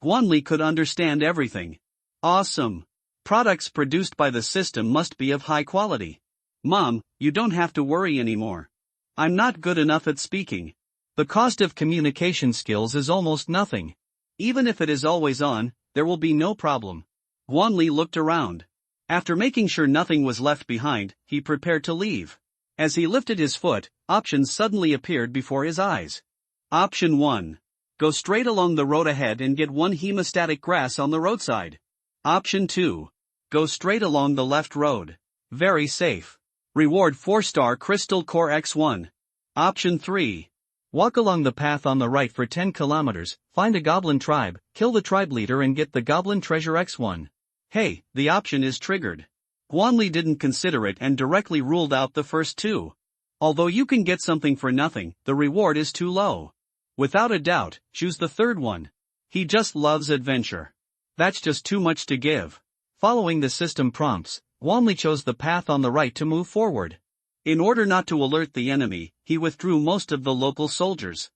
Guanli could understand everything. Awesome. Products produced by the system must be of high quality. Mom, you don't have to worry anymore. I'm not good enough at speaking. The cost of communication skills is almost nothing. Even if it is always on, there will be no problem. Guanli looked around. After making sure nothing was left behind, he prepared to leave. As he lifted his foot, options suddenly appeared before his eyes. Option 1. Go straight along the road ahead and get one hemostatic grass on the roadside. Option 2. Go straight along the left road. Very safe. Reward 4-star Crystal Core X1. Option 3. Walk along the path on the right for 10 kilometers, find a goblin tribe, kill the tribe leader and get the goblin treasure X1. Hey, the option is triggered. Guanli didn't consider it and directly ruled out the first two. Although you can get something for nothing, the reward is too low. Without a doubt, choose the third one. He just loves adventure. That's just too much to give. Following the system prompts, Guanli chose the path on the right to move forward. In order not to alert the enemy, he withdrew most of the local soldiers.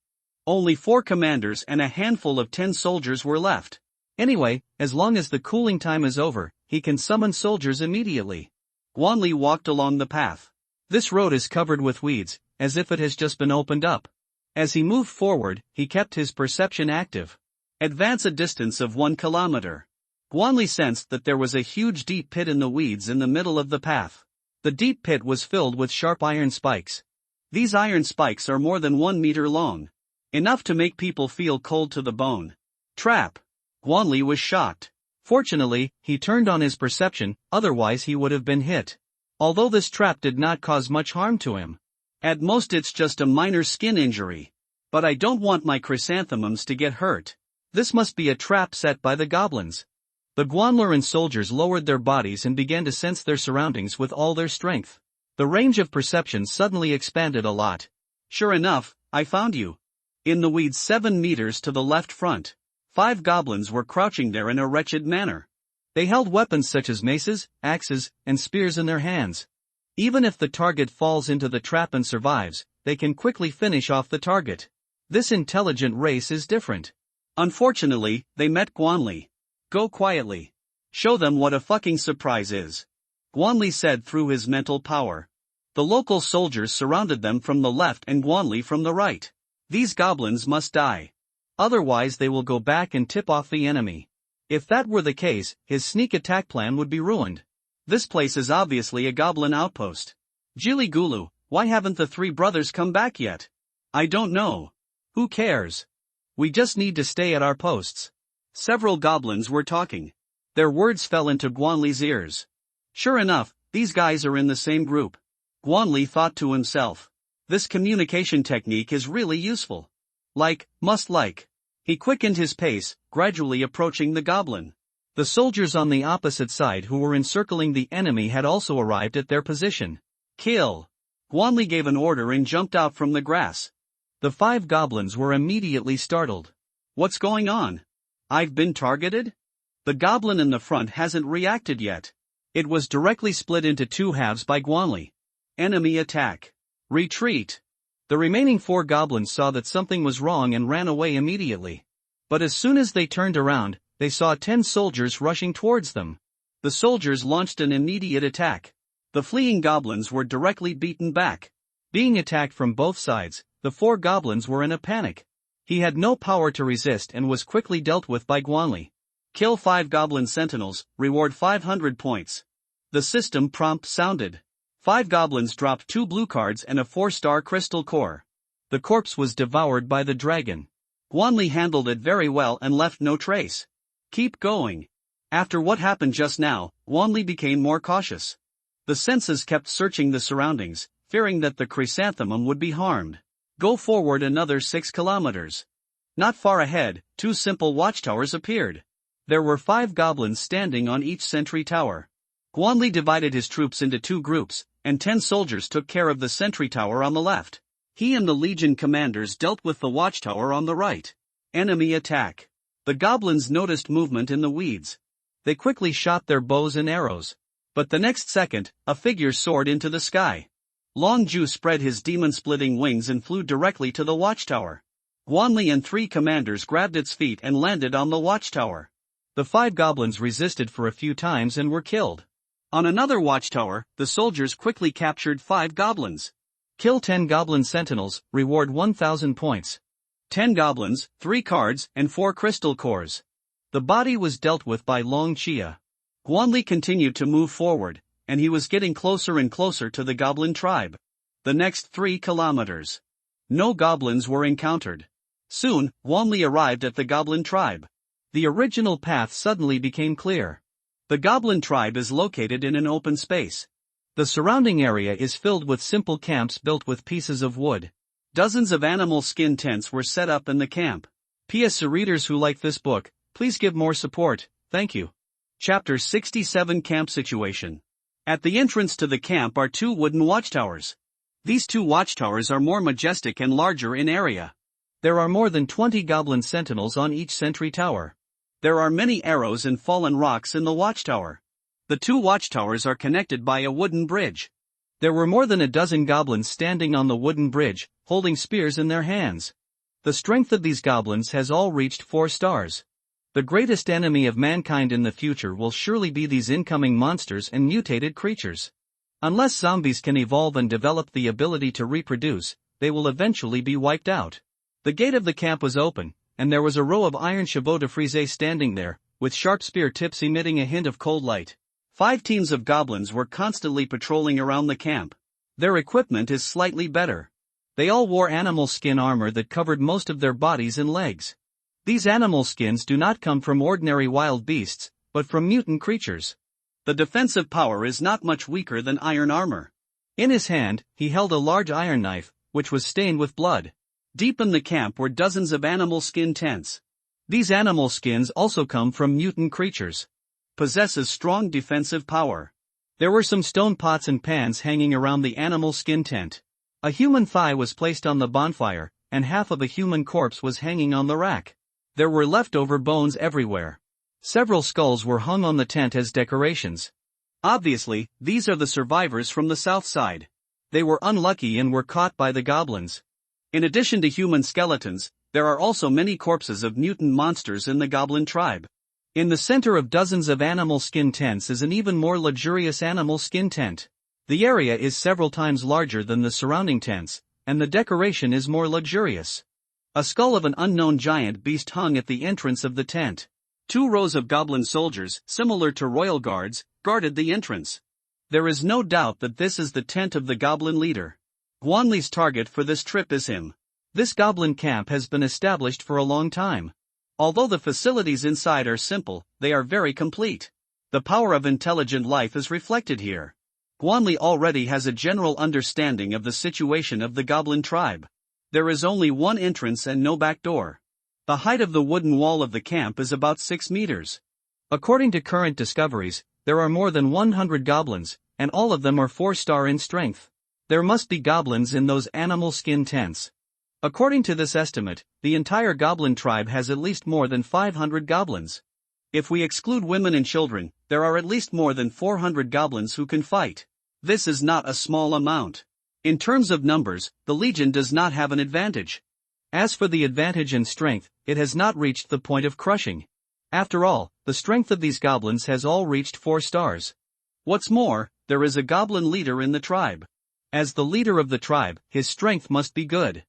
Only 4 commanders and a handful of 10 soldiers were left. Anyway, as long as the cooling time is over, he can summon soldiers immediately. Guanli walked along the path. This road is covered with weeds, as if it has just been opened up. As he moved forward, he kept his perception active. Advance a distance of 1 kilometer. Guanli sensed that there was a huge deep pit in the weeds in the middle of the path. The deep pit was filled with sharp iron spikes. These iron spikes are more than 1 meter long. Enough to make people feel cold to the bone. Trap. Guanli was shocked. Fortunately, he turned on his perception, otherwise he would have been hit. Although this trap did not cause much harm to him. At most it's just a minor skin injury. But I don't want my chrysanthemums to get hurt. This must be a trap set by the goblins. The Guanloran soldiers lowered their bodies and began to sense their surroundings with all their strength. The range of perception suddenly expanded a lot. Sure enough, I found you. In the weeds 7 meters to the left front. 5 goblins were crouching there in a wretched manner. They held weapons such as maces, axes, and spears in their hands. Even if the target falls into the trap and survives, they can quickly finish off the target. This intelligent race is different. Unfortunately, they met Guanli. Go quietly. Show them what a fucking surprise is. Guanli said through his mental power. The local soldiers surrounded them from the left and Guanli from the right. These goblins must die. Otherwise they will go back and tip off the enemy. If that were the case, his sneak attack plan would be ruined. This place is obviously a goblin outpost. Jili Gulu, why haven't the 3 brothers come back yet? I don't know. Who cares? We just need to stay at our posts. Several goblins were talking. Their words fell into Guanli's ears. Sure enough, these guys are in the same group. Guanli thought to himself. This communication technique is really useful. Must like. He quickened his pace, gradually approaching the goblin. The soldiers on the opposite side who were encircling the enemy had also arrived at their position. Kill. Guanli gave an order and jumped out from the grass. The 5 goblins were immediately startled. What's going on? I've been targeted? The goblin in the front hasn't reacted yet. It was directly split into 2 halves by Guanli. Enemy attack. Retreat. The remaining 4 goblins saw that something was wrong and ran away immediately. But as soon as they turned around, they saw 10 soldiers rushing towards them. The soldiers launched an immediate attack. The fleeing goblins were directly beaten back. Being attacked from both sides, the 4 goblins were in a panic. He had no power to resist and was quickly dealt with by Guanli. Kill 5 goblin sentinels, reward 500 points. The system prompt sounded. 5 goblins dropped 2 blue cards and a 4-star crystal core. The corpse was devoured by the dragon. Guanli handled it very well and left no trace. Keep going. After what happened just now, Guanli became more cautious. The senses kept searching the surroundings, fearing that the chrysanthemum would be harmed. Go forward another 6 kilometers. Not far ahead, 2 simple watchtowers appeared. There were 5 goblins standing on each sentry tower. Guanli divided his troops into 2 groups, and 10 soldiers took care of the sentry tower on the left. He and the Legion commanders dealt with the watchtower on the right. Enemy attack. The goblins noticed movement in the weeds. They quickly shot their bows and arrows. But the next second, a figure soared into the sky. Long Ju spread his demon-splitting wings and flew directly to the watchtower. Guanli and 3 commanders grabbed its feet and landed on the watchtower. The 5 goblins resisted for a few times and were killed. On another watchtower, the soldiers quickly captured 5 goblins. Kill 10 goblin sentinels, reward 1,000 points. 10 goblins, 3 cards, and 4 crystal cores. The body was dealt with by Long Chia. Guanli continued to move forward, and he was getting closer and closer to the goblin tribe. The next 3 kilometers. No goblins were encountered. Soon, Guanli arrived at the goblin tribe. The original path suddenly became clear. The goblin tribe is located in an open space. The surrounding area is filled with simple camps built with pieces of wood. Dozens of animal skin tents were set up in the camp. P.S. Readers who like this book, please give more support, thank you. Chapter 67 Camp Situation. At the entrance to the camp are 2 wooden watchtowers. These 2 watchtowers are more majestic and larger in area. There are more than 20 goblin sentinels on each sentry tower. There are many arrows and fallen rocks in the watchtower. The 2 watchtowers are connected by a wooden bridge. There were more than a dozen goblins standing on the wooden bridge, holding spears in their hands. The strength of these goblins has all reached 4 stars. The greatest enemy of mankind in the future will surely be these incoming monsters and mutated creatures. Unless zombies can evolve and develop the ability to reproduce, they will eventually be wiped out. The gate of the camp was open, and there was a row of iron chevaux de frise standing there, with sharp spear tips emitting a hint of cold light. 5 teams of goblins were constantly patrolling around the camp. Their equipment is slightly better. They all wore animal skin armor that covered most of their bodies and legs. These animal skins do not come from ordinary wild beasts, but from mutant creatures. The defensive power is not much weaker than iron armor. In his hand, he held a large iron knife, which was stained with blood. Deep in the camp were dozens of animal skin tents. These animal skins also come from mutant creatures. Possesses strong defensive power. There were some stone pots and pans hanging around the animal skin tent. A human thigh was placed on the bonfire, and half of a human corpse was hanging on the rack. There were leftover bones everywhere. Several skulls were hung on the tent as decorations. Obviously, these are the survivors from the south side. They were unlucky and were caught by the goblins. In addition to human skeletons, there are also many corpses of mutant monsters in the goblin tribe. In the center of dozens of animal skin tents is an even more luxurious animal skin tent. The area is several times larger than the surrounding tents, and the decoration is more luxurious. A skull of an unknown giant beast hung at the entrance of the tent. 2 rows of goblin soldiers, similar to royal guards, guarded the entrance. There is no doubt that this is the tent of the goblin leader. Guanli's target for this trip is him. This goblin camp has been established for a long time. Although the facilities inside are simple, they are very complete. The power of intelligent life is reflected here. Guanli already has a general understanding of the situation of the goblin tribe. There is only one entrance and no back door. The height of the wooden wall of the camp is about 6 meters. According to current discoveries, there are more than 100 goblins, and all of them are 4-star in strength. There must be goblins in those animal skin tents. According to this estimate, the entire goblin tribe has at least more than 500 goblins. If we exclude women and children, there are at least more than 400 goblins who can fight. This is not a small amount. In terms of numbers, the Legion does not have an advantage. As for the advantage in strength, it has not reached the point of crushing. After all, the strength of these goblins has all reached 4 stars. What's more, there is a goblin leader in the tribe. As the leader of the tribe, his strength must be good.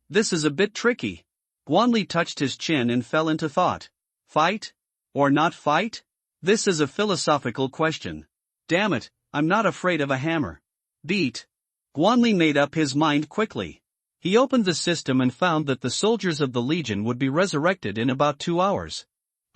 This is a bit tricky. Guanli touched his chin and fell into thought. Fight? Or not fight? This is a philosophical question. Damn it, I'm not afraid of a hammer. Beat. Guanli made up his mind quickly. He opened the system and found that the soldiers of the Legion would be resurrected in about 2 hours.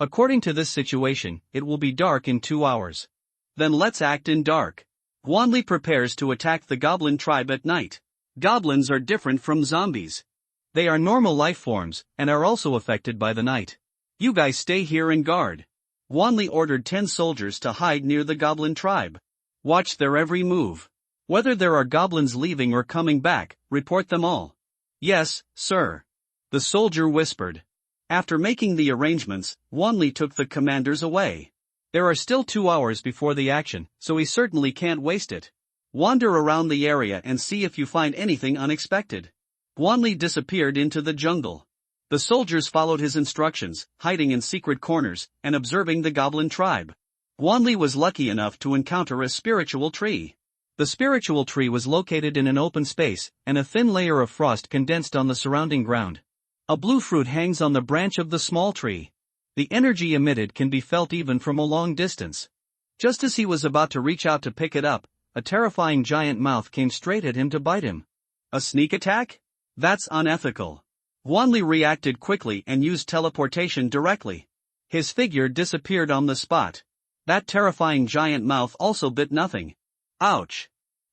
According to this situation, it will be dark in 2 hours. Then let's act in dark. Guanli prepares to attack the goblin tribe at night. Goblins are different from zombies. They are normal life forms, and are also affected by the night. You guys stay here and guard. Guanli ordered 10 soldiers to hide near the goblin tribe. Watch their every move. Whether there are goblins leaving or coming back, report them all. Yes, sir. The soldier whispered. After making the arrangements, Wanli took the commanders away. There are still 2 hours before the action, so he certainly can't waste it. Wander around the area and see if you find anything unexpected. Wanli disappeared into the jungle. The soldiers followed his instructions, hiding in secret corners, and observing the goblin tribe. Wanli was lucky enough to encounter a spiritual tree. The spiritual tree was located in an open space, and a thin layer of frost condensed on the surrounding ground. A blue fruit hangs on the branch of the small tree. The energy emitted can be felt even from a long distance. Just as he was about to reach out to pick it up, a terrifying giant mouth came straight at him to bite him. A sneak attack? That's unethical. Wanli reacted quickly and used teleportation directly. His figure disappeared on the spot. That terrifying giant mouth also bit nothing. Ouch!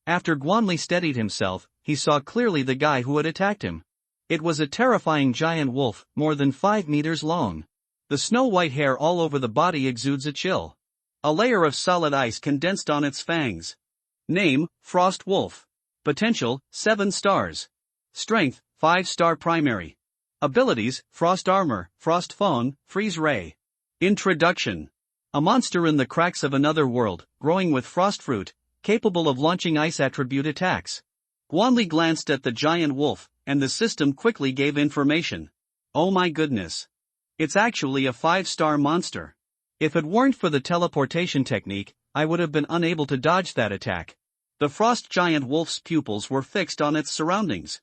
After Wanli steadied himself, he saw clearly the guy who had attacked him. It was a terrifying giant wolf, more than 5 meters long. The snow-white hair all over the body exudes a chill. A layer of solid ice condensed on its fangs. Name, Frost Wolf. Potential, 7 stars. Strength, 5-star primary. Abilities, Frost Armor, Frost Phone, Freeze Ray. Introduction. A monster in the cracks of another world, growing with frost fruit, capable of launching ice attribute attacks. Wanli glanced at the giant wolf, and the system quickly gave information. Oh my goodness. It's actually a 5-star monster. If it weren't for the teleportation technique, I would have been unable to dodge that attack. The frost giant wolf's pupils were fixed on its surroundings.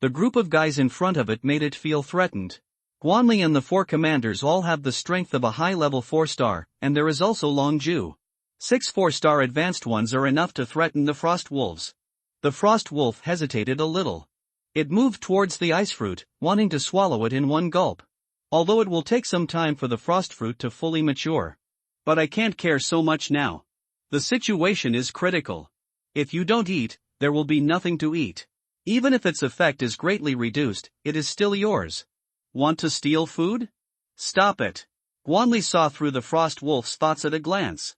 The group of guys in front of it made it feel threatened. Wanli and the 4 commanders all have the strength of a high-level 4-star, and there is also Long Ju. 6 4-star advanced ones are enough to threaten the frost wolves. The frost wolf hesitated a little. It moved towards the ice fruit, wanting to swallow it in one gulp. Although it will take some time for the frost fruit to fully mature. But I can't care so much now. The situation is critical. If you don't eat, there will be nothing to eat. Even if its effect is greatly reduced, it is still yours. Want to steal food? Stop it. Wanli saw through the frost wolf's thoughts at a glance.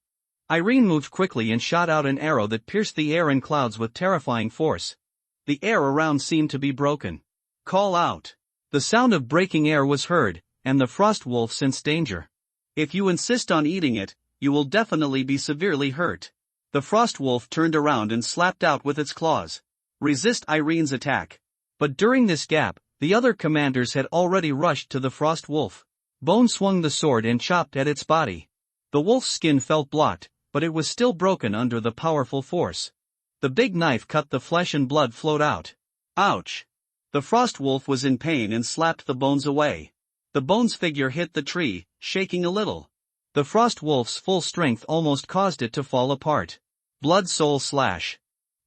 Irene moved quickly and shot out an arrow that pierced the air and clouds with terrifying force. The air around seemed to be broken. Call out. The sound of breaking air was heard, and the frost wolf sensed danger. If you insist on eating it, you will definitely be severely hurt. The frost wolf turned around and slapped out with its claws. Resist Irene's attack. But during this gap, the other commanders had already rushed to the frost wolf. Bone swung the sword and chopped at its body. The wolf's skin felt blocked, but it was still broken under the powerful force. The big knife cut the flesh and blood flowed out. Ouch! The frost wolf was in pain and slapped the bones away. The bones figure hit the tree, shaking a little. The frost wolf's full strength almost caused it to fall apart. Blood soul slash.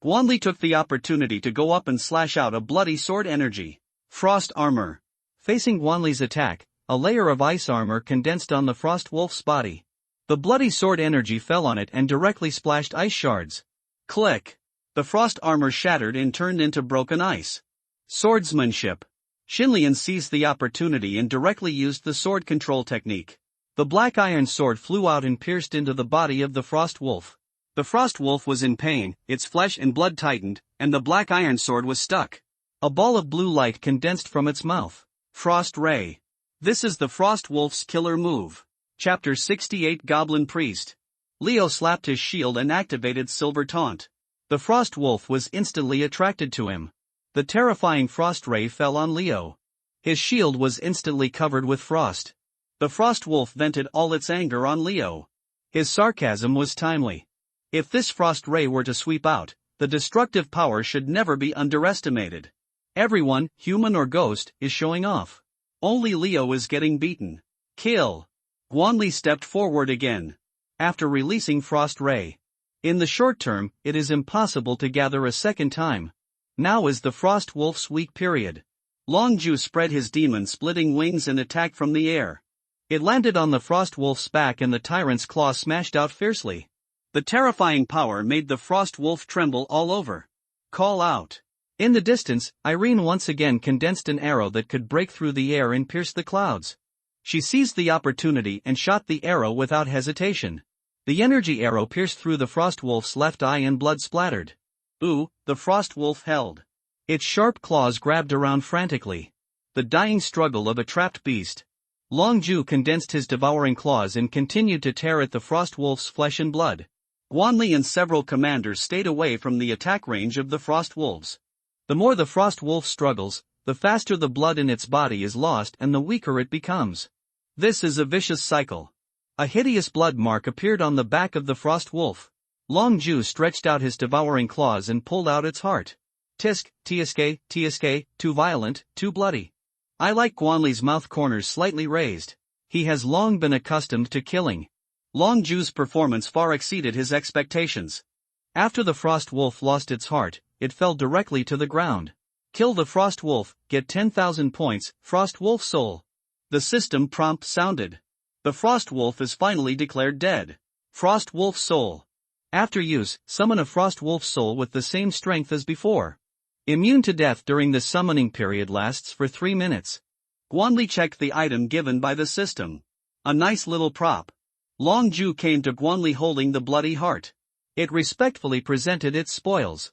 Wanli took the opportunity to go up and slash out a bloody sword energy. Frost armor. Facing Wanli's attack, a layer of ice armor condensed on the frost wolf's body. The bloody sword energy fell on it and directly splashed ice shards. Click. The frost armor shattered and turned into broken ice. Swordsmanship. Shinlian seized the opportunity and directly used the sword control technique. The black iron sword flew out and pierced into the body of the frost wolf. The frost wolf was in pain, its flesh and blood tightened, and the black iron sword was stuck. A ball of blue light condensed from its mouth. Frost ray. This is the frost wolf's killer move. Chapter 68 Goblin Priest. Leo slapped his shield and activated Silver Taunt. The frost wolf was instantly attracted to him. The terrifying frost ray fell on Leo. His shield was instantly covered with frost. The frost wolf vented all its anger on Leo. His sarcasm was timely. If this frost ray were to sweep out, the destructive power should never be underestimated. Everyone, human or ghost, is showing off. Only Leo is getting beaten. Kill. Wanli stepped forward again. After releasing Frost Ray. In the short term, it is impossible to gather a second time. Now is the Frost Wolf's weak period. Long Ju spread his demon-splitting wings and attacked from the air. It landed on the Frost Wolf's back and the tyrant's claw smashed out fiercely. The terrifying power made the Frost Wolf tremble all over. Call out. In the distance, Irene once again condensed an arrow that could break through the air and pierce the clouds. She seized the opportunity and shot the arrow without hesitation. The energy arrow pierced through the frost wolf's left eye and blood splattered. Ooh, the frost wolf held. Its sharp claws grabbed around frantically. The dying struggle of a trapped beast. Long Ju condensed his devouring claws and continued to tear at the frost wolf's flesh and blood. Guanli and several commanders stayed away from the attack range of the frost wolves. The more the frost wolf struggles, the faster the blood in its body is lost and the weaker it becomes. This is a vicious cycle. A hideous blood mark appeared on the back of the frost wolf. Long Ju stretched out his devouring claws and pulled out its heart. Tisk, tsk, too violent, too bloody. I like Guanli's mouth corners slightly raised. He has long been accustomed to killing. Long Ju's performance far exceeded his expectations. After the frost wolf lost its heart, it fell directly to the ground. Kill the frost wolf, get 10,000 points, frost wolf soul. The system prompt sounded. The frost wolf is finally declared dead. Frost wolf soul. After use, summon a frost wolf soul with the same strength as before. Immune to death during the summoning period lasts for 3 minutes. Guanli checked the item given by the system. A nice little prop. Long Ju came to Guanli holding the bloody heart. It respectfully presented its spoils.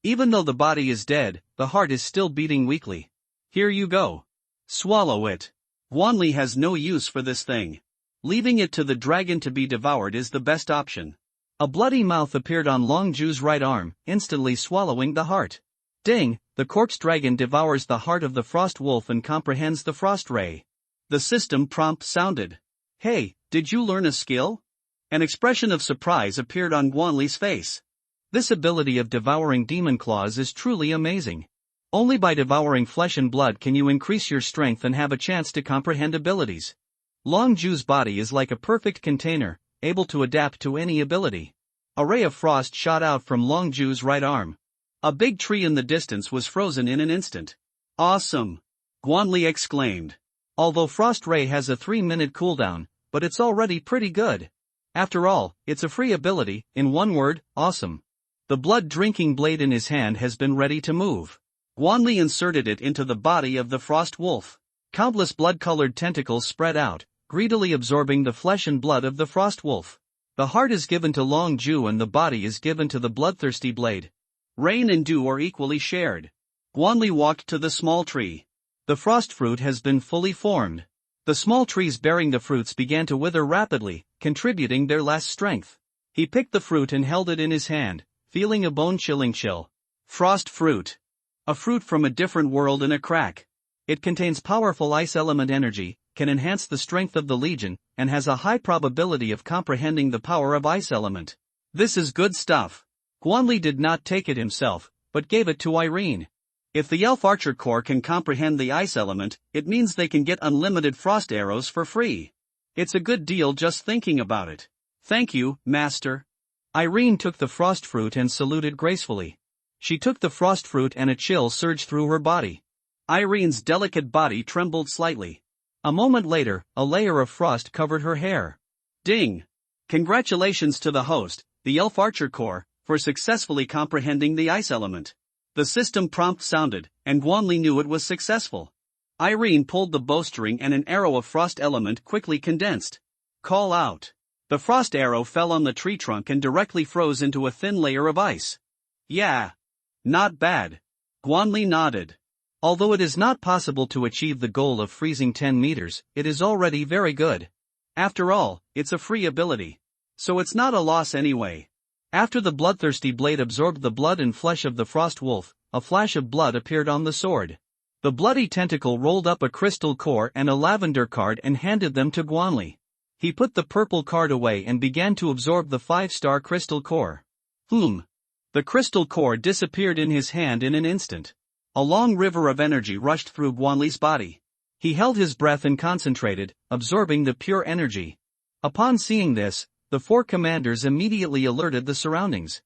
Even though the body is dead, the heart is still beating weakly. Here you go. Swallow it. Guanli has no use for this thing. Leaving it to the dragon to be devoured is the best option. A bloody mouth appeared on Long Ju's right arm, instantly swallowing the heart. Ding, the corpse dragon devours the heart of the frost wolf and comprehends the frost ray. The system prompt sounded. Hey, did you learn a skill? An expression of surprise appeared on Guanli's face. This ability of devouring demon claws is truly amazing. Only by devouring flesh and blood can you increase your strength and have a chance to comprehend abilities. Long Ju's body is like a perfect container, able to adapt to any ability. A ray of frost shot out from Long Ju's right arm. A big tree in the distance was frozen in an instant. Awesome! Guanli exclaimed. Although Frost Ray has a 3-minute cooldown, but it's already pretty good. After all, it's a free ability, in one word, awesome. The blood-drinking blade in his hand has been ready to move. Guanli inserted it into the body of the frost wolf. Countless blood-colored tentacles spread out, greedily absorbing the flesh and blood of the frost wolf. The heart is given to Long Ju and the body is given to the bloodthirsty blade. Rain and dew are equally shared. Guanli walked to the small tree. The frost fruit has been fully formed. The small trees bearing the fruits began to wither rapidly, contributing their last strength. He picked the fruit and held it in his hand, feeling a bone-chilling chill. Frost fruit. A fruit from a different world in a crack. It contains powerful ice element energy, can enhance the strength of the legion, and has a high probability of comprehending the power of ice element. This is good stuff. Guanli did not take it himself, but gave it to Irene. If the Elf Archer Corps can comprehend the ice element, it means they can get unlimited frost arrows for free. It's a good deal just thinking about it. Thank you, Master. Irene took the frost fruit and saluted gracefully. She took the frost fruit and a chill surged through her body. Irene's delicate body trembled slightly. A moment later, a layer of frost covered her hair. Ding! Congratulations to the host, the Elf Archer Corps, for successfully comprehending the ice element. The system prompt sounded, and Guanli knew it was successful. Irene pulled the bowstring and an arrow of frost element quickly condensed. Call out. The frost arrow fell on the tree trunk and directly froze into a thin layer of ice. Yeah. Not bad. Guanli nodded. Although it is not possible to achieve the goal of freezing 10 meters, it is already very good. After all, it's a free ability. So it's not a loss anyway. After the bloodthirsty blade absorbed the blood and flesh of the frost wolf, a flash of blood appeared on the sword. The bloody tentacle rolled up a crystal core and a lavender card and handed them to Guanli. He put the purple card away and began to absorb the 5-star crystal core. The crystal core disappeared in his hand in an instant. A long river of energy rushed through Guanli's body. He held his breath and concentrated, absorbing the pure energy. Upon seeing this, the 4 commanders immediately alerted the surroundings.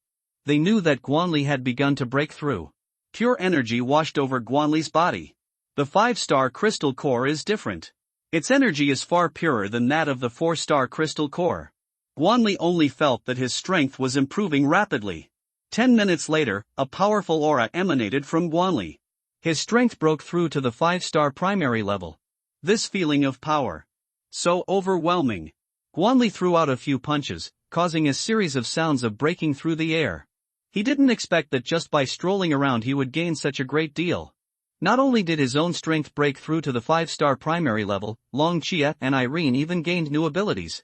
They knew that Guanli had begun to break through. Pure energy washed over Guanli's body. The 5-star crystal core is different. Its energy is far purer than that of the 4-star crystal core. Guanli only felt that his strength was improving rapidly. 10 minutes later, a powerful aura emanated from Guanli. His strength broke through to the 5-star primary level. This feeling of power. So overwhelming. Guanli threw out a few punches, causing a series of sounds of breaking through the air. He didn't expect that just by strolling around he would gain such a great deal. Not only did his own strength break through to the 5-star primary level, Long Chia and Irene even gained new abilities.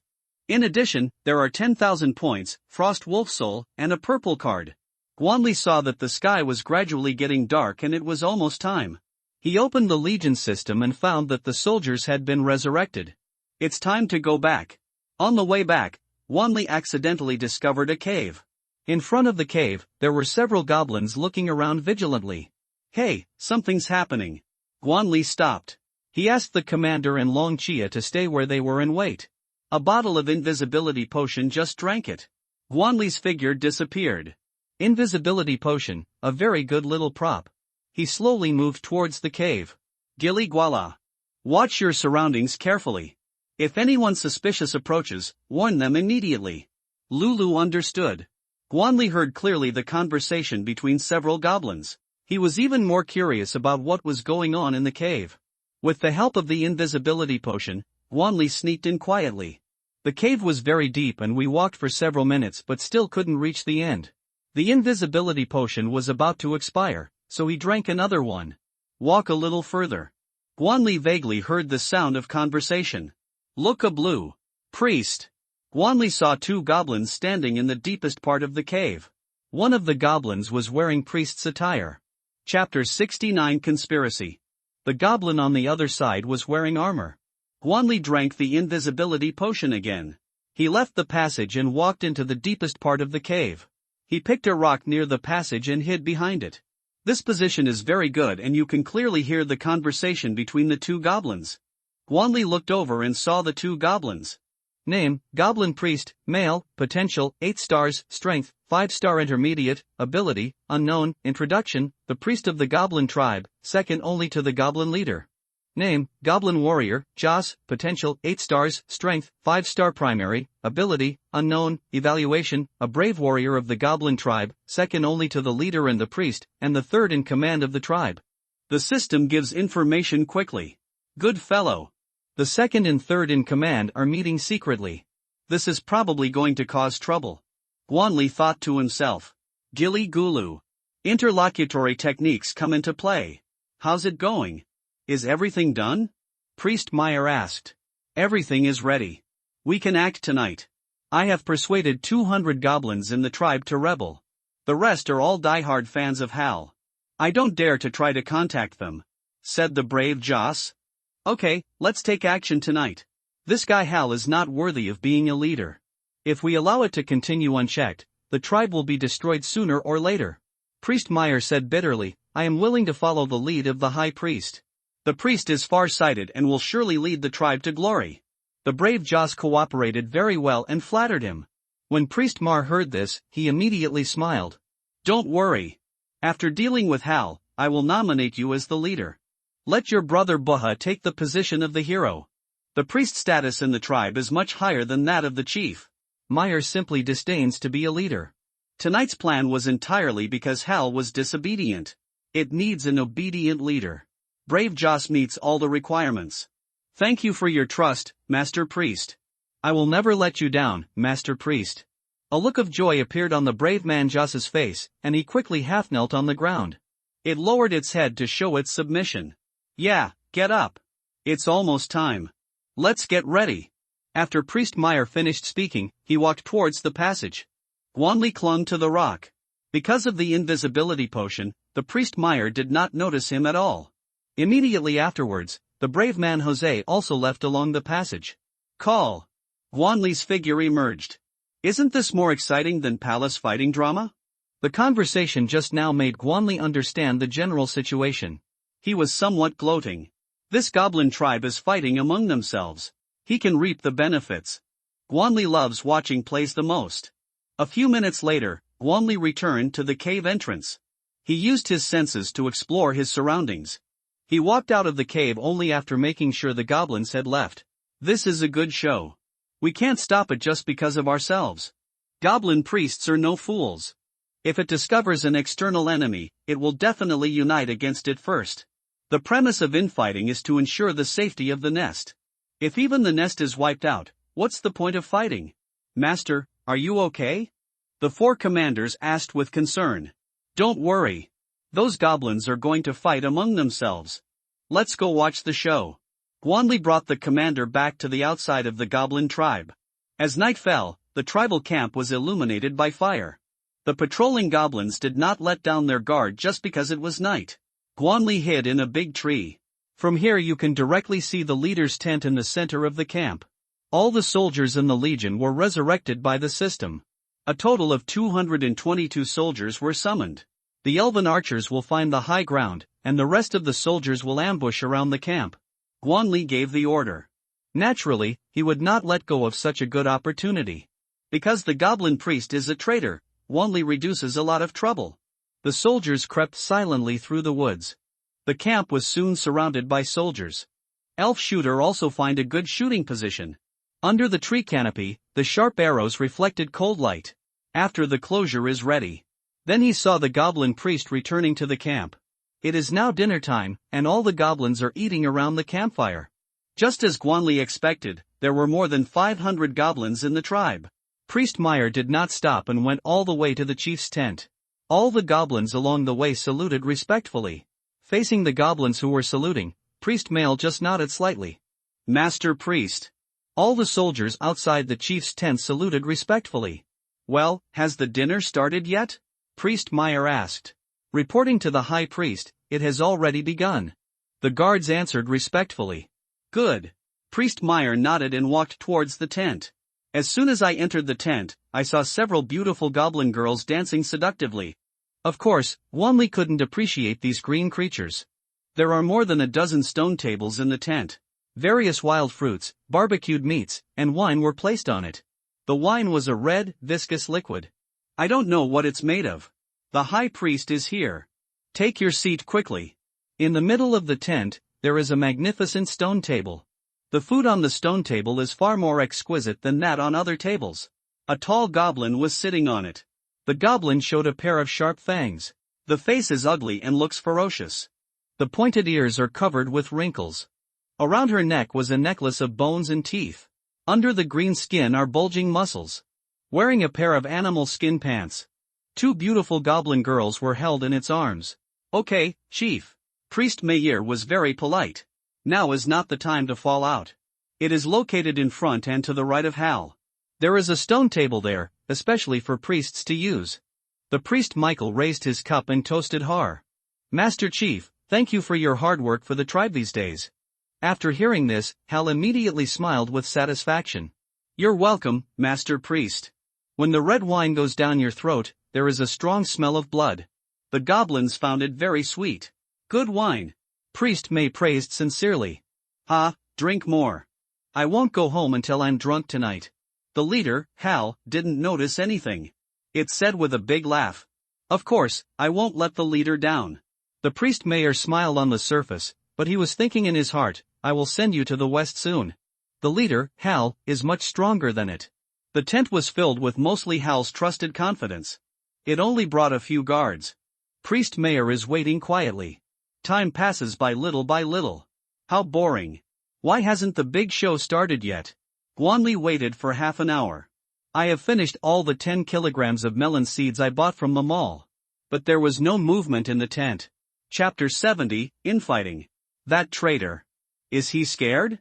In addition, there are 10,000 points, Frost Wolf Soul, and a purple card. Guanli saw that the sky was gradually getting dark and it was almost time. He opened the Legion system and found that the soldiers had been resurrected. It's time to go back. On the way back, Guanli accidentally discovered a cave. In front of the cave, there were several goblins looking around vigilantly. Hey, something's happening. Guanli stopped. He asked the commander and Long Chia to stay where they were and wait. A bottle of invisibility potion just drank it. Guanli's figure disappeared. Invisibility potion, a very good little prop. He slowly moved towards the cave. Gili Guala. Watch your surroundings carefully. If anyone suspicious approaches, warn them immediately. Lulu understood. Guanli heard clearly the conversation between several goblins. He was even more curious about what was going on in the cave. With the help of the invisibility potion, Guanli sneaked in quietly. The cave was very deep and we walked for several minutes but still couldn't reach the end. The invisibility potion was about to expire, so he drank another one. Walk a little further. Guanli vaguely heard the sound of conversation. Look a blue. Priest. Guanli saw two goblins standing in the deepest part of the cave. One of the goblins was wearing priest's attire. Chapter 69 Conspiracy. The goblin on the other side was wearing armor. Guanli drank the invisibility potion again. He left the passage and walked into the deepest part of the cave. He picked a rock near the passage and hid behind it. This position is very good and you can clearly hear the conversation between the two goblins. Guanli looked over and saw the two goblins. Name, Goblin Priest, male, potential, 8 stars, strength, 5-star intermediate, ability, unknown, introduction, the priest of the Goblin tribe, second only to the Goblin leader. Name, Goblin Warrior, Joss, potential, 8 stars, strength, 5-star primary, ability, unknown, evaluation, a brave warrior of the Goblin tribe, second only to the leader and the priest, and the third in command of the tribe. The system gives information quickly. Good fellow. The second and third in command are meeting secretly. This is probably going to cause trouble. Guanli thought to himself. Gili Gulu. Interlocutory techniques come into play. How's it going? Is everything done? Priest Meyer asked. Everything is ready. We can act tonight. I have persuaded 200 goblins in the tribe to rebel. The rest are all diehard fans of Hal. I don't dare to try to contact them, said the brave Joss. Okay, let's take action tonight. This guy Hal is not worthy of being a leader. If we allow it to continue unchecked, the tribe will be destroyed sooner or later. Priest Meyer said bitterly, I am willing to follow the lead of the high priest. The priest is far-sighted and will surely lead the tribe to glory. The brave Joss cooperated very well and flattered him. When Priest Mar heard this, he immediately smiled. Don't worry. After dealing with Hal, I will nominate you as the leader. Let your brother Buha take the position of the hero. The priest status in the tribe is much higher than that of the chief. Meyer simply disdains to be a leader. Tonight's plan was entirely because Hal was disobedient. It needs an obedient leader. Brave Joss meets all the requirements. Thank you for your trust, Master Priest. I will never let you down, Master Priest. A look of joy appeared on the brave man Joss's face, and he quickly half-knelt on the ground. It lowered its head to show its submission. Yeah, get up. It's almost time. Let's get ready. After Priest Meyer finished speaking, he walked towards the passage. Guanli clung to the rock. Because of the invisibility potion, the Priest Meyer did not notice him at all. Immediately afterwards, the brave man Jose also left along the passage. Call. Guanli's figure emerged. Isn't this more exciting than palace fighting drama? The conversation just now made Guanli understand the general situation. He was somewhat gloating. This goblin tribe is fighting among themselves. He can reap the benefits. Guanli loves watching plays the most. A few minutes later, Guanli returned to the cave entrance. He used his senses to explore his surroundings. He walked out of the cave only after making sure the goblins had left. This is a good show. We can't stop it just because of ourselves. Goblin priests are no fools. If it discovers an external enemy, it will definitely unite against it first. The premise of infighting is to ensure the safety of the nest. If even the nest is wiped out, what's the point of fighting? Master, are you okay? The four commanders asked with concern. Don't worry. Those goblins are going to fight among themselves. Let's go watch the show. Guanli brought the commander back to the outside of the goblin tribe. As night fell, the tribal camp was illuminated by fire. The patrolling goblins did not let down their guard just because it was night. Guanli hid in a big tree. From here you can directly see the leader's tent in the center of the camp. All the soldiers in the legion were resurrected by the system. A total of 222 soldiers were summoned. The elven archers will find the high ground, and the rest of the soldiers will ambush around the camp. Guanli gave the order. Naturally, he would not let go of such a good opportunity. Because the goblin priest is a traitor, Guanli reduces a lot of trouble. The soldiers crept silently through the woods. The camp was soon surrounded by soldiers. Elf Shooter also find a good shooting position. Under the tree canopy, the sharp arrows reflected cold light. After the closure is ready. Then he saw the goblin priest returning to the camp. It is now dinner time, and all the goblins are eating around the campfire. Just as Guanli expected, there were more than 500 goblins in the tribe. Priest Meyer did not stop and went all the way to the chief's tent. All the goblins along the way saluted respectfully. Facing the goblins who were saluting, Priest Male just nodded slightly. Master Priest. All the soldiers outside the chief's tent saluted respectfully. Well, has the dinner started yet? Priest Meyer asked. Reporting to the high priest, it has already begun. The guards answered respectfully. Good. Priest Meyer nodded and walked towards the tent. As soon as I entered the tent, I saw several beautiful goblin girls dancing seductively. Of course, Guanli couldn't appreciate these green creatures. There are more than a dozen stone tables in the tent. Various wild fruits, barbecued meats, and wine were placed on it. The wine was a red, viscous liquid. I don't know what it's made of. The high priest is here. Take your seat quickly. In the middle of the tent, there is a magnificent stone table. The food on the stone table is far more exquisite than that on other tables. A tall goblin was sitting on it. The goblin showed a pair of sharp fangs. The face is ugly and looks ferocious. The pointed ears are covered with wrinkles. Around her neck was a necklace of bones and teeth. Under the green skin are bulging muscles. Wearing a pair of animal skin pants. Two beautiful goblin girls were held in its arms. Okay, Chief. Priest Meyer was very polite. Now is not the time to fall out. It is located in front and to the right of Hal. There is a stone table there, especially for priests to use. The priest Michael raised his cup and toasted Har. Master Chief, thank you for your hard work for the tribe these days. After hearing this, Hal immediately smiled with satisfaction. You're welcome, Master Priest. When the red wine goes down your throat, there is a strong smell of blood. The goblins found it very sweet. Good wine. Priest May praised sincerely. Drink more. I won't go home until I'm drunk tonight. The leader, Hal, didn't notice anything. It said with a big laugh. Of course, I won't let the leader down. The priest Mayor smiled on the surface, but he was thinking in his heart, I will send you to the west soon. The leader, Hal, is much stronger than it. The tent was filled with mostly Hal's trusted confidence. It only brought a few guards. Priest Mayor is waiting quietly. Time passes by little. How boring. Why hasn't the big show started yet? Guanli waited for half an hour. I have finished all the 10 kilograms of melon seeds I bought from the mall. But there was no movement in the tent. Chapter 70, Infighting. That traitor. Is he scared?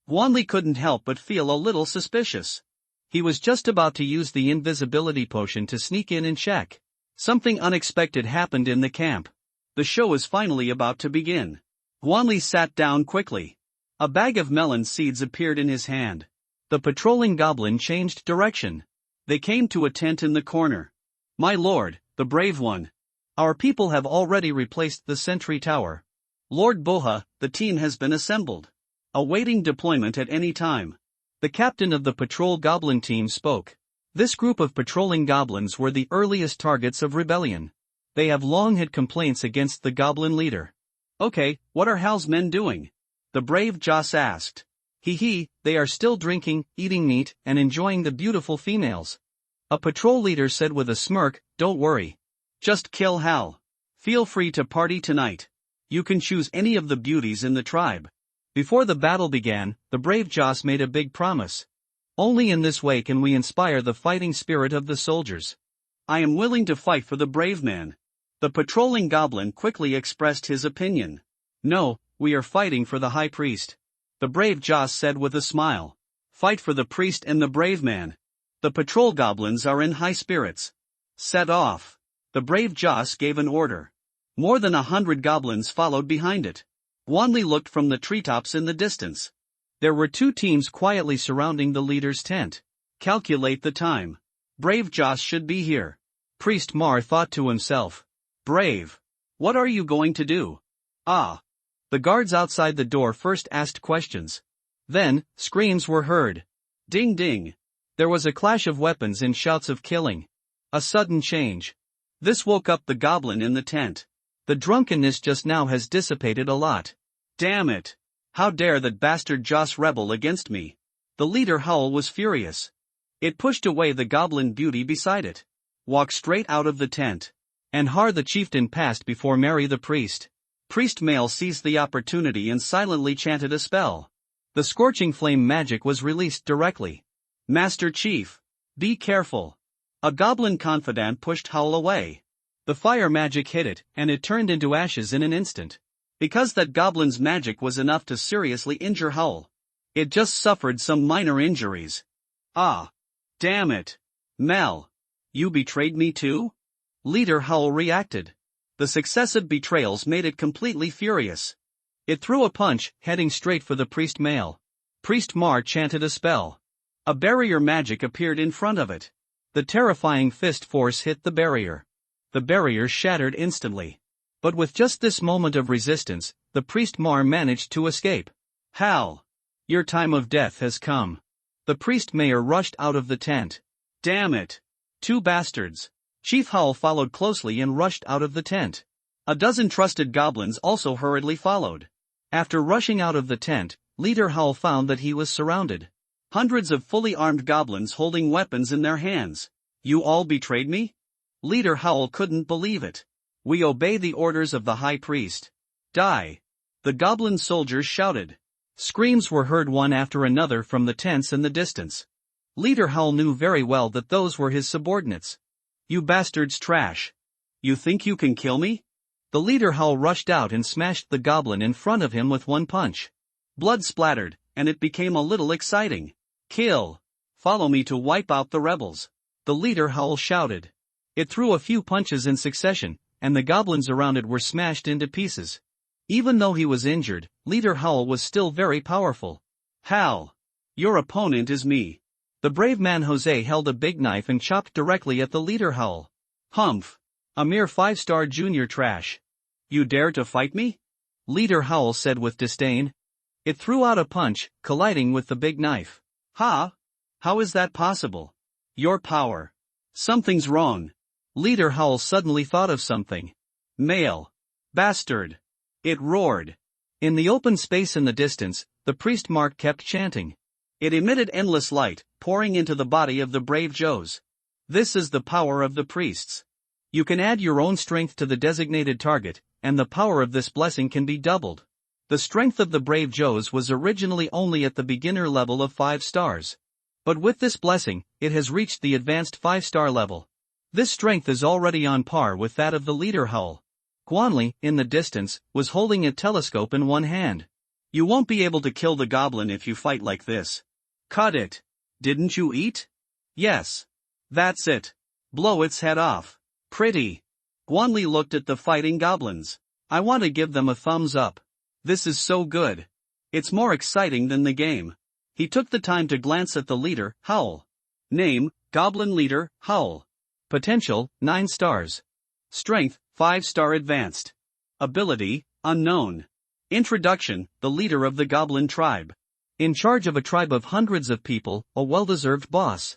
Guanli couldn't help but feel a little suspicious. He was just about to use the invisibility potion to sneak in and check. Something unexpected happened in the camp. The show is finally about to begin. Guanli sat down quickly. A bag of melon seeds appeared in his hand. The patrolling goblin changed direction. They came to a tent in the corner. My lord, the brave one. Our people have already replaced the sentry tower. Lord Boha, the team has been assembled. Awaiting deployment at any time. The captain of the patrol goblin team spoke. This group of patrolling goblins were the earliest targets of rebellion. They have long had complaints against the goblin leader. Okay, what are Hal's men doing? The brave Joss asked. They are still drinking, eating meat, and enjoying the beautiful females. A patrol leader said with a smirk, don't worry. Just kill Hal. Feel free to party tonight. You can choose any of the beauties in the tribe. Before the battle began, the brave Joss made a big promise. Only in this way can we inspire the fighting spirit of the soldiers. I am willing to fight for the brave man. The patrolling goblin quickly expressed his opinion. No, we are fighting for the high priest. The brave Joss said with a smile. Fight for the priest and the brave man. The patrol goblins are in high spirits. Set off. The brave Joss gave an order. More than 100 goblins followed behind it. Wanli looked from the treetops in the distance. There were 2 teams quietly surrounding the leader's tent. Calculate the time. Brave Joss should be here. Priest Mar thought to himself. Brave. What are you going to do? Ah. The guards outside the door first asked questions. Then, screams were heard. Ding ding. There was a clash of weapons and shouts of killing. A sudden change. This woke up the goblin in the tent. The drunkenness just now has dissipated a lot. Damn it. How dare that bastard Joss rebel against me? The leader Howl was furious. It pushed away the goblin beauty beside it. Walked straight out of the tent. And Har the chieftain passed before Mary the priest. Priest Male seized the opportunity and silently chanted a spell. The scorching flame magic was released directly. Master Chief, be careful. A goblin confidant pushed Howl away. The fire magic hit it, and it turned into ashes in an instant. Because that goblin's magic was enough to seriously injure Howl. It just suffered some minor injuries. Ah. Damn it. Mel. You betrayed me too? Leader Howl reacted. The successive betrayals made it completely furious. It threw a punch, heading straight for the priest Male. Priest Mar chanted a spell. A barrier magic appeared in front of it. The terrifying fist force hit the barrier. The barrier shattered instantly. But with just this moment of resistance, the priest Mar managed to escape. Hal! Your time of death has come. The priest mayor rushed out of the tent. Damn it! 2 bastards! Chief Howl followed closely and rushed out of the tent. A dozen trusted goblins also hurriedly followed. After rushing out of the tent, Leader Howl found that he was surrounded. Hundreds of fully armed goblins holding weapons in their hands. You all betrayed me? Leader Howl couldn't believe it. We obey the orders of the high priest. Die! The goblin soldiers shouted. Screams were heard one after another from the tents in the distance. Leader Howl knew very well that those were his subordinates. You bastards trash. You think you can kill me? The Leader Howl rushed out and smashed the goblin in front of him with one punch. Blood splattered, and it became a little exciting. Kill! Follow me to wipe out the rebels. The Leader Howl shouted. It threw a few punches in succession, and the goblins around it were smashed into pieces. Even though he was injured, Leader Howl was still very powerful. Hal! Your opponent is me. The brave man Jose held a big knife and chopped directly at the Leader Howl. Humph! A mere 5-star junior trash. You dare to fight me? Leader Howl said with disdain. It threw out a punch, colliding with the big knife. Ha! How is that possible? Your power. Something's wrong. Leader Howl suddenly thought of something. Male. Bastard. It roared. In the open space in the distance, the priest Mark kept chanting. It emitted endless light, pouring into the body of the brave Joes. This is the power of the priests. You can add your own strength to the designated target, and the power of this blessing can be doubled. The strength of the brave Joes was originally only at the beginner level of 5 stars. But with this blessing, it has reached the advanced 5-star level. This strength is already on par with that of the Leader Howl. Guanli, in the distance, was holding a telescope in one hand. You won't be able to kill the goblin if you fight like this. Cut it. Didn't you eat? Yes. That's it. Blow its head off. Pretty. Guanli looked at the fighting goblins. I want to give them a thumbs up. This is so good. It's more exciting than the game. He took the time to glance at the leader, Howl. Name, Goblin Leader, Howl. Potential, 9 stars. Strength, 5-star advanced. Ability, unknown. Introduction, the leader of the Goblin tribe. In charge of a tribe of hundreds of people, a well-deserved boss.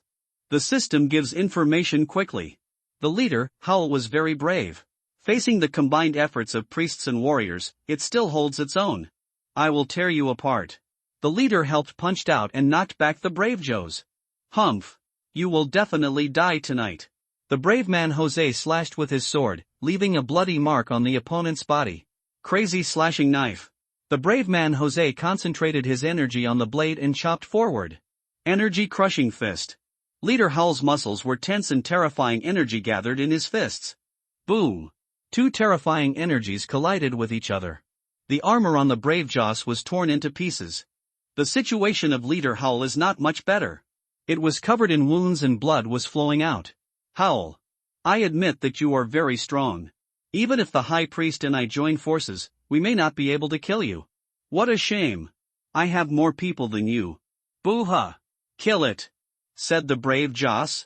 The system gives information quickly. The leader, Howl, was very brave. Facing the combined efforts of priests and warriors, it still holds its own. I will tear you apart. The leader helped punched out and knocked back the brave Joes. Humph! You will definitely die tonight. The brave man Jose slashed with his sword, leaving a bloody mark on the opponent's body. Crazy slashing knife. The brave man Jose concentrated his energy on the blade and chopped forward. Energy crushing fist. Leader Howl's muscles were tense and terrifying energy gathered in his fists. Boom! Two terrifying energies collided with each other. The armor on the brave Joss was torn into pieces. The situation of Leader Howl is not much better. It was covered in wounds and blood was flowing out. Howl, I admit that you are very strong. Even if the High Priest and I join forces, we may not be able to kill you. What a shame. I have more people than you. Boo-ha! Kill it, said the brave Joss.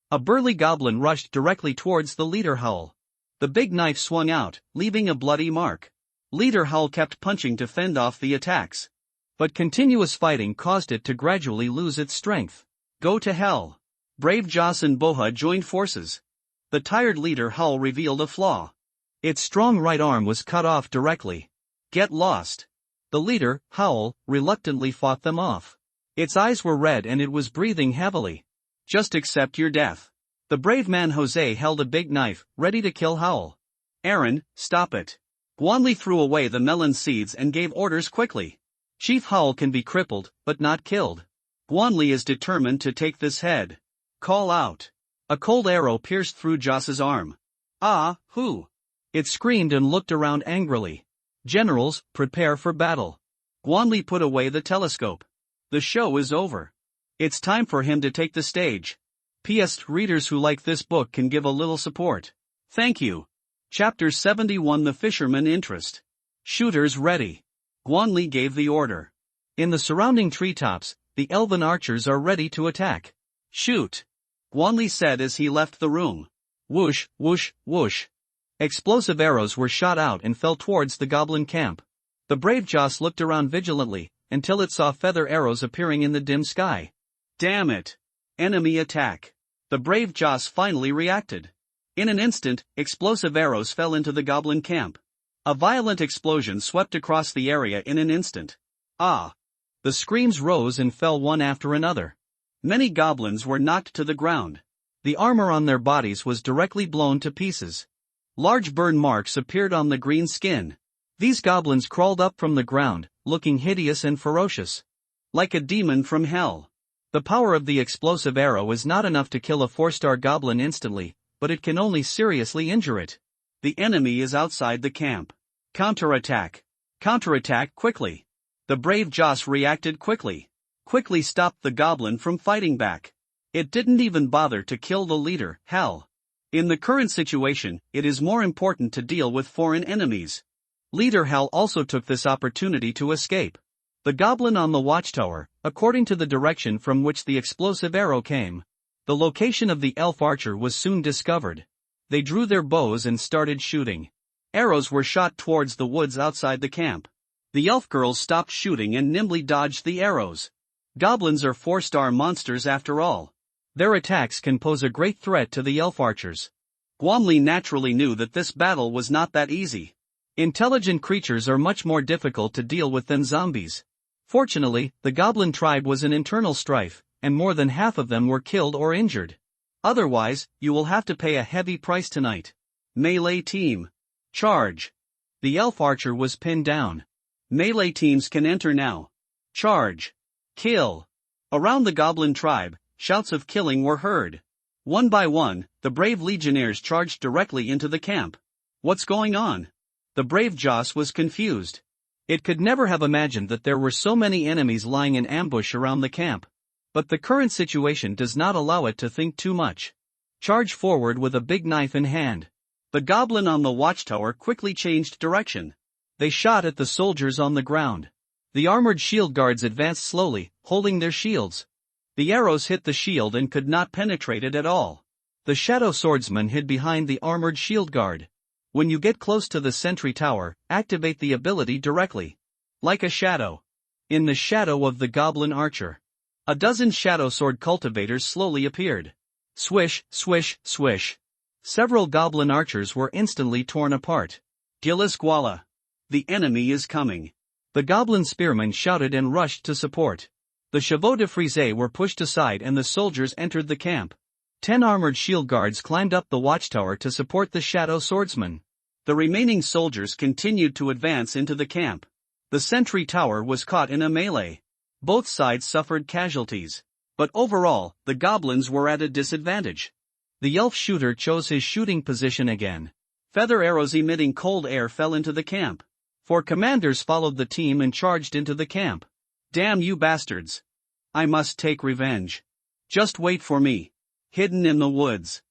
A burly goblin rushed directly towards the Leader Howl. The big knife swung out, leaving a bloody mark. Leader Howl kept punching to fend off the attacks. But continuous fighting caused it to gradually lose its strength. Go to hell. Brave Joss and Boha joined forces. The tired Leader Howl revealed a flaw. Its strong right arm was cut off directly. Get lost. The Leader, Howl, reluctantly fought them off. Its eyes were red and it was breathing heavily. Just accept your death. The brave man Jose held a big knife, ready to kill Howl. Aaron, stop it. Guanli threw away the melon seeds and gave orders quickly. Chief Howl can be crippled, but not killed. Guanli is determined to take this head. Call out. A cold arrow pierced through Joss's arm. Ah, who? It screamed and looked around angrily. Generals, prepare for battle. Guanli put away the telescope. The show is over. It's time for him to take the stage. P.S. Readers who like this book can give a little support. Thank you. Chapter 71 The Fisherman Interest. Shooters ready. Guanli gave the order. In the surrounding treetops, the elven archers are ready to attack. Shoot! Guanli said as he left the room. Whoosh, whoosh, whoosh. Explosive arrows were shot out and fell towards the goblin camp. The brave Joss looked around vigilantly, until it saw feather arrows appearing in the dim sky. Damn it! Enemy attack. The brave Joss finally reacted. In an instant, explosive arrows fell into the goblin camp. A violent explosion swept across the area in an instant. Ah! The screams rose and fell one after another. Many goblins were knocked to the ground. The armor on their bodies was directly blown to pieces. Large burn marks appeared on the green skin. These goblins crawled up from the ground, looking hideous and ferocious. Like a demon from hell. The power of the explosive arrow is not enough to kill a 4-star goblin instantly, but it can only seriously injure it. The enemy is outside the camp. Counterattack. Counterattack quickly. The brave Joss reacted quickly. Quickly stopped the goblin from fighting back. It didn't even bother to kill the leader, Hell. In the current situation, it is more important to deal with foreign enemies. Leader Hal also took this opportunity to escape. The goblin on the watchtower, according to the direction from which the explosive arrow came. The location of the elf archer was soon discovered. They drew their bows and started shooting. Arrows were shot towards the woods outside the camp. The elf girls stopped shooting and nimbly dodged the arrows. Goblins are 4-star monsters after all. Their attacks can pose a great threat to the elf archers. Guamli naturally knew that this battle was not that easy. Intelligent creatures are much more difficult to deal with than zombies. Fortunately, the goblin tribe was in internal strife, and more than half of them were killed or injured. Otherwise, you will have to pay a heavy price tonight. Melee team. Charge. The elf archer was pinned down. Melee teams can enter now. Charge. Kill. Around the goblin tribe, shouts of killing were heard. One by one, the brave legionnaires charged directly into the camp. What's going on? The brave Joss was confused. It could never have imagined that there were so many enemies lying in ambush around the camp. But the current situation does not allow it to think too much. Charge forward with a big knife in hand. The goblin on the watchtower quickly changed direction. They shot at the soldiers on the ground. The armored shield guards advanced slowly, holding their shields. The arrows hit the shield and could not penetrate it at all. The shadow swordsman hid behind the armored shield guard. When you get close to the sentry tower, activate the ability directly. Like a shadow. In the shadow of the goblin archer. A dozen shadow sword cultivators slowly appeared. Swish, swish, swish. Several goblin archers were instantly torn apart. Gillis Gwala. The enemy is coming. The goblin spearmen shouted and rushed to support. The chevaux de frise were pushed aside and the soldiers entered the camp. 10 armored shield guards climbed up the watchtower to support the shadow swordsman. The remaining soldiers continued to advance into the camp. The sentry tower was caught in a melee. Both sides suffered casualties. But overall, the goblins were at a disadvantage. The elf shooter chose his shooting position again. Feather arrows emitting cold air fell into the camp. Four commanders followed the team and charged into the camp. Damn you bastards! I must take revenge. Just wait for me. Hidden in the woods.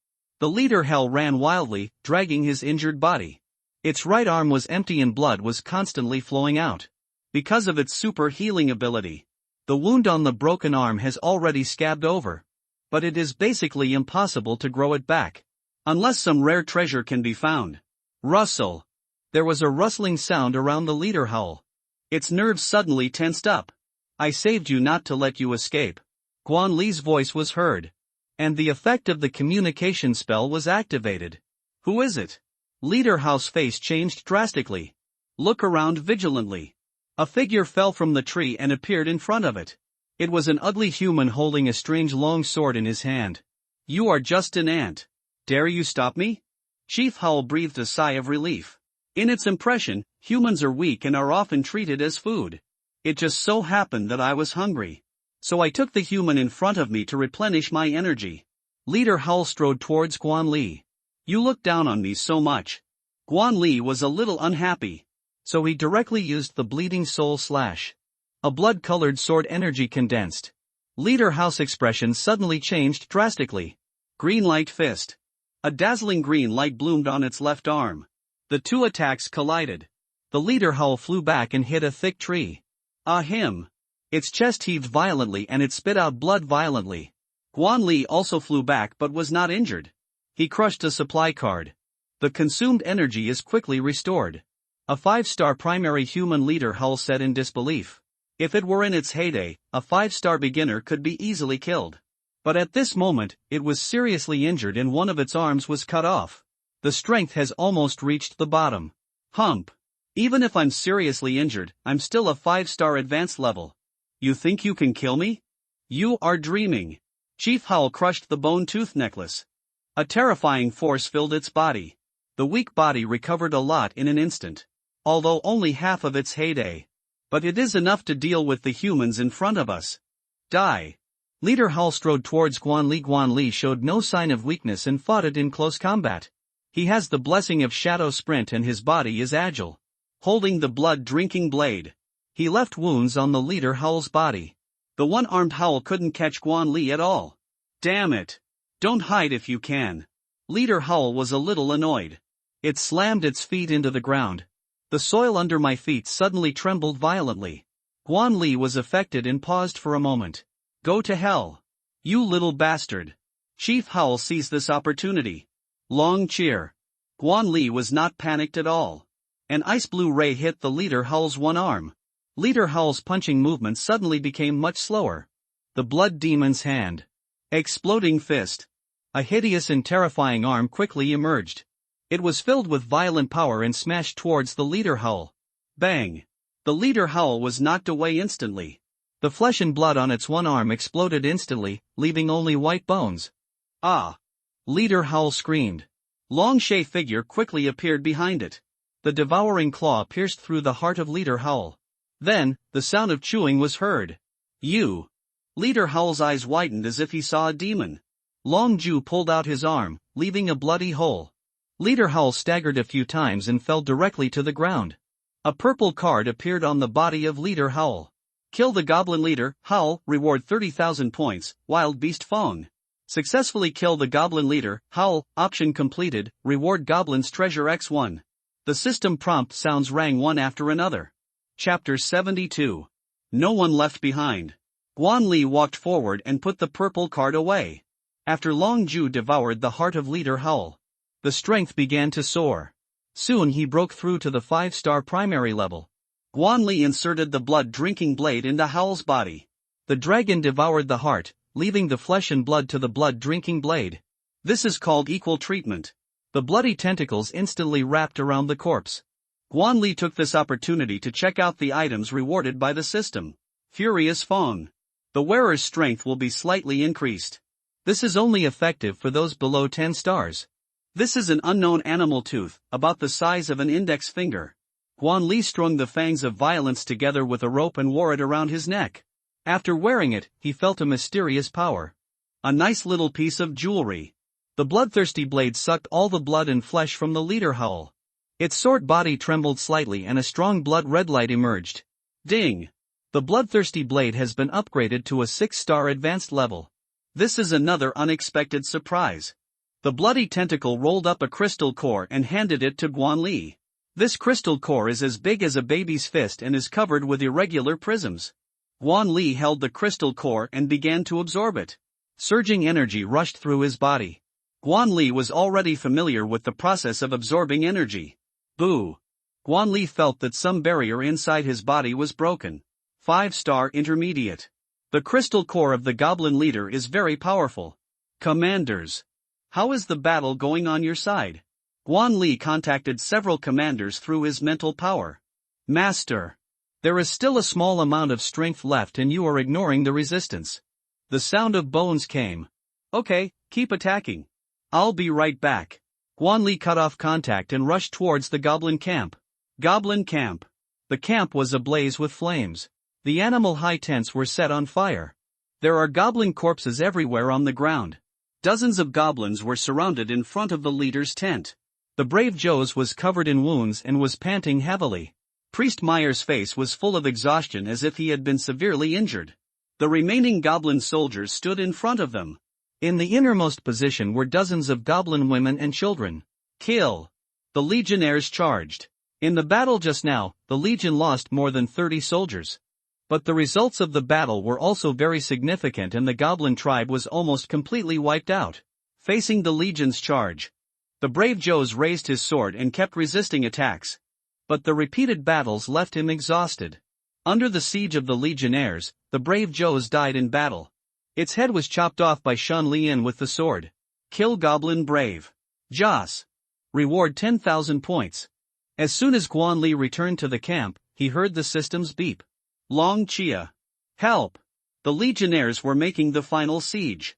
The leader Hell ran wildly, dragging his injured body. Its right arm was empty and blood was constantly flowing out. Because of its super healing ability. The wound on the broken arm has already scabbed over. But it is basically impossible to grow it back. Unless some rare treasure can be found. Rustle. There was a rustling sound around the leader Howl. Its nerves suddenly tensed up. I saved you not to let you escape. Guan Li's voice was heard. And the effect of the communication spell was activated. Who is it? Leader Howl's face changed drastically. Look around vigilantly. A figure fell from the tree and appeared in front of it. It was an ugly human holding a strange long sword in his hand. You are just an ant. Dare you stop me? Chief Howl breathed a sigh of relief. In its impression, humans are weak and are often treated as food. It just so happened that I was hungry. So I took the human in front of me to replenish my energy. Leader Howl strode towards Guan Li. You look down on me so much. Guan Li was a little unhappy. So he directly used the bleeding soul slash. A blood-colored sword energy condensed. Leader Howl's expression suddenly changed drastically. Green light fist. A dazzling green light bloomed on its left arm. The two attacks collided. The leader Howl flew back and hit a thick tree. Him. Its chest heaved violently and it spit out blood violently. Guan Li also flew back but was not injured. He crushed a supply card. The consumed energy is quickly restored. A 5-star primary human leader Howl said in disbelief. If it were in its heyday, a 5-star beginner could be easily killed. But at this moment, it was seriously injured and one of its arms was cut off. The strength has almost reached the bottom. Hump. Even if I'm seriously injured, I'm still a 5-star advanced level. You think you can kill me? You are dreaming. Chief Howl crushed the bone tooth necklace. A terrifying force filled its body. The weak body recovered a lot in an instant. Although only half of its heyday. But it is enough to deal with the humans in front of us. Die. Leader Howl strode towards Guan Li. Guan Li showed no sign of weakness and fought it in close combat. He has the blessing of shadow sprint and his body is agile. Holding the blood-drinking blade. He left wounds on the leader Howl's body. The one-armed Howl couldn't catch Guan Li at all. Damn it. Don't hide if you can. Leader Howl was a little annoyed. It slammed its feet into the ground. The soil under my feet suddenly trembled violently. Guan Li was affected and paused for a moment. Go to hell. You little bastard. Chief Howl seized this opportunity. Long cheer. Guan Li was not panicked at all. An ice blue ray hit the leader Howl's one arm. Leader Howl's punching movement suddenly became much slower. The blood demon's hand. Exploding fist. A hideous and terrifying arm quickly emerged. It was filled with violent power and smashed towards the leader Howl. Bang! The leader Howl was knocked away instantly. The flesh and blood on its one arm exploded instantly, leaving only white bones. Ah! Leader Howl screamed. Long Shay figure quickly appeared behind it. The devouring claw pierced through the heart of Leader Howl. Then, the sound of chewing was heard. You! Leader Howl's eyes widened as if he saw a demon. Long Ju pulled out his arm, leaving a bloody hole. Leader Howl staggered a few times and fell directly to the ground. A purple card appeared on the body of Leader Howl. Kill the goblin leader, Howl, reward 30,000 points, Wild Beast Fong. Successfully kill the goblin leader, Howl, option completed, reward goblins treasure X1. The system prompt sounds rang one after another. Chapter 72. No one left behind. Guan Li walked forward and put the purple card away. After Long Ju devoured the heart of Leader Howl. The strength began to soar. Soon he broke through to the 5-star primary level. Guan Li inserted the blood-drinking blade into Howl's body. The dragon devoured the heart, leaving the flesh and blood to the blood-drinking blade. This is called equal treatment. The bloody tentacles instantly wrapped around the corpse. Guan Li took this opportunity to check out the items rewarded by the system. Furious Fong. The wearer's strength will be slightly increased. This is only effective for those below 10 stars. This is an unknown animal tooth, about the size of an index finger. Guan Li strung the fangs of violence together with a rope and wore it around his neck. After wearing it, he felt a mysterious power. A nice little piece of jewelry. The bloodthirsty blade sucked all the blood and flesh from the leader Howl. Its sword body trembled slightly and a strong blood red light emerged. Ding! The bloodthirsty blade has been upgraded to a 6-star advanced level. This is another unexpected surprise. The bloody tentacle rolled up a crystal core and handed it to Guanli. This crystal core is as big as a baby's fist and is covered with irregular prisms. Guanli held the crystal core and began to absorb it. Surging energy rushed through his body. Guanli was already familiar with the process of absorbing energy. Boo! Guanli felt that some barrier inside his body was broken. 5-star intermediate. The crystal core of the goblin leader is very powerful. Commanders. How is the battle going on your side? Guanli contacted several commanders through his mental power. Master. There is still a small amount of strength left and you are ignoring the resistance. The sound of bones came. Okay, keep attacking. I'll be right back. Guanli cut off contact and rushed towards the goblin camp. Goblin camp. The camp was ablaze with flames. The animal high tents were set on fire. There are goblin corpses everywhere on the ground. Dozens of goblins were surrounded in front of the leader's tent. The brave Joe's was covered in wounds and was panting heavily. Priest Meyer's face was full of exhaustion as if he had been severely injured. The remaining goblin soldiers stood in front of them. In the innermost position were dozens of goblin women and children. Kill! The legionnaires charged. In the battle just now, the legion lost more than 30 soldiers. But the results of the battle were also very significant and the goblin tribe was almost completely wiped out. Facing the legion's charge, the brave Joes raised his sword and kept resisting attacks. But the repeated battles left him exhausted. Under the siege of the legionnaires, the brave Joes died in battle. Its head was chopped off by Shan Lian with the sword. Kill Goblin Brave. Joss. Reward 10,000 points. As soon as Guanli returned to the camp, he heard the system's beep. Long Chia. Help! The legionnaires were making the final siege.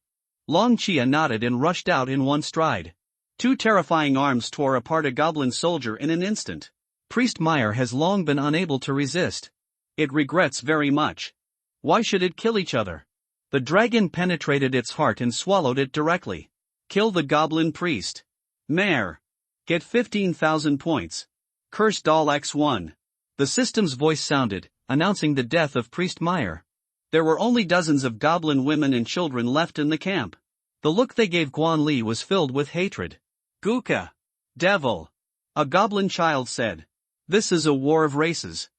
Long Chia nodded and rushed out in one stride. 2 terrifying arms tore apart a goblin soldier in an instant. Priest Meyer has long been unable to resist. It regrets very much. Why should it kill each other? The dragon penetrated its heart and swallowed it directly. Kill the goblin priest. Mayor. Get 15,000 points. Curse Doll X1. The system's voice sounded, announcing the death of Priest Meyer. There were only dozens of goblin women and children left in the camp. The look they gave Guanli was filled with hatred. Guka. Devil. A goblin child said. This is a war of races.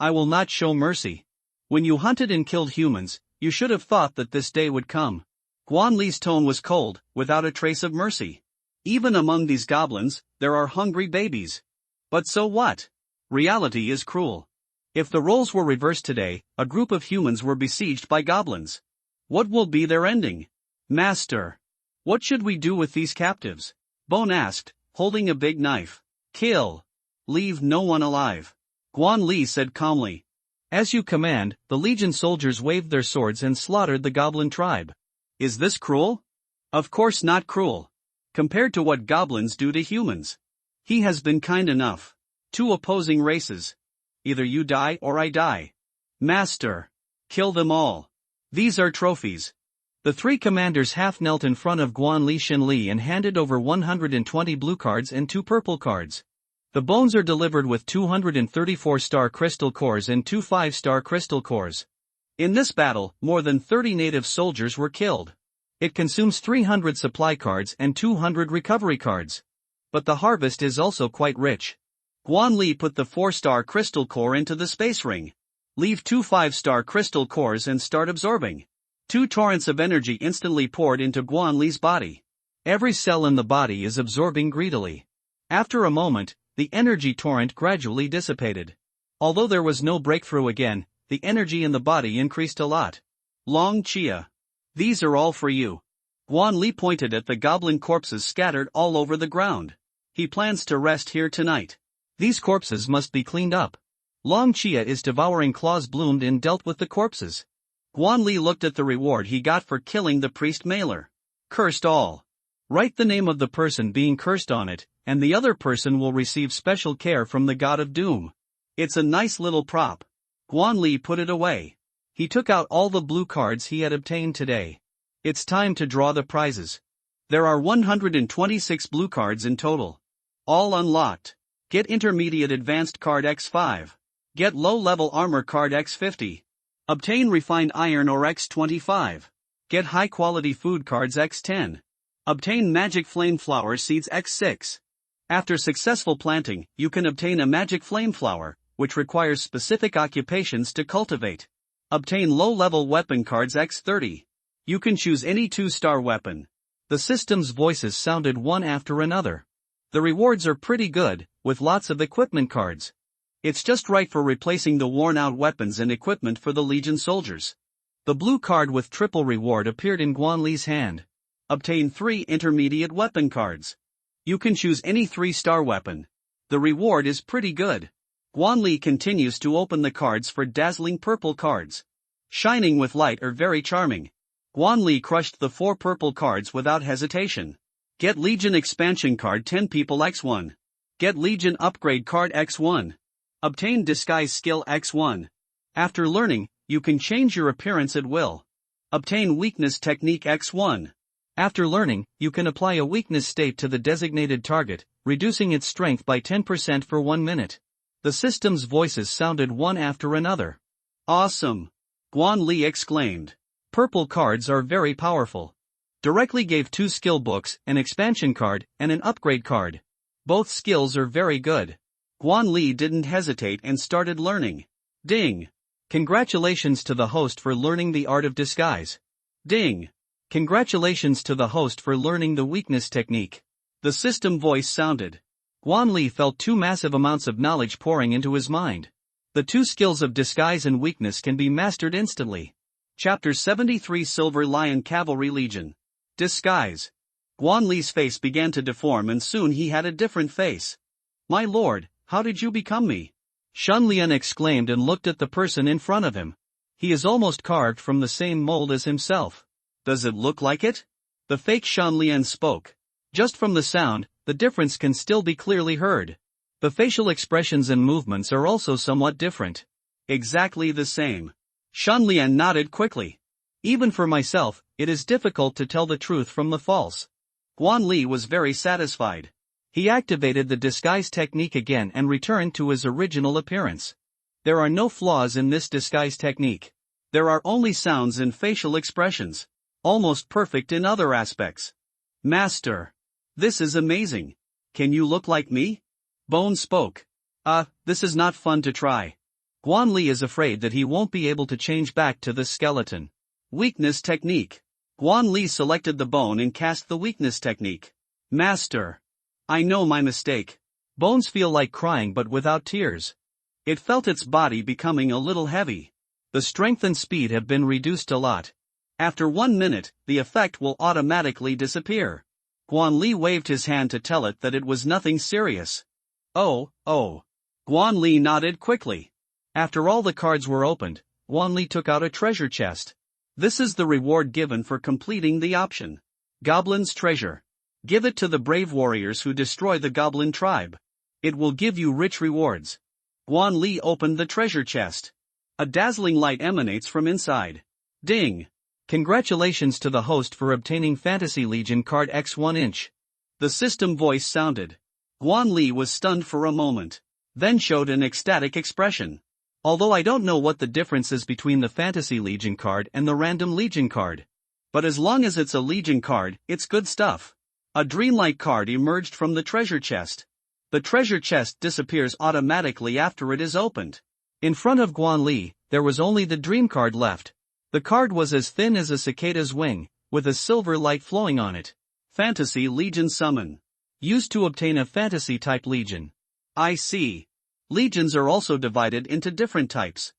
I will not show mercy. When you hunted and killed humans, you should have thought that this day would come. Guanli's tone was cold, without a trace of mercy. Even among these goblins, there are hungry babies. But so what? Reality is cruel. If the roles were reversed today, a group of humans were besieged by goblins. What will be their ending? Master. What should we do with these captives? Bone asked, holding a big knife. Kill. Leave no one alive. Guanli said calmly. As you command, the legion soldiers waved their swords and slaughtered the goblin tribe. Is this cruel? Of course not cruel. Compared to what goblins do to humans. He has been kind enough. 2 opposing races. Either you die or I die. Master. Kill them all. These are trophies. The 3 commanders half knelt in front of Guanli Shenli and handed over 120 blue cards and 2 purple cards. The bones are delivered with 234-star crystal cores and 2 5-star crystal cores. In this battle, more than 30 native soldiers were killed. It consumes 300 supply cards and 200 recovery cards. But the harvest is also quite rich. Guanli put the 4-star crystal core into the space ring. Leave 2 5-star crystal cores and start absorbing. 2 torrents of energy instantly poured into Guanli's body. Every cell in the body is absorbing greedily. After a moment, the energy torrent gradually dissipated. Although there was no breakthrough again, the energy in the body increased a lot. Long Chia. These are all for you. Guanli pointed at the goblin corpses scattered all over the ground. He plans to rest here tonight. These corpses must be cleaned up. Long Chia is devouring claws bloomed and dealt with the corpses. Guanli looked at the reward he got for killing the priest Mailer. Cursed all. Write the name of the person being cursed on it, and the other person will receive special care from the god of doom. It's a nice little prop. Guanli put it away. He took out all the blue cards he had obtained today. It's time to draw the prizes. There are 126 blue cards in total. All unlocked. Get Intermediate Advanced card X5. Get Low-Level Armor card X50. Obtain Refined Iron or X25. Get High-Quality Food cards X10. Obtain Magic Flame Flower Seeds X6. After successful planting, you can obtain a Magic Flame Flower, which requires specific occupations to cultivate. Obtain Low-Level Weapon cards X30. You can choose any 2-star weapon. The system's voices sounded one after another. The rewards are pretty good, with lots of equipment cards. It's just right for replacing the worn-out weapons and equipment for the Legion soldiers. The blue card with triple reward appeared in Guanli's hand. Obtain 3 intermediate weapon cards. You can choose any 3-star weapon. The reward is pretty good. Guanli continues to open the cards for dazzling purple cards. Shining with light are very charming. Guanli crushed the 4 purple cards without hesitation. Get Legion Expansion card 10 People X1. Get Legion Upgrade card X1. Obtain Disguise skill X1. After learning, you can change your appearance at will. Obtain Weakness technique X1. After learning, you can apply a weakness state to the designated target, reducing its strength by 10% for 1 minute. The system's voices sounded one after another. Awesome! Guanli exclaimed. Purple cards are very powerful. Directly gave 2 skill books, an expansion card, and an upgrade card. Both skills are very good. Guanli didn't hesitate and started learning. Ding! Congratulations to the host for learning the art of disguise. Ding! Congratulations to the host for learning the weakness technique. The system voice sounded. Guanli felt 2 massive amounts of knowledge pouring into his mind. The 2 skills of disguise and weakness can be mastered instantly. Chapter 73 Silver Lion Cavalry Legion. Disguise. Guanli's face began to deform and soon he had a different face. My lord, how did you become me? Shunlian exclaimed and looked at the person in front of him. He is almost carved from the same mold as himself. Does it look like it? The fake Shunlian spoke. Just from the sound, the difference can still be clearly heard. The facial expressions and movements are also somewhat different. Exactly the same. Shunlian nodded quickly. Even for myself, it is difficult to tell the truth from the false. Guanli was very satisfied. He activated the disguise technique again and returned to his original appearance. There are no flaws in this disguise technique. There are only sounds and facial expressions. Almost perfect in other aspects. Master. This is amazing. Can you look like me? Bone spoke. This is not fun to try. Guanli is afraid that he won't be able to change back to the skeleton. Weakness technique. Guanli selected the bone and cast the weakness technique. Master. I know my mistake. Bones feel like crying but without tears. It felt its body becoming a little heavy. The strength and speed have been reduced a lot. After 1 minute, the effect will automatically disappear. Guanli waved his hand to tell it that it was nothing serious. Oh. Guanli nodded quickly. After all the cards were opened, Guanli took out a treasure chest. This is the reward given for completing the option. Goblin's Treasure. Give it to the brave warriors who destroy the goblin tribe. It will give you rich rewards. Guanli opened the treasure chest. A dazzling light emanates from inside. Ding! Congratulations to the host for obtaining Fantasy Legion card X1 inch. The system voice sounded. Guanli was stunned for a moment, then showed an ecstatic expression. Although I don't know what the difference is between the Fantasy Legion card and the Random Legion card. But as long as it's a Legion card, it's good stuff. A dreamlike card emerged from the treasure chest. The treasure chest disappears automatically after it is opened. In front of Guanli, there was only the dream card left. The card was as thin as a cicada's wing, with a silver light flowing on it. Fantasy Legion Summon. Used to obtain a fantasy-type legion. I see. Legions are also divided into different types.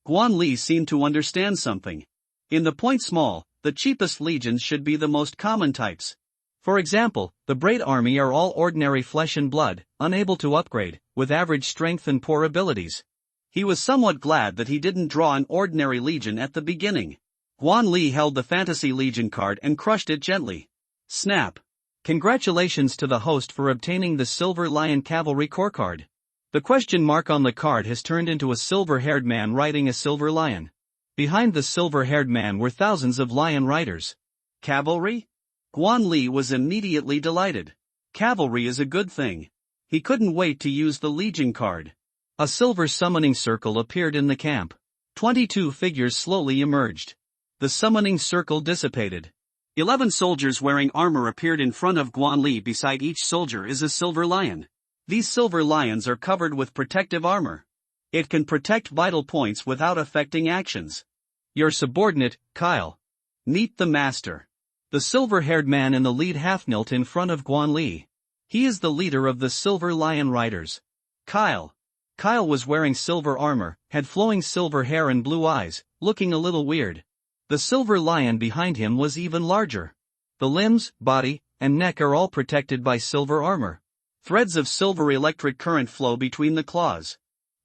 Guanli seemed to understand something. In the point small, the cheapest legions should be the most common types. For example, the Braid Army are all ordinary flesh and blood, unable to upgrade, with average strength and poor abilities. He was somewhat glad that he didn't draw an ordinary legion at the beginning. Guanli held the Fantasy Legion card and crushed it gently. Snap! Congratulations to the host for obtaining the Silver Lion Cavalry Corps card. The question mark on the card has turned into a silver-haired man riding a silver lion. Behind the silver-haired man were thousands of lion riders. Cavalry? Guan Li was immediately delighted. Cavalry is a good thing. He couldn't wait to use the Legion card. A silver summoning circle appeared in the camp. 22 figures slowly emerged. The summoning circle dissipated. 11 soldiers wearing armor appeared in front of Guan Li. Beside each soldier is a silver lion. These silver lions are covered with protective armor. It can protect vital points without affecting actions. Your subordinate, Kyle. Meet the master. The silver-haired man in the lead half-knelt in front of Guan Li. He is the leader of the Silver Lion Riders. Kyle. Kyle was wearing silver armor, had flowing silver hair and blue eyes, looking a little weird. The silver lion behind him was even larger. The limbs, body, and neck are all protected by silver armor. Threads of silver electric current flow between the claws.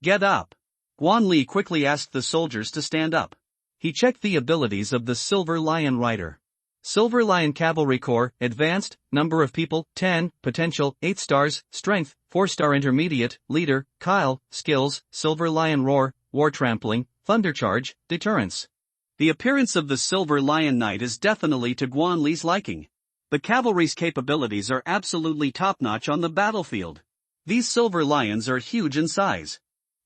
Get up. Guan Li quickly asked the soldiers to stand up. He checked the abilities of the Silver Lion Rider. Silver Lion Cavalry Corps, Advanced, Number of People, 10, Potential, 8 stars, Strength, 4-star Intermediate, Leader, Kyle, Skills, Silver Lion Roar, War Trampling, Thunder Charge, Deterrence. The appearance of the Silver Lion Knight is definitely to Guan Li's liking. The cavalry's capabilities are absolutely top-notch on the battlefield. These silver lions are huge in size.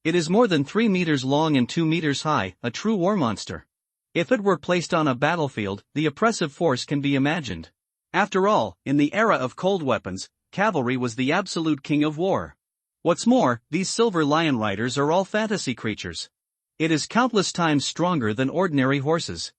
It is more than 3 meters long and 2 meters high, a true war monster. If it were placed on a battlefield, the oppressive force can be imagined. After all, in the era of cold weapons, cavalry was the absolute king of war. What's more, these silver lion riders are all fantasy creatures. It is countless times stronger than ordinary horses.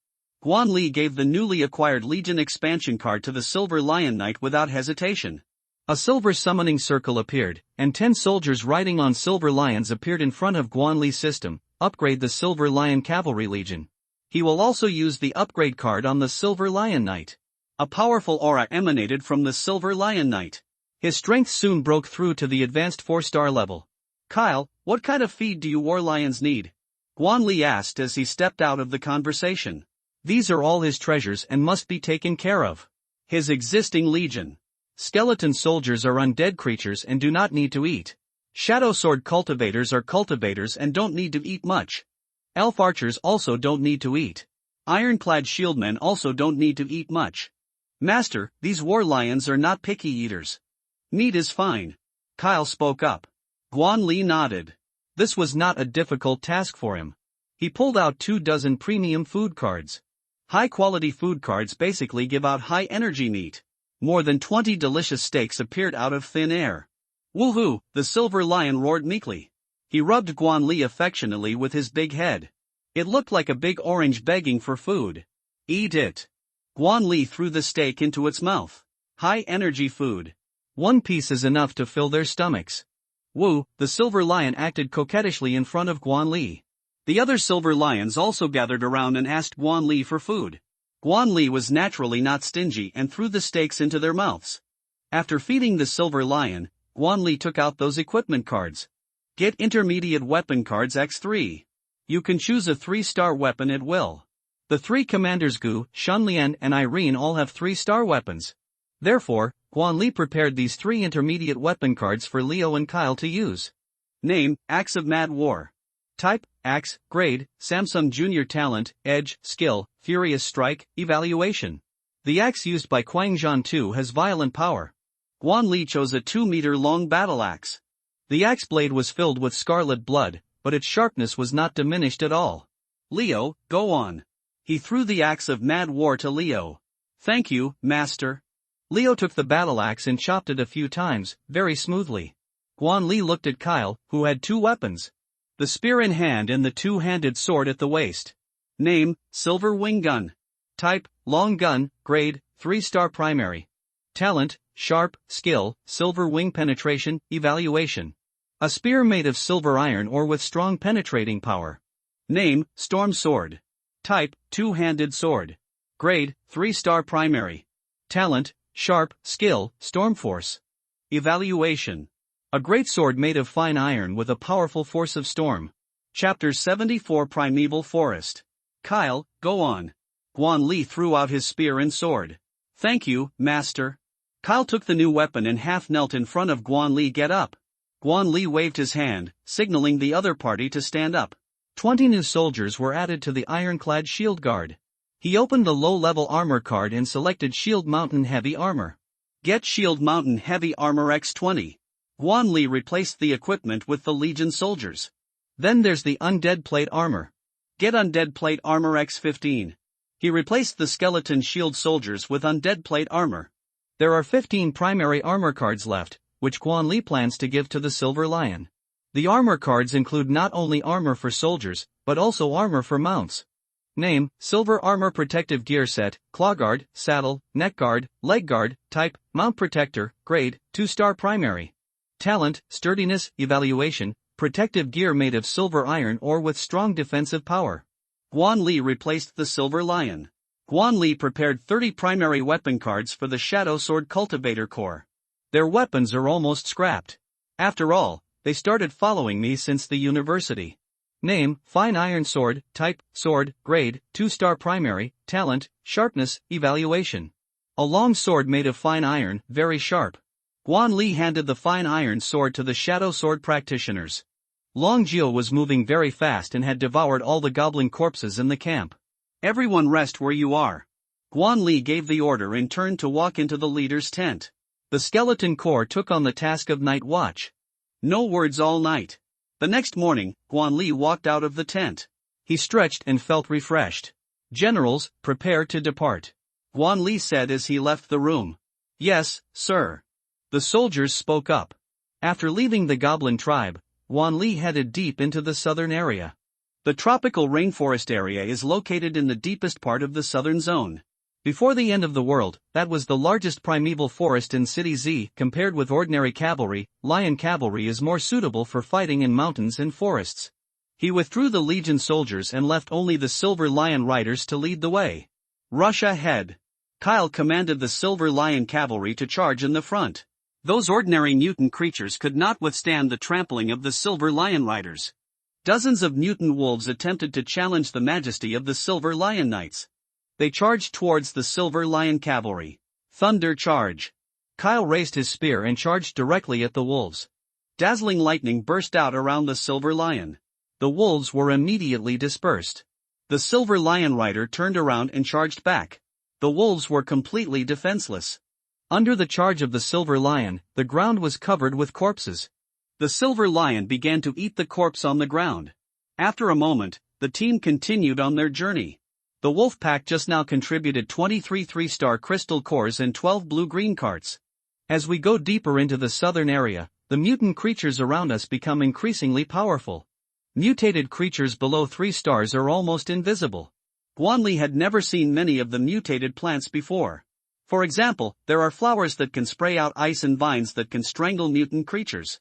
Guan Li gave the newly acquired Legion expansion card to the Silver Lion Knight without hesitation. A silver summoning circle appeared, and 10 soldiers riding on silver lions appeared in front of Guan Li's system. Upgrade the Silver Lion Cavalry Legion. He will also use the upgrade card on the Silver Lion Knight. A powerful aura emanated from the Silver Lion Knight. His strength soon broke through to the advanced 4-star level. Kyle, what kind of feed do you war lions need? Guan Li asked as he stepped out of the conversation. These are all his treasures and must be taken care of. His existing legion. Skeleton soldiers are undead creatures and do not need to eat. Shadow sword cultivators are cultivators and don't need to eat much. Elf archers also don't need to eat. Ironclad shieldmen also don't need to eat much. Master, these war lions are not picky eaters. Meat is fine. Kyle spoke up. Guan Li nodded. This was not a difficult task for him. He pulled out 24 premium food cards. High-quality food cards basically give out high-energy meat. More than 20 delicious steaks appeared out of thin air. Woohoo, the silver lion roared meekly. He rubbed Guan Li affectionately with his big head. It looked like a big orange begging for food. Eat it. Guan Li threw the steak into its mouth. High-energy food. 1 piece is enough to fill their stomachs. Woo, the silver lion acted coquettishly in front of Guan Li. The other silver lions also gathered around and asked Guan Li for food. Guan Li was naturally not stingy and threw the steaks into their mouths. After feeding the silver lion, Guan Li took out those equipment cards. Get intermediate weapon cards X3. You can choose a 3-star weapon at will. The 3 commanders Gu, Shunlian and Irene all have 3-star weapons. Therefore, Guan Li prepared these 3 intermediate weapon cards for Leo and Kyle to use. Name, Axe of Mad War. Type, Axe, Grade, Samsung Junior Talent, Edge, Skill, Furious Strike, Evaluation. The axe used by Quangjun II has violent power. Guan Li chose a 2-meter-long battle axe. The axe blade was filled with scarlet blood, but its sharpness was not diminished at all. Leo, go on. He threw the axe of Mad War to Leo. Thank you, Master. Leo took the battle axe and chopped it a few times, very smoothly. Guan Li looked at Kyle, who had 2 weapons. The spear in hand and the 2-handed sword at the waist. Name, Silver Wing Gun. Type, Long Gun, Grade, 3-star Primary. Talent, Sharp, Skill, Silver Wing Penetration, Evaluation. A spear made of silver iron or with strong penetrating power. Name, Storm Sword. Type, 2-handed sword. Grade, 3-star Primary. Talent, Sharp, Skill, Storm Force. Evaluation. A great sword made of fine iron with a powerful force of storm. Chapter 74 Primeval Forest. Kyle, go on. Guan Li threw out his spear and sword. Thank you, Master. Kyle took the new weapon and half-knelt in front of Guan Li. Get up. Guan Li waved his hand, signaling the other party to stand up. 20 new soldiers were added to the ironclad shield guard. He opened the low-level armor card and selected Shield Mountain Heavy Armor. Get Shield Mountain Heavy Armor X20. Guan Li replaced the equipment with the Legion soldiers. Then there's the Undead Plate Armor. Get Undead Plate Armor X15. He replaced the Skeleton Shield soldiers with Undead Plate Armor. There are 15 primary armor cards left, which Guan Li plans to give to the Silver Lion. The armor cards include not only armor for soldiers, but also armor for mounts. Name: Silver Armor Protective Gear Set, Claw Guard, Saddle, Neck Guard, Leg Guard. Type: Mount Protector. Grade: 2-star primary. Talent: Sturdiness. Evaluation: Protective gear made of silver iron or with strong defensive power. Guan Li replaced the Silver Lion. Guan Li prepared 30 primary weapon cards for the Shadow Sword Cultivator Corps. Their weapons are almost scrapped. After all, they started following me since the university. Name: Fine Iron Sword. Type: Sword. Grade: 2-star primary. Talent: Sharpness. Evaluation: a long sword made of fine iron, very sharp. Guan Li handed the fine iron sword to the Shadow Sword practitioners. Long Jiu was moving very fast and had devoured all the goblin corpses in the camp. Everyone rest where you are. Guan Li gave the order and turned to walk into the leader's tent. The Skeleton Corps took on the task of night watch. No words all night. The next morning, Guan Li walked out of the tent. He stretched and felt refreshed. Generals, prepare to depart. Guan Li said as he left the room. Yes, sir. The soldiers spoke up. After leaving the goblin tribe, Guan Li headed deep into the southern area. The tropical rainforest area is located in the deepest part of the southern zone. Before the end of the world, that was the largest primeval forest in City Z. Compared with ordinary cavalry, lion cavalry is more suitable for fighting in mountains and forests. He withdrew the Legion soldiers and left only the Silver Lion riders to lead the way. Rush ahead. Kyle commanded the Silver Lion cavalry to charge in the front. Those ordinary mutant creatures could not withstand the trampling of the Silver Lion riders. Dozens of mutant wolves attempted to challenge the majesty of the Silver Lion Knights. They charged towards the Silver Lion cavalry. Thunder charge. Kyle raised his spear and charged directly at the wolves. Dazzling lightning burst out around the Silver Lion. The wolves were immediately dispersed. The Silver Lion rider turned around and charged back. The wolves were completely defenseless. Under the charge of the Silver Lion, the ground was covered with corpses. The Silver Lion began to eat the corpse on the ground. After a moment, the team continued on their journey. The wolf pack just now contributed 23 3-star crystal cores and 12 blue-green carts. As we go deeper into the southern area, the mutant creatures around us become increasingly powerful. Mutated creatures below 3 stars are almost invisible. Guan Li had never seen many of the mutated plants before. For example, there are flowers that can spray out ice and vines that can strangle mutant creatures.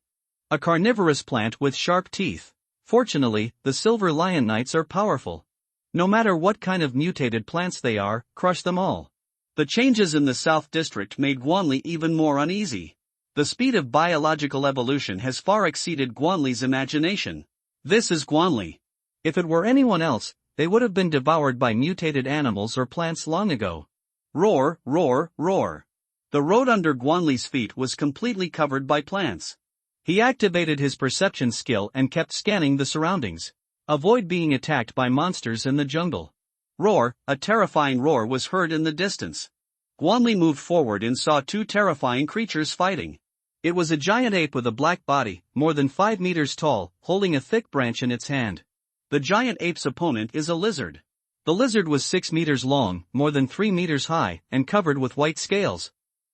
A carnivorous plant with sharp teeth. Fortunately, the Silver Lion Knights are powerful. No matter what kind of mutated plants they are, crush them all. The changes in the South District made Guan Li even more uneasy. The speed of biological evolution has far exceeded Guan Li's imagination. This is Guan Li. If it were anyone else, they would have been devoured by mutated animals or plants long ago. Roar, roar, roar. The road under Guan Li's feet was completely covered by plants. He activated his perception skill and kept scanning the surroundings. Avoid being attacked by monsters in the jungle. Roar, a terrifying roar was heard in the distance. Guan Li moved forward and saw 2 terrifying creatures fighting. It was a giant ape with a black body, more than 5 meters tall, holding a thick branch in its hand. The giant ape's opponent is a lizard. The lizard was 6 meters long, more than 3 meters high, and covered with white scales.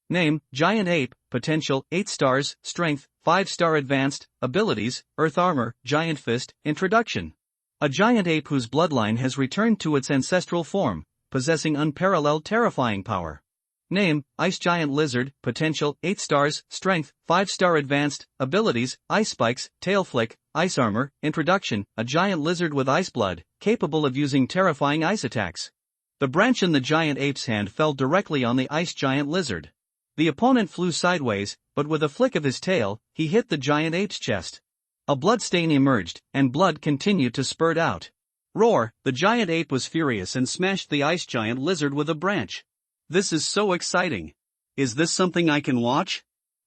Name: Giant Ape. Potential: 8 stars. Strength: 5-star advanced. Abilities: Earth Armor, Giant Fist. Introduction: a giant ape whose bloodline has returned to its ancestral form, possessing unparalleled terrifying power. Name: Ice Giant Lizard. Potential: 8 stars. Strength: 5-star advanced. Abilities: Ice Spikes, Tail Flick, Ice Armor. Introduction: a giant lizard with ice blood, capable of using terrifying ice attacks. The branch in the giant ape's hand fell directly on the ice giant lizard. The opponent flew sideways, but with a flick of his tail, he hit the giant ape's chest. A blood stain emerged, and blood continued to spurt out. Roar! The giant ape was furious and smashed the ice giant lizard with a branch. This is so exciting. Is this something I can watch?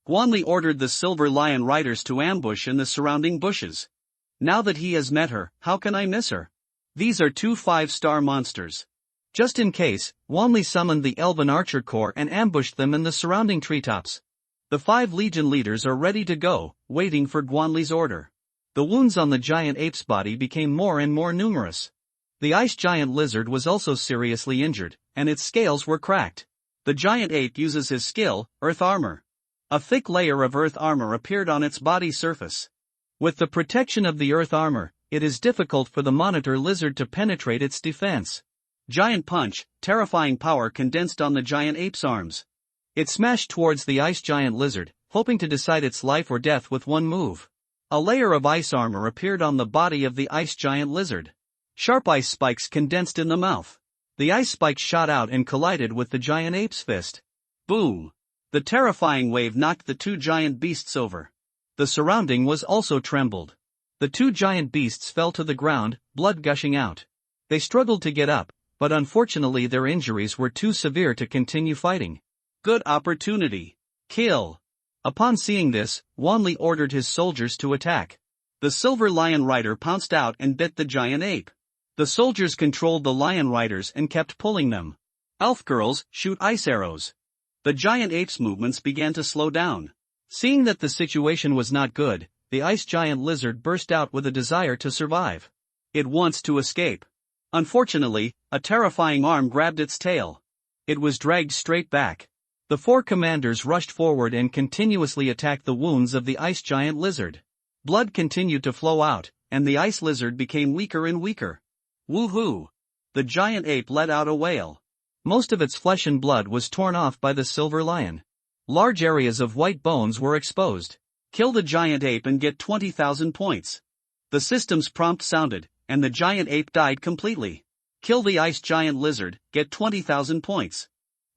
Guan Li ordered the Silver Lion riders to ambush in the surrounding bushes. Now that he has met her, how can I miss her? These are two 5-star monsters. Just in case, Wanli summoned the Elven Archer Corps and ambushed them in the surrounding treetops. The 5 Legion leaders are ready to go, waiting for Guanli's order. The wounds on the giant ape's body became more and more numerous. The ice giant lizard was also seriously injured, and its scales were cracked. The giant ape uses his skill, Earth Armor. A thick layer of Earth Armor appeared on its body surface. With the protection of the Earth Armor, it is difficult for the monitor lizard to penetrate its defense. Giant Punch, terrifying power condensed on the giant ape's arms. It smashed towards the ice giant lizard, hoping to decide its life or death with one move. A layer of ice armor appeared on the body of the ice giant lizard. Sharp ice spikes condensed in the mouth. The ice spikes shot out and collided with the giant ape's fist. Boom! The terrifying wave knocked the 2 giant beasts over. The surrounding was also trembled. The 2 giant beasts fell to the ground, blood gushing out. They struggled to get up, but unfortunately their injuries were too severe to continue fighting. Good opportunity. Kill. Upon seeing this, Wanli ordered his soldiers to attack. The silver lion rider pounced out and bit the giant ape. The soldiers controlled the lion riders and kept pulling them. Elf girls, shoot ice arrows. The giant ape's movements began to slow down. Seeing that the situation was not good, the ice giant lizard burst out with a desire to survive. It wants to escape. Unfortunately, a terrifying arm grabbed its tail. It was dragged straight back. The 4 commanders rushed forward and continuously attacked the wounds of the ice giant lizard. Blood continued to flow out, and the ice lizard became weaker and weaker. Woohoo! The giant ape let out a wail. Most of its flesh and blood was torn off by the silver lion. Large areas of white bones were exposed. Kill the giant ape and get 20,000 points. The system's prompt sounded, and the giant ape died completely. Kill the ice giant lizard, get 20,000 points.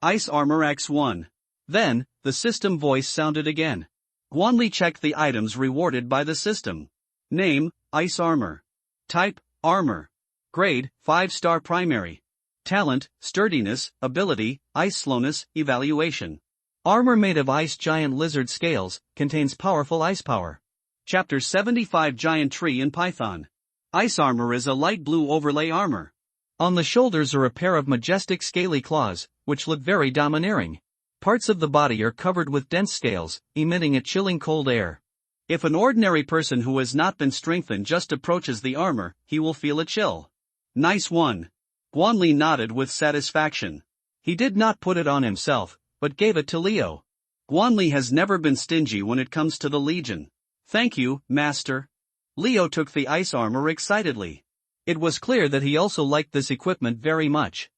Ice Armor X1. Then, the system voice sounded again. Guanli checked the items rewarded by the system. Name, Ice Armor. Type, Armor. Grade, 5-star primary. Talent, Sturdiness, Ability, Ice Slowness, Evaluation. Armor made of ice giant lizard scales, contains powerful ice power. Chapter 75 Giant Tree in Python. Ice Armor is a light blue overlay armor. On the shoulders are a pair of majestic scaly claws, which look very domineering. Parts of the body are covered with dense scales, emitting a chilling cold air. If an ordinary person who has not been strengthened just approaches the armor, he will feel a chill. Nice one. Guanli nodded with satisfaction. He did not put it on himself, but gave it to Leo. Guanli has never been stingy when it comes to the Legion. Thank you, Master. Leo took the ice armor excitedly. It was clear that he also liked this equipment very much.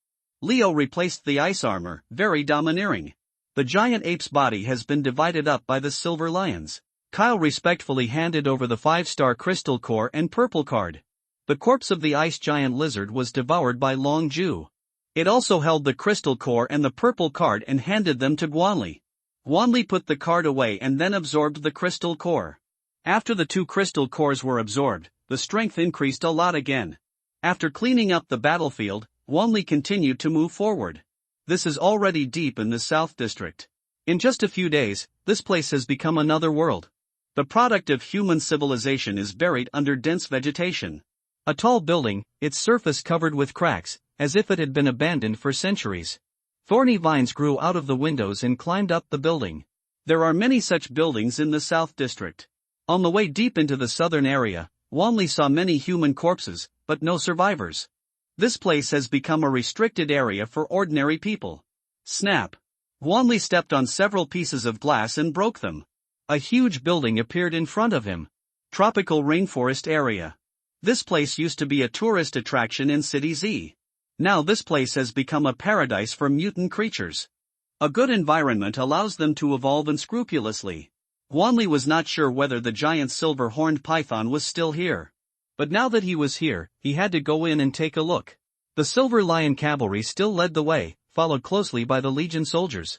Leo replaced the ice armor, very domineering. The giant ape's body has been divided up by the silver lions. Kyle respectfully handed over the 5-star crystal core and purple card. The corpse of the ice giant lizard was devoured by Long Ju. It also held the crystal core and the purple card and handed them to Guanli. Guanli put the card away and then absorbed the crystal core. After the 2 crystal cores were absorbed, the strength increased a lot again. After cleaning up the battlefield, Guanli continued to move forward. This is already deep in the South District. In just a few days, this place has become another world. The product of human civilization is buried under dense vegetation. A tall building, its surface covered with cracks, as if it had been abandoned for centuries. Thorny vines grew out of the windows and climbed up the building. There are many such buildings in the South District. On the way deep into the southern area, Wanli saw many human corpses, but no survivors. This place has become a restricted area for ordinary people. Snap! Wanli stepped on several pieces of glass and broke them. A huge building appeared in front of him. Tropical rainforest area. This place used to be a tourist attraction in City Z. Now this place has become a paradise for mutant creatures. A good environment allows them to evolve unscrupulously. Guanli was not sure whether the giant silver-horned python was still here. But now that he was here, he had to go in and take a look. The Silver Lion cavalry still led the way, followed closely by the Legion soldiers.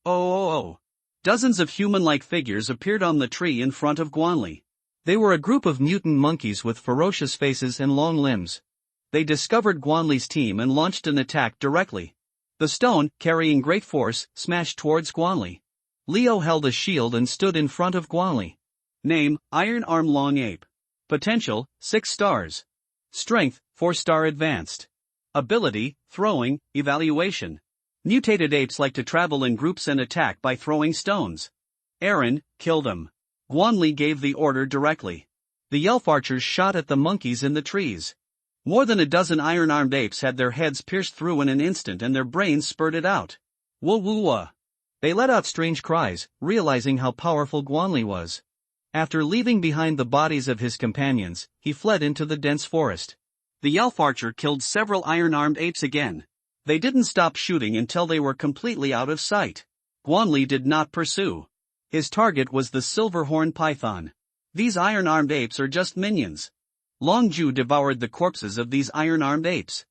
Oh! Dozens of human-like figures appeared on the tree in front of Guanli. They were a group of mutant monkeys with ferocious faces and long limbs. They discovered Guanli's team and launched an attack directly. The stone, carrying great force, smashed towards Guanli. Leo held a shield and stood in front of Guanli. Name, Iron Arm Long Ape. Potential, 6 stars. Strength, 4-star advanced. Ability, throwing, evaluation. Mutated apes like to travel in groups and attack by throwing stones. Aaron, kill them. Guanli gave the order directly. The elf archers shot at the monkeys in the trees. More than a dozen iron-armed apes had their heads pierced through in an instant and their brains spurted out. Woo-woo-wah. They let out strange cries, realizing how powerful Guanli was. After leaving behind the bodies of his companions, he fled into the dense forest. The elf archer killed several iron-armed apes again. They didn't stop shooting until they were completely out of sight. Guanli did not pursue. His target was the silver-horned python. These iron-armed apes are just minions. Longju devoured the corpses of these iron-armed apes.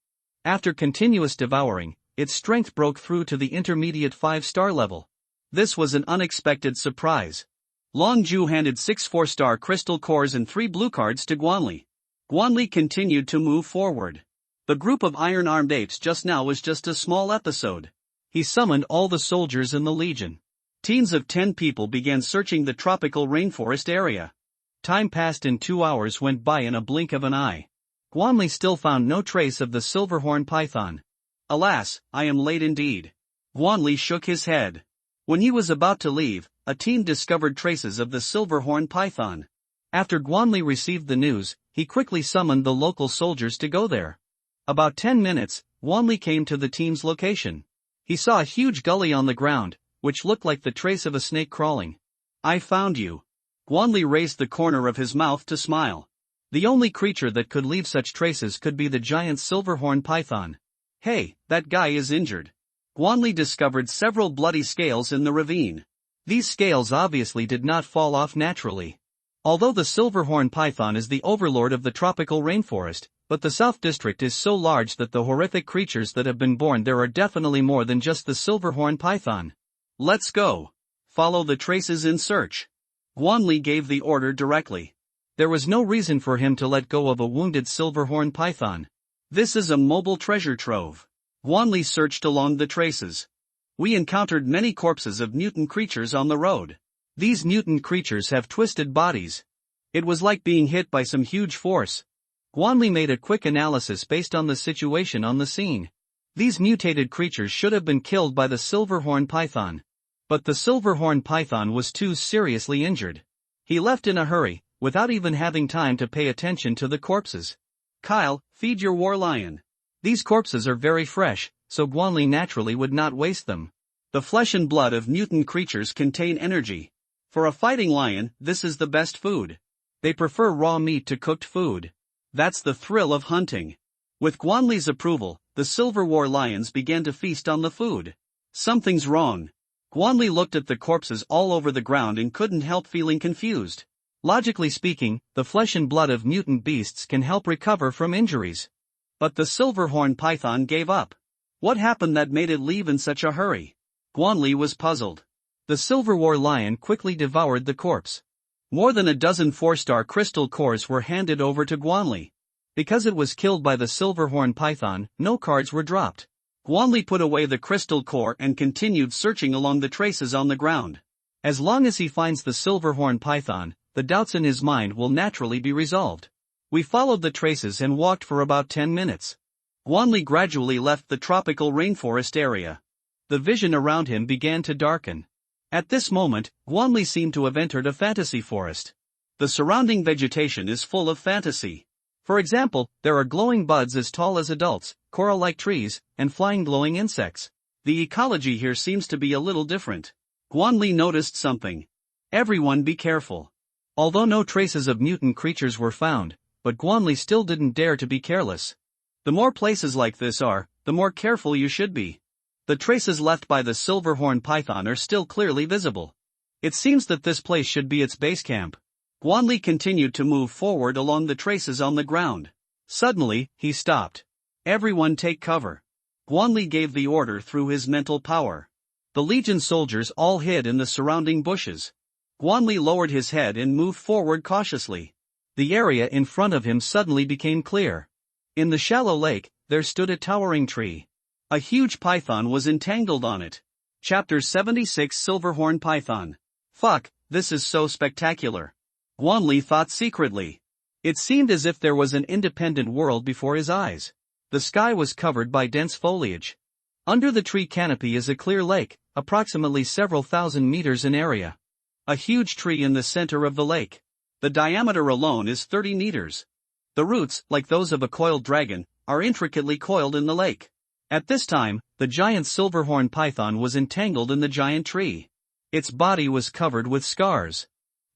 After continuous devouring, its strength broke through to the intermediate 5-star level. This was an unexpected surprise. Longju handed 6 4-star crystal cores and 3 blue cards to Guanli. Guanli continued to move forward. The group of iron-armed apes just now was just a small episode. He summoned all the soldiers in the legion. Teams of 10 people began searching the tropical rainforest area. Time passed and 2 hours went by in a blink of an eye. Guanli still found no trace of the silverhorn python. Alas, I am late indeed. Guanli shook his head. When he was about to leave, a team discovered traces of the silverhorn python. After Guanli received the news, he quickly summoned the local soldiers to go there. About 10 minutes, Guanli came to the team's location. He saw a huge gully on the ground, which looked like the trace of a snake crawling. I found you. Guanli raised the corner of his mouth to smile. The only creature that could leave such traces could be the giant silverhorn python. Hey, that guy is injured. Guanli discovered several bloody scales in the ravine. These scales obviously did not fall off naturally. Although the silverhorn python is the overlord of the tropical rainforest, but the South District is so large that the horrific creatures that have been born there are definitely more than just the silverhorn python. Let's go. Follow the traces in search. Guanli gave the order directly. There was no reason for him to let go of a wounded silverhorn python. This is a mobile treasure trove. Guanli searched along the traces. We encountered many corpses of mutant creatures on the road. These mutant creatures have twisted bodies. It was like being hit by some huge force. Guanli made a quick analysis based on the situation on the scene. These mutated creatures should have been killed by the silverhorn python. But the silverhorn python was too seriously injured. He left in a hurry, without even having time to pay attention to the corpses. Kyle, feed your war lion. These corpses are very fresh, so Guanli naturally would not waste them. The flesh and blood of mutant creatures contain energy. For a fighting lion, this is the best food. They prefer raw meat to cooked food. That's the thrill of hunting. With Guanli's approval, the silver war lions began to feast on the food. Something's wrong. Guanli looked at the corpses all over the ground and couldn't help feeling confused. Logically speaking, the flesh and blood of mutant beasts can help recover from injuries. But the silverhorn python gave up. What happened that made it leave in such a hurry? Guanli was puzzled. The silver war lion quickly devoured the corpse. More than a dozen 4-star crystal cores were handed over to Guanli. Because it was killed by the silverhorn python, no cards were dropped. Guanli put away the crystal core and continued searching along the traces on the ground. As long as he finds the silverhorn python, the doubts in his mind will naturally be resolved. We followed the traces and walked for about 10 minutes. Guanli gradually left the tropical rainforest area. The vision around him began to darken. At this moment, Guanli seemed to have entered a fantasy forest. The surrounding vegetation is full of fantasy. For example, there are glowing buds as tall as adults, coral-like trees, and flying glowing insects. The ecology here seems to be a little different. Guanli noticed something. Everyone be careful. Although no traces of mutant creatures were found, but Guanli still didn't dare to be careless. The more places like this are, the more careful you should be. The traces left by the silverhorn python are still clearly visible. It seems that this place should be its base camp. Guanli continued to move forward along the traces on the ground. Suddenly, he stopped. Everyone take cover. Guanli gave the order through his mental power. The Legion soldiers all hid in the surrounding bushes. Guanli lowered his head and moved forward cautiously. The area in front of him suddenly became clear. In the shallow lake, there stood a towering tree. A huge python was entangled on it. Chapter 76 Silverhorn Python. Fuck, this is so spectacular. Guanli thought secretly. It seemed as if there was an independent world before his eyes. The sky was covered by dense foliage. Under the tree canopy is a clear lake, approximately several thousand meters in area. A huge tree in the center of the lake. The diameter alone is 30 meters. The roots, like those of a coiled dragon, are intricately coiled in the lake. At this time, the giant silverhorn python was entangled in the giant tree. Its body was covered with scars.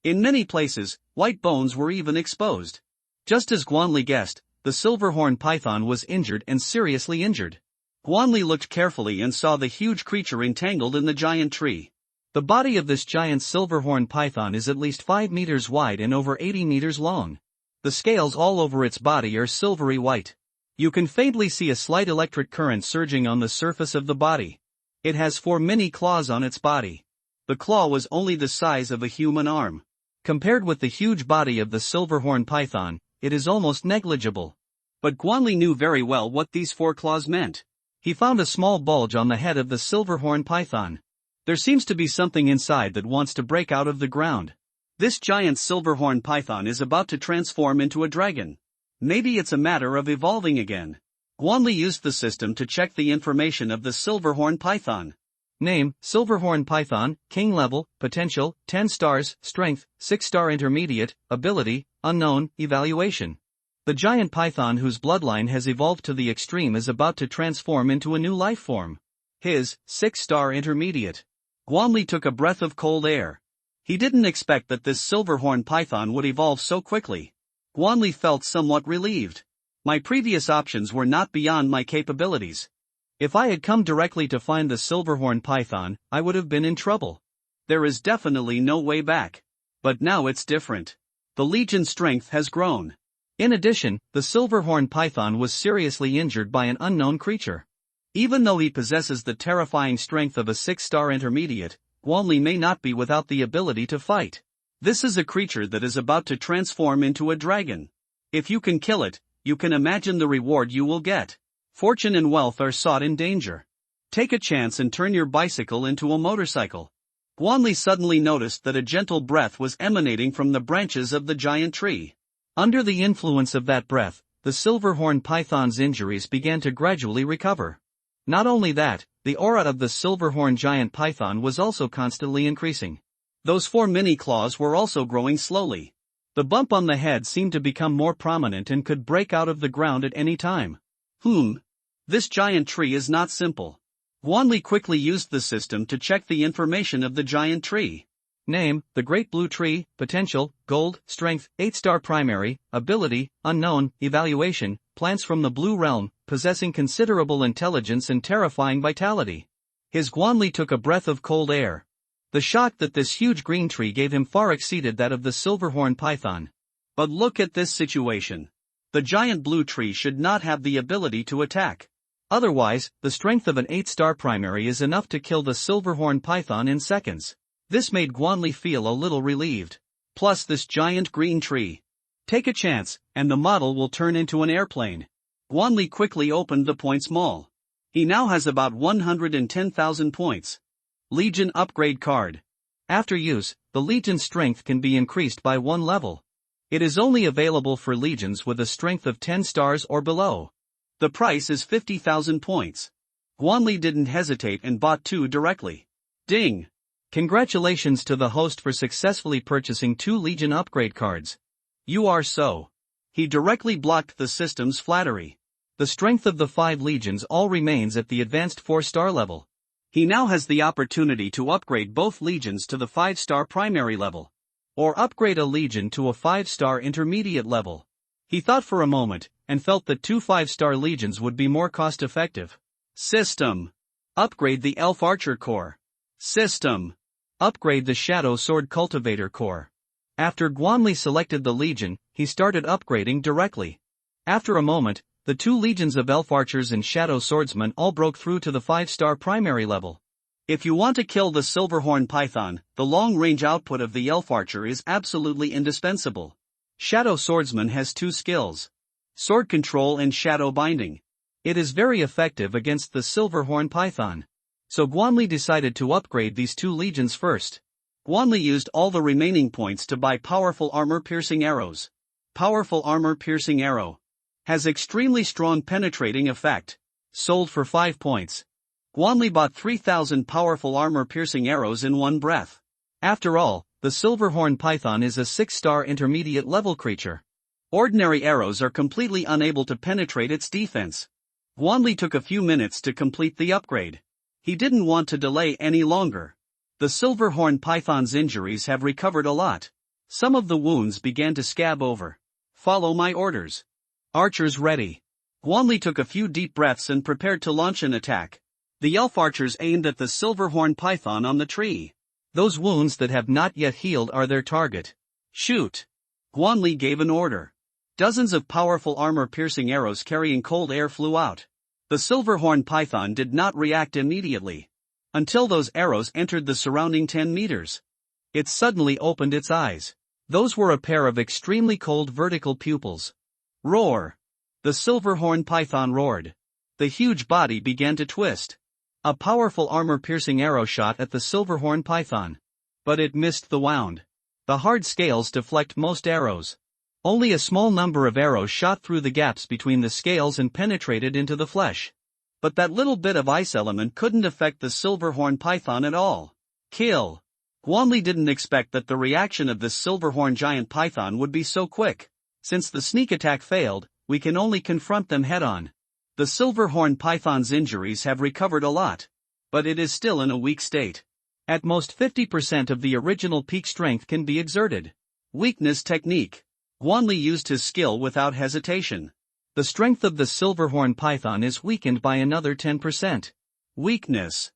In many places, white bones were even exposed. Just as Guanli guessed, the silverhorn python was injured and seriously injured. Guanli looked carefully and saw the huge creature entangled in the giant tree. The body of this giant silverhorn python is at least 5 meters wide and over 80 meters long. The scales all over its body are silvery white. You can faintly see a slight electric current surging on the surface of the body. It has 4 mini claws on its body. The claw was only the size of a human arm. Compared with the huge body of the silverhorn python, it is almost negligible. But Guanli knew very well what these 4 claws meant. He found a small bulge on the head of the silverhorn python. There seems to be something inside that wants to break out of the ground. This giant silverhorn python is about to transform into a dragon. Maybe it's a matter of evolving again. Guanli used the system to check the information of the silverhorn python. Name, Silverhorn Python, King Level, Potential, 10 stars, Strength, 6-star Intermediate, Ability, Unknown, Evaluation. The giant python whose bloodline has evolved to the extreme is about to transform into a new life form. His, 6-star Intermediate. Guanli took a breath of cold air. He didn't expect that this silverhorn python would evolve so quickly. Guanli felt somewhat relieved. My previous options were not beyond my capabilities. If I had come directly to find the silverhorn python, I would have been in trouble. There is definitely no way back. But now it's different. The Legion's strength has grown. In addition, the silverhorn python was seriously injured by an unknown creature. Even though he possesses the terrifying strength of a 6-star Intermediate, Guanli may not be without the ability to fight. This is a creature that is about to transform into a dragon. If you can kill it, you can imagine the reward you will get. Fortune and wealth are sought in danger. Take a chance and turn your bicycle into a motorcycle. Guanli suddenly noticed that a gentle breath was emanating from the branches of the giant tree. Under the influence of that breath, the silverhorn python's injuries began to gradually recover. Not only that, the aura of the silverhorn giant python was also constantly increasing. Those 4 mini claws were also growing slowly. The bump on the head seemed to become more prominent and could break out of the ground at any time. This giant tree is not simple. Guanli quickly used the system to check the information of the giant tree. Name, the Great Blue Tree, Potential, Gold, Strength, 8-star Primary, Ability, Unknown, Evaluation, Plants from the Blue Realm, possessing considerable intelligence and terrifying vitality. His Guanli took a breath of cold air. The shock that this huge green tree gave him far exceeded that of the silverhorn python. But look at this situation. The giant blue tree should not have the ability to attack. Otherwise, the strength of an 8-star primary is enough to kill the silverhorn python in seconds. This made Guanli feel a little relieved. Plus this giant green tree. Take a chance, and the model will turn into an airplane. Guanli quickly opened the points mall. He now has about 110,000 points. Legion Upgrade Card. After use, the Legion's strength can be increased by 1 level. It is only available for legions with a strength of 10 stars or below. The price is 50,000 points. Guanli didn't hesitate and bought 2 directly. Ding! Congratulations to the host for successfully purchasing 2 Legion upgrade cards. You are so. He directly blocked the system's flattery. The strength of the 5 legions all remains at the advanced 4-star level. He now has the opportunity to upgrade both legions to the 5-star primary level. Or upgrade a legion to a 5-star intermediate level. He thought for a moment, and felt that 2 5-star legions would be more cost-effective. System. Upgrade the Elf Archer Corps. System. Upgrade the Shadow Sword Cultivator Corps. After Guanli selected the legion, he started upgrading directly. After a moment, the 2 legions of Elf Archers and Shadow Swordsmen all broke through to the 5-star primary level. If you want to kill the Silverhorn Python, the long-range output of the Elf Archer is absolutely indispensable. Shadow Swordsman has 2 skills. Sword Control and Shadow Binding. It is very effective against the Silverhorn Python. So Guanli decided to upgrade these 2 legions first. Guanli used all the remaining points to buy powerful armor-piercing arrows. Powerful armor-piercing arrow. Has extremely strong penetrating effect. Sold for 5 points. Guanli bought 3,000 powerful armor-piercing arrows in one breath. After all, the silverhorn python is a 6-star intermediate level creature. Ordinary arrows are completely unable to penetrate its defense. Guanli took a few minutes to complete the upgrade. He didn't want to delay any longer. The silverhorn python's injuries have recovered a lot. Some of the wounds began to scab over. Follow my orders. Archers ready. Guanli took a few deep breaths and prepared to launch an attack. The elf archers aimed at the silverhorn python on the tree. Those wounds that have not yet healed are their target. Shoot! Guanli gave an order. Dozens of powerful armor-piercing arrows carrying cold air flew out. The silverhorn python did not react immediately. Until those arrows entered the surrounding 10 meters. It suddenly opened its eyes. Those were a pair of extremely cold vertical pupils. Roar! The silverhorn python roared. The huge body began to twist. A powerful armor-piercing arrow shot at the silverhorn python. But it missed the wound. The hard scales deflect most arrows. Only a small number of arrows shot through the gaps between the scales and penetrated into the flesh. But that little bit of ice element couldn't affect the silverhorn python at all. Kill! Guanli didn't expect that the reaction of this silverhorn giant python would be so quick. Since the sneak attack failed, we can only confront them head-on. The silverhorn python's injuries have recovered a lot. But it is still in a weak state. At most 50% of the original peak strength can be exerted. Weakness technique. Guanli used his skill without hesitation. The strength of the silverhorn python is weakened by another 10%. Weakness.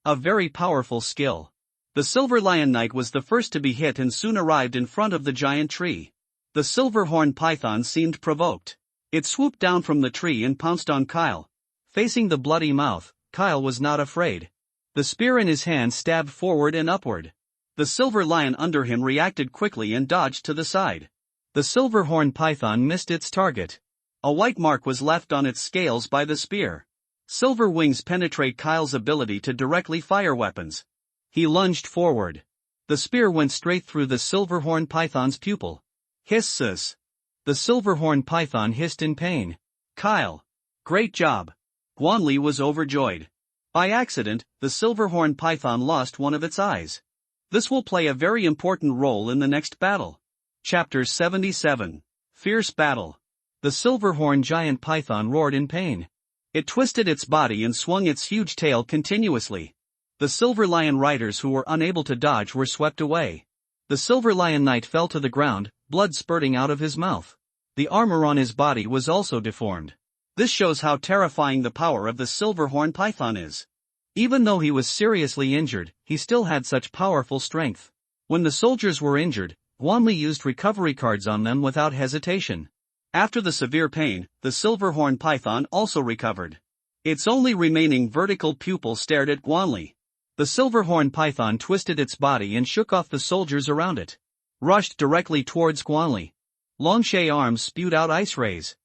A very powerful skill. The silver lion knight was the first to be hit and soon arrived in front of the giant tree. The silverhorn python seemed provoked. It swooped down from the tree and pounced on Kyle. Facing the bloody mouth, Kyle was not afraid. The spear in his hand stabbed forward and upward. The silver lion under him reacted quickly and dodged to the side. The silverhorn python missed its target. A white mark was left on its scales by the spear. Silver wings penetrate Kyle's ability to directly fire weapons. He lunged forward. The spear went straight through the silverhorn python's pupil. Hisses. The silverhorn python hissed in pain. Kyle. Great job. Guanli was overjoyed. By accident, the silverhorn python lost one of its eyes. This will play a very important role in the next battle. Chapter 77. Fierce Battle. The silverhorn giant python roared in pain. It twisted its body and swung its huge tail continuously. The silver lion riders who were unable to dodge were swept away. The silver lion knight fell to the ground, blood spurting out of his mouth. The armor on his body was also deformed. This shows how terrifying the power of the silverhorn python is. Even though he was seriously injured, he still had such powerful strength. When the soldiers were injured, Guanli used recovery cards on them without hesitation. After the severe pain, the silverhorn python also recovered. Its only remaining vertical pupil stared at Guanli. The silverhorn python twisted its body and shook off the soldiers around it. Rushed directly towards Guanli. Longshay arms spewed out ice rays.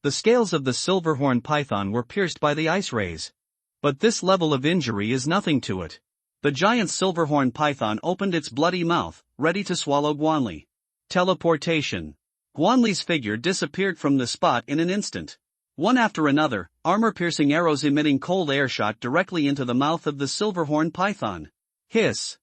The scales of the silverhorn python were pierced by the ice rays. But this level of injury is nothing to it. The giant silverhorn python opened its bloody mouth, ready to swallow Guanli. Teleportation. Guanli's figure disappeared from the spot in an instant. One after another, armor-piercing arrows emitting cold air shot directly into the mouth of the silverhorn python. Hiss.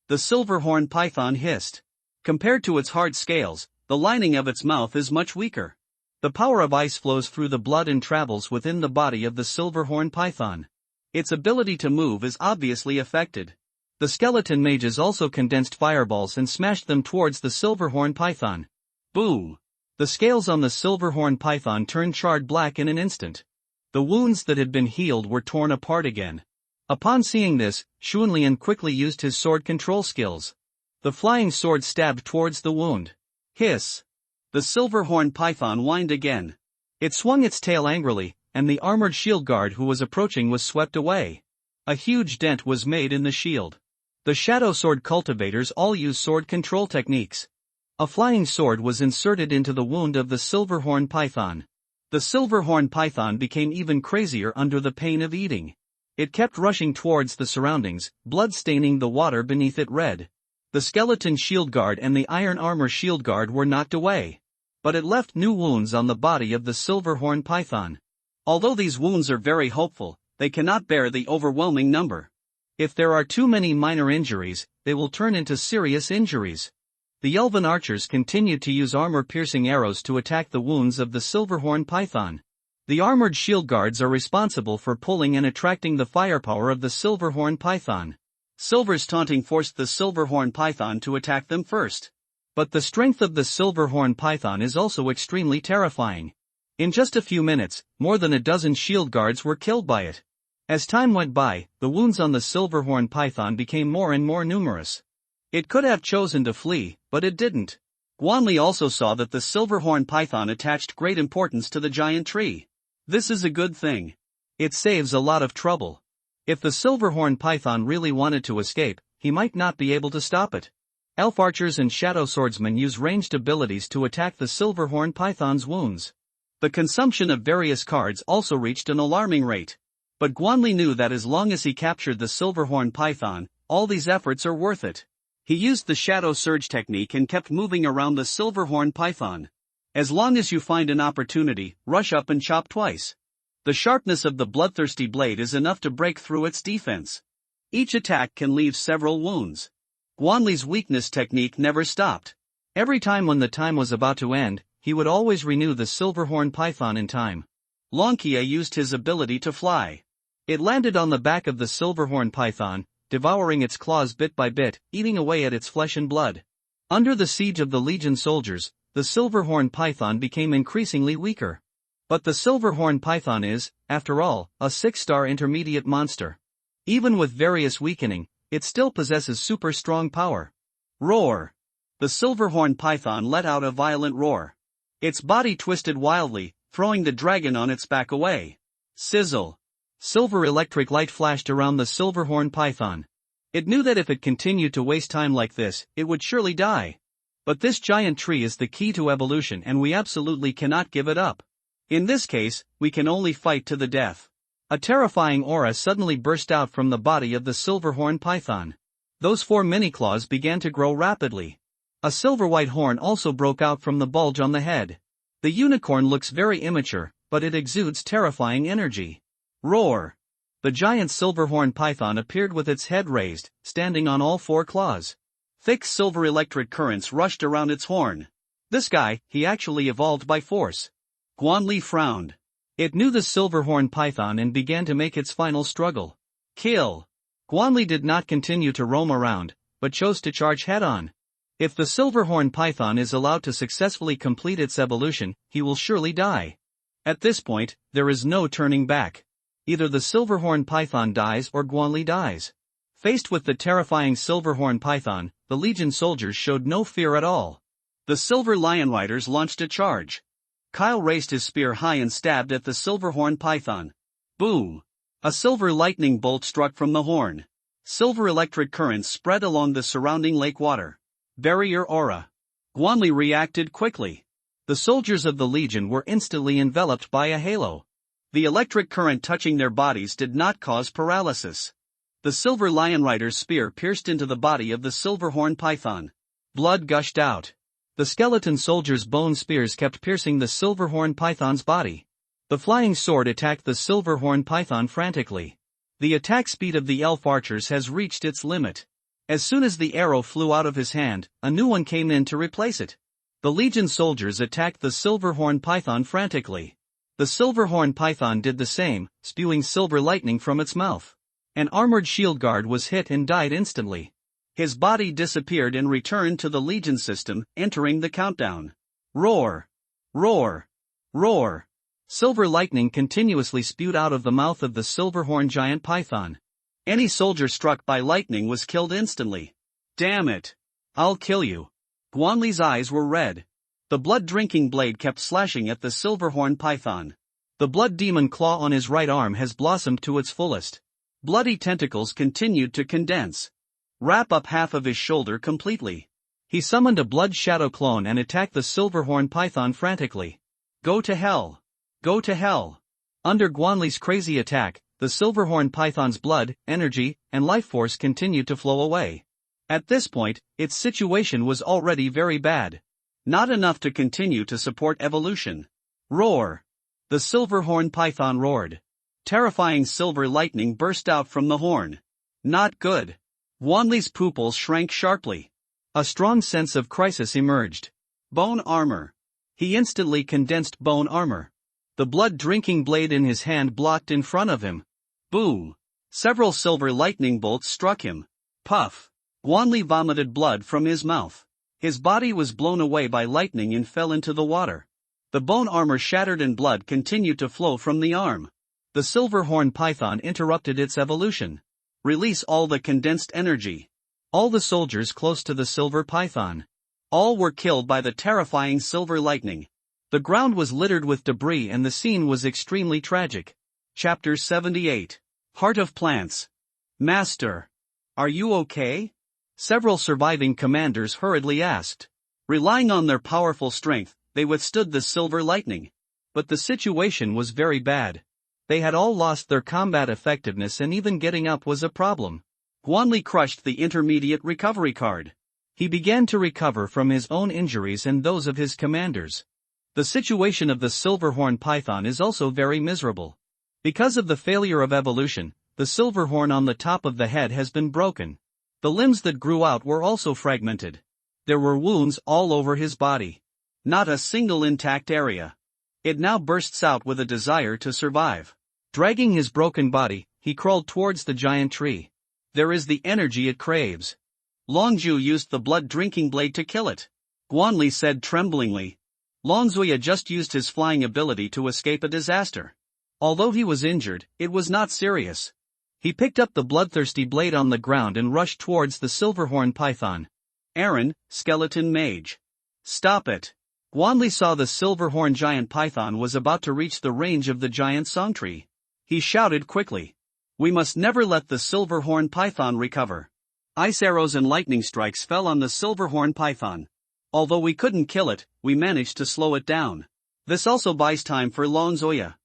The silverhorn python hissed. Compared to its hard scales, the lining of its mouth is much weaker. The power of ice flows through the blood and travels within the body of the silverhorn python. Its ability to move is obviously affected. The skeleton mages also condensed fireballs and smashed them towards the silverhorn python. Boom! The scales on the silverhorn python turned charred black in an instant. The wounds that had been healed were torn apart again. Upon seeing this, Xunlian quickly used his sword control skills. The flying sword stabbed towards the wound. Hiss! The silverhorn python whined again. It swung its tail angrily, and the armored shield guard who was approaching was swept away. A huge dent was made in the shield. The shadow sword cultivators all use sword control techniques. A flying sword was inserted into the wound of the silverhorn python. The silverhorn python became even crazier under the pain of eating. It kept rushing towards the surroundings, blood staining the water beneath it red. The skeleton shield guard and the iron armor shield guard were knocked away. but it left new wounds on the body of the silverhorn python. Although these wounds are very hopeful, they cannot bear the overwhelming number. If there are too many minor injuries, they will turn into serious injuries. The elven archers continued to use armor-piercing arrows to attack the wounds of the silverhorn python. The armored shield guards are responsible for pulling and attracting the firepower of the silverhorn python. Silver's taunting forced the silverhorn python to attack them first. But the strength of the silverhorn python is also extremely terrifying. In just a few minutes, more than a dozen shield guards were killed by it. As time went by, the wounds on the silverhorn python became more and more numerous. It could have chosen to flee, but it didn't. Guanli also saw that the silverhorn python attached great importance to the giant tree. This is a good thing. It saves a lot of trouble. If the silverhorn python really wanted to escape, he might not be able to stop it. Elf archers and shadow swordsmen use ranged abilities to attack the silverhorn python's wounds. The consumption of various cards also reached an alarming rate. But Guanli knew that as long as he captured the silverhorn python, all these efforts are worth it. He used the shadow surge technique and kept moving around the silverhorn python. As long as you find an opportunity, rush up and chop twice. The sharpness of the bloodthirsty blade is enough to break through its defense. Each attack can leave several wounds. Guanli's weakness technique never stopped. Every time when the time was about to end, he would always renew the silverhorn python in time. Lonkia used his ability to fly. It landed on the back of the silverhorn python, devouring its claws bit by bit, eating away at its flesh and blood. Under the siege of the Legion soldiers, the silverhorn python became increasingly weaker. But the silverhorn python is, after all, a 6-star intermediate monster. Even with various weakening, it still possesses super strong power. Roar! The silverhorn python let out a violent roar. Its body twisted wildly, throwing the dragon on its back away. Sizzle! Silver electric light flashed around the silverhorn python. It knew that if it continued to waste time like this, it would surely die. But this giant tree is the key to evolution and we absolutely cannot give it up. In this case, we can only fight to the death. A terrifying aura suddenly burst out from the body of the silverhorn python. Those 4 mini-claws began to grow rapidly. A silver-white horn also broke out from the bulge on the head. The unicorn looks very immature, but it exudes terrifying energy. Roar! The giant silverhorn python appeared with its head raised, standing on all 4 claws. Thick silver electric currents rushed around its horn. This guy, he actually evolved by force. Guanli frowned. It knew the silverhorn python and began to make its final struggle. Kill! Guanli did not continue to roam around, but chose to charge head-on. If the silverhorn python is allowed to successfully complete its evolution, he will surely die. At this point, there is no turning back. Either the silverhorn python dies or Guanli dies. Faced with the terrifying silverhorn python, the Legion soldiers showed no fear at all. The silver lion riders launched a charge. Kyle raised his spear high and stabbed at the silverhorn python. Boom! A silver lightning bolt struck from the horn. Silver electric currents spread along the surrounding lake water. Barrier aura. Guanli reacted quickly. The soldiers of the Legion were instantly enveloped by a halo. The electric current touching their bodies did not cause paralysis. The silver lion rider's spear pierced into the body of the silverhorn python. Blood gushed out. The skeleton soldiers' bone spears kept piercing the silverhorn python's body. The flying sword attacked the silverhorn python frantically. The attack speed of the elf archers has reached its limit. As soon as the arrow flew out of his hand, a new one came in to replace it. The Legion soldiers attacked the silverhorn python frantically. The silverhorn python did the same, spewing silver lightning from its mouth. An armored shield guard was hit and died instantly. His body disappeared and returned to the Legion system, entering the countdown. Roar! Roar! Roar! Silver lightning continuously spewed out of the mouth of the silverhorn giant python. Any soldier struck by lightning was killed instantly. Damn it! I'll kill you. Guanli's eyes were red. The blood-drinking blade kept slashing at the silverhorn python. The blood demon claw on his right arm has blossomed to its fullest. Bloody tentacles continued to condense. Wrap up half of his shoulder completely. He summoned a blood shadow clone and attacked the silverhorn python frantically. Go to hell! Go to hell! Under Guanli's crazy attack, the silverhorn python's blood, energy, and life force continued to flow away. At this point, its situation was already very bad. Not enough to continue to support evolution. Roar! The silver horn python roared. Terrifying silver lightning burst out from the horn. Not good. Wanli's pupils shrank sharply. A strong sense of crisis emerged. Bone armor. He instantly condensed bone armor. The blood-drinking blade in his hand blocked in front of him. Boom! Several silver lightning bolts struck him. Puff! Wanli vomited blood from his mouth. His body was blown away by lightning and fell into the water. The bone armor shattered and blood continued to flow from the arm. The silver horn python interrupted its evolution. Release all the condensed energy. All the soldiers close to the silver python. All were killed by the terrifying silver lightning. The ground was littered with debris and the scene was extremely tragic. Chapter 78. Heart of Plants. Master. Are you okay? Several surviving commanders hurriedly asked. Relying on their powerful strength, they withstood the silver lightning. But the situation was very bad. They had all lost their combat effectiveness and even getting up was a problem. Wanli crushed the intermediate recovery card. He began to recover from his own injuries and those of his commanders. The situation of the silverhorn python is also very miserable. Because of the failure of evolution, the silver horn on the top of the head has been broken. The limbs that grew out were also fragmented. There were wounds all over his body. Not a single intact area. It now bursts out with a desire to survive. Dragging his broken body, he crawled towards the giant tree. There is the energy it craves. Longzhu used the blood-drinking blade to kill it. Guanli said tremblingly. Longzhuya just used his flying ability to escape a disaster. Although he was injured, it was not serious. He picked up the bloodthirsty blade on the ground and rushed towards the silverhorn python. Aaron, skeleton mage. Stop it. Guanli saw the silverhorn giant python was about to reach the range of the giant song tree. He shouted quickly. We must never let the silverhorn python recover. Ice arrows and lightning strikes fell on the silverhorn python. Although we couldn't kill it, we managed to slow it down. This also buys time for Longzhuya.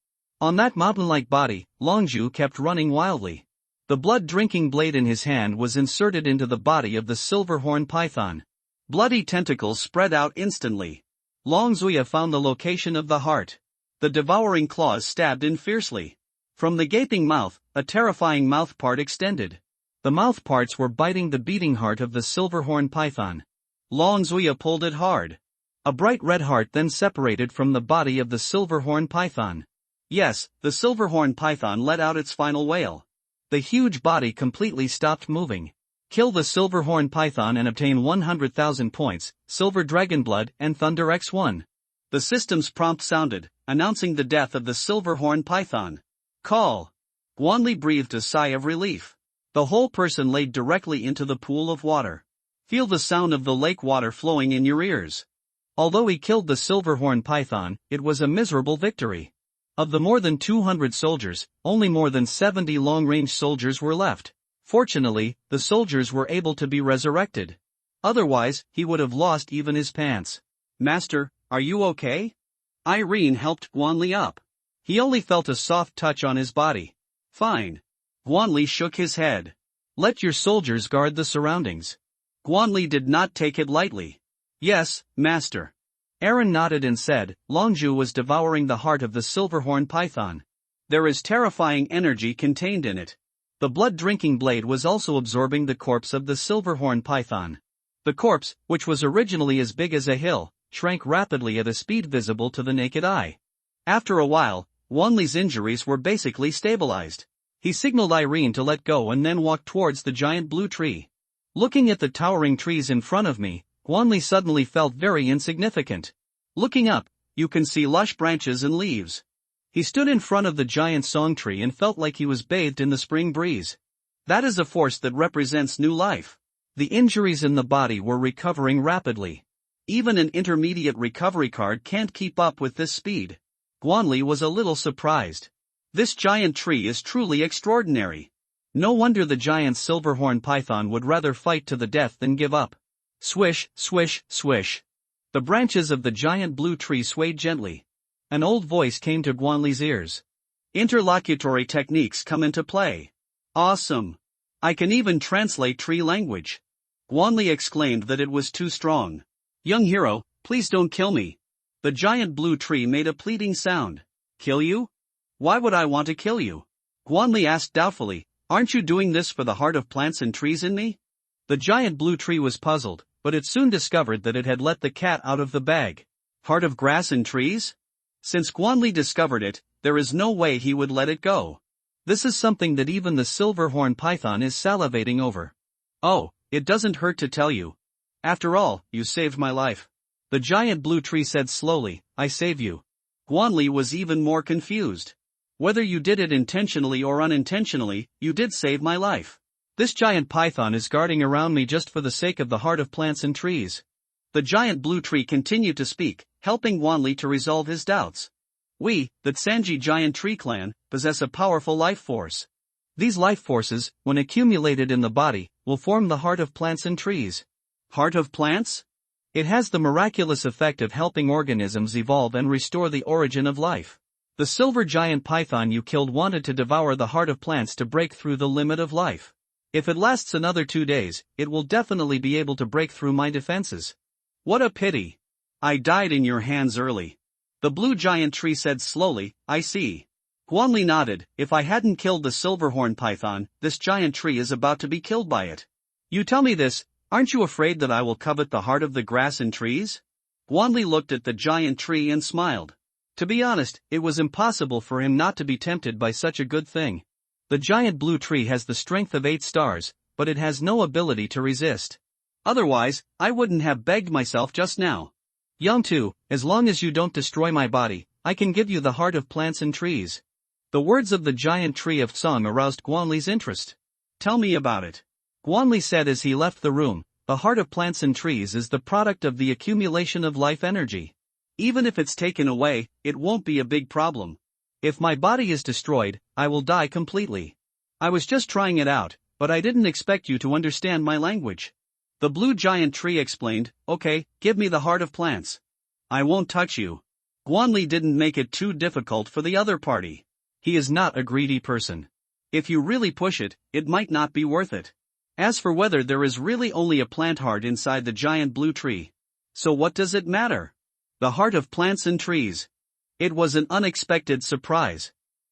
On that mountain-like body, Longzhu kept running wildly. The blood-drinking blade in his hand was inserted into the body of the silverhorn python. Bloody tentacles spread out instantly. Longzhuya found the location of the heart. The devouring claws stabbed in fiercely. From the gaping mouth, a terrifying mouth part extended. The mouth parts were biting the beating heart of the silverhorn python. Longzhuya pulled it hard. A bright red heart then separated from the body of the silverhorn python. Yes, the silverhorn python let out its final wail. The huge body completely stopped moving. Kill the silverhorn python and obtain 100,000 points, silver dragon blood and thunder X1. The system's prompt sounded, announcing the death of the silverhorn python. Call. Guanli breathed a sigh of relief. The whole person laid directly into the pool of water. Feel the sound of the lake water flowing in your ears. Although he killed the silverhorn python, it was a miserable victory. Of the more than 200 soldiers, only more than 70 long-range soldiers were left. Fortunately, the soldiers were able to be resurrected. Otherwise, he would have lost even his pants. Master, are you okay? Irene helped Guanli up. He only felt a soft touch on his body. Fine. Guanli shook his head. Let your soldiers guard the surroundings. Guanli did not take it lightly. Yes, master. Aaron nodded and said, Longzhu was devouring the heart of the silverhorn python. There is terrifying energy contained in it. The blood-drinking blade was also absorbing the corpse of the silverhorn python. The corpse, which was originally as big as a hill, shrank rapidly at a speed visible to the naked eye. After a while, Wanli's injuries were basically stabilized. He signaled Irene to let go and then walked towards the giant blue tree. Looking at the towering trees in front of me, Guanli suddenly felt very insignificant. Looking up, you can see lush branches and leaves. He stood in front of the giant song tree and felt like he was bathed in the spring breeze. That is a force that represents new life. The injuries in the body were recovering rapidly. Even an intermediate recovery card can't keep up with this speed. Guanli was a little surprised. This giant tree is truly extraordinary. No wonder the giant silverhorn python would rather fight to the death than give up. Swish, swish, swish. The branches of the giant blue tree swayed gently. An old voice came to Guanli's ears. Interlocutory techniques come into play. Awesome. I can even translate tree language. Guanli exclaimed that it was too strong. Young hero, Please don't kill me. The giant blue tree made a pleading sound. Kill you? Why would I want to kill you? Guanli asked doubtfully, aren't you doing this for the heart of plants and trees in me? The giant blue tree was puzzled, but it soon discovered that it had let the cat out of the bag. Heart of grass and trees? Since Guanli discovered it, there is no way he would let it go. This is something that even the silverhorn python is salivating over. Oh, it doesn't hurt to tell you. After all, you saved my life. The giant blue tree said slowly, I save you. Guanli was even more confused. Whether you did it intentionally or unintentionally, you did save my life. This giant python is guarding around me just for the sake of the heart of plants and trees. The giant blue tree continued to speak, helping Guanli to resolve his doubts. We, the Sanji giant tree clan, possess a powerful life force. These life forces, when accumulated in the body, will form the heart of plants and trees. Heart of plants? It has the miraculous effect of helping organisms evolve and restore the origin of life. The silver giant python you killed wanted to devour the heart of plants to break through the limit of life. If it lasts another 2 days, it will definitely be able to break through my defenses. What a pity. I died in your hands early. The blue giant tree said slowly, I see. Guanli nodded, if I hadn't killed the silverhorn python, this giant tree is about to be killed by it. You tell me this, aren't you afraid that I will covet the heart of the grass and trees? Guanli looked at the giant tree and smiled. To be honest, it was impossible for him not to be tempted by such a good thing. The giant blue tree has the strength of 8 stars, but it has no ability to resist. Otherwise, I wouldn't have begged myself just now. Young too, as long as you don't destroy my body, I can give you the heart of plants and trees. The words of the giant tree of song aroused Guanli's interest. Tell me about it. Guanli said as he left the room, the heart of plants and trees is the product of the accumulation of life energy. Even if it's taken away, it won't be a big problem. If my body is destroyed, I will die completely. I was just trying it out, but I didn't expect you to understand my language. The blue giant tree explained, okay, give me the heart of plants. I won't touch you. Guanli didn't make it too difficult for the other party. He is not a greedy person. If you really push it, it might not be worth it. As for whether there is really only a plant heart inside the giant blue tree. So what does it matter? The heart of plants and trees. It was an unexpected surprise.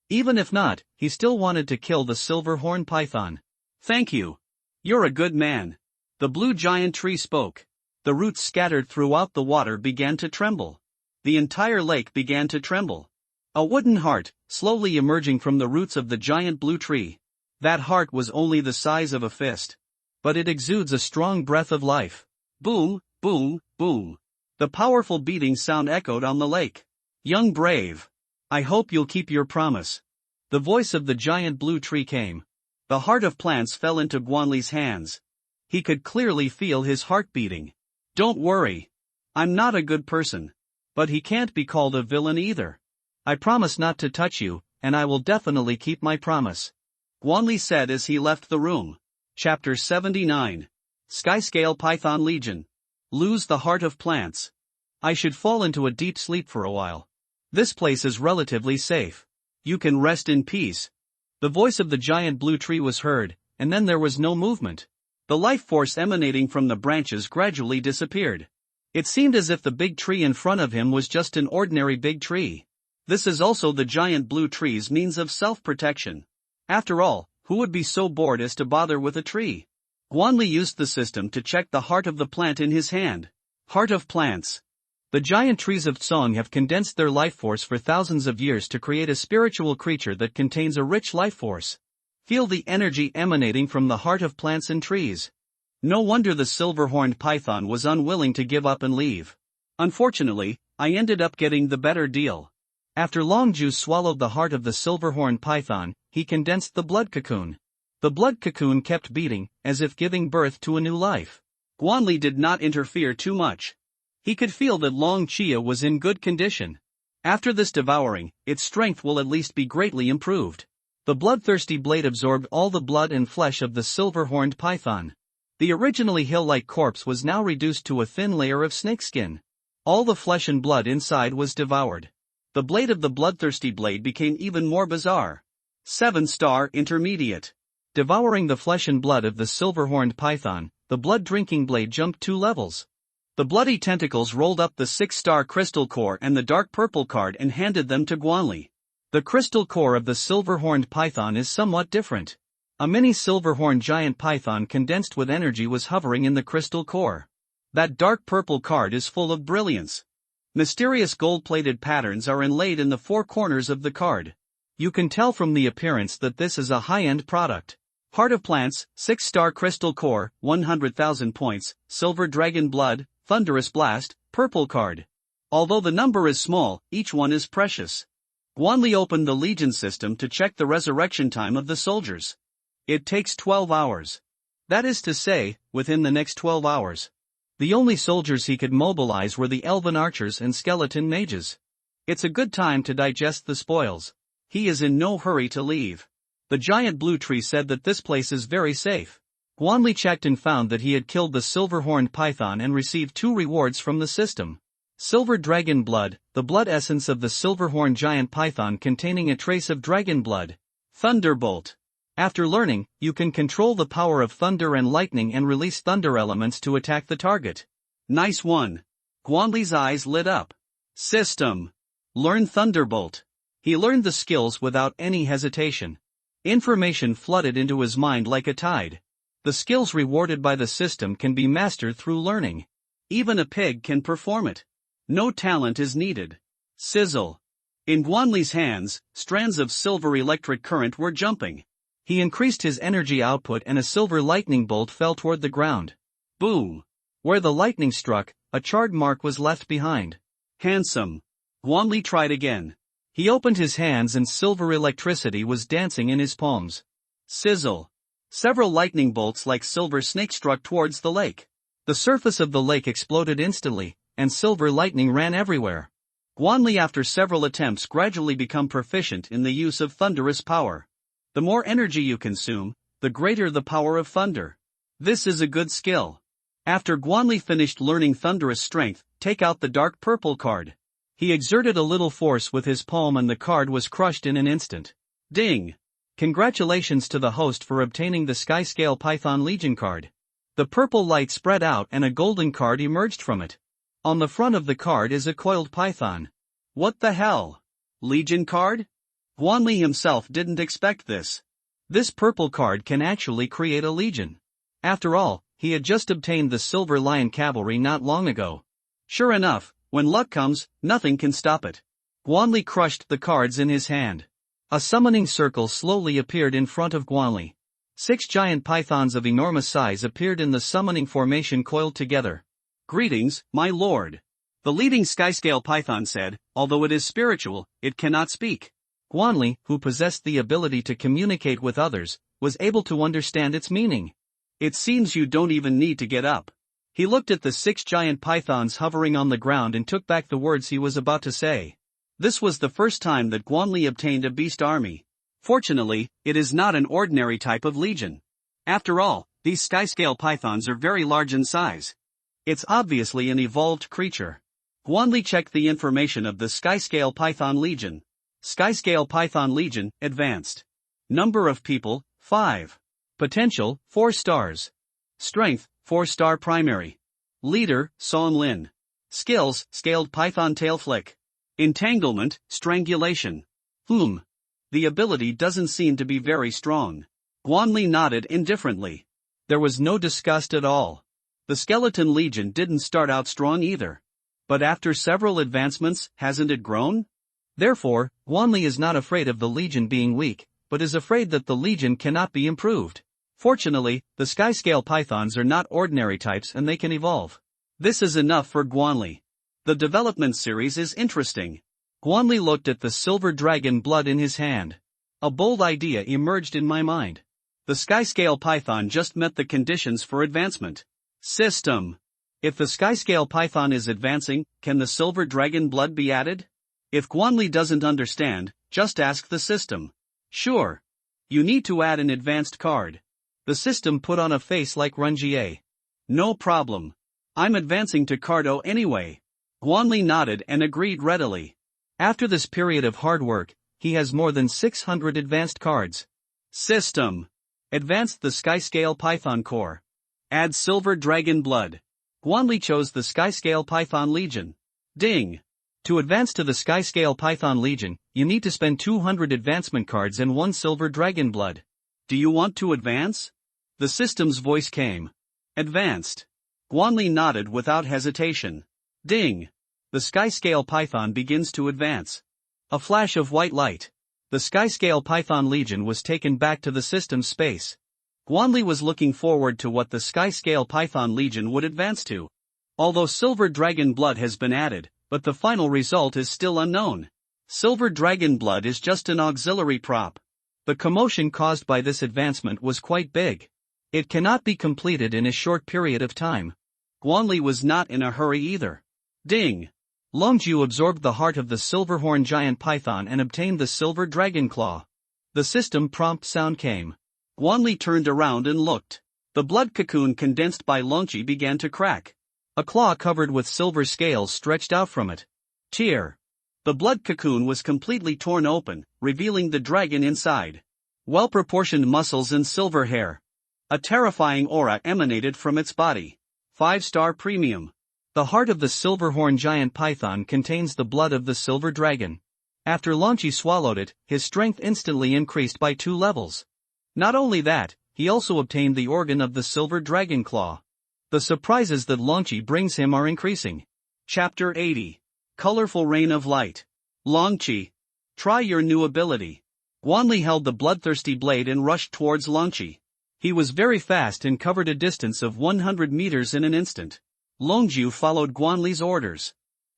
Even if not, he still wanted to kill the silverhorn python. Thank you. You're a good man. The blue giant tree spoke. The roots scattered throughout the water began to tremble. The entire lake began to tremble. A wooden heart, slowly emerging from the roots of the giant blue tree. That heart was only the size of a fist. But it exudes a strong breath of life. Boom, boom, boom. The powerful beating sound echoed on the lake. Young brave. I hope you'll keep your promise. The voice of the giant blue tree came. The heart of plants fell into Guanli's hands. He could clearly feel his heart beating. Don't worry. I'm not a good person. But he can't be called a villain either. I promise not to touch you, and I will definitely keep my promise. Guanli said as he left the room. Chapter 79. Skyscale Python Legion. Lose the heart of plants. I should fall into a deep sleep for a while. This place is relatively safe. You can rest in peace. The voice of the giant blue tree was heard, and then there was no movement. The life force emanating from the branches gradually disappeared. It seemed as if the big tree in front of him was just an ordinary big tree. This is also the giant blue tree's means of self-protection. After all, who would be so bored as to bother with a tree? Guanli used the system to check the heart of the plant in his hand. Heart of plants. The giant trees of Tsong have condensed their life force for thousands of years to create a spiritual creature that contains a rich life force. Feel the energy emanating from the heart of plants and trees. No wonder the silver-horned python was unwilling to give up and leave. Unfortunately, I ended up getting the better deal. After Long Juice swallowed the heart of the silver-horned python, he condensed the blood cocoon. The blood cocoon kept beating, as if giving birth to a new life. Guanli did not interfere too much. He could feel that Long Chia was in good condition. After this devouring, its strength will at least be greatly improved. The bloodthirsty blade absorbed all the blood and flesh of the silver-horned python. The originally hill-like corpse was now reduced to a thin layer of snakeskin. All the flesh and blood inside was devoured. The blade of the bloodthirsty blade became even more bizarre. 7-star intermediate. Devouring the flesh and blood of the silver-horned python, the blood-drinking blade jumped 2 levels. The bloody tentacles rolled up the 6-star crystal core and the dark purple card and handed them to Guanli. The crystal core of the silver-horned python is somewhat different. A mini silver-horned giant python condensed with energy was hovering in the crystal core. That dark purple card is full of brilliance. Mysterious gold-plated patterns are inlaid in the 4 corners of the card. You can tell from the appearance that this is a high-end product. Heart of Plants, 6-star crystal core, 100,000 points, silver dragon blood, thunderous blast, purple card. Although the number is small, each one is precious. Guanli opened the Legion system to check the resurrection time of the soldiers. It takes 12 hours. That is to say, within the next 12 hours. The only soldiers he could mobilize were the elven archers and skeleton mages. It's a good time to digest the spoils. He is in no hurry to leave. The giant blue tree said that this place is very safe. Guanli checked and found that he had killed the silver-horned python and received 2 rewards from the system. Silver dragon blood, the blood essence of the silver-horned giant python containing a trace of dragon blood. Thunderbolt. After learning, you can control the power of thunder and lightning and release thunder elements to attack the target. Nice one. Guanli's eyes lit up. System. Learn Thunderbolt. He learned the skills without any hesitation. Information flooded into his mind like a tide. The skills rewarded by the system can be mastered through learning. Even a pig can perform it. No talent is needed. Sizzle. In Guanli's hands, strands of silver electric current were jumping. He increased his energy output and a silver lightning bolt fell toward the ground. Boom! Where the lightning struck, a charred mark was left behind. Handsome. Guanli tried again. He opened his hands and silver electricity was dancing in his palms. Sizzle. Several lightning bolts like silver snakes struck towards the lake. The surface of the lake exploded instantly, and silver lightning ran everywhere. Guanli, after several attempts, gradually became proficient in the use of thunderous power. The more energy you consume, the greater the power of thunder. This is a good skill. After Guanli finished learning thunderous strength, take out the dark purple card. He exerted a little force with his palm and the card was crushed in an instant. Ding! Congratulations to the host for obtaining the Skyscale Python Legion card. The purple light spread out and a golden card emerged from it. On the front of the card is a coiled python. What the hell? Legion card? Guanli himself didn't expect this. This purple card can actually create a legion. After all, he had just obtained the Silver Lion Cavalry not long ago. Sure enough, when luck comes, nothing can stop it. Guanli crushed the cards in his hand. A summoning circle slowly appeared in front of Guanli. 6 giant pythons of enormous size appeared in the summoning formation coiled together. Greetings, my lord. The leading Skyscale python said, although it is spiritual, it cannot speak. Guanli, who possessed the ability to communicate with others, was able to understand its meaning. It seems you don't even need to get up. He looked at the 6 giant pythons hovering on the ground and took back the words he was about to say. This was the first time that Guanli obtained a beast army. Fortunately, it is not an ordinary type of legion. After all, these Skyscale pythons are very large in size. It's obviously an evolved creature. Guanli checked the information of the Skyscale Python Legion. Skyscale Python Legion, Advanced. Number of people, 5. Potential, 4 stars. Strength, 4-star primary. Leader, Song Lin. Skills, Scaled Python Tail Flick. Entanglement, Strangulation. The ability doesn't seem to be very strong. Guanli nodded indifferently. There was no disgust at all. The Skeleton Legion didn't start out strong either. But after several advancements, hasn't it grown? Therefore, Guanli is not afraid of the Legion being weak, but is afraid that the Legion cannot be improved. Fortunately, the Skyscale Pythons are not ordinary types and they can evolve. This is enough for Guanli. The development series is interesting. Guanli looked at the silver dragon blood in his hand. A bold idea emerged in my mind. The Skyscale Python just met the conditions for advancement. System. If the Skyscale Python is advancing, can the silver dragon blood be added? If Guanli doesn't understand, just ask the system. Sure. You need to add an advanced card. The system put on a face like Rungier. No problem. I'm advancing to Cardo anyway. Guanli nodded and agreed readily. After this period of hard work, he has more than 600 advanced cards. System. Advanced the Skyscale Python core. Add silver dragon blood. Guanli chose the Skyscale Python Legion. Ding! To advance to the Skyscale Python Legion, you need to spend 200 advancement cards and 1 silver dragon blood. Do you want to advance? The system's voice came. Advanced. Guanli nodded without hesitation. Ding! The Skyscale Python begins to advance. A flash of white light. The Skyscale Python Legion was taken back to the system's space. Guanli was looking forward to what the Skyscale Python Legion would advance to. Although silver dragon blood has been added, but the final result is still unknown. Silver dragon blood is just an auxiliary prop. The commotion caused by this advancement was quite big. It cannot be completed in a short period of time. Guanli was not in a hurry either. Ding! Longju absorbed the heart of the Silverhorn Giant Python and obtained the Silver Dragon Claw. The system prompt sound came. Guanli turned around and looked. The blood cocoon condensed by Longji began to crack. A claw covered with silver scales stretched out from it. Tear! The blood cocoon was completely torn open, revealing the dragon inside. Well-proportioned muscles and silver hair. A terrifying aura emanated from its body. 5-star premium. The heart of the Silverhorn Giant Python contains the blood of the silver dragon. After Longji swallowed it, his strength instantly increased by 2 levels. Not only that, he also obtained the organ of the Silver Dragon Claw. The surprises that Longji brings him are increasing. Chapter 80. Colorful Rain of Light. Longji. Try your new ability. Guanli held the bloodthirsty blade and rushed towards Longji. He was very fast and covered a distance of 100 meters in an instant. Longju followed Guanli's orders.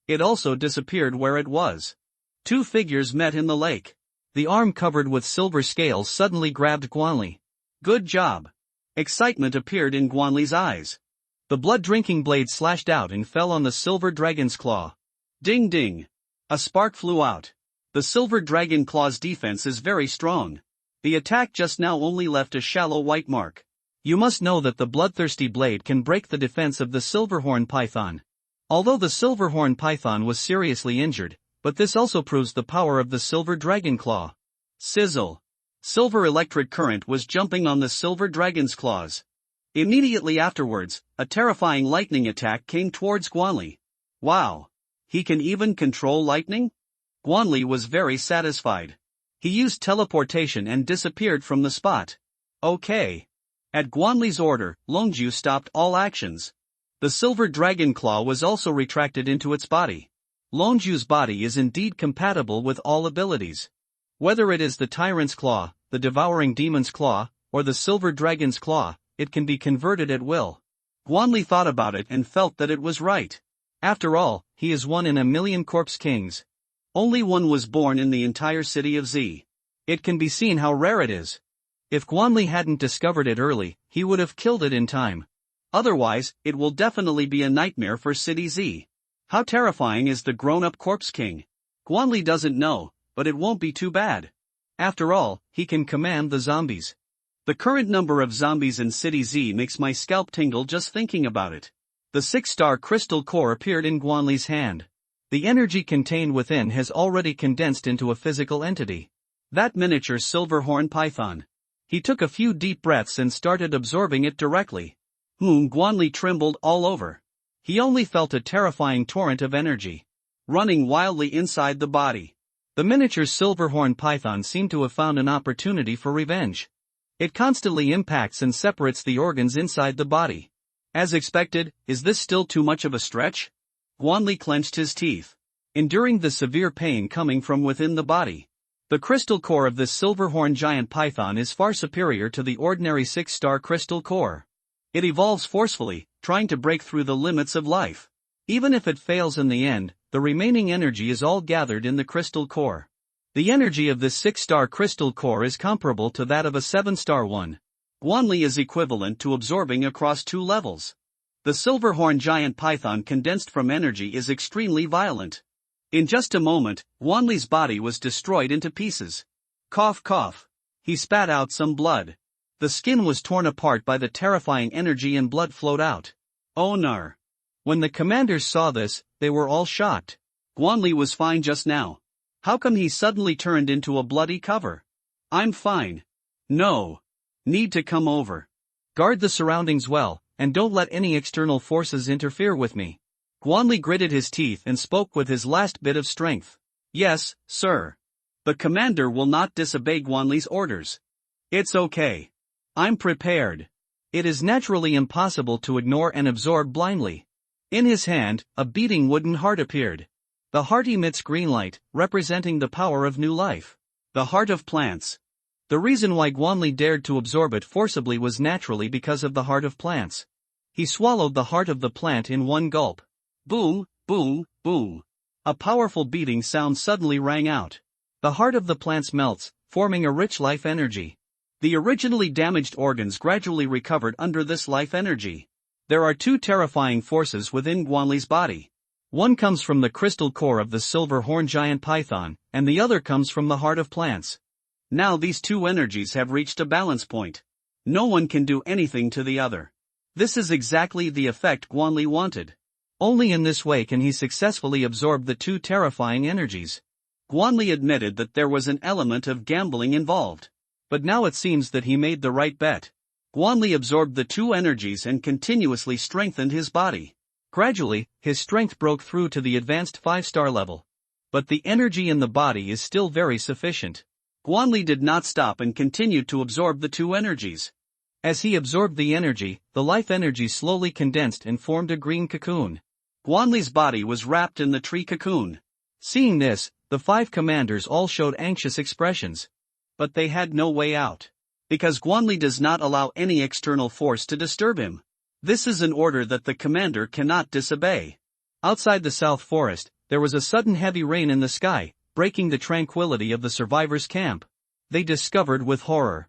It also disappeared where it was. 2 figures met in the lake. The arm covered with silver scales suddenly grabbed Guanli. Good job. Excitement appeared in Guanli's eyes. The blood-drinking blade slashed out and fell on the silver dragon's claw. Ding ding. A spark flew out. The silver dragon claw's defense is very strong. The attack just now only left a shallow white mark. You must know that the bloodthirsty blade can break the defense of the Silverhorn Python. Although the Silverhorn Python was seriously injured, but this also proves the power of the Silver Dragon Claw. Sizzle. Silver electric current was jumping on the Silver Dragon's claws. Immediately afterwards, a terrifying lightning attack came towards Guanli. Wow! He can even control lightning? Guanli was very satisfied. He used teleportation and disappeared from the spot. Okay. At Guanli's order, Longju stopped all actions. The Silver Dragon Claw was also retracted into its body. Longju's body is indeed compatible with all abilities. Whether it is the Tyrant's Claw, the Devouring Demon's Claw, or the Silver Dragon's Claw, it can be converted at will. Guanli thought about it and felt that it was right. After all, he is 1 in a million corpse kings. Only one was born in the entire city of Z. It can be seen how rare it is. If Guanli hadn't discovered it early, he would have killed it in time. Otherwise, it will definitely be a nightmare for City Z. How terrifying is the grown-up Corpse King? Guanli doesn't know, but it won't be too bad. After all, he can command the zombies. The current number of zombies in City Z makes my scalp tingle just thinking about it. The 6-star crystal core appeared in Guanli's hand. The energy contained within has already condensed into a physical entity. That miniature Silverhorn Python. He took a few deep breaths and started absorbing it directly. Guanli trembled all over. He only felt a terrifying torrent of energy running wildly inside the body. The miniature Silverhorn Python seemed to have found an opportunity for revenge. It constantly impacts and separates the organs inside the body. As expected, is this still too much of a stretch? Guanli clenched his teeth, enduring the severe pain coming from within the body. The crystal core of this Silverhorn Giant Python is far superior to the ordinary 6-star crystal core. It evolves forcefully, trying to break through the limits of life. Even if it fails in the end, the remaining energy is all gathered in the crystal core. The energy of this 6-star crystal core is comparable to that of a 7-star one. Guanli is equivalent to absorbing across 2 levels. The Silverhorn Giant Python condensed from energy is extremely violent. In just a moment, Guanli's body was destroyed into pieces. Cough cough. He spat out some blood. The skin was torn apart by the terrifying energy and blood flowed out. Oh no. When the commanders saw this, they were all shocked. Guanli was fine just now. How come he suddenly turned into a bloody cover? I'm fine. No. Need to come over. Guard the surroundings well, and don't let any external forces interfere with me. Guanli gritted his teeth and spoke with his last bit of strength. Yes, sir. The commander will not disobey Guanli's orders. It's okay. I'm prepared. It is naturally impossible to ignore and absorb blindly. In his hand, a beating wooden heart appeared. The heart emits green light, representing the power of new life. The heart of plants. The reason why Guanli dared to absorb it forcibly was naturally because of the heart of plants. He swallowed the heart of the plant in one gulp. Boom, boom, boom. A powerful beating sound suddenly rang out. The heart of the plants melts, forming a rich life energy. The originally damaged organs gradually recovered under this life energy. There are two terrifying forces within Guanli's body. One comes from the crystal core of the silver horn giant python, and the other comes from the heart of plants. Now these two energies have reached a balance point. No one can do anything to the other. This is exactly the effect Guanli wanted. Only in this way can he successfully absorb the two terrifying energies. Guanli admitted that there was an element of gambling involved. But now it seems that he made the right bet. Guanli absorbed the two energies and continuously strengthened his body. Gradually, his strength broke through to the advanced 5-star level. But the energy in the body is still very sufficient. Guanli did not stop and continued to absorb the two energies. As he absorbed the energy, the life energy slowly condensed and formed a green cocoon. Guanli's body was wrapped in the tree cocoon. Seeing this, the 5 commanders all showed anxious expressions. But they had no way out. Because Guanli does not allow any external force to disturb him. This is an order that the commander cannot disobey. Outside the South Forest, there was a sudden heavy rain in the sky, breaking the tranquility of the survivors' camp. They discovered with horror.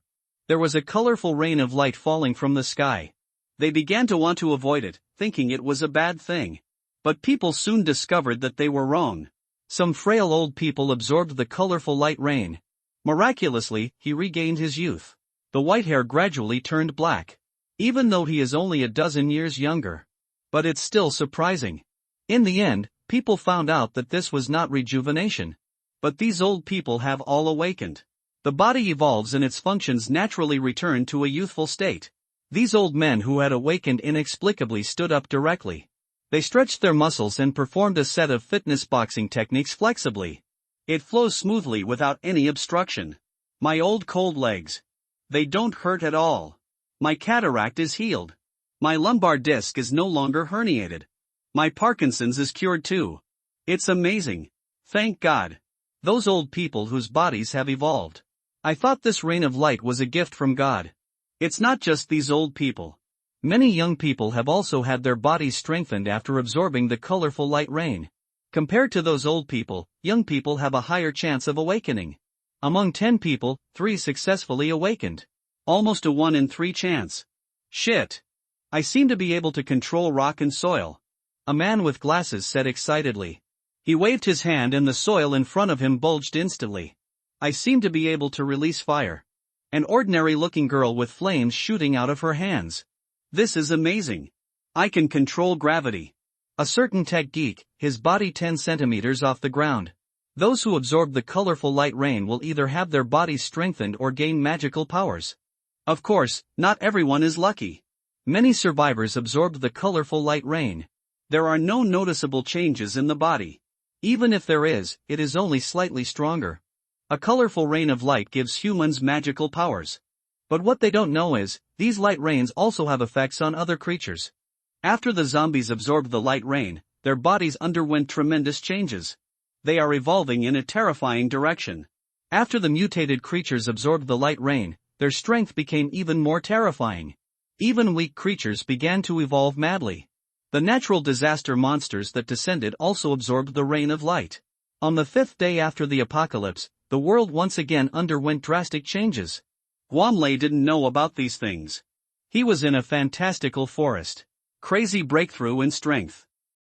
There was a colorful rain of light falling from the sky. They began to want to avoid it, thinking it was a bad thing. But people soon discovered that they were wrong. Some frail old people absorbed the colorful light rain. Miraculously, he regained his youth. The white hair gradually turned black. Even though he is only a dozen years younger. But it's still surprising. In the end, people found out that this was not rejuvenation. But these old people have all awakened. The body evolves and its functions naturally return to a youthful state. These old men who had awakened inexplicably stood up directly. They stretched their muscles and performed a set of fitness boxing techniques flexibly. It flows smoothly without any obstruction. My old cold legs. They don't hurt at all. My cataract is healed. My lumbar disc is no longer herniated. My Parkinson's is cured too. It's amazing. Thank God. Those old people whose bodies have evolved. I thought this rain of light was a gift from God. It's not just these old people. Many young people have also had their bodies strengthened after absorbing the colorful light rain. Compared to those old people, young people have a higher chance of awakening. Among 10 people, 3 successfully awakened. Almost a 1 in 3 chance. Shit. I seem to be able to control rock and soil. A man with glasses said excitedly. He waved his hand and the soil in front of him bulged instantly. I seem to be able to release fire. An ordinary-looking girl with flames shooting out of her hands. This is amazing. I can control gravity. A certain tech geek, his body 10 centimeters off the ground. Those who absorb the colorful light rain will either have their bodies strengthened or gain magical powers. Of course, not everyone is lucky. Many survivors absorbed the colorful light rain. There are no noticeable changes in the body. Even if there is, it is only slightly stronger. A colorful rain of light gives humans magical powers. But what they don't know is, these light rains also have effects on other creatures. After the zombies absorbed the light rain, their bodies underwent tremendous changes. They are evolving in a terrifying direction. After the mutated creatures absorbed the light rain, their strength became even more terrifying. Even weak creatures began to evolve madly. The natural disaster monsters that descended also absorbed the rain of light. On the 5th day after the apocalypse, the world once again underwent drastic changes. Guanli didn't know about these things. He was in a fantastical forest. Crazy breakthrough in strength.